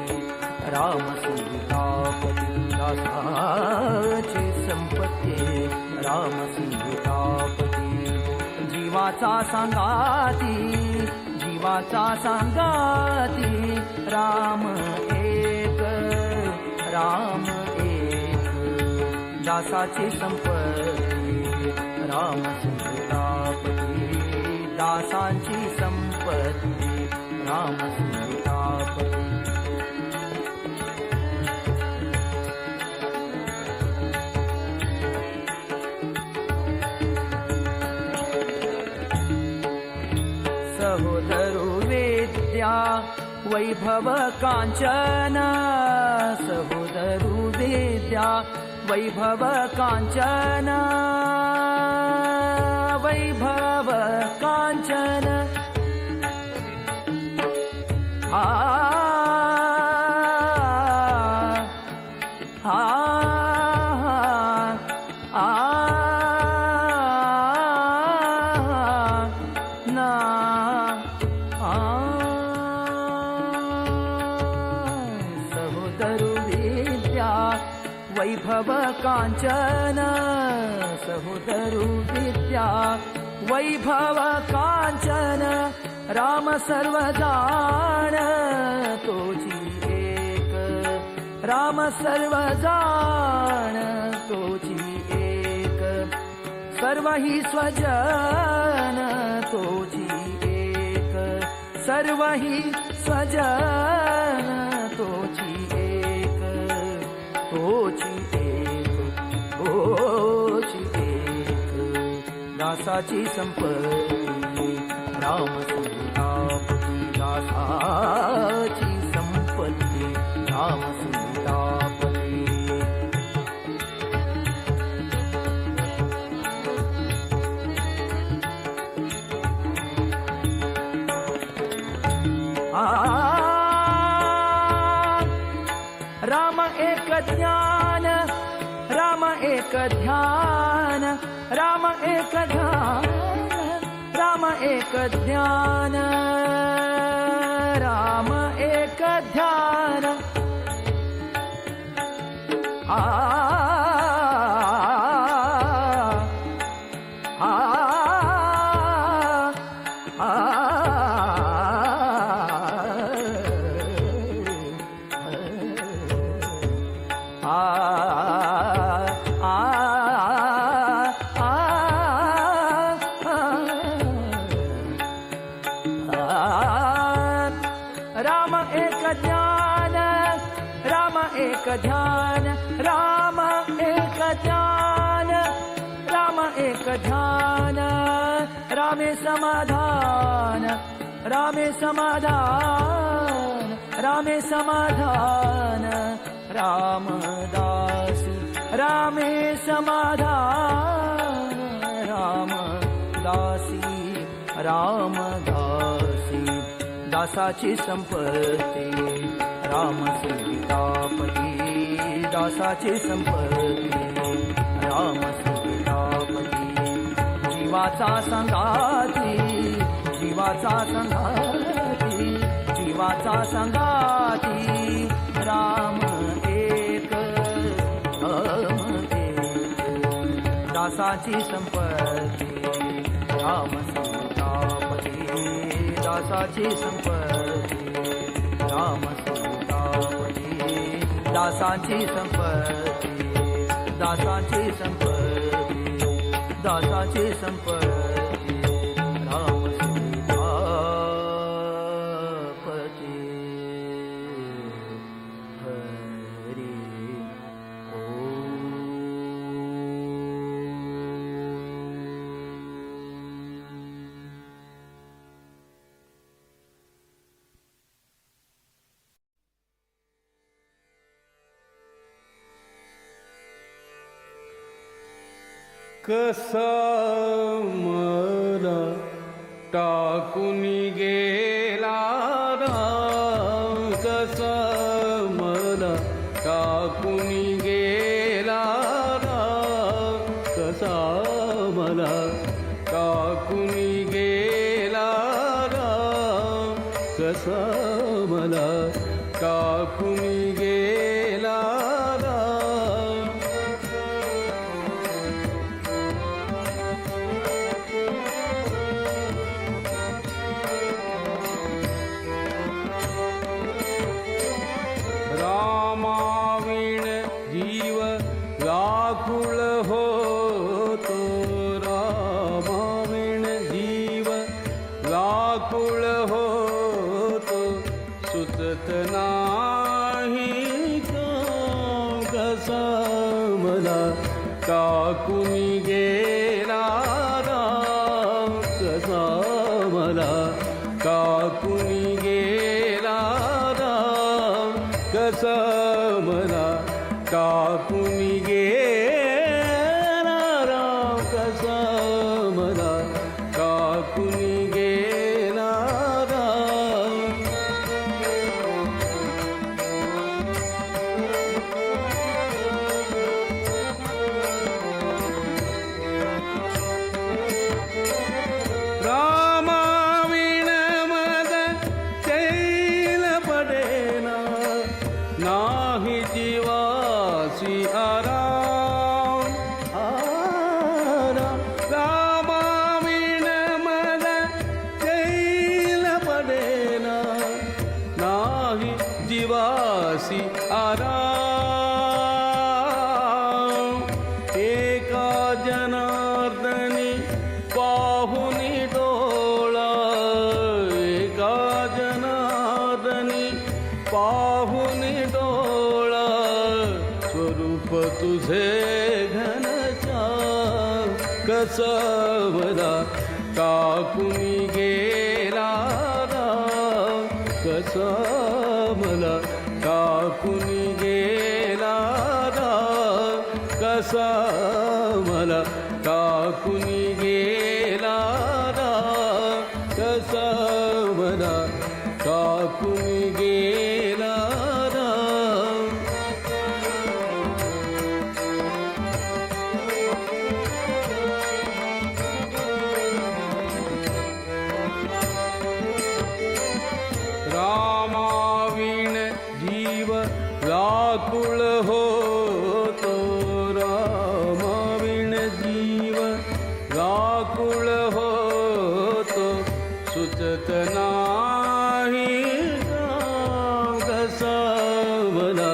राम सीतापती दासाची संपत्ती राम सीतापती जीवाचा संगाती जीवा जीवाचा सांगाती राम एक दासाची संपत्ती राम सीतापती दासांची संपत्ती राम सीतापती सहोदरो वेद्या वैभव कांचन सहोदरो वेद्या वैभव कांचन वैभव कांचन वैभव कांचन सहोदरो विद्या वैभव कांचन राम सर्व जाण तोची एक राम सर्व जाण तोची एक सर्व ही स्वजन तोची एक सर्व ही स्वजन तोची तोची एक दासाची संपत्ती राम सीतापती दासाची संपत्ती राम सीतापती राम एक ध्यान राम एक ध्यान राम एक ध्यान राम एक ध्यान राम एक ध्यान राम एक ध्यान राम एक ध्यान राम एक ध्यान राम एक ध्यान रामे समाधान रामे समाधान रामे समाधान रामदासी रामे समाधान रामदासी रामदासी दासाची संपत्ती राम सीतापती दासाची संपत्ती राम सीतापती जीवाचा संगाती जीवाचा संगाती जीवाचा संगाती राम एक दासाची संपत्ती राम सीतापती दासाची संपत्ती राम सीतापती दासाची संपत्ती दासाची संपत्ती दासाची संपत्ती राम सीतापती हरी कसा मला टाकून गेला राम कसा मला टाकून गेला राम कसा मला टाकून गेला राम कसा मला टाकून गेला राम व्याकुळ होतो सुचत नाही कसा मला टाकून गेला राम कसा मला टाकून गेला राम कसा मला टाकून गेला राम कसा मला टाकून गेला राम रामाविण मद चैल पडेना नाही जीवासी आराम रामाविण मद चैल पडेना नाही जीवासी आराम एका जनार्दनी पाहुनी डोळा एका जनार्दनी पाहुनी डोळा स्वरूप तुझे घनश्याम कसं मला टाकून गेला राम कसं मला टाकून गेला राम कसा मला टाकून गेला राम कसा मला टाकून गेला राम रामाविण जीव व्याकुळ होतो रामाविण जीव व्याकुळ होतो सुचत नाही राम कसा मला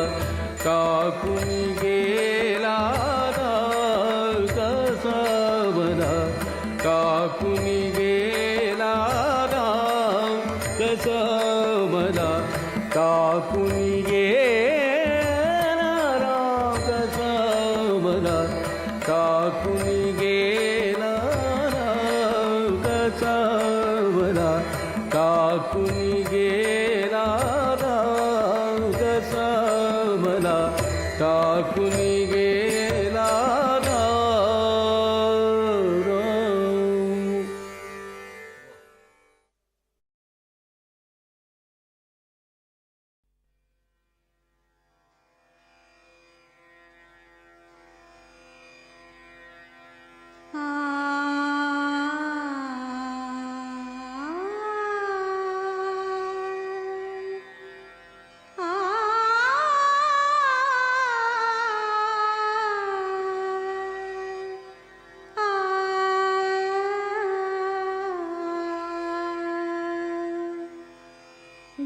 टाकून गेला राम कसा मला टाकून गेला राम कसा मला टाकून गेला राम कसा मला टाकून गेला राम कसा मला टाकून गेला राम कसा मला टाकून गेला राम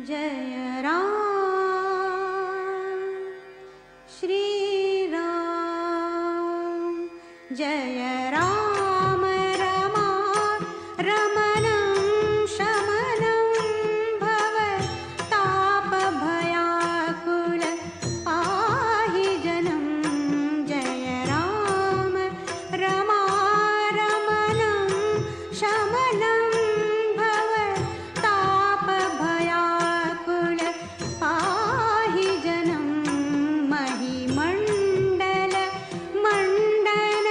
जय राम श्री राम जय राम रमा रमणं शमनं भव ताप भयाकुल पाहि जनं जय राम रमा रमणं शमनं भव ताप भयाकुल पाहि जनं महिमण्डल मण्डन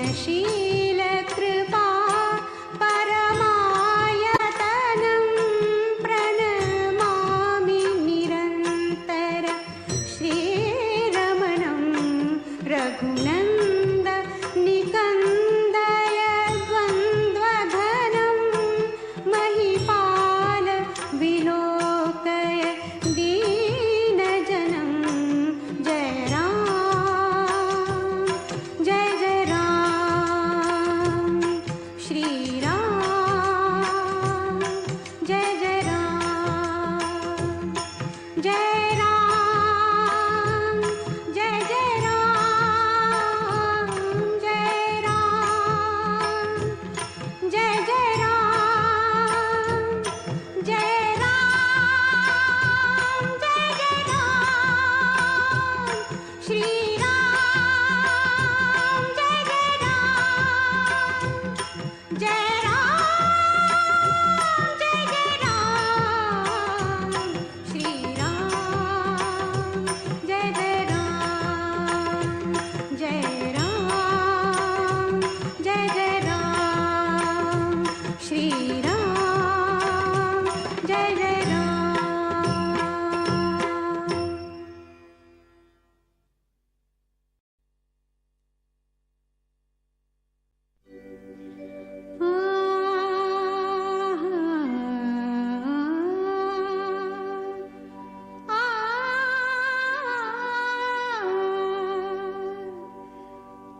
दानशील कृपा परमायतनं प्रणमामि निरन्तर श्रीरमणं रघुनन्द निकन्दय द्वन्द्वधनं महिपाल विलोकय दीनजनं जय राम जय जय राम श्रीराम जय जय राम जय राम जय जय राम जय राम जय जय राम जय राम जय जय राम श्री राम जय जय राम जय राम जय जय राम श्री राम जय जय राम जय राम जय जय राम श्री राम जय जय राम।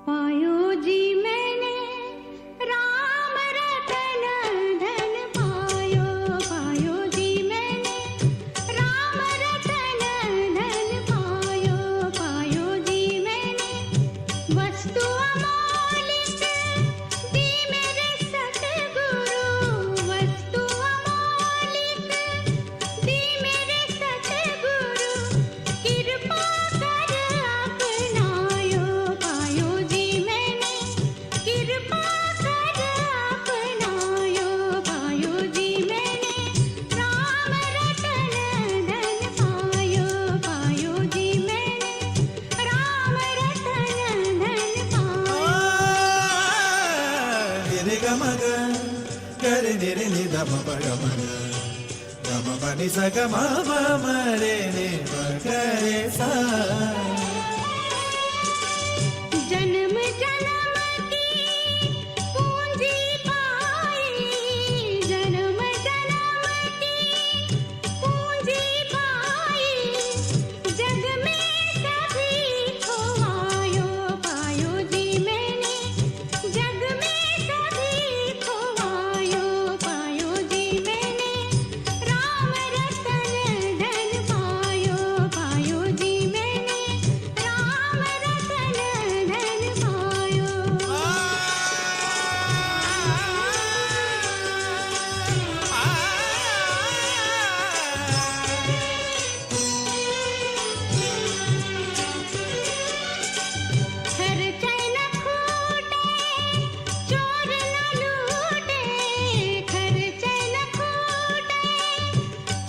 पायो जी मैंने राम रतन धन पायो, पायो जी मैंने राम रतन धन पायो, पायो जी मैंने वस्तु अमौलिक दी मेरे सतगुरु, वस्तु अमौलिक दी मेरे सतगुरु, कृपा कर अपनायो, पायो जी मैंने कृपा कर अपनायो, पायो जी मैंने राम रतन धन पायो, पायो जी मैंने राम रतन धन पायो। रे ग म ग रे नि रे नि ध म प ग म ग ग म प नि स ग म प म रे नि प ग रे सा। जन्म जन्म की पूंजी पाई, जन्म जन्म की पूंजी पाई, जग में सभी खोवायो, पायो जी मैंने जग में सभी खोवायो, पायो जी मैंने राम रतन धन पायो, पायो जी मैंने राम रतन धन पायो। खर्च न खूटे चोर न लूटे, खर्च न खूटे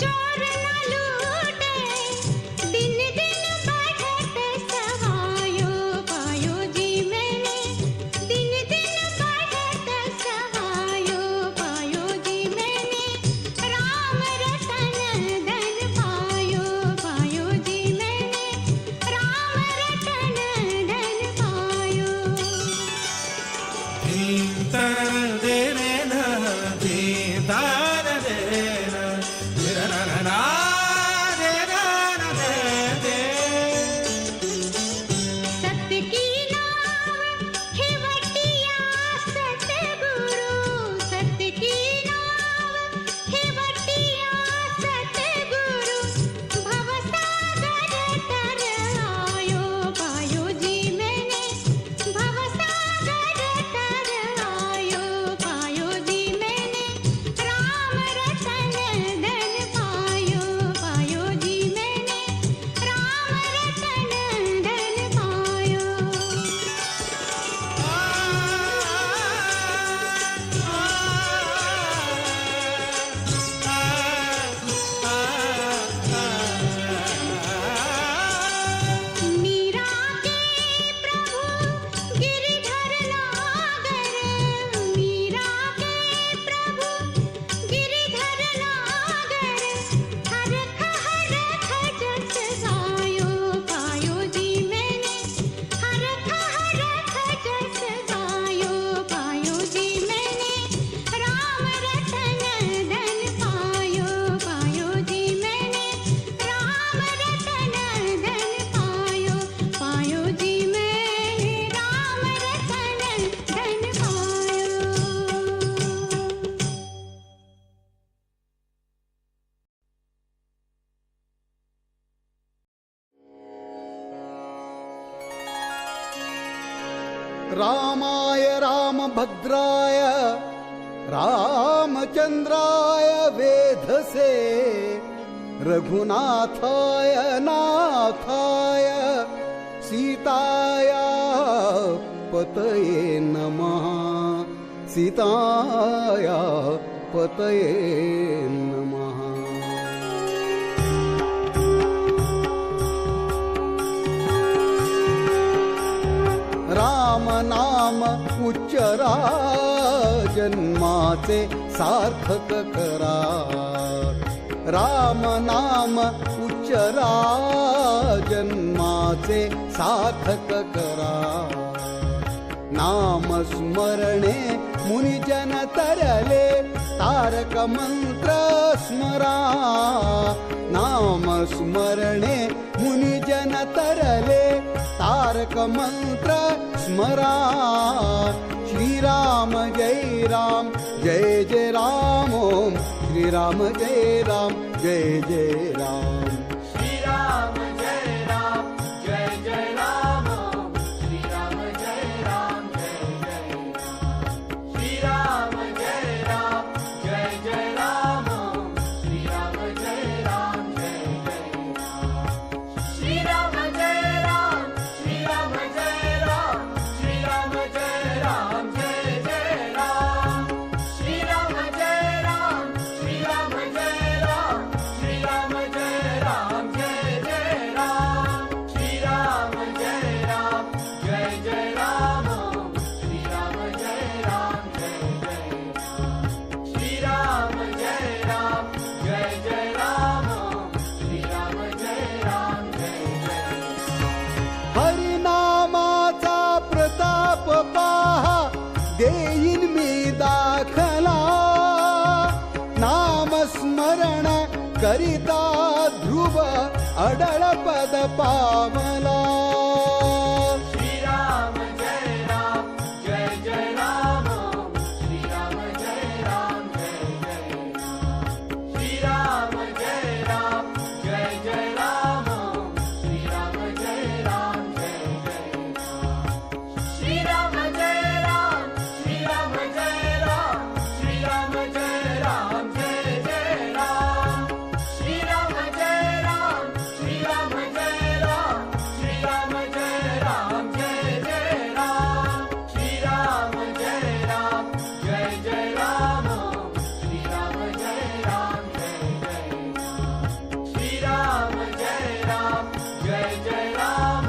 चोर न लूटे, दिन दिन बढ़त सहायो, पायो जी मैंने दिन दिन बढ़त सहायो, पायो जी मैंने राम रतन धन पायो, पायो जी मैंने राम रतन धन पायो। धीं तर दे रे न धीं तार दे न रे र र र रे र र दे दे। सत्य की नाव खिवटिया सतगुरु, सत्य की नाव खिवटिया सतगुरु, भवसागर तर आयो, पायो जी मैंने भवसागर तर आयो, पायो रामाय रामभद्राय रामचन्द्राय वेधसे रघुनाथाय नाथाय सीताया पतये नमः सीताया पतये नमः। राम नाम उच्चरा जन्माचे सार्थक करा राम नाम उच्चरा जन्माचे सार्थक करा नाम स्मरणे मुनिजन तरले तारक मंत्र स्मरा नाम स्मरणे मुनिजन तरले तारक मंत्र स्मरा श्रीराम जय राम जय जय राम ओम श्रीराम जय राम जय जय राम श्रीराम जय राम जय जय राम श्रीराम जय राम जय जय राम श्रीराम जय राम जय जय राम श्रीराम जय राम जय जय राम श्रीराम जय राम श्रीराम जय राम श्रीराम जय राम जय जय राम श्रीराम जय राम श्रीराम जय राम श्रीराम जय राम जय जय राम श्रीराम जय राम जय जय राम श्रीराम जय राम जय जय राम श्रीराम जय राम जय जय राम श्रीराम जय राम जय जय हरिनामाचा प्रताप पाहा देईन मी दाखला नाम स्मरण करिता ध्रुव अडळ पद पावला श्रीराम जय राम जय जय राम श्रीराम जय राम जय जय राम श्रीराम जय राम जय जय राम श्रीराम जय राम जय जय राम श्रीराम जय राम श्रीराम जय राम श्रीराम जय राम जय जय राम श्रीराम जय राम श्रीराम जय राम श्रीराम जय राम जय जय राम श्रीराम जय राम जय जय राम श्रीराम जय राम जय जय राम श्रीराम जय राम जय जय राम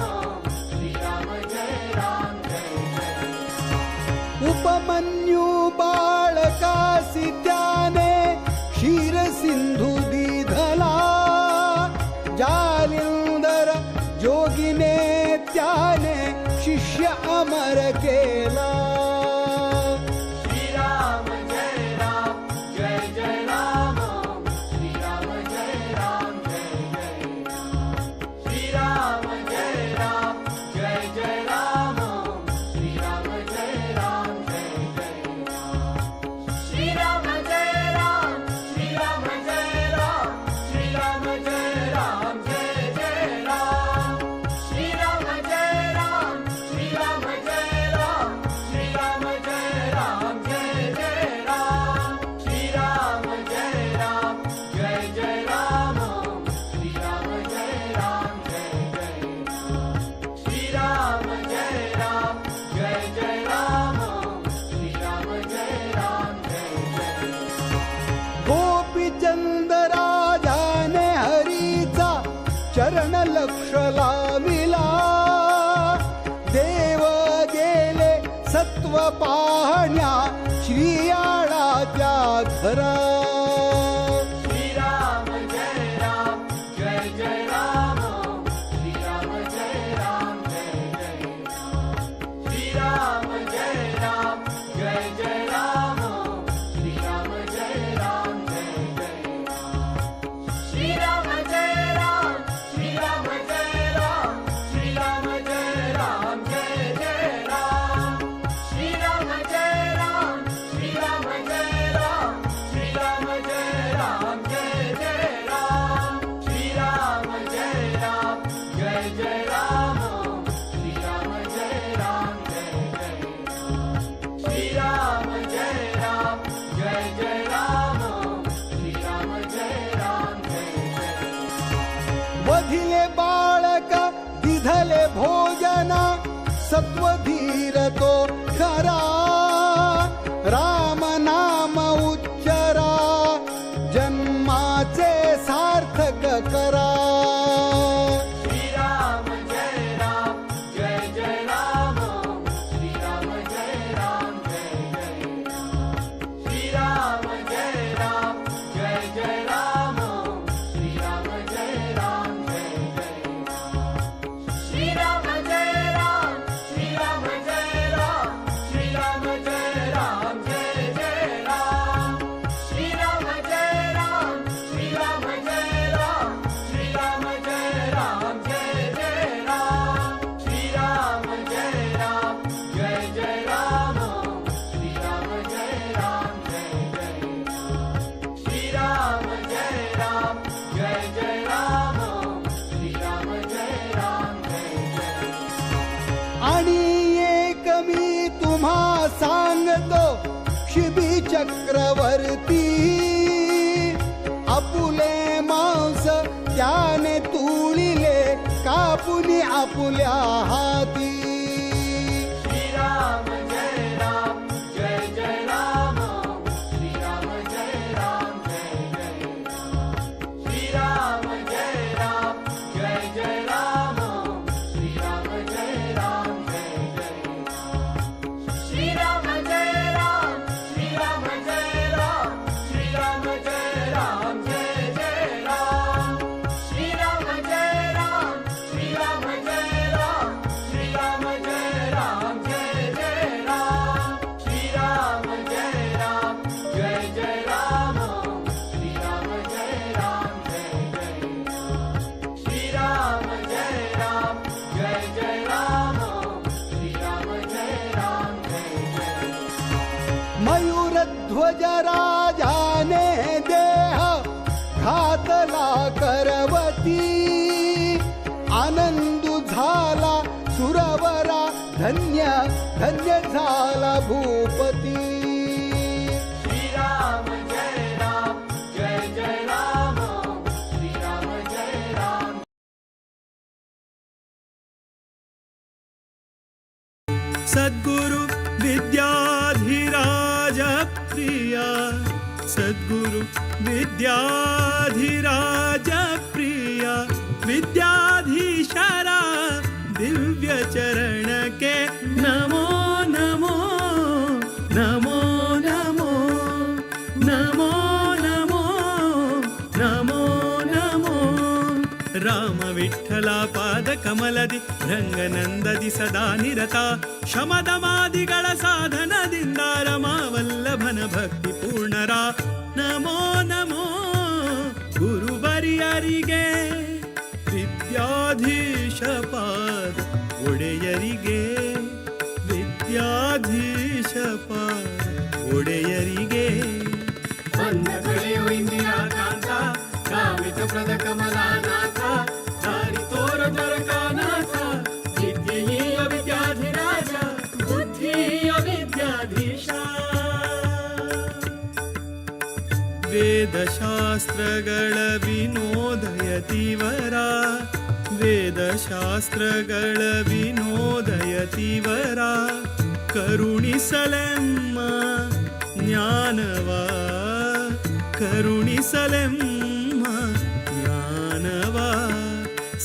श्रीराम जय राम जय जय उपमन्यू बाळकासी त्याने क्षीर सिंधू दिधला जालिंदर जोगिने त्याने शिष्य अमर केला श्रीराम जय राम जय जय राम श्रीराम जय राम जय जय राम श्रीराम जय राम जय जय राम श्रीराम जय राम जय जय राम श्रीराम जय राम श्रीराम जय राम श्रीराम जय राम जय जय राम श्रीराम जय राम श्रीराम जय राम श्रीराम जय राम जय जय राम श्रीराम जय राम जय जय राम श्रीराम जय राम जय जय राम श्रीराम जय राम जय जय राम श्रीराम जय राम जय जय गोपीचंद राजाने हरीचा चरण लक्ष लाविला देव गेले सत्व पाहण्या श्रीयाळाच्या घरा श्रीराम जय राम जय जय राम श्रीराम जय राम जय जय राम श्रीराम जय राम जय जय राम श्रीराम जय राम जय जय राम श्रीराम जय राम श्रीराम जय राम श्रीराम जय राम जय जय राम श्रीराम जय राम श्रीराम जय राम श्रीराम तो शिबी चक्रवर्ती आपुले मांस त्याने तुळिले कापुनी आपुल्या हाती. श्रीराम जय राम जय जय राम श्रीराम जय राम जय जय राम श्रीराम जय राम जय जय राम श्रीराम जय राम जय जय राम श्रीराम जय राम श्रीराम जय राम श्रीराम जय राम जय जय राम श्रीराम जय राम श्रीराम जय राम श्रीराम जय राम जय जय राम श्रीराम जय राम जय जय राम श्रीराम जय राम जय जय राम श्रीराम जय राम जय जय राम श्रीराम जय राम जय जय मयूरध्वज राजाने देह घातला करवती आनंदू झाला सुरवरा धन्य धन्य झाला भूपती. श्रीराम जय राम जय जय राम श्रीराम जय राम सद्गुरु विद्याधिराज प्रिया सद्गुरु विद्याधिराज प्रिया विद्याधीशरा दिव्य चरण के नमो नमो नमो नमो नमो नमो नमो नमो. राम विठ्ठला पाद कमलದಿ ರಂಗನಂದದಿ ಸದಾ ನಿರತ ಶಮದಮಾದಿಗಳ ಸಾಧನದಿಂದ ರಮಾವಲ್ಲಭನ ಭಕ್ತಿ ಪೂರ್ಣರ ನಮೋ ನಮೋ ಗುರುವರಿಯರಿಗೆ ವಿದ್ಯಾಧೀಶ ಪಾದ ಒಡೆಯರಿಗೆ ವಿದ್ಯಾಧೀಶ ಪಾದ ಒಡೆಯರಿಗೆ ಬಂದ ಕಳೆಯೋ ಇಂದಿರಾ ಕಾಂತ ಕಾಮಿತ ಪ್ರದ ಕಮಲಾನಾಥ ದಾರಿ ತೋರ ದ್ವಾರಕಾನಾಥ ವಿದ್ಯೆಯ ವಿದ್ಯಾಧಿರಾಜ ಬುದ್ಧಿಯ ವಿದ್ಯಾಧೀಶ. ವೇದಶಾಸ್ತ್ರಗಳ ವಿನೋದಯತಿವರ ವೇದಶಾಸ್ತ್ರಗಳ ವಿನೋದಯತಿವರ ಕರುಣಿಸಲೆಮ್ಮ ಜ್ಞಾನವ ಕರುಣಿಸಲೆಮ್ಮ ಜ್ಞಾನವ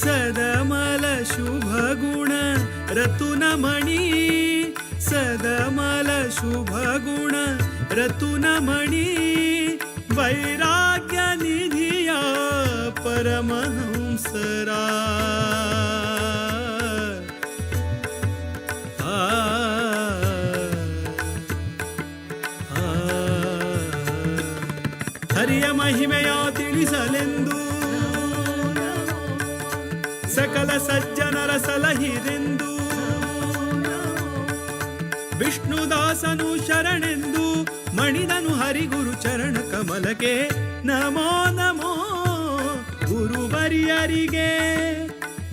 ಸದಮಲ ಶುಭ ಗುಣ ರತುನಮಣಿ ಸದಮಲ ಶುಭ ಗುಣ ರತುನಮಣಿ ವೈರಾಗ್ಯ ನಿಧಿಯ ಪರಮಹಂಸರ ಹರಿಯ ಮಹಿಮೆಯ ತಿಳಿಸಲೆಂದು ಸಕಲ ಸಜ್ಜನರ ಸಲಹಿದೆಂದು ವಿಷ್ಣುದಾಸನು ಶರಣೆಂದು ಮಣಿದನು ಹರಿಗುರು ಚರಣ ಕಮಲಕ್ಕೆ ನಮೋ ನಮೋ ಗುರುವರಿಯರಿಗೆ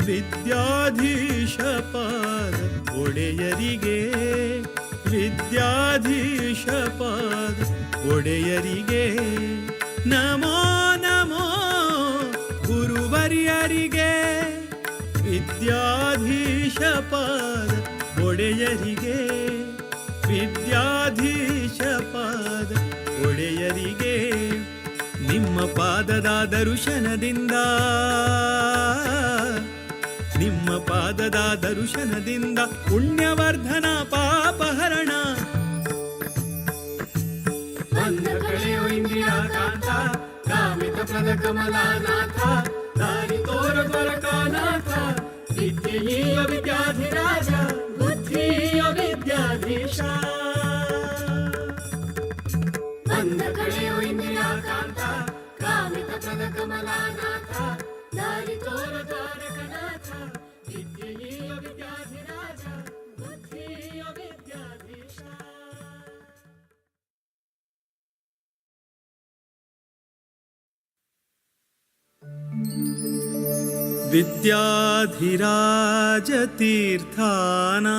ವಿದ್ಯಾಧೀಶ ಪಾದ ಒಡೆಯರಿಗೆ ವಿದ್ಯಾಧೀಶ ಪಾದ ಒಡೆಯರಿಗೆ ನಮೋ ನಮೋ ಗುರುವರಿಯರಿಗೆ ವಿದ್ಯಾಧೀಶ ಪಾದ ಒಡೆಯರಿಗೆ ವಿದ್ಯಾಧೀಶ ಪಾದ ಒಡೆಯರಿಗೆ ನಿಮ್ಮ ಪಾದದ ದರ್ಶನದಿಂದ ನಿಮ್ಮ ಪಾದದ ದರ್ಶನದಿಂದ ಪುಣ್ಯವರ್ಧನ ಪಾಪಹರಣ ಬಂದ ಕಳೆಯೋ ಇಂದಿರಾ ಕಾಂತ ಕಾಮಿತ ಪ್ರದ ಕಮಲಾನಾಥ ದಾರಿ ತೋರ ದ್ವಾರಕಾನಾಥ ವಿದ್ಯೆಯ ವಿದ್ಯಾಧಿರಾಜ ಬುದ್ಧಿಯ ವಿದ್ಯಾಧೀಶ. ಬಂದ ಕಳೆಯೋ ಇಂದಿರಾ ಕಾಂತ ಕಾಮಿತ ಪ್ರದ ಕಮಲಾನಾಥ ದಾರಿ ತೋರ ದ್ವಾರಕನಾಥ ವಿದ್ಯೆಯ ವಿದ್ಯಾಧಿರಾಜ ಬುದ್ಧಿಯ ವಿದ್ಯಾಧೀಶ. विद्याधिराज तीर्थाना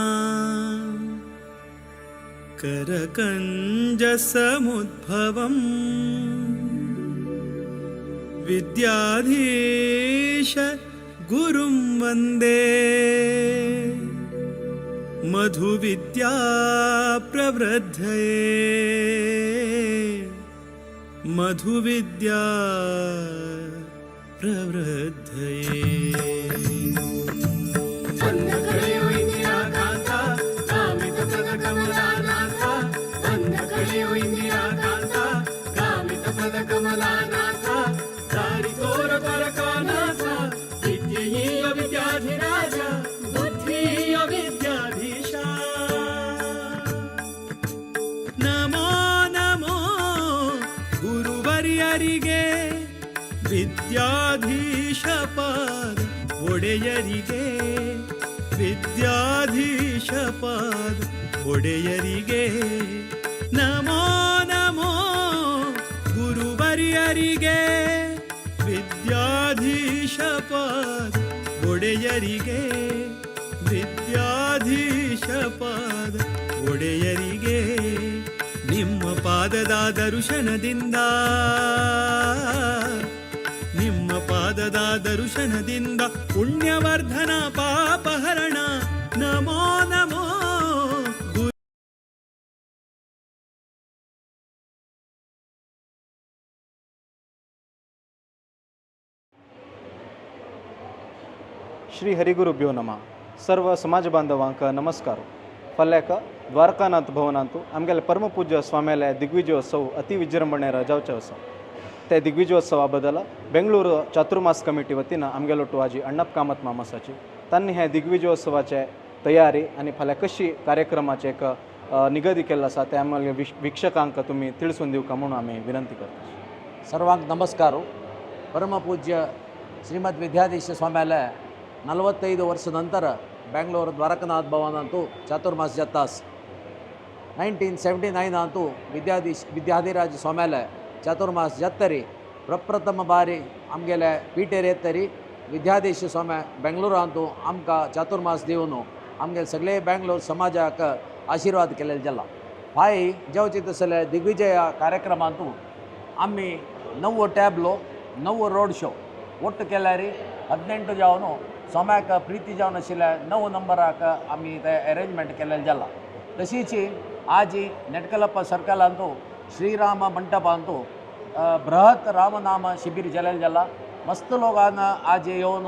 करकञ्जसमुद्भवम् विद्याधीश गुरुं वन्दे मधुविद्या प्रवृद्धये मधुविद्या प्रवृद्धये ವಿದ್ಯಾಧೀಶಪಾದ ಒಡೆಯರಿಗೆ ವಿದ್ಯಾಧೀಶಪಾದ ಒಡೆಯರಿಗೆ ನಮೋ ನಮೋ ಗುರುವರ್ಯರಿಗೆ ವಿದ್ಯಾಧೀಶಪಾದ ಒಡೆಯರಿಗೆ ವಿದ್ಯಾಧೀಶಪಾದ ಒಡೆಯರಿಗೆ ನಿಮ್ಮ ಪಾದದ ದರ್ಶನದಿಂದ ನಿಮ್ಮ ಪಾದದ ದರ್ಶನದಿಂದ ಪುಣ್ಯವರ್ಧನ ಪಾಪಹರಣ ನಮೋ ನಮೋ श्री हरिगुरुभ्यो नमः. सर्व समाज बांधवांक नमस्कार. फल्याक द्वारकानाथ भवनांतू आमगेले परमपूज्य स्वाम्याले दिग्विजयोत्सव अति विजृंभणेन जावचे आसा. ते दिग्विजयोत्सवा बद्दल बेंगळूरू चातुर्मास कमिटी वतीन आमगेलो आजी अण्णप कामत मामासाची तांणी हे दिग्विजयोत्सवाचे तयारी आणि फाल्यां कशी कार्यक्रमाचे एक निगदी केल्लो आसा ते आमगे वीक्षकांक तुमी तिळसून दिवका म्हणून आमी विनंती करता. सर्वांक नमस्कार. परमपूज्य ಶ್ರೀಮದ್ ವಿದ್ಯಾಧೀಶ ಸ್ವಾಮ್ಯಾಲೆ 45 ವರ್ಷದ ನಂತರ ಬೆಂಗಳೂರು ದ್ವಾರಕಾನಾಥ ಭವನ ಅಂತೂ ಚಾತುರ್ಮಾಸ ಜತ್ತಾಸ್ 1979 ಅಂತೂ ವಿದ್ಯಾಧಿರಾಜ ಸ್ವಾಮ್ಯಾಲೆ ಚಾತುರ್ಮಾಸ ಜತ್ತರಿ ಪ್ರಪ್ರಥಮ ಬಾರಿ आमगेले पिटेर येतरी विद्याधीश स्वाम्या बेंगळूरू ಅಂತೂ आमकां चातुर्मास दिवन आमगे सगळे बेंगळूर समाजाक आशीर्वाद केलेले जाला. फाय जेवचे तसले दिग्विजय कार्यक्रमांतू आम्ही 9 टॅब्लो 9 रोड शो ಒಟ್ಟು केल्यारी 18 जावन स्वाम्याक प्रिती जावन आशिल्ल्या 9 नंबराक आमी ते अरेंजमेंट केलेले जाला. तशीच आज नेटकलप्प सर्कलांतू श्रीराम मंटपांतू बृहत रामनाम शिबिर केलेले जाला. मस्त लोकांना आज येवन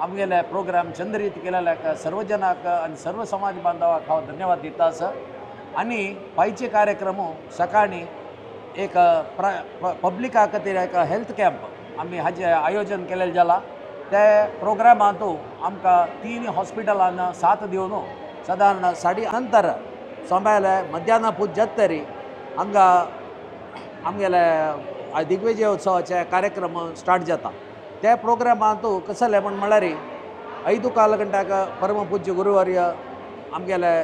आमगेले प्रोग्राम चंद रीत केलेल्याक सर्व जनाक आनी सर्व समाज बांधवाक हांव धन्यवाद दिता आसा. आनी पायचे कार्यक्रम सकाळी एक पब्लिका खातीर एक हेल्थ कॅम्प आमी हाजे आयोजन केलेले जाला. ते प्रोग्रामांतू आमकां 3 हॉस्पिटलान साथ दिवन साधारण 8:30 नंतर स्वाम्याले मध्यान पूज जत्तरी हांगा आमगेले दिग्विजयोत्सवाचे कार्यक्रम स्टार्ट जाता. त्या प्रोग्रामांतू कसं जालें म्हळ्यार 5 गंटाक परमपूज्य गुरुवर्य आमगेले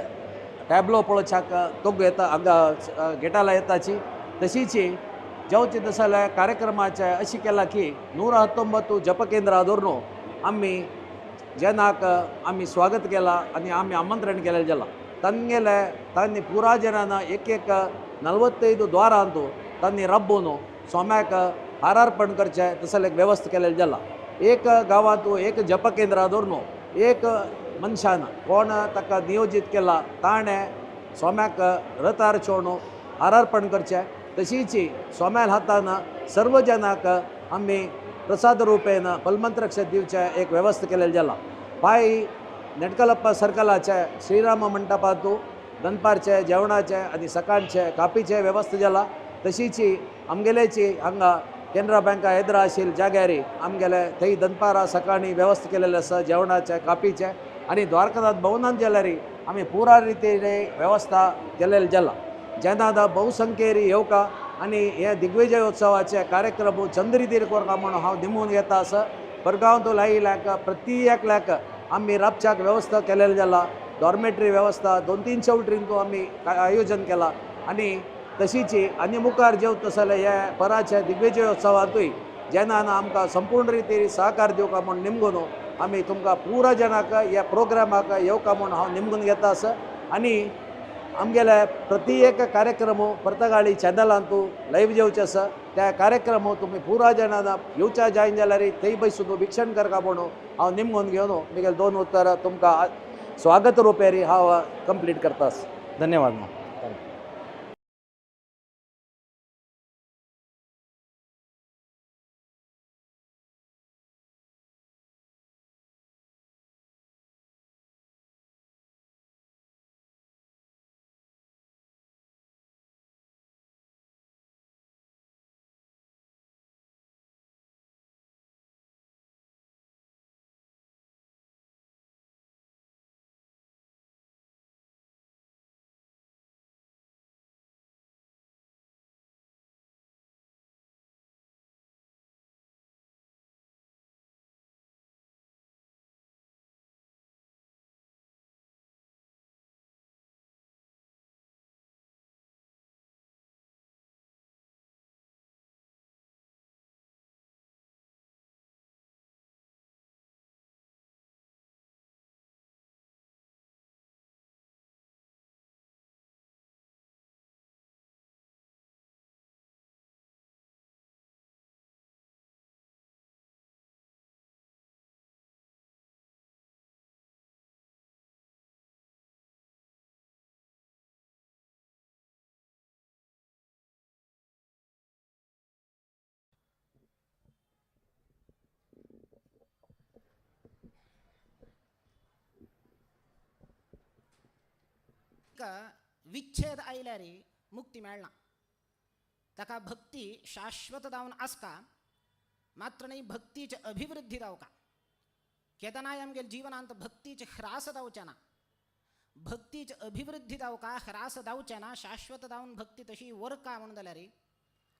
टॅब्लो पळोवच्याक तोग येता हांगा गेटाला येताची. तशीच जेवचे दिसाले कार्यक्रमाचे अशी केला की 119 जपकेंद्रादोरून आम्ही जनाक आम्ही स्वागत केला आणि आम्ही आमंत्रण केलेले जाला. तांगेले तांणी पुरा जनांना एक 45 द्वारांतू तांणी रब्बून स्वाम्याक हारार्पण करचे तसले एक व्यवस्था केलेली जाला. एक गांवांतू एक जपकेंद्रादोरून एक मनशान कोण ताका नियोजीत केला ताणें स्वाम्याक रथार चोवन हारार्पण करचे. तशीच स्वाम्याल हातान सर्व जनाक आम्ही प्रसाद रुपेन फलमंत्रक्ष दिवचे एक व्यवस्था केलेली जाला. पाय नेटकलप्प सर्कलाचे श्रीराम मंटपांतू दनपारचे जेवणाचे आनी सकाळचे कापीचे व्यवस्था जाला. तशीच आमगेलेची हांगा केनरा बँका येद्रा आशिल्ल्या जाग्यार आमगेले थंय दनपारा सकाळी व्यवस्था केलेले आसा जेवणाचे कापीचे. आनी द्वारकानाथ भवनांत गेल्यार आमी पुरा रितीन व्यवस्था केलेली जाला. जेन्ना बहुसंख्येन येवका आनी हे दिग्विजयोत्सवाचे कार्यक्रम चंद रितीन करता म्हणून हांव निमून घेता आसा. परगांव लायल्याक प्रति एकल्याक आमी राबच्याक व्यवस्था केलेली जाला. डॉर्मेटरी व्यवस्था 2-3 चौटरींतू आमी आयोजन केला. आनी तशीच आनी मुखार जेवता तसले हे पराच्या दिग्विजयोत्सवांतूय जेन्ना आमकां संपूर्ण रितीन सहकार दिवका म्हूण निमगून आमी तुमकां पुरा जनाक ह्या प्रोग्रामाक येवका म्हूण हांव निमगून घेता आसा. आनी आमगेले प्रति एक कार्यक्रम परतगाळी चॅनलांतू लाईव्ह जेवचे आसा त्या कार्यक्रम तुम्ही पुरा जणांना येवच्या जायन जाल्यार थंय बसून भिक्षण करका म्हणून हांव निमगोवन घेवन मुगेल 2 उत्तरां तुमकां स्वागत रुपेरी हांव कंप्लीट करता. धन्यवाद मा. विच्छेद आयल्यार मुक्ती मेळना. ताका भक्ती शाश्वत जावन आसका मात्र न्ही भक्तीची अभिवृद्धी जावका. केदनाय आमगेल्या जिवनांत भक्तीचे ह्रास जावचे ना. भक्तीची अभिवृद्धी जावका ह्रास जावचे ना. शाश्वत जावन भक्ती तशी वरका म्हणून जाल्यार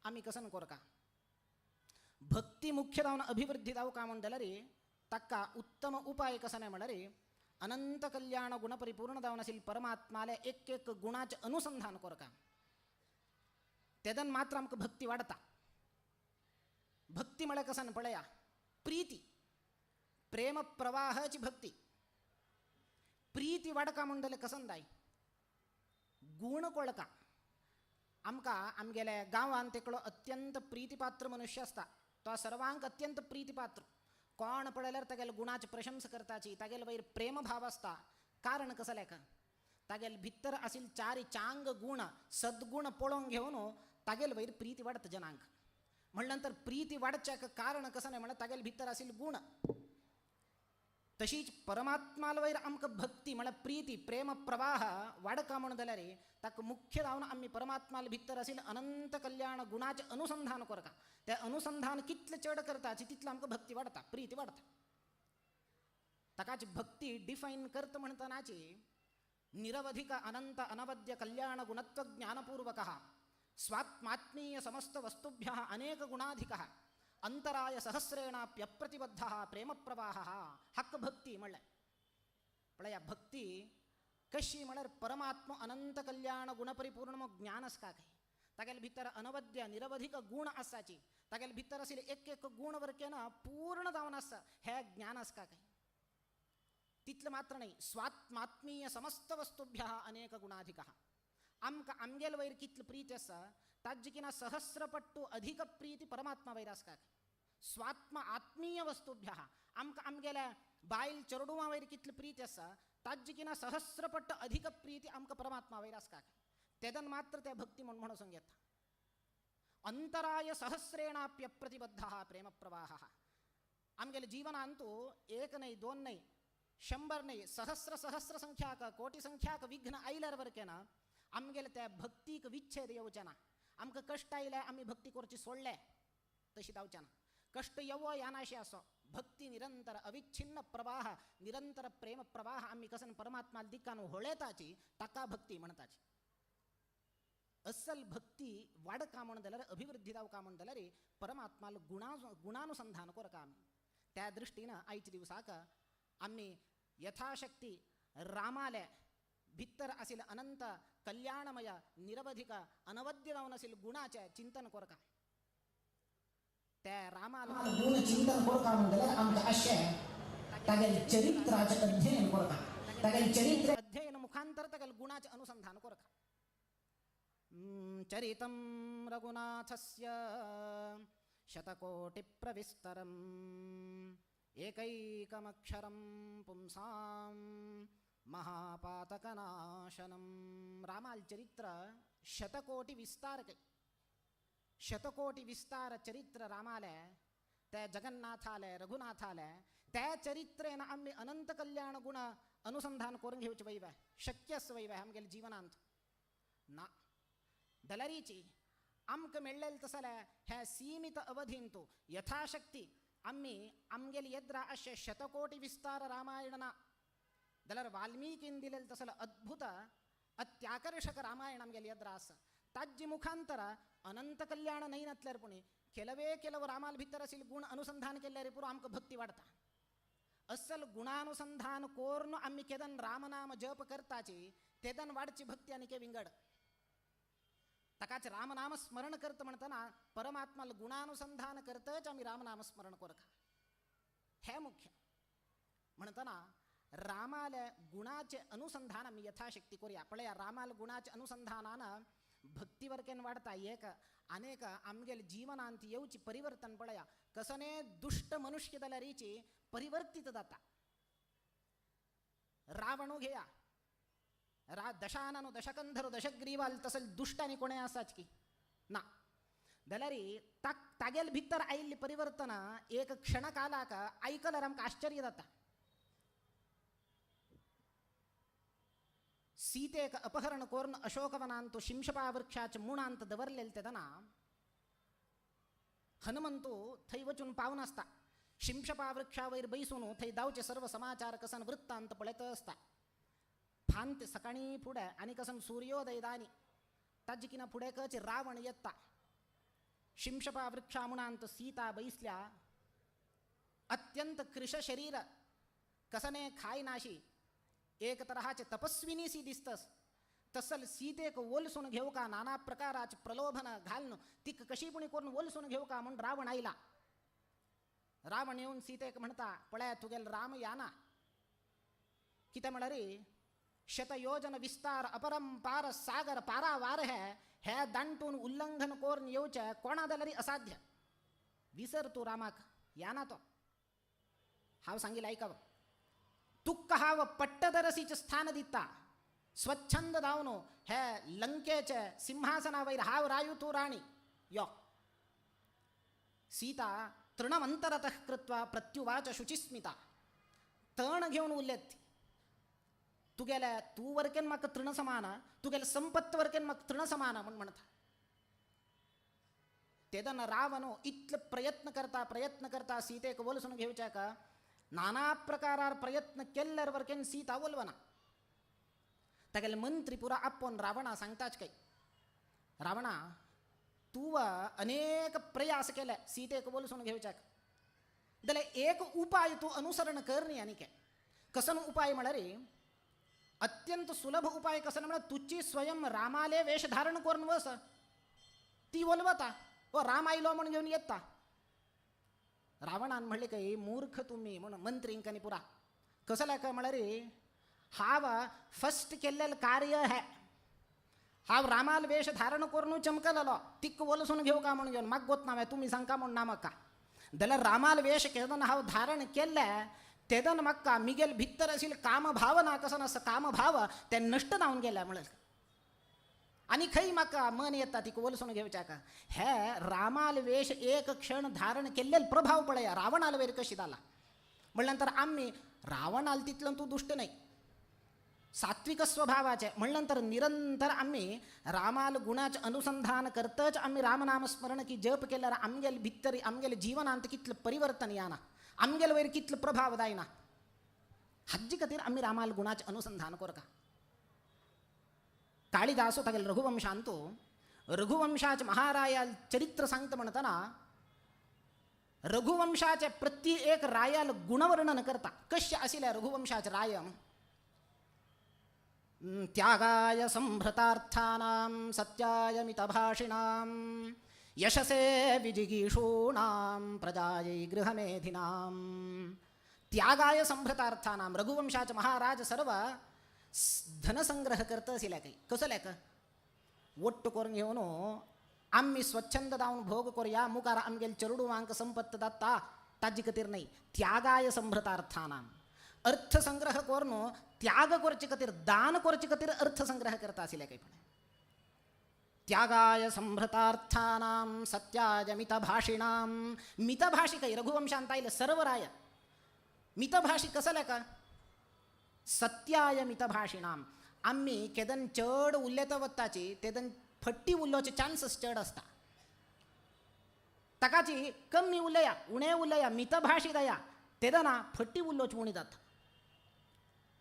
आमी कसन करका. भक्ती मुख्य जावन अभिवृद्धी जावका म्हणून जाल्यार ताका उत्तम उपाय कसं म्हळ्यार अनंत कल्याण गुणपरिपूर्ण जावन आशिल्ले परमात्माले एक एक गुणाचे अनुसंधान करका. तेदन मात्र आमकां भक्ती वाडता. भक्ती म्हळ्यार कसन पळया प्रीती प्रेम प्रवाहाची भक्ती. प्रीती वाडका म्हणून जाल्यार कसन जाय गुण कळका. आमकां आमगेल्या गांवांत एकलो अत्यंत प्रीतीपात्र मनुष्य आसता. तो सर्वांक अत्यंत प्रीतीपात्र. कोण पळयल्यार तागेले गुणाची प्रशंसा करताची. तागेले वयर प्रेम भाव आसता. कारण कसं लेख तागेले भितर आशिल्ले 4 चांग गुण सद्गुण पळोवन घेवन तागेले वयर प्रीती वाडता जनांक. म्हणल्या नंतर प्रीती वाडच्याक कारण कसं नाही म्हणल्यार तागेले भितर आशिल्ले गुण. तशीच परमात्माला वयर आमकां भक्ती म्हळ्यार प्रीती प्रेम प्रवाह वाडका म्हणून जाल्यार ताका मुख्य जावन आमी परमात्माला भितर आशिल्ले अनंत कल्याण गुणाचे अनुसंधान करता. ते अनुसंधान कितले चड करताची तितलो आमकां भक्ती वाडता प्रीती वाडता. ताकाची भक्ती डिफायन करता म्हणटनाची निरवधिक अनंत अनवद्य कल्याण गुणत्व ज्ञानपूर्वकः स्वात्मात्मीय समस्त वस्तुभ्यः अनेक गुणाधिकः अंतराय सहस्रेणाप्यप्रतिबद्धः प्रेम प्रवाहः हक्क भक्ती म्हणल्यार. पळया भक्ती कशी म्हळ्यार परमात्मा अनंत कल्याण गुणपरिपूर्ण ज्ञान आसता काय. तागेले भितर अनवद्य निरवधिक गुण आसाची. तागेले भितर आशिल्ले एक एक गुण वरकेन पूर्ण जावन आसा हे ज्ञान आसता काय. तितले मात्र नाही स्वात्मात्मीय समस्त वस्तुभ्यः अनेक गुणाधिकः. आमकां आमगेले वयर कितली प्रीती आसा ताज्जिकिना सहस्रपट्टू अधिक प्रीती परमात्मा वयर आसता. स्वात्मा आत्मीय वस्तुभ्यः आमकां आमगेल्या बायल चरडुवा वयर कितली प्रीती आसा ताज्जिकिना सहस्रपट्ट अधिक प्रीती आमकां परमात्मा वयर आसता. तेदन मात्र त्या भक्ती म्हणून सांगता. अंतराय सहस्रेणाप्यप्रतिबद्धः प्रेम प्रवाहः. आमगेल्या जीवनांतू 1 नाही 2 नाही 100 नाही सहस्र सहस्र संख्याक कोटी संख्याक विघ्न आयल्यार वरकेन आमगेले त्या भक्तीक विच्छेद येवचे ना. आमकां कश्ट आयले आमी भक्ती करची सोडले तशी जावचे ना. कष्ट येवो यानाशी आसो भक्ती निरंतर अविच्छिन्न प्रवाह निरंतर प्रेम प्रवाह आमी कसन परमात्मा दिकान होळेताची ताका भक्ती म्हणताची. असल भक्ती वाडका म्हणून जाल्यार अभिवृद्धी जावका म्हणून जाल्यार परमात्माला गुणानुसंधान करका आमी. त्या दृष्टीन आयच्या दिवसाक आमी यथाशक्ती रामाले भितर आशिल्ले अनंत कल्याणमय निरवधिक अनवद्य जावन आशिल्ले गुणाचे चिंतन करका. त्या रामाला गुण चिंतन करका म्हणून जाल्यार आमकां अशें तागेले चरित्राचें अध्ययन करता. तागेले चरित्र अध्ययन मुखांतर तगल गुणाचे अनुसंधान कोरका चरितं रघुनाथस्य शतकोटिप्रविस्तरम् एकैकमक्षरं पुंसां महापातकनाशनं रामाल चरित्र शतकोटी विस्तार शतकोटी विस्तार चरित्र रामालय त्या जगन्नाथालय रघुनाथालय त्या चरित्रेन आम्ही अनंत कल्याण गुण अनुसंधान करून घेऊचे वैव शक्यस वैव आमगेले जीवनांत ना दलरीची आमक मिळेल तसल्या ह्या सीमित अवधींतू यथाशक्ती आम्ही आमगेली यद्रा असे शतकोटी विस्तार रामायणना दलर वाल्मीकीन दिलेलं तसलं अद्भुत अत्याकर्षक रामायण आमगेली यद्रा अस ताज्जी मुखांतर अनंत कल्याण नाही नतल्यार पुणे ಕೆಲವು ರಾಮಾಲ್ ಭಿತ್ತರಸಿಲ್ ಗುಣ ಅನುಸಂಧಾನ ಕೆಲ್ಲರಿ ಪುರ ಆಮ್ಕ ಭಕ್ತಿ ವಾಡ್ತಾ ಅಸಲ್ ಗುಣಾನುಸಂಧಾನ ಕೋರ್ನು ಅಮ್ಮಿ ಕೆದನ್ ರಾಮನಾಮ ಜಪ करताची तेदन वाडची भक्ती आणि के विंगड तकाच रामनाम स्मरण करत म्हणताना परमात्माला गुणानुसंधान करतच आम्ही रामनाम स्मरण कोरखा हे मुख्य म्हणताना रामाला गुणाचे अनुसंधान आम्ही यथाशक्ती करूया पण या रामाला गुणाचे अनुसंधानानं भक्तीवर केन वाढता एक अनेक आमगेल जीवनांत येऊची परिवर्तन पडया कसने दुष्ट मनुष्यदल रीची परिवर्तित जाता रावणो घेया दशाननु दशकंधरू दशग्रीवाल तसल दुष्टानी कोणे असाच की ना दलरी तागेल भित्तर आईली परिवर्तन एक क्षण कालाक ऐकलं आमका आश्चर्य जाता सीतेक अपहरण कोर्ण अशोकवनांतो शिंशपा वृक्षाचे मुणांत दवरलेल तेदना हनुमंतो थै वचून पावन असता शिंशपा वृक्षावैर बैसून थै दावचे सर्व समाचार कसन वृत्तांत पळत असता फांत सकाळी पुढे आणि कसन सूर्योदय दानी ताजिकिना पुढे कचे रावण येत्ता शिंशपा वृक्षा मुणांत सीता बैसल्या अत्यंत कृश शरीर कसने खाय नाशी एक तऱ्हाचे तपस्विनी सी दिसतस तसल सीतेक ओलसून घेऊ का नाना प्रकाराचे प्रलोभन घालून तिक कशी पुणी करून ओलसून घेऊ का म्हणून रावण आईला रावण येऊन सीतेक म्हणता पळ्या तुगेल राम याना किती म्हणा रे शतयोजन विस्तार अपरंपार सागर पारावार हे दांटून उल्लंघन करून येऊच्या कोणादलरी असाध्य विसर तू रामाक याना तो हाव सांगील ऐकाव तुक्क हाव पट्टदरसीचे स्थान दिता स्वच्छंद दावनो हे लंकेचे सिंहासनावैर हाव रायू तू राणी यो सीता तृणमंतरतः कृत्वा प्रत्युवाच शुचिस्मिता तण घेऊन उल्लेत तू गेल्या तू वरकेन मग तृण समान तू गेल्या संपत्त वरकेन मग तृण समान म्हणून म्हणता तेदन रावणो इतल प्रयत्न करता सीतेक बोलसून घेऊच्या का नाना प्रकारार प्रयत्न केल्ल्यार वरकेन सीता बोलवना तगेल मंत्री पुरा आपण रावणा सांगताच काही रावणा तू अनेक प्रयास केले सीतेक बोलसून घेऊच्या दले एक उपाय तू अनुसरण करणी आणि काय कसन उपाय म्हणा रे अत्यंत सुलभ उपाय कसन म्हणा तुझी स्वयं रामाले वेश धारण करून वस ती बोलवता व राम आईलो म्हणून घेऊन येता रावणान म्हणले काही मूर्ख तुम्ही म्हणून मंत्रींकनी पुरा कसला का म्हणा रे हाव फस्ट केलेलं कार्य है हाव रामाल वेश धारण करून चमकललो तिक्क बोलसून घेऊ का म्हणून घेऊन मग गोत नाव तुम्ही सांगा म्हणून नामक का दल रामाल वेश केदन हाव धारण केलं तेदन मक्का मिगेल भित्तर असेल कामभाव ना कसं नसं कामभाव ते नष्ट जाऊन गेल्या म्हणलं आणि खई मका मन येतात ती बोलसून घेऊच्या का हे रामाल वेश एक क्षण धारण केलेल प्रभाव पडया रावणाल वेर कशी झाला म्हणल्यानंतर आम्ही रावणाल तिथलं तू दुष्ट नाही सात्विक स्वभावाचे म्हणल्यानंतर निरंतर आम्ही रामाल गुणाचे अनुसंधान करतच आम्ही रामनाम स्मरण की जप केल्यावर आमगेल भित्तरी आमगेल जीवनांत कितलं परिवर्तन याना आमगेल वैर कितलं प्रभाव दायना हज्जी खातीर आम्ही रामाल गुणाचे अनुसंधान करका काळिदासो तगेल रघुवंशांतो रघुवंशाचे महारायाल चरित्र सांगत म्हणताना रघुवंशाचे प्रति एक रायाल गुणवर्णन करता कश्य आशिल्या रघुवंशाचे राय त्यागाय संभृतार्थानां सत्याय मितभाषिणां यशसे विजिगीषूणां प्रजायै गृहमेधिनां त्यागाय संभृतार्थानां रघुवंशाचे महाराज सर्व धनसंग्रह करता असेल काही कसं लेक ಒಟ್ಟು करून घेऊन आम्ही स्वच्छंद दावून भोग करूया मुकार आमगेल चरडू वांक संपत्त दत्ता ताजी कतीर नाही त्यागाय संभ्रतार्थानाम अर्थसंग्रह करून त्याग कोरची कतीर दान कोरची कतीर अर्थसंग्रह करता असेल काही पण त्यागाय संभ्रतार्थानाम सत्याय मितभाषिणाम मितभाषी काही रघुवंशांता येईल सर्व राय मितभाषी कसं लेका सत्याय मितभाषिणाम आम्ही केदन चढ उल्लेत वत्ताची तेदन फट्टी उल्लोचे चान्सेस चढ असता तकाची कमी उलया उणे उलया मितभाषी दया तेदना फट्टी उल्लोच उणी जात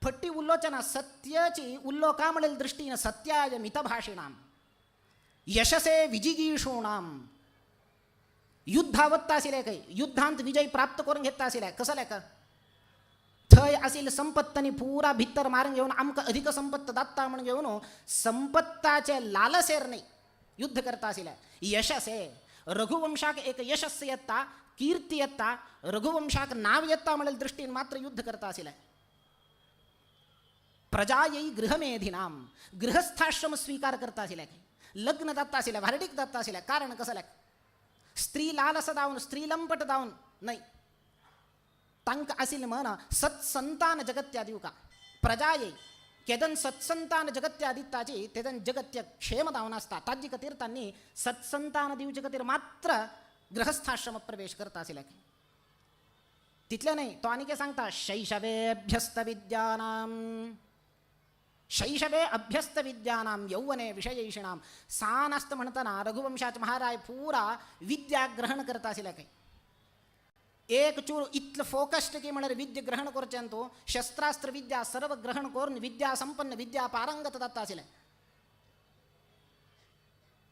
फट्टी उल्लोचना सत्याची उल्लो का म्हणेल दृष्टीनं सत्याय मितभाषिणाम यशसे विजिगीषूणाम युद्धावत्ता असेल काही युद्धांत विजय प्राप्त करून घेता असेल कसं लेका थय असेल संपत्तनी पुरा भित्तर मारून घेऊन आमक अधिक संपत्त दात्ता म्हणून घेऊन संपत्ताचे लालसेर नाही युद्ध करता असेल यशसे रघुवंशाक एक यशस्स येता कीर्ती येता रघुवंशाक नाव येता म्हणेल दृष्टीने मात्र युद्ध करता असेल प्रजायै गृहमेधिनाम गृहस्थाश्रम स्वीकार करता असेल लग्न दात्ता असेल भारडिक दात्ता असेल कारण कसं स्त्री लालस दावून स्त्री लंपट दावून नाही तांक असेल म्हणा सत्संतान जगत्यादिव का प्रजाये केदन सत्संतान जगत्यादित्ताची तेदन जगत्य क्षेम दावून असता ताजी कतीर त्यांनी सत्संतान दिवची कतीर मात्र गृहस्थाश्रम प्रवेश करता असेल तिथले नाही तो आणि काय सांगता शैशवेभ्यस्त विद्यानाम शैशवे अभ्यस्त विद्यानाम यौवने विषयैषिणाम सान असत म्हणताना रघुवंशाचे महाराज पुरा विद्या ग्रहण करता असेल काही एक चूर इतलं फोकस्ड की म्हणणार विद्या ग्रहण करच्यांतो शस्त्रास्त्र विद्या सर्व ग्रहण करून विद्या संपन्न विद्या पारंगत दत्ता असेल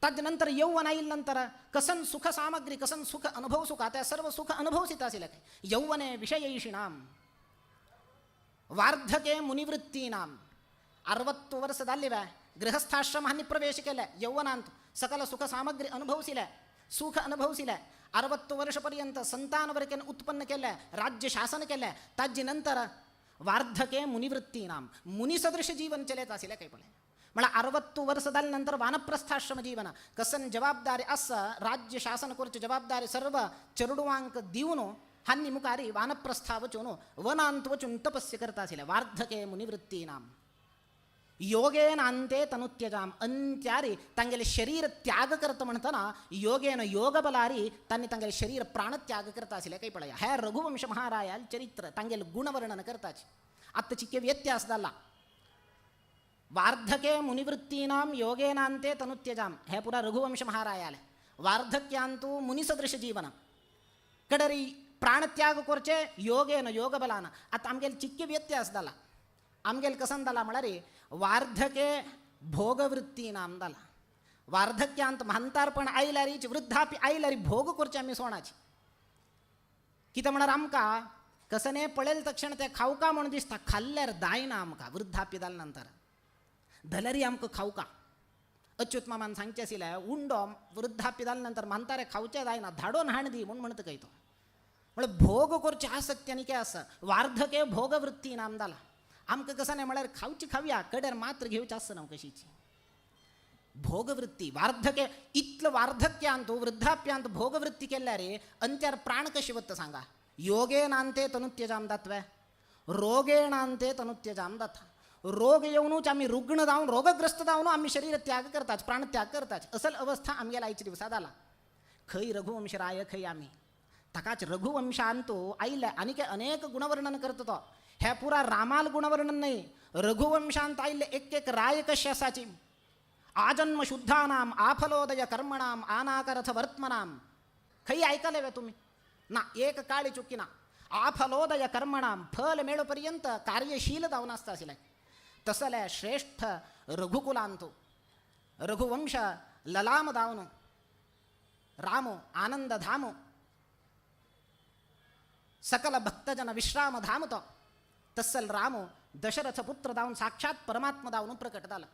तदनंतर यौवन येईल नंतर कसन सुख सामग्री कसन सुख अनुभव सुख त्या सर्व सुख अनुभवसित असेल काय यौवने विषयैषिणाम वार्धके मुनिवृत्तीनाम 60 वर्ष झाले बा गृहस्थाश्रमांनी प्रवेश केला यौवनांत सकल सुख सामग्री अनुभवसिल्या सुख अनुभवसिल्या 60 वर्षपर्यंत संतानवर्गेन उत्पन्न केलं राज्य शासन केलं ताजी नंतर वार्धके मुनिवृत्तीनाम मुनिसदृश जीवन चलेत असेल काही पण मला 60 वर्ष झाल्यानंतर वानप्रस्थाश्रम जीवन कसन जबाबदारी असं राज्य शासन करची जबाबदारी सर्व चरडुवांक देऊन हानी मुखारी वानप्रस्था वचून वनांत वचून तपस्या करता असेल वार्धके मुनिवृत्तीनाम योगेनांते तनुत्यजाम अंत्यारी तांगेले शरीर त्याग करत म्हणताना योगेन योग बलारी त्यांनी तांगेले शरीर प्राण त्याग करता असेल काही पडया ह्या रघुवंश महारायाल चरित्र तांगेले गुणवर्णन करताच आत्ताची के व्यत्यास झाला वार्धके मुनिवृत्तीनाम योगेनांते तनुत्यजाम हे पुरा रघुवंश महारायाल वार्धक्यांतू मुनिसदृश जीवन कडरी प्राणत्याग करचे योगेन योग बलान आता आमगेल चिक्के व्यत्यास झाला आमगेल कसन झाला म्हणा रे वार्धके भोगवृत्ती नाम झाला वार्धक्यांत म्हांतारपण आईलारीच वृद्धापी आईलारी भोग करचे आम्ही सोणाची किती म्हणणार आमका कसने पळेल तक्षण ते खाऊका म्हणून दिसता खाल्ल्यार दायना आमका वृद्धापी झाल्यानंतर धलरी आमक खाऊका अच्युत मामान सांगचे असेल उंडो वृद्धापी झाल्यानंतर म्हांतारे खाऊच्या दायना धाडोन हाण दी म्हणून म्हणत काही तो म्हणजे भोग करचे आसक्त्याने काय असं वार्धके भोगवृत्ती नाम झाला आमक कसं नाही म्हळ्यार खाऊची खाऊया कडेर मात्र घेऊची असं नाव कशीची भोगवृत्ती वार्धके इतलं वार्धक्यांत वृद्धाप्यांत भोगवृत्ती केल्या रे अंत्यार प्राण कशी वत्त सांगा योगेनांते तनुत्यजाम दात्वे रोगेणांते तनुत्यजाम दात रोग येऊनच आम्ही रुग्ण जाऊन रोगग्रस्त जाऊन आम्ही शरीर त्याग करताच प्राण त्याग करताच असल अवस्था आमगेला आईच्या दिवसात आला खै रघुवंश राय खै आम्ही तकाच रघुवंशांतो आईला आणि काय अनेक गुणवर्णन करतो तो ह्या पुरा रामाल गुणवर्णन नाही रघुवंशांत आईले एक राय कशी असाची आजन्म शुद्धानाम आफलोदय कर्मणाम आनाकरथ वर्तमनाम खै ऐकले वे तुम्ही ना एक काळी चुकी ना आफलोदय कर्मणाम फल मेळोपर्यंत कार्यशील जाऊन असता असेल तसल्या श्रेष्ठ रघुकुलांतो रघुवंश ललाम दावनो रामो आनंद धामो सकल भक्तजन विश्राम धामतो तसल रामो दशरथ पुत्र दावून साक्षात परमात्मा दावून प्रकट झाला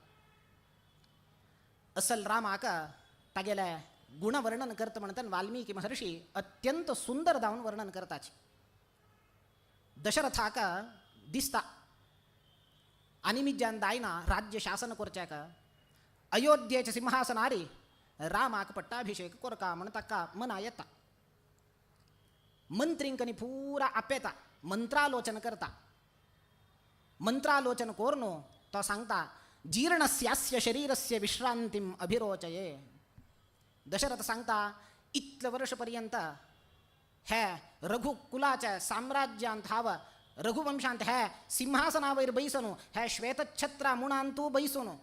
असल राम आका तागेल्या गुणवर्णन करत म्हणतात वाल्मिकी महर्षी अत्यंत सुंदर दावून वर्णन करताच दशरथ आका दिसता आणि मी ज्यान दायना राज्य शासन करच्याक अयोध्येचे सिंहासनारी रामाक पट्टाभिषेक कोरका म्हणता मना येता मंत्रींकनी पूरा आपेता मंत्रालोचन करता मंत्रालोचन कोरनो तो सांगता जीर्णस्यास्य शरीरस्य विश्रांतीम अभिरोचये. दशरथ सांगता इतलं वर्षपर्यंत हे रघुकुलाच्या साम्राज्यांत हाव रघुवंशांत हे सिंहासनावर बैसनो हे श्वेतछत्रा मुणांतू बैसनो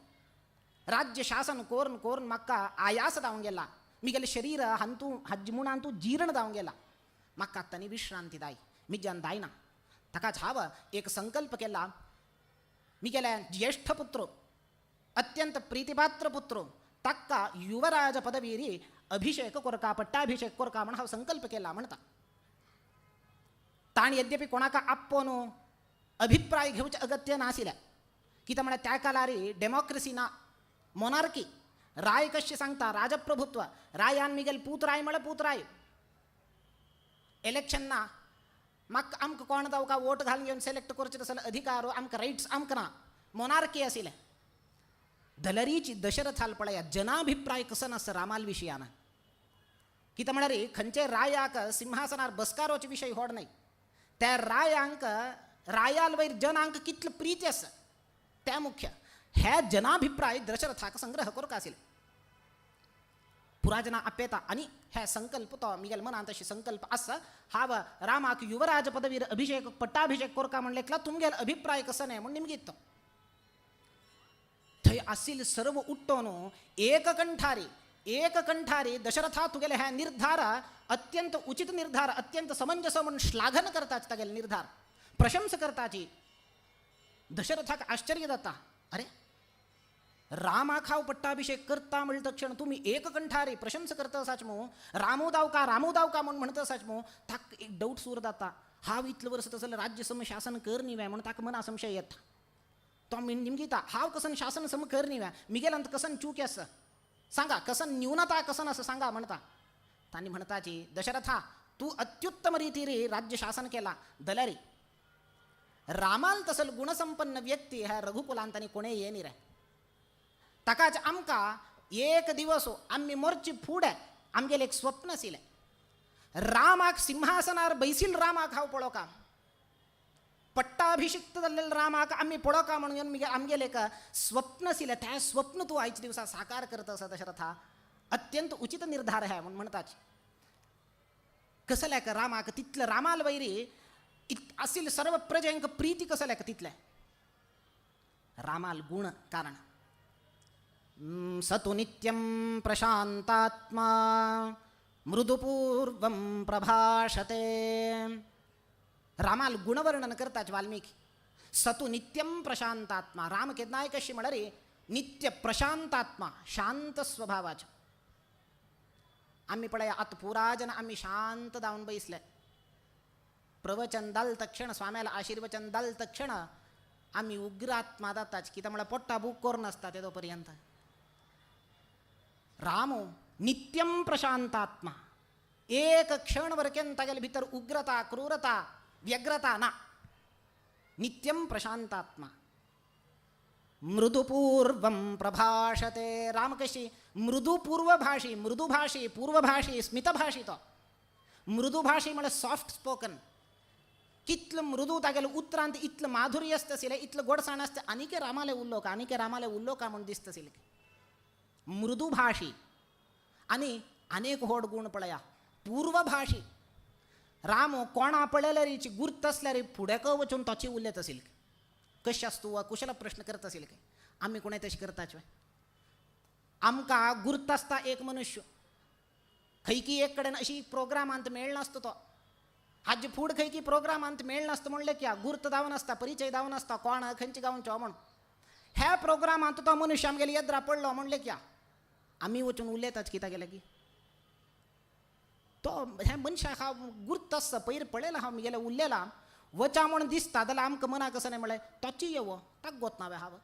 राज्य शासन कोरन कोरन म्हाका आयास जावंक गेला मिगेले शरीर हंतू हज मुणांतू जीर्ण जावंक गेला म्हाका आत्तानी विश्रांती दाय मी ज्यान दायना ताकाच हाव एक संकल्प केला. मी गेल्या ज्येष्ठ पुत्र अत्यंत प्रीतिपात्र पुत्र ताक्का युवराज पदवीरी अभिषेक कोरका पट्टाभिषेक कोरका म्हणून हा संकल्प केला म्हणता. ताण यद्यपि कोणाका आप्पोनो अभिप्राय घेवचे अगत्य नासिले कित्याक म्हळ्यार त्या कालारी डेमोक्रेसी ना मोनार्की राय कशें सांगता राजप्रभुत्व रायान मिगेल पूतराय म्हळ्यार पूतराय इलेक्शन ना म्हाका आमकां कोण जावं का वोट घालून घेवन सिलेक्ट करचें तसले अधिकार आमकां रायट्स आमकां ना मोनार्की आशिल्लें. दलरीची दशरथाल पळया जनाभिप्राय कसो नासता रामाल विशयान कित्याक म्हळ्यार खंयचे रायाक सिंहासनार बसकारोचे विशय व्हड न्हय त्या रायांक रायाल वयर जनांक कितले प्रीती आसा ते मुख्य. हे जनाभिप्राय दशरथाक संग्रह करता आशिल्ले पुराजना आपेता आनी हे संकल्प तो मिगेल मनांत अशी संकल्प आसा हाव रामाक युवराज पदवीर अभिषेक पट्टाभिषेक कोरका म्हणलेकला तुमगेल अभिप्राय कसो न्हय म्हण निमगीत तो थंय आशिल्ले सर्व उट्टोन एक कंठारी दशरथा तुगेले हे निर्धार अत्यंत उचित निर्धार अत्यंत समंजस म्हणून श्लाघन करताच तागेले निर्धार प्रशंस करताची. दशरथाक आश्चर्य जाता अरे रामाक हांव पट्टाभिषेक करता म्हणटा तक्षण तुमी एक कंठारी प्रशंस करता आसाच मू रामू दावका म्हणून म्हणटा आसाच मू ताका एक डाऊट सूर जाता हांव इतलें वर्स तसलें राज्य सम शासन कर न्ही म्हण ताका मना संशय येता. तो निमगिता हांव कसन शासन सम कर न्ही मिगेलांत कसन चूक आसा सांगा कसन न्यूनता कसन आसा सांगा म्हणटा. तांणी म्हणताची दशरथा तू अत्युत्तम रितीरी राज्य शासन केला दलरी रामाल तसल गुणसंपन्न व्यक्ती ह्या रघुकुलांतांनी कोणे येनी रे ताकाच आमकां एक दिवस आम्ही मोरची फुडें आमगेलें एक स्वप्न आशिल्लें रामाक सिंहासनार बैसील रामाक हांव पळोवका पट्टाभिषिक्त जाल्लेल्या रामाक आमी पळोवका म्हणून आमगेलें एक स्वप्न आशिल्लें तें स्वप्न तूं आयच्या दिवसा साकार करता आसा दशरथा अत्यंत उचित निर्धार है म्हणून म्हणताच. कसल्याक रामाक तितलें रामाल वैरी आशिल्ले सर्व प्रजेंक प्रीती कसल्याक तितलें रामाल गुण कारण सतु नित्यं प्रशांतात्मा मृदुपूर्वं प्रभाषते. रामाल गुणवर्णन करताच वाल्मिकी सतु नित्यं प्रशांतात्मा राम केदनाय कशी म्हळ्यार नित्य प्रशांतात्मा शांत स्वभावाचो. आम्ही पळय आत पुरा जन आम्ही शांत जावन बैसले प्रवचन जाल तक्षण स्वाम्याला आशीर्वचन जाल तक्षण आम्ही उग्र आत्मा जाताच कित्याक म्हळ्यार पोट्टा बूक कोर नासता तेदो पर्यंत. रामो नित्यं प्रशांतात्मा एक क्षण वरकेन तागेले भितर उग्रता क्रूरता व्यग्रता ना नित्यं प्रशांतात्मा मृदुपूर्वं प्रभाषते. राम कशी मृदुपूर्वभाषी मृदुभाषी पूर्वभाषी स्मितभाषी तो मृदुभाषी म्हळ्यार सॉफ्ट स्पोकन कितलं मृदू तागेलें उतरांत इतलं माधुर्य आसता आशिल्लें इतलं गोडसाण आसता आनीके रामाले उरलो का म्हूण दिसता आशिल्लें मृदुभाषी. आनी अनेक व्हड गुण पळया पूर्वभाषी राम कोणा पळयल्यार गुर्त आसल्यार फुडें वचून ताची उलयत आशिल्लें कशें आसा तूं कुशल प्रश्न करत आशिल्लें आमी कोणें तशें करताचें. आमकां गुर्त आसता एक मनुष्य खंयकी एक कडेन अशी प्रोग्रामांत मेळ नासता तो हाजे फूड खंयकी प्रोग्रामांत मेळ नासता म्हणलें की गुर्त जावन आसता परिचय जावन आसता कोण खंयचे गांवचो म्हण ह्या प्रोग्रामांत तो मनुष्य आमगेले येद्रा पडलो म्हणलें की आमी वचून उलयताच कित्याक गेलें की तो ह्या मनशाक हांव गुर्त आसता पयर पळयला हांव म्हगेलें उरलेला वचा म्हूण दिसता जाल्यार आमकां मनाक कसं न्ही म्हळें तोची येवो ताका गोत नावे हांव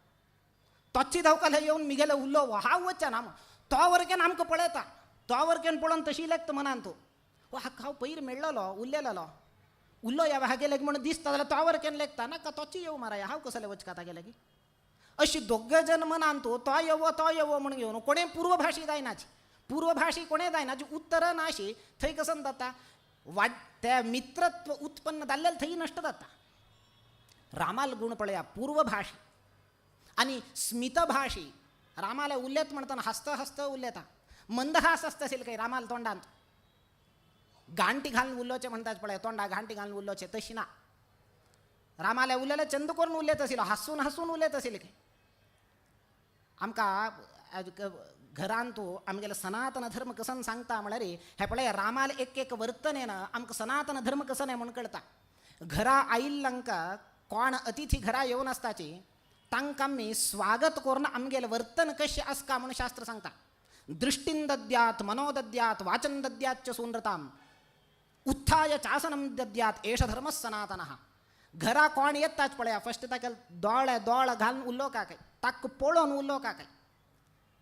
तोची धांवकाल येवन म्हगेलें उरलो हांव वचना ना तो वरकेन आमकां पळयता तो वरकेन पळोवन तशी लेखता मनान तूं हाका हांव पयर मेळ्ळलो उरलेलो उरलो ह्या हागे लेग म्हणून दिसता जाल्यार तो वरकेन लेखता नाका तोची येवं माराय हांव कसलें वचका तागेलें की अशी दोघं जण म्हणांतो तो येवो म्हणून घेऊन कोणे पूर्व भाषी जायनाची पूर्व भाषी कोणे जायनाची उत्तर नाशी थंय कसं जाता त्या मित्रत्व उत्पन्न जाल्लेलं थंय नष्ट जाता. रामाल गुण पळया पूर्व भाषी आणि स्मित भाषी. रामाला उल्लेत म्हणताना हस्त उल्लेता मंदहास असतसेल काही रामाला तोंडांत गांटी घालून उल्लोचे म्हणतात पळय तोंडा घांटी घालून उल्लोचे तशी ना. रामाला उल्लेला चंद करून उल्लेत असेल हसून उल्लेत असेल काही. आमका घरांतू आमगेला सनातन धर्म कसं सांगता म्हणा रे हे पळय रामाला एक वर्तन आहे ना आमका सनातन धर्म कसं नाही म्हणून कळता. घरा आईल्लंका कोण अतिथी घरा येऊन असताची तांकां आम्ही स्वागत करून आमगेलं वर्तन कशें आसका म्हणून शास्त्र सांगता. दृष्टीन दद्यात मनोदद्यात वाचन दद्यात च सूनरताम उत्थाय चासनम दद्यात एष धर्म सनातनः. घरा कोण येताच पळया फस्ट ताका दोळ घालून उल्लो का काय ताक पळोवन उल्लो का काय.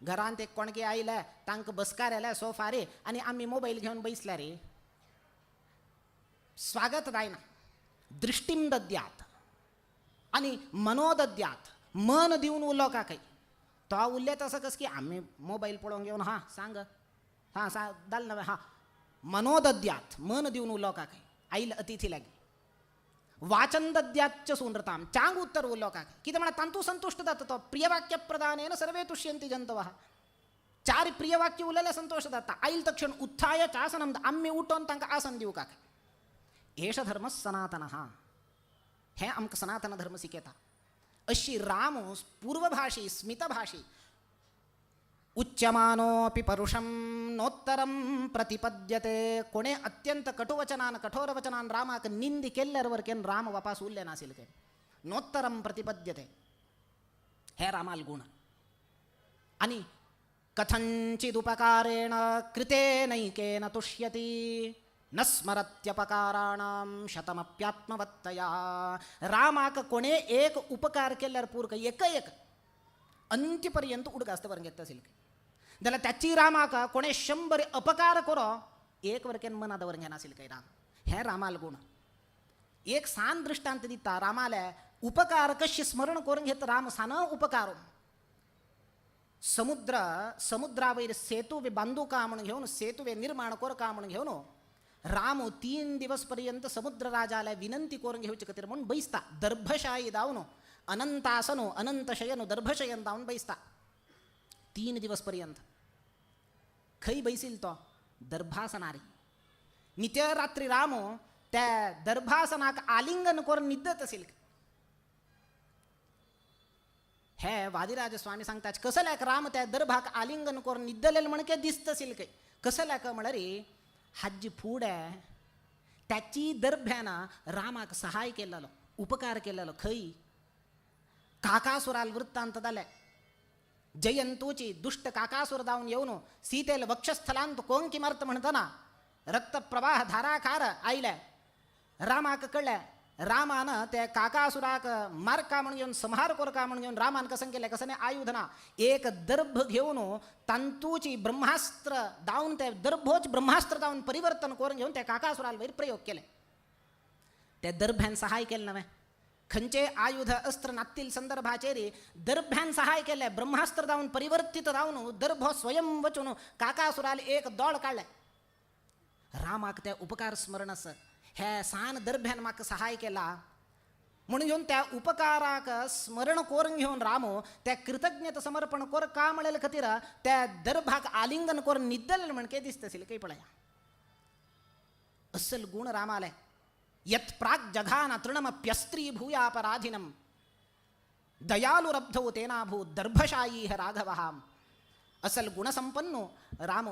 घरांत एक कोणगे आयले तांकां बसकार आयले सोफा रे आनी आमी मोबाईल घेवन बैसल्या रे स्वागत जायना. दृष्टीम दद्यात आणि मनोदद्यात मन दिवन उल्लो का काही. तो उरले तसं कसं की आम्ही मोबाईल पळोवन घेऊन हां सांग हां दाल नव्हे हां मनोदद्यात मन दिवन उल्लो का काही आईल अतिथी लागी. वाचन दद्याच्च सूनरताम चांग उत्तर उल्लो का काही कितें म्हणा तांतू संतुष्ट जाता. तो प्रियवाक्य प्रदानेन सर्वे तुष्यंती जंतवः. 4 प्रियवाक्य उरलेले संतोष जाता. आईल तक्षण उत्थाय चासनम आम्ही उठोन तांकां आसन दिवं का काही. एष धर्म सनातनः. हे आमकां सनातन धर्म शिकयता. अशी राम पूर्वभाषी स्मितभाषी उच्यमानोऽपि परुषं नोत्तरं प्रतिपद्यते. कोणे अत्यंत कटुवचनान कठोर वचनान रामाक निंदी केल्ल्यावर केन राम वापास उरले नासिल के नोत्तरं प्रतिपद्यते. हे रामाल गुण. आणि कथंचिदुपकारेण कृतेनैकेन तुष्यति न स्मरत्यपकाराणां शतमप्यात्मवत्तया. रामाक कोणे एक उपकार केल्यार पूरक एक अंत्यपर्यंत उडकास्त वर घेत असेल जाल्यार त्याची रामाक कोणे 100 अपकार करो एक वरकेन मनात वर घेना असेल काही राम. हे रामाल गुण. एक सान दृष्टांत दिता रामाला उपकार कशी स्मरण करून घेत राम सान उपकार. समुद्रावैर सेतुवे बांधू का म्हणून घेऊन सेतुवे निर्माण कर का म्हणून घेऊन राम 3 दिवस पर्यंत समुद्र राजाला विनंती करून घेऊची खातीर म्हणून बैसता. दर्भशायी दावनो अनंतासनो अनंत शयनो दर्भशयन दावन बैसता 3 दिवस पर्यंत. खै बैसील तो दर्भासनारी. नित्य रात्री राम त्या दर्भासनाक आलिंगन करून निद्दत असेल. हे वादिराज स्वामी सांगतात कसं लायक राम त्या दर्भाक आलिंगन करून निद्दलेलं म्हणके दिसत असेल काही. कसं लायक म्हणा रे हाजी फूड आहे त्याची दर्भ्यानं रामाक सहाय केलेलो उपकार केलेलो. खै काकासुराल वृत्तांत जाले. जयंतूची दुष्ट काकासुर जाऊन येऊन सीतेला वक्षस्थलांत कोंकी मारत म्हणताना रक्तप्रवाह धाराकार आयले. रामाक कळले. रामानं त्या काकासुराक मार का म्हणून घेऊन संहार कर का म्हणून घेऊन रामान कसं केलं कसं नाही आयुधना एक दर्भ घेऊन तांतूची ब्रह्मास्त्र दावून त्या दर्भोच ब्रह्मास्त्र दावून परिवर्तन करून घेऊन त्या काकासुराला वैर प्रयोग केले. त्या दर्भ्यान सहाय केलं नव्हे. खंचे आयुध अस्त्र नातील संदर्भाचेरी दर्भ्यान सहाय केले. ब्रह्मास्त्र दावून परिवर्तित दावून दर्भ स्वयं वचून काकासुराला एक दोळ काढले. रामाक त्या उपकार स्मरण हे सान दर्भ्यान माक सहाय केला म्हणून घेऊन त्या उपकाराक स्मरण करून घेऊन राम त्या कृतज्ञता समर्पण कर का म्हणेल खातीर त्या दर्भाक आलिंगन करून निद्दल म्हणके दिसत असेल काही पळया. असल गुण रामाला. यत् प्राग जघान तृणमप्यस्त्री भूयापराधिनम दयालुरब्धौ तेनाभूत दर्भशायी राघवः. असल गुणसंपन्नो राम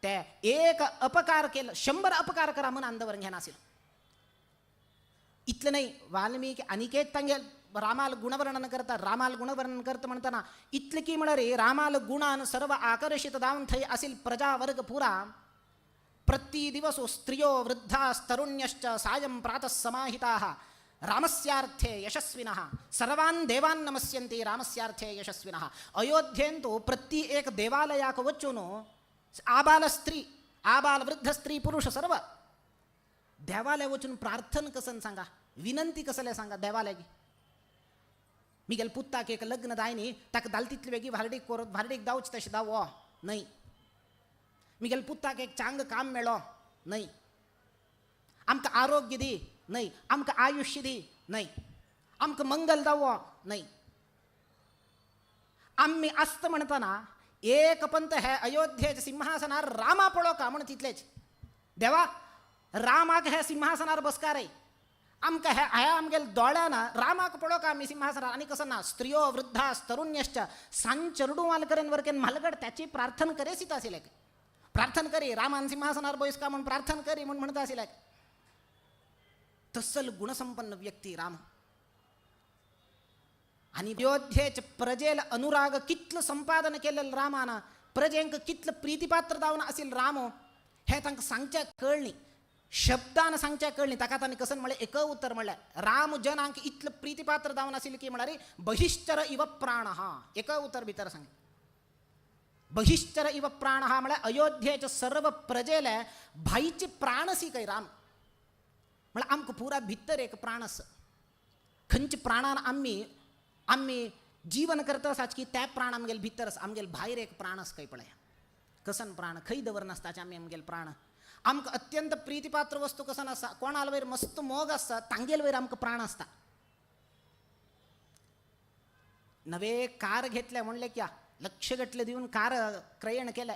ते एक अपकार केलं 100 अपकार करा म्हणून अंधावर घेणार असेल. इतलं नाही वाल्मिकी अनिकेत तांगेल रामाल गुणवर्णन करता रामाल गुणवर्णन करता म्हणताना इतलं की म्हणा रे रामाल गुणान सर्व आकर्षित दावून थई असेल प्रजावर्ग पुरा. प्रति दिवसो स्त्रियो वृद्धास्तरुण्यश्च सायं प्रातः समाहिताः रामस्यार्थे यशस्विनः सर्वान् देवान् नमस्यन्ते रामस्यार्थे यशस्विनः. अयोध्येंतु प्रति एक देवालयाक वचून आबाल स्त्री आबाल वृद्ध स्त्री पुरुष सर्व देवालय वचून प्रार्थना कसं सांगा विनंती कसले सांगा देवालय. मिगेल पुत्ताक एक लग्न दायनी ताका दाल तितले वेगी भारडीक दावच तशें दावो न्हय. मिगेल पुत्ताक एक चांग काम मेळ्ळो न्हय. आमकां आरोग्य दी न्हय. आमकां आयुष्य दी न्हय. आमकां मंगल दावो न्हय. आम्ही आस्त म्हणतना एक पंत हे अयोध्येच्या सिंहासनार रामा पळो का म्हण तितलेच. देवा रामाक हे सिंहासनार बसकार रे. आमकां हे आमगेल दोळ्यान रामाक पळो का आमी सिंहासनार. आनी कसं ना स्त्रियो वृद्धास तरुण्यश्च सांचरडू वालकरेन वरकेन म्हालगड त्याची प्रार्थना करेसीत आशिल्ले. प्रार्थना करी रामान सिंहासनार बस का म्हण प्रार्थना करी म्हण म्हणता आशिल्ले. तसल गुणसंपन्न व्यक्ती राम. आणि अयोध्येच्या प्रजेला अनुराग कितलं संपादन केलेलं रामानं, प्रजेंक कितलं प्रीतिपात्र दावन असेल राम हे तांकां सांगच्या कळणी, शब्दान सांगच्या कळणी. ताका तांणी कसं म्हणलें एक उत्तर म्हणलें राम जनांक इतलं प्रीतिपात्र दावन आशिल्लें की म्हळ्यार बहिश्चर इव प्राण. एक उत्तर भितर सांग बहिश्चर इव प्राण म्हळ्यार अयोध्येच्या सर्व प्रजेले भाईचे प्राण सी काही राम. म्हळ्यार आमकां पुरा भितर एक प्राण आसा. खंयच्या प्राणान आम्ही जीवन करता आसाच की त्या प्राण आमगेल भितर आसा. आमगेल भायर एक प्राण आसा खंय पळया. कसन प्राण खंय दवरनासताचे आमगेल प्राण. आमकां अत्यंत प्रीतिपात्र वस्तू कसन आसा. कोणाल वयर मस्त मोग आसता तांगेल वयर आमकां प्राण आसता. नवे कार घेतले म्हणले क्या लक्ष गटले दिवन कार क्रयण केले.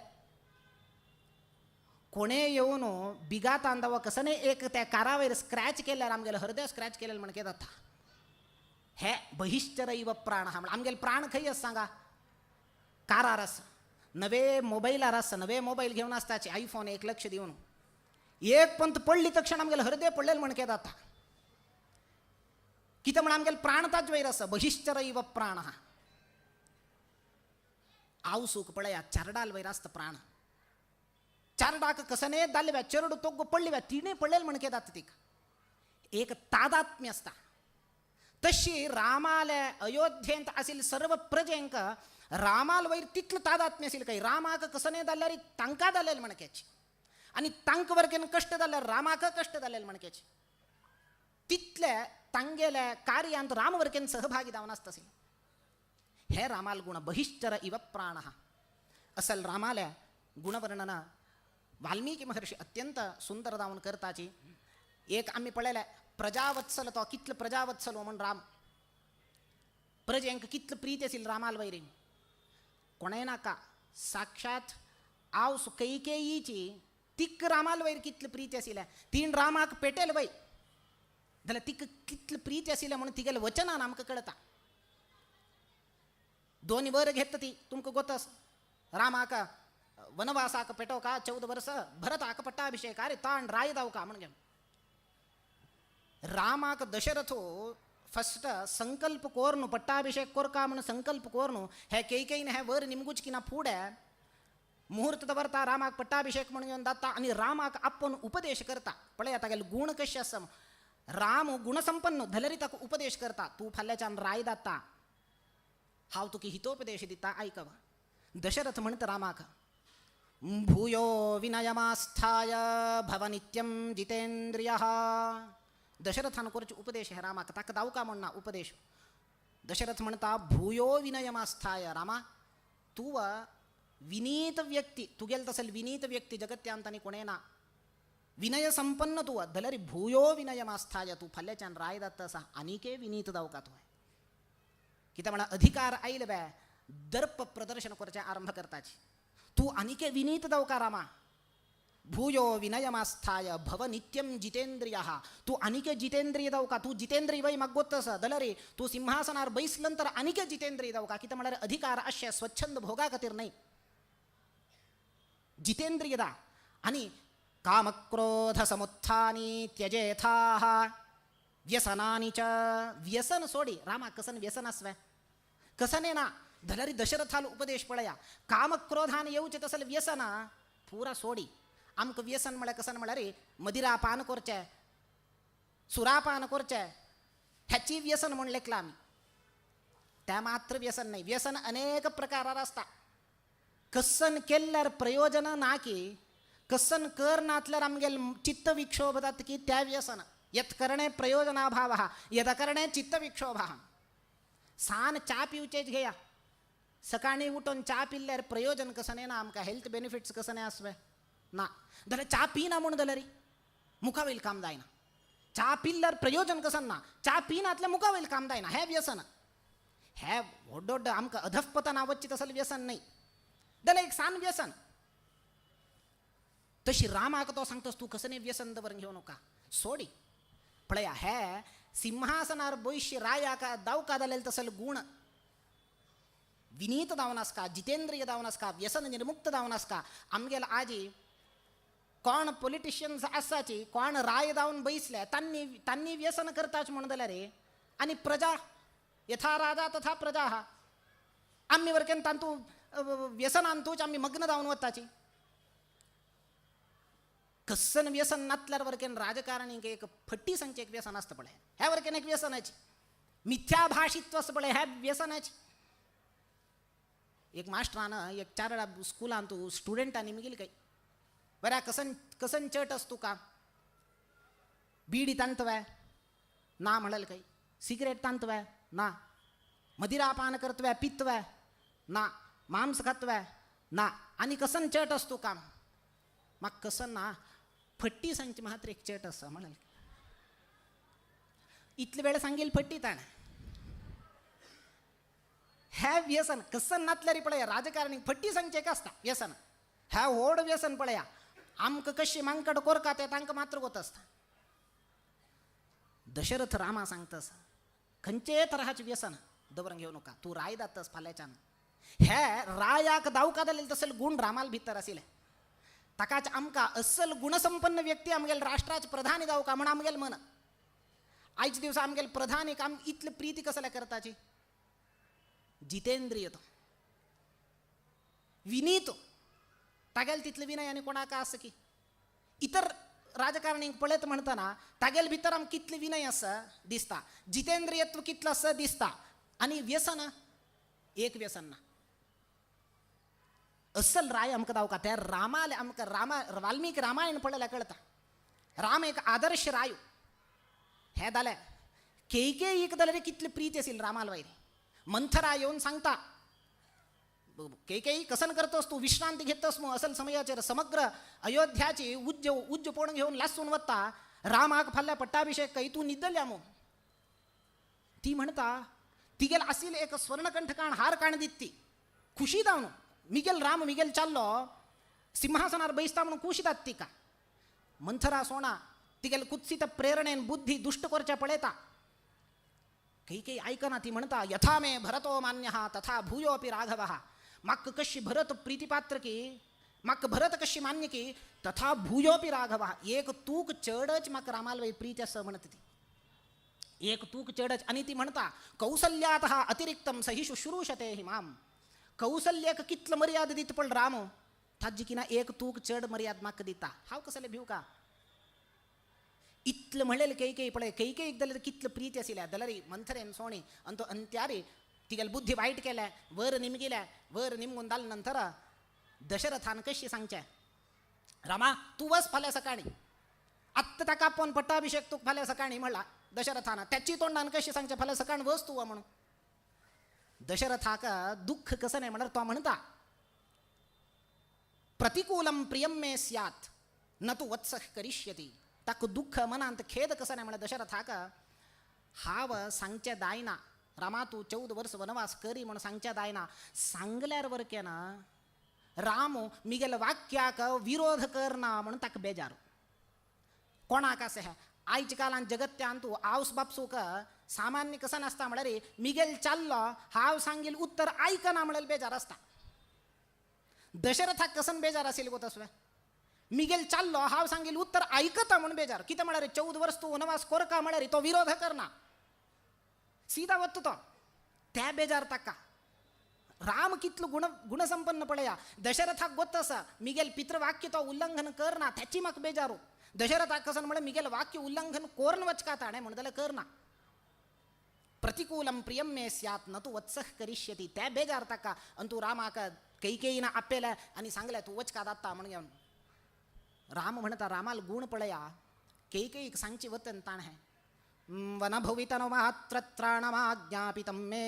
कोणे येवन बिगात अंदावा कसने एक त्या कारा वयर स्क्रॅच केल्यार आमगेले हृदय स्क्रॅच केलेले म्हण जाता. हे बहिश्चर इव प्राण म्हण आमगेल प्राण खंय आसा सांगा. कारार आसा. नवे मोबायलार आसा. नवे मोबायल घेवन आसताचे आयफोन 1 लक्ष दिवन एक पंत पडली तक्षण आमगेले हृदय पडलेले म्हण जाता. कितें म्हण आमगेले प्राण ताज वयर आसा. बहिश्चर इव प्राण. आवसूक पळया चारडाल वयर आसता प्राण. चारडाक कसने दाल्ल्या चरड तोग्गो पडली तिणें पडलेले म्हण जाता. तीक एक तादात्म्य आसता. तशी रामाले अयोध्येंत आशिल्ले सर्व प्रजेंक रामाल वयर तितलं तादात्म्य आशिल्लें काही. रामाक कसने जाल्यार तांकां जालेलें म्हणक्याची आनी तांकां वरकेन कश्ट जाल्यार रामाक कश्ट जालेलें म्हणक्याची. तितले तांगेले कार्यांत राम वरकेन सहभागी जावन आसता. हे रामाल गुण बहिश्चर इव प्राण. असल रामाले गुणवर्णन वाल्मिकी महर्षी अत्यंत सुंदर जावन करताची. एक आम्ही पळयलें प्रजावत्सल तो कितलो प्रजावत्सल म्हण राम. प्रजेंक कितलो प्रीती आशिल्ली रामाल वयर. कोणेय नाका साक्षात आव कैकेयीची तिक रामाल वयर कितलो प्रीती आशिल्लें. तीन रामाक पेटयल वय जाल्यार तिक कितलो प्रीती आशिल्लें म्हणून तिगेले वचनान आमकां कळटा. दोन वर घेता ती तुमकां गोतस. रामाक वनवासाक पेटो का 14 वर्ष. भरताक पट्टाभिषेक अरे ताण राय दाव का म्हणजे. रामाक दशरथो फस्ट संकल्प कोरनु पट्टाभिषेक कोरका म्हणून संकल्प कोरनु हे कैकेयीन हे वर निमगुचकिना फुडे मुहूर्त दवरता रामाक पट्टाभिषेक म्हणून येवन जाता. आणि रामाक आपण उपदेश करता. पळय तागेले गुण कशे आसा. राम गुणसंपन्न धलरी ताका उपदेश करता. तू फाल्ल्याच्यान राय जाता हांव तुका हितोपदेश दिता आयकव. दशरथ म्हणटा रामाक भूयो विनयमास्थाय भव नित्यं जितेंद्रियः. दशरथान करचे उपदेश हे रामाक ताका दावका म्हणना उपदेश. दशरथ म्हणटा भूयो विनयमास्थाय. रामा तू विनीत व्यक्ती तुगेल तसल विनीत व्यक्ती जगत्यांत आनी कोणें ना. विनय संपन्न तू धलरी भूयो विनयमास्थाय. तू फाल्ल्याच्यान राय जाता आसा आनीके विनीत दावका तू. कितें म्हणा अधिकार आयले बे दर्प प्रदर्शन करचें आरंभ करताची. तू आनीके विनीत दावका रामा. भूयो विनयमास्थाय भव नित्यं जितेंद्रियः. तू आनीके जितेंद्रिय दावका. तू जितेंद्रिय वय म्हाका गोत्त आसा जाल्यार तू सिंहासनार बैसलंतर आनीके जितेंद्रिय दावका. कितें म्हळ्यार अधिकार आशय स्वच्छंद भोगा खातीर न्हय. जितेंद्रिय दा. आनी कामक्रोध समुत्थानी त्यजेथाः व्यसनानी च. व्यसन सोडी. रामा कसन व्यसन आसवे कसने ना धलरी दशरथाल उपदेश पळया. कामक्रोधान येवचे तसल व्यसन पुरा सोडी. आमकां व्यसन म्हळ्यार कसन म्हळ्यार मदिरा पान करचे सुरापान करचे हेची व्यसन म्हण लेखला आमी. त्या मात्र व्यसन नाही. व्यसन अनेक प्रकारार आसता. कसन केल्यार प्रयोजन ना की कसन कर नातल्यार आमगेल चित्त विक्षोभ जाता की त्या व्यसन. यत् करणे प्रयोजनाभावः यदकरणे चित्त विक्षोभः. सान चा पिवचेच घेया सकाळी उठून चा पिल्ल्यार प्रयोजन कसं नाही ना आमका हेल्थ बेनिफिट्स कसं नाही असवे ना जाल्यार चा पिना म्हणून जाल्यार मुखा वयल काम जायना चा पिल्ल्यार प्रयोजन कसं ना चा पिनातल्या मुखा वयल काम जायना हे व्यसन हे व्हड आमका अधपतन आवच्चित असल व्यसन नाही जाल्यार एक सान व्यसन तशी रामाक तो सांगतोस तू कसं नाही व्यसन दवरून घेऊ नका सोडी पळया हे सिंहासनार बोईशी रायाका दावका जालेल तसल गुण विनीत दावनास का जितेंद्रिय दावनास का व्यसन निर्मुक्त दावनास का आमगेला आजी कोण पॉलिटिशियन्स आसाची कोण राय दावन बैसल्या तांनी व्यसन करताच म्हणून जाल्यार रे आणि प्रजा यथा राजा तथा प्रजा हा आम्ही वरकेन तांतू व्यसन आणतोच आम्ही मग्न दावन वताची कसन व्यसन नातल्यार वरकेन राजकारणी एक फट्टी संख्येक व्यसन असतं पडे ह्या वरकेन एक व्यसनाची मिथ्या भाषित्व असं पडे ह्या व्यसनाची एक मास्टरानं एक 4 वेळा स्कूलान तू स्टुडंटांनी मिगेली काही बऱ्या कसन चट असतो का बीडी तांतवय ना म्हणाल काही सिगरेट तांतवय ना मदिरा पान करतवय पितवय ना मांस खातवय ना आणि कसन चट असतो काम मग कसन ना फट्टी सांगची मात्र एक चट असं म्हणाल इतले वेळ सांगेल फट्टी ताण ह्या व्यसन कसन नातल्यारी पळया राजकारणी फट्टी सांगचे एक असता व्यसन ह्या होड व्यसन पळया आमक कशी मांकड कोरका ते तांक मात्र होत असता दशरथ रामा सांगतस खंचे तऱ्हाचे व्यसन दवरंग घेऊ नका तू राय दातस फाल्याच्यान हे रायाक दावका जालेल तसल गुण रामाल भितर असेल ताकाच आमका असल गुणसंपन्न व्यक्ती आमगेल राष्ट्राचे प्रधानी जाऊ का म्हण आमगेल मन आयच दिवस आमगेल प्रधान एक आम इतले प्रीती कसल्या करताची जितेंद्रिय तो विनीत तागेल तितले विनय आणि कोणाका असं की इतर राजकारणी पळत म्हणताना तागेल भितर आम कितले विनय असं दिसता जितेंद्रियत्व कितलं असं दिसता आणि व्यसन एक व्यसन ना असल राय आमकां दावका त्या रामाले आमकां वाल्मिकी रामायण पळयल्या कळता राम एक आदर्श राय हे जालें केकेईक जाल्यार कितले प्रीती आशिल्ली रामाल वयरी मंथरा येवन सांगता केकेई कसन करतोस तू विश्रांती घेतोस मग असल समयाचेर समग्र अयोध्याची उज्ज पोण घेऊन लासून वता रामाक फाल्या पट्टाभिषेक काही तू निद्दल्या मग ती म्हणता तिगेल आशिल्ले एक स्वर्णकंठ काण हार काण दित्ती खुशी जावन मिगेल राम मिगेल चाललो सिंहासनार बैसता म्हणून खुशी जात तिका मंथरा सोणा तिगेल कुत्सित प्रेरणेन बुद्धी दुष्ट करच्या पळयता काही ऐकना ती म्हणता यथा मे भरतो मान्य तथा भूयोपि राघव मक्क कशी भरत प्रीतिपात्र की मक्क भरत कशी मान्य की तथा भूयोपि राघव एक तूक चढच मक रामाल प्रीती असं म्हणत ती एक तूक चढच आणि ती म्हणता कौसल्यात अतिरिक्तम सही शुश्रूषते हिमाम कौसल्यक कितलं मर्याद दित पण राम थाजी की ना एक तूक चढ मर्याद माक दिता हाव कसले भिव का इतलं म्हणलेलं काही पळे काही जाल्यार कितलं प्रीती आशिल्ल्या जाल्यार मंथरेन सोणी अंतो अंत्यारी तिगेल बुद्धी वाईट केल्या वर निमगिल्या वर निमगून जाल नंतर दशरथान कशी सांगचे रामा तू वस फाल्या सकाळी आत्ता ताका आपण पट्टाभिषेक तू फाल्या सकाळी म्हणला दशरथान त्याची तोंडान कशी सांगचे फाल्या सकाळी वस तू म्हणून दशरथाका दुःख कसं नाही म्हणणार तो म्हणता प्रतिकूलम प्रियम मे स्यात् न तू वत्स करिष्यती ताक दुःख मनांत खेद कसं नाही म्हणा दशरथाका हाव सांगच्या दायना रामा तू 14 वर्ष वनवास करी म्हणून सांगच्या दायना सांगल्यार वर केना राम मिगेल वाक्याक विरोध करना म्हणून ताक बेजार कोणाक असे आयच्या कालान जगत्यान तू आवस बापसूक सामान्य कसा नसता म्हळ्यार मिगेल चाललो हाव सांगील उत्तर ऐकना म्हळ्यार बेजार असता दशरथाक कसन बेजार असेल गो तसवे मिगेल चाललो हाव सांगील उत्तर ऐकता म्हणून बेजार किती म्हळ्यार 14 वर्ष तू वनवास कोरका म्हळ्यार तो विरोध करना सीधा वत्तु तो त्या बेजार ताका राम कितलं गुणसंपन्न पळया दशरथाक गोत्तस मिगेल पितृवाक्य तो उल्लंघन करना त्याची म्हाका बेजारू दशरथाक कसन म्हळ्यार मिगेल वाक्य उल्लंघन कोरन वचका ताणे म्हणून जाल्यार करना प्रतिकूलम प्रियम मे स्यात् न तू वत्सह करिष्यती त्या बेजार ताका आणि तू रामाक कैकेयीनं आपेल्या आणि सांगल्या तू वचका दाता म्हणून घेऊन राम म्हणता रामाल गुण पळया कैकेयीक सांगची वतन ताण है वनभुवितनुमात्रत्राणमाज्ञापितं मे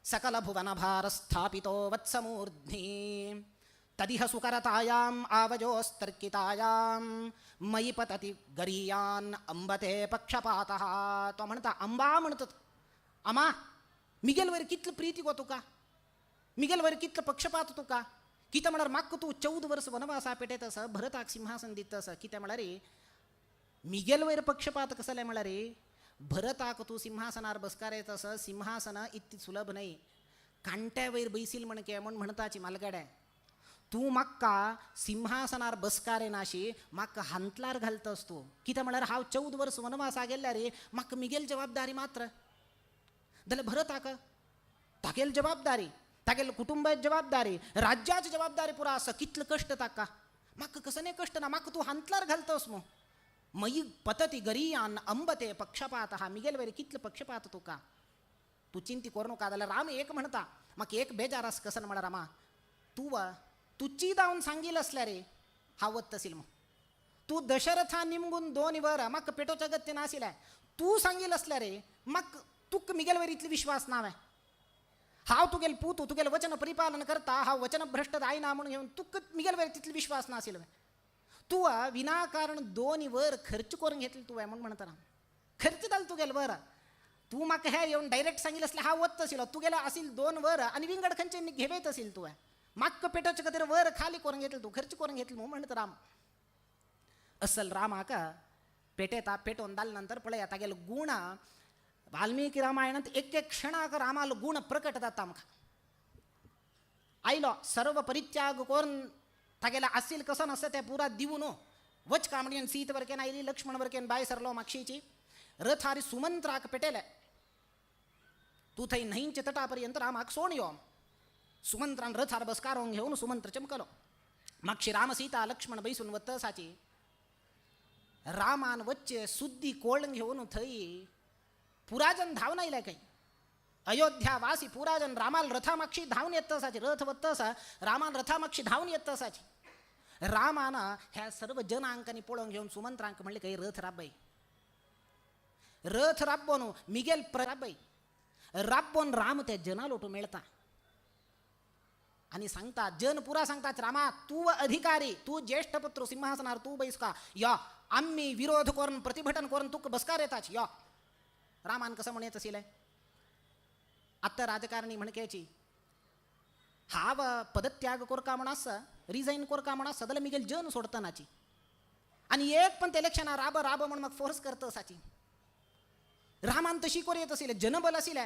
सकलभुवनभारस्थापितो वत्समूर्ध्नि तदिह सुकरतायाम् आवजोस्तर्कितायां मयि पतति गरीयान् अंबते पक्षपातः. तो म्हणता अंबा म्हणतात अमा मिगेलवर कितलं प्रीती गो तुका, मिगेलवर कितलं पक्षपात तुका. कित्या म्हळ्यार म्हाका तूं 14 वर्स वनवासा पेटयतस, भरताक सिंहासन दितस. कित्या म्हळ्यार मिगेल वयर पक्षपात कसले म्हळ्यार भरताक तूं सिंहासनार बसकार येतस. सिंहासन इतकी सुलभ नाही, कांट्या वयर बैसील म्हणके म्हण म्हणताची मालगाड्या. तूं म्हाका सिंहासनार बसकार येनाशी, म्हाका हांतलार घालतस तूं. कित्या म्हळ्यार हांव 14 वर्स वनवासा गेल्यार म्हाका मिगेल जबाबदारी मात्र. जाल्यार भरताक तागेल जबाबदारी, तागेल कुटुंबाची जबाबदारी, राज्याची जबाबदारी पुरा आसा. कितलं कश्ट ताका. म्हाका कसं नाही कश्ट ना, म्हाका तूं हांतलार घालतस मो. मयी पतती गरीयान अंबते पक्षपात. हा मिगेल वयर कितलं पक्षपात तुका. तू चिंती करू नका. जाल्यार राम एक म्हणता म्हाका एक बेजार आस कसन म्हळ्यार रामा तू चिदावन सांगील असल्या रे हांव वत तसील मग. तू दशरथा निमगून 2 वर म्हाका पेटोवचें गत्य नाशिल्लें. तू सांगील असल्या रे म्हाका तुका मिगेल वयर इतलो विश्वास नावे. हांव तुगेल पूत, तुगेल वचन परिपालन करता, हांव वचन भ्रश्ट जायना म्हणून घेवन तुका मिगेल वयर तितलो विश्वास नाशिल्लो. तू विनाकारण 2 वर खर्च करून घेतली तुवें म्हणून म्हणटा. खर्च जाल तुगेल वर. तू म्हाका हे येवन डायरेक्ट सांगिल्लें असलें हांव वत आशिल्लो. तुगेलें आशिल्ल 2 वर आनी विंगड खंयचे घेवयत आशिल्ल तुवें. म्हाका पेटोवचे खातीर वर खाली करून घेतली तू, खर्च करून घेतली म्हणून म्हणटा राम. असल रामाक पेटयता. पेटोवन जाले नंतर पळया तागेले गुण वाल्मिकी रामायणांत एक क्षणाक रामालो गुण प्रकट जाता. आमकां आयलो सर्व परित्याग करून तागेला आसिल कसं नसतं ते पुरा दिवून वच का म्हणून सीत वरकेन आयली, लक्ष्मण वरकेन बाय सरलो मागशीची. रथ हारी सुमंत्राक पेटयले. तू थंय न्हंयच्या तटापर्यंत रामाक सोण यो. सुमंत्रान रथार बसकारोंक घेवन सुमंत्र चमकलो. मागशी राम सीता लक्ष्मण बैसून वतसाची. रामान वच्चे सुद्दी कोळण घेवन थंय पुराजन धावन आयले. काही अयोध्या वासी पुराजन रामाल रथा मागशी धावून येत तसाची. रथ वत्तसा रामान रथा मागशी धावून येत तसाची. रामान ह्या सर्व जनांकांनी पळोवन घेवन सुमंत्रांक म्हणले काही रथ राबय. रथ राबोन मिगेल राबय. राबोन राम ते जना लोटू मेळता आणि सांगता जन पुरा सांगतात रामा तू अधिकारी, तू ज्येष्ठ पुत्र सिंहासनार तू बैसका या. आम्ही विरोध करून प्रतिभटन करून तुक बसकार येताच या. रामान कसं म्हणत असेल आत्ता राजकारणी म्हणक्याची हाव पदत्याग कोरका म्हणास, रिझाईन कोरका म्हणास सदल मिगेल जन सोडतानाची. आणि एक पण इलेक्शन राब राब म्हणून मग फोर्स करत असाची. रामान तशी कोर येत असेल. जनबल असेल.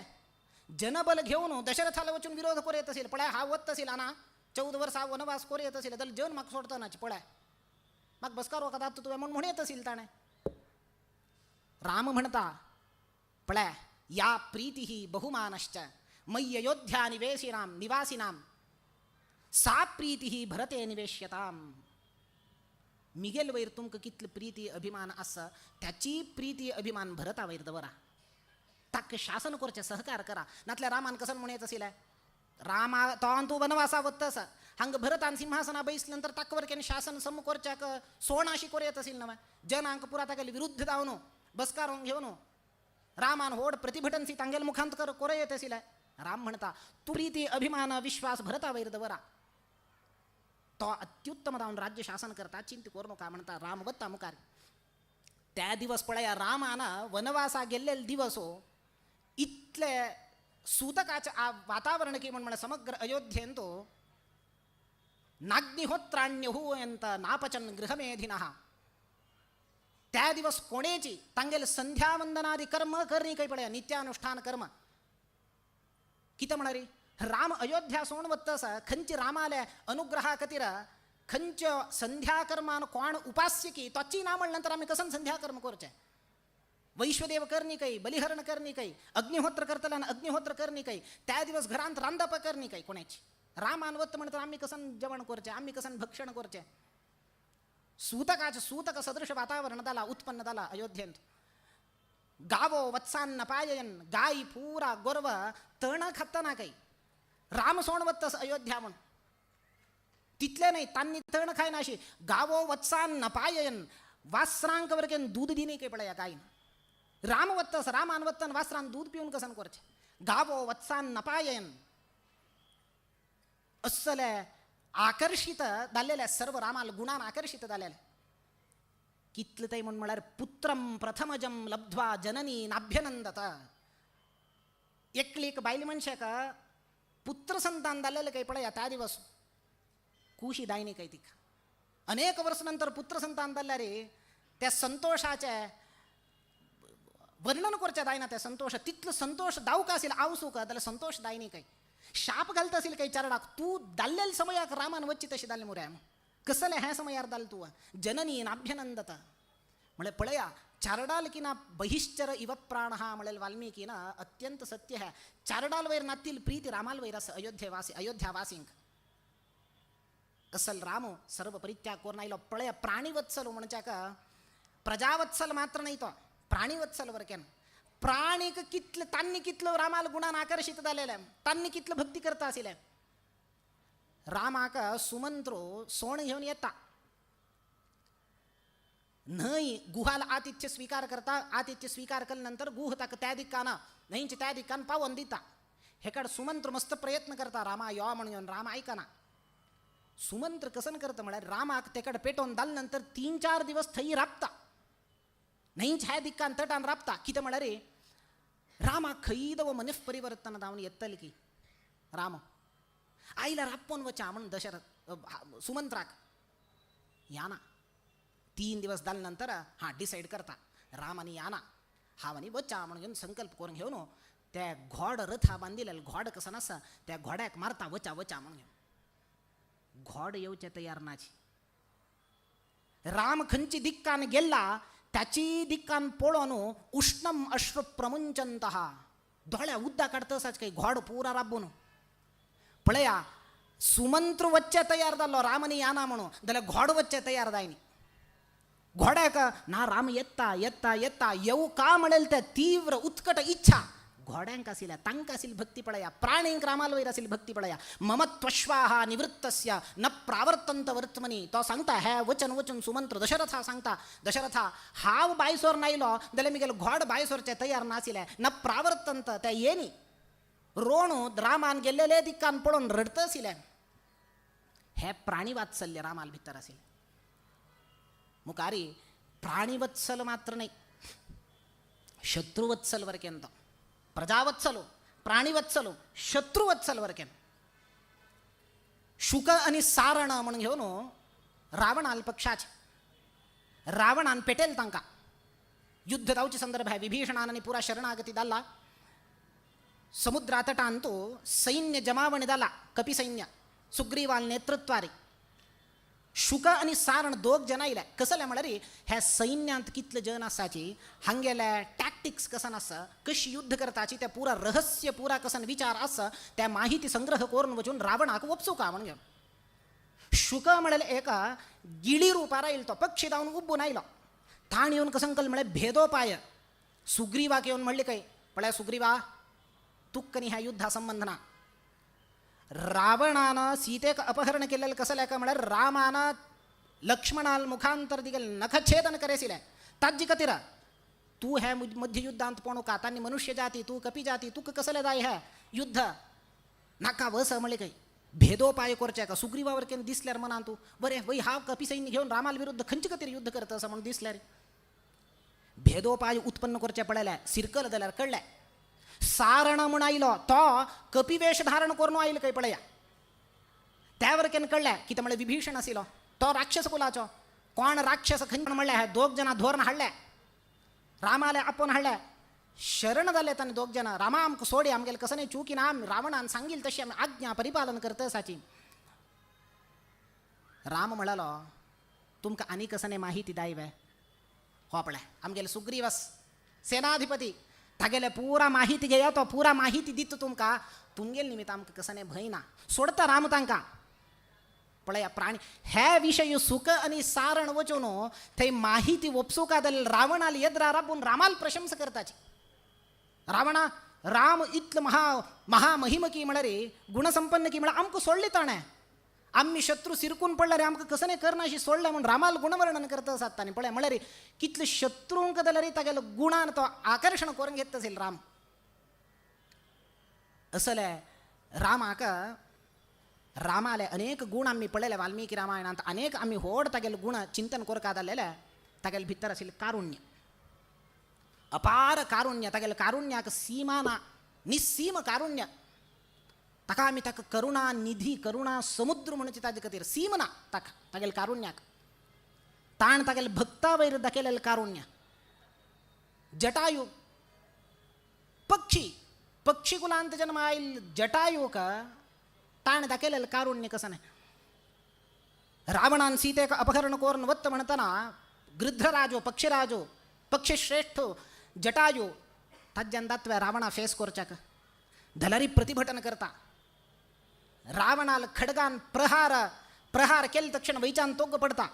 जनबल घेऊन दशरथाला वचून विरोध कोर येत असेल. पळ्या हा वत असेल ना 14 वर्ष हा वनवास कोर येत असेल तर जन मग सोडतानाची. पळ्या मग बसकार वखत तुवे म्हणून येत असेल ताणे. राम म्हणता पळ्या या प्रीती ही बहुमानश्च मय्य अयोध्या निवासिनाम सा प्रीती ही भरते निवेश्यताम. मिगेल वयर तुमकां कितली प्रीती अभिमान आसा त्याची प्रीती अभिमान भरता वयर दवरा. ताक शासन करचे सहकार करा. नातल्या रामान कसं म्हणत असेल रामा तो तू वनवासा वत्तस हांग भरतान सिंहासना बैसल्यानंतर ताकवरकेन शासन सम करच्याक सोणाशी कोर येत असेल नव्हे. जनांक पुरा तागेले विरुद्ध जावन बसकारोंक घेवन रामान होड प्रतिभटन सी तांगेल मुखांत कोर येत असेल. राम म्हणता तू प्रीती अभिमान विश्वास भरता वैर दवरा. तो अत्युत्तम जावन राज्य शासन करता चिंती करू नका म्हणता राम वत्ता मुखार. त्या दिवस पळया रामाना वनवासा गेल्लेले दिवस इतले सूतकाचे वातावरण की म्हण समग्र अयोध्येंत नाग्निहोत्राण्यहू ಎಂತ नापचन गृहमेधिनः. त्या दिवस कोणेची तांगेल संध्यावंदनादि कर्म करणी काही पळया नित्यानुष्ठान कर्म. किती म्हणारी राम अयोध्या सोण वत्तस खंच रामाले अनुग्रहा कतीर खंच संध्याकर्मान कोण उपास्य की तोची ना म्हणल्यानंतर आम्ही कसन संध्याकर्म करचे. वैश्वदेव करणी काही, बलिहरण करणी काही, अग्निहोत्र करतल्यान अग्निहोत्र करणी काही, त्या दिवस घरांत रांदप करणी काही कोणाची. राम अनवत्त म्हणतात आम्ही कसन जेवण करचे, आम्ही कसन भक्षण करचे. सूतक सदृश वातावरण झाला उत्पन्न झाला अयोध्येत. गावो वत्सान्न पाययन गाई पूरा गोरव तण खातना काही. राम सोणवत्तस अयोध्या म्हणून तिथले नाही तांनी तण खाय ना अशी गावो वत्सान्न पाययन वासरांक वरकेन दूध दिने काही पळया गायन. राम वत्तस रामान वत्तन वासरान दूध पिऊन कसन करचे गावो वत्सान नपायन असले आकर्षित जाल्लेले सर्व रामाल गुणान आकर्षित जाल्लेले कितले ते म्हणून म्हळ्यार पुत्रम प्रथमजम लब्ध्वा जननी नाभ्यनंदत एकलीक बायल मनशाक पुत्र संतान जाल्लेले काही पळया त्या दिवस खुशी दायनी काही तिका अनेक वर्ष नंतर पुत्र संतान जाल्ल्यार त्या संतोषाचे वर्णन करचे दायना ते संतोष तितलो संतोष दावक आसील आवसूक जाल्यार संतोष दायनी काही शाप घालता आसील काही चरडाक तू दाल्लेल्या समयाक रामान वच्ची तशी दाल्ले मुरे कसले ह्या समयार दाल तू जननी नाभ्यनंदत म्हळे पळया चारडाल की ना बहिश्चर इव प्राण हा म्हळेल वाल्मिकी ना अत्यंत सत्य है चारडाल वैर नातील प्रीती रामाल वैर अस अयोध्यावासींक असल राम सर्व परित्याग करून आयलो पळया प्राणीवत्सल म्हणच्याक प्रजावत्सल मात्र नाही तो प्राणीवत्सल वरकेन प्राणीक कितले तांनी कितलो रामाल गुणान आकर्षित जालेले तांनी कितलो भक्ती करता आशिल्ले रामाक सुमंत्रो सोण घेवन येता न्हय गुहाल आतिथ्य स्वीकार करता आतिथ्य स्वीकार केल्यानंतर गुह ताका त्या दिक्कान न्हयच्या त्या दिक्कान पावन दिता हेकाड सुमंत्र मस्त प्रयत्न करता रामा यो म्हणून राम ऐकना सुमंत्र कसन करता म्हळ्यार रामाक तेकड पेटोवन जाल नंतर 3-4 दिवस थंय राबता न्हयच ह्या दिक्कान तटान राबता कितें म्हळ्यार रामाक खंयद वो मनस परिवर्तन जावन येतले की राम आईला राप्पोन वचा म्हणून दशरथ सुमंत्राक याना 3 दिवस जाल नंतर हा डिसाईड करता रामानी याना हावनी वचा म्हणून संकल्प करून घेवन त्या घोड रथा बांदिलेले घोड कसं आसा त्या घोड्याक मारता वचा वचा म्हणून घोड येवचे तयार नाची राम खंयची दिक्कान गेला त्याची दिक्कान पळोवन उष्णम अश्रू प्रमुंचंतः दोळ्या उद्दा काढतसाच काही घोड पुरा राबून पळया सुमंत्र वच्चे तयार जालो रामनी याना म्हणून जाल्यार घोड वच्चे तयार जायनी घोड्याक ना राम येता येता येता येऊ का म्हणेल त्या तीव्र उत्कट इच्छा घोड्यांक आशिल्ल्या तांकां आशिल्ली भक्ती पळया प्राणींक रामाल वयर आशिल्ली भक्ती पळया मम त्वश्वाहा निवृत्तस्य न प्रावर्तंत वर्तमनी तो सांगता हे वचन वचन सुमंत्र दशरथा सांगता दशरथा हांव बायसोर नायलो जाल्यार मिगेल घोड बायसोरचे तयार नाशिल्ले न प्रावर्तंत ते येनी रोणू रामान गेल्लेले दिक्कान पळोवन रडत आशिल्ले हे प्राणी वात्सल्य रामाल भितर आशिल्ले मुखारी प्राणीवत्सल मात्र नाही शत्रुवत्सल वरकेन तो प्रजावत्सलो प्राणीवत्सलो शत्रुवत्सल वरकेन शुक आणि सारण म्हणून घेवन रावणाल पक्षाचे रावणान पेटेल तांकां युद्ध जावचे संदर्भ आहे विभीषणान आनी पुरा शरणागती जाल्ला समुद्रा तटान तो सैन्य जमावणी जाला कपी सैन्य सुग्रीवाल नेतृत्वारी शुक आणि सारण 2 जण आयले कसले म्हळ्यार ह्या सैन्यांत कितले जण आसाची हांगेले टॅक्टिक्स कसन आसा कशी युद्ध करताची त्या पुरा रहस्य पुरा कसन विचार आसा त्या माहिती संग्रह करून वचून रावणाक वचूका म्हणून शुक म्हळ्यार एका गिळी रुपार आयलो तो पक्षी जावन उबून आयलो ताण येवन कसं कल म्हळ्यार भेदोपाय सुग्रीवाक येवन म्हणले काय पळय सुग्रीवा तुक्कनी ह्या युद्धा संबंध ना रावणान सीतेक अपहरण केलेलं कसं का म्हळ्यार रामान लक्ष्मणाल मुखांतर दिगेल नखछेदन करेसिले ताजी कतीर तू हे मध्य युद्धांत पणू का तांनी मनुष्य जाती तू कपी जाती तुक कसले जाय हे युद्ध नाका वस म्हणले काही भेदोपाय करचे का सुग्रीवावर केन दिसल्यार मनान तू बरे वय हांव कपी सैन्य घेवन रामाल विरुद्ध खंयचे कतीर युद्ध करता असं म्हणून दिसल्यार भेदोपाय उत्पन्न करचे पडले सिरकल जाल्यार कळले सारण म्हूण आयलो तो कपी वेश धारण करून आयलो काही पळया त्या वरकेन कळले कितें म्हळ्यार विभीषण आशिल्लो तो राक्षस कुलाचो कोण राक्षस खंय म्हणले हे 2 जण धोरण हाडले रामाले आपोवन हाडले शरण जाले तांणी 2 जण रामा आमकां सोडी आमगेले कसं नाही चुकी ना रावणान सांगील तशी आमी आज्ञा परिपालन करतसाची राम म्हणालो तुमकां आनी कसं नाही माहिती दायवे हो पळय आमगेले सुग्रीवस सेनाधिपती तागेले पुरा माहिती घेया तो पुरा माहिती दित तुमकां तुमगेल निमित्त आमकां कसं नाही भंय ना सोडता राम तांकां पळया प्राणी हे विशय सुख आणि सारण वचून थंय माहिती वपसूका जाल्यार रावणाल येद्रा राबून रामाल प्रशंसा करताची रावणा राम इतलो महामहिम की म्हळ्यार गुणसंपन्न की म्हळ्यार आमकां सोडले ताणें आम्ही शत्रू सिरकून पडला रे आमकां कसं नाही करनाशी सोडलं म्हणून रामाल गुणवर्णन करत असतात पळय म्हळ्यार कितले शत्रूंक जाल्यार तागेलो गुणान तो आकर्षण करून घेत असेल राम असले रामाले अनेक गुण आम्ही पळयले वाल्मिकी रामायणांत अनेक आम्ही व्हड तागेले गुण चिंतन करकादालेले तागेले भितर आशिल्लें कारुण्य अपार कारुण्य तागेले कारुण्याक सीमा ना निस्सीम कारुण्य ताका आमी ताका करुणा निधी करुणा समुद्र म्हणचे ताजे खातीर सीम ना ताका तागेले कारुण्याक ताण तागेले भक्ता वयर दाखयलेलें कारुण्य जटायू पक्षी कुलांत जन्म आयल जटायूक ताण दाखयलेलें कारुण्य कसं नाही रावणान सीतेक अपहरण करून वत्त म्हणतना गृध्रराजो पक्षीश्रेष्ठ जटायू ताज्यान दातव्या रावणा फेस करच्याक धलारी प्रतिभटन करता रावणाल खडगान प्रहार केले तक्षण वैचान तोग पडता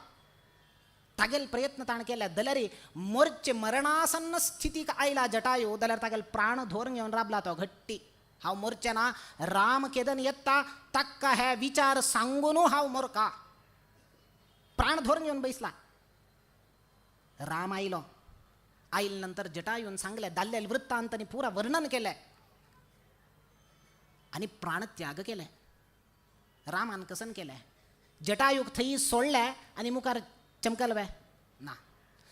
तागेल प्रयत्न ताण केल्या दल्यारी मोर्चे मरणासन्न स्थितीक आयला जटायू जाल्यार तागेल प्राण धोरण घेवन राबला तो घट्टी हांव मोर्चे ना राम केदन येता ताका हे विचार सांगून हांव मोरका प्राण धोरण घेवन बैसला राम आईल नंतर जटायून सांगले दाल्लेल वृत्तांतनी पुरा वर्णन केले आणि प्राणत्याग केले रामान कसन केले जटायूक थंय सोडले आणि मुखार चमकलवे ना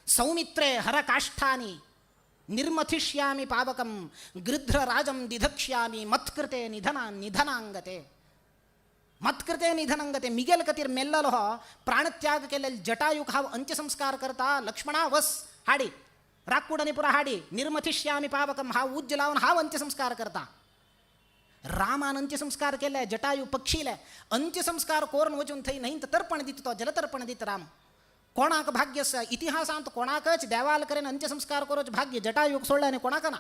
सौमित्रे हरकाष्ठानी निर्मथिष्यामि पावकम गृध्रराजम दिधक्ष्यामि मत्कृते निधनांगते मिगेल कतीर मेल्ललो प्राणत्याग केलेले जटायूक हांव अंत्यसंस्कार करता लक्ष्मणा वस हाडी रागकुडनी पुरा हाडी निर्मथिष्यामि पावकम हांव उज्ज लावन हांव अंत्यसंस्कार करता रामान अंत्यसंस्कार केले जटायू पक्षीले अंत्यसंस्कार कोरून वचून थंय न्हंयत तर्पण दिता तो जलतर्पण दिता राम कोणाक भाग्य इतिहासांत कोणाकच देवाल करेन अंत्यसंस्कार करोच भाग्य जटायूक सोडले आनी कोणाक ना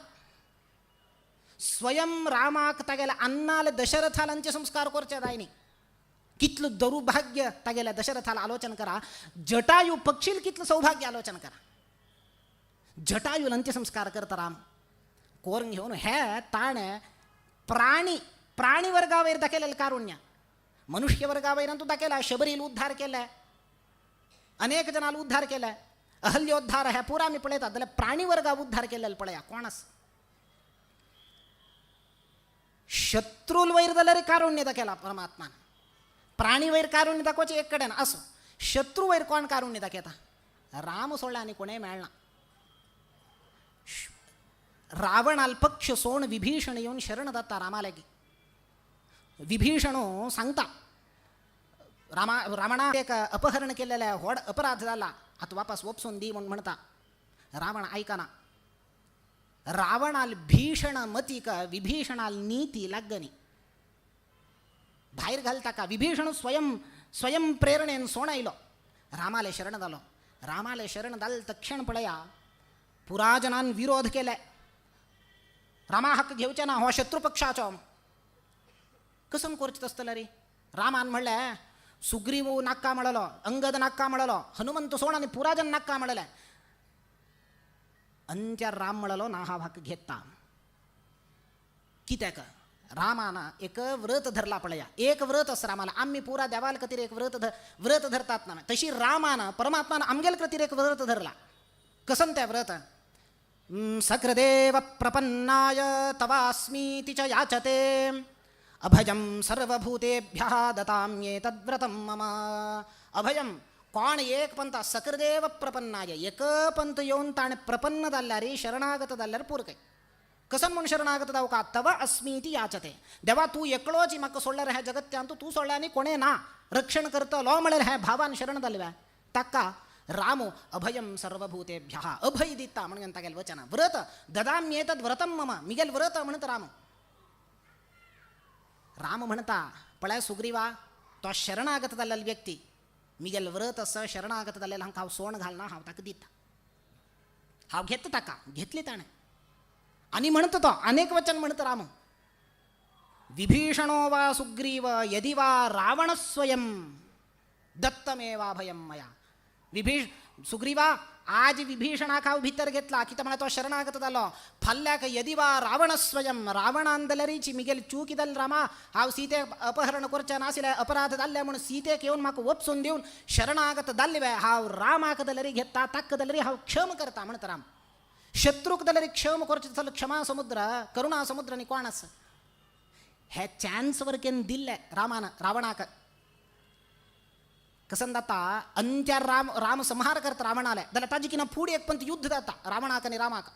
स्वयं रामाक तागेल्या अन्नाले दशरथाल अंत्यसंस्कार करचे जायनी कितलं दौर्भाग्य तागेल्या दशरथाल आलोचन करा जटायू पक्षील कितलं सौभाग्य आलोचन करा जटायूल अंत्यसंस्कार करता राम कोरून घेवन हे ताणे प्राणी वर्गावयर दाखयलेलें कारुण्य मनुष्य वर्गावयरांतू दाखयला शबरील उद्धार केले अनेक जनाल उद्धार केले अहल्योद्धार हे पुरा आमी पळयतात जाल्यार प्राणी वर्गा उद्धार केलेले पळया कोण आसा शत्रूल वयर जाल्यार कारुण्य दाखयला परमात्मान प्राणी वयर कारुण्य दाखोवचें एक कडेन असो शत्रू वयर कोण कारुण्य दाखयता राम सोडला आनी कोणेय मेळना रावणाल पक्ष सोण विभीषण येऊन शरण जाता रामालागी विभीषणो सांगता रावणा एक अपहरण केलेल्या व्हड अपराध झाला आता वापस वपसून दी म्हणून म्हणता रावण ऐकना रावणाल भीषण मतीक विभीषणाल नीती लागनी भायर घालता का विभीषण स्वयं प्रेरणेन सोण आयलो रामाले शरण जालो रामाले शरण जाल तक्षण पळया पुराजनान विरोध केले रामा हक्क घेवचे ना हो शत्रुपक्षाचो कसं करचें आसतलें रे रामान म्हणलें सुग्रीव नाक्का म्हणलो अंगद नाक्का म्हणलो हनुमंत सोण आनी पुराजन नाक्का म्हणलें अंत्यार राम म्हणलो ना हा हक्क घेता कित्याक रामान एक व्रत धरला पळया एक व्रत आसा रामाला आम्ही पुरा देवाल खातीर एक व्रत धरतात ना तशी रामान परमात्मान आमगेल खातीर एक व्रत धरला कसन तें व्रत सकृदेव प्रपन्नाय तवास्मीति च याचते अभयम सर्वभूतेभ्यः दताम्येतद्व्रतं मम अभयम कोण एक पंथ सकृदेव प्रपन्नाय एक पंथ येऊन ताणे प्रपन्न जाल्यार शरणागत जाल्यार पुरकय कसन म्हूण शरणागत जावका तव अस्मीति याचते देवा तूं एकलोच म्हाका सोडल्यार ह्या जगत्यांत तूं सोडल्या आनी कोणें ना रक्षण करतलो म्हळ्यार हे भावान शरण जाल्या ताका रामो अभयम सर्वभूतेभ्यः अभय दिता म्हणून तागेलें वचन व्रत ददाम्येतद् व्रतं मम मिगेल व्रत म्हणता राम म्हणता पळय सुग्रीवा तो शरणागत जाल्लेलो व्यक्ती मिगेल व्रत आसा शरणागत जाल्लेलो हांकां हांव सोण घालना हांव ताका दिता हांव घेता ताका घेतली ताणें आनी म्हणता तो अनेक वचन म्हणता राम विभीषणो वा सुग्रीव यदि वा रावण स्वयं दत्तमेवाभयं मया सुग्रीवा आज विभीषणाक हांव भितर घेतला कित्याक म्हळ्यार तो शरणागत जालो फाल्ल्याक यदिवा रावण स्वयं रावणांदलरीची मिगेल चूकिदल रामा हांव सीतेक अपहरण करचें नाशिल्लें अपराध जाल्ले म्हूण सीतेक येवन म्हाका वचून दिवन शरणागत जाल्ले हांव रामाक दलरी घेता ताक दलरी हांव क्षम करता म्हणटा राम शत्रूक दलरी क्षम करचें जाल्यार क्षमा समुद्र करुणा समुद्र आनी कोण आसा हे चान्स वरकेन दिल्ले रामान रावणाक कसं जाता अंत्यार राम संहार करता रावणाले जाल्यार ताजे किना फुडें एक पंत युद्ध जाता रावणाक आनी रामाक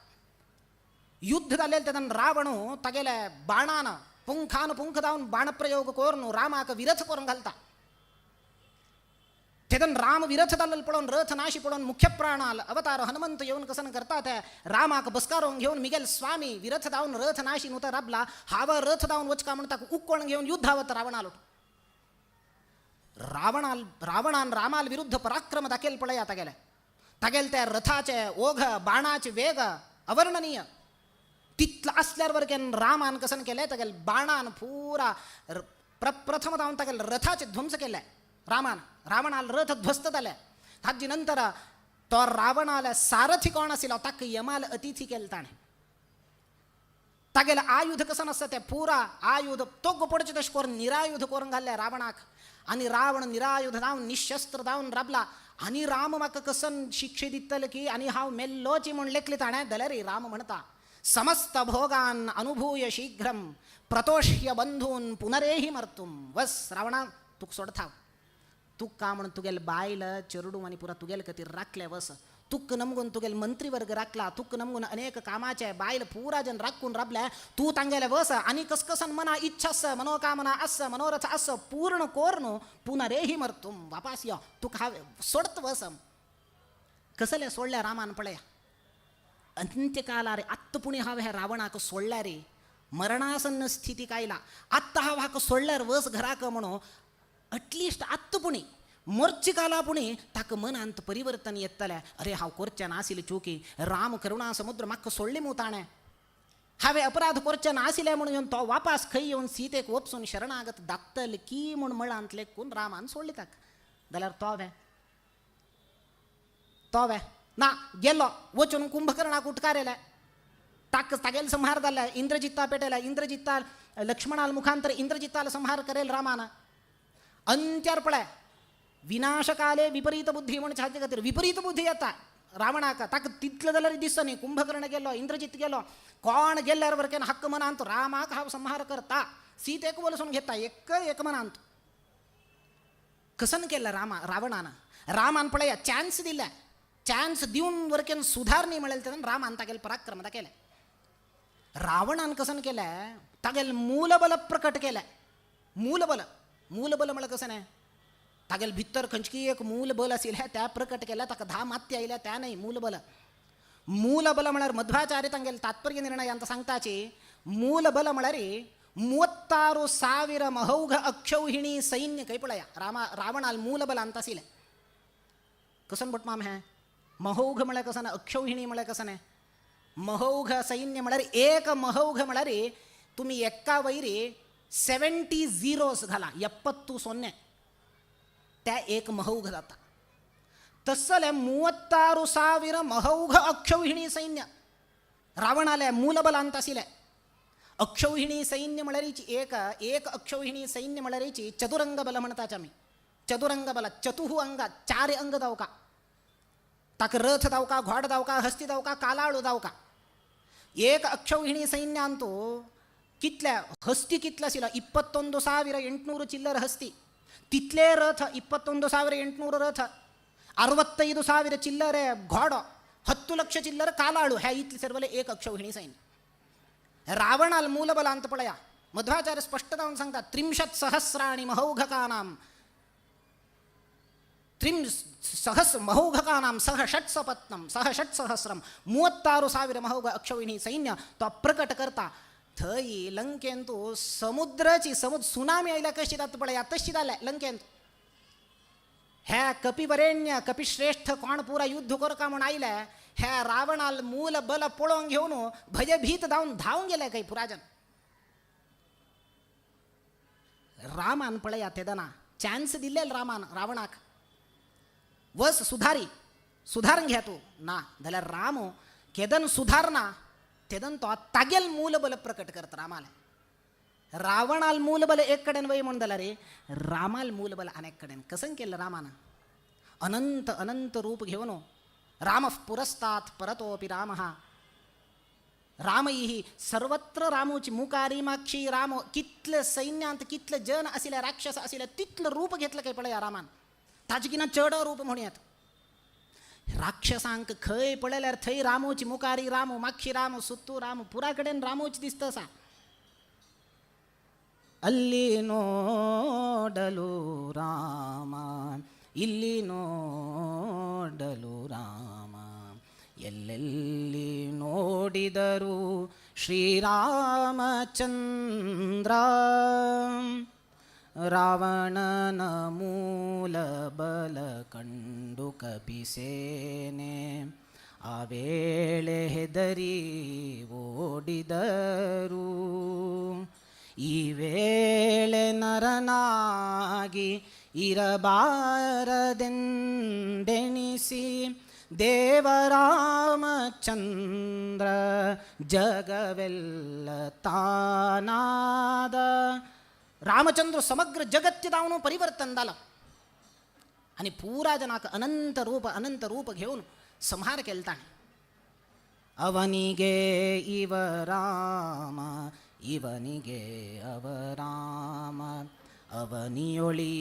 युद्ध जाल्ले तेन्ना रावणू तागेले बाणान पुंखान पुंख जावन बाण प्रयोग करून रामाक विरथ करून घालता तेदन राम विरथ जाल्लो पळोवन रथ नाशी पळोवन मुख्य प्राणाल अवतार हनुमंत येवन कसन करता ते रामाक बसकारोवन घेवन मिगेल स्वामी विरथ जावन रथ नाशी नुता राबला हाव रथ जावन वचका म्हण ताका उक्कोण घेवन युद्धावत रावणालो रावणान रामाल विरुद्ध पराक्रम दाखयल पळया तागेल त्या रथाचे ओघ बाणाचे वेग अवर्णनीय तितलं असल्यार वरकेन रामान कसन केलें तागेल बाणान पुरा प्रथम जावन तागेल रथाचे ध्वंस केले रावणाल रथ ध्वस्त जाले ताजे नंतर तो रावणाले सारथी कोण आशिल्लो ताका यमाल अतिथी केले ताणें तागेले आयुध कसन आसता तें पुरा आयुध तोग पडचे तशें करून निरायुध करून घाल्ले रावणाक आनी रावण निरायुध जावन निशस्त्र जावन राबला आनी राम म्हाका कसन शिक्षे दितले की आनी हांव मेल्लोची म्हूण लेखले ताणें जाल्यार राम म्हणटा समस्त भोगान अनुभूय शीघ्रम प्रतोष्य बंधून पुनरेही मर्तुम वस रावणा तुक सोडता तुक का म्हण तुगेल बायल चेडू आनी पुरा तुगेल खातीर राखले वस तुक नमगून तुगेल मंत्री वर्ग राखला तुक नमगून अनेक कामाचे बायल पुरा जन राखून राबले तू तांगेले वस आनी कसकसन मना इच्छा आस मनोकामना आस मनोरथ आस पूर्ण कोरन पुनरेही मर्तुम वापास यो तुक हांव सोडत वस कसले सोडले रामान पळया अंत्यकाला रे आत्ता पुणे हांव हे रावणाक सोडल्या रे मरणासन्न स्थिती कायला आत्ता हांव हाका सोडल्यार वस घराक म्हणून अटलिस्ट आत्ता पुणे मोर्ची काला पुणे ताका मनांत परिवर्तन येतले अरे हांव करचें नाशिल्लें चुकी राम करुणा समुद्र म्हाका सोडले मू ताणें हांवें अपराध करचें नाशिल्लें म्हणून येवन तो वापस खंय येवन सीतेक वचून शरणागत धाकतले की म्हूण मळांतले कोण रामान सोडले ताका जाल्यार तोवे ना गेलो वचून कुंभकर्णाक उटकारेले तागेल संहार जाल्ले इंद्रजित्ता पेटयले इंद्रजित्ता लक्ष्मणाल मुखांतर इंद्रजित्ताल संहार करेल रामान अंत्यार पळय विनाशकाले विपरीत बुद्धी म्हणून छाती खातीर विपरीत बुद्धी येता रावणाक ताका तितलें जाल्यार दिसता न्ही कुंभकर्ण गेलो इंद्रजित गेलो कोण गेल्यार वरकेन हक्क मनांत रामाक हांव संहार करता सीतेक वलसून घेता एक मनांत कसन केलें रावणान पळया चान्स दिले चान्स दिवन वरकेन सुधारणी म्हळें तेन्ना रामान तागेल पराक्रम दाखयलें रावणान कसन केलें तागेल मूलबल प्रकट केलें मूलबल म्हळ्यार कशें तागेल भितर खंयची एक मूलबल आशिल्लें त्या प्रकट केलें ताका 10 मात्य आयल्या त्या न्हय मूलबल म्हळ्यार मध्वाचार्य तांगेल तात्पर्य निर्णयांत सांगताची मूलबल म्हळ्यार 36,000 महौघ अक्षौहिणी सैन्य खंय पळया रावणाल मूलबल अंत आशिल्लें कसन बट माम हें महौघ म्हळ्यार कसन अक्षौहिणी म्हळ्यार कसन महौघ सैन्य म्हळ्यार एक महौघ म्हळ्यार तुमी एका वयरी 70 झिरोज घाला 70 सोन्ने त्या एक महौघ जाता तसले 36,000 महौघ अक्षौहिणी सैन्य रावणाले मूलबल अंत आशिल्लें अक्षौहिणी सैन्य म्हळ्यार एक अक्षौहिणी सैन्य म्हळ्यार चतुरंग बल म्हणटाच आमी चतुरंग बल चतुः अंग 4 अंग जावका ताका रथ जावका घोड जावका हस्ती जावका कालाळू जावका एक अक्षौहिणी सैन्यांतू कितले हस्ती कितले आशिल्लो 21,800 चिल्लर हस्ती तितले रथ 21,800 रथ 65,000 चिल्लर घोडो 10 ಲಕ್ಷ ಚಿಲ್ಲರ ಕಾಲಾಳು ಹ್ಯಾ ಇತ್ಲಿ ಸರ್ವಲೆ ಏಕ ಅಕ್ಷೌಹಿಣಿ ಸೈನ್ಯ ರಾವಣಾಲ್ ಮೂಲಬಲ ಅಂತ ಪಳಯ ಮಧ್ವಾಚಾರ್ಯ ಸ್ಪಷ್ಟತಾವನ್ನು सांगता 30 ಸಹಸ್ರಾಣಿ ಮಹೌಘಕಾನಾಂ 30 ಮಹೌಘಕಾನಾಂ ಸಹ ಷಟ್ಸಪತ್ನಂ ಸಹ ಷಟ್ಸಹಸ್ರಂ 36,000 ಮಹೌಘ ಅಕ್ಷೌಹಿಣಿ ಸೈನ್ಯ तो प्रकट करता थंय लंकेंतू समुद्र सुनामी आयल्या कशी जाता पळय तशी जाल्या लंकेंत हे कपिवरेण्य कपिश्रेष्ठ कोण पुरा युद्ध करका म्हूण आयले हे रावणाल मूल बल पळोवंक घेवन भयभीत जावन धांवून गेले खंय पुराजन रामान पळया तेदना चान्स दिल्ले रावणाक वस सुधारी सुधारण घ्या तू ना जाल्यार राम केदन सुधारना तेदन तो तागेल मूलबल प्रकट करता रामाला. रावणाल मूलबल एक कडेन वय म्हण जाल्यार रामाल मूलबल अनेक कडेन. कसं केलं रामानं? अनंत अनंत रूप घेऊन राम पुरस्तात परतोपि राम. राम ही सर्वत्र रामोची मुखारी मागची राम कितले सैन्यांत कितले जन आशिल्ले राक्षस आशिल्ले तितलं रूप घेतलं काही पळया रामान. ताजे किना चड रूप म्हणयात. राक्षसांक खंय पळयल्यार थंय रामोची मुखारी राम मागची राम सुत्तू राम पुरा कडेन रामोच दिसता सा. ಅಲ್ಲಿ ನೋಡಲು ರಾಮ ಇಲ್ಲಿ ನೋಡಲು ರಾಮ ಎಲ್ಲೆಲ್ಲಿ ನೋಡಿದರು ಶ್ರೀರಾಮಚಂದ್ರ. ರಾವಣನ ಮೂಲ ಬಲ ಕಂಡು ಕಪಿಸೇನೆ ಆ ವೇಳೆ ಹೆದರಿ ಓಡಿದರು. ಈ ವೇಳೆ ನರನಾಗಿ ಇರಬಾರದೆಂದೆಣಿಸಿ ದೇವರಾಮಚಂದ್ರ ಜಗವೆಲ್ಲ ತಾನಾದ. रामचंद्र समग्र जगत्तिदावनो परिवर्तन झालं आणि पुरा जनाक अनंत रूप घेऊन संहार केलता. ಅವನಿಗೆ ಇವ ರಾಮ ಇವನಿಗೆ ಅವ ರಾಮ ಅವನಿಯೊಳಿ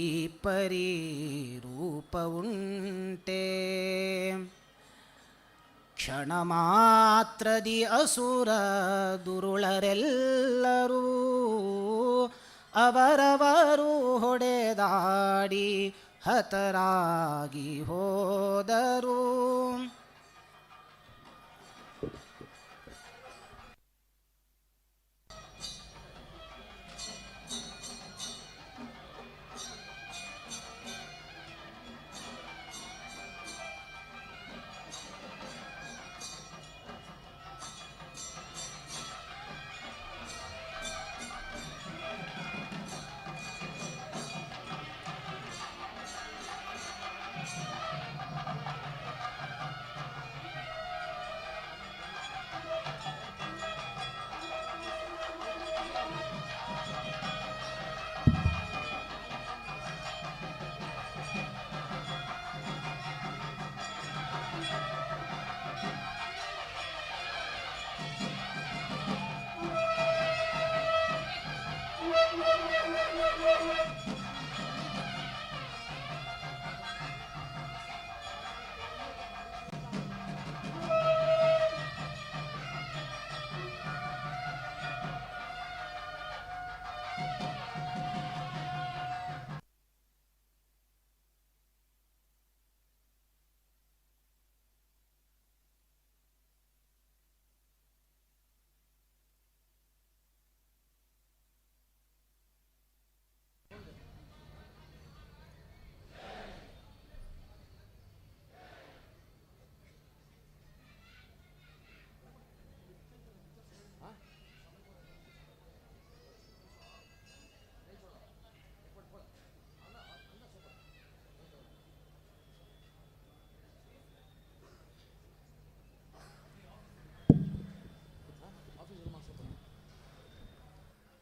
ಪರಿ ರೂಪ ಉಂಟೆ. ಕ್ಷಣ ಮಾತ್ರದಿ ಅಸುರ ದುರುಳರೆಲ್ಲರೂ ಅವರವರು ಹೊಡೆದಾಡಿ ಹತರಾಗಿ ಹೋದರು.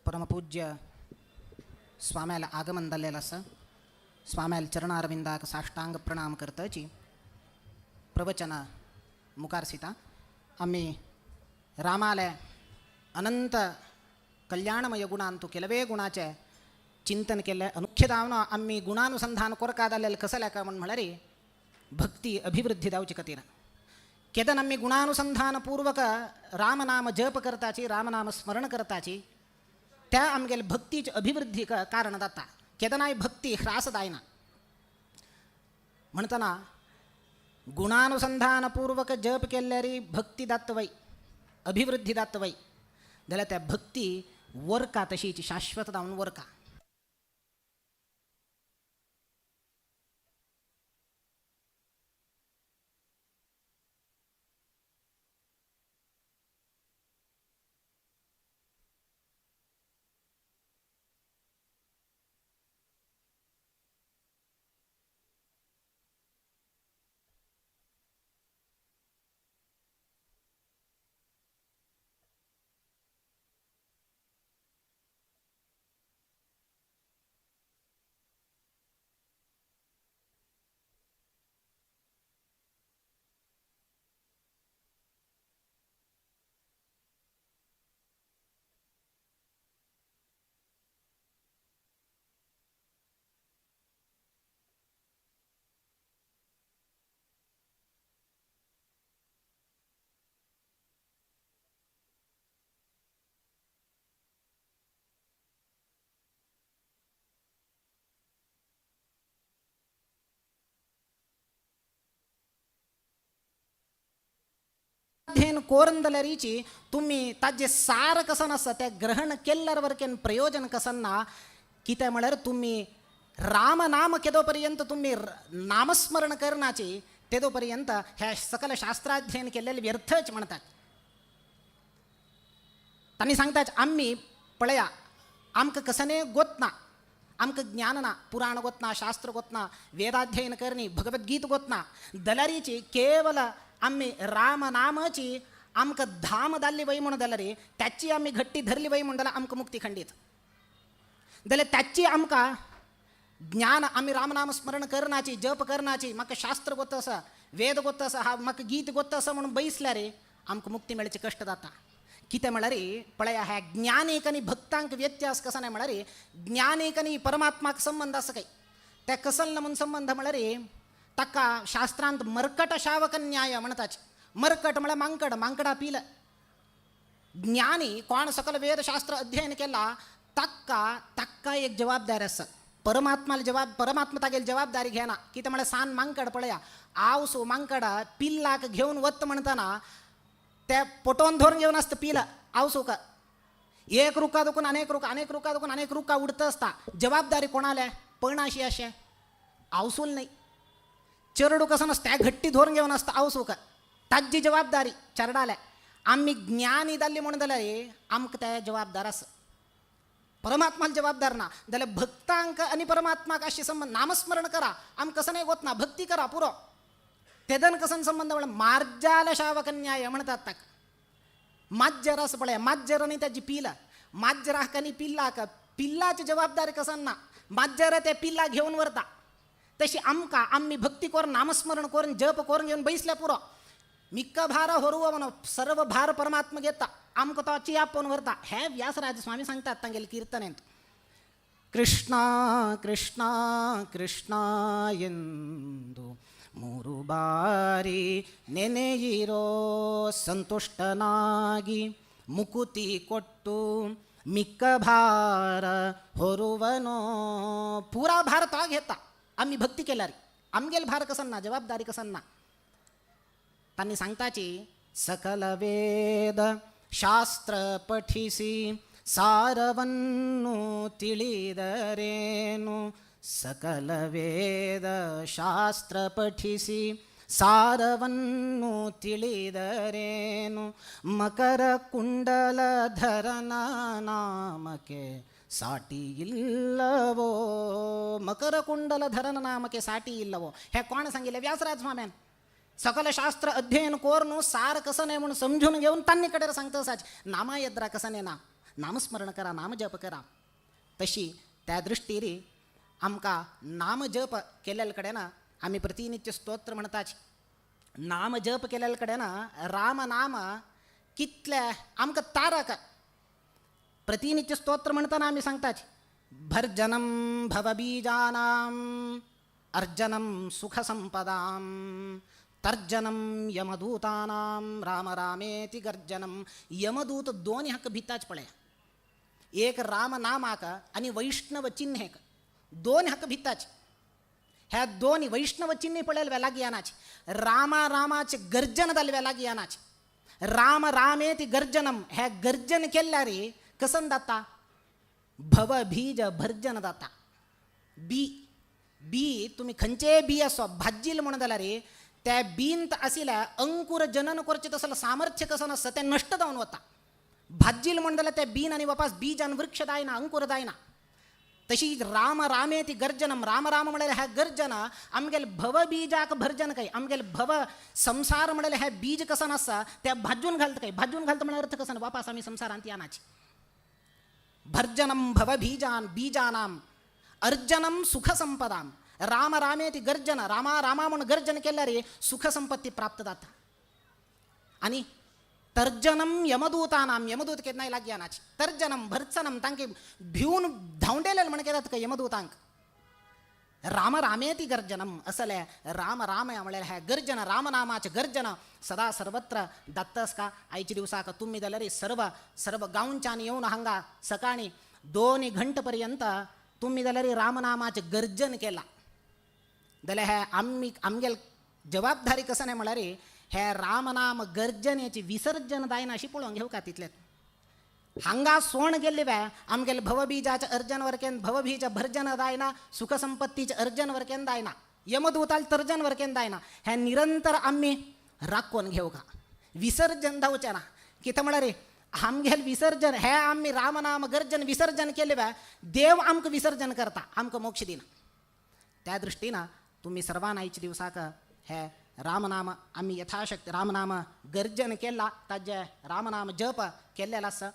परमपूज्य स्वाम्याला आगमन झालेलं असं. स्वाम्याला चरणारविंदाक साष्टांग प्रणाम करताची प्रवचन मुखारसिता. आम्ही रामाला अनंत कल्याणमय गुणांतू ಕೆಲವೇ गुणाचे चिंतन केले. मुख्यतः आम्ही गुणानुसंधान कोरकादल्लेलं कसं लाका म्हणारी भक्ती अभिवृद्धी दावची कतीर केदन आम्ही गुणानुसंधानपूर्वक रामनाम जप करताची रामनाम स्मरण करताची त्या आमगेल भक्तीची अभिवृद्धी कारण जाता. केदनाय भक्ती ह्रास जायना म्हणतना गुणानुसंधानपूर्वक जप केल्यारी भक्ती दातवय अभिवृद्धी दातवय जाल्यार त्या भक्ती वरका तशीची शाश्वत जावन वरका. अध्ययन कोरंदल्या रीची तुम्ही ताजे सार कसन असतं त्या ग्रहण केल्यावर केन प्रयोजन कसंना कित्या म्हळ्यार तुम्ही रामनाम केदोपर्यंत तुम्ही नामस्मरण करण्याची तेदोपर्यंत ह्या सकल शास्त्राध्ययन केलेले व्यर्थच म्हणतात. त्यांनी सांगतात आम्ही पळया आमक कसने गोतना आमक ज्ञानना पुराण गोतना शास्त्र गोतना वेदाध्ययन करणी भगवद्गीत गोतना दलारीची केवल आम्ही रामनामाची आमक धाम दाल्ली वय म्हणून दलारी त्याची आम्ही घट्टी धरली वय म्हणून आमक मुक्ती खंडित दले त्याची आमका ज्ञान आम्ही रामनाम स्मरण करण्याची जप करण्याची म्हाका शास्त्र गोत असं वेद गोत असं हा म्हाका गीत गोत असं म्हणून बैसल्या रे आमकां मुक्ती मेळची कष्ट जाता. कितें म्हळ्यार पळया ह्या ज्ञान एक आनी भक्तांक व्यत्यास कसा नाही म्हळ्यार ज्ञान एक आनी परमात्माक संबंध असं काही त्या कसल म्हणून संबंध म्हळ्यार ताका शास्त्रांत मर्कट शावक न्याय म्हणतात. मर्कट म्हळ्यार मांकड मांकडा पिल ज्ञानी कोण सकल वेदशास्त्र अध्ययन केला ताका एक जबाबदारी आसा. परमात्मा तागेली जबाबदारी घेना. कितें म्हळ्यार सान मांकड पळया आवसो मांकडा पिल्लाक घेवन वत म्हणटना त्या पोटोन धरून घेवन आसता पिल आवसोका एक रुका दुखून अनेक रुका उडत असता. जबाबदारी कोणाले पळणाशी अशें आवसूल नाही. चरडू कसं नसतं त्या घट्टी धरून घेवन आसता आवसोका ताजी जबाबदारी चरडाल्या. आम्ही ज्ञानी जाल्ली म्हणून जाल्यार आमकां त्या जबाबदार आसा. परमात्माला जबाबदार ना जाल्यार भक्तांक आनी परमात्माक अशी संबंध नामस्मरण करा आम कसं नाही गोत ना भक्ती करा पुरो तेदन कसन संबंध म्हळ्यार मार्जाल शावक न्याय म्हणतात ताका. माज्जर असं पळय माज्जर आनी त्याची पिल माज्जराक आनी पिल्लाची जबाबदारी कसन ना माज्जर त्या पिल्ला घेवन वरता. तशी आम्ही भक्ती करून नामस्मरण करून जप करून घेऊन बैसल्या पुरो मिक्क भार होरुव म्हणून सर्व भार परमात्मा घेता आमकां तो चियापोवन व्हरता. हे व्यासराज स्वामी सांगतात तांगेले कीर्तनेंत कृष्णा कृष्णा कृष्णा ಎಂದು ಮೂರು ಬಾರಿ ನೆನೆಯಿರೋ ಸಂತುಷ್ಟನಾಗಿ ಮುಕುತಿ ಕೊಟ್ಟು ಮಿಕ್ಕ ಭಾರ ಹೊರುವನೋ. पुरा भार तो घेता आम्ही भक्ती केल्या रे आमगेल भार कसं ना जबाबदारी कसं ना. त्यांनी सांगताची सकल वेद ಶಾಸ್ತ್ರ ಪಠಿಸಿ ಸಾರವನ್ನು ತಿಳಿದರೇನು. ಸಕಲ ವೇದ ಶಾಸ್ತ್ರ ಪಠಿಸಿ ಸಾರವನ್ನು ತಿಳಿದರೇನು. ಮಕರ ಕುಂಡಲಧರನ ನಾಮಕ್ಕೆ ಸಾಟಿ ಇಲ್ಲವೋ. ಮಕರ ಕುಂಡಲಧರನ ನಾಮಕ್ಕೆ ಸಾಟಿ ಇಲ್ಲವೋ. हे कोण सांगितले व्यासराज स्वाम्यान. सकल शास्त्र अध्ययन कोरनु सार कसं नाही म्हणून समजून घेऊन त्यांनीकडे सांगतं साच नामा यद्रा कसं नाही ना नामस्मरण करा नामजप करा. तशी त्या दृष्टीरी आमका नामजप केलेल्या ना आम्ही प्रतिनित्य स्तोत्र म्हणताच. नामजप केलेल्या ना रामनाम कितल्या आमका तारक प्रतिनित्य स्तोत्र म्हणताना आम्ही सांगताच भर्जनम भवबीजानाम अर्जनम सुखसंपदाम तर्जनम यमदूतानाम राम रामेति गर्जनम. यमदूत दोन्ही हक्क भिताच पळया एक राम नामाक आणि वैष्णव चिन्ह दोन हक्क भिताच. ह्या दोन्ही वैष्णव चिन्ह पळेल लागी आनाच रामा रामाचे गर्जन जाल्व्या लागी आनाच. राम रामेति गर्जनम ह्या गर्जन केल्या रे कसन जाता भव बीज भर्जन जाता. बी तुम्ही खंचे बी असो भाजील म्हणून जाल्यार रे त्या बींत आशिल्ल्या अंकुर जनन करचे तसलं सामर्थ्य कसं नसतं ते नष्ट जावन वता. भाजील म्हणून जाल्यार त्या बीन आनी वापस बीज आनी वृक्ष जायना अंकुर जायना. तशी राम रामे ती गर्जनम राम राम म्हळ्यार ह्या गर्जना आमगेल भव बीजाक भर्जन काही आमगेल भव संसार म्हळ्यार ह्या बीज कसं नसता त्या भाजून घालता काही भाजून घालता म्हळ्यार अर्थ कसं वापस आम्ही संसारांत यानाची. भर्जनम भव बीजानाम अर्जनम सुख संपदाम. राम रामे ती गर्जन रामा रामा म्हणून गर्जन केल्या रे सुख संपत्ती प्राप्त जाता. आणि तर्जनम यमदूतानाम यमदूत केद नाही लागी आनाची. तर्जनम भर्चनम तांके भिवून धांवडेले म्हण केतात का यमदूतांक. राम रामे ती गर्जनम असले राम राम म्हळ्यार ह्या गर्जन रामनामाचे गर्जन सदा सर्वत्र दत्तस का. आयच्या दिवसाक तुम्ही जाल्यार सर्व गांवच्यान येवन हांगा सकाळी 2 घंटेपर्यंत तुम्ही जाल्यार रामनामाचे गर्जन केला जाल्यार हे आमगेल जबाबदारी कसं नाही म्हळ्यार हे रामनाम गर्जनेची विसर्जन दायना अशी पळोवंक घेवं का तितलें हांगा सोण गेल्ले आमगेले भवबीजाचे अर्जन वरकेन भवबीज भर्जन दायना सुखसंपत्तीचे अर्जन वरकेन दायना यमदूताल तर्जन वरकेन दायना हे निरंतर आम्ही राखून घेऊ का विसर्जन जावचें ना कितें म्हळ्यार रे आमगेल विसर्जन हे आम्ही रामनाम गर्जन विसर्जन केले देव आमकां विसर्जन करता आमकां मोक्ष दिना त्या दृश्टीनं तुम्ही सर्वांना आयच्या दिवसाक हे रामनाम आम्ही यथाशक्ती रामनाम गर्जन केला ताजे रामनाम जप केल्लेला आसा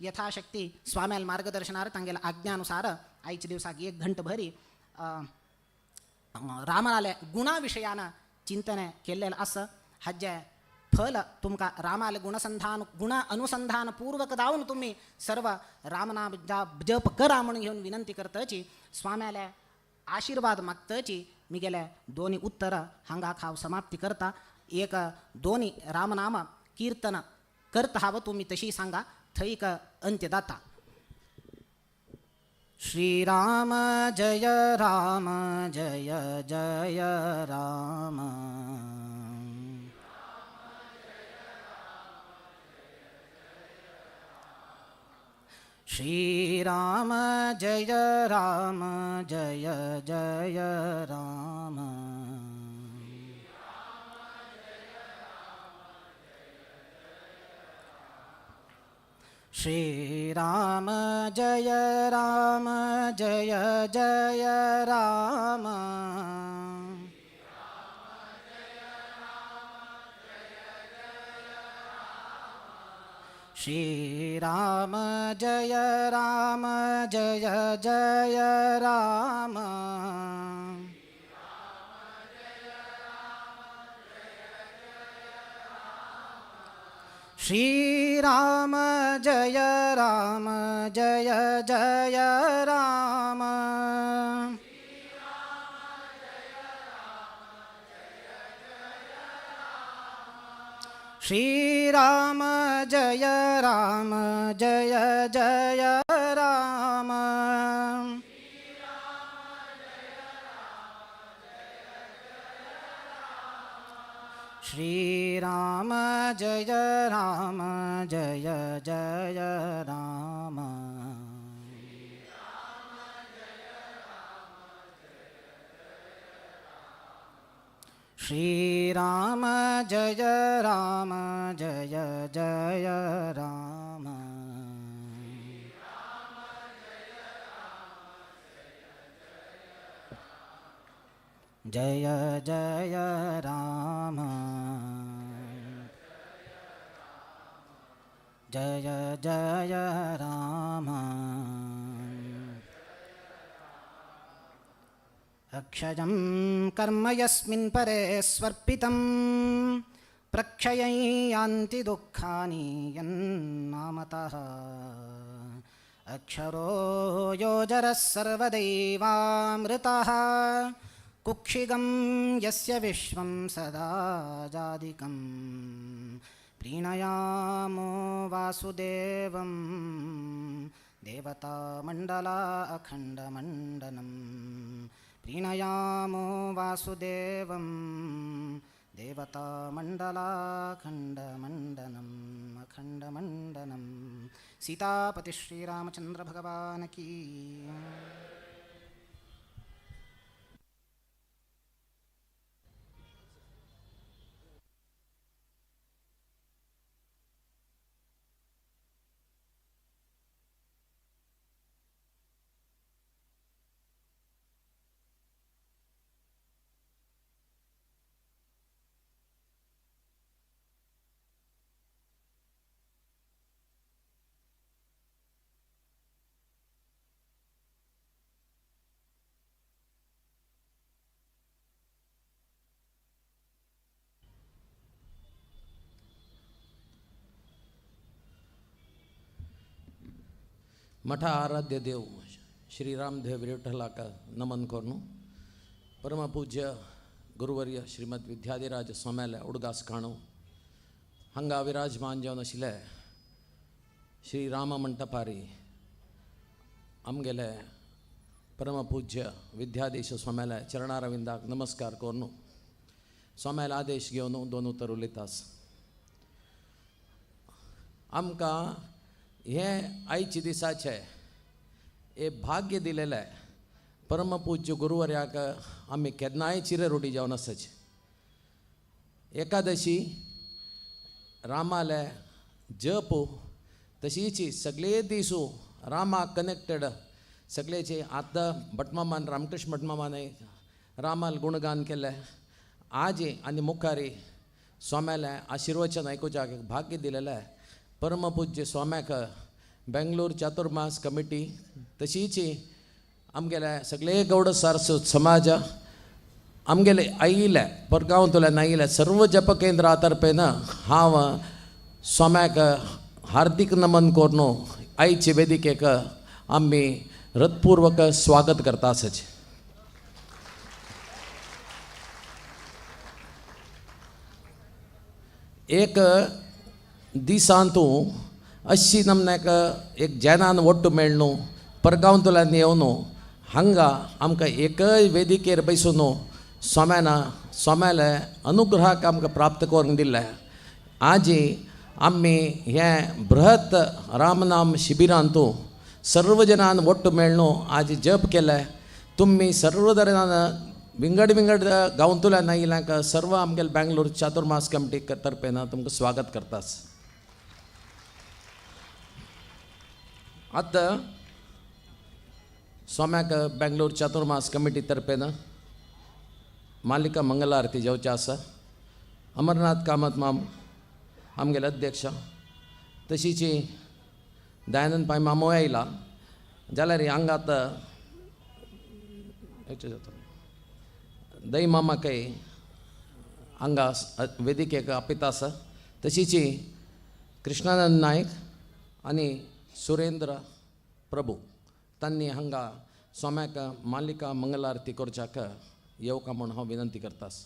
यथाशक्ती स्वाम्याल मार्गदर्शनार तांगेल्या आज्ञानुसार आयच्या दिवसाक 1 घंटा भरी रामाले गुणा विशयान चिंतन केल्लेलें आसा हाजे फल तुमकां रामाले गुण अनुसंधान पूर्वक जावन तुम्ही सर्व रामनाम जप करा म्हणून घेऊन विनंती करतची स्वाम्याले आशीर्वाद मागतची मी गेले दोन्ही उत्तर हांगा हांव समाप्ती करता एक दोन्ही रामनाम कीर्तन करता हांव तुम्ही तशी सांगा थैक अंत्य दाता श्रीराम जय राम जय जय राम श्रीराम जय राम जय जय राम श्रीराम जय राम जय जय राम श्रीराम जय राम जय जय राम श्रीराम जय राम जय जय राम श्रीराम जय राम जय जय राम श्रीराम जय राम जय जय राम श्रीराम जय राम जय जय राम जय जय राम जय जय राम अक्षयं कर्म यस्मिन् परे स्वर्पितं प्रक्षयन्ति दुःखानि यन्नामतः अक्षरो योजरः सर्वदैवामृतः कुक्षिगं यस्य विश्वं सदा जादिकं प्रीणयामो वासुदेवं देवतामण्डला अखण्डमण्डलम् प्रीणयामो वासुदेवं देवतामण्डलाखण्डमण्डलम् अखण्डमण्डलं सीतापति श्रीरामचंद्र भगवान की मठ आराध्य देव श्री रामदेव विठ्ठलाका नमन करून परमपूज्य गुरुवर्य श्रीमद विद्याधिराज स्वाम्याले उडगास काणू हांगा विराजमान जावन आशिल्ले श्री राम मंटपारी आमगेले परमपूज्य विद्याधीश स्वाम्याले चरणारविंदाक नमस्कार करून सोम्याला आदेश घेवन 2 उतर उलयतास. आमकां हे आयचे दिसाचे हे भाग्य दिलेले परमपूज्य गुरुवर्याक आमी केन्नाय चिरे जावन आसाचे. एकादशी रामाले जप तशीच सगळे दिसू रामाक कनेक्टेड सगळेचे. आतां भटमामान रामकृष्ण भटमामाने रामाल गुणगान केले. आज आनी मुखारी स्वाम्याले आशिर्वचन आयकुच्याक एक भाग्य दिलेलें परमपूज्य स्वाम्याक बेंगलोर चातुर्मास कमिटी तशीच आमगेले सगळे गौड सारस्वत समाज आमगेले आयिल्ले परगांवतल्यान आयिल्ले सर्व जप केंद्रा तर्फेन हांव स्वाम्याक हार्दिक नमन करून आयचे वेदिकेक आमी हृदयपूर्वक स्वागत करता आसाचे. एक दिसांतू अशी नमन्याक एक जैनान ಒಟ್ಟು मेळ्ळू परगांवतल्यान येवन हांगा आमकां एकय वेदिकेर बसून स्वाम्याले अनुग्रहाक आमकां प्राप्त करून दिले. आज आमी हे बृहत रामनाम शिबिरांतू सर्व जनान ಒಟ್ಟು मेळ्ळू आज जप केले. तुम्ही सर्व तरेन विंगड विंगड गांवतल्यान आयिल्ल्यांक सर्व आमगेले बेंगलोर चातुर्मास कमिटी तर्फेन तुमकां स्वागत करतास. आतां स्वाम्याक बेंगलोर चातुर्मास कमिटी तर्फेन मालिका मंगल आरती जेवचे आसा. अमरनाथ कामत माम आमगेले अध्यक्ष तशीच दयानंद पाय मामो आयला जाल्यार हांगात दही मामाकय हांगा वेदिकेक आपयता आसा. तशीच कृष्णानंद नायक आनी सुरेंद्र प्रभू तांणी हांगा स्वाम्याक मालिका मंगल आरती करच्याक येवका म्हूण हांव विनंती करतास.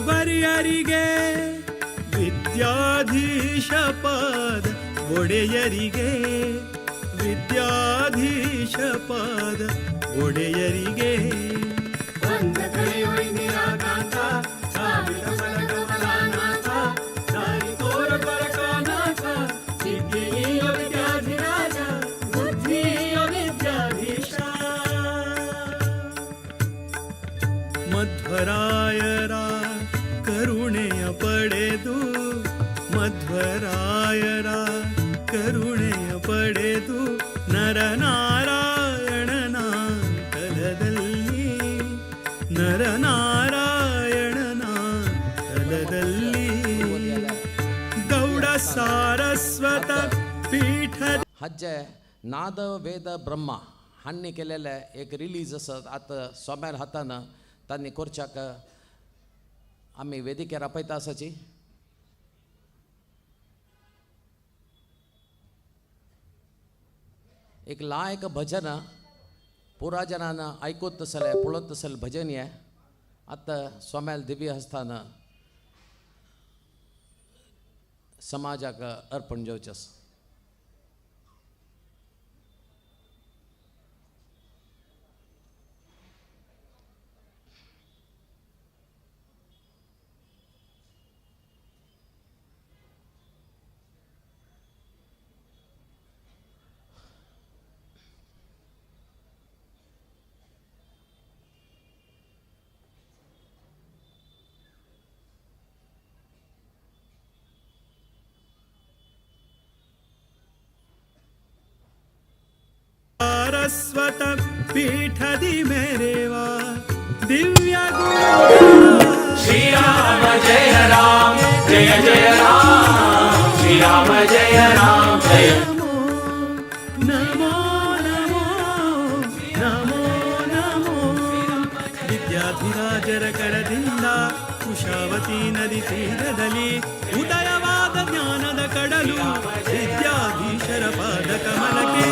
ವರ್ಯರಿಗೆ ವಿದ್ಯಾಧೀಶ ಪಾದ ಒಡೆಯರಿಗೆ ವಿದ್ಯಾಧೀಶ ಪಾದ ಒಡೆಯರಿಗೆ ಬಂದ ಕಳೆಯೊಯ್ ನಿರಾಕಾಂತ ಸಾವಿರ ಬಲಗಮಲಾನಾಥ ದಾರಿ ತೋರ ಪರಕಾನಾಥ ಸಿದ್ಧಿಯ ವಿದ್ಯಾಧಿರಾಜ ಬುದ್ಧಿಯ ವಿದ್ಯಾಧಿ ಮಧ್ವರಾಯರ ಕರುಣೆಯ ಪಡೆದು ಮಧ್ವರಾಯರ ಕರುಣೆಯ ಪಡೆದು ನರನಾರಾಯಣನ ತಲದಲ್ಲಿ ನರನಾರಾಯಣನ ತಲದಲ್ಲಿ ಗೌಡ सारस्वत पीठ हज्जे नाद वेद ब्रह्मा हांनी केलेले एक रिलीज आसा आतां सोम्यार हातान तांणी करच्याक आमी वेदिकेर आपयता आसाची एक लायक भजन पुरा जनान आयकूत तसले पळोवत तसले भजन हे आतां सोम्याल दिव्य हस्तान समाजाक अर्पण जेवचें आसा सारस्वत पीठदि मेरेवा दिव्य श्री राम जय राम जय जय राम श्री राम जय राम जय नमो नमो नमो नमो विद्याधिराजर करदिंद कुशावती नदी तीरದಲ್ಲಿ ಉದಯವಾದ ಜ್ಞಾನದ ಕಡಲು ವಿದ್ಯಾಧೀಶರ ಪಾದ ಕಮಲಕ್ಕೆ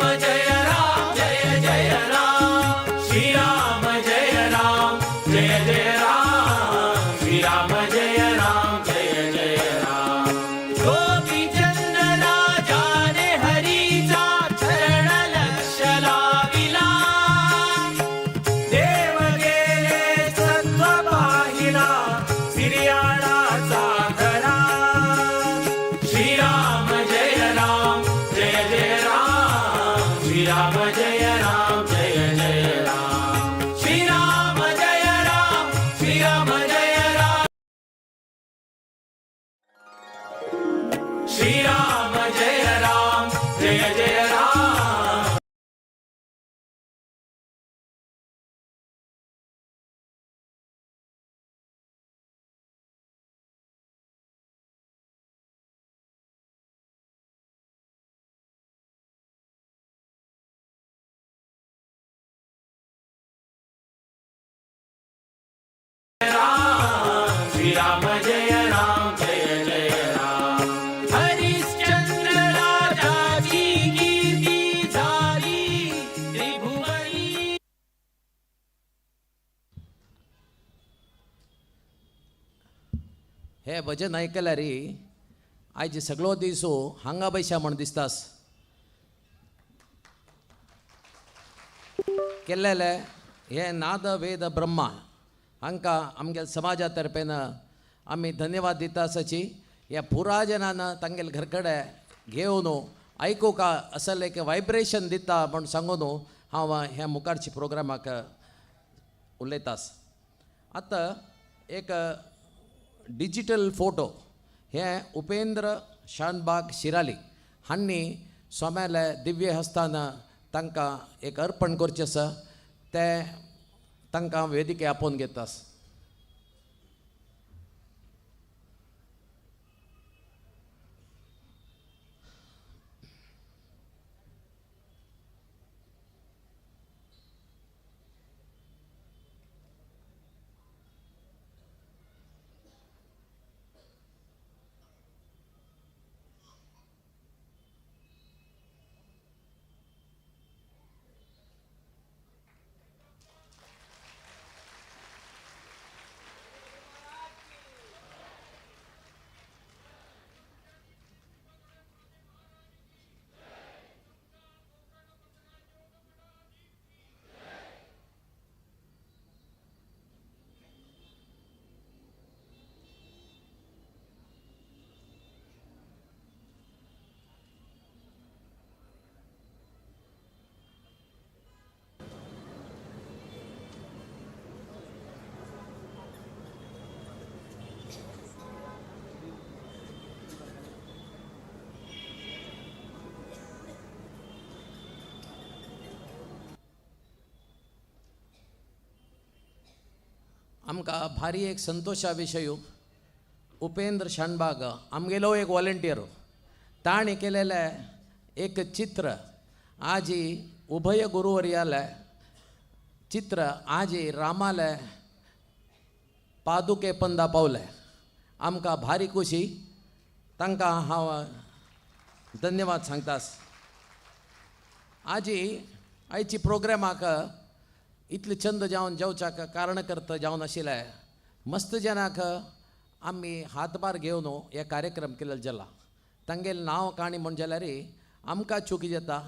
राम जय राम जय जय राम श्री राम जय राम जय जय राम श्री राम जय राम जय जय राम गोपी चंद राजाने हरीचा चरण लक्ष लाविला देव गेले सत्व पाहिला सिरियाळाचा खरा श्रीराम जय राम जय जय राम श्रीराम जय राम जय जय राम श्रीराम जय राम श्रीराम जय राम श्रीराम जय राम जय जय राम श्रीराम जय राम जय जय राम हरिश्चंद्र राजाची कीर्ती झाली त्रिभुवनी हे भजन ऐकल्या रे आयज सगळो दिसो हांगा बैशा म्हण दिसतास केल्लेले हे नाद वेद ब्रह्मा हांकां आमगे समाजा तर्फेन आमी धन्यवाद दिता आसाची ह्या पुरा जनान तांगेले घरकडे घेवन आयकूंक असले एक वायब्रेशन दिता म्हण सांगून हांव ह्या मुखारच्या प्रोग्रामाक उलयतास आतां एक डिजिटल फोटो हे उपेंद्र शानबाग शिराली हांणी स्वाम्याले दिव्य हस्तान तांकां एक अर्पण करचें आसा ते तांकां वेदिके आपोवन घेतास आमकां भारी एक संतोशा विशय उपेंद्र शानबाग आमगेलो एक वॉलंटियर ताणें केलेले एक चित्र आज उभय गुरुवर्याले चित्र आज रामाले पादुके पंदा पावले आमकां भारी खुशी तांकां हांव धन्यवाद सांगतास आज आयची प्रोग्रामाक इतले चंद जावन जेवच्याक कारणकर्ता जावन आशिल्ले मस्त जनाक आमी हातभार घेवन हे कार्यक्रम केलेलो जाला तांगेलें नांव काणी म्हण जाल्यार आमकां चुकी जाता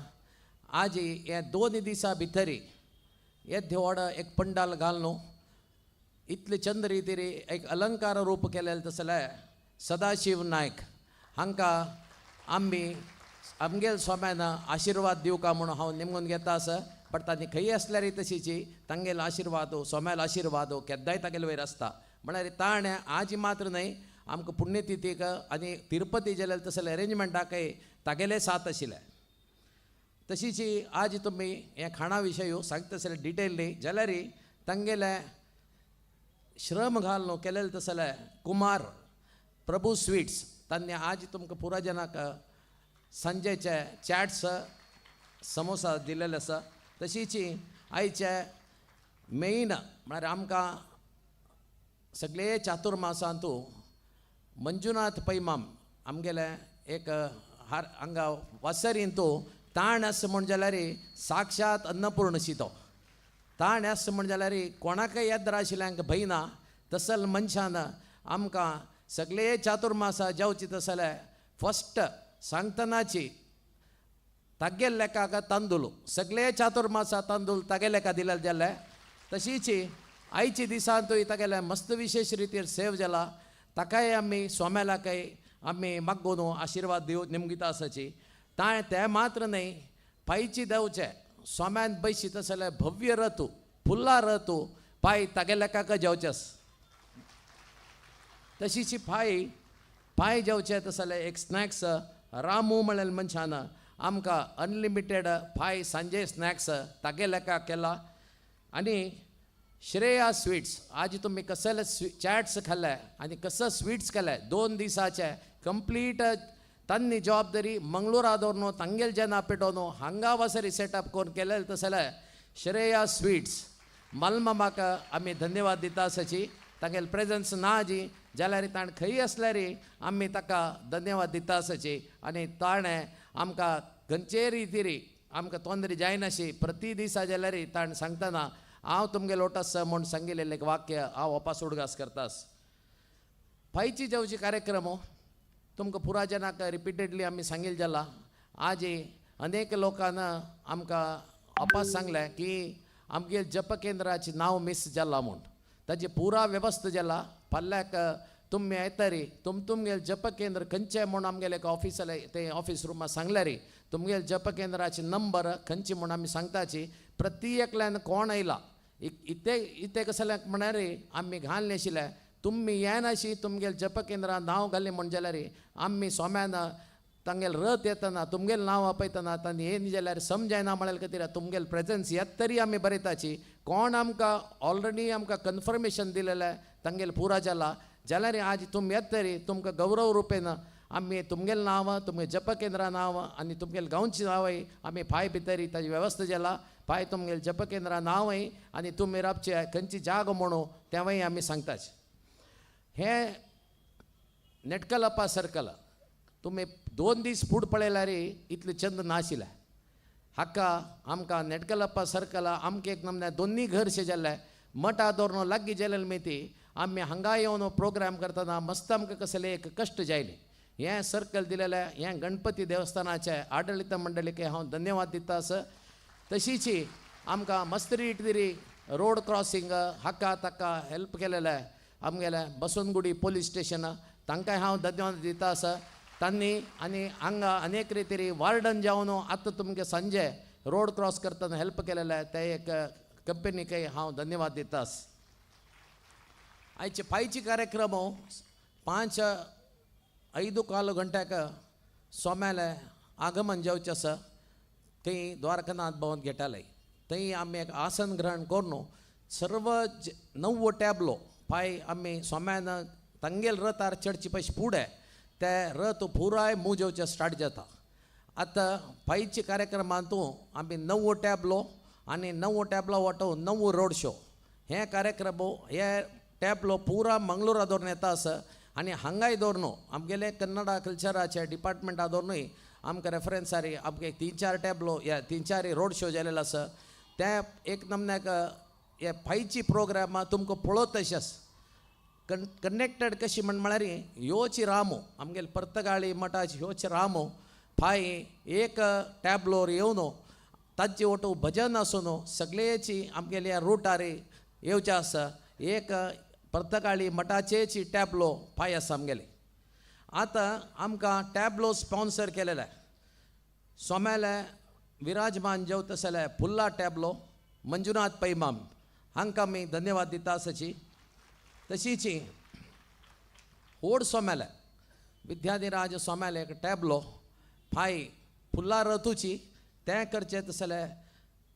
आज हे 2 दिसां भितर हे देवड एक पंडाल घालून इतले चंद रितीर एक अलंकार रूप केलेलें तसलें सदाशिव नायक हांकां आमी आमगेल स्वाम्यान आशिर्वाद दिवका म्हणून हांव निमगून घेता आसा बट तांणी खंय आसल्यार तशीची तांगेलो आशिर्वाद सोम्याल आशिर्वाद केद्दांय तागेले वयर आसता म्हळ्यार ताणें आज मात्र न्हय आमकां पुण्यतिथीक आनी तिरुपती गेले तसले अरेंजमेंटाकय तागेले साथ आशिल्ले तशीच आज तुमी हे खाणा विशय सांगता तसले डिटेल्ली जाल्यार तांगेले श्रम घालून केलेले तसले कुमार प्रभू स्वीट्स तांणी आज तुमकां पुरा जनाक सांजेचे चॅट्स समोसा दिलेले आसा तशीच आयचे मेन म्हळ्यार आमकां सगळे चातुर्मासांतू मंजुनाथ पैमाम आमगेले एक हांगा वासरींतू ताण आसा म्हण जाल्यार साक्षात अन्नपूर्णशी तो ताण आसा म्हण जाल्यार कोणाकय येद्र आशिल्ल्यांक भंय ना. तसल मनशान आमकां सगळे चातुर्मासा जेवची तसले फस्ट सांगतनाची तागेल लेखाक तांदूळ सगळे चातुर्मासा तांदूळ तागे लेखा दिले जाले. तशीच आयची दिसांतूय तागेले मस्त विशेष रितीर सेव जाला. ताकाय आमी सोम्यालाकय आमी मागून आशिर्वाद दिवं निमगिता आसाची. ते मात्र न्हय पायची देवचे सोम्यान बैशी तसले भव्य रथू फुल्ला रथू पाय तागे लेखाक जेवचेस. तशीच पाय जेवचे तसले एक स्नॅक्स रामू म्हणलेले मनशान आमकां अनलिमिटेड पाय सांजे स्नॅक्स तागे लेखा केला. आनी श्रेया स्वीट्स आज तुम्ही कसले चॅट्स खाल्ले आनी कसं स्वीट्स केले 2 दिसाचे कंप्लीट तांनी जबाबदारी मंगळूरा दवरून तांगेल जेन्ना पेटोवन हांगा वसरी सेटअप करून केलेले तसले श्रेया स्वीट्स मलमामाक आमी धन्यवाद दिता आसाची. तागेले प्रेजन्स ना जी जाल्यार ताण खंय आसल्यार आमी ताका धन्यवाद दिता आसाची. आनी ताणें आमकां खंयचे रितीरी आमकां तोंदरी जायनाशी प्रती दिसा जाल्यार ताण सांगतना हांव तुमगे लोटस म्हूण सांगिल्लें एक वाक्य हांव वापस उडगास करतास. पायची जेवची कार्यक्रम तुमकां पुरा जनाक रिपिटेडली आमी सांगिल्लें जाला. आज अनेक लोकांन आमकां वापस सांगलें की आमगे जप केंद्राचें नांव मिस जालां म्हूण. ताची पुरा वेवस्था जाला. फाल्याक तुमी येतरी तुमगेले जप केंद्र खंयचें म्हूण आमगेले एक ऑफिसाले ते ऑफिस रुमां सांगल्यार तुमगेले जप केंद्राचे नंबर खंयचे म्हूण आमी सांगताची. प्रती एकल्यान कोण येयला इते कसले म्हणारे आमी घालले आशिल्ले तुमी येनाशी तुमगेले जप केंद्रान नांव घाल्लें म्हण जाल्यार आमी सोम्यान तांगेले रथ येतना तुमगेलें नांव आपयतना तांणी येयना जाल्यार समजायना म्हळ्यार खातीर तुमगेले प्रेजन्स येत तरी आमी बरयताची. कोण आमकां ऑलरेडी आमकां कन्फर्मेशन दिलेलें तांगेलें पुरा जाला जाल्यार आज तुमी येत तरी तुमकां गौरव रुपेन आमी तुमगेलें नांव तुमगे जप केंद्रा नांव आनी तुमगेले गांवचें नांवय आमी पांय भितर ताची वेवस्था जाला. पांय तुमगेले जप केंद्रा नांवय आनी तुमी रावचे खंयची जाग म्हणू तेंवूय आमी सांगताचे. हें नेटकलप्पा सर्कल तुमी 2 दीस फूड पळयल्यार इतलें चंद नाशिल्लें. हाका आमकां नेटकलप्पा सर्कल आमकां एक नमने 2 घरशे जाल्ले मठा दवरून लागीं जालेले मेती आमी हांगा येवन प्रोग्राम करतना मस्त आमकां कसले एक कश्ट जायले. हें सर्कल दिलेलें हें गणपती देवस्थानाचे आडळित मंडळीक हांव धन्यवाद दिता आसा. तशीच आमकां मस्त रितीरी रोड क्रॉसींग हाका ताका हेल्प केलेले आमगेले बसवनगुडी पोलीस स्टेशन तांकांय हांव धन्यवाद दिता आसा. तांणी आनी हांगा अनेक रितीरी वार्डन जावन आतां तुमगे सांजे रोड क्रॉस करतना हेल्प केलेले ते एक कंपनीकय हांव धन्यवाद दिता आसा. आयचे पायची कार्यक्रम 5-5 गंट्याक सोम्याले आगमन जेवचें आसा. थंय द्वारकानाथ भवन घेताले थंय आमी एक आसन ग्रहण करून सर्व 9 टॅबलो पाय आमी सोम्यान तांगेल रथार चडचे पयशे फुडें ते रथ पुराय जेवचे स्टार्ट जाता. आतां पायची कार्यक्रमांतू आमी 9 टॅबलो आनी 9 टॅबला वांटून 9 रोड शो हे कार्यक्रम हे टॅबलो पुरा मंगळूरा दवरून येता आसा. आनी हांगाय दवरून आमगेले कन्नडा कल्चराचे डिपार्टमेंटा दवरूनय आमकां रेफरन्सार आमकां 3-4 टॅबलो या 3-4 रोड शो जालेले आसा. ते एक नमन्याक हे पायची प्रोग्राम तुमकां पळोवत तशें आसा. कनेक्टेड कशी म्हळ्यार ह्योची रामू आमगेले पर्तगाळी मठाची ह्योच रामू पाय एक टॅबलोर येवन तांची ओटू भजन आसून सगळेची आमगेले ह्या रुटार येवचे आसा. एक पर्तगाळी मठाचेची टॅबलो पाय आसा आमगेले. आतां आमकां टॅबलो स्पॉन्सर केलेले सोम्याले विराजमान जेवत आसले फुल्ला टॅबलो मंजुनाथ पैमाम हांकां आमी धन्यवाद दिता आसाची. तशीच ओड सोम्याले विद्याधिराज सोम्याले एक टॅबलो पाय फुल्ला रथूची तें करचें तसले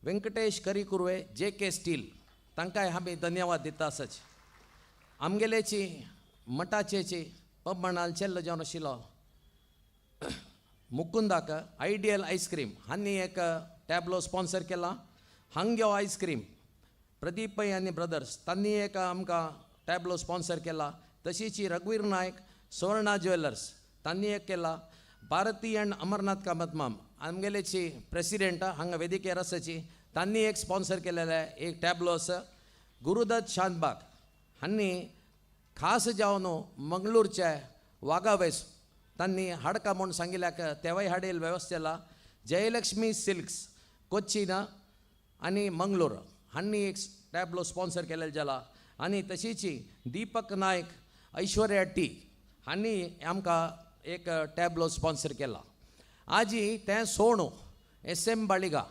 व्यंकटेश करीकुर्वे JK स्टील तांकांय आमी धन्यवाद दिता आसाची. आमगेलेची मठाचेची पब म्हणाल चेल्लो जावन आशिल्लो मुकुंदाक आयडियल आयस्क्रीम हांणी एक टॅबलो स्पॉन्सर केला. हांग्यो आयस्क्रीम प्रदीप पै आनी ब्रदर्स तांणी एक आमकां टॅबलो स्पॉन्सर केला. तशीच रघुवीर नायक सुवर्णा ज्वेलर्स तांणी एक केला. भारती अँड अमरनाथ कामतमाम आमगेलेची प्रेसिडेंट हांगा वेदिकेर आसाची तांणी एक स्पॉन्सर केलेलं आहे एक टॅब्लो आसा गुरुदत्त शांतबाग हांणी खास जावन मंगळूरचे वागावेस तांणी हाडका म्हणून सांगिल्ल्याक तेव्हाय हाडेल वेवस्थेला जयलक्ष्मी सिल्क्स कोच्चीन आनी मंगळूर हांणी एक टॅब्लो स्पॉन्सर केलेलो जाला आनी तशीची दीपक नायक ऐश्वर्या टी हांणी आमकां एक टॅब्लो स्पॉन्सर केला आजी तें सोणू SM बाळिगा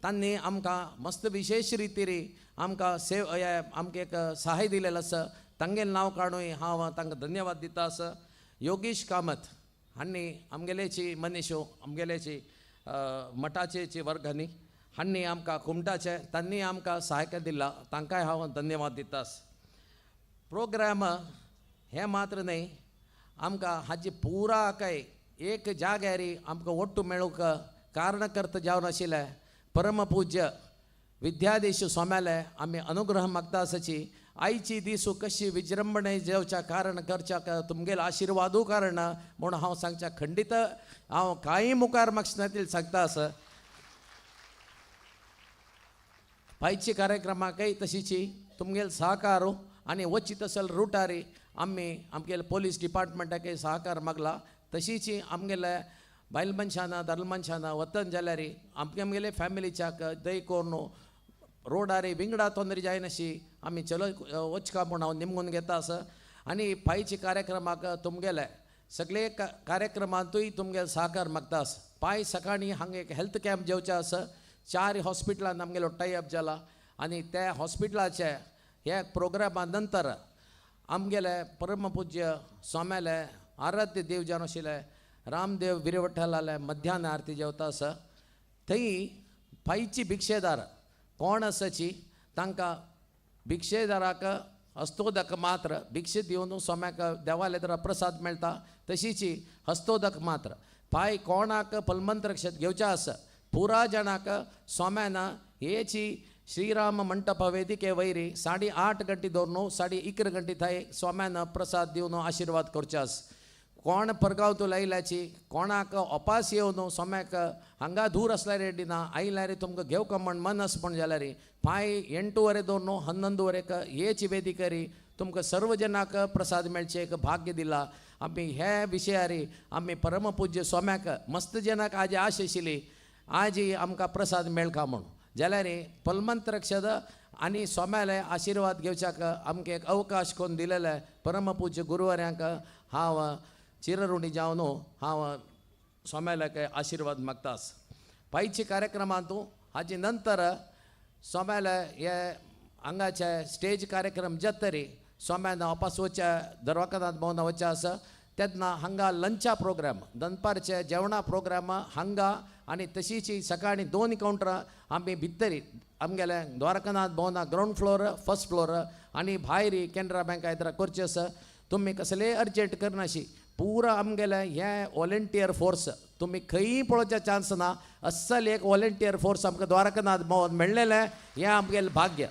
तांणी आमकां मस्त विशेष रितीरी आमकां आमकां एक सहाय दिलेलो आसा तांगेलें नांव काडून हांव तांकां धन्यवाद दिता आसा योगेश कामत हांणी आमगेलेची मनीसो आमगेलेची मठाचे वर्गांनी हांणी आमकां कुमटाचे तांणी आमकां सहाय्य दिला तांकांय हांव धन्यवाद दिता आसा प्रोग्राम हे मात्र न्हय आमकां हाची पुरा काय एक जाग्यार आमकां ओट्टू मेळूंक कारणकर्ता जावन आशिल्ले परमपूज्य विद्याधीश स्वाम्याले आमी अनुग्रह मागता आसाची आयची दिसू कशी विजृंभणे जेवच्या कारण करच्याक तुमगेलो आशिर्वादू कारण म्हूण हांव सांगच्या खंडीत हांव कांय मुखार मागता सांगता आसा पायची कार्यक्रमाकय तशीची तुमगेलो सहकार आनी वचित असल रुटारी आमगेले पोलीस डिपार्टमेंटाकय सहकार मागला तशीची आमगेले बायल मनशांना दादल मनशांना वतन जाल्यार आमगेले फॅमिलीच्याक दय करून रोडारी विंगडा तोंदरी जायनाशी आमी चलो वचका म्हूण हांव निमगून घेता आसा आनी पायची कार्यक्रमाक तुमगेले सगळे कार्यक्रमांतूय तुमगेलो सहकार मागता आसा पाय सकाळी हांगा एक हेल्थ कॅम्प जेवचे आसा 4 हॉस्पिटलान आमगेलो टायअप जाला आनी त्या हॉस्पिटलाचे ह्या प्रोग्रामा नंतर आमगेले परमपूज्य स्वाम्याले आराध्य देव जावन आशिल्ले रामदेव विरवठ्ठलाले मध्यान आरती जेवता आसा थंय पायची भिक्षेदार कोण आसाची तांकां भिक्षेदाराक हस्तोदक मात्र भिक्षे दिवन सोम्याक देवाले तर प्रसाद मेळटा तशीची हस्तोदक मात्र पाय कोणाक फलमंत्र घेवचे आसा पुरा जाणाक सोम्यान हेची श्रीराम मंटप वेदिके वयरी 8:30 गंटे दवरून 11:30 गंटे थंय सोम्यान प्रसाद दिवन आशिर्वाद करचे आसा कोण परगांव लायल्याची कोणाक अपास येवन सोम्याक हांगा दूर आसल्यार रेडी ना आयल्यार तुमकां घेवका म्हण मन आस म्हण जाल्यार पांय 8 वरे दवरून 11 वरेक हेची वेदिकेरी तुमकां सर्व जनाक प्रसाद मेळचे एक भाग्य दिला आमी हे विशयार आमी परमपूज्य सोम्याक मस्त जनाक आज आश आशिल्ली आज आमकां प्रसाद मेळका म्हूण जाल्यार फलमंत्रक्षद आनी सोम्याले आशिर्वाद घेवच्याक आमकां एक अवकाश करून दिलेले परमपूज्य गुरुवर्यांक हांव चिरऋणी जावन हांव सोम्याक आशिर्वाद मागता पायची कार्यक्रमांतू हाचे नंतर सोम्याले हे हांगाचे स्टेज कार्यक्रम जातरी सोम्यान वापस वचचे द्वारकानाथ भवना वचचे आसा तेन्ना हांगा लंचा प्रोग्राम दनपारचे जेवणा प्रोग्राम हांगा आनी तशीची सकाळी 2 कावंटरां आमी भितरी आमगेले द्वारकानाथ भवना ग्रावंड फ्लोर फर्स्ट फ्लोर आनी भायर कॅनरा बँक आयदरा करचे आसा तुमी कसले अर्जंट करनाशी पुरा आमगेले हे वॉलंटियर फोर्स तुमी खंय पळोवचे चान्स ना अस्सल एक वॉलंटियर फोर्स आमकां द्वारकानाथ भवन मेळ्ळेलें हें आमगेलें भाग्य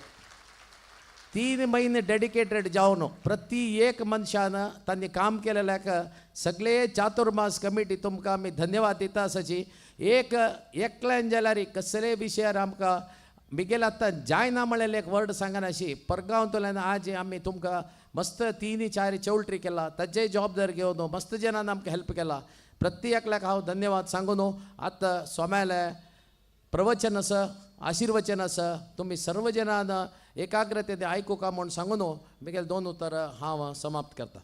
3 महिने डेडिकेटेड जावन प्रति एक मनशान तांणी काम केलेल्याक सगळे चातुर्मास कमिटी तुमकां आमी धन्यवाद दिता आसाची एक एकल्यान जाल्यार कसले विशयार आमकां मिगेल आतां जायना म्हणलेले एक वर्ड सांगनाशी परगांवतल्यान आज आमी तुमकां मस्त 3-4 चौल्ट्री केला ताजे जबाबदारी घेवन मस्त जनान आमकां हेल्प केला प्रत्येकाक हांव धन्यवाद सांगून आतां सोम्याले प्रवचन आसा आशिर्वचन आसा तुमी सर्व जनान एकाग्रतेन आयकुका म्हूण सांगून मिगेल 2 उतर हांव समाप्त करता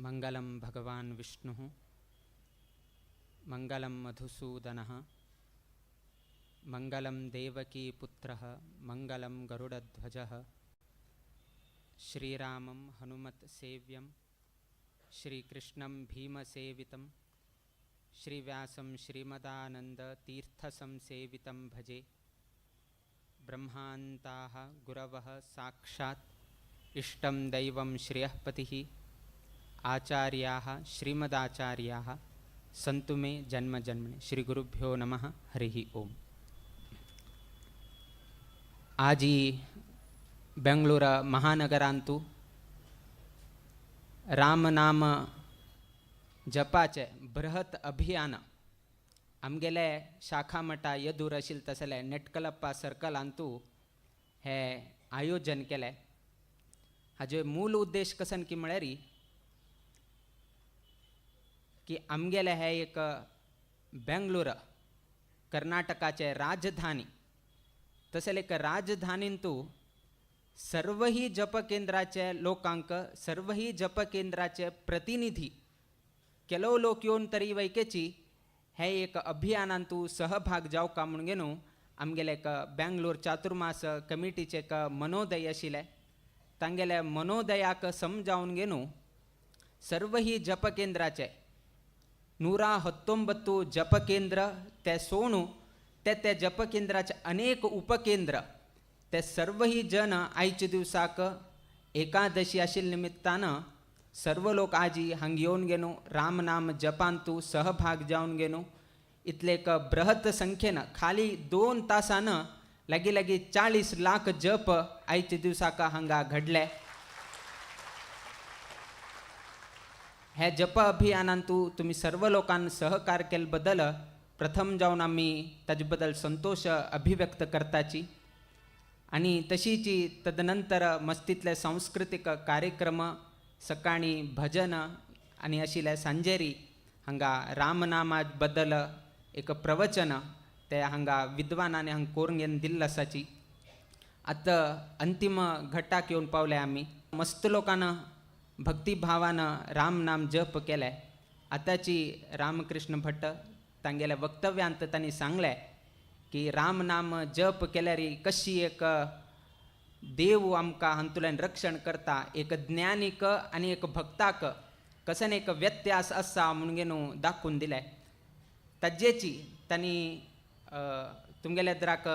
मङ्गलं भगवान् विष्णुः मङ्गलं मधुसूदनः मङ्गलं देवकीपुत्रः मङ्गलं गरुडध्वजः श्रीरामं हनुमत्सेव्यं श्रीकृष्णं भीमसेवितं श्रीव्यासं श्रीमदानन्दतीर्थसंसेवितं भजे ब्रह्मान्ताः गुरवः साक्षात् इष्टं दैवं श्रियःपतिः आचार्याः श्रीमदाचार्याः सन्तु मे जन्मजन्मने श्रीगुरुभ्यो नमः हरिः ओम्। आज बेंगळूर महानगरांतू रामनाम जपाचे बृहत अभियान आमगेले शाखा मठा यदूर आशिल्ले तसले नेटकलप्पा सर्कलांतू हे आयोजन केले। हाजे मूल उद्देश कसन की म्हळ्यार की आमगेले हे एक बेंगळूर कर्नाटकाचे राजधानी तसले एक राजधानींतू सर्वही जप केंद्राचे लोकांक सर्वही जप केंद्राचे प्रतिनिधी केलो लोक येवन तरी वैकेची हे एक अभियानांतू सहभाग जावका म्हणून घेवन आमगेले एक बेंगळूर चातुर्मास कमिटीचे एक मनोदय आशिल्ले तांगेले मनोदयाक समजावन घेवन सर्वही जप केंद्राचे 119 जप केंद्र ते सोडून ते जप केंद्राचे अनेक उपकेंद्र ते सर्वही जन आयचे दिवसाक एकादशी आशिल्ले निमित्तान सर्व लोक आजी हांग येवन गेनो रामनाम जपांतू सहभाग जावन गेनो इतले एक बृहत संख्येन खाली 2 तासान लागी 40 लाख जप आयचे दिवसाक हांगा घडले। हे जप अभियानांतू तुम्ही सर्व लोकांनी सहकार केले बद्दल प्रथम जावन आमी ताजे बद्दल संतोष अभिव्यक्त करताची आणि तशीची तदनंतर मस्तीतले सांस्कृतिक कार्यक्रम सकाळी भजन आणि आशिल्ले सांजेरी हांगा रामनामा बद्दल एक प्रवचन ते हांगा विद्वानांनी हांगा करून घेवन दिल्ले आसाची। आतां अंतिम घट्टाक येवन पावले आमी मस्त लोकांना भक्तिभावान रामनाम जप केले। आताची रामकृष्ण भट्ट तांगेल्या वक्तव्यांत तांणी सांगले की रामनाम जप केल्यार कशी एक देव आमकां हातूंतल्यान रक्षण करता एक ज्ञानीक आनी एक भक्ताक कसन एक व्यत्यास आसा म्हणून घेवन दाखोवन दिले। ताजेची तांणी तुमगेल्या द्राक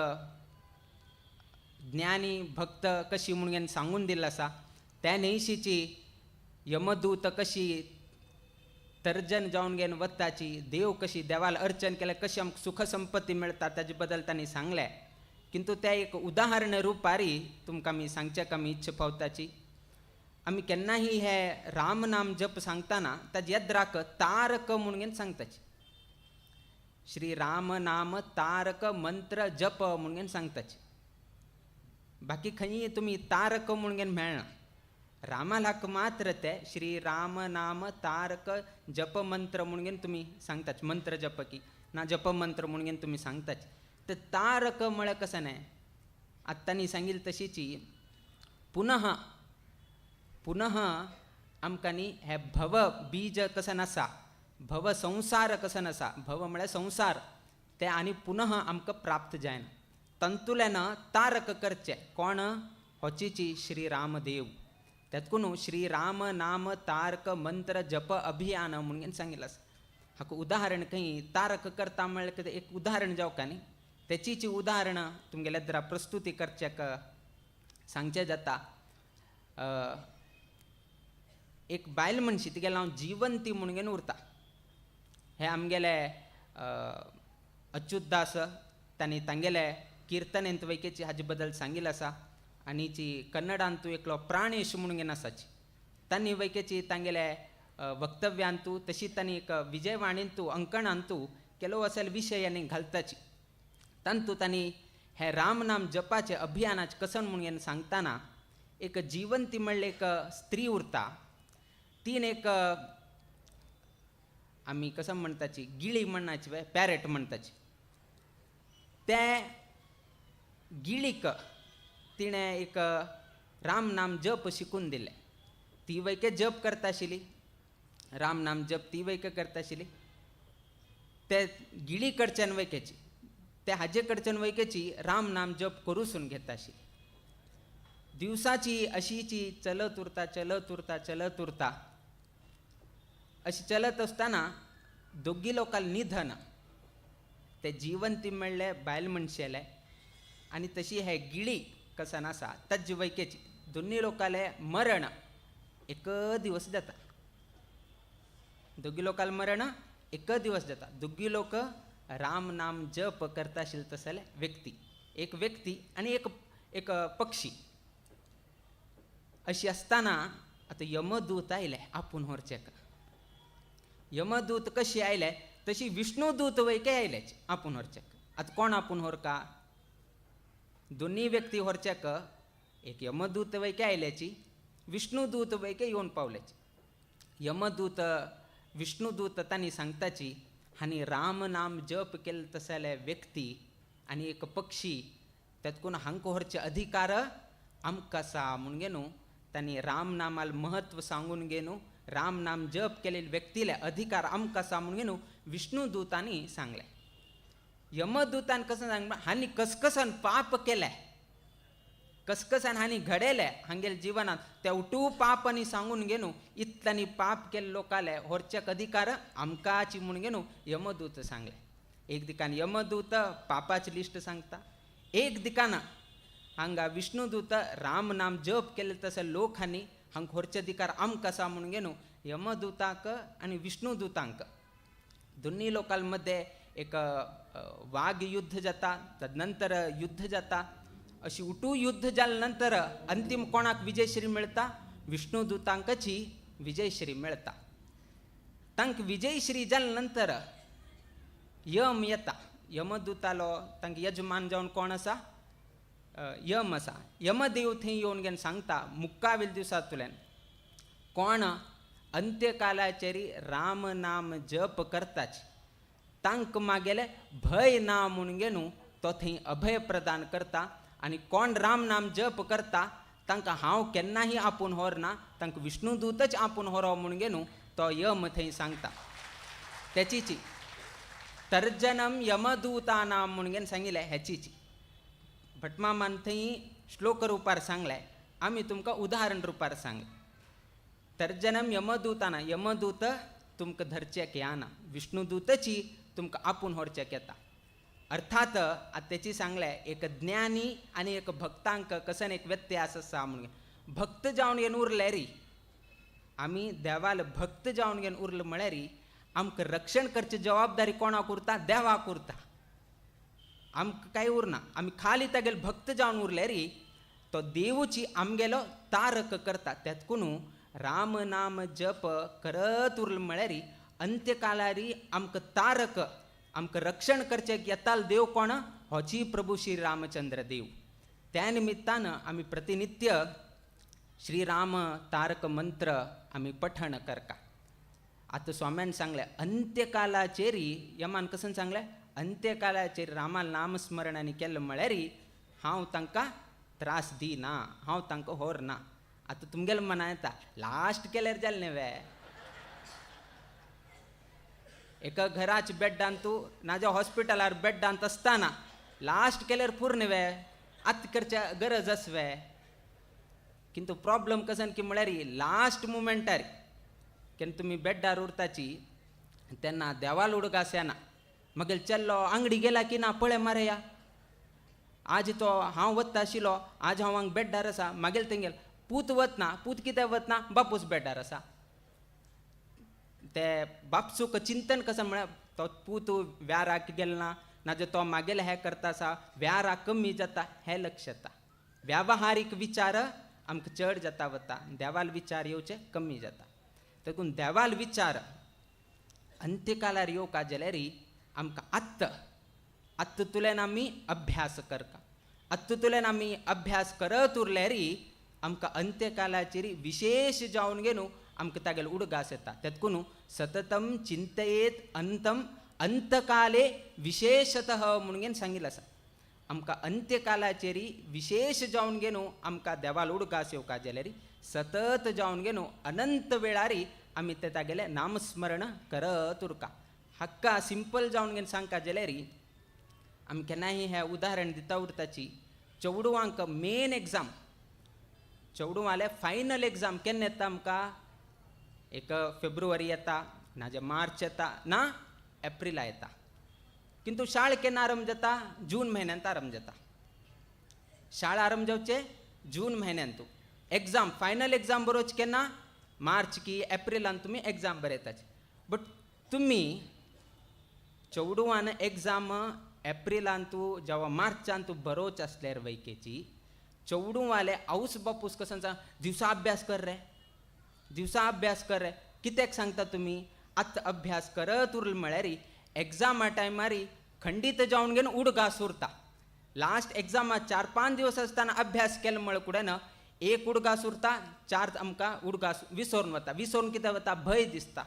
ज्ञानी भक्त कशी म्हणून घेवन सांगून दिल्लो आसा त्या न्हयशीची यमदूत कशी तर्जन जावन घेवन वताची देव कशी देवाला अर्चन केले कशी आमकां सुख संपत्ती मेळटा ताजे बद्दल तांणी सांगले। किंतु ते एक उदाहरण रुपारी तुमकां आमी सांगचेक आमी इच्छा पावताची। आमी केन्नाही हे रामनाम जप सांगतना ताजे येद्राक तारक म्हणून घेवन सांगताची श्री राम नाम तारक मंत्र जप म्हणून घेवन सांगताची। बाकी खंय तुमी तारक म्हणून घेवन मेळना रामालाक मात्र ते श्री राम नाम तारक जप मंत्र म्हणून घेवन तुमी सांगताचे मंत्र जप की ना जप मंत्र म्हणून घेवन तुमी सांगताचे। तर तारक म्हळ्यार कसं नाही आतां तांणी सांगिल्ली तशीची पुनः पुनः आमकां न्ही हे भव बीज कसं आसा भव संसार कसं आसा भव म्हळ्यार संसार ते आनी पुनः आमकां प्राप्त जायना तंतुल्यान तारक करचे कोण होचीची श्री रामदेव त्यातून श्री राम नाम तारक मंत्र जप अभियान म्हणून सांगिल्लें आसा। हाका उदाहरण खंय तारक करता म्हळ्यार एक उदाहरण जावका न्ही त्याचीची उदाहरण तुमगेल्या जरा प्रस्तुती करचेक सांगचें जाता। एक बायल मनशी तिगेलें हांव जिवंती म्हणून घेवन उरता हे आमगेले अच्युतदास तांणी तांगेले किर्तनेंत वैकेची हाजे बद्दल सांगिल्लें आसा आनी जी कन्नडांतू एकलो प्राणेश म्हणून घेवन आसाची तांणी वैकेची तांगेले वक्तव्यांतू तशी तांणी एक विजयवाणींतू अंकणांतू केलो असेल विशयांनी घालताची तांतू तांणी हे रामनाम जपाचे अभियानाचे कसन म्हणून घेवन सांगतना एक जिवंती म्हणले एक स्त्री उरता तीन एक आमी कसं म्हणटाची गिळी म्हणनाची वे पॅरेट म्हणटाची ते गिळीक तिणें एक राम नाम जप शिकून दिले ती वैके जप करता आशिल्ली राम नाम जप ती वैक करता आशिल्ली, ते गिळी कडच्यान वैकेची, ते हाजे कडच्यान वैकेची राम नाम जप करूसून घेता आशिल्ली. दिवसाची अशीची चलत उरता अशी चलत असताना दोगी लोकांना निधन, ते जिवंती म्हणले बायल मनशेले आणि तशी हे गिळी कसन आसा तज वैकेची दोन्ही लोकांले मरण एक दिवस जाता. दोगी लोकांना मरण एक दिवस जाता. दोगी लोक राम नाम जप करता आशिल्ले तसले व्यक्ती, एक व्यक्ती आणि एक पक्षी. अशी असताना आता यमदूत आयले आपूण व्हरचेक. यमदूत कशी आयले तशी विष्णुदूत वैके आयल्याचे आपूण व्हरचेक. आता कोण आपूण व्हरका? दोन्ही व्यक्ती व्हरचेक एक यमदूत वैके आयल्याची, विष्णुदूत वैके येवन पावल्याची. यमदूत विष्णुदूत तांणी सांगताची हांणी राम नाम जप केले तसले व्यक्ती आणि एक पक्षी त्यातकून हांकां व्हरचे अधिकार आमकां आसा म्हूण घेनू तांणी राम नामाल महत्व सांगून घेनू राम नाम जप केलेले व्यक्तीले अधिकार आमकां आसा म्हूण घेनू विष्णुदूतांनी सांगले. यमदूतान कसं सांग हांणी कसकसान पाप केले, कसकसान हांणी घडयले हांगेले जिवनात त्या उठू पापांनी सांगून घेनू इतल्यांनी पाप केले लोकाले व्हरचेक अधिकार आमकांची म्हूण घेनू यमदूत सांगले. एक दिकान यमदूत पापाची लिस्ट सांगता, एक दिकान हांगा विष्णुदूत राम नाम जप केले तसे लोक हांणी हांकां व्हरचे अधिकार आमकां आसा म्हूण घेनू यमदूताक आणि विष्णुदूतांक दोन्ही लोकां मध्ये एक वाघ युद्ध जाता. तदनंतर युद्ध जाता. अशी उठू युद्ध जाले नंतर अंतिम कोणाक विजयश्री मिळता? विष्णुदूतांकची विजयश्री मिळता. तांक विजयश्री जाले नंतर यम येता. यमदूतालो तांकां यजमान जावन कोण आसा? यम आसा. यमदेव थंय येवन घेवन सांगता मुक्कावेल दिवसांतल्यान कोण अंत्यकालाचेरी राम नाम जप करताच तांक मागेले भय ना म्हूण घेनू तो थंय अभय प्रदान करता. आणि कोण राम नाम जप करता तांकां हांव केन्नाही आपूण व्हरना, तांकां विष्णुदूतच आपूण व्हरो म्हूण घेनू तो यम थंय सांगता. त्याचीची तर्जनम यमदूतानाम म्हूण घेवन सांगिल्लें हेचीची भटमामान थंय श्लोक रुपार सांगलें, आमी तुमकां उदाहरण रुपार सांग. तर्जनम यमदूताना, यमदूत तुमकां धरचेक येना, विष्णुदूतची तुमकां आपूण व्हरचेक येता. अर्थात त्याची सांगले एक ज्ञानी आणि एक भक्तांक कसन एक व्यत्यास आसा म्हणून. भक्त जावन घेवन उरले री आमी देवाल भक्त जावन घेवन उरले म्हळ्यार आमकां रक्षण करची जबाबदारी कोणाक उरता? देवाक उरता. आमकां कांय उरना. आमी खाली तागेले भक्त जावन उरले री तो देवची आमगेलो तारक करता. त्यातकून राम नाम जप करत उरले म्हळ्यार अंत्यकालारी आमकां तारक आमकां रक्षण करचेक येताल देव कोण? होची प्रभू श्री रामचंद्र देव. त्या निमित्तान आमी प्रतिनित्य श्रीराम तारक मंत्र आमी पठण करता. आता स्वाम्यान सांगले अंत्यकालाचेरी यमान कसन सांगले अंत्यकालाचेर रामाल नामस्मरणांनी केलें म्हळ्यार हांव तांकां त्रास दिना, हांव तांकां व्हरना. आता तुमगेले मना येता लास्ट केल्यार जालें न्ही वे. एका घराच्या बेड्डान तूं नाज्या हॉस्पिटलार बेड्डांत आसतना लास्ट केल्यार पुर्ण वे आत करच्या गरज आस वे. किंतु प्रॉब्लम कसन की म्हळ्यार लास्ट मुमेंटार केन्ना तुमी बेड्डार उरताची तेन्ना देवाल उडगास येना. मागीर चल्लो अंगडी गेला की ना पळय मारया आज तो हांव वता आशिल्लो आज हांव हांगा बेड्डार आसा. मागीर तेंगेल पूत वतना, पूत कित्याक वतना? बापूस बेड्डार आसा. ते बापसूक चिंतन कसं म्हळ्यार तो पूत व्याराक गेलो ना नाजाल्यार तो मागेले हें करता आसा व्यारा कमी जाता हें लक्ष येता. व्यावहारीक विचार आमकां चड जाता वता, देवाल विचार येवचे कमी जाता. देखून देवाल विचार अंत्यकालार येवका जाल्यार आमकां आत्त तुलेन आमी अभ्यास करता. आत्त तुलेन आमी अभ्यास करत उरल्यार आमकां अंत्यकालाचेर विशेष जावन घेवन आमकां तागेलो उडगास येता. तेतकून सततम चिंतयेत अंतम अंतकाले विशेषतः म्हणून घेवन सांगिल्लें आसा. आमकां अंत्यकालाचेर विशेष जावन घेवन आमकां देवाल उडगास येवका जाल्यार सतत जावन घेवन अनंत वेळार आम्ही ते तागेले नामस्मरण करत उरका. हक्का सिंपल जावन घेवन सांगता जाल्यार आमी केन्नाय हें उदाहरण दिता उरताची. चवडवांक मेन एग्जाम, चवडवाले फायनल एग्जाम केन्ना येता आमकां? एक फेब्रुवारी येता, नाजाल्यार मार्च येता, ना एप्रिला येता. किंतु शाळा केन्ना आरंभ जाता? जून म्हयन्यांत आरंभ जाता. शाळा आरंभ जावचे जून म्हयन्यांतू. एग्जाम फायनल एग्जाम बरोवचे केन्ना? मार्च की एप्रिलान तुमी एग्जाम बरयताचे. बट तुमी चवडवान एग्जाम एप्रिलांतू जेव्हा मार्चांतू बरोवचे आसल्यार वैकेची, चवडवाले आवस बापूस कसं सांग, दिवसा अभ्यास कर रे, दिवसा अभ्यास कर रे. कित्याक सांगता तुमी? आतां अभ्यास करत उरले म्हळ्यार एग्जामा टायमार खंडीत जावन घेवन उडगास उरता. लास्ट एग्जामा 4-5 दिवस आसतना अभ्यास केलो म्हळ्यार कुडेन एक उडगास उरता, 4 आमकां उडगास विसरून वता. विसरून कित्याक वता? भंय दिसता.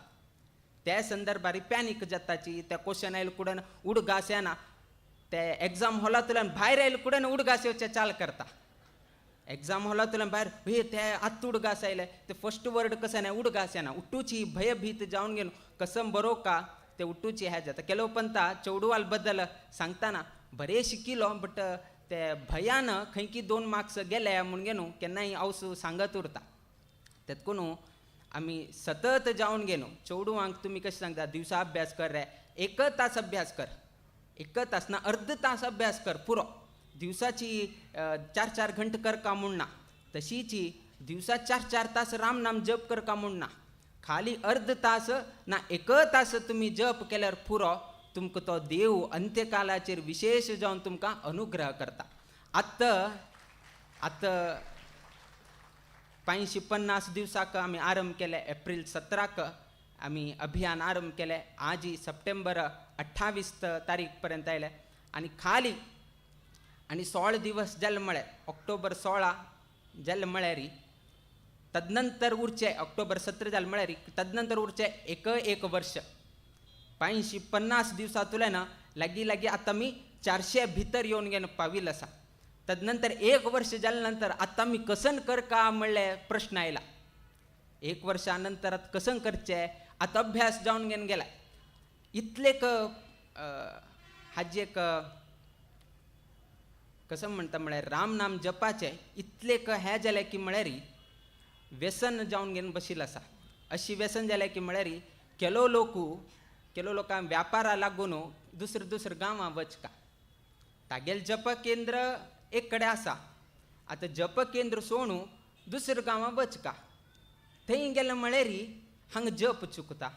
त्या संदर्भार पॅनीक जाताची. त्या क्वेश्चन आयले कुडेन उडगास येना. ते एग्जाम हॉलांतल्यान भायर आयले कुडेन उडगास येवचे चाल करता. एग्जाम हॉलांतल्यान भायर हे ते आत्त उडगास आयले, ते फर्स्ट वर्ड कसं नाही उडगास येना. उठूची भयभीत जावन घेवन कसं बरोवका ते उठूची हे जाता. केलो पंता चवडवाल बद्दल सांगताना बरें शिकिलो, बट ते भयान खंय की 2 मार्क्स गेले म्हूण घेवन केन्नाय हांव सांगत उरता. तेतकून आमी सतत जावन घेवन चवडवांक तुमी कशें सांगता? दिवसा अभ्यास कर रे, 1 तास अभ्यास कर, 1 तास ना अर्ध तास अभ्यास कर पुरो. दिवसाची 4-4 घंटे कर का म्हूण ना. तशीची दिवसा 4-4 तास राम नाम जप कर का म्हूण ना. खाली अर्ध तास ना 1 तास तुमी जप केल्यार पुरो. तुमकां तो देव अंत्यकालाचेर विशेष जावन तुमकां अनुग्रह करता. आत्ता 550 दिवसाक आमी आरंभ केले. एप्रील 17क आमी अभियान आरंभ केले. आज सप्टेंबर 28 तारीख पर्यंत आयले. आनी खाली आनी 16 दिवस जाले म्हळ्यार ऑक्टोबर 16 जाले म्हळ्यार तदनंतर उरचे ऑक्टोबर 17 जाले म्हळ्यार तदनंतर उरचे एक वर्ष. 550 दिवसांतल्यान लागीं आतां आमी 400 भितर येवन घेवन पाविल्ले आसा. तदनंतर 1 वर्ष जाले नंतर आतां आमी कसन कर का म्हणले प्रश्न आयला. 1 वर्षा नंतर आतां कसन करचे? आतां अभ्यास जावन घेवन गेला. इतलेक हाजी एक कसं म्हणटा म्हळ्यार राम नाम जपाचे इतलेक हें जालें की म्हळ्यार व्यसन जावन घेवन बशिल्लो आसा. अशी व्यसन जालें की म्हळ्यार केलो लोकांक व्यापारा लागून दुसऱ्या गांवां वचका. तागेल जप केंद्र एक कडेन आसा. आतां जप केंद्र सोडून दुसऱ्या गांवां वचका. थंय गेले म्हळ्यार हांगा जप चुकता.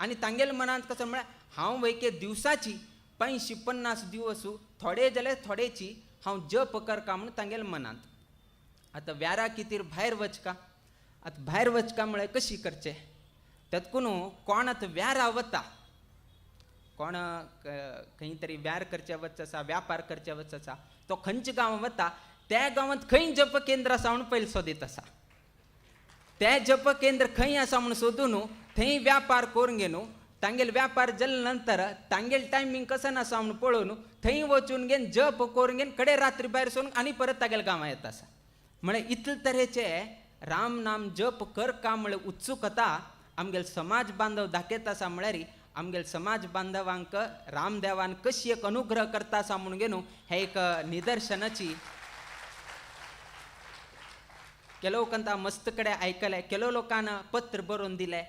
आनी तांगेले मनांत कसं म्हळ्यार हांव वैके दिवसाची 550 दिवस थोडे जाल्यार थोडेची हांव जप करता म्हूण तांगेले मनांत. आतां व्यारा कितेर भायर वचका. आतां भायर वचका म्हळ्यार कशी करचें? तेतकून कोण आतां व्यारा वता, कोण खंय तरी व्यार करचे वच आसा, व्यापार करचे वच आसा, तो खंयच्या गांवांत वता त्या गांवांत खंय जप केंद्र आसा म्हूण पयलीं सोदीत आसा. तें जप केंद्र खंय आसा म्हूण सोदून थंय व्यापार करून घेवन तांगेले व्यापार जाले नंतर तांगेले टायमींग कसं आसा म्हूण पळोवन थंय वचून घेवन जप करून घेवन कडे रात्री भायर सोडून आनी परत तागेले गांवां येता आसा. म्हळ्यार इतले तरेचे राम नाम जप कर का म्हळ्यार उत्सुकता आमगेले समाज बांधव दाखयता आसा. म्हळ्यार आमगेले समाज बांधवांक रामदेवान कशी एक अनुग्रह करता आसा म्हूण घेवन हें एक निदर्शनाची. केलो लोकांना मस्त कडे आयकले, केलो लोकांना पत्र बरोवन दिले.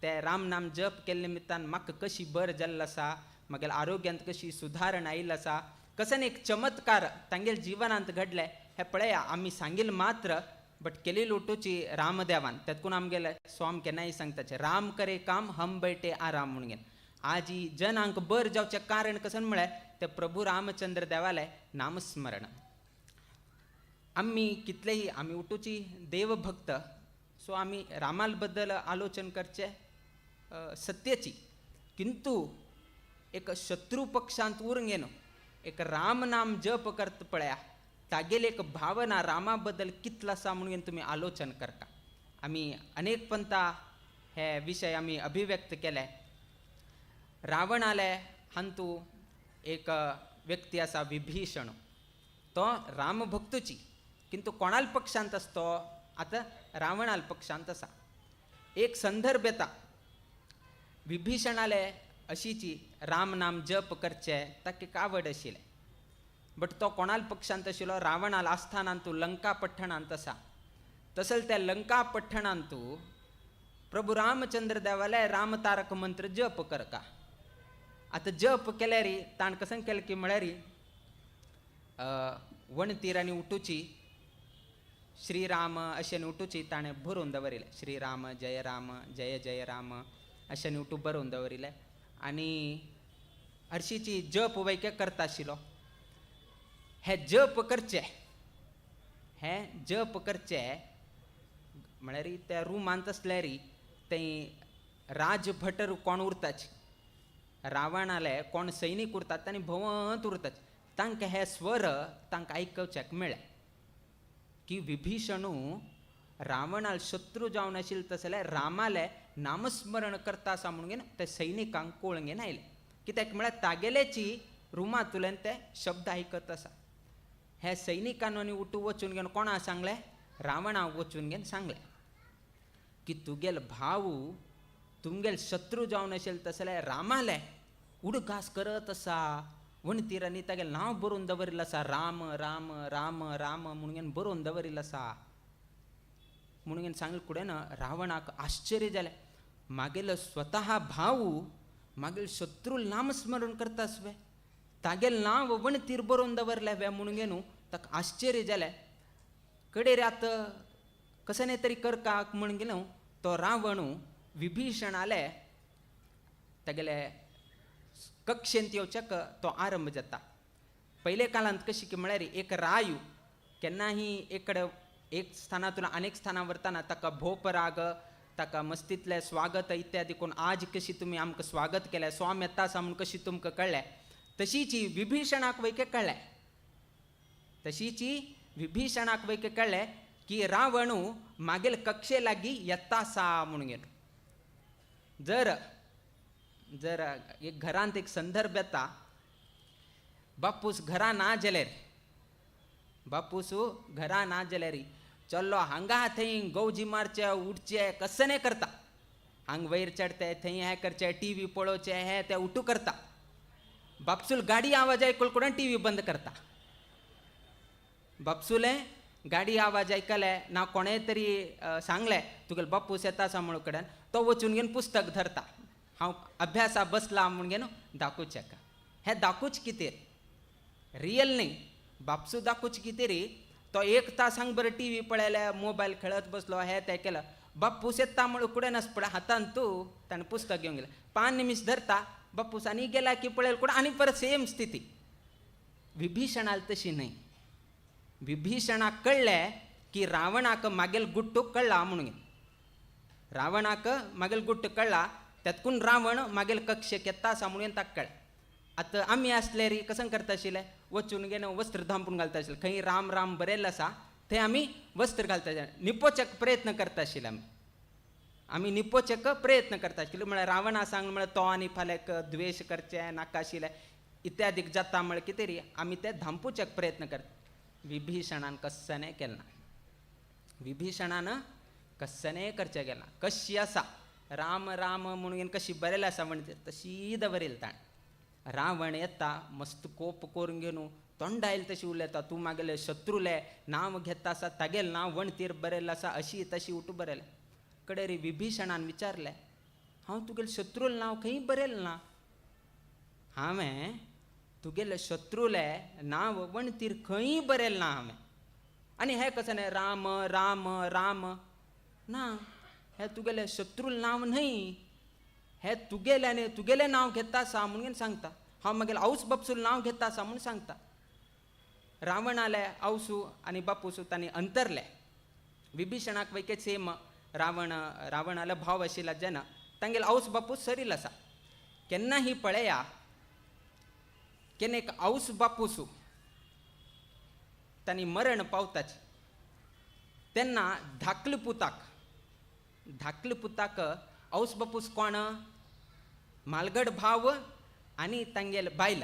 ते राम नाम जप केले निमित्तान म्हाका कशी बर जाल्लो आसा, म्हगेल्या आरोग्यांत कशी सुधारण आयिल्लो आसा, कसन एक चमत्कार तांगेले जिवनांत घडले हे पळया. आमी सांगिल्लें मात्र बट केली लुटूची रामदेवान. तेतकून आमगेले स्वाम केन्नाय सांगताचे राम करे काम हम बैठे आराम म्हणून. आज ही जन हांक बर जावचें कारण कसन म्हळ्यार ते प्रभू रामचंद्र देवाले नामस्मरण. आमी कितलेही आमी उठूची देवभक्त, सो आमी रामाल बद्दल आलोचन करचे सत्याची. किंतु एक शत्रू पक्षांत उरून घेवन एक राम नाम जप करता पळया तागेली एक भावना रामा बद्दल कितलो आसा म्हणून तुमी आलोचन करता. आमी अनेक पंथा हे विशय आमी अभिव्यक्त केले. रावणाले हांतू एक व्यक्ती आसा विभीषण. तो रामभक्तूची, किंतु कोणाल पक्षांत आसा तो आतां रावणाल पक्षांत आसा. एक संदर्भ येता विभीषणाले अशीची राम नाम जप करचे ताका एक आवड आशिल्ले बट तो कोणाल पक्षांत आशिल्लो रावणाल आस्थानांतू लंका पठणांत आसा तसले त्या लंका पठणांतू प्रभू रामचंद्र देवाले राम तारक मंत्र जप करका आता जप केल्यारी ताण कसं केलें की म्हळ्यारी वण तीरांनी उठूची श्रीराम अशें उठूची ताणें बरोवन दवरिलें श्रीराम जय जय राम अशें उठू बरोवन दवरिलें आनी हरशीची जप वैके करता आशिल्लो हे जप करचे म्हळ्यार त्या रुमांत आसल्यार थंय राजभटर कोण उरताचे रावणाले कोण सैनीक उरतात तांणी भोंवत उरताचे तांकां हे स्वर तांकां आयकवच्याक मेळ्ळे की विभीषणू रावणाल शत्रू जावन आशिल्ले तसले रामाले नामस्मरण करता आसा म्हणून ते सैनिकांक कोळंगेन आयले कित्याक म्हळ्यार तागेलेची रुमांतुल्यान ते शब्द आयकत आसा हे सैनिकांनी उठून वचून घेवन कोणा सांगलें रावणाक वचून घेवन सांगलें की तुगेल भाऊ तुमगेल शत्रू जावन आशिल्ले तसले रामाले उडगास करत आसा वणतीरांनी तागेलें नांव बरोवन दवरिल्लें आसा राम राम राम राम म्हणून बरोवन दवरिल्लें आसा म्हणून सांगले फुडें रावणाक आश्चर्य जालें मागेलो स्वता भाऊ मागेल शत्रू नामस्मरण करता वे तागेलें नांव वणतीर बरोवन दवरलें वे म्हणून ताका आश्चर्य जालें कडेर आतां कशें तरी करकाक म्हणून गेलो तो रावणू विभीषणाले तागेले कक्षेंत येवच्याक तो आरंभ जाता पयले काळांत कशी की म्हळ्यार एक रायू केन्नाही एक स्थानातून अनेक स्थानां वरतना ताका भोपराग ताका मस्तीतले स्वागत इत्यादी कोण आज कशी तुमी आमकां स्वागत केलें स्वाम येता आसा म्हूण कशी तुमकां कळ्ळें तशीची विभीषणाक वैके कळ्ळें की रावणू मागेल कक्षे लागीं येता आसा म्हणून जर एक घरांत एक संदर्भ येता बापूस घरा ना जाल्यार चल्लो हांगा थंय गौजी मारचे उठचे कसने करता हांग वयर चढते थंय हे करचे टीव्ही पळोवचे हे ते उठू करता बापसूल गाडी आवाज आयकून टीव्ही बंद करता बापसूले गाडी आवाज आयकले ना कोणे तरी सांगले तुगेलो बापूस येता आसा म्हणून कडेन तो वचून घेवन पुस्तक धरता हांव अभ्यासा बसला म्हणून घेवन दाखोवचेका हे दाखोवच कितें रियल न्ही बापसू दाखोवच कितें तो एक तास हांग बरें टीव्ही पळयले मोबायल खेळत बसलो हे ते केलं बापूस येता म्हणून कुडेन आस पळय हातान तूं ताणें पुस्तक घेवन गेलें 5 निमिष धरता बापूस आनी गेला की पळयल कुडें आनी परत सेम स्थिती विभीषणाल तशी न्ही विभीषणाक कळ्ळें की रावणाक मागेल गुट्टू कळ्ळा म्हणून रावणाक मागेल गुट्ट कळ्ळा त्यातकून रावण मागेल कक्षेक येता आसा म्हणून ताका कळ्ळें आतां आमी आसल्यार कसं करता आशिल्ले वचून घेवन वस्त्र धांपून घालता आशिल्ले खंय राम राम बरयल्लें आसा थंय आमी वस्त्र घालता आशिल्ले निपोवचेक प्रयत्न करता आशिल्ले आमी निपोवचेक प्रयत्न करता आशिल्ले म्हळ्यार रावणा सांग म्हळ्यार तो आनी फाल्याक द्वेश करचे नाका आशिल्ले इत्यादीक जाता म्हळ्यार कितें तरी आमी ते धांपूचेक प्रयत्न करता विभीषणान कस्सने केलें ना विभीषणान कस्सने करचें गेलें ना कशी आसा राम राम म्हणून कशी बरयलें आसा म्हणजे तशी दवरिल्ली ताणें रावण येता मस्त कोप करून घेवन तोंडायल तशी उलयता तूं मागेले शत्रूले नांव घेता आसा तागेलें नांव वणतीर बरयल्लें आसा अशी तशी उठू बरयलें कडेरी विभीषणान विचारलें हांव तुगेले शत्रूलें नांव खंय बरयलें ना हांवें तुगेले शत्रूले नांव वणतीर खंय बरयलें ना हांवें आनी हें कशें न्ही राम राम राम ना हे तुगेले शत्रूल नांव न्हय हे तुगेले आनी तुगेलें नांव घेता आसा म्हणून सांगता हांव मागेलें आवस बापूसूल नांव घेता आसा म्हणून सांगता रावण आले आवसू आनी बापूसू तांणी अंतरले विभीषणाक वैके सेम रावणालो भाव आशिल्ला जेन्ना तांगेलो आवस बापूस सरील आसा केन्ना ही पळया केन्ना एक आवस बापूसू तांणी मरण पावताचे तेन्ना धाकले पुताक आवस बापूस कोण मालगड भाव आनी तांगेल बायल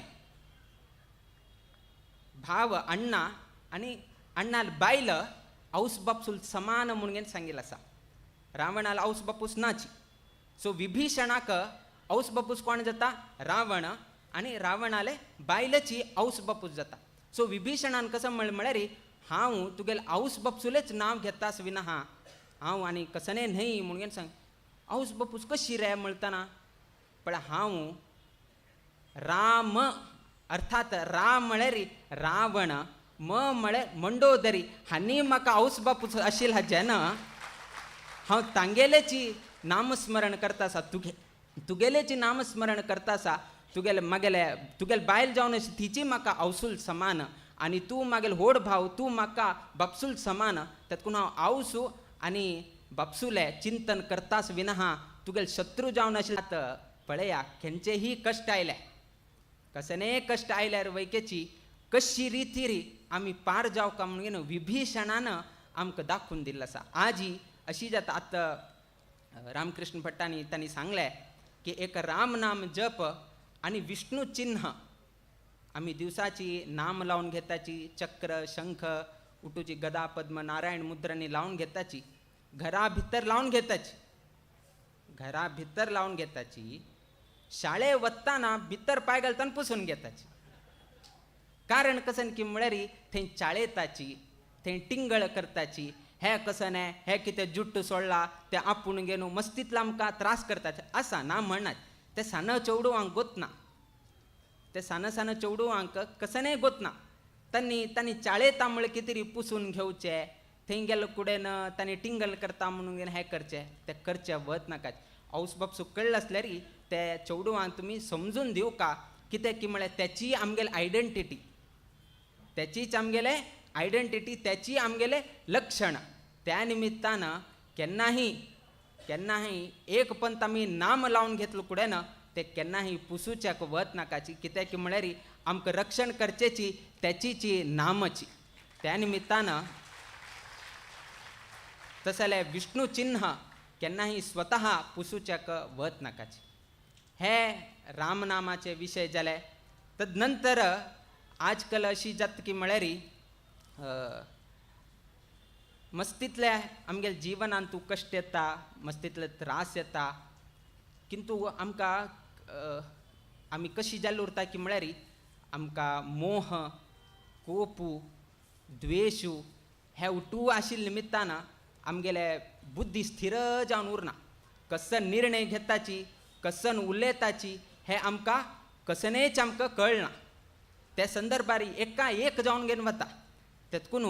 भाव अण्णा आनी अण्णाल बायल आवस बापूसूल समान म्हणून सांगिल्लें आसा रावणाला औस बापूस नाची. सो विभीषणाक औस बापूस कोण जाता रावण आणि रावणाले बायलेची औस बापूस जाता. सो विभीषणान कसं म्हळ्यार हांव तुगेले औस बापूसुलेच नाव घेतास विना हांव आनी कसने न्हय म्हणून सांग. औस बापूस कशी रे म्हणटाना पण हांव राम अर्थात राम म्हळ्यार रावण म्हळ्यार मंडोदरी हांणी म्हाका औस बापूस आशिल्ला जेन्ना हांव तांगेलेची नामस्मरण करता आसा तुगेलेची नामस्मरण करता आसा तुगेले बायल जावन अशी तिची म्हाका औसूल समान आनी तूं मागेल व्हड भाव तूं म्हाका बापसूल समान तेतून हांव आवसू आनी बापसूले चिंतन करतास विना तुगेले शत्रू जावन आशिल्ले पळया खंयचेही कश्ट आयले कसने कश्ट आयल्यार वैकेची कशी रिती आमी पार जावका म्हणून विभीषणान आमकां दाखोवन दिल्लो आसा. आजी अशी जाता आतां रामकृष्ण भट्टांनी तांणी सांगलें की एक राम नाम जप आनी विष्णू चिन्ह आमी दिवसाची नाम लावन घेताची चक्र शंख उठूची गदा पद्म नारायण मुद्रांनी लावन घेताची घरा भितर लावन घेताची शाळे वत्ताना भितर पांय घालतना पुसून घेताची. कारण कसन की म्हळ्यार थंय चाळेताची थंय टिंगळ करताची हे कसने हे कितें जुट्ट सोडला ते आपूण घेवन मस्तीतलो आमकां त्रास करताचे आसा ना म्हणनात. ते सान चेवडवांक गोतना ते सान चेवडवांक कसनय गोतना तांणी चाळेता म्हळ्यार कितें तरी पुसून घेवचे थंय गेले कुडेन तांणी टिंगल करता म्हणून हे करचे ते करचे वत नाकात. औस बापसू कळ्ळें आसल्यार ते चेवडवांक तुमी समजून दिवका कितें की म्हळ्यार त्याची आमगेली आयडेंटिटी त्याची आमगेले लक्षण त्या निमित्तान केन्नाही एक पंत आमी नाम लावन घेतलो कुडेन ते केन्नाही पुसूच्याक वत नाकाची कित्याक की म्हळ्यार आमकां रक्षण करचेची त्याचीची नामची. त्या निमित्तान तशें जाल्यार विष्णू चिन्ह केन्नाही स्वता पुसूच्याक वत नाकाची. हे रामनामाचे विशय जाले. तदनंतर आजकाल अशी जाता की म्हळ्यार मस्तीतले आमगे जिवनान तूं कश्ट येता मस्तीतले त्रास येता किंतु आमकां आमी कशी जाल्ली उरता की म्हळ्यार आमकां मोह कोपू द्वेशू हे उठू आशिल्ले निमित्तान आमगेले बुद्धी स्थिर जावन उरना. कसन निर्णय घेताची कसन उलयताची हे आमकां कसनेच आमकां कळना. त्या संदर्भार एका एक जावन घेवन वता. तेतकून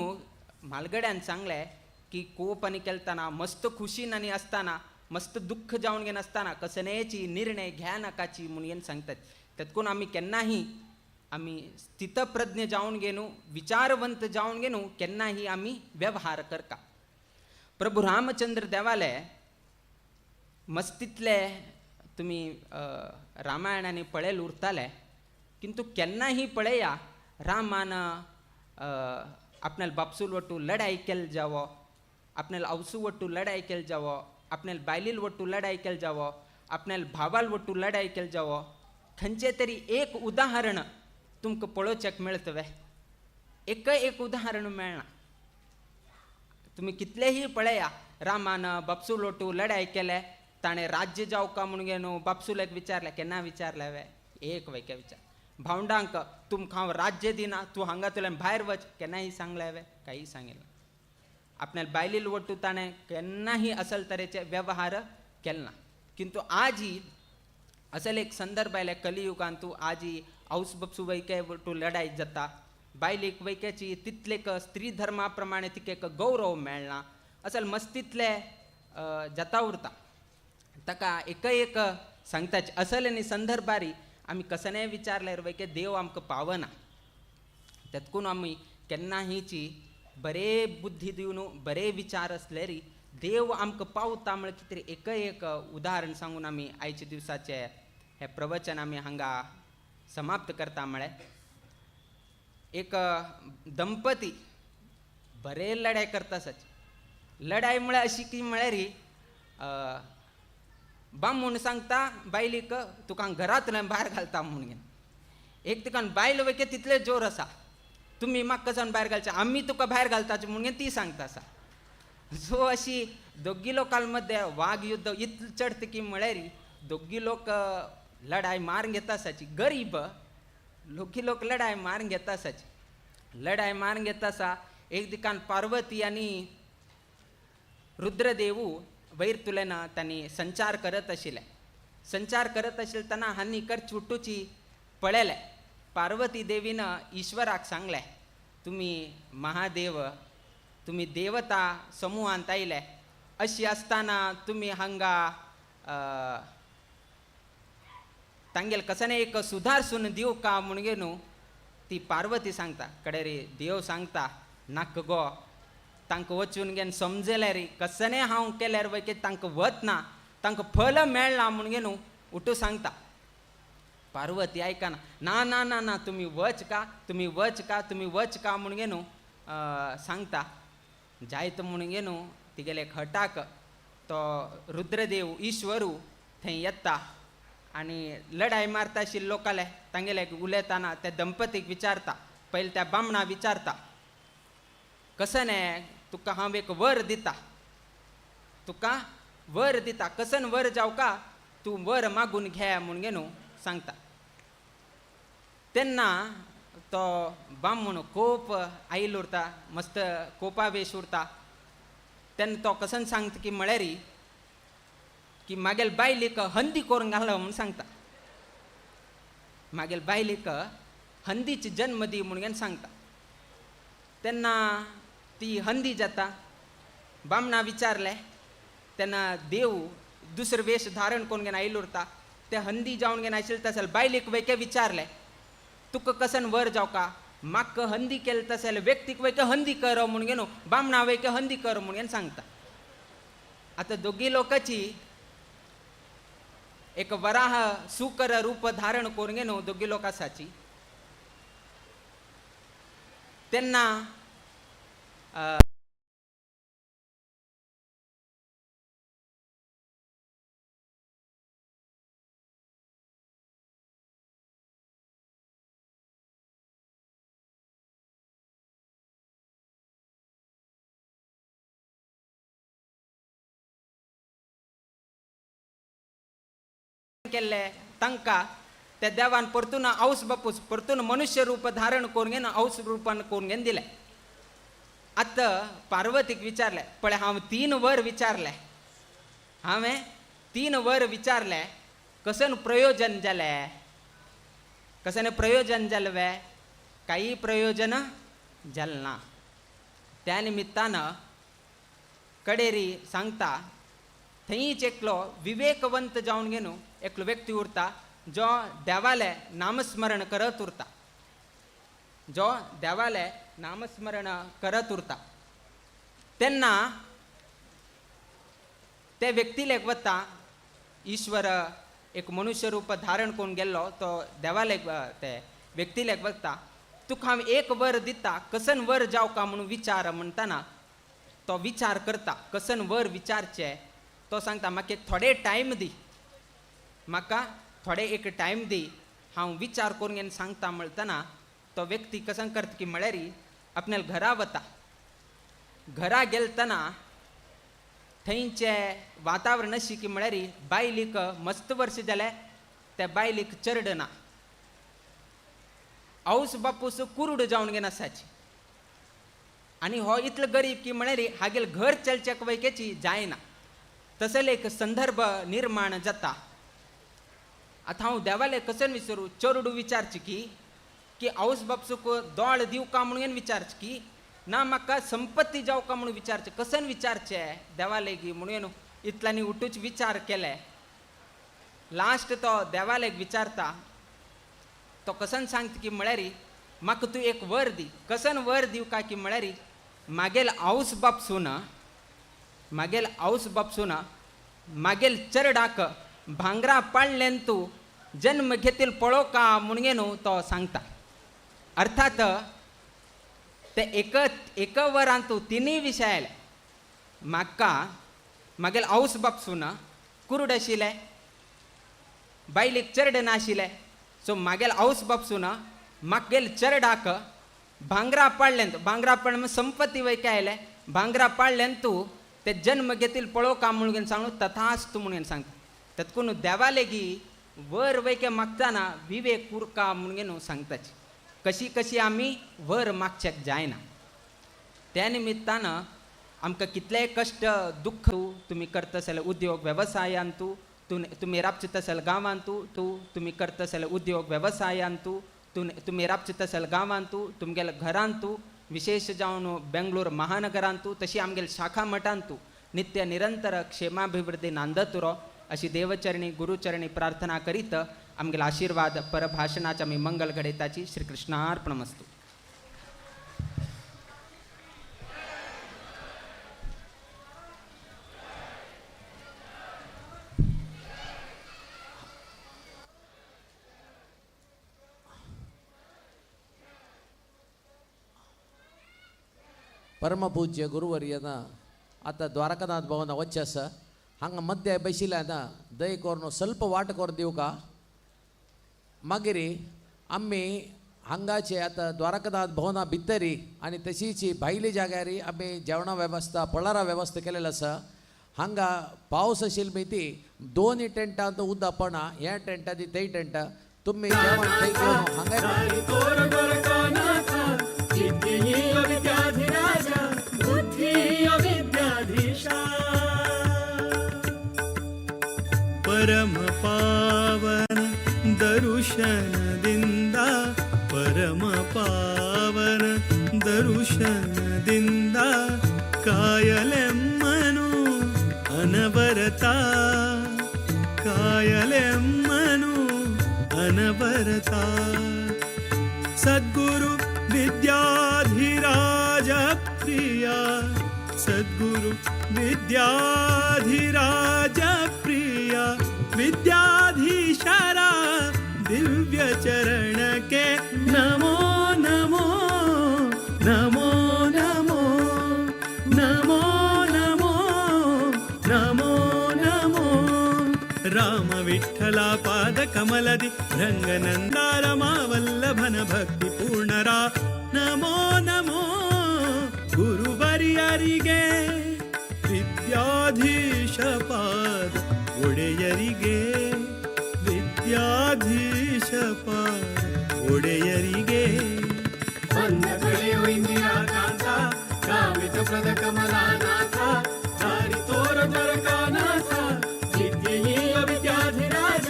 म्हालगड्यान सांगलें की कोप आनी केलतना मस्त खुशीन आनी आसतना मस्त दुख्ख जावन घेवन आसतना कसनेची निर्णय घ्या नाकाची म्हणून सांगतात. तेतकून आमी केन्नाही आमी स्थितप्रज्ञ जावन घेनू विचारवंत जावन घेनू केन्नाही आमी वेव्हार करता. प्रभू रामचंद्र देवाले मस्तीतले तुमी रामायणाने पळयले उरताले किंतु केन्नाही पळया रामान आपणाल बापसूल वटू लढाई केल जावो आपणाल आवसू वटू लढाई केल जावो आपणाल बायलील वटू लढाई केल जावो आपणाल भावाल वटू लढाई केल जावो खंयचे तरी एक उदाहरण तुमकां पळोवचेक मेळतवे. एक उदाहरण मेळना. तुमी कितलेही पळया रामान बापसूल वटू लढाई केले ताणें राज्य जावका म्हणून न्हू बापसूलेक विचारले केन्ना विचारले वे एक वैके विचार. भावंडांक तुमकां हांव राज्य दिना तूं हांगातल्यान भायर वच केन्नाही सांगले वे काही सांगिल्लें. आपणाल बायलील वटू ताणें केन्नाही असल तरेचे वेव्हार केलना. किंतु आजी असल एक संदर्भ आयले कलियुगांत तूं आजी औस बापसू वैके वटू लढाई जाता बायलीक वैकेची तितलेक स्त्री धर्मा प्रमाणे तिकेक गौरव मेळना असल मस्तीतले जाता उरता. ताका एक सांगताचे असल आनी संदर्भारी आमी कसनय विचारल्यार वैके देव आमकां पावना. तेतकून आमी केन्नाहीची बरे बुद्धी दिवन बरे विचार असल्यार देव आमकां पावता म्हळ्यार कितें तरी एक उदाहरण सांगून आमी आयच्या दिवसाचे हे प्रवचन आमी हांगा समाप्त करता. म्हळ्यार एक दंपती बरे लढाई करता सच लढाई म्हळ्यार अशी की म्हळ्यार बामूण सांगता बायलीक तुका घरांतल्यान भायर घालता म्हणून एक तिकान बायल वैके तितले जोर आसा तुमी म्हाका कसन भायर घालचे आमी तुका भायर घालताचे म्हणून ती सांगता आसा. सो अशी दोघी लोकांमध्ये वाघ युद्ध इतलं चढतं की म्हळ्यारी दोघी लोक लढाई मारून घेत असायची. गरीब लोकी लोक लढाई मारून घेत असायची. लढाई मारून घेत असा एक ठिकाण पार्वती आणि रुद्रदेवू वैर तुलेनं त्यांनी संचार करत अशिले. संचार करत असेल त्यांना हानी कर चुटूची पळेले. पार्वती देवीनं ईश्वराक सांगले, तुम्ही महादेव, तुम्ही देवता समूहांत आयले, अशी असताना तुम्ही हांगा तांगेल कसने एक सुधारसून दिव का म्हणगे न्हू. ती पार्वती सांगता कडे रे देव सांगता नाक गो तांकां वचून घेन समजले रे कसने हांव केल्यार वयके तांकां वत ना, तांकां फल मेळना म्हणगे न्हू उठू सांगता. पार्वती आयकना, ना ना ना ना तुम्ही वच का, तुम्ही वच का, तुम्ही वच का म्हणगे न्हू सांगता. जायत म्हणगे न्हू तिगेले खटाक तो रुद्रदेव ईश्वरू थंय येता आणि लढाई मारता आशिल्ले लोकाले तांगेले उलयताना त्या दंपतीक विचारता. पहिले त्या बामणा विचारता, कसने तुका हांव एक वर दिता, तुका वर दिता, कसन वर जाव का, तूं वर मागून घे म्हणगे न्हू सांगता. तेन्ना तो बामण खूप आईल उरता, मस्त कोपावेश उरता. तेन्ना तो कसन सांगता की म्हळ्यारी की मागेल बायलेक हंदी करून घाल म्हणून सांगता. मागेल बायलेक हंदीची जन्म दी म्हणून सांगता. तेन्ना ती हंदी जाता. बामणा विचारले तेन्ना देव दुसरं वेश धारण करून घेन आयल उरता. ते हंदी जावन घेन आशिल्ले तशें बायलेक वयके विचारले, तुका कसन वर जाव का, म्हाका हंदी केले तशें व्यक्तीक वयके हंदी कर म्हणून घेन बामणा वयके हंदी कर म्हणून सांगता. आता दोघी लोकांची एक वराह सुकर रूप धारण करून घेन दोघी लोकांची. तेन्ना केले तांकां त्या देवान परतून औस बापूस परतून मनुष्य रूप धारण करून घेन औस रूपान करून घेन दिले. आतां पार्वतीक विचारले, पळय हांव 3 वर विचारले, हांवें 3 वर विचारले, कसन प्रयोजन जाले, कसने प्रयोजन जालवे, काही प्रयोजन जालें ना. त्या निमित्तानं कडेरी सांगता थंयच एकलो विवेकवंत जावन घेन एकलो व्यक्ती उरता जो देवाले नामस्मरण करत उरता, जो देवाले नामस्मरण करत उरता. तेन्ना ते व्यक्तीलेक वता, ईश्वर एक मनुष्य रूप धारण करून गेल्लो तो देवालेक ते व्यक्तीलेक वता, तुका हांव एक वर दिता, कसन वर जाव का म्हणून विचार म्हणटाना तो विचार करता कसन वर विचारचे. तो सांगता म्हाका एक थोडे टायम दी, म्हाका थोडे एक टायम दी, हांव विचार करून घेवन सांगता म्हणटना तो व्यक्ती कसन करता की म्हळ्यारी आपल्या घरा वता. घरा गेलतना थंयचे वातावरण अशी की म्हळ्यारी बायलीक मस्त वर्ष जाले, त्या बायलीक चरड ना, औस बापूस कुरूड जावन घेन आसाची. आनी हो इतलो गरीब की म्हळ्यारी हागेल घर चलच्याक वयकेची जायना. तसले एक संदर्भ निर्माण जाता. आता हांव देवाले कसन विचारू, चोरडू विचारची की औस बापूक दोळ दिव का म्हणून विचारची की ना म्हाका संपत्ती जाव का म्हणून विचारचे, कसन विचारचे देवालेक म्हणून इतल्यांनी उठूच विचार केले. लास्ट तो देवालेक विचारता, तो कसन सांगता की म्हळ्यारी म्हाका तूं एक वर दी, कसन वर दिव का की म्हळ्यारी मागेल औस बापसून मागेल चरडाक भांगरा पाळलेन तूं जन्म घेतील पळो का म्हणून तो सांगता. अर्थात ते एक वरान तूं 3 विशय आयले. म्हाका मागेल औस बापसून कुरूड आशिल्ले, बायलेक चरड नाशिल्ले, सो मागेल औस बापसून मागेल चरडाक भांगरा पाळलें, भांगरा पाळले संपत्ती वयके आयले, भांगरा पाळलें तूं ते जन्म घेतील पळो का म्हणून सांगू तथास्तु म्हणून सांगता तत्कून देवालेगी वर वैके मागताना विवेक कुरका म्हणून सांगताची कशी कशी आम्ही वर मागच्याक जायना. त्या निमित्तानं आमकां कितलेय कश्ट दुःख तुम्ही करता आसले उद्योग व्यवसायांतू तुम्ही राबचित आसले गांवांतू तुम्ही करता आसले उद्योग व्यवसायांतू तुम्ही राबचित आसले गांवांतू तुमगेल्या घरांतू विशेष जावन बेंगलोर महानगरांतू तशी आमगेल्या शाखा मठांतू नित्य निरंतर क्षेमाभिवृद्धी नांदतुरो अशी देवचरणी गुरुचरणी प्रार्थना करीत आमगेला आशीर्वाद परभाषणाच्या मी मंगल घडयताची श्री कृष्णार्पणमस्तु. परमपूज्य गुरुवर्यನ आता द्वारकानाथ भवन वच्चे आसा हांगा मध्य बशिल्ल्यान दय करून ಸ್ವಲ್ಪ वाट कर दिवं का मागीर आमी हांगाचे आतां द्वारकानाथ भवना भितरी आनी तशीच भायली जाग्यार आमी जेवणा वेवस्था पळारा वेवस्था केलेली आसा. हांगा पावस आशिल्ली ती 2 टेंटांत उदक पडना ह्या टेंटांनी ते टेंटा तुमी जेवण थंय घेवन परम पावन दर्शनದಿಂದ परम पावन दर्शनದಿಂದ ಕಾಯಲೆಮ್ಮನು ಅನವರತ ಕಾಯಲೆಮ್ಮನು ಅನವರತ सद्गुरु विद्याधिराज प्रिय सद्गुरु विद्याधिराज प्रिय विद्याधीशरा दिव्य चरण के नमो नमो नमो नमो नमो नमो नमो नमो राम विठ्ठला पाद कमलदि रंगनंदारमा वल्लभन भक्ति पूर्णरा नमो नमो गुरुवर्यरिगे विद्याधीश पाद ಒಡೆಯರಿಗೆ ವಿದ್ಯಾಧೀಶ ಪಾದ ಒಡೆಯರಿಗೆ ಬಂದ ಕಳೆಯೋ ಇಂದಿರಾಕಾಂತ ಕಾಮಿತ ಪ್ರದ ಕಮಲಾನಾಥ ದಾರಿ ತೋರ ದ್ವಾರಕಾನಾಥ ವಿದ್ಯೆಯ ವಿದ್ಯಾಧಿರಾಜ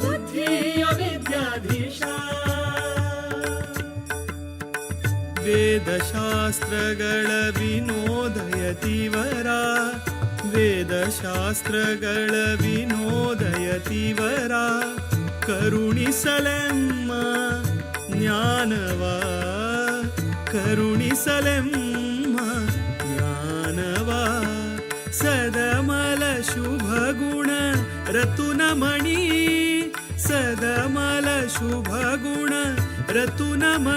ಬುದ್ಧಿಯ ವಿದ್ಯಾಧೀಶ ವೇದಶಾಸ್ತ್ರಗಳ ವಿನೋದಯತಿವರ ವೇದಶಾಸ್ತ್ರಗಳ ವಿನೋದಯತಿವರ ಕರುಣಿಸಲೆಮ್ಮ ಜ್ಞಾನವ ಕರುಣಿಸಲೆಮ್ಮ ಜ್ಞಾನವ ಸದಮಲ ಶುಭ ಗುಣ ರತುನಮಣಿ ಸದಮಲ ಶುಭ ಗುಣ ರತುನಮಣಿ